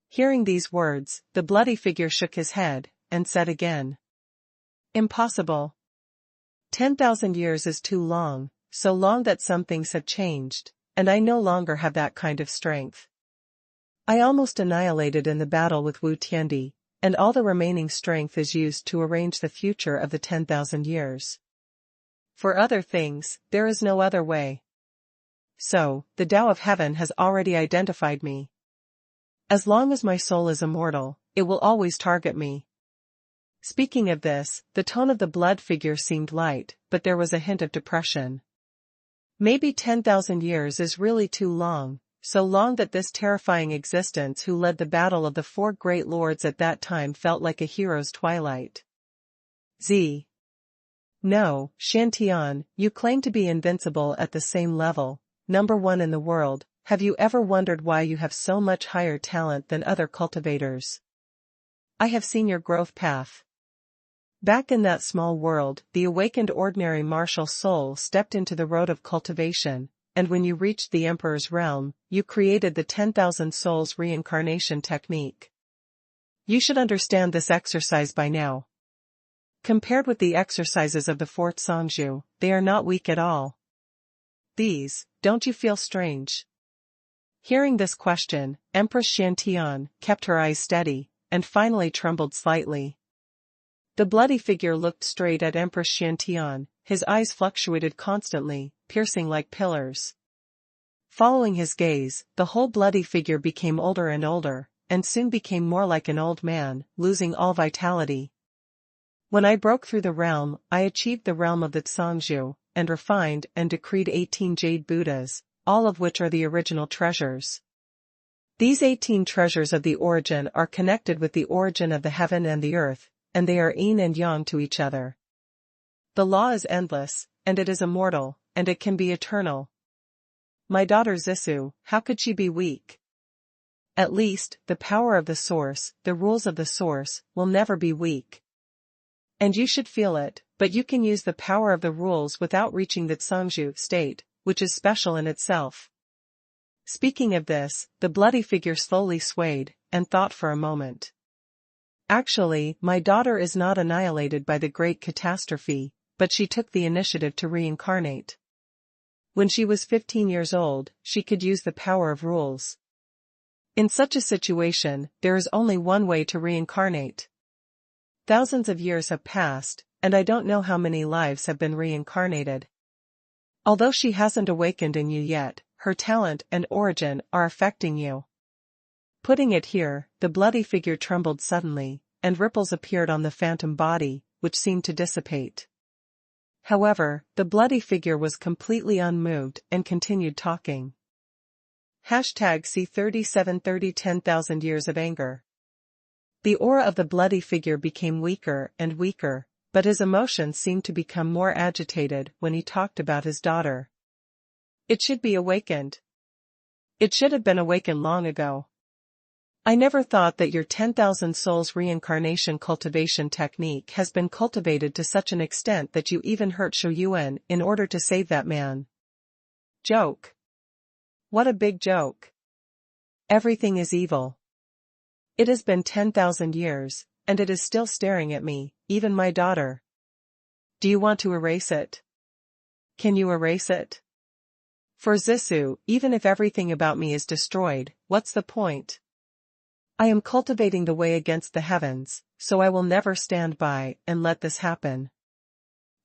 Hearing these words, the bloody figure shook his head, and said again. Impossible. 10,000 years is too long, so long that some things have changed, and I no longer have that kind of strength. I almost annihilated in the battle with Wu Tiandi, and all the remaining strength is used to arrange the future of the 10,000 years. For other things, there is no other way. So, the Tao of Heaven has already identified me. As long as my soul is immortal, it will always target me. Speaking of this, the tone of the blood figure seemed light, but there was a hint of depression. Maybe 10,000 years is really too long, so long that this terrifying existence who led the battle of the four great lords at that time felt like a hero's twilight. No, Shantian, you claim to be invincible at the same level, #1 in the world. Have you ever wondered why you have so much higher talent than other cultivators? I have seen your growth path. Back in that small world, the awakened ordinary martial soul stepped into the road of cultivation, and when you reached the Emperor's realm, you created the 10,000 souls reincarnation technique. You should understand this exercise by now. Compared with the exercises of the Fourth Zhangzhou, they are not weak at all. Don't you feel strange? Hearing this question, Empress Shantian kept her eyes steady, and finally trembled slightly. The bloody figure looked straight at Empress Shantian, his eyes fluctuated constantly, piercing like pillars. Following his gaze, the whole bloody figure became older, and soon became more like an old man, losing all vitality. When I broke through the realm, I achieved the realm of the Zhangzhou, and refined and decreed 18 jade Buddhas, all of which are the original treasures. These 18 treasures of the origin are connected with the origin of the heaven and the earth, and they are yin and yang to each other. The law is endless, and it is immortal, and it can be eternal. My daughter Zissou, how could she be weak? At least, the power of the source, the rules of the source, will never be weak. And you should feel it, But you can use the power of the rules without reaching the Zhangzhu state, which is special in itself. Speaking of this, the bloody figure slowly swayed, and thought for a moment. Actually, my daughter is not annihilated by the great catastrophe, but she took the initiative to reincarnate. When she was 15 years old, she could use the power of rules. In such a situation, there is only one way to reincarnate. Thousands of years have passed, and I don't know how many lives have been reincarnated. Although she hasn't awakened in you yet, her talent and origin are affecting you. Putting it here, the bloody figure trembled suddenly, and ripples appeared on the phantom body, which seemed to dissipate. However, the bloody figure was completely unmoved and continued talking. #C3730 10,000 years of anger. The aura of the bloody figure became weaker and weaker, but his emotions seemed to become more agitated when he talked about his daughter. It should be awakened. It should have been awakened long ago. I never thought that your 10,000 souls reincarnation cultivation technique has been cultivated to such an extent that you even hurt Xuanhuan in order to save that man. Joke. What a big joke. Everything is evil. It has been 10,000 years, and it is still staring at me, even my daughter. Do you want to erase it? Can you erase it? For Zissou, even if everything about me is destroyed, what's the point? I am cultivating the way against the heavens, so I will never stand by and let this happen.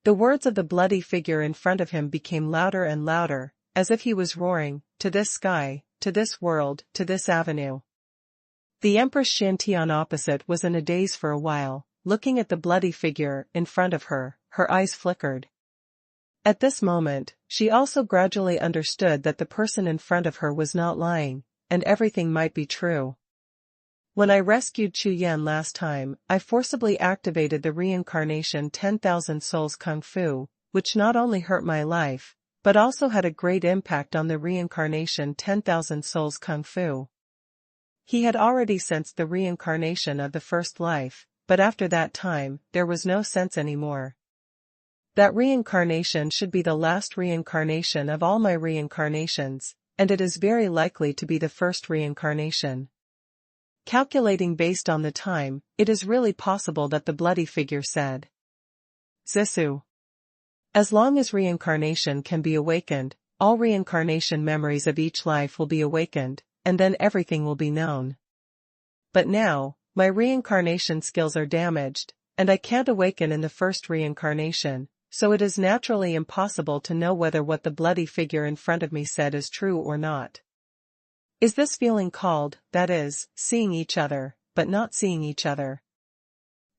The words of the bloody figure in front of him became louder and louder, as if he was roaring, to this sky, to this world, to this avenue. The Empress Xiantian opposite was in a daze for a while, looking at the bloody figure in front of her, her eyes flickered. At this moment, she also gradually understood that the person in front of her was not lying, and everything might be true. When I rescued Chu Yan last time, I forcibly activated the reincarnation 10,000 souls kung fu, which not only hurt my life, but also had a great impact on the reincarnation 10,000 souls kung fu. He had already sensed the reincarnation of the first life, but after that time, there was no sense anymore. That reincarnation should be the last reincarnation of all my reincarnations, and it is very likely to be the first reincarnation. Calculating based on the time, it is really possible that the bloody figure said. Zissou. As long as reincarnation can be awakened, all reincarnation memories of each life will be awakened, and then everything will be known. But now, my reincarnation skills are damaged, and I can't awaken in the first reincarnation, so it is naturally impossible to know whether what the bloody figure in front of me said is true or not. Is this feeling called, that is, seeing each other, but not seeing each other?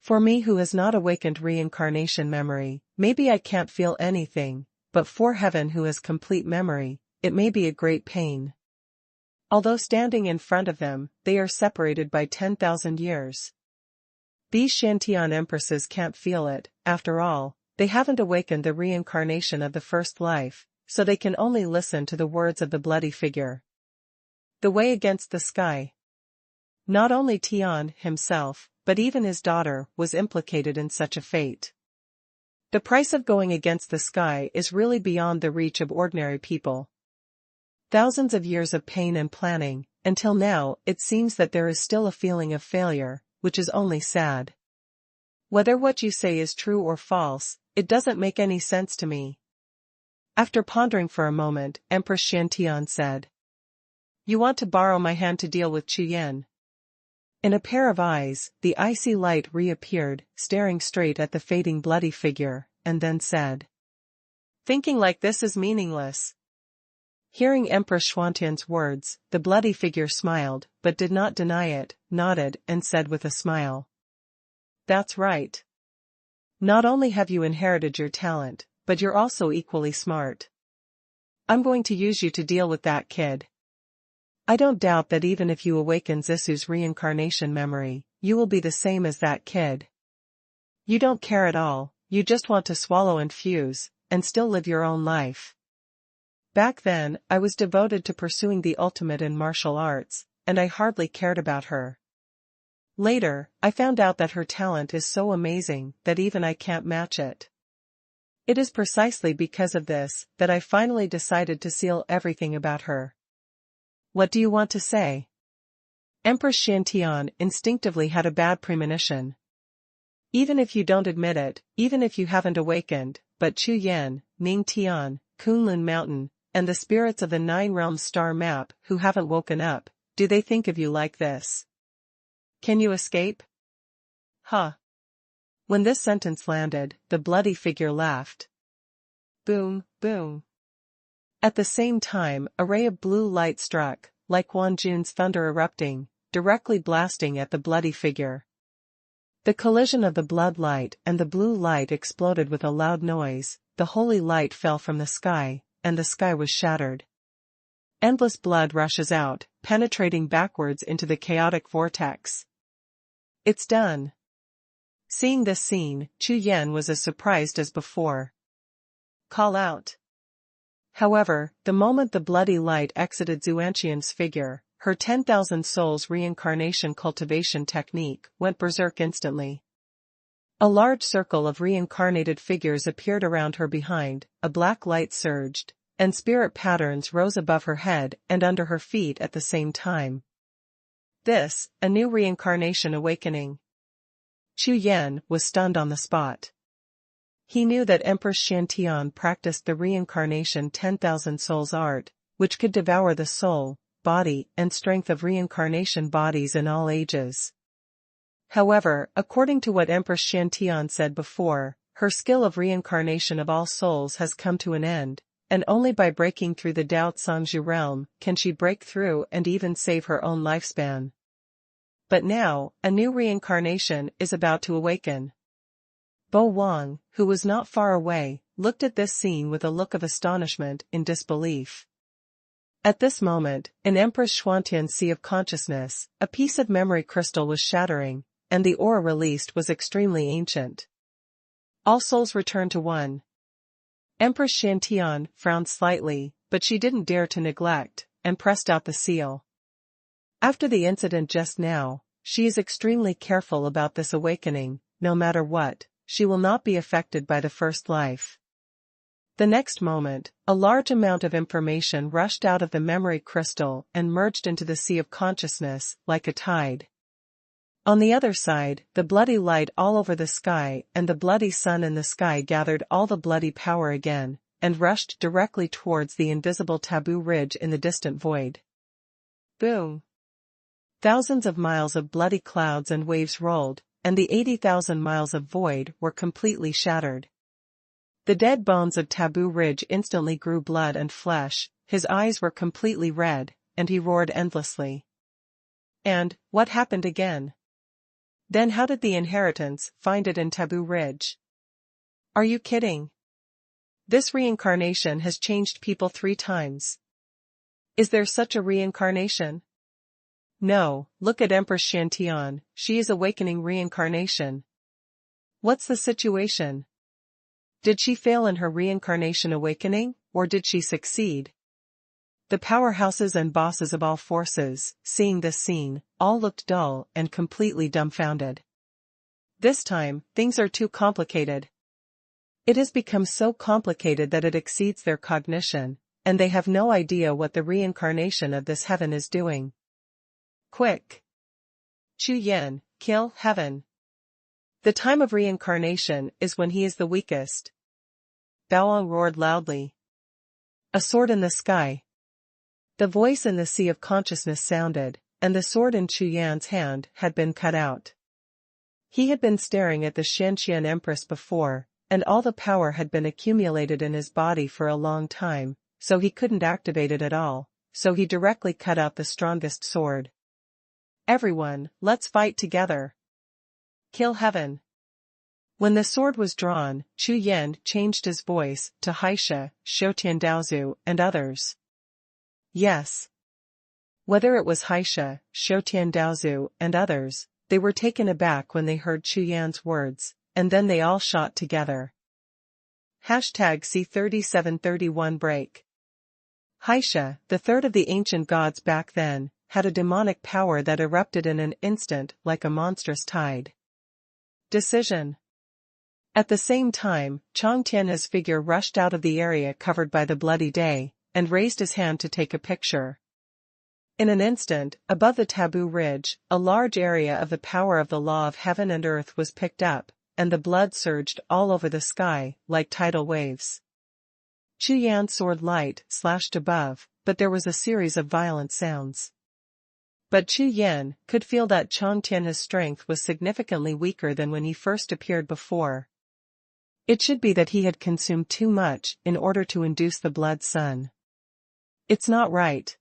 For me who has not awakened reincarnation memory, maybe I can't feel anything, but for heaven who has complete memory, it may be a great pain. Although standing in front of them, they are separated by 10,000 years. These Xiantian empresses can't feel it, after all, they haven't awakened the reincarnation of the first life, so they can only listen to the words of the bloody figure. The way against the sky. Not only Tian himself, but even his daughter, was implicated in such a fate. The price of going against the sky is really beyond the reach of ordinary people. Thousands of years of pain and planning, until now it seems that there is still a feeling of failure, which is only sad. Whether what you say is true or false, it doesn't make any sense to me. After pondering for a moment, Empress Xiantian said. You want to borrow my hand to deal with Chu Yan? In a pair of eyes, the icy light reappeared, staring straight at the fading bloody figure, and then said. Thinking like this is meaningless. Hearing Empress Xuantian's words, the bloody figure smiled, but did not deny it, nodded, and said with a smile. That's right. Not only have you inherited your talent, but you're also equally smart. I'm going to use you to deal with that kid. I don't doubt that even if you awaken Zissou's reincarnation memory, you will be the same as that kid. You don't care at all, you just want to swallow and fuse, and still live your own life. Back then, I was devoted to pursuing the ultimate in martial arts, and I hardly cared about her. Later, I found out that her talent is so amazing that even I can't match it. It is precisely because of this that I finally decided to seal everything about her. What do you want to say? Empress Xiantian instinctively had a bad premonition. Even if you don't admit it, even if you haven't awakened, but Chu Yan, Ning Tian, Kunlun Mountain, and the spirits of the Nine Realms star map who haven't woken up, do they think of you like this? Can you escape? Huh. When this sentence landed, the bloody figure laughed. Boom, boom. At the same time, a ray of blue light struck, like Wanjun's thunder erupting, directly blasting at the bloody figure. The collision of the blood light and the blue light exploded with a loud noise, the holy light fell from the sky, and the sky was shattered. Endless blood rushes out, penetrating backwards into the chaotic vortex. It's done. Seeing this scene, Chu Yan was as surprised as before. Call out. However, the moment the bloody light exited Xuantian's figure, her 10,000 souls reincarnation cultivation technique went berserk instantly. A large circle of reincarnated figures appeared around her behind, a black light surged, and spirit patterns rose above her head and under her feet at the same time. This, a new reincarnation awakening. Chu Yan was stunned on the spot. He knew that Empress Xiantian practiced the reincarnation 10,000 souls art, which could devour the soul, body, and strength of reincarnation bodies in all ages. However, according to what Empress Xiantian said before, her skill of reincarnation of all souls has come to an end, and only by breaking through the Dao Cangzhu realm can she break through and even save her own lifespan. But now, a new reincarnation is about to awaken. Bo Wang, who was not far away, looked at this scene with a look of astonishment and disbelief. At this moment, in Empress Xuantian's sea of consciousness, a piece of memory crystal was shattering, and the aura released was extremely ancient. All souls return to one. Empress Xiantian frowned slightly, but she didn't dare to neglect, and pressed out the seal. After the incident just now, she is extremely careful about this awakening. No matter what, she will not be affected by the first life. The next moment, a large amount of information rushed out of the memory crystal and merged into the sea of consciousness, like a tide. On the other side, the bloody light all over the sky and the bloody sun in the sky gathered all the bloody power again, and rushed directly towards the invisible taboo ridge in the distant void. Boom! Thousands of miles of bloody clouds and waves rolled, and the 80,000 miles of void were completely shattered. The dead bones of Taboo Ridge instantly grew blood and flesh, his eyes were completely red, and he roared endlessly. And, what happened again? Then how did the inheritance find it in Taboo Ridge? Are you kidding? This reincarnation has changed people 3 times. Is there such a reincarnation? No, look at Empress Xiantian, she is awakening reincarnation. What's the situation? Did she fail in her reincarnation awakening, or did she succeed? The powerhouses and bosses of all forces, seeing this scene, all looked dull and completely dumbfounded. This time, things are too complicated. It has become so complicated that it exceeds their cognition, and they have no idea what the reincarnation of this heaven is doing. Quick! Chu Yan, kill heaven. The time of reincarnation is when he is the weakest. Baoang roared loudly. A sword in the sky. The voice in the sea of consciousness sounded, and the sword in Chu Yan's hand had been cut out. He had been staring at the Xiantian Empress before, and all the power had been accumulated in his body for a long time, so he couldn't activate it at all, so he directly cut out the strongest sword. Everyone, let's fight together. Kill heaven. When the sword was drawn, Chu Yan changed his voice to Haisha, Shoutian Daozu, and others. Yes. Whether it was Haisha, Shoutian Daozu, and others, they were taken aback when they heard Chu Yan's words, and then they all shot together. #C3731 break. Haisha, the third of the ancient gods back then, had a demonic power that erupted in an instant like a monstrous tide. Decision. At the same time, Chang Tianhe's figure rushed out of the area covered by the bloody day, and raised his hand to take a picture. In an instant, above the taboo ridge, a large area of the power of the law of heaven and earth was picked up, and the blood surged all over the sky, like tidal waves. Chu Yan's sword light slashed above, but there was a series of violent sounds. But Chu Yan could feel that Chang Tianhe's strength was significantly weaker than when he first appeared before. It should be that he had consumed too much in order to induce the blood sun. It's not right.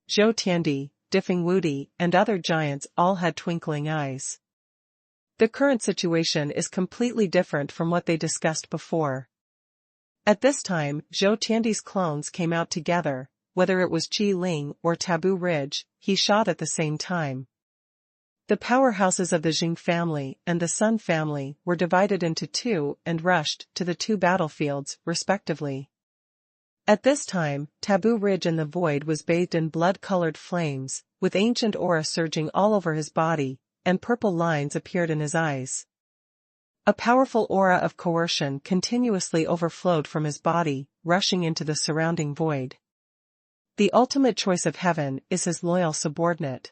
Zhou Tiandi, Difeng Wudi, and other giants all had twinkling eyes. The current situation is completely different from what they discussed before. At this time, Zhou Tiandi's clones came out together, whether it was Qi Ling or Taboo Ridge, he shot at the same time. The powerhouses of the Jing family and the Sun family were divided into two and rushed to the two battlefields, respectively. At this time, Taboo Ridge in the void was bathed in blood-colored flames, with ancient aura surging all over his body, and purple lines appeared in his eyes. A powerful aura of coercion continuously overflowed from his body, rushing into the surrounding void. The ultimate choice of heaven is his loyal subordinate.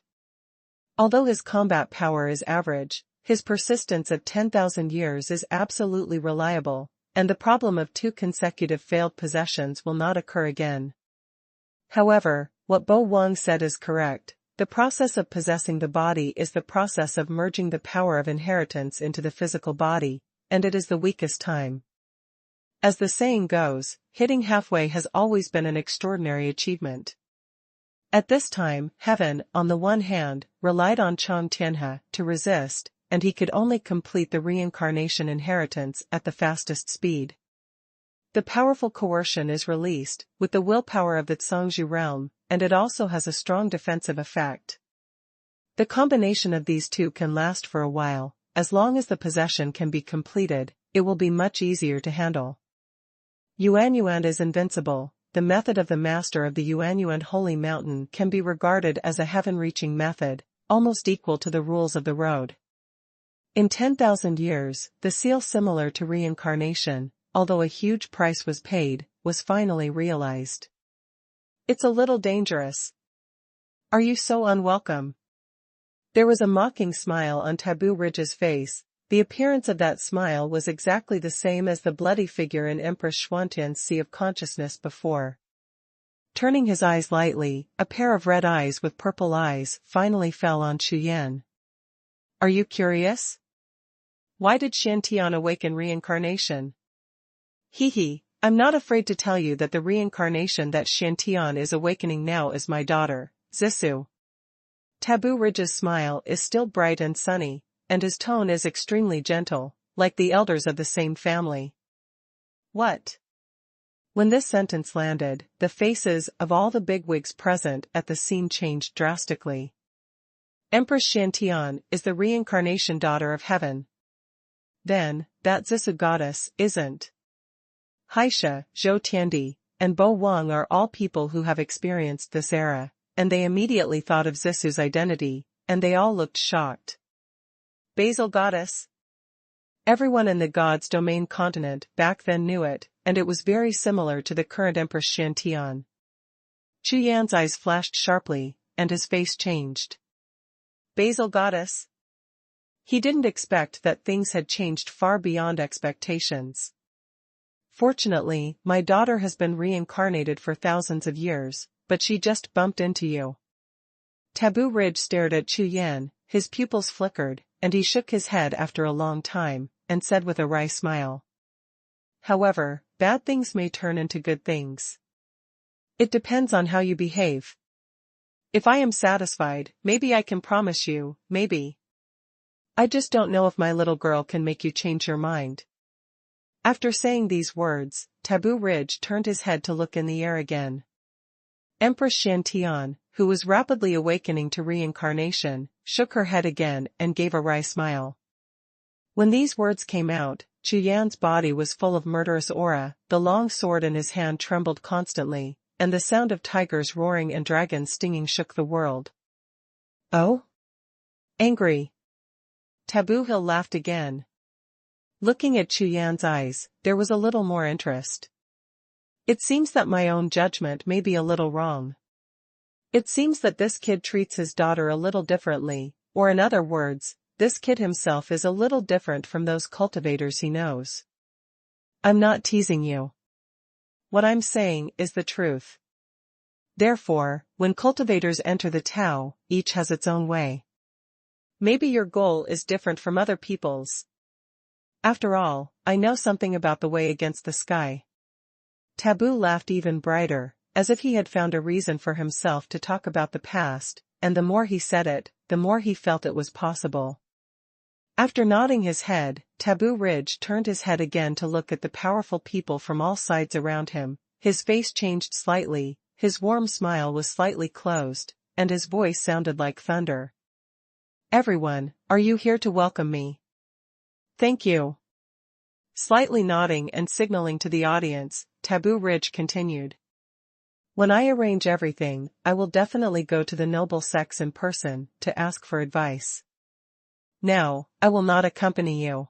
Although his combat power is average, his persistence at 10,000 years is absolutely reliable, and the problem of 2 consecutive failed possessions will not occur again. However, what Bo Wang said is correct. The process of possessing the body is the process of merging the power of inheritance into the physical body, and it is the weakest time. As the saying goes, hitting halfway has always been an extraordinary achievement. At this time, heaven, on the one hand, relied on Chang Tianhe to resist, and he could only complete the reincarnation inheritance at the fastest speed. The powerful coercion is released, with the willpower of the Zhangzhu realm, and it also has a strong defensive effect. The combination of these two can last for a while. As long as the possession can be completed, it will be much easier to handle. Yuanyuan is invincible. The method of the master of the Yuanyuan Holy Mountain can be regarded as a heaven-reaching method, almost equal to the rules of the road. In 10,000 years, the seal similar to reincarnation, although a huge price was paid, was finally realized. It's a little dangerous. Are you so unwelcome? There was a mocking smile on Taboo Ridge's face. The appearance of that smile was exactly the same as the bloody figure in Empress Xuanhuan's Sea of Consciousness before. Turning his eyes lightly, a pair of red eyes with purple eyes finally fell on Chu Yan. Are you curious? Why did Shantian awaken reincarnation? I'm not afraid to tell you that the reincarnation that Shantian is awakening now is my daughter, Zissou. Taboo Ridge's smile is still bright and sunny, and his tone is extremely gentle, like the elders of the same family. What? When this sentence landed, the faces of all the bigwigs present at the scene changed drastically. Empress Shantian is the reincarnation daughter of heaven. Then, that Zissou goddess isn't. Haisha, Zhou Tiandi, and Bo Wang are all people who have experienced this era, and they immediately thought of Zissou's identity, and they all looked shocked. Basil goddess? Everyone in the God's Domain continent back then knew it, and it was very similar to the current Empress Shantian. Chu Yan's eyes flashed sharply, and his face changed. Basil goddess? He didn't expect that things had changed far beyond expectations. Fortunately, my daughter has been reincarnated for thousands of years, but she just bumped into you. Taboo Ridge stared at Chu Yan, his pupils flickered, and he shook his head after a long time, and said with a wry smile. However, bad things may turn into good things. It depends on how you behave. If I am satisfied, maybe I can promise you, maybe. I just don't know if my little girl can make you change your mind. After saying these words, Taboo Ridge turned his head to look in the air again. Empress Shantian, who was rapidly awakening to reincarnation, shook her head again and gave a wry smile. When these words came out, Chu Yan's body was full of murderous aura, the long sword in his hand trembled constantly, and the sound of tigers roaring and dragons stinging shook the world. Oh? Angry. Taboo Hill laughed again. Looking at Chu Yan's eyes, there was a little more interest. It seems that my own judgment may be a little wrong. It seems that this kid treats his daughter a little differently, or in other words, this kid himself is a little different from those cultivators he knows. I'm not teasing you. What I'm saying is the truth. Therefore, when cultivators enter the Tao, each has its own way. Maybe your goal is different from other people's. After all, I know something about the way against the sky. Taboo laughed even brighter, as if he had found a reason for himself to talk about the past, and the more he said it, the more he felt it was possible. After nodding his head, Taboo Ridge turned his head again to look at the powerful people from all sides around him. His face changed slightly, his warm smile was slightly closed, and his voice sounded like thunder. Everyone, are you here to welcome me? Thank you. Slightly nodding and signaling to the audience, Taboo Ridge continued. When I arrange everything, I will definitely go to the noble sex in person, to ask for advice. Now, I will not accompany you.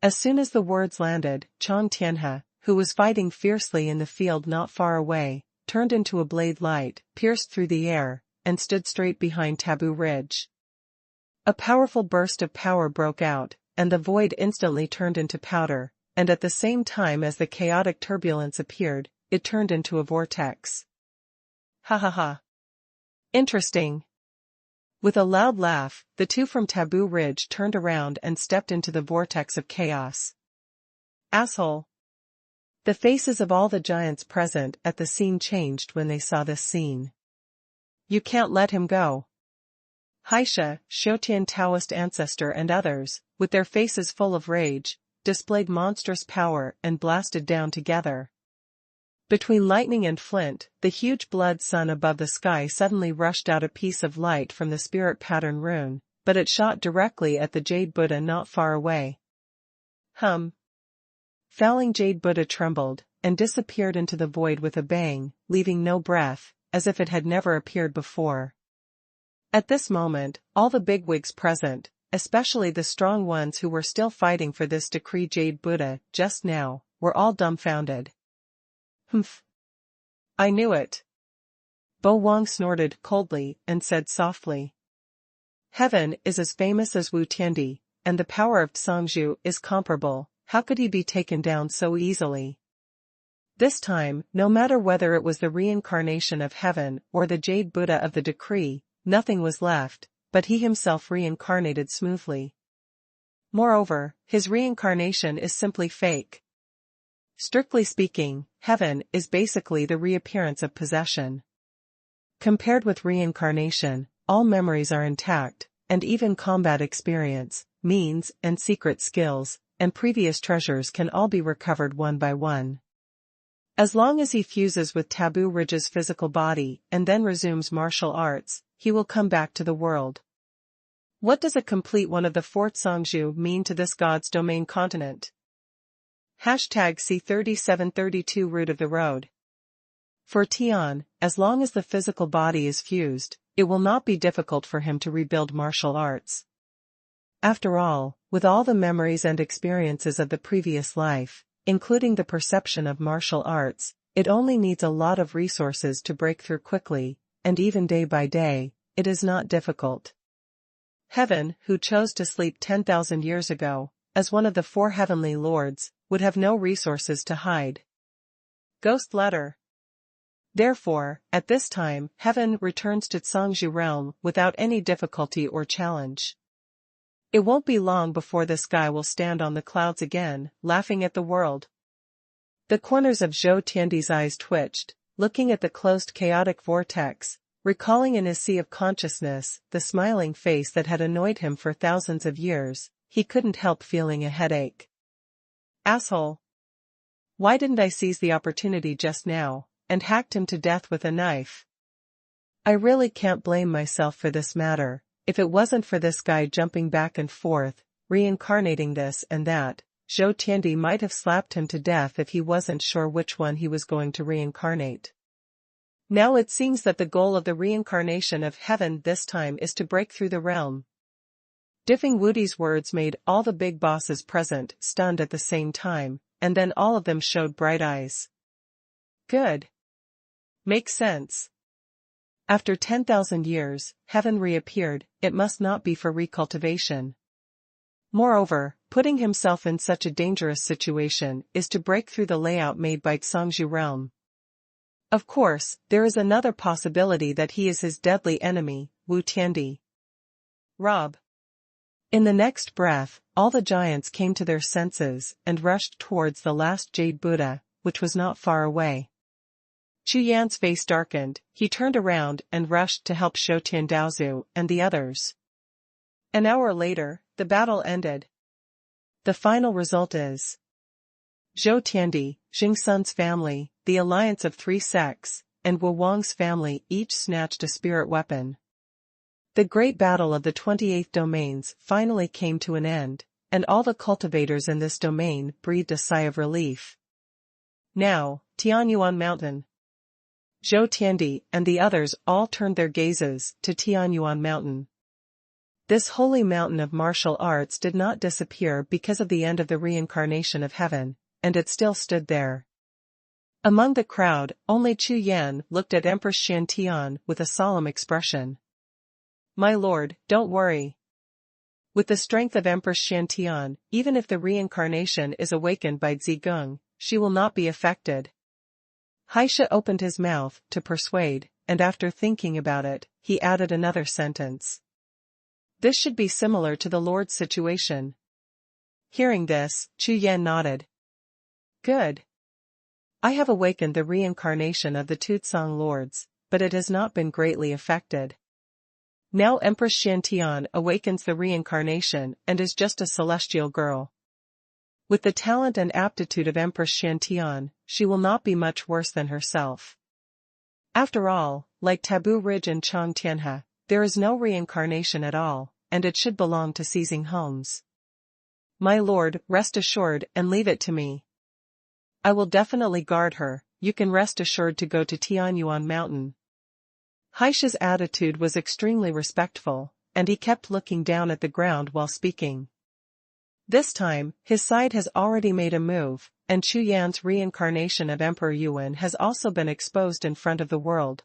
As soon as the words landed, Chang Tianhe, who was fighting fiercely in the field not far away, turned into a blade light, pierced through the air, and stood straight behind Taboo Ridge. A powerful burst of power broke out, and the void instantly turned into powder, and at the same time as the chaotic turbulence appeared, it turned into a vortex. Ha ha ha. Interesting. With a loud laugh, the two from Taboo Ridge turned around and stepped into the vortex of chaos. Asshole. The faces of all the giants present at the scene changed when they saw this scene. You can't let him go. Haisha, Shotian Taoist ancestor and others, with their faces full of rage, displayed monstrous power and blasted down together. Between lightning and flint, the huge blood sun above the sky suddenly rushed out a piece of light from the spirit pattern rune, but it shot directly at the Jade Buddha not far away. Falling Jade Buddha trembled, and disappeared into the void with a bang, leaving no breath, as if it had never appeared before. At this moment, all the bigwigs present, especially the strong ones who were still fighting for this decree Jade Buddha just now, were all dumbfounded. Humph. I knew it. Bo Wang snorted coldly and said softly. Heaven is as famous as Wu Tiandi, and the power of Tsangzhu is comparable. How could he be taken down so easily? This time, no matter whether it was the reincarnation of heaven or the Jade Buddha of the decree, nothing was left, but he himself reincarnated smoothly. Moreover, his reincarnation is simply fake. Strictly speaking, heaven is basically the reappearance of possession. Compared with reincarnation, all memories are intact, and even combat experience, means and secret skills, and previous treasures can all be recovered one by one. As long as he fuses with Taboo Ridge's physical body and then resumes martial arts, he will come back to the world. What does a complete one of the fourth Tsangzhu mean to this God's domain continent? #C3732 Root of the Road. For Tian, as long as the physical body is fused, it will not be difficult for him to rebuild martial arts. After all, with all the memories and experiences of the previous life, including the perception of martial arts, it only needs a lot of resources to break through quickly, and even day by day, it is not difficult. Heaven, who chose to sleep 10,000 years ago, as one of the four heavenly lords, would have no resources to hide. Ghost letter. Therefore, at this time, heaven returns to Tsangzhu realm without any difficulty or challenge. It won't be long before the sky will stand on the clouds again, laughing at the world. The corners of Zhou Tiandi's eyes twitched, looking at the closed chaotic vortex, recalling in his sea of consciousness the smiling face that had annoyed him for thousands of years. He couldn't help feeling a headache. Asshole. Why didn't I seize the opportunity just now, and hacked him to death with a knife? I really can't blame myself for this matter. If it wasn't for this guy jumping back and forth, reincarnating this and that, Zhou Tiandi might have slapped him to death if he wasn't sure which one he was going to reincarnate. Now it seems that the goal of the reincarnation of heaven this time is to break through the realm. Diffing Wudi's words made all the big bosses present stunned at the same time, and then all of them showed bright eyes. Good. Makes sense. After 10,000 years, heaven reappeared, it must not be for recultivation. Moreover, putting himself in such a dangerous situation is to break through the layout made by Zhangzhou realm. Of course, there is another possibility that he is his deadly enemy, Wu Tiandi. Rob. In the next breath, all the giants came to their senses and rushed towards the last jade Buddha, which was not far away. Chu Yan's face darkened, he turned around and rushed to help Shou Tiandaozu and the others. An hour later, the battle ended. The final result is Zhou Tiandi, Jing Sun's family, the alliance of 3 sects, and Wu Wang's family each snatched a spirit weapon. The great battle of the 28th domains finally came to an end, and all the cultivators in this domain breathed a sigh of relief. Now, Tianyuan Mountain. Zhou Tiandi and the others all turned their gazes to Tianyuan Mountain. This holy mountain of martial arts did not disappear because of the end of the reincarnation of heaven, and it still stood there. Among the crowd, only Chu Yan looked at Empress Xiantian with a solemn expression. My lord, don't worry. With the strength of Empress Xiantian, even if the reincarnation is awakened by Zhigung, she will not be affected. Haisha opened his mouth to persuade, and after thinking about it, he added another sentence. This should be similar to the Lord's situation. Hearing this, Chu Yan nodded. Good. I have awakened the reincarnation of the Tutsang Lords, but it has not been greatly affected. Now Empress Xiantian awakens the reincarnation and is just a celestial girl. With the talent and aptitude of Empress Xiantian, she will not be much worse than herself. After all, like Taboo Ridge and Chang Tianhe, there is no reincarnation at all, and it should belong to seizing homes. My lord, rest assured and leave it to me. I will definitely guard her, you can rest assured to go to Tianyuan Mountain. Haisha's attitude was extremely respectful, and he kept looking down at the ground while speaking. This time, his side has already made a move, and Chu Yan's reincarnation of Emperor Yuan has also been exposed in front of the world.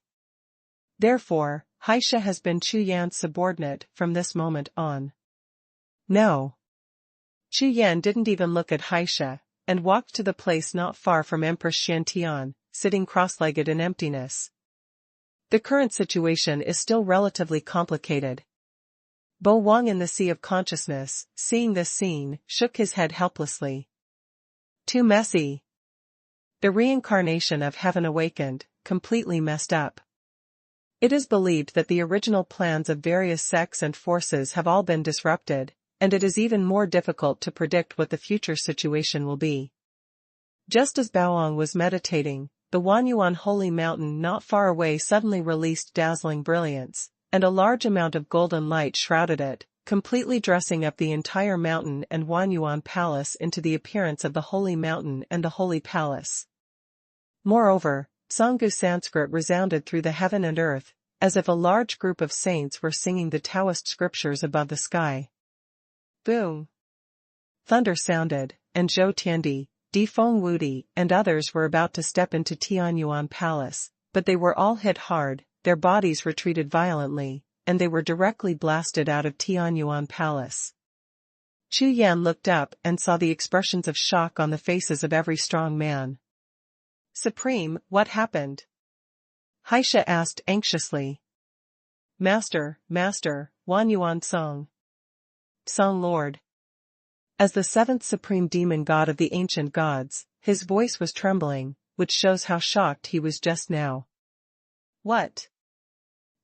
Therefore, Haisha has been Chu Yan's subordinate from this moment on. No. Chu Yan didn't even look at Haisha, and walked to the place not far from Empress Xiantian, sitting cross-legged in emptiness. The current situation is still relatively complicated. Bo Wang in the Sea of Consciousness, seeing this scene, shook his head helplessly. Too messy. The reincarnation of heaven awakened, completely messed up. It is believed that the original plans of various sects and forces have all been disrupted, and it is even more difficult to predict what the future situation will be. Just as Baoang was meditating, the Wanyuan holy mountain not far away suddenly released dazzling brilliance, and a large amount of golden light shrouded it, completely dressing up the entire mountain and Wanyuan palace into the appearance of the holy mountain and the holy palace. Moreover, Sanggu Sanskrit resounded through the heaven and earth, as if a large group of saints were singing the Taoist scriptures above the sky. Boom! Thunder sounded, and Zhou Tiandi, Difeng Wudi, and others were about to step into Tianyuan Palace, but they were all hit hard, their bodies retreated violently, and they were directly blasted out of Tianyuan Palace. Chu Yan looked up and saw the expressions of shock on the faces of every strong man. Supreme, what happened? Haisha asked anxiously. Master, Wanyuan Song. Song Lord. As the 7th supreme demon god of the ancient gods, his voice was trembling, which shows how shocked he was just now. What?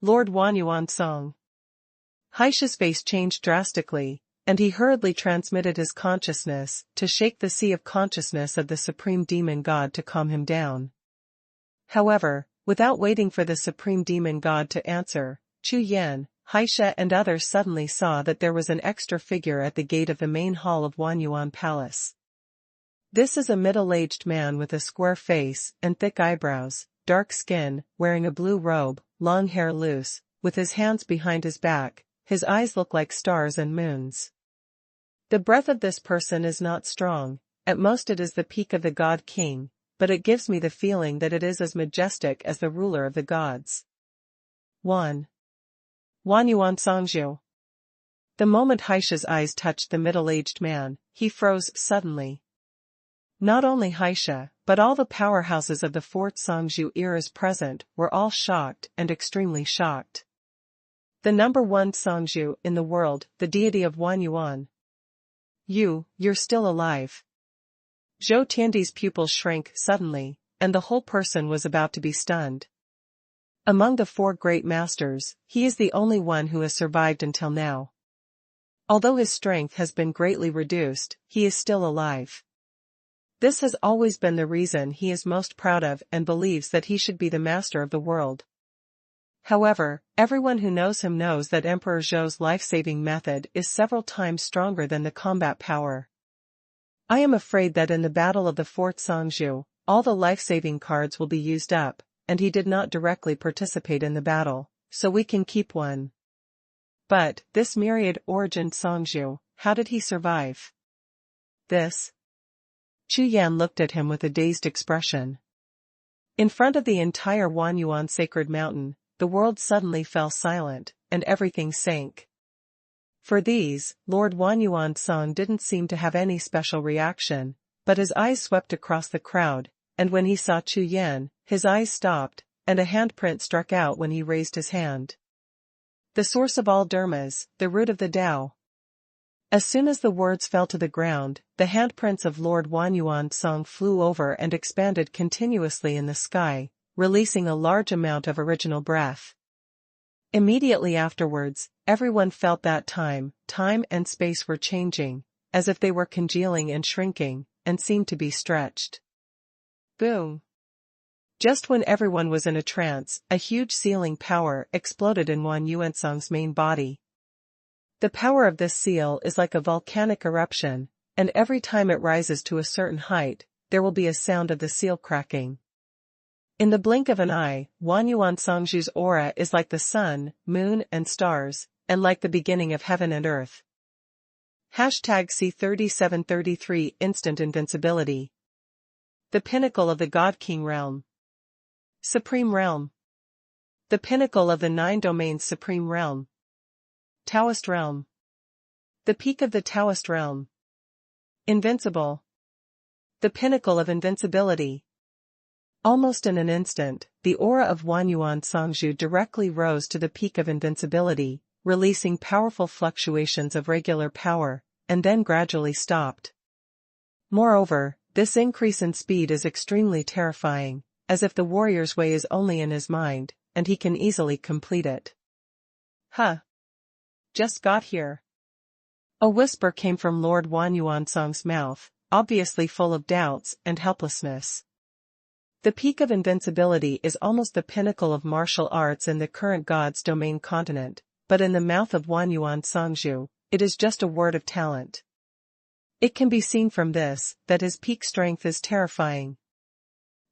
Lord Wanyuan Song. Haisha's face changed drastically, and he hurriedly transmitted his consciousness to shake the sea of consciousness of the supreme demon god to calm him down. However, without waiting for the supreme demon god to answer, Chu Yan, Haisha and others suddenly saw that there was an extra figure at the gate of the main hall of Wanyuan Palace. This is a middle-aged man with a square face and thick eyebrows, dark skin, wearing a blue robe, long hair loose, with his hands behind his back, his eyes look like stars and moons. The breath of this person is not strong, at most it is the peak of the God King, but it gives me the feeling that it is as majestic as the ruler of the gods. 1. Yuan Songzhu. The moment Haisha's eyes touched the middle-aged man, he froze suddenly. Not only Haisha, but all the powerhouses of the fourth Songzhu eras present were all shocked and extremely shocked. The number one Songzhu in the world, the deity of Yuan. You're still alive. Zhou Tiandi's pupils shrank suddenly, and the whole person was about to be stunned. Among the four great masters, he is the only one who has survived until now. Although his strength has been greatly reduced, he is still alive. This has always been the reason he is most proud of and believes that he should be the master of the world. However, everyone who knows him knows that Emperor Zhou's life-saving method is several times stronger than the combat power. I am afraid that in the battle of the fourth Songzhu, all the life-saving cards will be used up, and he did not directly participate in the battle, so we can keep one. But, this myriad-origined Songzhu, how did he survive? This? Chu Yan looked at him with a dazed expression. In front of the entire Yuan sacred mountain, the world suddenly fell silent, and everything sank. For these, Lord Yuan Song didn't seem to have any special reaction, but his eyes swept across the crowd, and when he saw Chu Yan, his eyes stopped, and a handprint struck out when he raised his hand. The source of all dharmas, the root of the Tao. As soon as the words fell to the ground, the handprints of Lord Yuan Song flew over and expanded continuously in the sky, releasing a large amount of original breath. Immediately afterwards, everyone felt that time and space were changing, as if they were congealing and shrinking, and seemed to be stretched. Boom! Just when everyone was in a trance, a huge sealing power exploded in Yuan Song's main body. The power of this seal is like a volcanic eruption, and every time it rises to a certain height, there will be a sound of the seal cracking. In the blink of an eye, Yuan Songzhu's aura is like the sun, moon and stars, and like the beginning of heaven and earth. #C3733 Instant Invincibility. The pinnacle of the God King realm. Supreme realm. The pinnacle of the 9 domains Supreme realm. Taoist realm. The peak of the Taoist realm. Invincible. The pinnacle of invincibility. Almost in an instant, the aura of Yuan Songzhu directly rose to the peak of invincibility, releasing powerful fluctuations of regular power, and then gradually stopped. Moreover, this increase in speed is extremely terrifying, as if the warrior's way is only in his mind, and he can easily complete it. Huh. Just got here. A whisper came from Lord Yuan Song's mouth, obviously full of doubts and helplessness. The peak of invincibility is almost the pinnacle of martial arts in the current God's domain continent, but in the mouth of Yuan Songzhu, it is just a word of talent. It can be seen from this, that his peak strength is terrifying.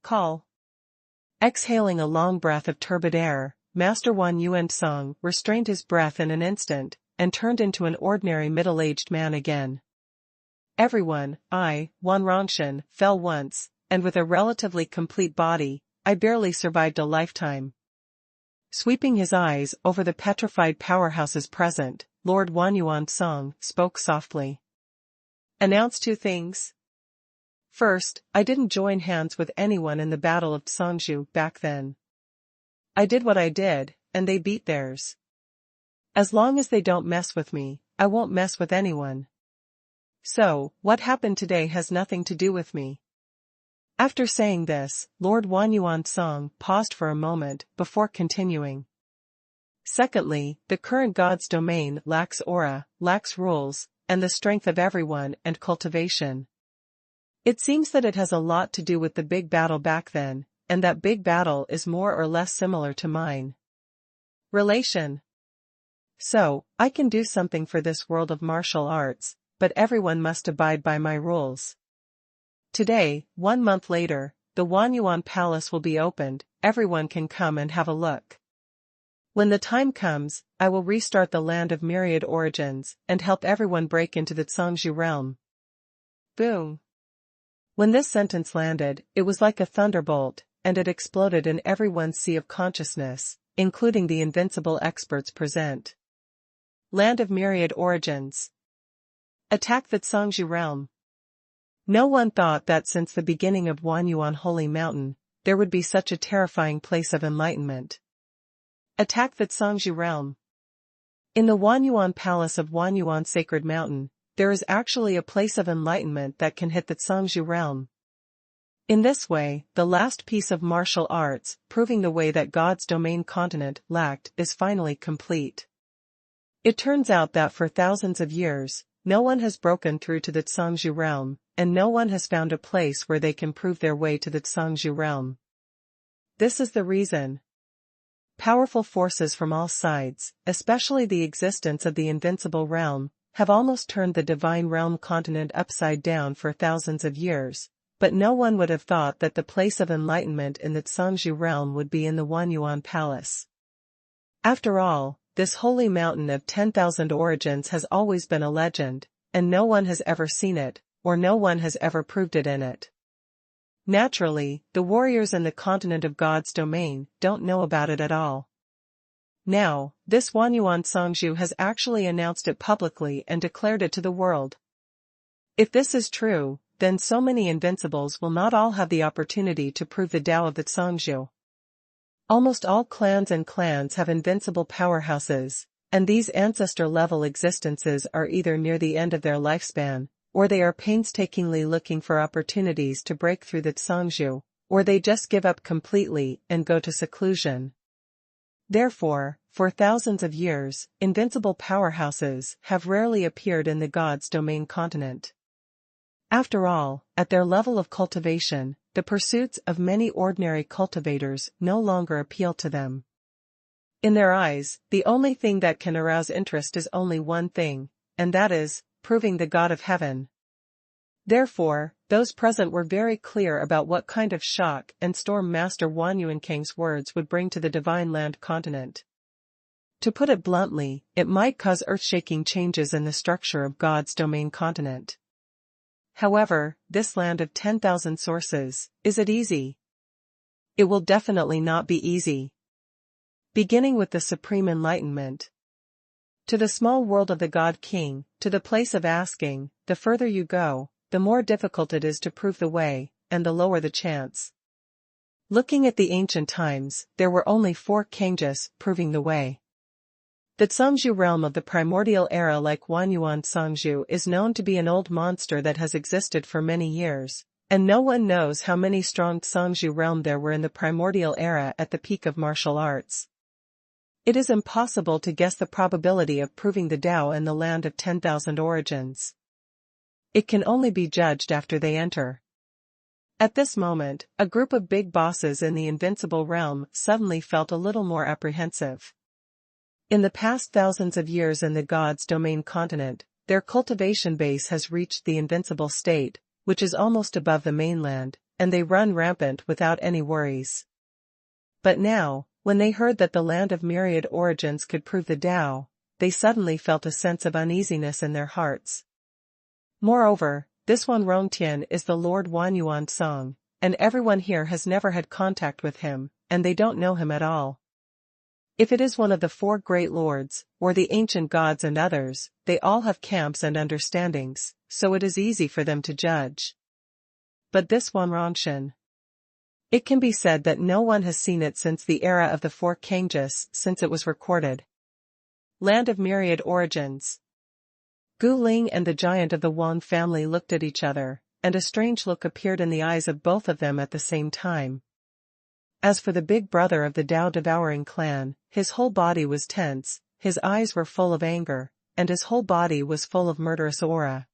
Call. Exhaling a long breath of turbid air, Master Yuan Song restrained his breath in an instant, and turned into an ordinary middle-aged man again. Everyone, Wan Rongshan, fell once, and with a relatively complete body, I barely survived a lifetime. Sweeping his eyes over the petrified powerhouses present, Lord Yuan Song spoke softly. Announce 2 things. First, I didn't join hands with anyone in the Battle of Songzhu back then. I did what I did, and they beat theirs. As long as they don't mess with me, I won't mess with anyone. So, what happened today has nothing to do with me. After saying this, Lord Yuan Song paused for a moment before continuing. Secondly, the current God's domain lacks aura, lacks rules, and the strength of everyone and cultivation. It seems that it has a lot to do with the big battle back then, and that big battle is more or less similar to mine. Relation. So, I can do something for this world of martial arts, but everyone must abide by my rules. Today, 1 month later, the Yuan Palace will be opened, everyone can come and have a look. When the time comes, I will restart the land of myriad origins, and help everyone break into the Zhangzhou realm. Boom. When this sentence landed, it was like a thunderbolt, and it exploded in everyone's sea of consciousness, including the invincible experts present. Land of myriad origins. Attack the Zhangzhou realm. No one thought that since the beginning of Xuanhuan Holy Mountain, there would be such a terrifying place of enlightenment. Attack the Zhangzhou realm. In the Xuanhuan Palace of Xuanhuan Sacred Mountain, there is actually a place of enlightenment that can hit the Zhangzhou realm. In this way, the last piece of martial arts, proving the way that God's domain continent lacked, is finally complete. It turns out that for thousands of years, no one has broken through to the Zhangzhou realm, and no one has found a place where they can prove their way to the Zhangzhou realm. This is the reason. Powerful forces from all sides, especially the existence of the invincible realm, have almost turned the divine realm continent upside down for thousands of years, but no one would have thought that the place of enlightenment in the Zhangzhou realm would be in the Xuanhuan Palace. After all, this holy mountain of 10,000 origins has always been a legend, and no one has ever seen it, or no one has ever proved it in it. Naturally, the warriors in the continent of God's domain don't know about it at all. Now, this Xuanhuan Zhangzhou has actually announced it publicly and declared it to the world. If this is true, then so many invincibles will not all have the opportunity to prove the Tao of the Zhangzhou. Almost all clans have invincible powerhouses, and these ancestor-level existences are either near the end of their lifespan, or they are painstakingly looking for opportunities to break through the Zhangzhou, or they just give up completely and go to seclusion. Therefore, for thousands of years, invincible powerhouses have rarely appeared in the God's domain continent. After all, at their level of cultivation, the pursuits of many ordinary cultivators no longer appeal to them. In their eyes, the only thing that can arouse interest is only one thing, and that is, proving the God of Heaven. Therefore, those present were very clear about what kind of shock and storm Master Wan Yuankang's words would bring to the Divine Land continent. To put it bluntly, it might cause earth-shaking changes in the structure of God's domain continent. However, this land of 10,000 sources, is it easy? It will definitely not be easy. Beginning with the Supreme Enlightenment. To the small world of the God King, to the place of asking, the further you go, the more difficult it is to prove the way, and the lower the chance. Looking at the ancient times, there were only 4 Kangas proving the way. The Zhangzhou realm of the primordial era, like Xuanhuan Zhangzhou, is known to be an old monster that has existed for many years, and no one knows how many strong Zhangzhou realm there were in the primordial era at the peak of martial arts. It is impossible to guess the probability of proving the Tao in the land of 10,000 origins. It can only be judged after they enter. At this moment, a group of big bosses in the invincible realm suddenly felt a little more apprehensive. In the past thousands of years in the God's domain continent, their cultivation base has reached the invincible state, which is almost above the mainland, and they run rampant without any worries. But now, when they heard that the land of myriad origins could prove the Tao, they suddenly felt a sense of uneasiness in their hearts. Moreover, this Wan Rongtian is the Lord Xuanhuan Song, and everyone here has never had contact with him, and they don't know him at all. If it is one of the 4 great lords, or the ancient gods and others, they all have camps and understandings, so it is easy for them to judge. But this Wan Rongtian, it can be said that no one has seen it since the era of the 4 Kangas, since it was recorded. Land of myriad origins. Gu Ling and the giant of the Wang family looked at each other, and a strange look appeared in the eyes of both of them at the same time. As for the big brother of the Tao-devouring clan, his whole body was tense, his eyes were full of anger, and his whole body was full of murderous aura.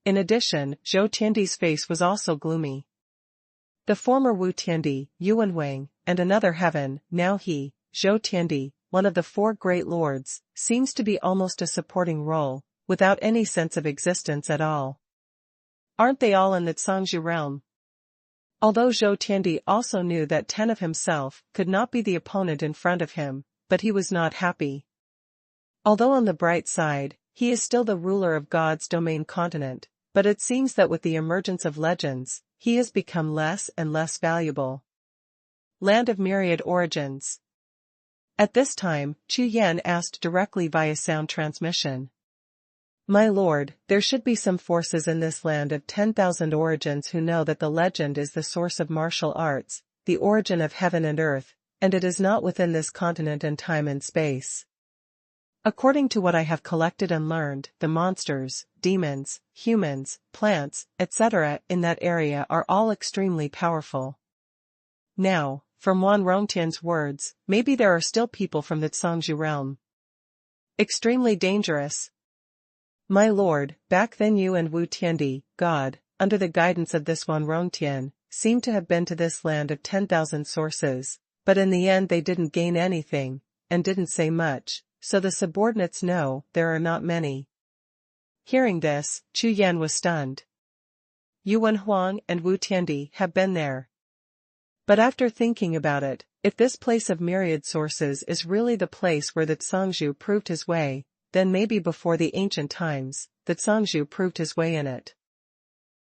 In addition, Zhou Tiandi's face was also gloomy. The former Wu Tiandi, Yuan Wang, and another heaven, now he, Zhou Tiandi, one of the 4 great lords, seems to be almost a supporting role, without any sense of existence at all. Aren't they all in the Zhangzhou realm? Although Zhou Tiandi also knew that 10 of himself could not be the opponent in front of him, but he was not happy. Although on the bright side, he is still the ruler of God's domain continent, but it seems that with the emergence of legends, he has become less and less valuable. Land of Myriad Origins. At this time, Chu Yan asked directly via sound transmission. My lord, there should be some forces in this land of 10,000 origins who know that the legend is the source of martial arts, the origin of heaven and earth, and it is not within this continent and time and space. According to what I have collected and learned, the monsters, demons, humans, plants, etc. in that area are all extremely powerful. Now, from Wan Rongtian's words, maybe there are still people from the Zhangzhou realm. Extremely dangerous. My lord, back then you and Wu Tiandi, God, under the guidance of this Wan Rongtian, seemed to have been to this land of 10,000 sources, but in the end they didn't gain anything, and didn't say much. So the subordinates know there are not many. Hearing this, Chu Yan was stunned. Yuan Huang and Wu Tiandi have been there. But after thinking about it, if this place of myriad sources is really the place where the Zhangzhou proved his way, then maybe before the ancient times, the Zhangzhou proved his way in it.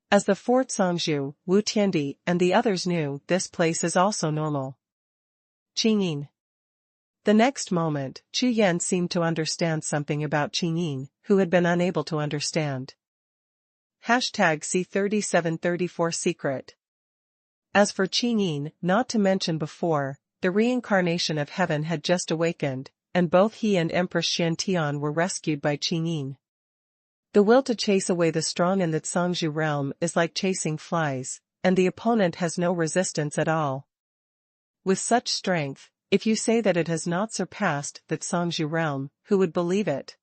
As the fourth Zhangzhou, Wu Tiandi and the others knew, this place is also normal. Qingyin. The next moment, Chu Yan seemed to understand something about Qingyin, who had been unable to understand. #C3734 Secret. As for Qingyin, not to mention before, the reincarnation of heaven had just awakened, and both he and Empress Xiantian were rescued by Qingyin. The will to chase away the strong in the Zhangzhou realm is like chasing flies, and the opponent has no resistance at all. With such strength, if you say that it has not surpassed the Zhangzhou realm, who would believe it?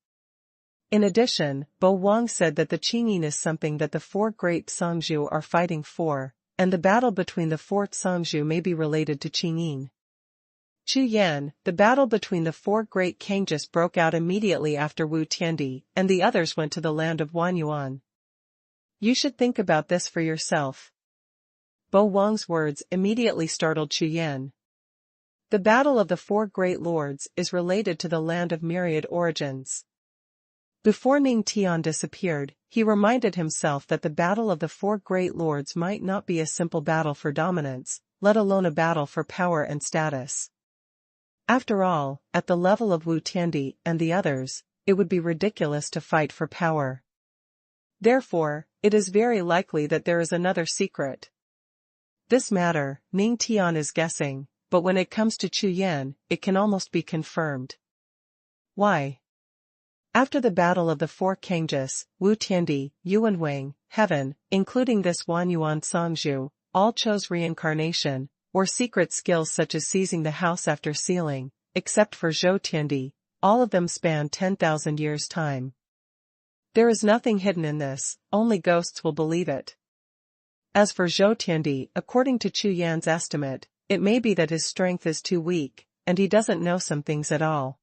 In addition, Bo Wang said that the Qingyin is something that the four great Zhangzhou are fighting for, and the battle between the fourth Zhangzhou may be related to Qingyin. Chu Yan, the battle between the four great Kangjus broke out immediately after Wu Tiandi, and the others went to the land of Wanyuan. You should think about this for yourself. Bo Wang's words immediately startled Chu Yan. The battle of the four great lords is related to the land of myriad origins. Before Ning Tian disappeared, he reminded himself that the battle of the four great lords might not be a simple battle for dominance, let alone a battle for power and status. After all, at the level of Wu Tiandi and the others, it would be ridiculous to fight for power. Therefore, it is very likely that there is another secret. This matter, Ning Tian is guessing, but when it comes to Chu Yan, it can almost be confirmed. Why? After the battle of the four Kangjus, Wu Tiandi, Yuan Wang, Heaven, including this Wanyuan Zhangzhou, all chose reincarnation, or secret skills such as seizing the house after sealing, except for Zhou Tiandi, all of them span 10,000 years' time. There is nothing hidden in this, only ghosts will believe it. As for Zhou Tiandi, according to Chu Yan's estimate, it may be that his strength is too weak, and he doesn't know some things at all.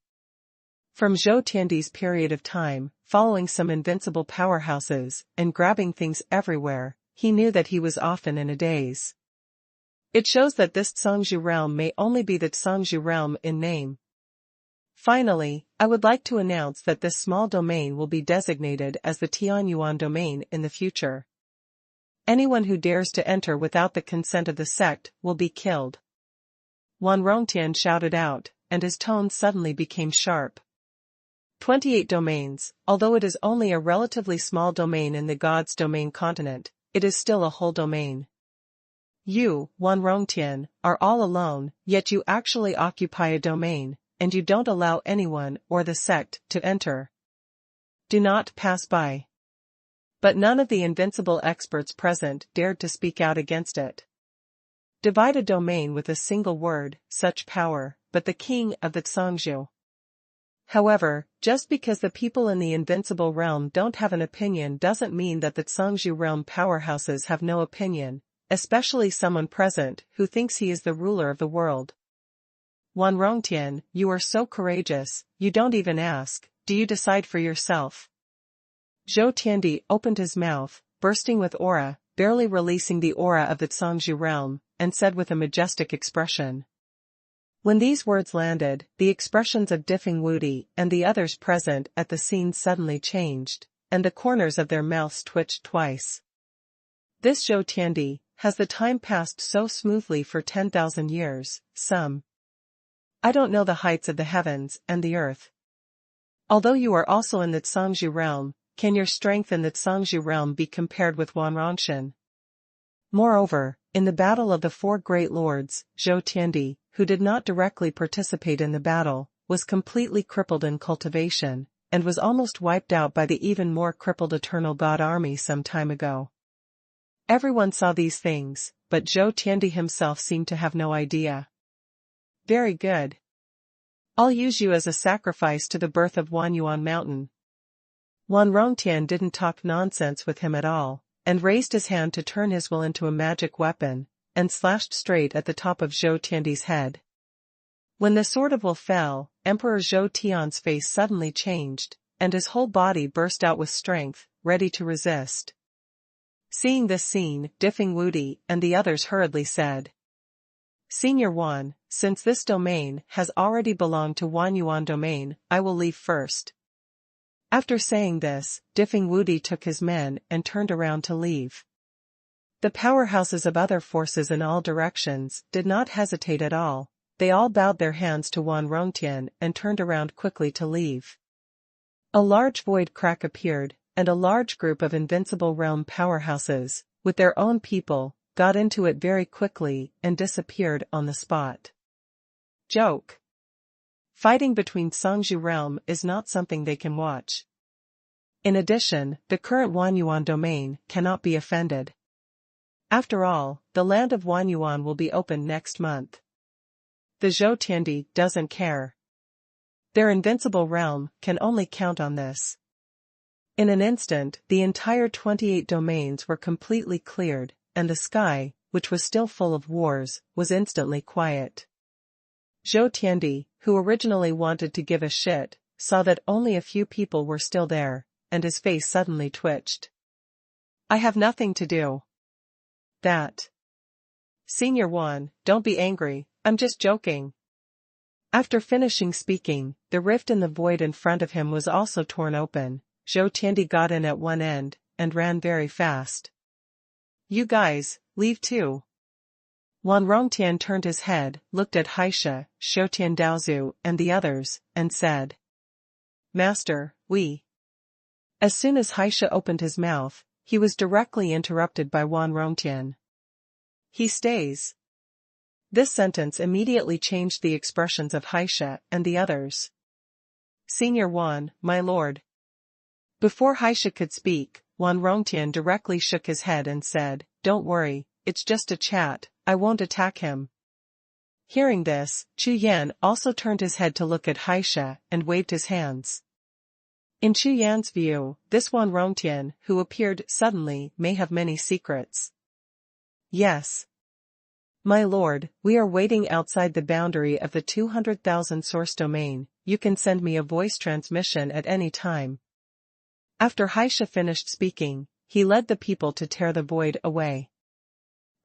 From Zhou Tiandi's period of time, following some invincible powerhouses, and grabbing things everywhere, he knew that he was often in a daze. It shows that this Zhangzhou realm may only be the Zhangzhou realm in name. Finally, I would like to announce that this small domain will be designated as the Tianyuan domain in the future. Anyone who dares to enter without the consent of the sect will be killed. Wan Rongtian shouted out, and his tone suddenly became sharp. 28 domains, although it is only a relatively small domain in the God's domain continent, it is still a whole domain. You, Wan Rongtian, are all alone, yet you actually occupy a domain, and you don't allow anyone or the sect to enter. Do not pass by. But none of the invincible experts present dared to speak out against it. Divide a domain with a single word, such power, but the king of the Zhangzhou. However, just because the people in the invincible realm don't have an opinion doesn't mean that the Zhangzhou realm powerhouses have no opinion, especially someone present who thinks he is the ruler of the world. Wan Rongtian, you are so courageous, you don't even ask, do you decide for yourself? Zhou Tiandi opened his mouth, bursting with aura, barely releasing the aura of the Zhangzhou realm, and said with a majestic expression. When these words landed, the expressions of Diffing Wudi and the others present at the scene suddenly changed, and the corners of their mouths twitched twice. This Zhou Tiandi, has the time passed so smoothly for 10,000 years, I don't know the heights of the heavens and the earth. Although you are also in the Zhangzhu realm, can your strength in the Zhangzhu realm be compared with Wanrongshan? Moreover, in the battle of the four great lords, Zhou Tiandi, who did not directly participate in the battle, was completely crippled in cultivation, and was almost wiped out by the even more crippled Eternal God army some time ago. Everyone saw these things, but Zhou Tiandi himself seemed to have no idea. Very good. I'll use you as a sacrifice to the birth of Xuanhuan Mountain. Wanrongtian didn't talk nonsense with him at all, and raised his hand to turn his will into a magic weapon, and slashed straight at the top of Zhou Tiandi's head. When the sword of will fell, Emperor Zhou Tian's face suddenly changed, and his whole body burst out with strength, ready to resist. Seeing this scene, Diffing Wudi and the others hurriedly said, Senior Wan, since this domain has already belonged to Xuanhuan domain, I will leave first. After saying this, Diffing Wudi took his men and turned around to leave. The powerhouses of other forces in all directions did not hesitate at all, they all bowed their hands to Wanrongtian and turned around quickly to leave. A large void crack appeared, and a large group of invincible realm powerhouses, with their own people, got into it very quickly and disappeared on the spot. Joke. Fighting between Zhangzhu realm is not something they can watch. In addition, the current Xuanhuan domain cannot be offended. After all, the land of Xuanhuan will be opened next month. The Zhou Tiandi doesn't care. Their invincible realm can only count on this. In an instant, the entire 28 domains were completely cleared, and the sky, which was still full of wars, was instantly quiet. Zhou Tiandi, who originally wanted to give a shit, saw that only a few people were still there, and his face suddenly twitched. I have nothing to do. That. Senior Wan, don't be angry, I'm just joking. After finishing speaking, the rift in the void in front of him was also torn open. Zhou Tiandi got in at one end, and ran very fast. You guys, leave too. Wanrongtian turned his head, looked at Haisha, Shoutian Daozu, and the others, and said, Master, we. As soon as Haisha opened his mouth, he was directly interrupted by Wanrongtian. He stays. This sentence immediately changed the expressions of Haisha and the others. Senior Wan, my lord. Before Haisha could speak, Wanrongtian directly shook his head and said, Don't worry, it's just a chat, I won't attack him. Hearing this, Chu Yan also turned his head to look at Haisha and waved his hands. In Chu Yan's view, this Wanrongtian, who appeared suddenly, may have many secrets. Yes. My lord, we are waiting outside the boundary of the 200,000 source domain, you can send me a voice transmission at any time. After Haisha finished speaking, he led the people to tear the void away.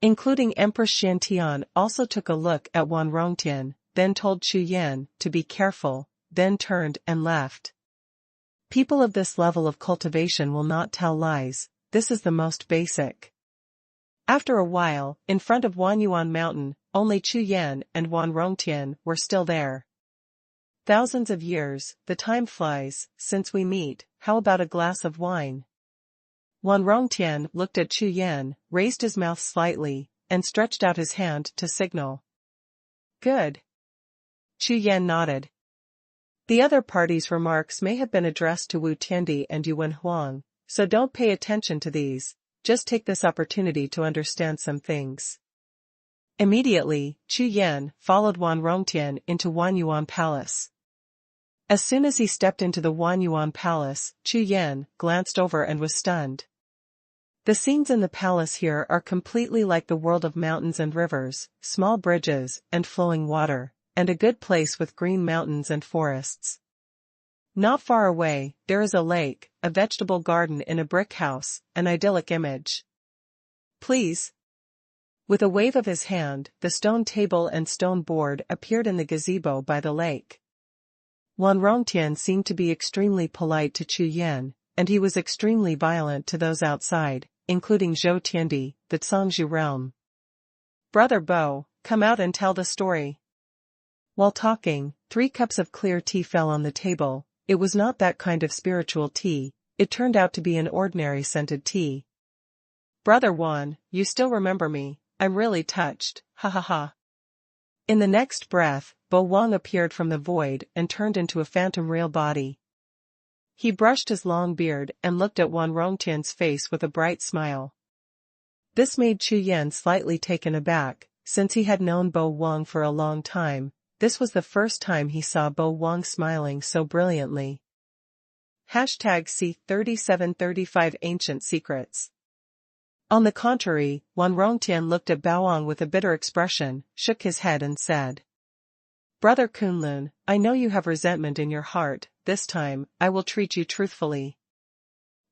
Including Empress Shantian also took a look at Wanrongtian, then told Chu Yan to be careful, then turned and left. People of this level of cultivation will not tell lies, this is the most basic. After a while, in front of Xuanhuan Mountain, only Chu Yan and Wanrongtian were still there. Thousands of years, the time flies, since we meet, how about a glass of wine? Wanrongtian looked at Chu Yan, raised his mouth slightly, and stretched out his hand to signal. Good. Chu Yan nodded. The other party's remarks may have been addressed to Wu Tiandi and Yuan Huang, so don't pay attention to these, just take this opportunity to understand some things. Immediately, Chu Yan followed Wanrongtian into Xuanhuan Palace. As soon as he stepped into the Xuanhuan Palace, Chu Yan glanced over and was stunned. The scenes in the palace here are completely like the world of mountains and rivers, small bridges and flowing water, and a good place with green mountains and forests. Not far away, there is a lake, a vegetable garden in a brick house, an idyllic image. Please. With a wave of his hand, the stone table and stone board appeared in the gazebo by the lake. Wan Rongtian seemed to be extremely polite to Chu Yan, and he was extremely violent to those outside, including Zhou Tiandi, the Cangzhou realm. "Brother Bo, come out and tell the story." While talking, 3 cups of clear tea fell on the table. It was not that kind of spiritual tea, it turned out to be an ordinary scented tea. "Brother Wan, you still remember me, I'm really touched, ha ha ha." In the next breath, Bo Wang appeared from the void and turned into a phantom real body. He brushed his long beard and looked at Wan Rongtian's face with a bright smile. This made Chu Yan slightly taken aback, since he had known Bo Wang for a long time. This was the first time he saw Bo Wang smiling so brilliantly. #C 3735 Ancient Secrets. On the contrary, Wan Rongtian looked at Baoang with a bitter expression, shook his head and said, "Brother Kunlun, I know you have resentment in your heart, this time, I will treat you truthfully."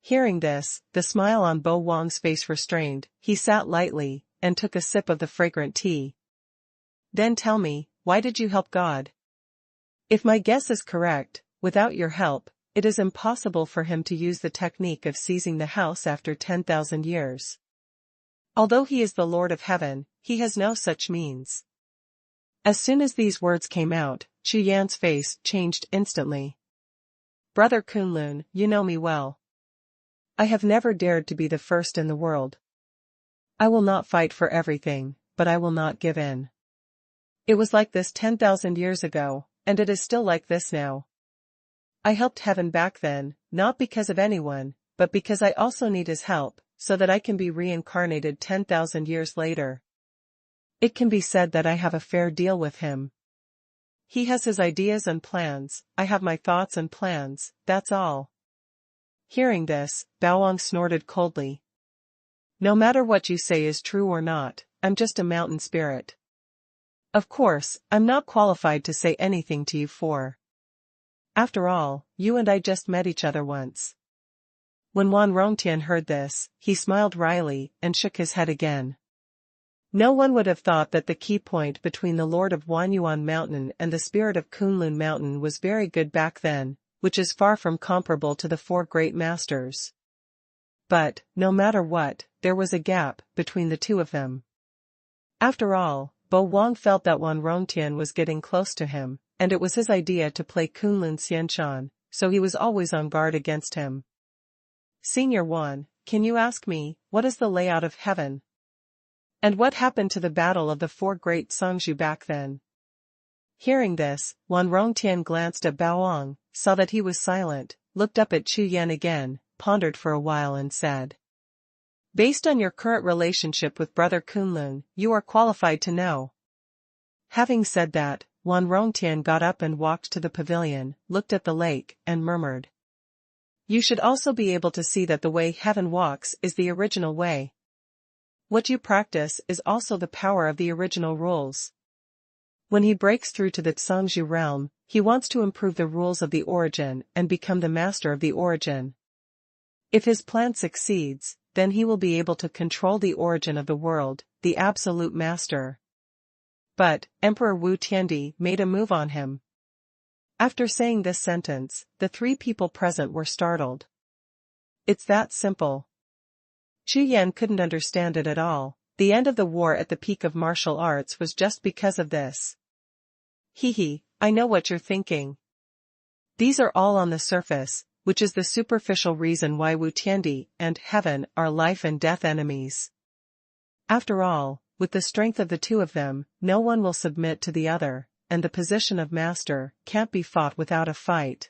Hearing this, the smile on Bo Wang's face restrained, he sat lightly, and took a sip of the fragrant tea. "Then tell me, why did you help God? If my guess is correct, without your help, it is impossible for him to use the technique of seizing the house after 10,000 years. Although he is the Lord of Heaven, he has no such means." As soon as these words came out, Chu Yan's face changed instantly. "Brother Kunlun, you know me well. I have never dared to be the first in the world. I will not fight for everything, but I will not give in. It was like this 10,000 years ago, and it is still like this now. I helped heaven back then, not because of anyone, but because I also need his help, so that I can be reincarnated 10,000 years later. It can be said that I have a fair deal with him. He has his ideas and plans, I have my thoughts and plans, that's all." Hearing this, Baoang snorted coldly. "No matter what you say is true or not, I'm just a mountain spirit. Of course, I'm not qualified to say anything to you for. After all, you and I just met each other once." When Wan Rongtian heard this, he smiled wryly and shook his head again. No one would have thought that the key point between the Lord of Wanyuan Mountain and the spirit of Kunlun Mountain was very good back then, which is far from comparable to the 4 great masters. But, no matter what, there was a gap between the 2 of them. After all, Bo Wang felt that Wan Rongtian was getting close to him, and it was his idea to play Kunlun Xianshan, so he was always on guard against him. "Senior Wan, can you ask me, what is the layout of heaven? And what happened to the battle of the 4 great Cangzhou back then?" Hearing this, Wan Rongtian glanced at Baoang, saw that he was silent, looked up at Chu Yan again, pondered for a while and said, "Based on your current relationship with Brother Kunlun, you are qualified to know." Having said that, Wan Rongtian got up and walked to the pavilion, looked at the lake, and murmured, "You should also be able to see that the way heaven walks is the original way. What you practice is also the power of the original rules. When he breaks through to the Cangzhou realm, he wants to improve the rules of the origin and become the master of the origin. If his plan succeeds, then he will be able to control the origin of the world, the absolute master." But, Emperor Wu Tiandi made a move on him. After saying this sentence, the 3 people present were startled. It's that simple. Chu Yan couldn't understand it at all. The end of the war at the peak of martial arts was just because of this. "Hee, I know what you're thinking. These are all on the surface, which is the superficial reason why Wu Tiandi and heaven are life and death enemies. After all, with the strength of the 2 of them, no one will submit to the other, and the position of master can't be fought without a fight.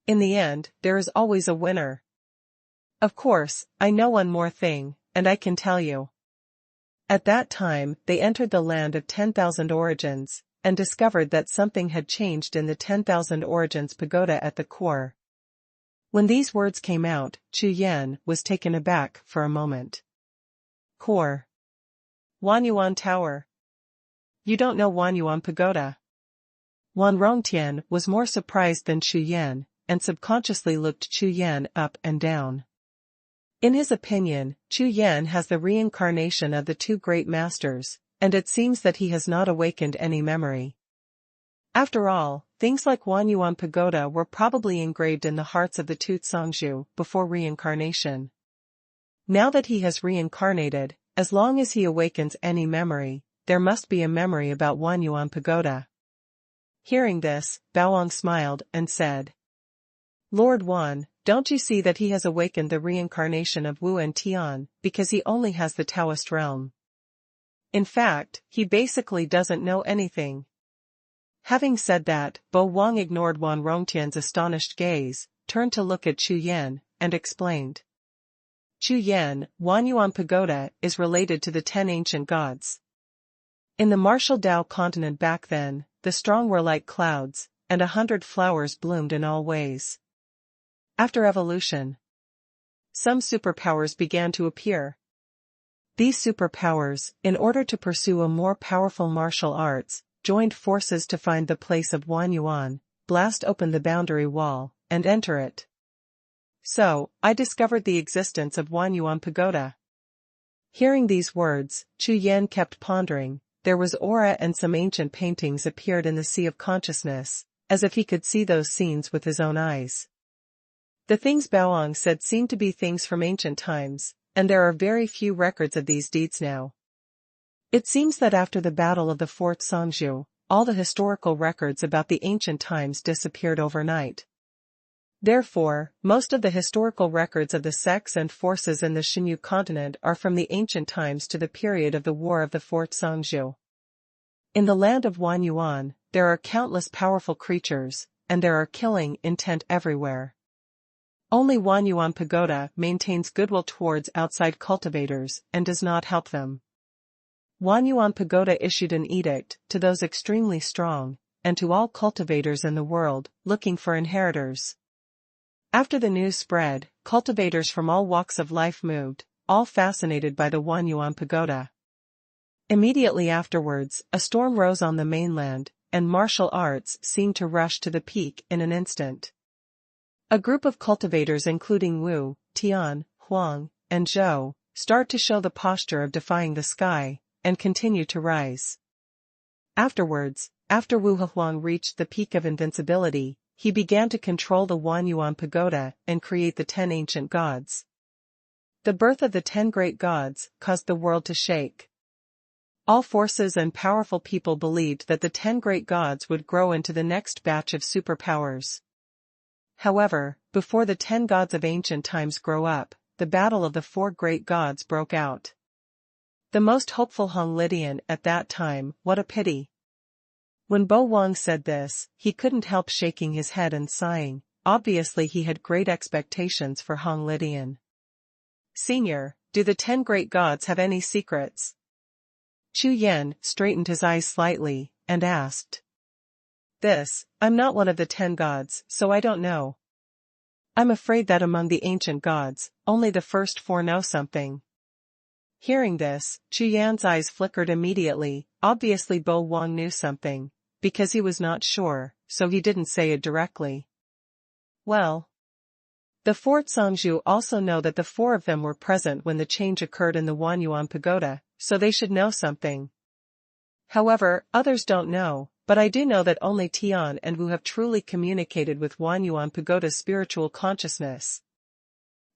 In the end, there is always a winner. Of course, I know one more thing, and I can tell you." At that time, they entered the land of 10,000 origins, and discovered that something had changed in the 10,000 origins pagoda at the core. When these words came out, Chu Yan was taken aback for a moment. "Core? Wanyuan Tower? You don't know Wanyuan Pagoda?" Wan Rongtian was more surprised than Chu Yan, and subconsciously looked Chu Yan up and down. In his opinion, Chu Yan has the reincarnation of the two great masters, and it seems that he has not awakened any memory. After all, things like Xuanhuan Pagoda were probably engraved in the hearts of the two Zongzhu before reincarnation. Now that he has reincarnated, as long as he awakens any memory, there must be a memory about Xuanhuan Pagoda. Hearing this, Baoang smiled and said, Lord Wan, don't you see that he has awakened the reincarnation of Wu and Tian, because he only has the Taoist realm? In fact, he basically doesn't know anything. Having said that, Bo Wang ignored Wan Rongtian's astonished gaze, turned to look at Chu Yan, and explained. Chu Yan, Xuanhuan Pagoda is related to the 10 ancient gods. In the martial Tao continent back then, the strong were like clouds, and 100 flowers bloomed in all ways. After evolution, some superpowers began to appear. These superpowers, in order to pursue a more powerful martial arts, joined forces to find the place of Xuanhuan, blast open the boundary wall, and enter it. So, I discovered the existence of Xuanhuan Pagoda. Hearing these words, Chu Yan kept pondering. There was aura and some ancient paintings appeared in the sea of consciousness, as if he could see those scenes with his own eyes. The things Baoang said seemed to be things from ancient times, and there are very few records of these deeds now. It seems that after the Battle of the Fort Zongzhu, all the historical records about the ancient times disappeared overnight. Therefore, most of the historical records of the sects and forces in the Xinyu continent are from the ancient times to the period of the War of the Fort Zongzhu. In the land of Xuanhuan, there are countless powerful creatures, and there are killing intent everywhere. Only Xuanhuan Pagoda maintains goodwill towards outside cultivators and does not help them. Xuanhuan Pagoda issued an edict to those extremely strong, and to all cultivators in the world, looking for inheritors. After the news spread, cultivators from all walks of life moved, all fascinated by the Xuanhuan Pagoda. Immediately afterwards, a storm rose on the mainland, and martial arts seemed to rush to the peak in an instant. A group of cultivators including Wu, Tian, Huang, and Zhou, start to show the posture of defying the sky, and continue to rise. Afterwards, after Wu Huang reached the peak of invincibility, he began to control the Xuanhuan Pagoda and create the 10 ancient gods. The birth of the 10 great gods caused the world to shake. All forces and powerful people believed that the 10 great gods would grow into the next batch of superpowers. However, before the 10 gods of ancient times grow up, the battle of the 4 great gods broke out. The most hopeful Hong Lidian at that time, what a pity. When Bo Wang said this, he couldn't help shaking his head and sighing. Obviously he had great expectations for Hong Lidian. Senior, do the 10 great gods have any secrets? Chu Yan straightened his eyes slightly, and asked. I'm not one of the 10 gods, so I don't know. I'm afraid that among the ancient gods, only the first 4 know something. Hearing this, Chu Yan's eyes flickered immediately. Obviously Bo Wang knew something, because he was not sure, so he didn't say it directly. Well, the Fort Zongzhu also know that the 4 of them were present when the change occurred in the Xuanhuan Pagoda, so they should know something. However, others don't know, but I do know that only Tian and Wu have truly communicated with Xuanhuan Pagoda's spiritual consciousness.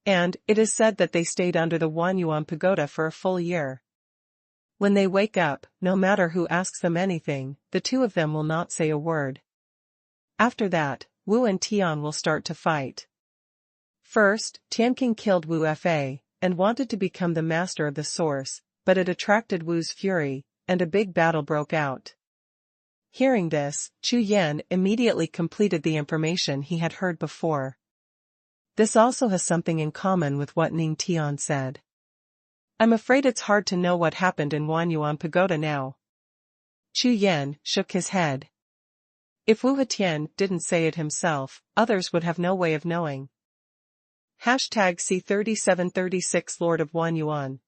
And, it is said that they stayed under the Xuanhuan Pagoda for a full year. When they wake up, no matter who asks them anything, the 2 of them will not say a word. After that, Wu and Tian will start to fight. First, Tianqing killed Wu Fa, and wanted to become the master of the source, but it attracted Wu's fury, and a big battle broke out. Hearing this, Chu Yan immediately completed the information he had heard before. This also has something in common with what Ning Tian said. I'm afraid it's hard to know what happened in Xuanhuan Pagoda now. Chu Yan shook his head. If Wu Hetian didn't say it himself, others would have no way of knowing. #C3736 Lord of Xuanhuan.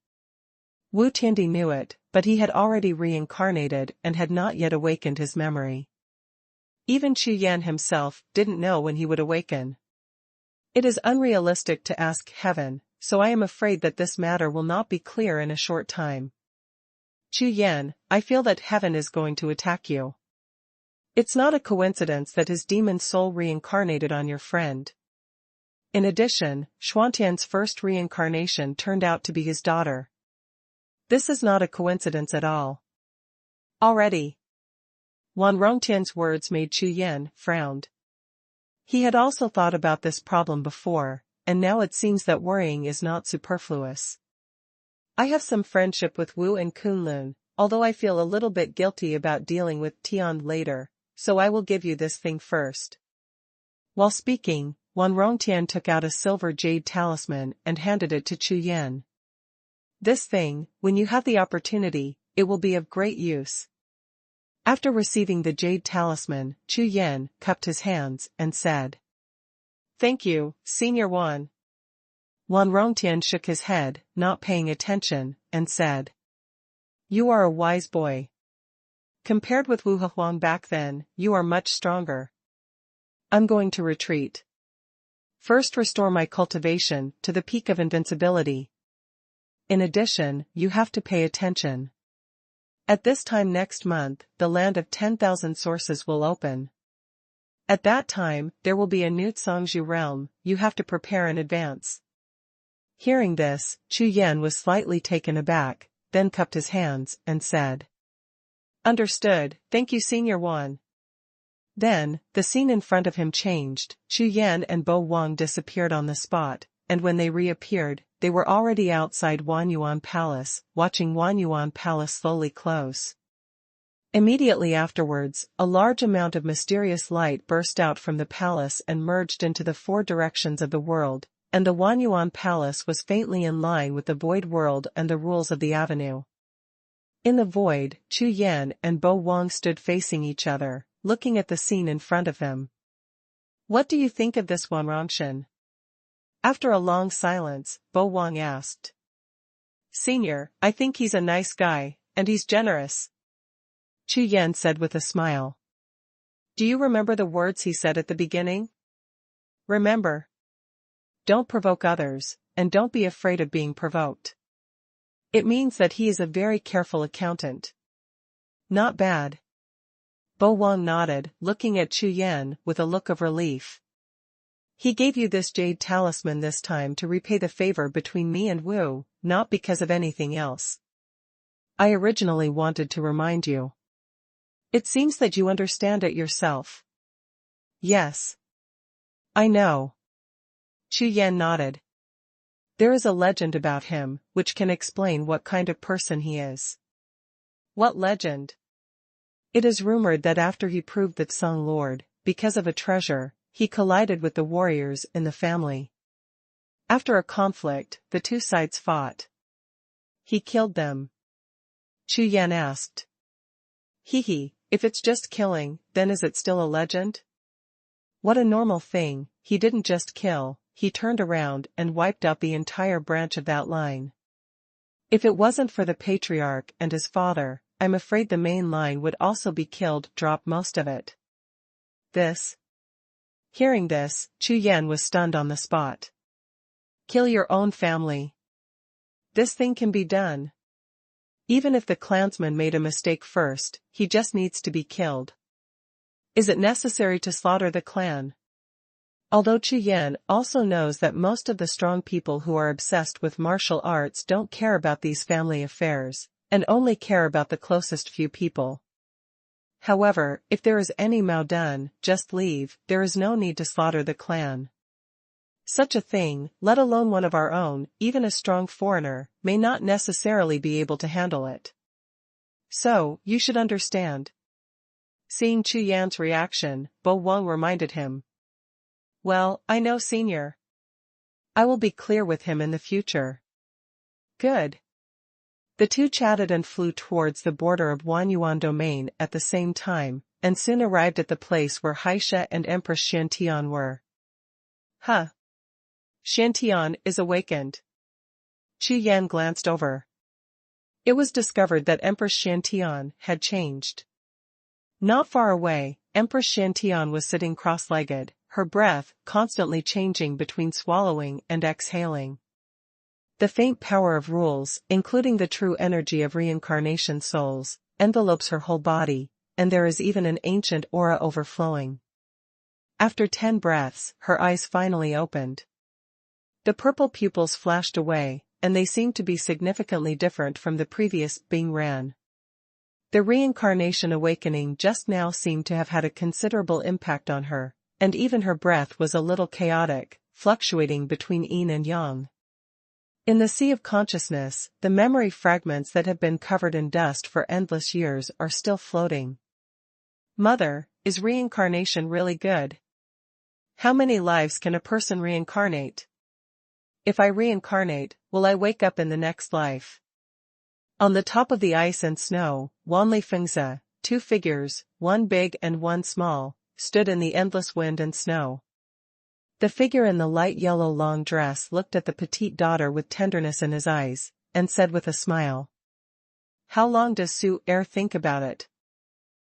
Wu Tiandi knew it, but he had already reincarnated and had not yet awakened his memory. Even Chu Yan himself didn't know when he would awaken. It is unrealistic to ask heaven, so I am afraid that this matter will not be clear in a short time. Chu Yan, I feel that heaven is going to attack you. It's not a coincidence that his demon soul reincarnated on your friend. In addition, Xuanhuan's first reincarnation turned out to be his daughter. This is not a coincidence at all. Already. Wan Rongtian's words made Chu Yan frown. He had also thought about this problem before, and now it seems that worrying is not superfluous. I have some friendship with Wu and Kunlun, although I feel a little bit guilty about dealing with Tian later, so I will give you this thing first. While speaking, Wan Rongtian took out a silver jade talisman and handed it to Chu Yan. This thing, when you have the opportunity, it will be of great use. After receiving the jade talisman, Chu Yan cupped his hands and said, "Thank you, Senior Wan." Wan Rongtian shook his head, not paying attention, and said, "You are a wise boy. Compared with Wu Huang back then, you are much stronger. I'm going to retreat. First restore my cultivation to the peak of invincibility. In addition, you have to pay attention. At this time next month, the land of 10,000 sources will open. At that time, there will be a new Zhangzhu realm, you have to prepare in advance." Hearing this, Chu Yan was slightly taken aback, then cupped his hands and said, "Understood, thank you Senior Wan." Then, the scene in front of him changed, Chu Yan and Bo Wang disappeared on the spot, and when they reappeared, they were already outside Wanyuan Palace, watching Wanyuan Palace slowly close. Immediately afterwards, a large amount of mysterious light burst out from the palace and merged into the four directions of the world, and the Wanyuan Palace was faintly in line with the void world and the rules of the avenue. In the void, Chu Yan and Bo Wang stood facing each other, looking at the scene in front of them. "What do you think of this Wan Rongshan?" After a long silence, Bo Wang asked. "Senior, I think he's a nice guy, and he's generous," Chu Yan said with a smile. "Do you remember the words he said at the beginning? Remember. Don't provoke others, and don't be afraid of being provoked. It means that he is a very careful accountant." "Not bad." Bo Wang nodded, looking at Chu Yan with a look of relief. "He gave you this jade talisman this time to repay the favor between me and Wu, not because of anything else. I originally wanted to remind you. It seems that you understand it yourself." "Yes. I know." Chu Yan nodded. "There is a legend about him, which can explain what kind of person he is." "What legend?" "It is rumored that after he proved that Song Lord, because of a treasure, he collided with the warriors in the family. After a conflict, the two sides fought. He killed them." Chu Yan asked. Hee, if it's just killing, then is it still a legend?" "What a normal thing, he didn't just kill, he turned around and wiped out the entire branch of that line. If it wasn't for the patriarch and his father, I'm afraid the main line would also be killed, drop most of it." Hearing this, Chu Yan was stunned on the spot. "Kill your own family. This thing can be done. Even if the clansman made a mistake first, he just needs to be killed. Is it necessary to slaughter the clan?" Although Chu Yan also knows that most of the strong people who are obsessed with martial arts don't care about these family affairs, and only care about the closest few people. However, if there is any Mao done, just leave, there is no need to slaughter the clan. Such a thing, let alone one of our own, even a strong foreigner, may not necessarily be able to handle it. So, you should understand. Seeing Chu Yan's reaction, Bo Wang reminded him. "Well, I know Senior. I will be clear with him in the future." "Good." The two chatted and flew towards the border of Wanyuan domain at the same time, and soon arrived at the place where Haisha and Empress Shantian were. "Huh. Shantian is awakened." Chu Yan glanced over. It was discovered that Empress Shantian had changed. Not far away, Empress Shantian was sitting cross-legged, her breath constantly changing between swallowing and exhaling. The faint power of rules, including the true energy of reincarnation souls, envelopes her whole body, and there is even an ancient aura overflowing. After 10 breaths, her eyes finally opened. The purple pupils flashed away, and they seemed to be significantly different from the previous Bing Ran. The reincarnation awakening just now seemed to have had a considerable impact on her, and even her breath was a little chaotic, fluctuating between yin and yang. In the sea of consciousness, the memory fragments that have been covered in dust for endless years are still floating. Mother, is reincarnation really good? How many lives can a person reincarnate? If I reincarnate, will I wake up in the next life? On the top of the ice and snow, Wanli Fengzi, 2 figures, one big and one small, stood in the endless wind and snow. The figure in the light yellow long dress looked at the petite daughter with tenderness in his eyes, and said with a smile, "How long does Su Er think about it?"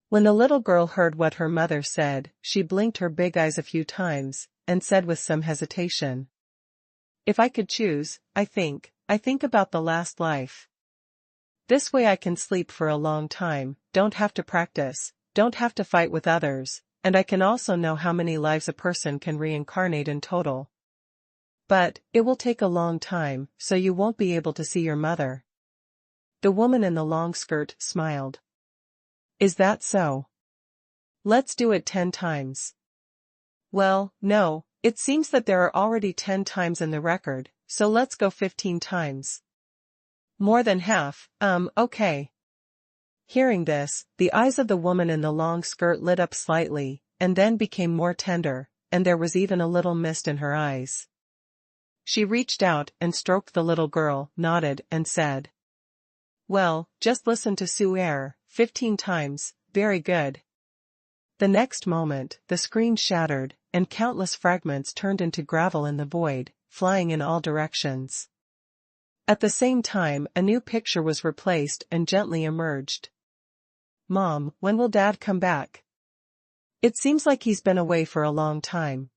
When the little girl heard what her mother said, she blinked her big eyes a few times, and said with some hesitation, "If I could choose, I think about the last life. This way I can sleep for a long time, don't have to practice, don't have to fight with others, and I can also know how many lives a person can reincarnate in total. But, it will take a long time, so you won't be able to see your mother." The woman in the long skirt smiled. "Is that so? Let's do it 10 times. Well, no, it seems that there are already 10 times in the record, so let's go 15 times. More than half, okay." Hearing this, the eyes of the woman in the long skirt lit up slightly, and then became more tender, and there was even a little mist in her eyes. She reached out and stroked the little girl, nodded, and said, "Well, just listen to Su Er, 15 times, very good." The next moment, the screen shattered, and countless fragments turned into gravel in the void, flying in all directions. At the same time, a new picture was replaced and gently emerged. "Mom, when will Dad come back? It seems like he's been away for a long time."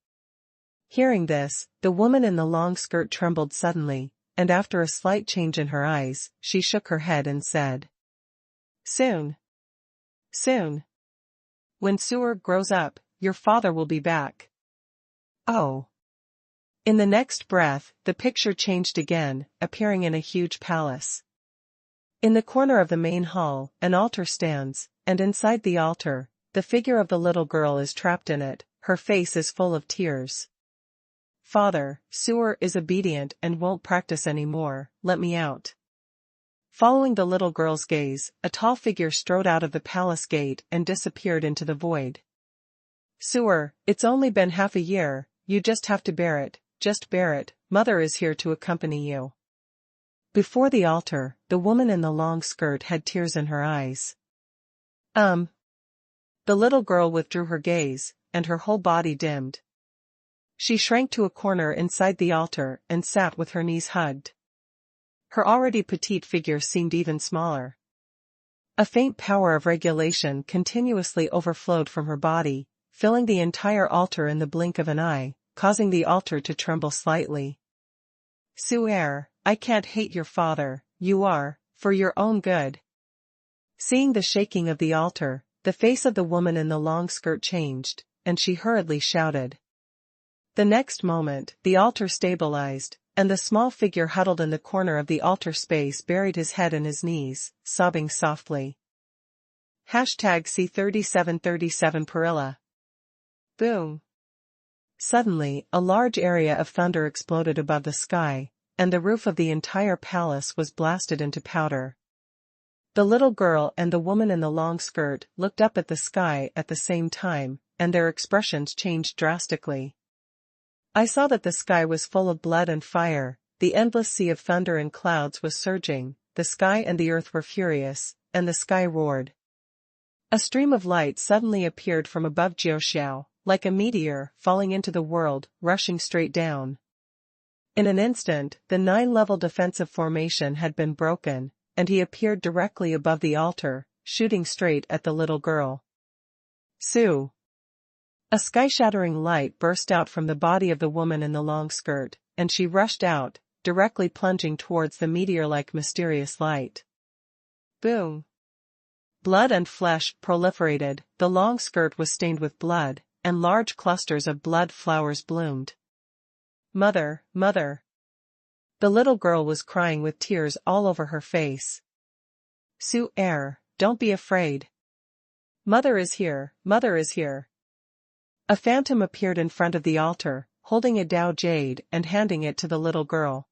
Hearing this, the woman in the long skirt trembled suddenly, and after a slight change in her eyes, she shook her head and said, "Soon. Soon. When Suer grows up, your father will be back." "Oh." In the next breath, the picture changed again, appearing in a huge palace. In the corner of the main hall, an altar stands, and inside the altar, the figure of the little girl is trapped in it, her face is full of tears. "Father, Suer is obedient and won't practice anymore, let me out." Following the little girl's gaze, a tall figure strode out of the palace gate and disappeared into the void. "Suer, it's only been half a year, you just have to bear it, just bear it, Mother is here to accompany you." Before the altar, the woman in the long skirt had tears in her eyes. The little girl withdrew her gaze, and her whole body dimmed. She shrank to a corner inside the altar and sat with her knees hugged. Her already petite figure seemed even smaller. A faint power of regulation continuously overflowed from her body, filling the entire altar in the blink of an eye, causing the altar to tremble slightly. "Su Er, I can't hate your father, you are, for your own good." Seeing the shaking of the altar, the face of the woman in the long skirt changed, and she hurriedly shouted. The next moment, the altar stabilized, and the small figure huddled in the corner of the altar space buried his head in his knees, sobbing softly. #C3737 Perilla. Boom. Suddenly, a large area of thunder exploded above the sky, and the roof of the entire palace was blasted into powder. The little girl and the woman in the long skirt looked up at the sky at the same time, and their expressions changed drastically. I saw that the sky was full of blood and fire, the endless sea of thunder and clouds was surging, the sky and the earth were furious, and the sky roared. A stream of light suddenly appeared from above Jiuxiao, like a meteor falling into the world, rushing straight down. In an instant, the 9-level defensive formation had been broken, and he appeared directly above the altar, shooting straight at the little girl. "Su!" A sky-shattering light burst out from the body of the woman in the long skirt, and she rushed out, directly plunging towards the meteor-like mysterious light. Boom! Blood and flesh proliferated, the long skirt was stained with blood, and large clusters of blood flowers bloomed. Mother, mother! The little girl was crying with tears all over her face. Xuanhuan, don't be afraid. Mother is here, mother is here. A phantom appeared in front of the altar, holding a Dao jade and handing it to the little girl.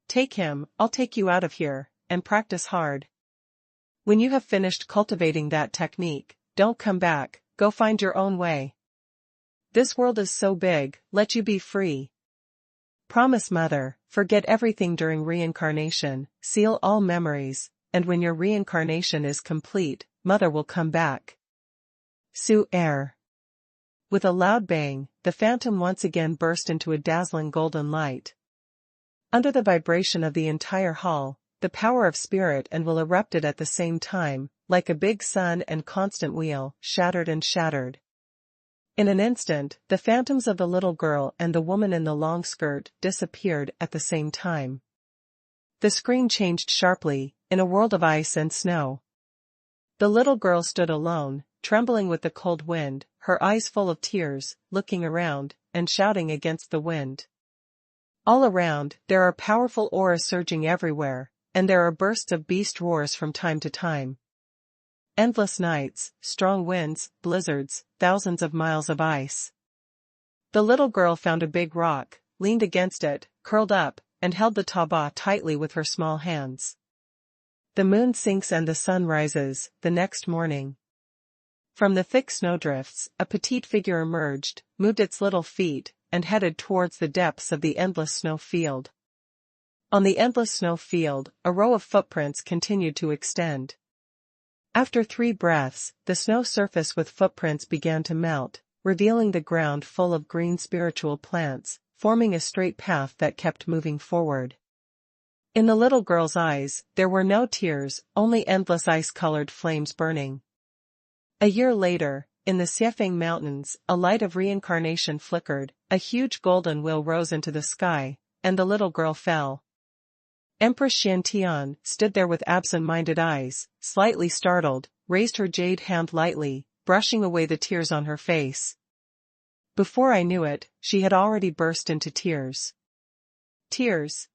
Take him, I'll take you out of here, and practice hard. When you have finished cultivating that technique, don't come back, go find your own way. This world is so big, let you be free. Promise mother, forget everything during reincarnation, seal all memories, and when your reincarnation is complete, mother will come back. Xuanhuan. With a loud bang, the phantom once again burst into a dazzling golden light. Under the vibration of the entire hall, the power of spirit and will erupted at the same time, like a big sun and constant wheel, shattered and shattered. In an instant, the phantoms of the little girl and the woman in the long skirt disappeared at the same time. The screen changed sharply, in a world of ice and snow. The little girl stood alone, trembling with the cold wind, her eyes full of tears, looking around, and shouting against the wind. All around, there are powerful auras surging everywhere, and there are bursts of beast roars from time to time. Endless nights, strong winds, blizzards, thousands of miles of ice. The little girl found a big rock, leaned against it, curled up, and held the taba tightly with her small hands. The moon sinks and the sun rises, the next morning. From the thick snowdrifts, a petite figure emerged, moved its little feet, and headed towards the depths of the endless snow field. On the endless snow field, a row of footprints continued to extend. After 3 breaths, the snow surface with footprints began to melt, revealing the ground full of green spiritual plants, forming a straight path that kept moving forward. In the little girl's eyes, there were no tears, only endless ice-colored flames burning. A year later, in the Xiefeng Mountains, a light of reincarnation flickered, a huge golden wheel rose into the sky, and the little girl fell. Empress Xiantian stood there with absent-minded eyes, slightly startled, raised her jade hand lightly, brushing away the tears on her face. Before I knew it, she had already burst into tears. Tears.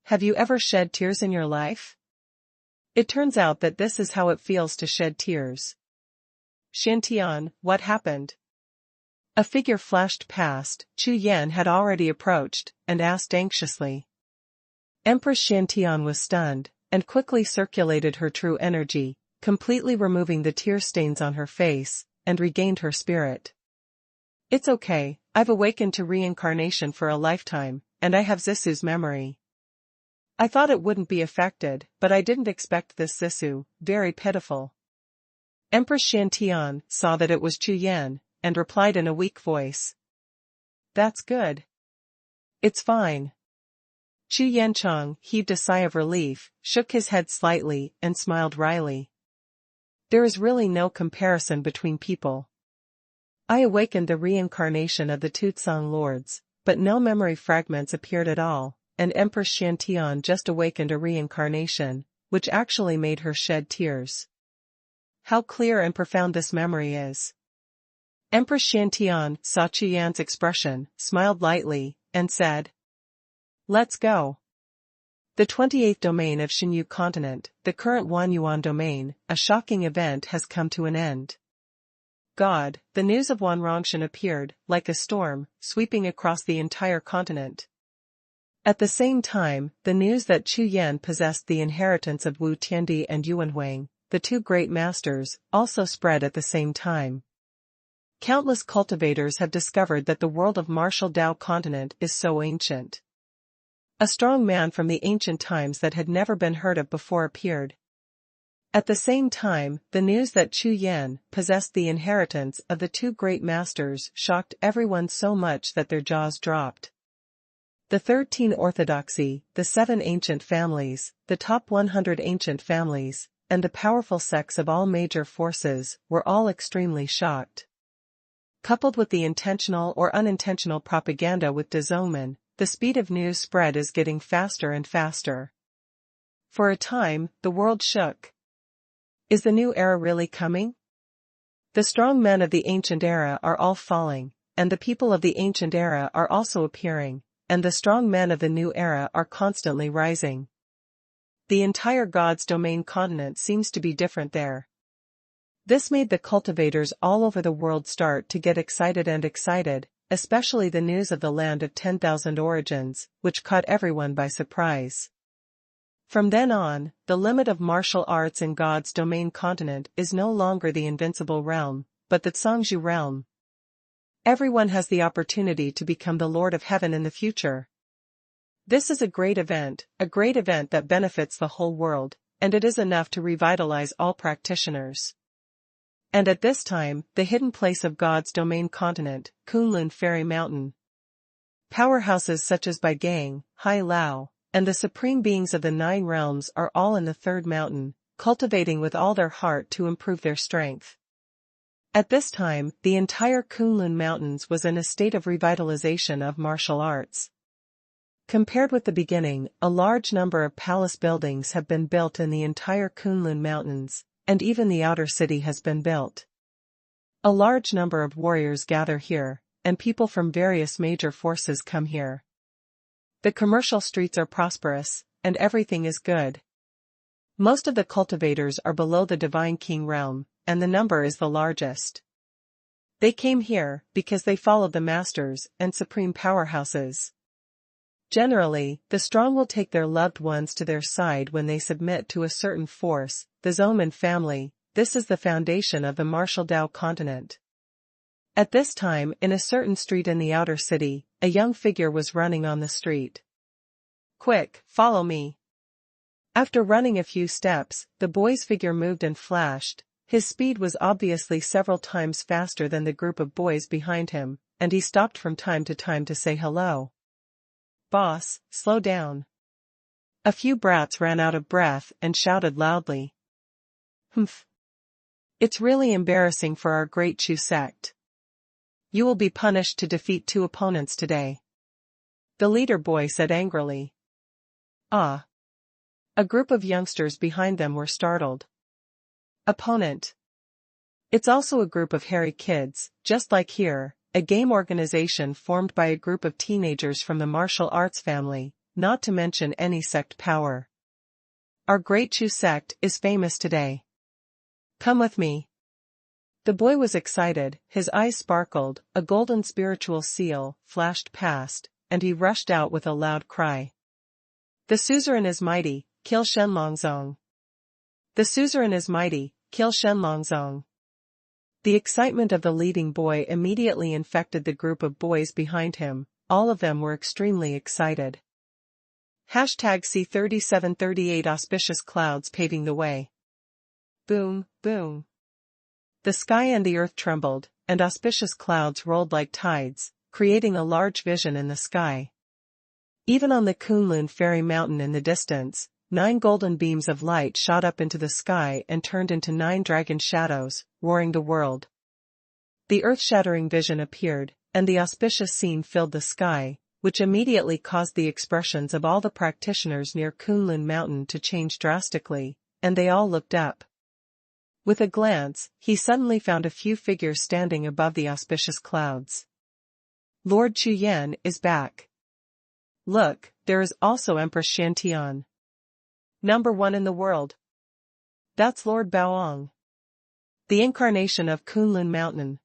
Have you ever shed tears in your life? It turns out that this is how it feels to shed tears. Xiantian, what happened? A figure flashed past. Chu Yan had already approached, and asked anxiously. Empress Xiantian was stunned, and quickly circulated her true energy, completely removing the tear stains on her face, and regained her spirit. It's okay, I've awakened to reincarnation for a lifetime, and I have Zisu's memory. I thought it wouldn't be affected, but I didn't expect this Zisu, very pitiful. Empress Xiantian saw that it was Chu Yan, and replied in a weak voice. That's good. It's fine. Chu Yancheng heaved a sigh of relief, shook his head slightly, and smiled wryly. There is really no comparison between people. I awakened the reincarnation of the Tutsang lords, but no memory fragments appeared at all, and Empress Xiantian just awakened a reincarnation, which actually made her shed tears. How clear and profound this memory is. Empress Xiantian saw Chu Yan's expression, smiled lightly, and said, Let's go. The 28th domain of Xinyu continent, the current Wanyuan domain, a shocking event has come to an end. God, the news of Wanrongshan appeared, like a storm, sweeping across the entire continent. At the same time, the news that Chu Yan possessed the inheritance of Wu Tiandi and Yuanhuang, the 2 great masters, also spread at the same time. Countless cultivators have discovered that the world of martial Dao continent is so ancient. A strong man from the ancient times that had never been heard of before appeared. At the same time, the news that Chu Yan possessed the inheritance of the 2 great masters shocked everyone so much that their jaws dropped. The 13 orthodoxy, the 7 ancient families, the top 100 ancient families, and the powerful sects of all major forces were all extremely shocked. Coupled with the intentional or unintentional propaganda with Dazongmen, the speed of news spread is getting faster and faster. For a time, the world shook. Is the new era really coming? The strong men of the ancient era are all falling, and the people of the ancient era are also appearing, and the strong men of the new era are constantly rising. The entire God's domain continent seems to be different there. This made the cultivators all over the world start to get excited, especially the news of the land of 10,000 origins, which caught everyone by surprise. From then on, the limit of martial arts in God's domain continent is no longer the invincible realm, but the Zhangzhu realm. Everyone has the opportunity to become the Lord of Heaven in the future. This is a great event that benefits the whole world, and it is enough to revitalize all practitioners. And at this time, the hidden place of God's domain continent, Kunlun Fairy Mountain. Powerhouses such as Bai Gang, Hai Lao, and the supreme beings of the 9 realms are all in the 3rd mountain, cultivating with all their heart to improve their strength. At this time, the entire Kunlun Mountains was in a state of revitalization of martial arts. Compared with the beginning, a large number of palace buildings have been built in the entire Kunlun Mountains, and even the outer city has been built. A large number of warriors gather here, and people from various major forces come here. The commercial streets are prosperous, and everything is good. Most of the cultivators are below the Divine King realm, and the number is the largest. They came here because they followed the masters and supreme powerhouses. Generally, the strong will take their loved ones to their side when they submit to a certain force, the Zoman family. This is the foundation of the martial Dao continent. At this time, in a certain street in the outer city, a young figure was running on the street. "Quick, follow me." After running a few steps, the boy's figure moved and flashed. His speed was obviously several times faster than the group of boys behind him, and he stopped from time to say hello. "Boss, slow down." A few brats ran out of breath and shouted loudly. "Humph. It's really embarrassing for our great Chu sect. You will be punished to defeat 2 opponents today," the leader boy said angrily. "Ah." A group of youngsters behind them were startled. "Opponent." It's also a group of hairy kids, just like here, a game organization formed by a group of teenagers from the martial arts family, not to mention any sect power. Our great Chu sect is famous today. Come with me. The boy was excited, his eyes sparkled, a golden spiritual seal flashed past, and he rushed out with a loud cry. "The suzerain is mighty, kill Shenlongzong. The suzerain is mighty, kill Shenlongzong." The excitement of the leading boy immediately infected the group of boys behind him. All of them were extremely excited. #C3738 Auspicious clouds paving the way. Boom, boom. The sky and the earth trembled, and auspicious clouds rolled like tides, creating a large vision in the sky. Even on the Kunlun Fairy Mountain in the distance, 9 golden beams of light shot up into the sky and turned into 9 dragon shadows, roaring the world. The earth-shattering vision appeared, and the auspicious scene filled the sky, which immediately caused the expressions of all the practitioners near Kunlun Mountain to change drastically, and they all looked up. With a glance, he suddenly found a few figures standing above the auspicious clouds. Lord Chu Yan is back. Look, there is also Empress Shantian. #1 in the world. That's Lord Baoong, the incarnation of Kunlun Mountain.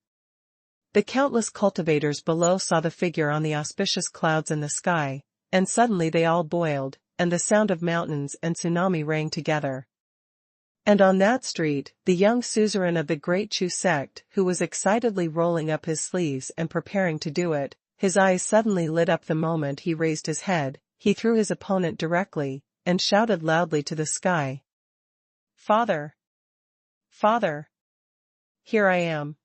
The countless cultivators below saw the figure on the auspicious clouds in the sky, and suddenly they all boiled, and the sound of mountains and tsunami rang together. And on that street, the young suzerain of the great Chu sect, who was excitedly rolling up his sleeves and preparing to do it, his eyes suddenly lit up the moment he raised his head. He threw his opponent directly, and shouted loudly to the sky. "Father! Father! Here I am."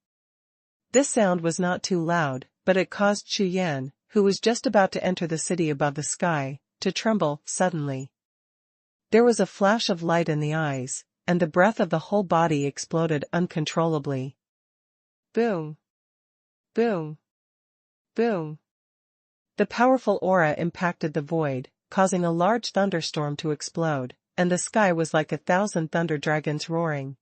This sound was not too loud, but it caused Chu Yan, who was just about to enter the city above the sky, to tremble suddenly. There was a flash of light in the eyes, and the breath of the whole body exploded uncontrollably. Boom! Boom! Boom! The powerful aura impacted the void, causing a large thunderstorm to explode, and the sky was like 1,000 thunder dragons roaring.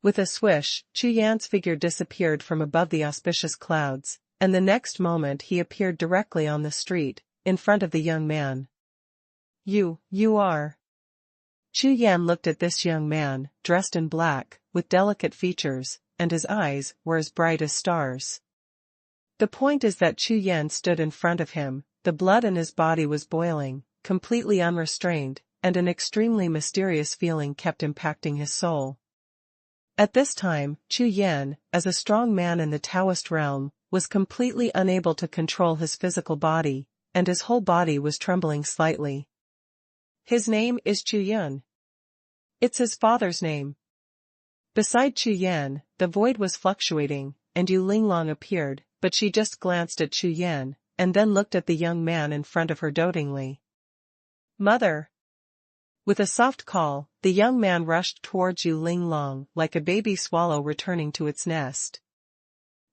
With a swish, Chu Yan's figure disappeared from above the auspicious clouds, and the next moment he appeared directly on the street, in front of the young man. You are. Chu Yan looked at this young man, dressed in black, with delicate features, and his eyes were as bright as stars. The point is that Chu Yan stood in front of him, the blood in his body was boiling, completely unrestrained, and an extremely mysterious feeling kept impacting his soul. At this time, Chu Yan, as a strong man in the Taoist realm, was completely unable to control his physical body, and his whole body was trembling slightly. His name is Chu Yan. It's his father's name. Beside Chu Yan, the void was fluctuating, and Yu Linglong appeared, but she just glanced at Chu Yan, and then looked at the young man in front of her dotingly. Mother! With a soft call, the young man rushed towards Yu Linglong like a baby swallow returning to its nest.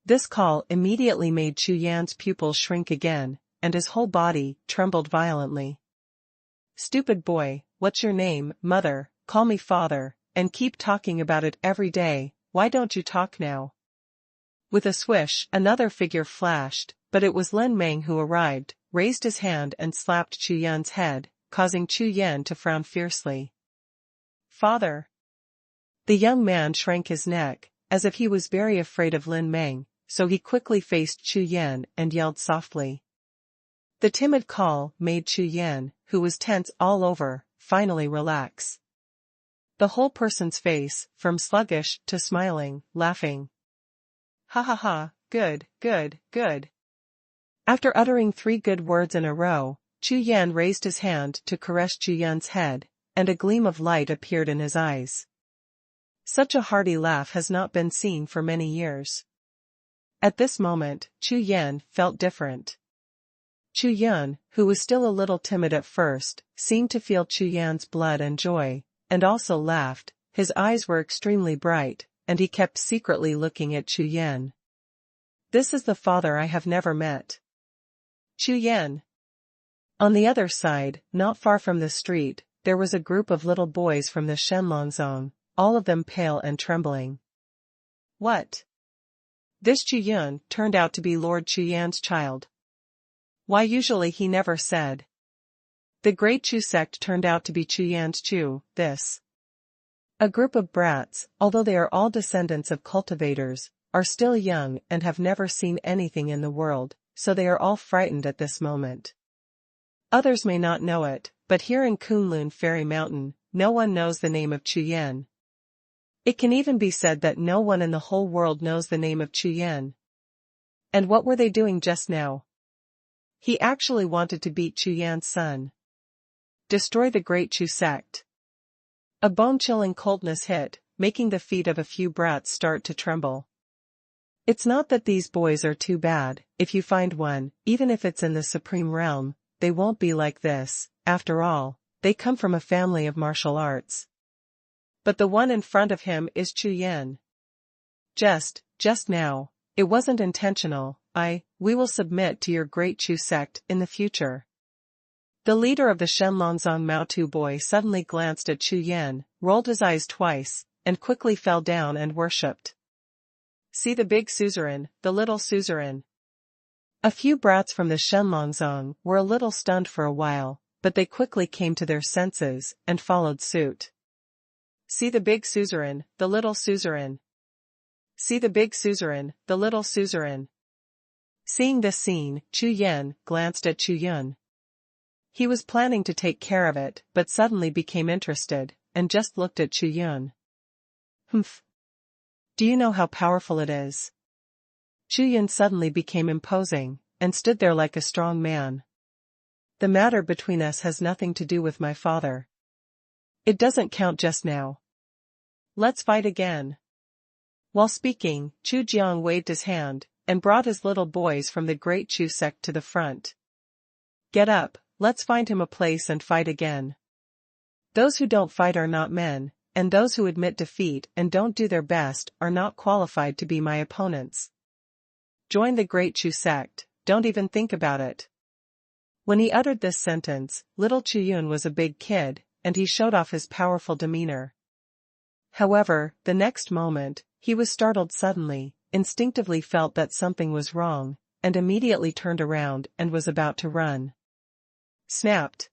This call immediately made Chu Yan's pupils shrink again, and his whole body trembled violently. Stupid boy, what's your name, mother? Call me father, and keep talking about it every day, why don't you talk now? With a swish, another figure flashed, but it was Lin Meng who arrived, raised his hand and slapped Chu Yan's head, causing Chu Yan to frown fiercely. Father! The young man shrank his neck, as if he was very afraid of Lin Meng, so he quickly faced Chu Yan and yelled softly. The timid call made Chu Yan, who was tense all over, finally relax. The whole person's face, from sluggish to smiling, laughing. Ha ha ha, good, good, good. After uttering 3 good words in a row, Chu Yan raised his hand to caress Chu Yan's head, and a gleam of light appeared in his eyes. Such a hearty laugh has not been seen for many years. At this moment, Chu Yan felt different. Chu Yan, who was still a little timid at first, seemed to feel Chu Yan's blood and joy, and also laughed. His eyes were extremely bright, and he kept secretly looking at Chu Yan. This is the father I have never met. Chu Yan. On the other side, not far from the street, there was a group of little boys from the Shenlongzong, all of them pale and trembling. What? This Chu Yan turned out to be Lord Chu Yan's child. Why usually he never said. The great Chu sect turned out to be Chu Yan's Chu, this. A group of brats, although they are all descendants of cultivators, are still young and have never seen anything in the world, so they are all frightened at this moment. Others may not know it, but here in Kunlun Fairy Mountain, no one knows the name of Chu Yan. It can even be said that no one in the whole world knows the name of Chu Yan. And what were they doing just now? He actually wanted to beat Chu Yan's son. Destroy the great Chu sect. A bone-chilling coldness hit, making the feet of a few brats start to tremble. It's not that these boys are too bad, if you find one, even if it's in the supreme realm, they won't be like this, after all, they come from a family of martial arts. But the one in front of him is Chu Yan. Just now, it wasn't intentional, we will submit to your great Chu sect in the future. The leader of the Shenlongzong Mao Tu boy suddenly glanced at Chu Yan, rolled his eyes twice, and quickly fell down and worshipped. See the big suzerain, the little suzerain. A few brats from the Shenlongzong were a little stunned for a while, but they quickly came to their senses and followed suit. See the big suzerain, the little suzerain. See the big suzerain, the little suzerain. Seeing this scene, Chu Yan glanced at Chu Yun. He was planning to take care of it, but suddenly became interested, and just looked at Chu Yun. Humph. Do you know how powerful it is? Chu Yun suddenly became imposing, and stood there like a strong man. The matter between us has nothing to do with my father. It doesn't count just now. Let's fight again. While speaking, Chu Jiang waved his hand, and brought his little boys from the great Chu sect to the front. Get up, let's find him a place and fight again. Those who don't fight are not men, and those who admit defeat and don't do their best are not qualified to be my opponents. Join the great Chu sect, don't even think about it. When he uttered this sentence, little Chu Yan was a big kid, and he showed off his powerful demeanor. However, the next moment, he was startled suddenly, instinctively felt that something was wrong, and immediately turned around and was about to run. Snapped.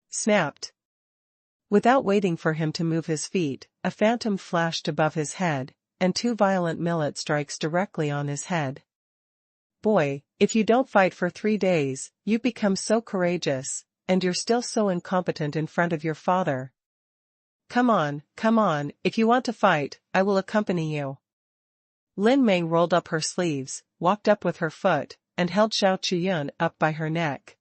Snapped. Without waiting for him to move his feet, a phantom flashed above his head, and 2 violent millet strikes directly on his head. Boy, if you don't fight for 3 days, you become so courageous, and you're still so incompetent in front of your father. Come on, if you want to fight, I will accompany you. Lin Meng rolled up her sleeves, walked up with her foot, and held Xiao Chu Yan up by her neck.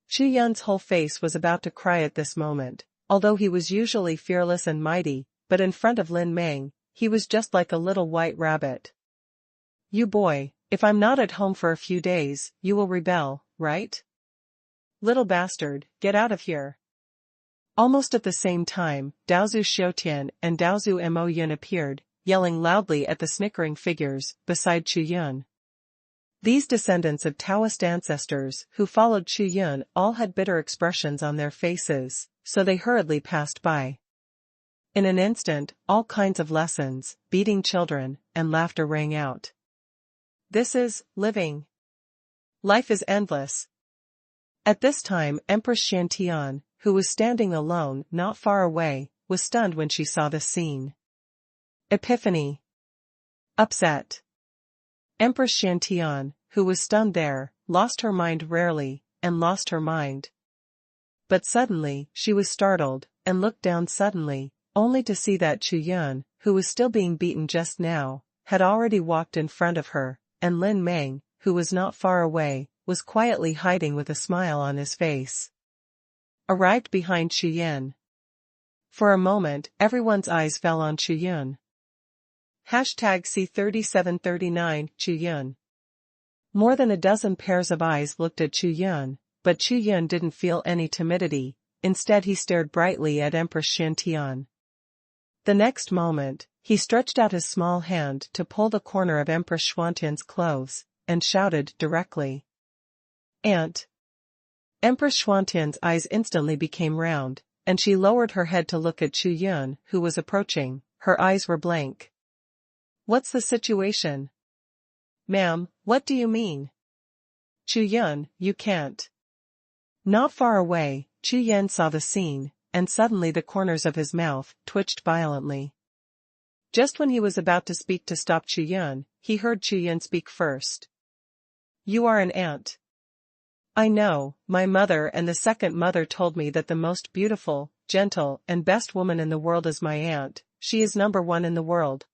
Chu Yan's whole face was about to cry at this moment, although he was usually fearless and mighty, but in front of Lin Meng, he was just like a little white rabbit. You boy, if I'm not at home for a few days, you will rebel, right? Little bastard, get out of here. Almost at the same time, Daozu Xiutian and Daozu Mo Yun appeared, yelling loudly at the snickering figures beside Chu Yan. These descendants of Taoist ancestors who followed Chu Yan all had bitter expressions on their faces, so they hurriedly passed by. In an instant, all kinds of lessons, beating children, and laughter rang out. This is living. Life is endless. At this time, Empress Shantian, who was standing alone not far away, was stunned when she saw this scene. Epiphany. Upset. Empress Shantian, who was stunned there, lost her mind rarely, and lost her mind. But suddenly, she was startled, and looked down suddenly, only to see that Chu Yan, who was still being beaten just now, had already walked in front of her, and Lin Meng, who was not far away, was quietly hiding with a smile on his face. Arrived behind Chu Yan. For a moment, everyone's eyes fell on Chu Yan. #C3739 Chu Yan. More than a dozen pairs of eyes looked at Chu Yan, but Chu Yan didn't feel any timidity, instead he stared brightly at Empress Shantian. The next moment, he stretched out his small hand to pull the corner of Empress Xuantian's clothes, and shouted directly. Aunt. Empress Xuantian's eyes instantly became round, and she lowered her head to look at Chu Yan, who was approaching. Her eyes were blank. What's the situation? Ma'am, what do you mean? Chu Yan, you can't. Not far away, Chu Yan saw the scene, and suddenly the corners of his mouth twitched violently. Just when he was about to speak to stop Chu Yan, he heard Chu Yan speak first. You are an ant. I know, my mother and the second mother told me that the most beautiful, gentle, and best woman in the world is my aunt. She is number 1 in the world.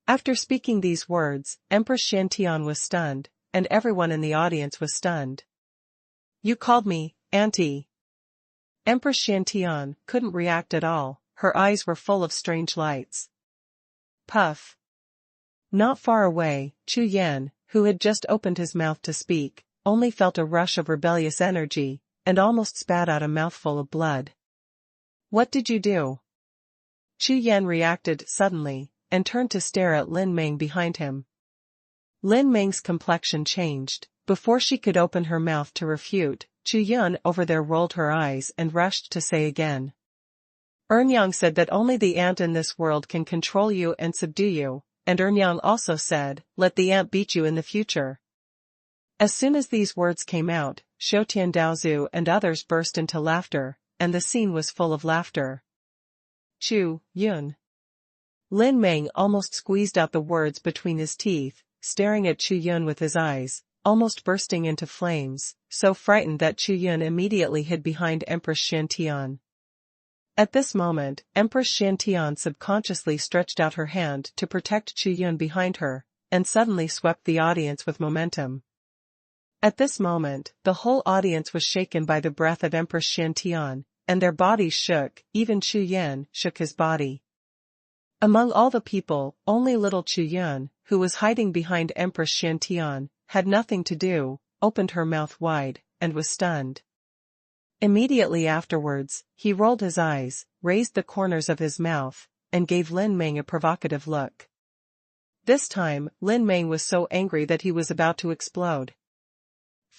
After speaking these words, Empress Shantian was stunned, and everyone in the audience was stunned. You called me, auntie. Empress Shantian couldn't react at all, her eyes were full of strange lights. Puff. Not far away, Chu Yan, who had just opened his mouth to speak, only felt a rush of rebellious energy, and almost spat out a mouthful of blood. What did you do? Chu Yan reacted suddenly, and turned to stare at Lin Meng behind him. Lin Meng's complexion changed. Before she could open her mouth to refute, Chu Yan over there rolled her eyes and rushed to say again. Ernyang said that only the ant in this world can control you and subdue you, and Ernyang also said, let the ant beat you in the future. As soon as these words came out, Xiutian Daozu and others burst into laughter, and the scene was full of laughter. Chu Yan. Lin Meng almost squeezed out the words between his teeth, staring at Chu Yan with his eyes, almost bursting into flames, so frightened that Chu Yan immediately hid behind Empress Shantian. At this moment, Empress Shantian subconsciously stretched out her hand to protect Chu Yan behind her, and suddenly swept the audience with momentum. At this moment, the whole audience was shaken by the breath of Empress Shantian, and their bodies shook, even Chu Yan shook his body. Among all the people, only little Chu Yan, who was hiding behind Empress Shantian, had nothing to do, opened her mouth wide, and was stunned. Immediately afterwards, he rolled his eyes, raised the corners of his mouth, and gave Lin Meng a provocative look. This time, Lin Meng was so angry that he was about to explode.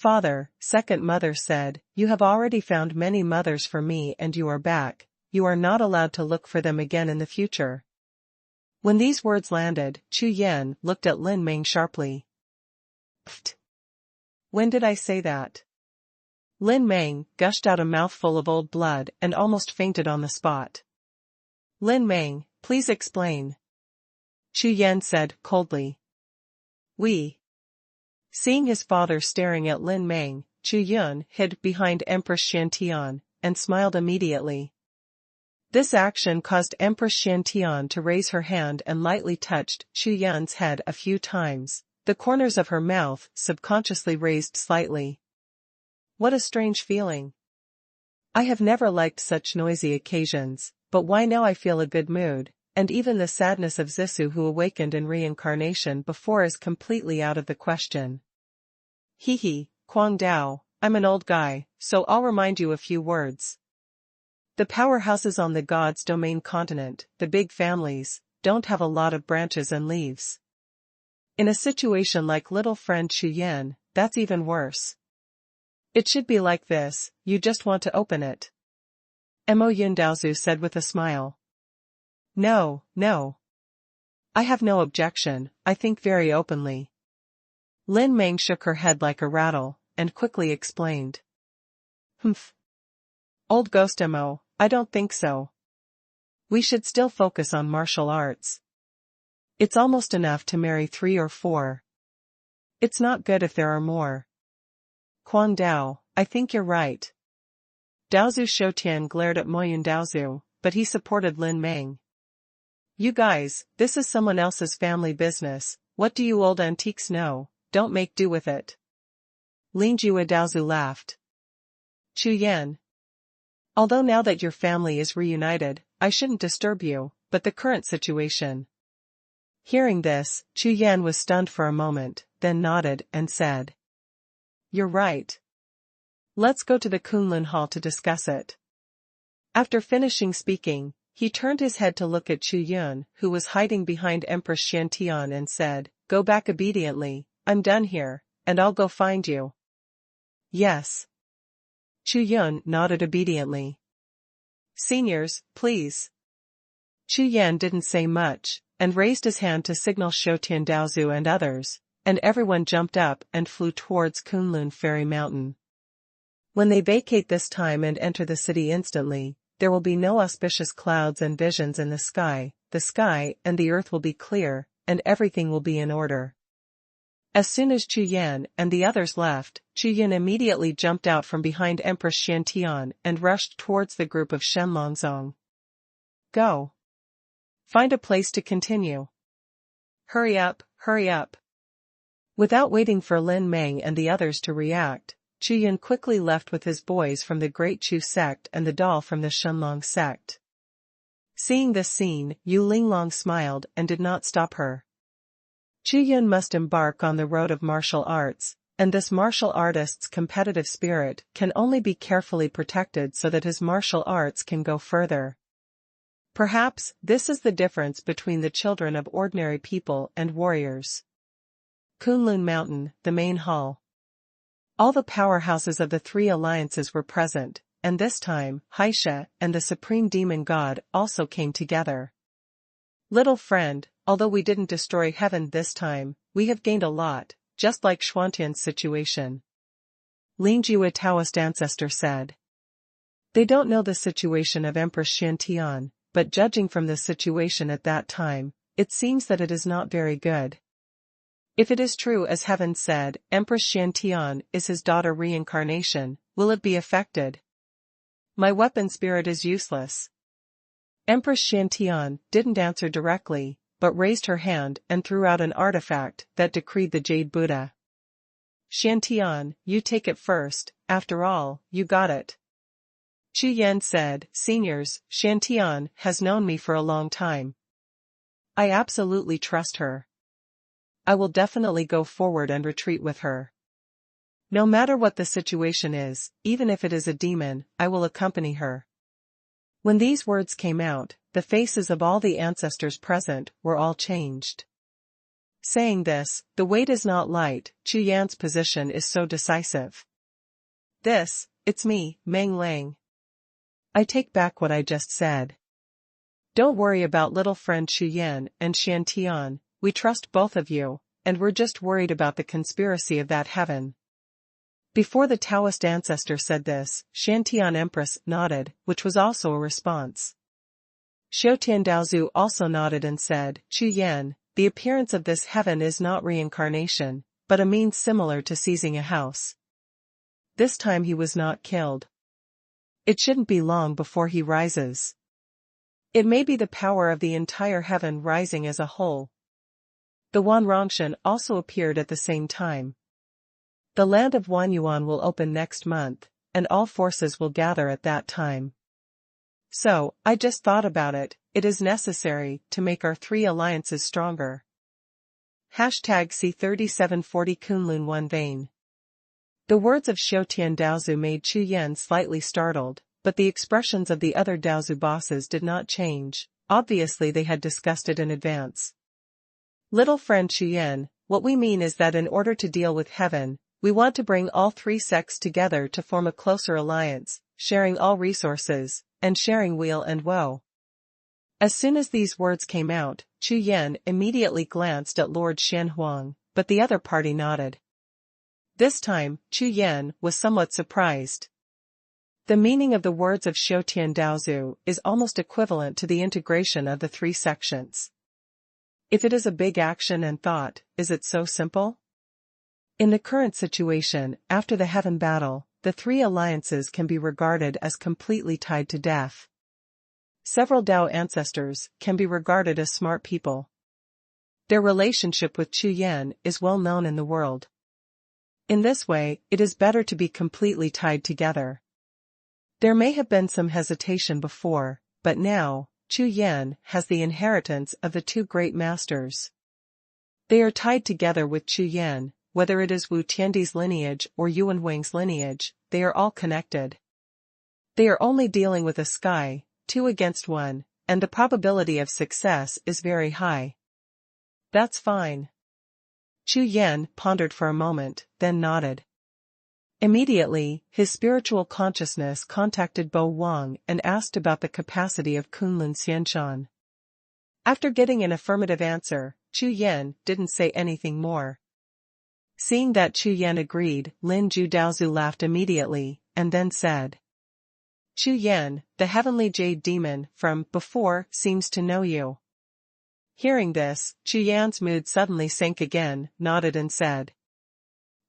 Father, second mother said, you have already found many mothers for me and you are back, you are not allowed to look for them again in the future. When these words landed, Chu Yan looked at Lin Meng sharply. Pfft. When did I say that? Lin Meng gushed out a mouthful of old blood and almost fainted on the spot. Lin Meng, please explain. Chu Yan said coldly. We. Seeing his father staring at Lin Meng, Chu Yun hid behind Empress Shantian and smiled immediately. This action caused Empress Shantian to raise her hand and lightly touched Chu Yan's head a few times. The corners of her mouth subconsciously raised slightly. What a strange feeling. I have never liked such noisy occasions, but why now I feel a good mood, and even the sadness of Zissou who awakened in reincarnation before is completely out of the question. Hee, Kuang Dao, I'm an old guy, so I'll remind you a few words. The powerhouses on the God's domain continent, the big families, don't have a lot of branches and leaves. In a situation like little friend Chu Yan, that's even worse. It should be like this, you just want to open it. Mo Yundaozu said with a smile. No. I have no objection, I think very openly. Lin Meng shook her head like a rattle, and quickly explained. Humph. Old Ghost Mo, I don't think so. We should still focus on martial arts. It's almost enough to marry 3 or 4. It's not good if there are more. Kuang Dao, I think you're right. Daozu Shoutian glared at Moyun Daozu, but he supported Lin Meng. You guys, this is someone else's family business, what do you old antiques know, don't make do with it. Lin Jua Daozu laughed. Chu Yan. Although now that your family is reunited, I shouldn't disturb you, but the current situation. Hearing this, Chu Yan was stunned for a moment, then nodded and said. You're right. Let's go to the Kunlun Hall to discuss it. After finishing speaking, he turned his head to look at Chu Yun, who was hiding behind Empress Shantian and said, Go back obediently, I'm done here, and I'll go find you. Yes. Chu Yun nodded obediently. Seniors, please. Chu Yan didn't say much, and raised his hand to signal Shoutian Daozu and others, and everyone jumped up and flew towards Kunlun Fairy Mountain. When they vacate this time and enter the city instantly, there will be no auspicious clouds and visions in the sky and the earth will be clear, and everything will be in order. As soon as Chu Yan and the others left, Chu Yan immediately jumped out from behind Empress Shantian and rushed towards the group of Shenlongzong. Go. Find a place to continue. Hurry up. Without waiting for Lin Meng and the others to react, Chu Yan quickly left with his boys from the Great Chu sect and the doll from the Shenlong sect. Seeing this scene, Yu Linglong smiled and did not stop her. Chu Yan must embark on the road of martial arts, and this martial artist's competitive spirit can only be carefully protected so that his martial arts can go further. Perhaps this is the difference between the children of ordinary people and warriors. Kunlun Mountain, the main hall. All the powerhouses of the 3 alliances were present, and this time, Haisha and the Supreme Demon God also came together. Little friend, although we didn't destroy heaven this time, we have gained a lot, just like Xuanhuan's situation. Lin Jua Taoist ancestor said. They don't know the situation of Empress Shantian, but judging from the situation at that time, it seems that it is not very good. If it is true as heaven said, Empress Shantian is his daughter reincarnation, will it be affected? My weapon spirit is useless. Empress Shantian didn't answer directly, but raised her hand and threw out an artifact that decreed the Jade Buddha. Shantian, you take it first, after all, you got it. Chu Yan said, Seniors, Shantian has known me for a long time. I absolutely trust her. I will definitely go forward and retreat with her. No matter what the situation is, even if it is a demon, I will accompany her. When these words came out, the faces of all the ancestors present were all changed. Saying this, the weight is not light, Chu Yan's position is so decisive. It's me, Meng Lang. I take back what I just said. Don't worry about little friend Chu Yan and Xian Tian, we trust both of you, and we're just worried about the conspiracy of that heaven. Before the Taoist ancestor said this, Xian Tian Empress nodded, which was also a response. Xiao Tiandaozu also nodded and said, Chu Yan, the appearance of this heaven is not reincarnation, but a means similar to seizing a house. This time he was not killed. It shouldn't be long before he rises. It may be the power of the entire heaven rising as a whole. The Wanrongshan also appeared at the same time. The land of Wanyuan will open next month, and all forces will gather at that time. So, I just thought about it, it is necessary to make our three alliances stronger. #C3740 Kunlun 1 Vain. The words of Xiao Tiandaozu made Chu Yan slightly startled, but the expressions of the other Daozu bosses did not change, obviously they had discussed it in advance. Little friend Chu Yan, what we mean is that in order to deal with heaven, we want to bring all three sects together to form a closer alliance, sharing all resources, and sharing weal and woe. As soon as these words came out, Chu Yan immediately glanced at Lord Xuanhuan, but the other party nodded. This time, Chu Yan was somewhat surprised. The meaning of the words of Xiao Tiandaozu is almost equivalent to the integration of the three sections. If it is a big action and thought, is it so simple? In the current situation, after the heaven battle, the three alliances can be regarded as completely tied to death. Several Dao ancestors can be regarded as smart people. Their relationship with Chu Yan is well known in the world. In this way, it is better to be completely tied together. There may have been some hesitation before, but now, Chu Yan has the inheritance of the two great masters. They are tied together with Chu Yan, whether it is Wu Tiandi's lineage or Yuan Wang's lineage, they are all connected. They are only dealing with a sky, 2 against 1, and the probability of success is very high. That's fine. Chu Yan pondered for a moment, then nodded. Immediately, his spiritual consciousness contacted Bo Wang and asked about the capacity of Kunlun Xianshan. After getting an affirmative answer, Chu Yan didn't say anything more. Seeing that Chu Yan agreed, Lin Ju Daozu laughed immediately, and then said, Chu Yan, the heavenly jade demon from before seems to know you. Hearing this, Chu Yan's mood suddenly sank again, nodded and said,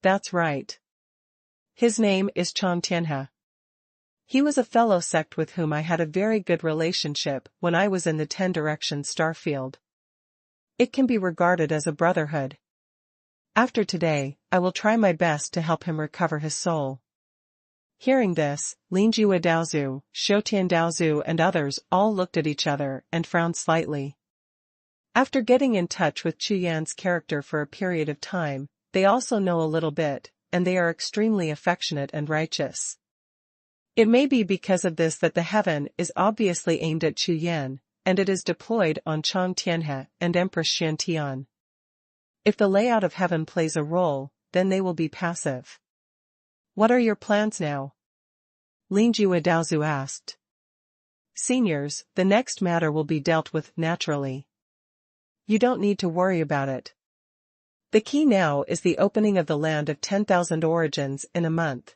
That's right. His name is Chang Tianhe. He was a fellow sect with whom I had a very good relationship when I was in the 10 Directions Starfield. It can be regarded as a brotherhood. After today, I will try my best to help him recover his soul. Hearing this, Lin Jue Daozu, Xiao Tiandaozu and others all looked at each other and frowned slightly. After getting in touch with Chu Yan's character for a period of time, they also know a little bit, and they are extremely affectionate and righteous. It may be because of this that the heaven is obviously aimed at Chu Yan, and it is deployed on Chang Tianhe and Empress Xian Tian. If the layout of heaven plays a role, then they will be passive. What are your plans now? Lin Jue Daozu asked. Seniors, the next matter will be dealt with naturally. You don't need to worry about it. The key now is the opening of the land of 10,000 origins in a month.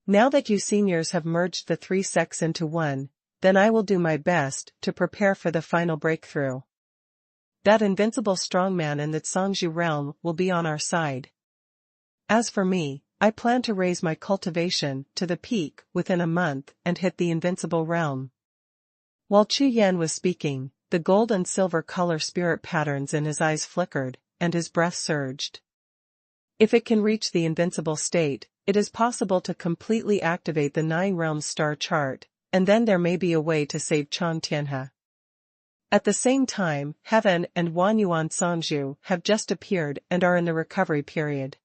Now that you seniors have merged the three sects into one, then I will do my best to prepare for the final breakthrough. That invincible strongman in the Zhangzhou realm will be on our side. As for me, I plan to raise my cultivation to the peak within a month and hit the invincible realm. While Chu Yan was speaking, the gold and silver color spirit patterns in his eyes flickered, and his breath surged. If it can reach the invincible state, it is possible to completely activate the 9 realms star chart, and then there may be a way to save Chang Tianhe. At the same time, Heaven and Wanyuan Zhangzhou have just appeared and are in the recovery period.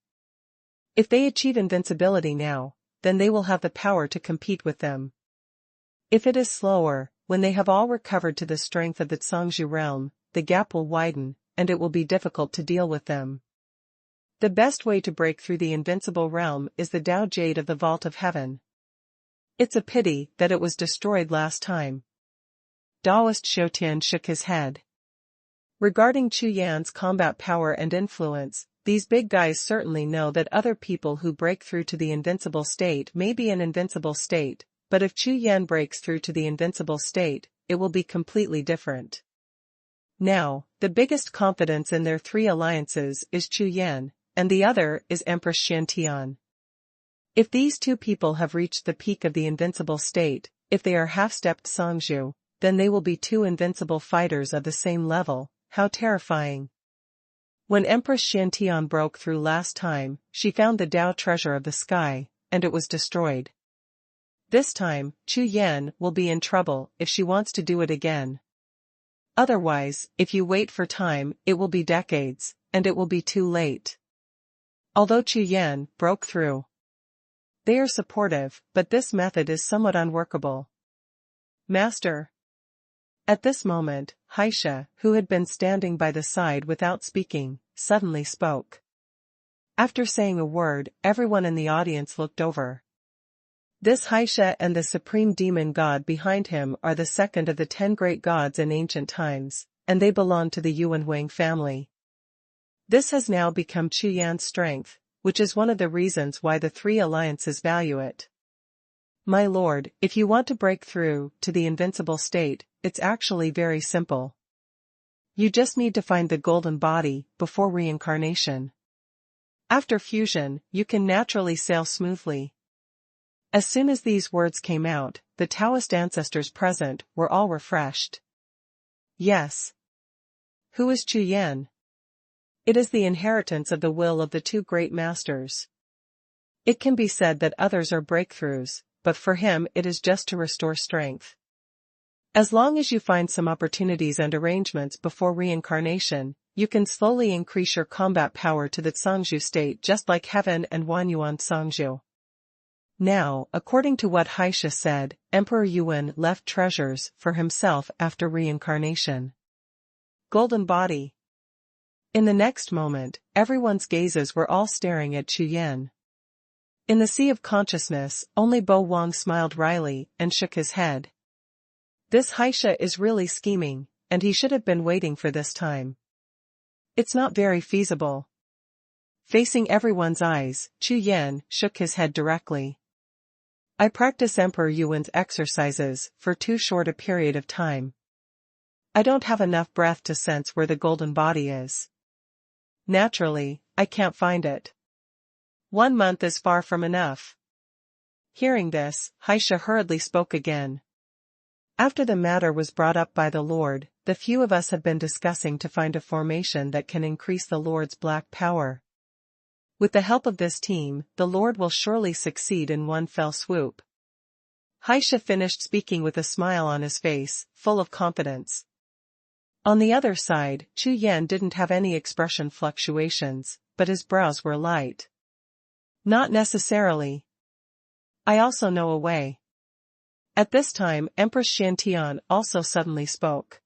If they achieve invincibility now, then they will have the power to compete with them. If it is slower, when they have all recovered to the strength of the Zhangzhou realm, the gap will widen, and it will be difficult to deal with them. The best way to break through the invincible realm is the Tao Jade of the Vault of Heaven. It's a pity that it was destroyed last time. Daoist Xiutian shook his head. Regarding Chu Yan's combat power and influence, these big guys certainly know that other people who break through to the invincible state may be an invincible state, but if Chu Yan breaks through to the invincible state, it will be completely different. Now, the biggest confidence in their three alliances is Chu Yan, and the other is Empress Xiantian. If these two people have reached the peak of the invincible state, if they are half-stepped Songzhu, then they will be two invincible fighters of the same level. How terrifying. When Empress Xiantian broke through last time, she found the Tao treasure of the sky, and it was destroyed. This time, Chu Yan will be in trouble if she wants to do it again. Otherwise, if you wait for time, it will be decades, and it will be too late. Although Chu Yan broke through, they are supportive, but this method is somewhat unworkable. Master. At this moment, Xie, who had been standing by the side without speaking, suddenly spoke. After saying a word, everyone in the audience looked over. This Xie and the supreme demon god behind him are the second of the 10 great gods in ancient times, and they belong to the Xuanhuan family. This has now become Chu Yan's strength, which is one of the reasons why the three alliances value it. My lord, if you want to break through to the invincible state, it's actually very simple. You just need to find the golden body before reincarnation. After fusion, you can naturally sail smoothly. As soon as these words came out, the Taoist ancestors present were all refreshed. Yes. Who is Chu Yan? It is the inheritance of the will of the two great masters. It can be said that others are breakthroughs, but for him it is just to restore strength. As long as you find some opportunities and arrangements before reincarnation, you can slowly increase your combat power to the Songzhu state just like Heaven and Wanyuan Songzhu. Now, according to what Xie said, Emperor Yuan left treasures for himself after reincarnation. Golden body. In the next moment, everyone's gazes were all staring at Chu Yan. In the sea of consciousness, only Bo Wang smiled wryly and shook his head. This Xie is really scheming, and he should have been waiting for this time. It's not very feasible. Facing everyone's eyes, Chu Yan shook his head directly. I practice Emperor Yuan's exercises for too short a period of time. I don't have enough breath to sense where the golden body is. Naturally, I can't find it. 1 month is far from enough. Hearing this, Xie hurriedly spoke again. After the matter was brought up by the Lord, the few of us have been discussing to find a formation that can increase the Lord's black power. With the help of this team, the Lord will surely succeed in one fell swoop. Xie finished speaking with a smile on his face, full of confidence. On the other side, Chu Yan didn't have any expression fluctuations, but his brows were light. Not necessarily. I also know a way. At this time, Empress Xiantian also suddenly spoke.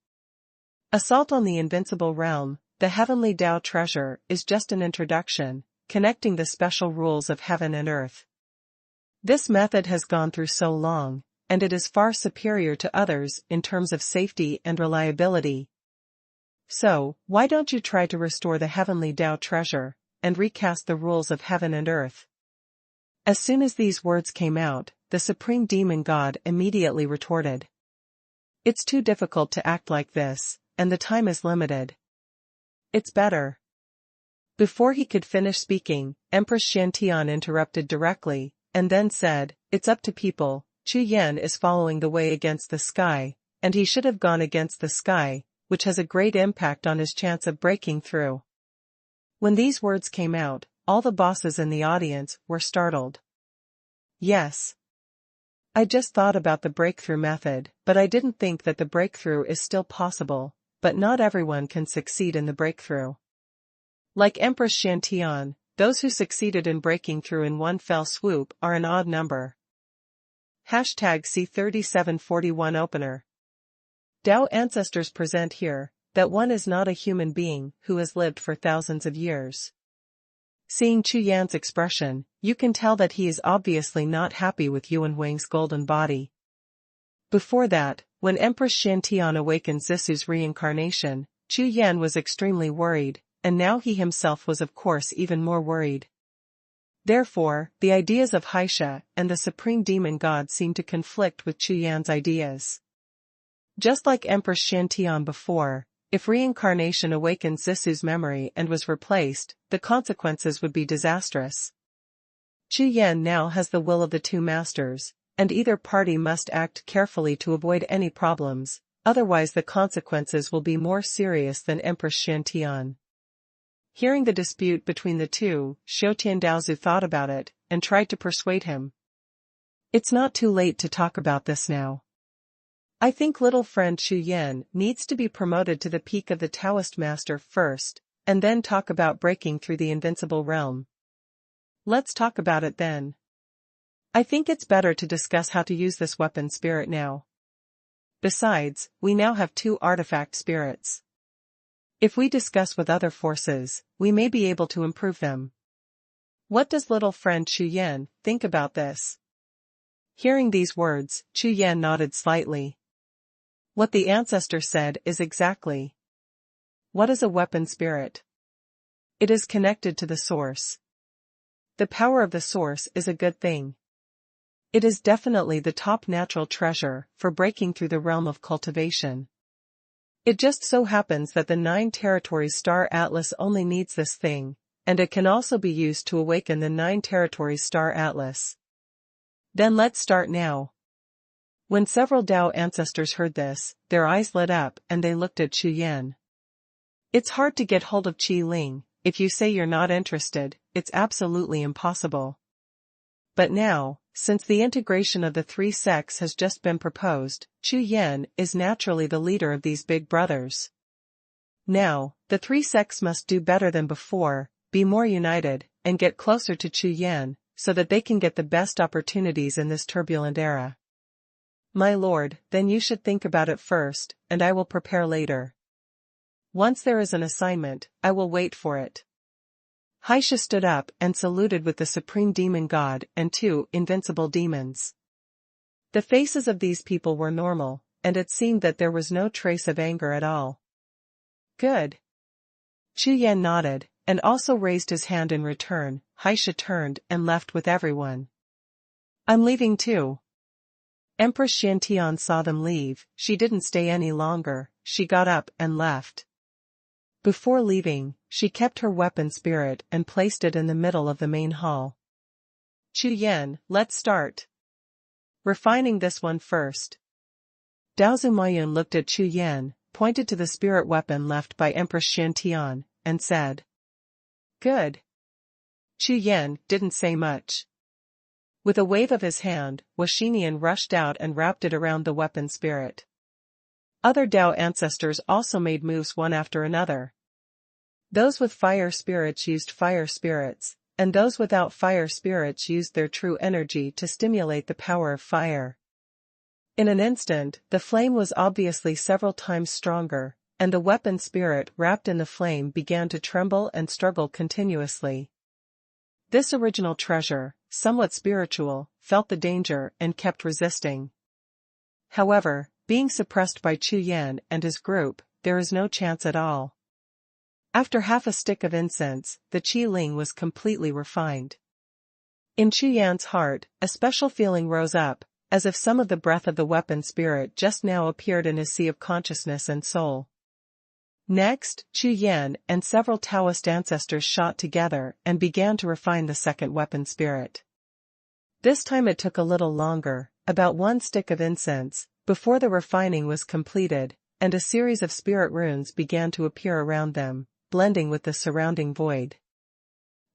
Assault on the invincible realm, the heavenly Tao treasure, is just an introduction, connecting the special rules of heaven and earth. This method has gone through so long, and it is far superior to others in terms of safety and reliability. So, why don't you try to restore the heavenly Tao treasure, and recast the rules of heaven and earth? As soon as these words came out, the supreme demon god immediately retorted. It's too difficult to act like this, and the time is limited. It's better. Before he could finish speaking, Empress Xiantian interrupted directly, and then said, it's up to people. Chu Yan is following the way against the sky, and he should have gone against the sky, which has a great impact on his chance of breaking through. When these words came out, all the bosses in the audience were startled. Yes. I just thought about the breakthrough method, but I didn't think that the breakthrough is still possible, but not everyone can succeed in the breakthrough. Like Empress Xiantian, those who succeeded in breaking through in one fell swoop are an odd number. #C3741 Opener. Tao ancestors present here, that one is not a human being who has lived for thousands of years. Seeing Chu Yan's expression, you can tell that he is obviously not happy with Yuanhuang's golden body. Before that, when Empress Shantian awakened Zisu's reincarnation, Chu Yan was extremely worried, and now he himself was of course even more worried. Therefore, the ideas of Xie and the supreme demon god seemed to conflict with Chu Yan's ideas. Just like Empress Shantian before, if reincarnation awakened Zisu's memory and was replaced, the consequences would be disastrous. Chu Yan now has the will of the two masters, and either party must act carefully to avoid any problems, otherwise the consequences will be more serious than Empress Shantian. Hearing the dispute between the two, Xiutian Daozu thought about it, and tried to persuade him. It's not too late to talk about this now. I think little friend Chu Yan needs to be promoted to the peak of the Taoist master first, and then talk about breaking through the invincible realm. Let's talk about it then. I think it's better to discuss how to use this weapon spirit now. Besides, we now have 2 artifact spirits. If we discuss with other forces, we may be able to improve them. What does little friend Chu Yan think about this? Hearing these words, Chu Yan nodded slightly. What the ancestor said is exactly. What is a weapon spirit? It is connected to the source. The power of the source is a good thing. It is definitely the top natural treasure for breaking through the realm of cultivation. It just so happens that the 9 territories star atlas only needs this thing, and it can also be used to awaken the 9 territories star atlas. Then let's start now. When several Dao ancestors heard this, their eyes lit up and they looked at Chu Yan. It's hard to get hold of Qi Ling. If you say you're not interested, it's absolutely impossible. But now, since the integration of the 3 sects has just been proposed, Chu Yan is naturally the leader of these big brothers. Now, the 3 sects must do better than before, be more united, and get closer to Chu Yan, so that they can get the best opportunities in this turbulent era. My lord, then you should think about it first, and I will prepare later. Once there is an assignment, I will wait for it. Xie stood up and saluted with the supreme demon god and 2 invincible demons. The faces of these people were normal, and it seemed that there was no trace of anger at all. Good. Chu Yan nodded, and also raised his hand in return. Xie turned and left with everyone. I'm leaving too. Empress Shantian saw them leave. She didn't stay any longer. She got up and left. Before leaving, she kept her weapon spirit and placed it in the middle of the main hall. Chu Yan, let's start. Refining this one first. Daozu Mayun looked at Chu Yan, pointed to the spirit weapon left by Empress Shantian, and said. Good. Chu Yan didn't say much. With a wave of his hand, Wuxinian rushed out and wrapped it around the weapon spirit. Other Dao ancestors also made moves one after another. Those with fire spirits used fire spirits, and those without fire spirits used their true energy to stimulate the power of fire. In an instant, the flame was obviously several times stronger, and the weapon spirit wrapped in the flame began to tremble and struggle continuously. This original treasure, somewhat spiritual, felt the danger and kept resisting. However, being suppressed by Chu Yan and his group, there is no chance at all. After half a stick of incense, the Qi Ling was completely refined. In Chu Yan's heart, a special feeling rose up, as if some of the breath of the weapon spirit just now appeared in his sea of consciousness and soul. Next, Chu Yan and several Taoist ancestors shot together and began to refine the second weapon spirit. This time it took a little longer, about 1 stick of incense, before the refining was completed, and a series of spirit runes began to appear around them, blending with the surrounding void.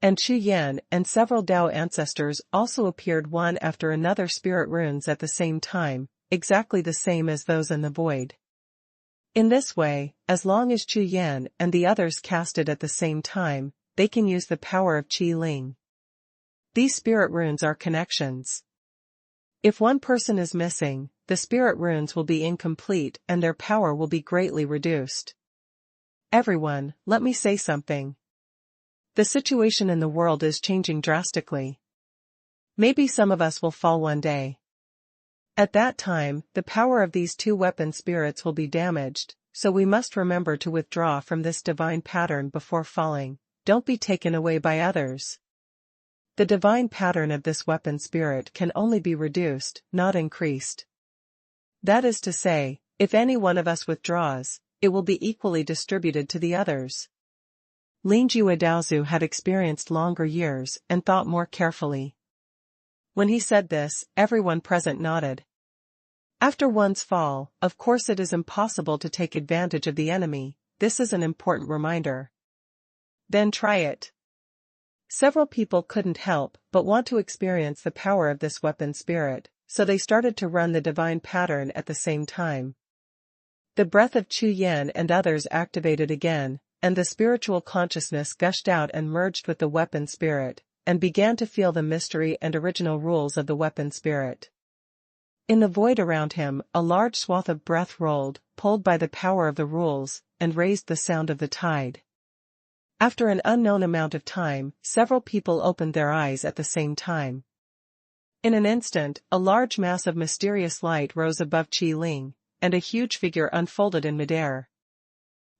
And Chu Yan and several Dao ancestors also appeared one after another spirit runes at the same time, exactly the same as those in the void. In this way, as long as Chu Yan and the others cast it at the same time, they can use the power of Qi Ling. These spirit runes are connections. If one person is missing, the spirit runes will be incomplete and their power will be greatly reduced. Everyone, let me say something. The situation in the world is changing drastically. Maybe some of us will fall one day. At that time, the power of these two weapon spirits will be damaged, so we must remember to withdraw from this divine pattern before falling. Don't be taken away by others. The divine pattern of this weapon spirit can only be reduced, not increased. That is to say, if any one of us withdraws, it will be equally distributed to the others. Lin Jiudaozu had experienced longer years and thought more carefully. When he said this, everyone present nodded. After one's fall, of course it is impossible to take advantage of the enemy. This is an important reminder. Then try it. Several people couldn't help but want to experience the power of this weapon spirit, so they started to run the divine pattern at the same time. The breath of Chu Yan and others activated again, and the spiritual consciousness gushed out and merged with the weapon spirit, and began to feel the mystery and original rules of the weapon spirit. In the void around him, a large swath of breath rolled, pulled by the power of the rules, and raised the sound of the tide. After an unknown amount of time, several people opened their eyes at the same time. In an instant, a large mass of mysterious light rose above Qi Ling, and a huge figure unfolded in midair.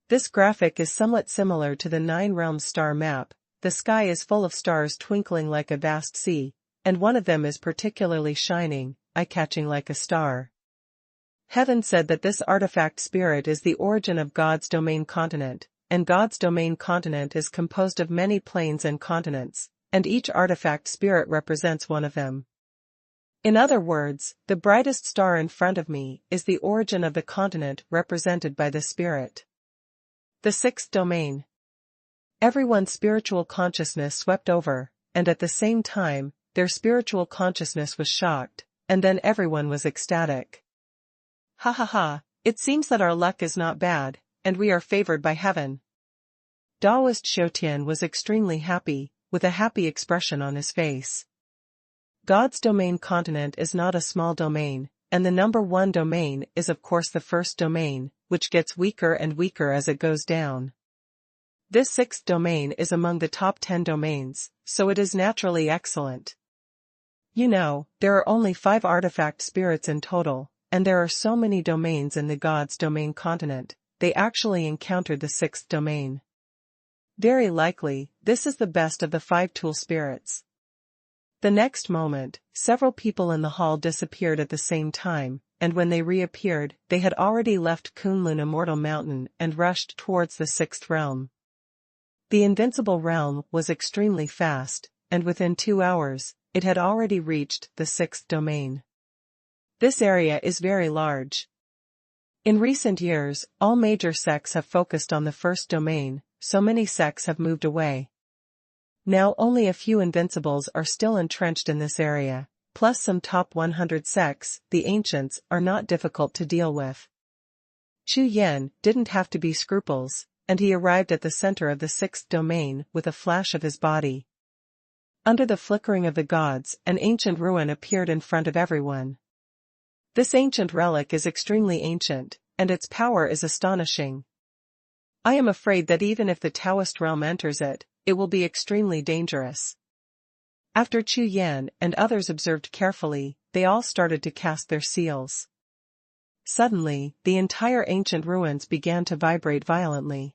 This graphic is somewhat similar to the Nine Realms star map. The sky is full of stars twinkling like a vast sea, and one of them is particularly shining, eye-catching like a star. Heaven said that this artifact spirit is the origin of God's domain continent, and God's domain continent is composed of many planes and continents, and each artifact spirit represents one of them. In other words, the brightest star in front of me is the origin of the continent represented by the spirit. The sixth domain. Everyone's spiritual consciousness swept over, and at the same time, their spiritual consciousness was shocked, and then everyone was ecstatic. Ha ha ha, it seems that our luck is not bad, and we are favored by heaven. Daoist Xiaotian was extremely happy, with a happy expression on his face. God's domain continent is not a small domain, and the number one domain is of course the first domain, which gets weaker and weaker as it goes down. This sixth domain is among the top 10 domains, so it is naturally excellent. You know, there are only 5 artifact spirits in total, and there are so many domains in the God's domain continent. They actually encountered the 6th domain. Very likely, this is the best of the 5 tool spirits. The next moment, several people in the hall disappeared at the same time, and when they reappeared, they had already left Kunlun Immortal Mountain and rushed towards the 6th realm. The invincible realm was extremely fast, and within 2 hours, it had already reached the 6th domain. This area is very large. In recent years, all major sects have focused on the first domain, so many sects have moved away. Now only a few invincibles are still entrenched in this area, plus some top 100 sects. The ancients are not difficult to deal with. Chu Yan didn't have to be scruples, and he arrived at the center of the 6th domain with a flash of his body. Under the flickering of the gods, an ancient ruin appeared in front of everyone. This ancient relic is extremely ancient, and its power is astonishing. I am afraid that even if the Taoist realm enters it, it will be extremely dangerous. After Chu Yan and others observed carefully, they all started to cast their seals. Suddenly, the entire ancient ruins began to vibrate violently.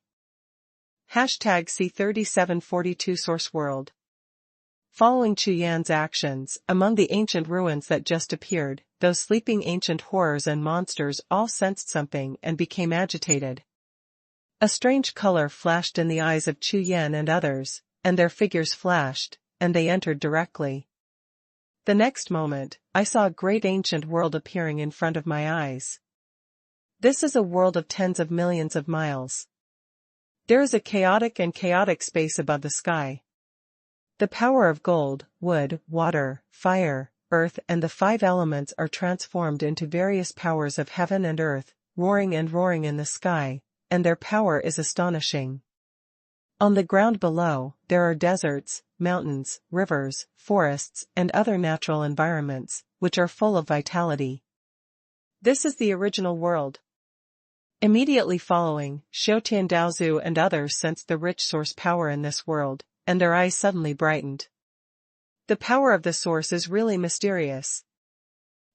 #C3742 Source World. Following Chu Yan's actions, among the ancient ruins that just appeared, those sleeping ancient horrors and monsters all sensed something and became agitated. A strange color flashed in the eyes of Chu Yan and others, and their figures flashed, and they entered directly. The next moment, I saw a great ancient world appearing in front of my eyes. This is a world of tens of millions of miles. There is a chaotic space above the sky. The power of gold, wood, water, fire, earth and the 5 elements are transformed into various powers of heaven and earth, roaring in the sky, and their power is astonishing. On the ground below, there are deserts, mountains, rivers, forests, and other natural environments, which are full of vitality. This is the original world. Immediately following, Xiutian Daozu and others sensed the rich source power in this world, and their eyes suddenly brightened. The power of the source is really mysterious.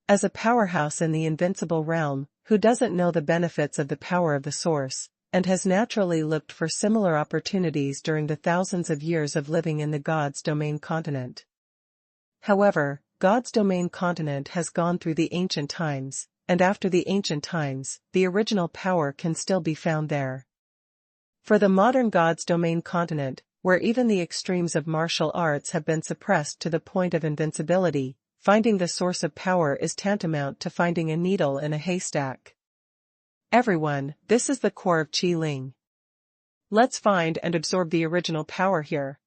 As a powerhouse in the invincible realm, who doesn't know the benefits of the power of the source, and has naturally looked for similar opportunities during the thousands of years of living in the God's domain continent? However, God's domain continent has gone through the ancient times, and after the ancient times, the original power can still be found there. For the modern God's domain continent, where even the extremes of martial arts have been suppressed to the point of invincibility, finding the source of power is tantamount to finding a needle in a haystack. Everyone, this is the core of Qi Ling. Let's find and absorb the original power here.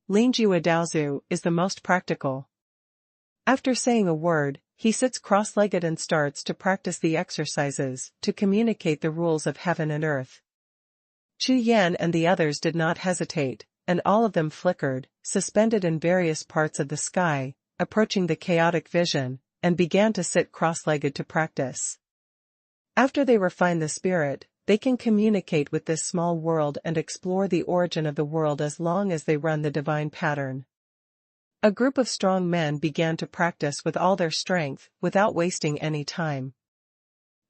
Ling Jua Daozu is the most practical. After saying a word, he sits cross-legged and starts to practice the exercises to communicate the rules of heaven and earth. Chu Yan and the others did not hesitate, and all of them flickered, suspended in various parts of the sky, approaching the chaotic vision, and began to sit cross-legged to practice. After they refine the spirit, they can communicate with this small world and explore the origin of the world as long as they run the divine pattern. A group of strong men began to practice with all their strength, without wasting any time.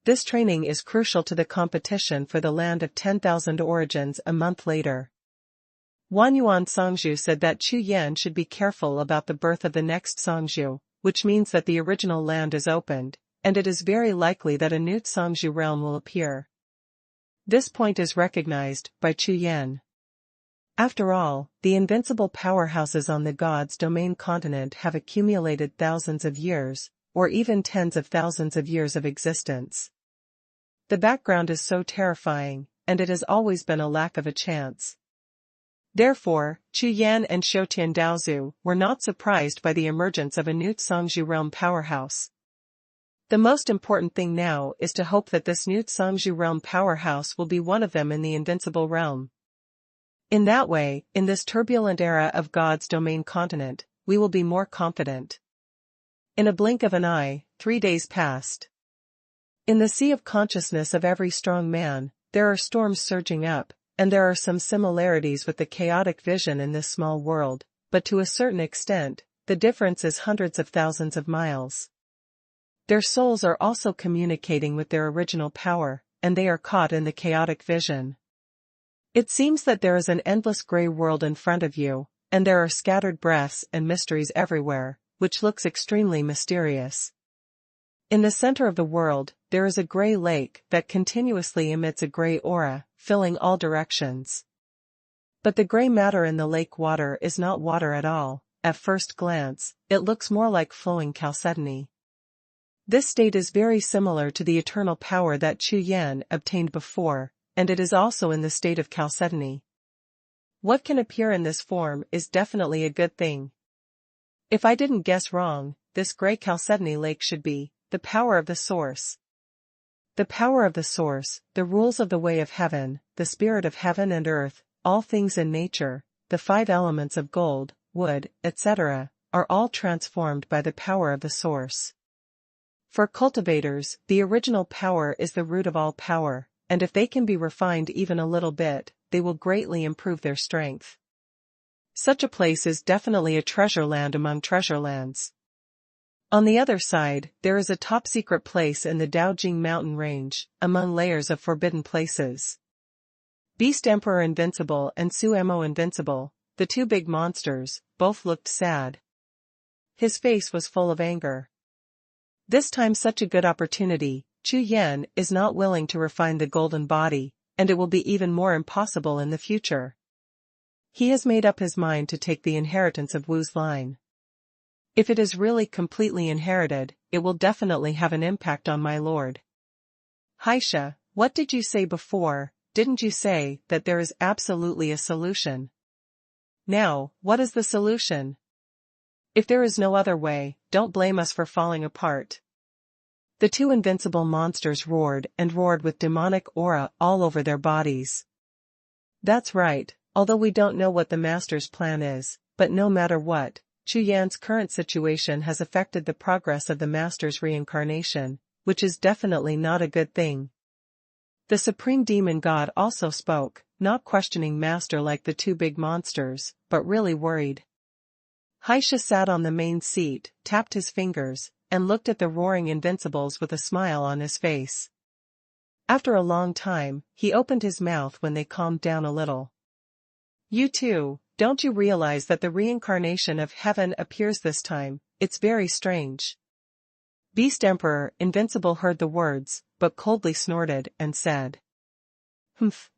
This training is crucial to the competition for the land of 10,000 origins a month later. Xuanhuan Songzhu said that Chu Yan should be careful about the birth of the next Songzhu, which means that the original land is opened, and it is very likely that a new Songzhu realm will appear. This point is recognized by Chu Yan. After all, the invincible powerhouses on the God's domain continent have accumulated thousands of years, or even tens of thousands of years of existence. The background is so terrifying, and it has always been a lack of a chance. Therefore, Chu Yan and Xiutian Daozu were not surprised by the emergence of a new Songzhu realm powerhouse. The most important thing now is to hope that this new Songzhu realm powerhouse will be one of them in the invincible realm. In that way, in this turbulent era of God's domain continent, we will be more confident. In a blink of an eye, 3 days passed. In the sea of consciousness of every strong man, there are storms surging up, and there are some similarities with the chaotic vision in this small world, but to a certain extent, the difference is hundreds of thousands of miles. Their souls are also communicating with their original power, and they are caught in the chaotic vision. It seems that there is an endless gray world in front of you, and there are scattered breaths and mysteries everywhere, which looks extremely mysterious. In the center of the world, there is a gray lake that continuously emits a gray aura, filling all directions. But the gray matter in the lake water is not water at all. At first glance, it looks more like flowing chalcedony. This state is very similar to the eternal power that Chu Yan obtained before, and it is also in the state of chalcedony. What can appear in this form is definitely a good thing. If I didn't guess wrong, this gray chalcedony lake should be the power of the source. The power of the source, the rules of the way of heaven, the spirit of heaven and earth, all things in nature, the 5 elements of gold, wood, etc., are all transformed by the power of the source. For cultivators, the original power is the root of all power, and if they can be refined even a little bit, they will greatly improve their strength. Such a place is definitely a treasure land among treasure lands. On the other side, there is a top-secret place in the Daojing mountain range, among layers of forbidden places. Beast Emperor Invincible and Suemo Invincible, the 2 big monsters, both looked sad. His face was full of anger. This time such a good opportunity, Chu Yan is not willing to refine the golden body, and it will be even more impossible in the future. He has made up his mind to take the inheritance of Wu's line. If it is really completely inherited, it will definitely have an impact on my lord. Haisha, what did you say before? Didn't you say that there is absolutely a solution? Now, what is the solution? If there is no other way, don't blame us for falling apart. The 2 invincible monsters roared and roared with demonic aura all over their bodies. That's right, although we don't know what the master's plan is, but no matter what, Chu Yan's current situation has affected the progress of the master's reincarnation, which is definitely not a good thing. The supreme demon god also spoke, not questioning master like the two big monsters, but really worried. Xie sat on the main seat, tapped his fingers, and looked at the roaring invincibles with a smile on his face. After a long time, he opened his mouth when they calmed down a little. You too, don't you realize that the reincarnation of heaven appears this time? It's very strange. Beast Emperor Invincible heard the words, but coldly snorted and said, "Humph.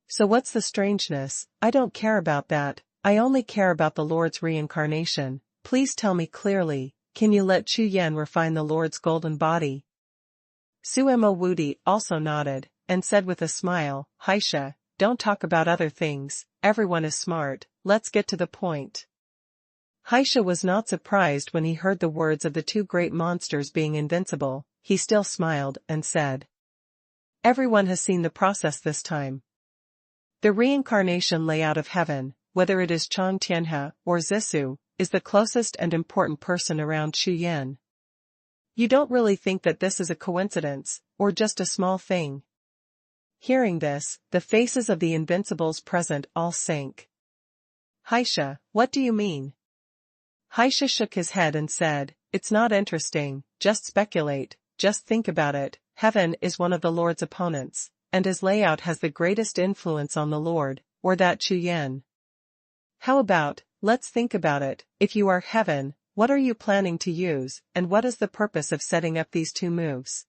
So what's the strangeness? I don't care about that, I only care about the Lord's reincarnation. Please tell me clearly, can you let Chu Yan refine the Lord's golden body?" Suemo Wudi also nodded, and said with a smile, "Xie, don't talk about other things, everyone is smart, let's get to the point." Xie was not surprised when he heard the words of the two great monsters being invincible. He still smiled and said, "Everyone has seen the process this time. The reincarnation layout of heaven, whether it is Chang Tianhe or Zissou, is the closest and important person around Chu Yan. You don't really think that this is a coincidence, or just a small thing?" Hearing this, the faces of the invincibles present all sank. "Xie, what do you mean?" Xie shook his head and said, "It's not interesting, just speculate, just think about it. Heaven is one of the Lord's opponents, and his layout has the greatest influence on the Lord, or that Chu Yan. How about, let's think about it, if you are heaven, what are you planning to use, and what is the purpose of setting up these two moves?"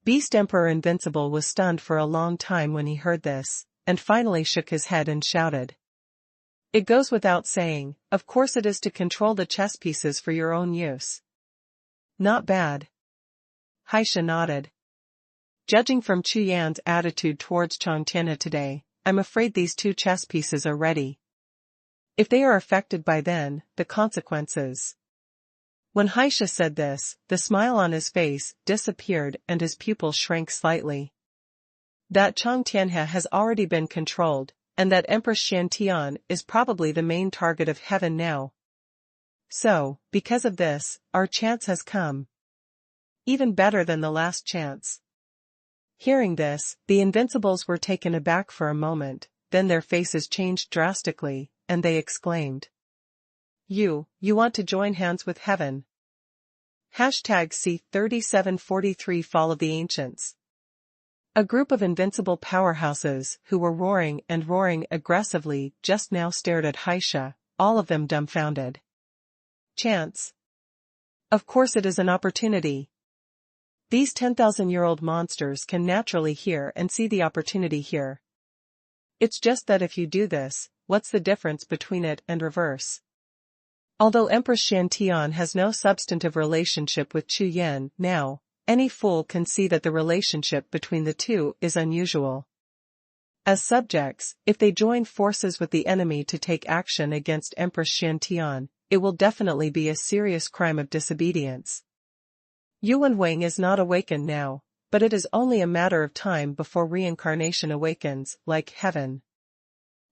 Beast Emperor Invincible was stunned for a long time when he heard this, and finally shook his head and shouted, "It goes without saying, of course it is to control the chess pieces for your own use." "Not bad." Xie nodded. "Judging from Chu Yan's attitude towards Chang Tianhe today, I'm afraid these two chess pieces are ready. If they are affected by then, the consequences." When Xie said this, the smile on his face disappeared and his pupils shrank slightly. That Chang Tianhe has already been controlled, and that Empress Xiantian is probably the main target of heaven now. So, because of this, our chance has come. Even better than the last chance. Hearing this, the invincibles were taken aback for a moment, then their faces changed drastically, and they exclaimed, You want to join hands with heaven?" #C3743 Fall of the Ancients. A group of invincible powerhouses who were roaring aggressively just now stared at Xie, all of them dumbfounded. Chance? Of course it is an opportunity. These 10,000-year-old monsters can naturally hear and see the opportunity here. It's just that if you do this, what's the difference between it and reverse? Although Empress Xiantian has no substantive relationship with Chu Yan now, any fool can see that the relationship between the two is unusual. As subjects, if they join forces with the enemy to take action against Empress Xiantian, it will definitely be a serious crime of disobedience. Xuanhuan is not awakened now, but it is only a matter of time before reincarnation awakens, like heaven.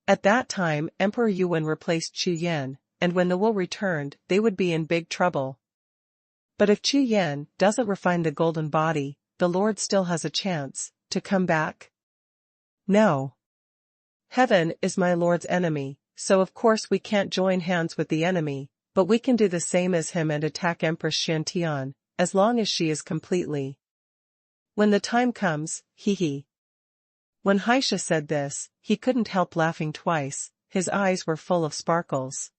At that time Emperor Yuan replaced Chu Yan, and when the Wu returned, they would be in big trouble. But if Chu Yan doesn't refine the golden body, the Lord still has a chance to come back? No. Heaven is my Lord's enemy, so of course we can't join hands with the enemy, but we can do the same as him and attack Empress Xiantian, as long as she is completely. When the time comes, hee. When Xie said this, he couldn't help laughing twice, his eyes were full of sparkles.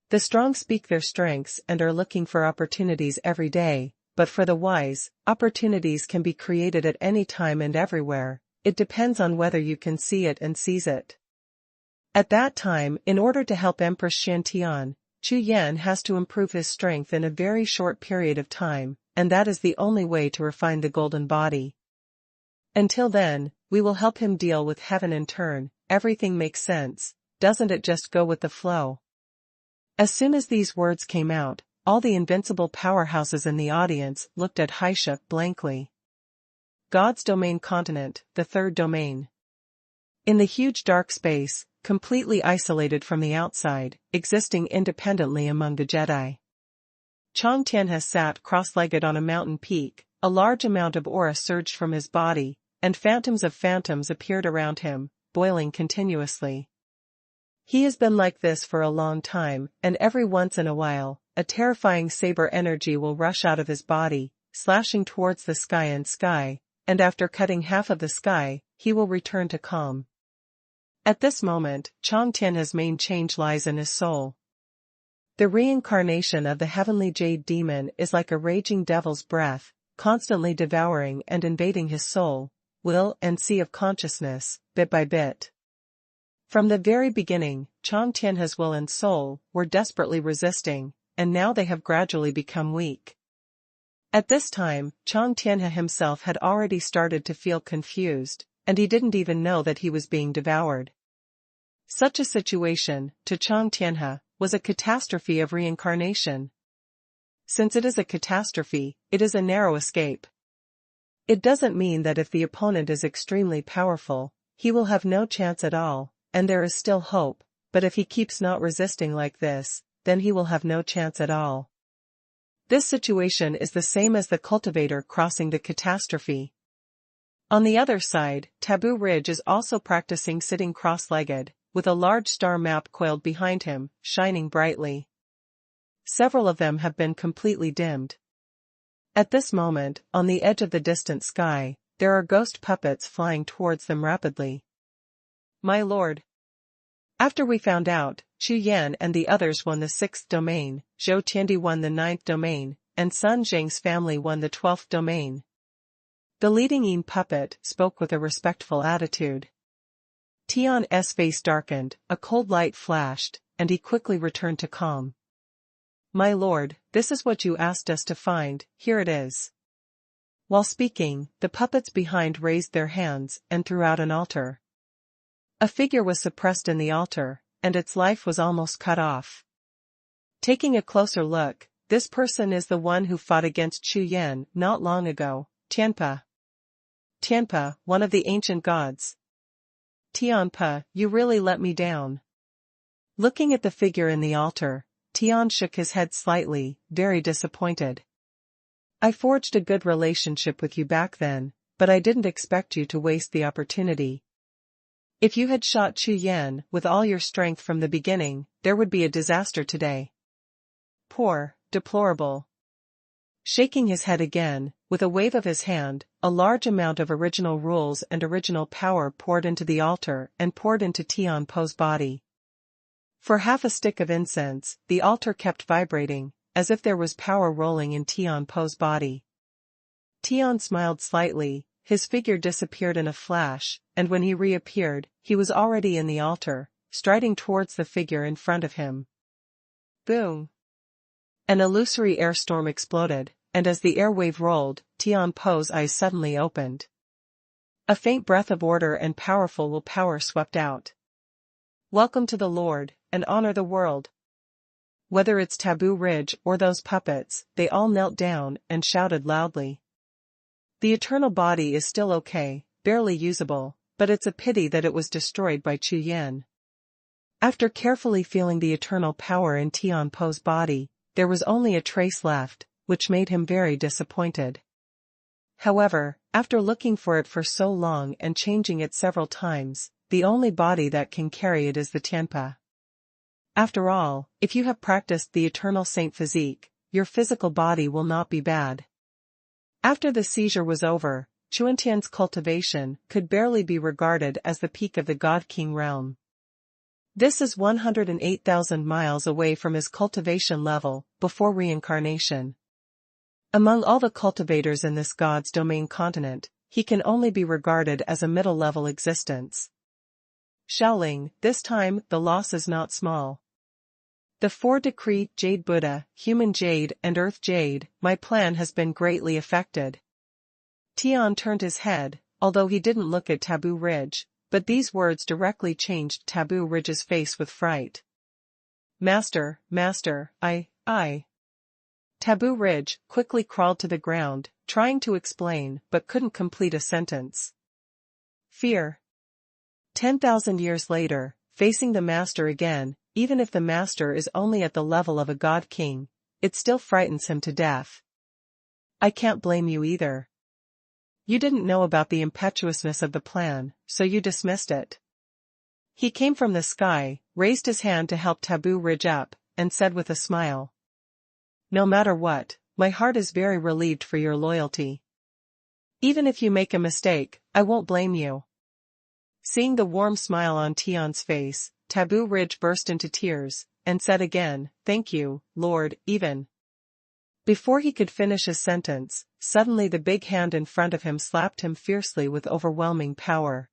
The strong speak their strengths and are looking for opportunities every day, but for the wise, opportunities can be created at any time and everywhere, it depends on whether you can see it and seize it. At that time, in order to help Empress Xiantian, Chu Yan has to improve his strength in a very short period of time, and that is the only way to refine the golden body. Until then, we will help him deal with heaven in turn. Everything makes sense, doesn't it? Just go with the flow. As soon as these words came out, all the invincible powerhouses in the audience looked at Xie blankly. God's domain continent, the third domain. In the huge dark space, completely isolated from the outside, existing independently among the Jedi. Chang Tianhe sat cross-legged on a mountain peak, a large amount of aura surged from his body, and phantoms of phantoms appeared around him, boiling continuously. He has been like this for a long time, and every once in a while, a terrifying saber energy will rush out of his body, slashing towards the sky, and after cutting half of the sky, he will return to calm. At this moment, Chang Tianhe's main change lies in his soul. The reincarnation of the heavenly jade demon is like a raging devil's breath, constantly devouring and invading his soul, will and sea of consciousness, bit by bit. From the very beginning, Chang Tianhe's will and soul were desperately resisting, and now they have gradually become weak. At this time, Chang Tianhe himself had already started to feel confused, and he didn't even know that he was being devoured. Such a situation, to Chang Tianhe, was a catastrophe of reincarnation. Since it is a catastrophe, it is a narrow escape. It doesn't mean that if the opponent is extremely powerful, he will have no chance at all, and there is still hope, but if he keeps not resisting like this, then he will have no chance at all. This situation is the same as the cultivator crossing the catastrophe. On the other side, Taboo Ridge is also practicing sitting cross-legged, with a large star map coiled behind him, shining brightly. Several of them have been completely dimmed. At this moment, on the edge of the distant sky, there are ghost puppets flying towards them rapidly. My lord. After we found out, Chu Yan and the others won the 6th domain, Zhou Tiandi won the 9th domain, and Sun Zheng's family won the 12th domain. The leading Yin puppet spoke with a respectful attitude. Tian's face darkened, a cold light flashed, and he quickly returned to calm. My lord, this is what you asked us to find, here it is. While speaking, the puppets behind raised their hands and threw out an altar. A figure was suppressed in the altar, and its life was almost cut off. Taking a closer look, this person is the one who fought against Chu Yan not long ago, Tianpe. Tianpe, one of the ancient gods. Tianpe, you really let me down. Looking at the figure in the altar, Tian shook his head slightly, very disappointed. I forged a good relationship with you back then, but I didn't expect you to waste the opportunity. If you had shot Chu Yan with all your strength from the beginning, there would be a disaster today. Poor, deplorable. Shaking his head again, with a wave of his hand, a large amount of original rules and original power poured into the altar and poured into Tianpe's body. For half a stick of incense, the altar kept vibrating, as if there was power rolling in Tianpe's body. Tian smiled slightly, his figure disappeared in a flash, and when he reappeared, he was already in the altar, striding towards the figure in front of him. Boom! An illusory air storm exploded, and as the air wave rolled, Tianpe's eyes suddenly opened. A faint breath of order and powerful willpower swept out. Welcome to the Lord, and honor the world. Whether it's Taboo Ridge or those puppets, they all knelt down and shouted loudly. The eternal body is still okay, barely usable, but it's a pity that it was destroyed by Chu Yan. After carefully feeling the eternal power in Tianpe's body, there was only a trace left, which made him very disappointed. However, after looking for it for so long and changing it several times, the only body that can carry it is the Tianpe. After all, if you have practiced the eternal saint physique, your physical body will not be bad. After the seizure was over, Xuanhuan's cultivation could barely be regarded as the peak of the God King realm. This is 108,000 miles away from his cultivation level, before reincarnation. Among all the cultivators in this God's domain continent, he can only be regarded as a middle-level existence. Shaoling, this time, the loss is not small. The 4 decree, Jade Buddha, Human Jade and Earth Jade, my plan has been greatly affected. Tian turned his head, although he didn't look at Taboo Ridge, but these words directly changed Taboo Ridge's face with fright. Master, I. Taboo Ridge quickly crawled to the ground, trying to explain but couldn't complete a sentence. Fear. 10,000 years later, facing the Master again, even if the Master is only at the level of a God King, it still frightens him to death. I can't blame you either. You didn't know about the impetuousness of the plan, so you dismissed it. He came from the sky, raised his hand to help Taboo Ridge up, and said with a smile. No matter what, my heart is very relieved for your loyalty. Even if you make a mistake, I won't blame you. Seeing the warm smile on Tian's face, Taboo Ridge burst into tears, and said again, Thank you, Lord, even. Before he could finish his sentence, suddenly the big hand in front of him slapped him fiercely with overwhelming power.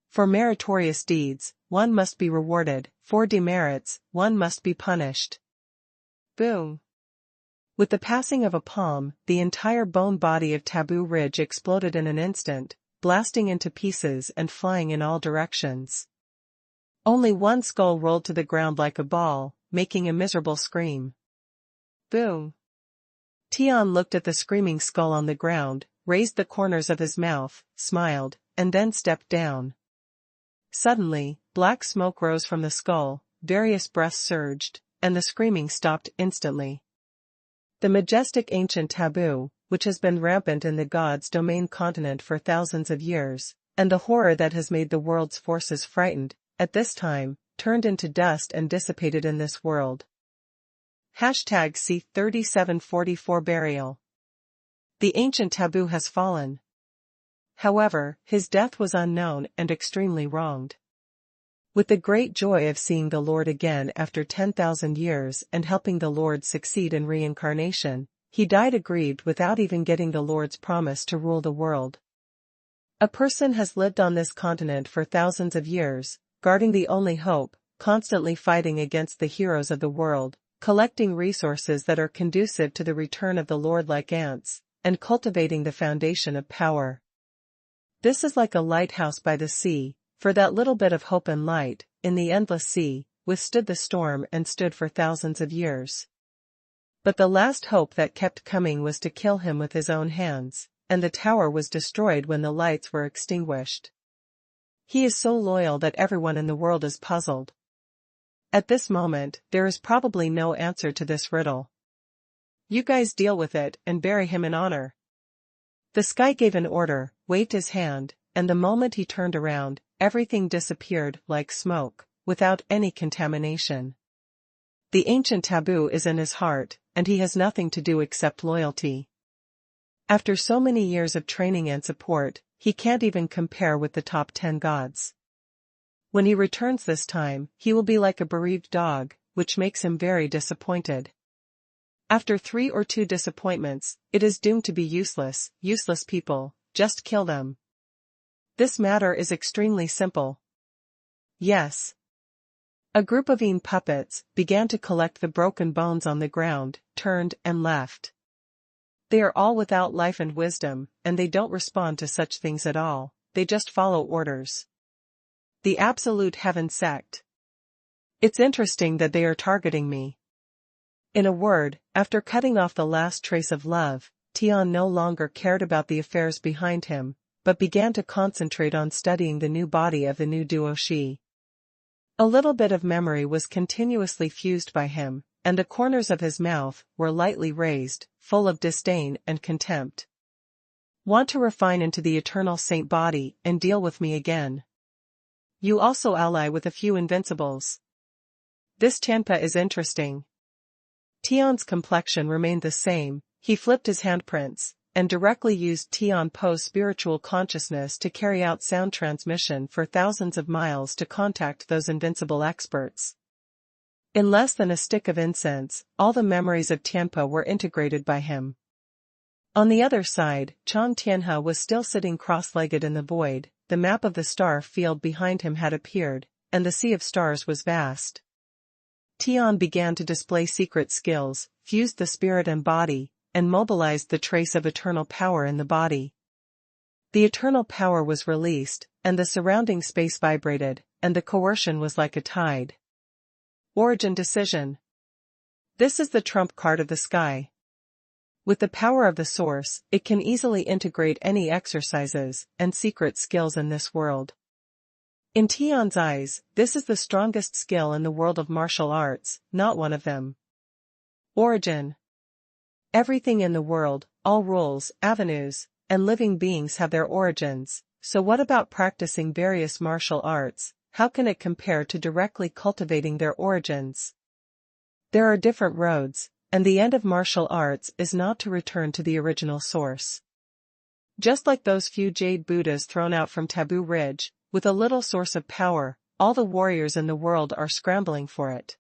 For meritorious deeds, one must be rewarded, for demerits, one must be punished. Boom. With the passing of a palm, the entire bone body of Taboo Ridge exploded in an instant, blasting into pieces and flying in all directions. Only one skull rolled to the ground like a ball, making a miserable scream. Boom. Tian looked at the screaming skull on the ground, raised the corners of his mouth, smiled, and then stepped down. Suddenly, black smoke rose from the skull, various breaths surged, and the screaming stopped instantly. The majestic ancient taboo, which has been rampant in the gods' domain continent for thousands of years, and the horror that has made the world's forces frightened, at this time, turned into dust and dissipated in this world. #C3744 Burial. The ancient taboo has fallen. However, his death was unknown and extremely wronged. With the great joy of seeing the Lord again after 10,000 years and helping the Lord succeed in reincarnation, he died aggrieved without even getting the Lord's promise to rule the world. A person has lived on this continent for thousands of years, guarding the only hope, constantly fighting against the heroes of the world, collecting resources that are conducive to the return of the Lord like ants, and cultivating the foundation of power. This is like a lighthouse by the sea, for that little bit of hope and light, in the endless sea, withstood the storm and stood for thousands of years. But the last hope that kept coming was to kill him with his own hands, and the tower was destroyed when the lights were extinguished. He is so loyal that everyone in the world is puzzled. At this moment, there is probably no answer to this riddle. You guys deal with it and bury him in honor. The sky gave an order, waved his hand, and the moment he turned around, everything disappeared like smoke, without any contamination. The ancient taboo is in his heart, and he has nothing to do except loyalty. After so many years of training and support, he can't even compare with the top 10 gods. When he returns this time, he will be like a bereaved dog, which makes him very disappointed. After 3 or 2 disappointments, it is doomed to be useless people, just kill them. This matter is extremely simple. Yes. A group of puppets began to collect the broken bones on the ground, turned and left. They are all without life and wisdom, and they don't respond to such things at all, they just follow orders. The Absolute Heaven Sect. It's interesting that they are targeting me. In a word, after cutting off the last trace of love, Tian no longer cared about the affairs behind him, but began to concentrate on studying the new body of the new duo Xi. A little bit of memory was continuously fused by him, and the corners of his mouth were lightly raised, full of disdain and contempt. Want to refine into the eternal saint body and deal with me again. You also ally with a few invincibles. This Tianpa is interesting. Tian's complexion remained the same, he flipped his handprints, and directly used Tian Po's spiritual consciousness to carry out sound transmission for thousands of miles to contact those invincible experts. In less than a stick of incense, all the memories of Tianpa were integrated by him. On the other side, Chang Tianhe was still sitting cross-legged in the void, the map of the star field behind him had appeared, and the sea of stars was vast. Tian began to display secret skills, fused the spirit and body, and mobilized the trace of eternal power in the body. The eternal power was released, and the surrounding space vibrated, and the coercion was like a tide. Origin Decision. This is the trump card of the sky. With the power of the source, it can easily integrate any exercises and secret skills in this world. In Tian's eyes, this is the strongest skill in the world of martial arts, not one of them. Origin. Everything in the world, all rules, avenues, and living beings have their origins, so what about practicing various martial arts? How can it compare to directly cultivating their origins? There are different roads, and the end of martial arts is not to return to the original source. Just like those few jade Buddhas thrown out from Taboo Ridge, with a little source of power, all the warriors in the world are scrambling for it.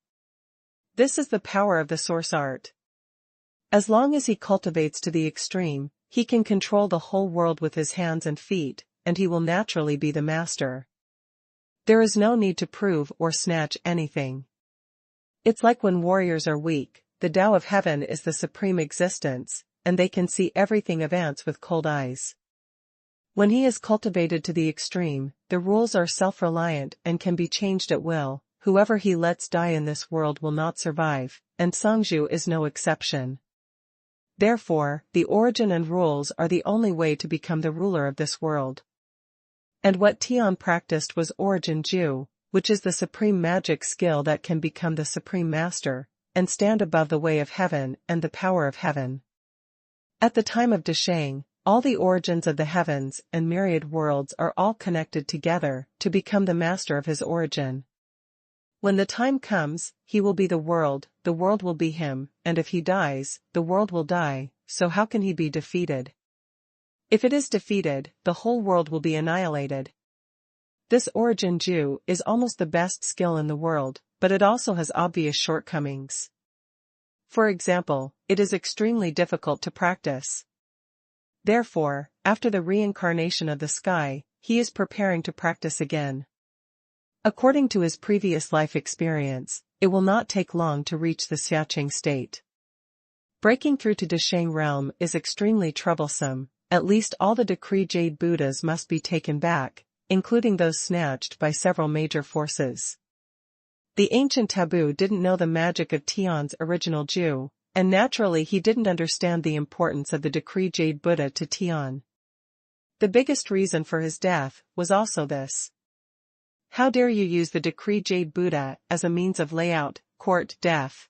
This is the power of the source art. As long as he cultivates to the extreme, he can control the whole world with his hands and feet, and he will naturally be the master. There is no need to prove or snatch anything. It's like when warriors are weak, the Tao of heaven is the supreme existence, and they can see everything of ants with cold eyes. When he is cultivated to the extreme, the rules are self-reliant and can be changed at will. Whoever he lets die in this world will not survive, and Songzhu is no exception. Therefore, the origin and rules are the only way to become the ruler of this world. And what Tian practiced was Origin Ju, which is the supreme magic skill that can become the supreme master, and stand above the way of heaven and the power of heaven. At the time of Deshang, all the origins of the heavens and myriad worlds are all connected together to become the master of his origin. When the time comes, he will be the world will be him, and if he dies, the world will die, so how can he be defeated? If it is defeated, the whole world will be annihilated. This Origin Ju is almost the best skill in the world, but it also has obvious shortcomings. For example, it is extremely difficult to practice. Therefore, after the reincarnation of the sky, he is preparing to practice again. According to his previous life experience, it will not take long to reach the Xiacheng state. Breaking through to Deshang realm is extremely troublesome. At least all the decreed Jade Buddhas must be taken back, including those snatched by several major forces. The ancient Taboo didn't know the magic of Tian's original Ju, and naturally he didn't understand the importance of the decreed Jade Buddha to Tian. The biggest reason for his death was also this. How dare you use the decreed Jade Buddha as a means of layout, court, death?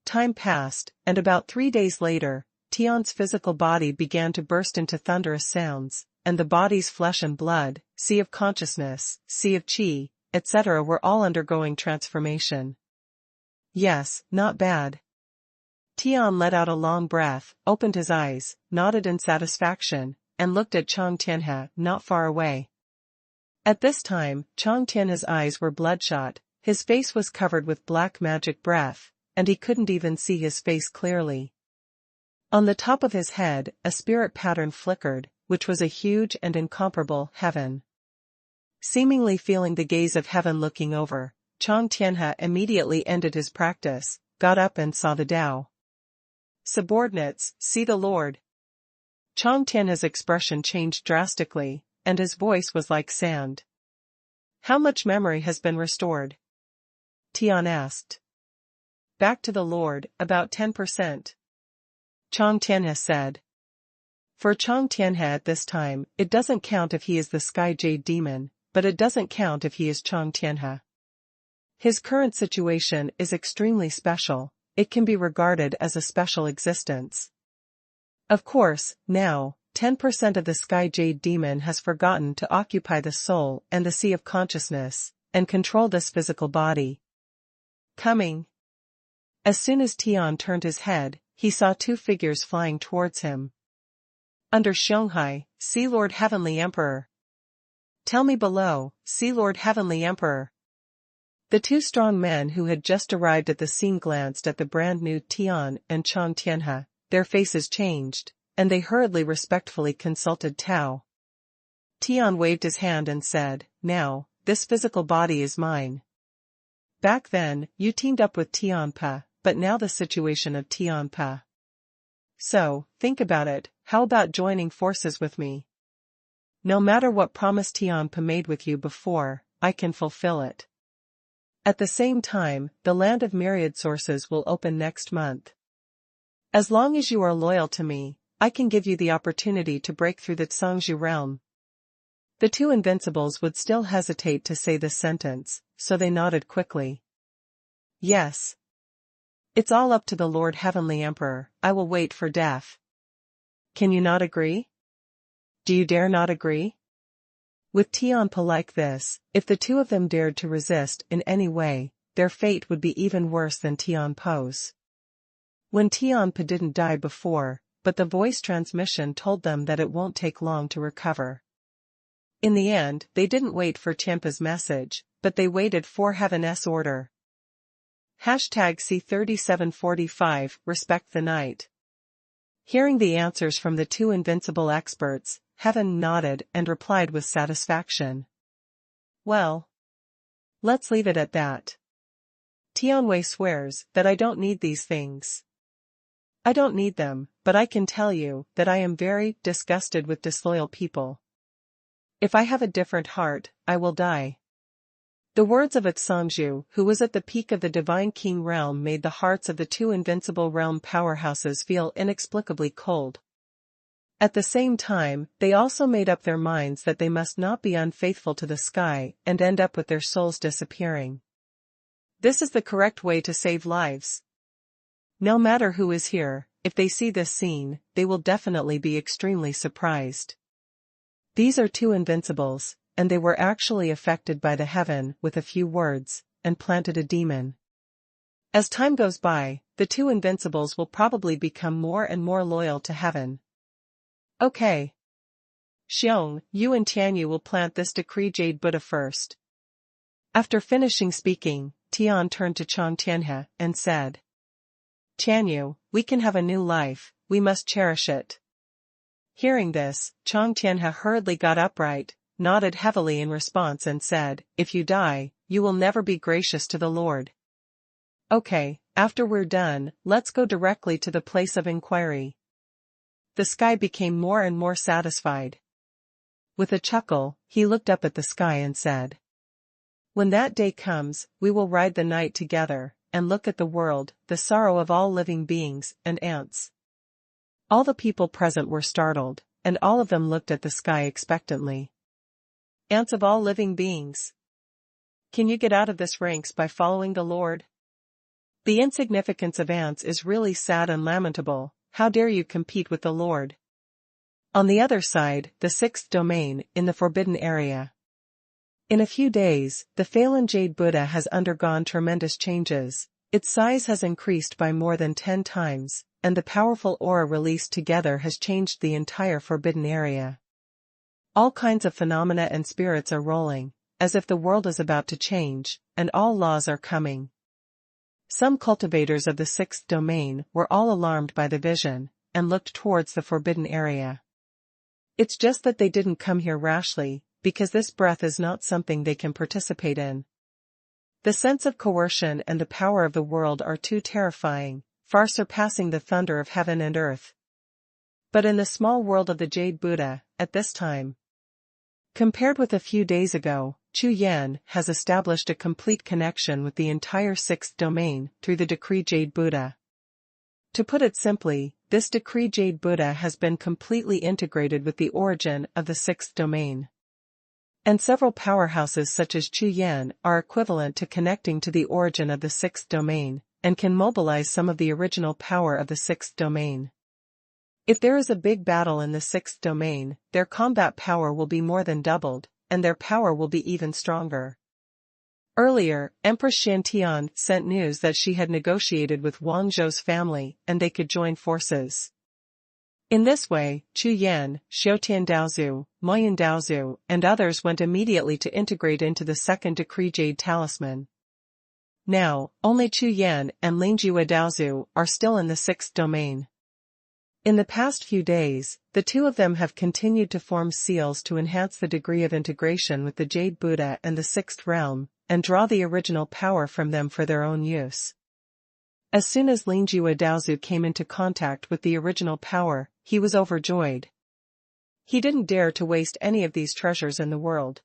Time passed, and about 3 days later, Tian's physical body began to burst into thunderous sounds, and the body's flesh and blood, sea of consciousness, sea of qi, etc. were all undergoing transformation. Yes, not bad. Tian let out a long breath, opened his eyes, nodded in satisfaction, and looked at Chang Tianhe, not far away. At this time, Chang Tianhe's eyes were bloodshot, his face was covered with black magic breath, and he couldn't even see his face clearly. On the top of his head, a spirit pattern flickered, which was a huge and incomparable heaven. Seemingly feeling the gaze of heaven looking over, Chang Tianhe immediately ended his practice, got up and saw the Tao. Subordinates, see the Lord. Chang Tianhe's expression changed drastically, and his voice was like sand. How much memory has been restored? Tian asked. Back to the Lord, about 10%. Chang Tianhe said. For Chang Tianhe at this time, it doesn't count if he is the Sky Jade Demon, but it doesn't count if he is Chang Tianhe. His current situation is extremely special, it can be regarded as a special existence. Of course, now, 10% of the Sky Jade Demon has forgotten to occupy the soul and the sea of consciousness, and control this physical body. Coming. As soon as Tian turned his head, he saw 2 figures flying towards him. Under Xianghai, see Lord Heavenly Emperor. Tell me below, see Lord Heavenly Emperor. The 2 strong men who had just arrived at the scene glanced at the brand new Tian and Chang Tianhe, their faces changed, and they hurriedly respectfully consulted Tao. Tian waved his hand and said, now, this physical body is mine. Back then, you teamed up with Tianpa, but now the situation of Tianpa. So, think about it, how about joining forces with me? No matter what promise Tianpa made with you before, I can fulfill it. At the same time, the land of myriad sources will open next month. As long as you are loyal to me, I can give you the opportunity to break through the Songzhu realm. The 2 invincibles would still hesitate to say this sentence, so they nodded quickly. Yes. It's all up to the Lord Heavenly Emperor, I will wait for death. Can you not agree? Do you dare not agree? With Tianpe like this, if the two of them dared to resist in any way, their fate would be even worse than Tianpe's. When Tianpe didn't die before, but the voice transmission told them that it won't take long to recover. In the end, they didn't wait for Tianpe's message, but they waited for Heaven's order. #C3745 Respect the night. Hearing the answers from the two invincible experts, Heaven nodded and replied with satisfaction. Well, let's leave it at that. Tianwei swears that I don't need these things. I don't need them, but I can tell you that I am very disgusted with disloyal people. If I have a different heart, I will die. The words of Xie, who was at the peak of the Divine King realm, made the hearts of the two invincible realm powerhouses feel inexplicably cold. At the same time, they also made up their minds that they must not be unfaithful to the sky and end up with their souls disappearing. This is the correct way to save lives. No matter who is here, if they see this scene, they will definitely be extremely surprised. These are two invincibles, and they were actually affected by the Heaven with a few words, and planted a demon. As time goes by, the two invincibles will probably become more and more loyal to Heaven. Okay. Xiong, you and Tianyu will plant this decree Jade Buddha first. After finishing speaking, Tian turned to Chang Tianhe and said, Tianyu, we can have a new life, we must cherish it. Hearing this, Chang Tianhe hurriedly got upright, nodded heavily in response and said, If you die, you will never be gracious to the Lord. Okay, after we're done, let's go directly to the place of inquiry. The sky became more and more satisfied. With a chuckle, he looked up at the sky and said, When that day comes, we will ride the night together, and look at the world, the sorrow of all living beings, and ants. All the people present were startled, and all of them looked at the sky expectantly. Ants of all living beings. Can you get out of this ranks by following the Lord? The insignificance of ants is really sad and lamentable. How dare you compete with the Lord? On the other side, the sixth domain, in the forbidden area. In a few days, the Phelan Jade Buddha has undergone tremendous changes. Its size has increased by more than 10 times, and the powerful aura released together has changed the entire forbidden area. All kinds of phenomena and spirits are rolling, as if the world is about to change, and all laws are coming. Some cultivators of the sixth domain were all alarmed by the vision, and looked towards the forbidden area. It's just that they didn't come here rashly, because this breath is not something they can participate in. The sense of coercion and the power of the world are too terrifying, far surpassing the thunder of heaven and earth. But in the small world of the Jade Buddha, at this time, compared with a few days ago, Chu Yan has established a complete connection with the entire sixth domain through the decree Jade Buddha. To put it simply, this decree Jade Buddha has been completely integrated with the origin of the sixth domain. And several powerhouses such as Chu Yan are equivalent to connecting to the origin of the sixth domain, and can mobilize some of the original power of the sixth domain. If there is a big battle in the sixth domain, their combat power will be more than doubled, and their power will be even stronger. Earlier, Empress Shantian sent news that she had negotiated with Wang Zhou's family and they could join forces. In this way, Chu Yan, Xiaotian Daozu, Moyan Daozu, and others went immediately to integrate into the second decree Jade Talisman. Now, only Chu Yan and Lingjue Daozu are still in the sixth domain. In the past few days, the two of them have continued to form seals to enhance the degree of integration with the Jade Buddha and the sixth realm, and draw the original power from them for their own use. As soon as Lingjue Daozu came into contact with the original power, he was overjoyed. He didn't dare to waste any of these treasures in the world.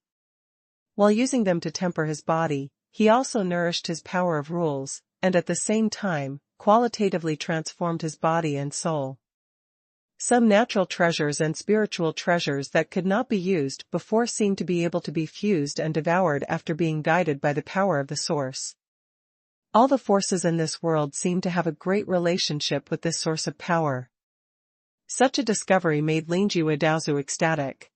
While using them to temper his body, he also nourished his power of rules, and at the same time, qualitatively transformed his body and soul. Some natural treasures and spiritual treasures that could not be used before seemed to be able to be fused and devoured after being guided by the power of the source. All the forces in this world seem to have a great relationship with this source of power. Such a discovery made Lingju Adaozu ecstatic.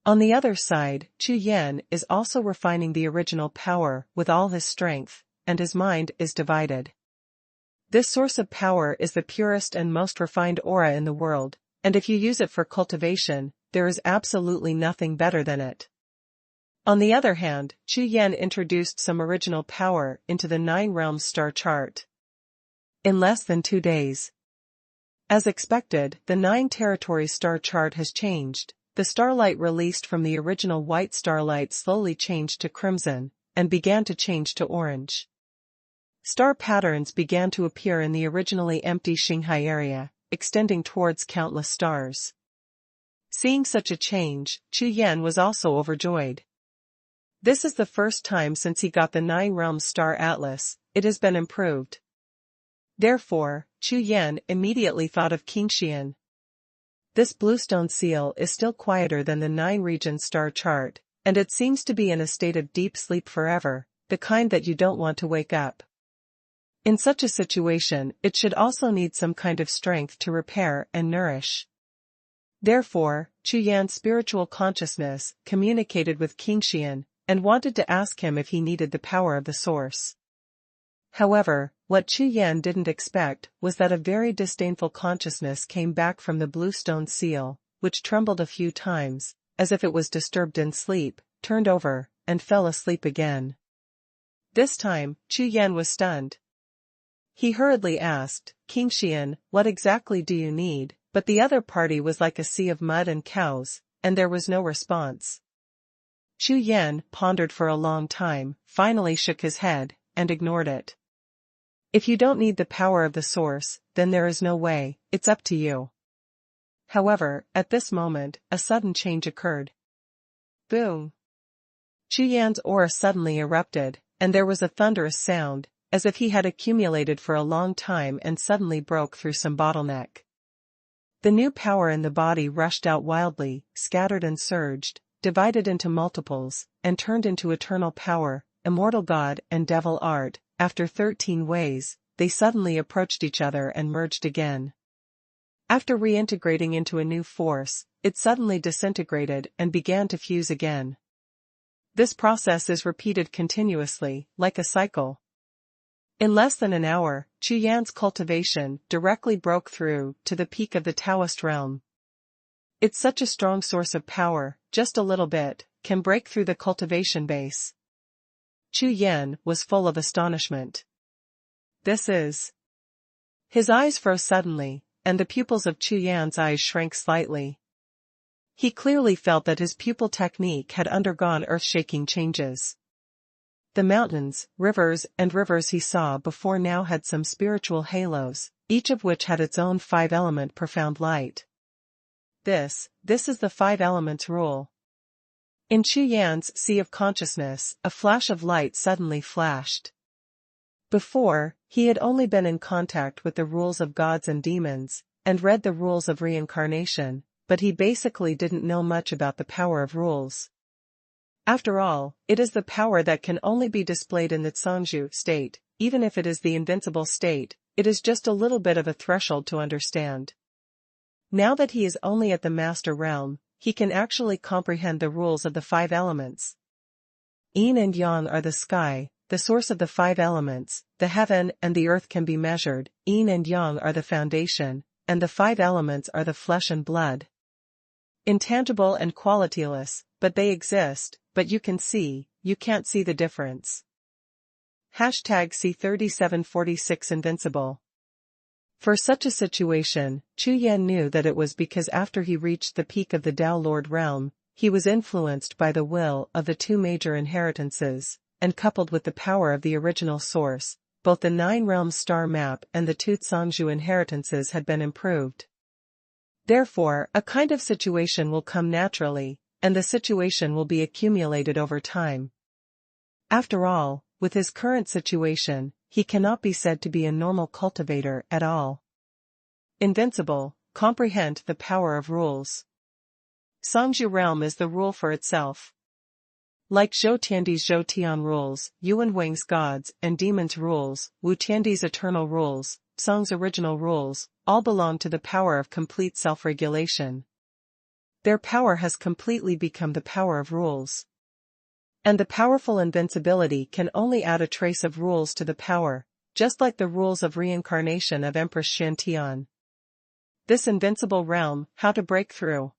On the other side, Chu Yan is also refining the original power with all his strength, and his mind is divided. This source of power is the purest and most refined aura in the world, and if you use it for cultivation, there is absolutely nothing better than it. On the other hand, Chu Yan introduced some original power into the 9 realms star chart. In less than 2 days. As expected, the 9 territory star chart has changed. The starlight released from the original white starlight slowly changed to crimson, and began to change to orange. Star patterns began to appear in the originally empty Xinghai area, extending towards countless stars. Seeing such a change, Chu Yan was also overjoyed. This is the first time since he got the 9 realms star atlas, it has been improved. Therefore, Chu Yan immediately thought of King Xian. This bluestone seal is still quieter than the 9 region star chart, and it seems to be in a state of deep sleep forever, the kind that you don't want to wake up. In such a situation, it should also need some kind of strength to repair and nourish. Therefore, Chu Yan's spiritual consciousness communicated with King Xian, and wanted to ask him if he needed the power of the source. However, what Chu Yan didn't expect was that a very disdainful consciousness came back from the bluestone seal, which trembled a few times, as if it was disturbed in sleep, turned over, and fell asleep again. This time, Chu Yan was stunned. He hurriedly asked, King Xian, what exactly do you need? But the other party was like a sea of mud and cows, and there was no response. Chu Yan pondered for a long time, finally shook his head, and ignored it. If you don't need the power of the source, then there is no way, it's up to you. However, at this moment, a sudden change occurred. Boom! Chu Yan's aura suddenly erupted, and there was a thunderous sound, as if he had accumulated for a long time and suddenly broke through some bottleneck. The new power in the body rushed out wildly, scattered and surged, divided into multiples, and turned into eternal power, immortal god and devil art. After 13 ways, they suddenly approached each other and merged again. After reintegrating into a new force, it suddenly disintegrated and began to fuse again. This process is repeated continuously, like a cycle. In less than an hour, Chu Yan's cultivation directly broke through to the peak of the Taoist realm. It's such a strong source of power, just a little bit, can break through the cultivation base. Chu Yan was full of astonishment. This is... His eyes froze suddenly, and the pupils of Chu Yan's eyes shrank slightly. He clearly felt that his pupil technique had undergone earth-shaking changes. The mountains, rivers he saw before now had some spiritual halos, each of which had its own 5-element profound light. This is the 5 elements rule. In Chu Yan's sea of consciousness, a flash of light suddenly flashed. Before, he had only been in contact with the rules of gods and demons, and read the rules of reincarnation, but he basically didn't know much about the power of rules. After all, it is the power that can only be displayed in the Zhongzhu state, even if it is the invincible state, it is just a little bit of a threshold to understand. Now that he is only at the master realm, he can actually comprehend the rules of the 5 elements. Yin and Yang are the sky, the source of the 5 elements, the heaven and the earth can be measured, Yin and Yang are the foundation, and the 5 elements are the flesh and blood. Intangible and qualityless, but they exist, but you can't see the difference. #C3746 Invincible. For such a situation, Chu Yan knew that it was because after he reached the peak of the Tao Lord realm, he was influenced by the will of the 2 major inheritances, and coupled with the power of the original source, both the 9 realms star map and the 2 Zhongzhu inheritances had been improved. Therefore, a kind of situation will come naturally, and the situation will be accumulated over time. After all, with his current situation, he cannot be said to be a normal cultivator at all. Invincible, comprehend the power of rules. Zhongzhu realm is the rule for itself. Like Zhou Tiandi's Zhou Tian rules, Yuan Wang's gods and demons rules, Wu Tiandi's eternal rules, Song's original rules, all belong to the power of complete self-regulation. Their power has completely become the power of rules. And the powerful invincibility can only add a trace of rules to the power, just like the rules of reincarnation of Empress Shantian. This invincible realm, how to break through.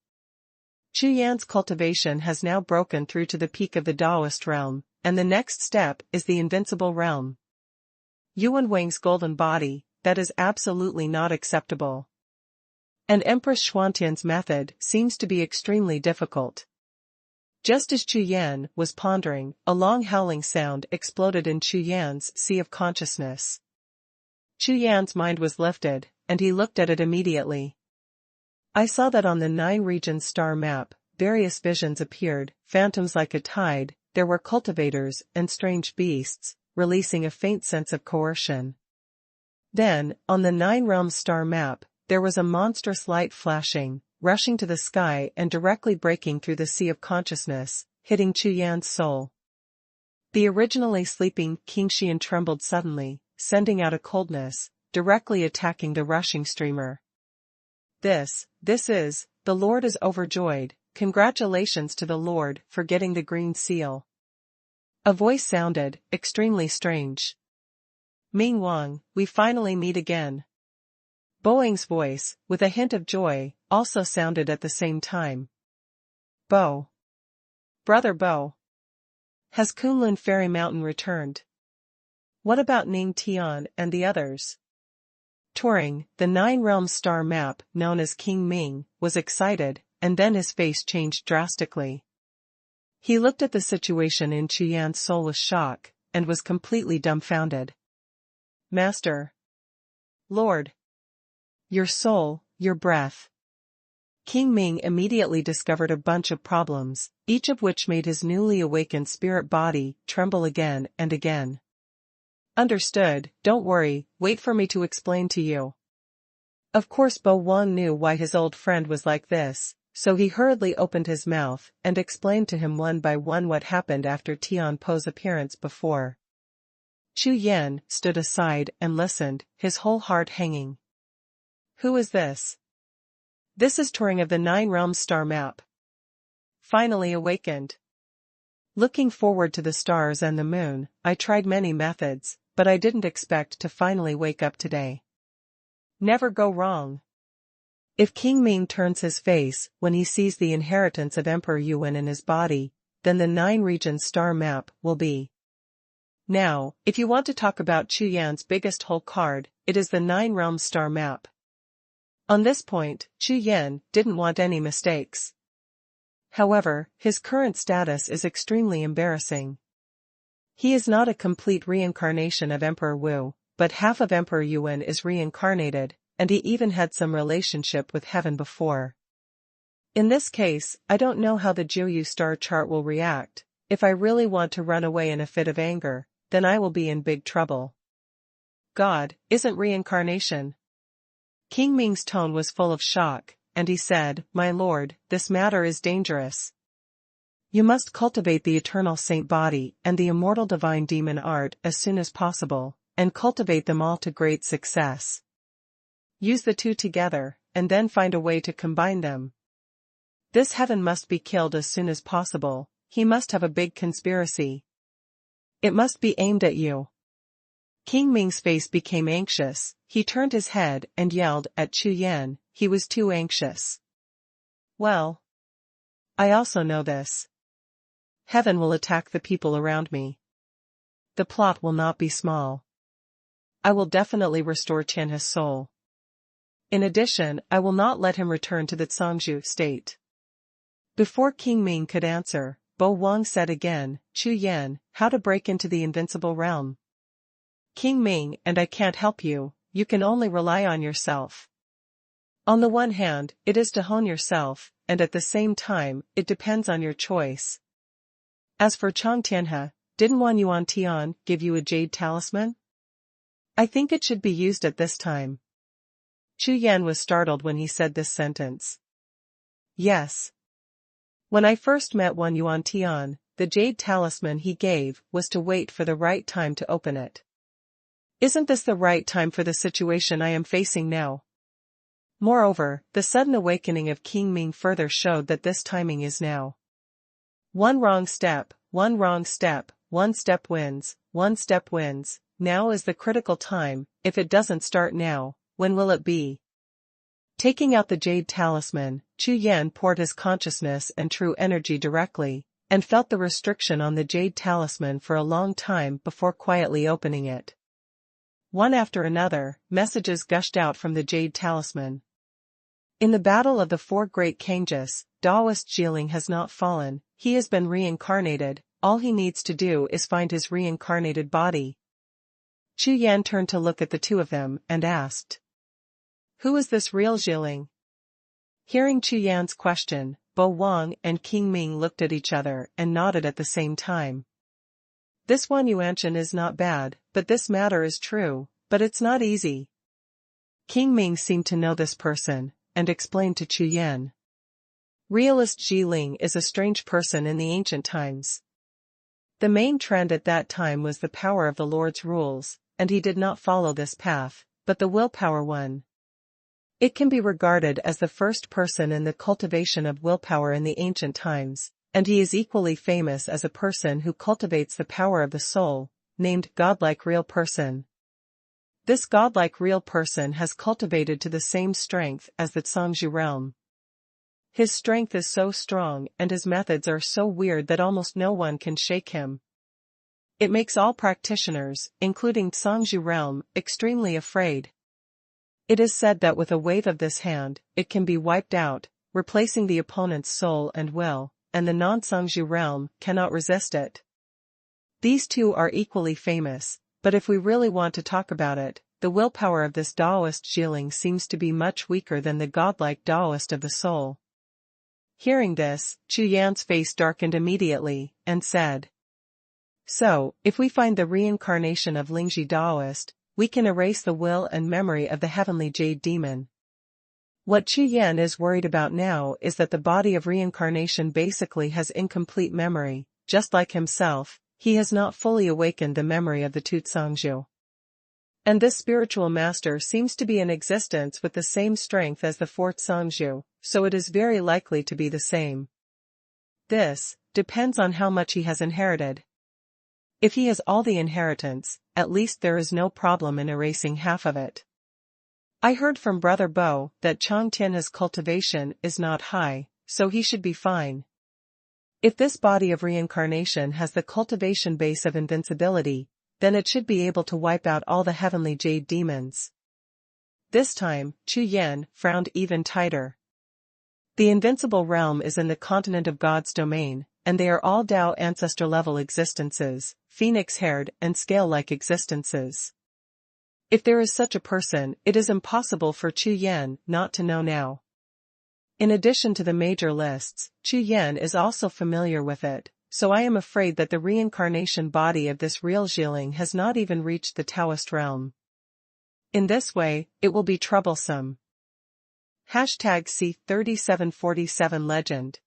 Chu Yan's cultivation has now broken through to the peak of the Taoist realm, and the next step is the invincible realm. Yuan Wang's golden body, that is absolutely not acceptable. And Empress Xuantian's method seems to be extremely difficult. Just as Chu Yan was pondering, a long howling sound exploded in Chu Yan's sea of consciousness. Chu Yan's mind was lifted, and he looked at it immediately. I saw that on the 9 regions star map, various visions appeared, phantoms like a tide, there were cultivators and strange beasts, releasing a faint sense of coercion. Then, on the 9 realms star map, there was a monstrous light flashing, rushing to the sky and directly breaking through the sea of consciousness, hitting Chu Yan's soul. The originally sleeping King Xian trembled suddenly, sending out a coldness, directly attacking the rushing streamer. This is, the Lord is overjoyed, congratulations to the Lord for getting the green seal. A voice sounded, extremely strange. Ming Wang, we finally meet again. Boing's voice, with a hint of joy, also sounded at the same time. Bo. Brother Bo. Has Kunlun Fairy Mountain returned? What about Ning Tian and the others? Touring, the 9 realms star map, known as King Ming, was excited, and then his face changed drastically. He looked at the situation in Chu Yan's soul with shock, and was completely dumbfounded. Master. Lord. Your soul, your breath. King Ming immediately discovered a bunch of problems, each of which made his newly awakened spirit body tremble again and again. Understood, don't worry, wait for me to explain to you. Of course Bo Wang knew why his old friend was like this, so he hurriedly opened his mouth and explained to him one by one what happened after Tian Po's appearance before. Chu Yan stood aside and listened, his whole heart hanging. Who is this? This is Turing of the 9 realms star map. Finally awakened. Looking forward to the stars and the moon, I tried many methods, but I didn't expect to finally wake up today. Never go wrong. If King Ming turns his face when he sees the inheritance of Emperor Yuan in his body, then the 9 regions star map will be. Now, if you want to talk about Chu Yan's biggest hole card, it is the 9 realms star map. On this point, Chu Yan didn't want any mistakes. However, his current status is extremely embarrassing. He is not a complete reincarnation of Emperor Wu, but half of Emperor Yuan is reincarnated, and he even had some relationship with heaven before. In this case, I don't know how the Jiuxiao star chart will react. If I really want to run away in a fit of anger, then I will be in big trouble. God isn't reincarnation. King Ming's tone was full of shock, and he said, My lord, this matter is dangerous. You must cultivate the eternal saint body and the immortal divine demon art as soon as possible, and cultivate them all to great success. Use the two together, and then find a way to combine them. This heaven must be killed as soon as possible, he must have a big conspiracy. It must be aimed at you. King Ming's face became anxious, he turned his head and yelled at Chu Yan, he was too anxious. Well. I also know this. Heaven will attack the people around me. The plot will not be small. I will definitely restore Tianhe's soul. In addition, I will not let him return to the Zhangzhou state. Before King Ming could answer, Bo Wang said again, Chu Yan, how to break into the invincible realm. King Ming, and I can't help you, you can only rely on yourself. On the one hand, it is to hone yourself, and at the same time, it depends on your choice. As for Chang Tianhe, didn't Wan Yuan Tian give you a jade talisman? I think it should be used at this time. Chu Yan was startled when he said this sentence. Yes. When I first met Wan Yuan Tian, the jade talisman he gave was to wait for the right time to open it. Isn't this the right time for the situation I am facing now? Moreover, the sudden awakening of King Ming further showed that this timing is now. One wrong step, one step wins, now is the critical time. If it doesn't start now, when will it be? Taking out the jade talisman, Chu Yan poured his consciousness and true energy directly, and felt the restriction on the jade talisman for a long time before quietly opening it. One after another, messages gushed out from the jade talisman. In the battle of the four great Kanges, Taoist Jiling has not fallen, he has been reincarnated, all he needs to do is find his reincarnated body. Chu Yan turned to look at the two of them and asked, "Who is this real Jiling?" Hearing Chu Yan's question, Bo Wang and King Ming looked at each other and nodded at the same time. This one Yuanshan is not bad, but this matter is true, but it's not easy. King Ming seemed to know this person, and explained to Chu Yan. Realist Jiling is a strange person in the ancient times. The main trend at that time was the power of the Lord's rules, and he did not follow this path, but the willpower one. It can be regarded as the first person in the cultivation of willpower in the ancient times, and he is equally famous as a person who cultivates the power of the soul, named godlike real person. This godlike real person has cultivated to the same strength as the Zhangzhu realm. His strength is so strong and his methods are so weird that almost no one can shake him. It makes all practitioners, including Zhangzhu realm, extremely afraid. It is said that with a wave of this hand, it can be wiped out, replacing the opponent's soul and will, and the non-Zhangzhu realm cannot resist it. These two are equally famous, but if we really want to talk about it, the willpower of this Taoist Jiling seems to be much weaker than the godlike Taoist of the soul. Hearing this, Chu Yan's face darkened immediately, and said, "So, if we find the reincarnation of Lingji Taoist, we can erase the will and memory of the heavenly jade demon." What Chu Yan is worried about now is that the body of reincarnation basically has incomplete memory, just like himself, he has not fully awakened the memory of the two Zhangzhu. And this spiritual master seems to be in existence with the same strength as the fourth Zhangzhu, so it is very likely to be the same. This depends on how much he has inherited. If he has all the inheritance, at least there is no problem in erasing half of it. I heard from Brother Bo that Chang Tian's cultivation is not high, so he should be fine. If this body of reincarnation has the cultivation base of invincibility, then it should be able to wipe out all the heavenly jade demons. This time, Chu Yan frowned even tighter. The invincible realm is in the continent of God's domain, and they are all Tao ancestor-level existences, phoenix-haired and scale-like existences. If there is such a person, it is impossible for Chu Yan not to know now. In addition to the major lists, Chu Yan is also familiar with it, so I am afraid that the reincarnation body of this real Jiling has not even reached the Taoist realm. In this way, it will be troublesome. #C3747 Legend.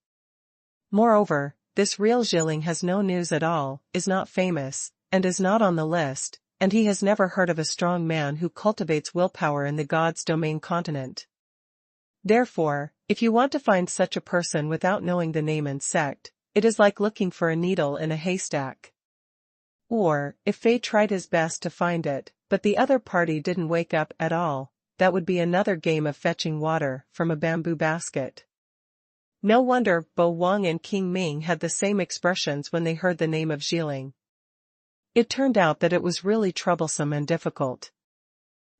Moreover, this real Jiling has no news at all, is not famous, and is not on the list, and he has never heard of a strong man who cultivates willpower in the God's domain continent. Therefore, if you want to find such a person without knowing the name and sect, it is like looking for a needle in a haystack. Or, if Fei tried his best to find it, but the other party didn't wake up at all, that would be another game of fetching water from a bamboo basket. No wonder Bo Wang and King Ming had the same expressions when they heard the name of Jiling. It turned out that it was really troublesome and difficult.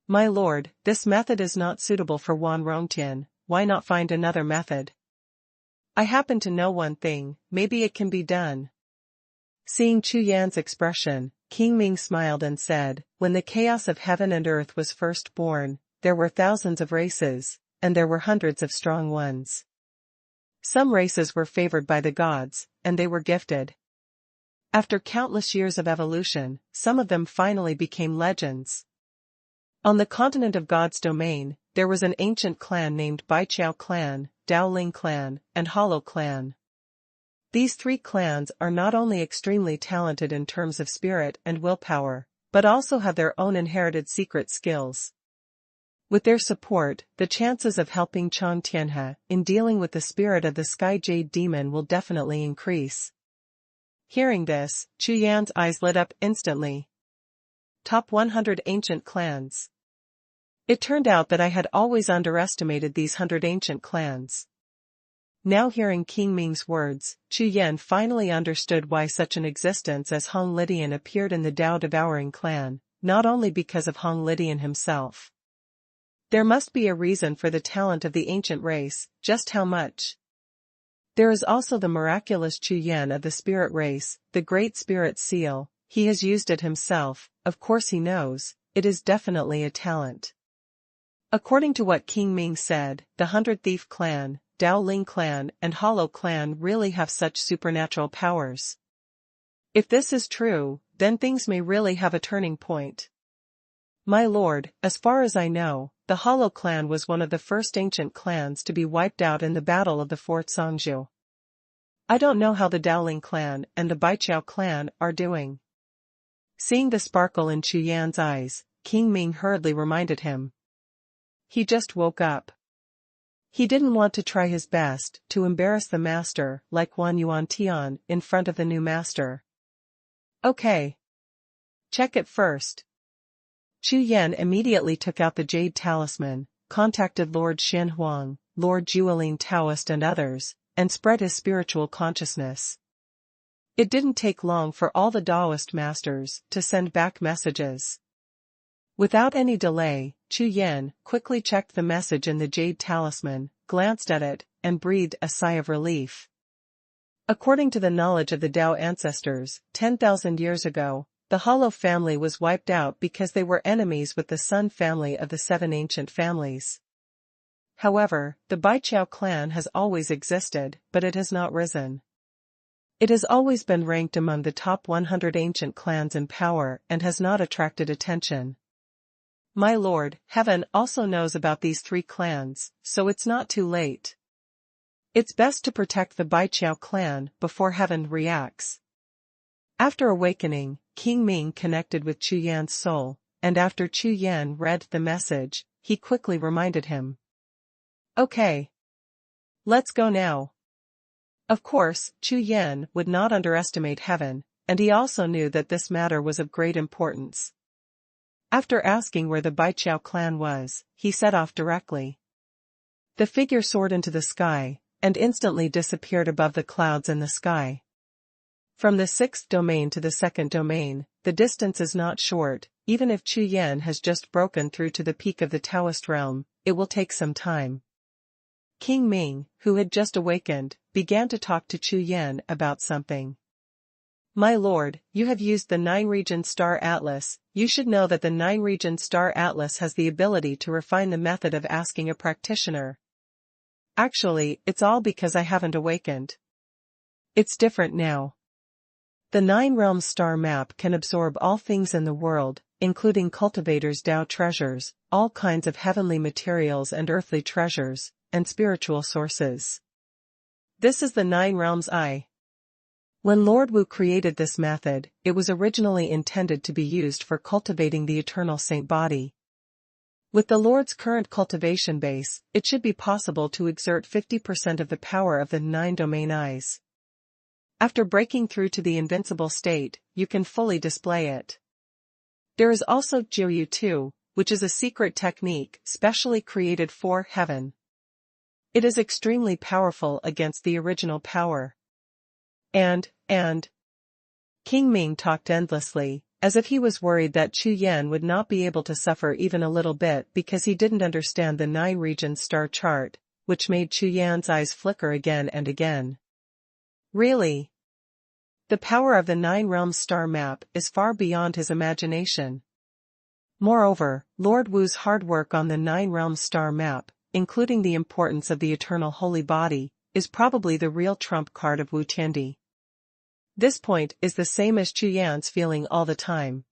"My lord, this method is not suitable for Wan Rongtian, why not find another method? I happen to know one thing, maybe it can be done." Seeing Chu Yan's expression, King Ming smiled and said, "When the chaos of heaven and earth was first born, there were thousands of races, and there were hundreds of strong ones. Some races were favored by the gods, and they were gifted. After countless years of evolution, some of them finally became legends. On the continent of God's domain, there was an ancient clan named Baiqiao clan, Daoling clan, and Hollow clan. These three clans are not only extremely talented in terms of spirit and willpower, but also have their own inherited secret skills. With their support, the chances of helping Chang Tianhe in dealing with the spirit of the Sky Jade Demon will definitely increase. Hearing this, Chu Yan's eyes lit up instantly. Top 100 Ancient Clans. It turned out that I had always underestimated these 100 ancient clans. Now hearing King Ming's words, Chu Yan finally understood why such an existence as Hong Lidian appeared in the Dao Devouring clan, not only because of Hong Lidian himself. There must be a reason for the talent of the ancient race, just how much? There is also the miraculous Chu Yan of the spirit race, the Great Spirit Seal. He has used it himself, of course he knows, it is definitely a talent. According to what King Ming said, the 100 Thief clan, Dao Ling clan and Hollow clan really have such supernatural powers. If this is true, then things may really have a turning point. My lord, as far as I know, the Hollow clan was one of the first ancient clans to be wiped out in the Battle of the Fort Songzhou. I don't know how the Daoling clan and the Baiqiao clan are doing. Seeing the sparkle in Chu Yan's eyes, King Ming hurriedly reminded him. He just woke up. He didn't want to try his best to embarrass the master like Wan Yuan Tian in front of the new master. Okay. Check it first. Chu Yan immediately took out the jade talisman, contacted Lord Xuanhuan, Lord Jiuling Taoist and others, and spread his spiritual consciousness. It didn't take long for all the Taoist masters to send back messages. Without any delay, Chu Yan quickly checked the message in the jade talisman, glanced at it, and breathed a sigh of relief. According to the knowledge of the Dao ancestors, 10,000 years ago, the Hollow family was wiped out because they were enemies with the Sun family of the 7 ancient families. However, the Baiqiao clan has always existed, but it has not risen. It has always been ranked among the top 100 ancient clans in power and has not attracted attention. My lord, heaven also knows about these 3 clans, so it's not too late. It's best to protect the Baiqiao clan before heaven reacts. After awakening, King Ming connected with Chu Yan's soul, and after Chu Yan read the message, he quickly reminded him. Okay. Let's go now. Of course, Chu Yan would not underestimate heaven, and he also knew that this matter was of great importance. After asking where the Baiqiao clan was, he set off directly. The figure soared into the sky, and instantly disappeared above the clouds in the sky. From the 6th domain to the 2nd domain, the distance is not short. Even if Chu Yan has just broken through to the peak of the Taoist realm, it will take some time. King Ming, who had just awakened, began to talk to Chu Yan about something. My lord, you have used the 9-region star atlas. You should know that the 9-region star atlas has the ability to refine the method of asking a practitioner. Actually, it's all because I haven't awakened. It's different now. The 9 realms star map can absorb all things in the world, including cultivators' Dao treasures, all kinds of heavenly materials and earthly treasures, and spiritual sources. This is the 9 realms eye. When Lord Wu created this method, it was originally intended to be used for cultivating the eternal saint body. With the Lord's current cultivation base, it should be possible to exert 50% of the power of the 9 domain eyes. After breaking through to the invincible state, you can fully display it. There is also Jiuxiao too, which is a secret technique specially created for heaven. It is extremely powerful against the original power. And, King Ming talked endlessly, as if he was worried that Chu Yan would not be able to suffer even a little bit because he didn't understand the 9-region star chart, which made Chu Yan's eyes flicker again and again. Really? The power of the 9 realms star map is far beyond his imagination. Moreover, Lord Wu's hard work on the 9 realms star map, including the importance of the eternal holy body, is probably the real trump card of Wu Tiandi. This point is the same as Chu Yan's feeling all the time.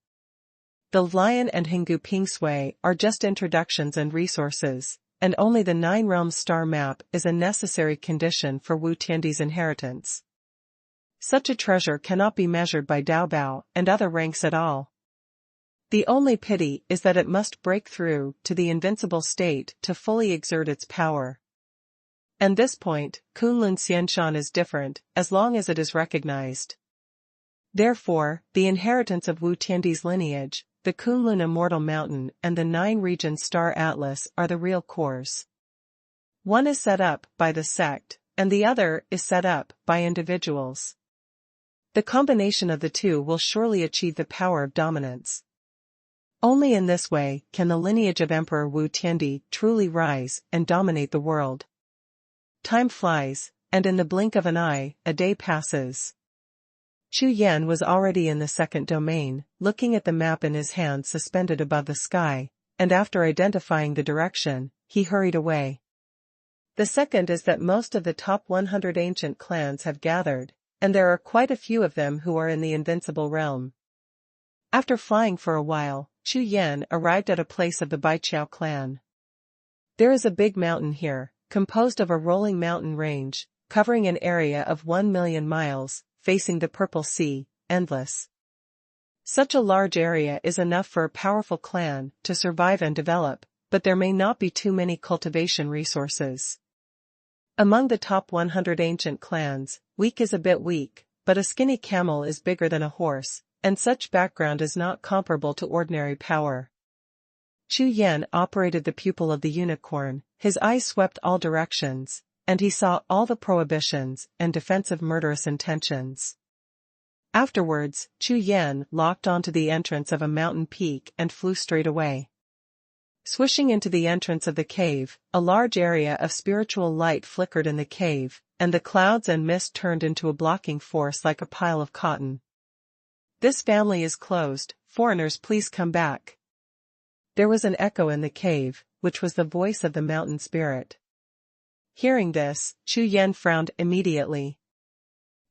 The Lion and Hingu Ping Sui are just introductions and resources, and only the 9 realms star map is a necessary condition for Wu Tiandi's inheritance. Such a treasure cannot be measured by Daobao and other ranks at all. The only pity is that it must break through to the invincible state to fully exert its power. And this point, Kunlun Xianshan is different, as long as it is recognized. Therefore, the inheritance of Wu Tiandi's lineage, the Kunlun Immortal Mountain and the 9-region Star Atlas are the real cores. One is set up by the sect, and the other is set up by individuals. The combination of the two will surely achieve the power of dominance. Only in this way can the lineage of Emperor Wu Tiandi truly rise and dominate the world. Time flies, and in the blink of an eye, a day passes. Chu Yan was already in the second domain, looking at the map in his hand suspended above the sky, and after identifying the direction, he hurried away. The second is that most of the top 100 ancient clans have gathered, and there are quite a few of them who are in the invincible realm. After flying for a while, Chu Yan arrived at a place of the Baiqiao clan. There is a big mountain here, composed of a rolling mountain range, covering an area of 1 million miles, facing the Purple Sea, endless. Such a large area is enough for a powerful clan to survive and develop, but there may not be too many cultivation resources. Among the top 100 ancient clans, weak is a bit weak, but a skinny camel is bigger than a horse, and such background is not comparable to ordinary power. Chu Yan operated the pupil of the unicorn, his eyes swept all directions, and he saw all the prohibitions and defensive murderous intentions. Afterwards, Chu Yan locked onto the entrance of a mountain peak and flew straight away. Swishing into the entrance of the cave, a large area of spiritual light flickered in the cave, and the clouds and mist turned into a blocking force like a pile of cotton. "This family is closed, foreigners please come back." There was an echo in the cave, which was the voice of the mountain spirit. Hearing this, Chu Yan frowned immediately.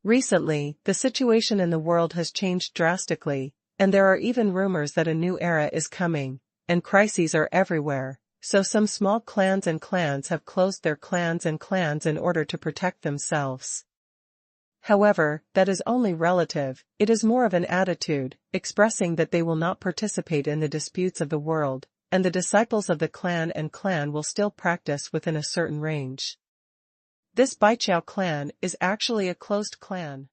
Recently, the situation in the world has changed drastically, and there are even rumors that a new era is coming, and crises are everywhere, so some small clans have closed their clans in order to protect themselves. However, that is only relative, it is more of an attitude, expressing that they will not participate in the disputes of the world, and the disciples of the clan will still practice within a certain range. This Baiqiao clan is actually a closed clan.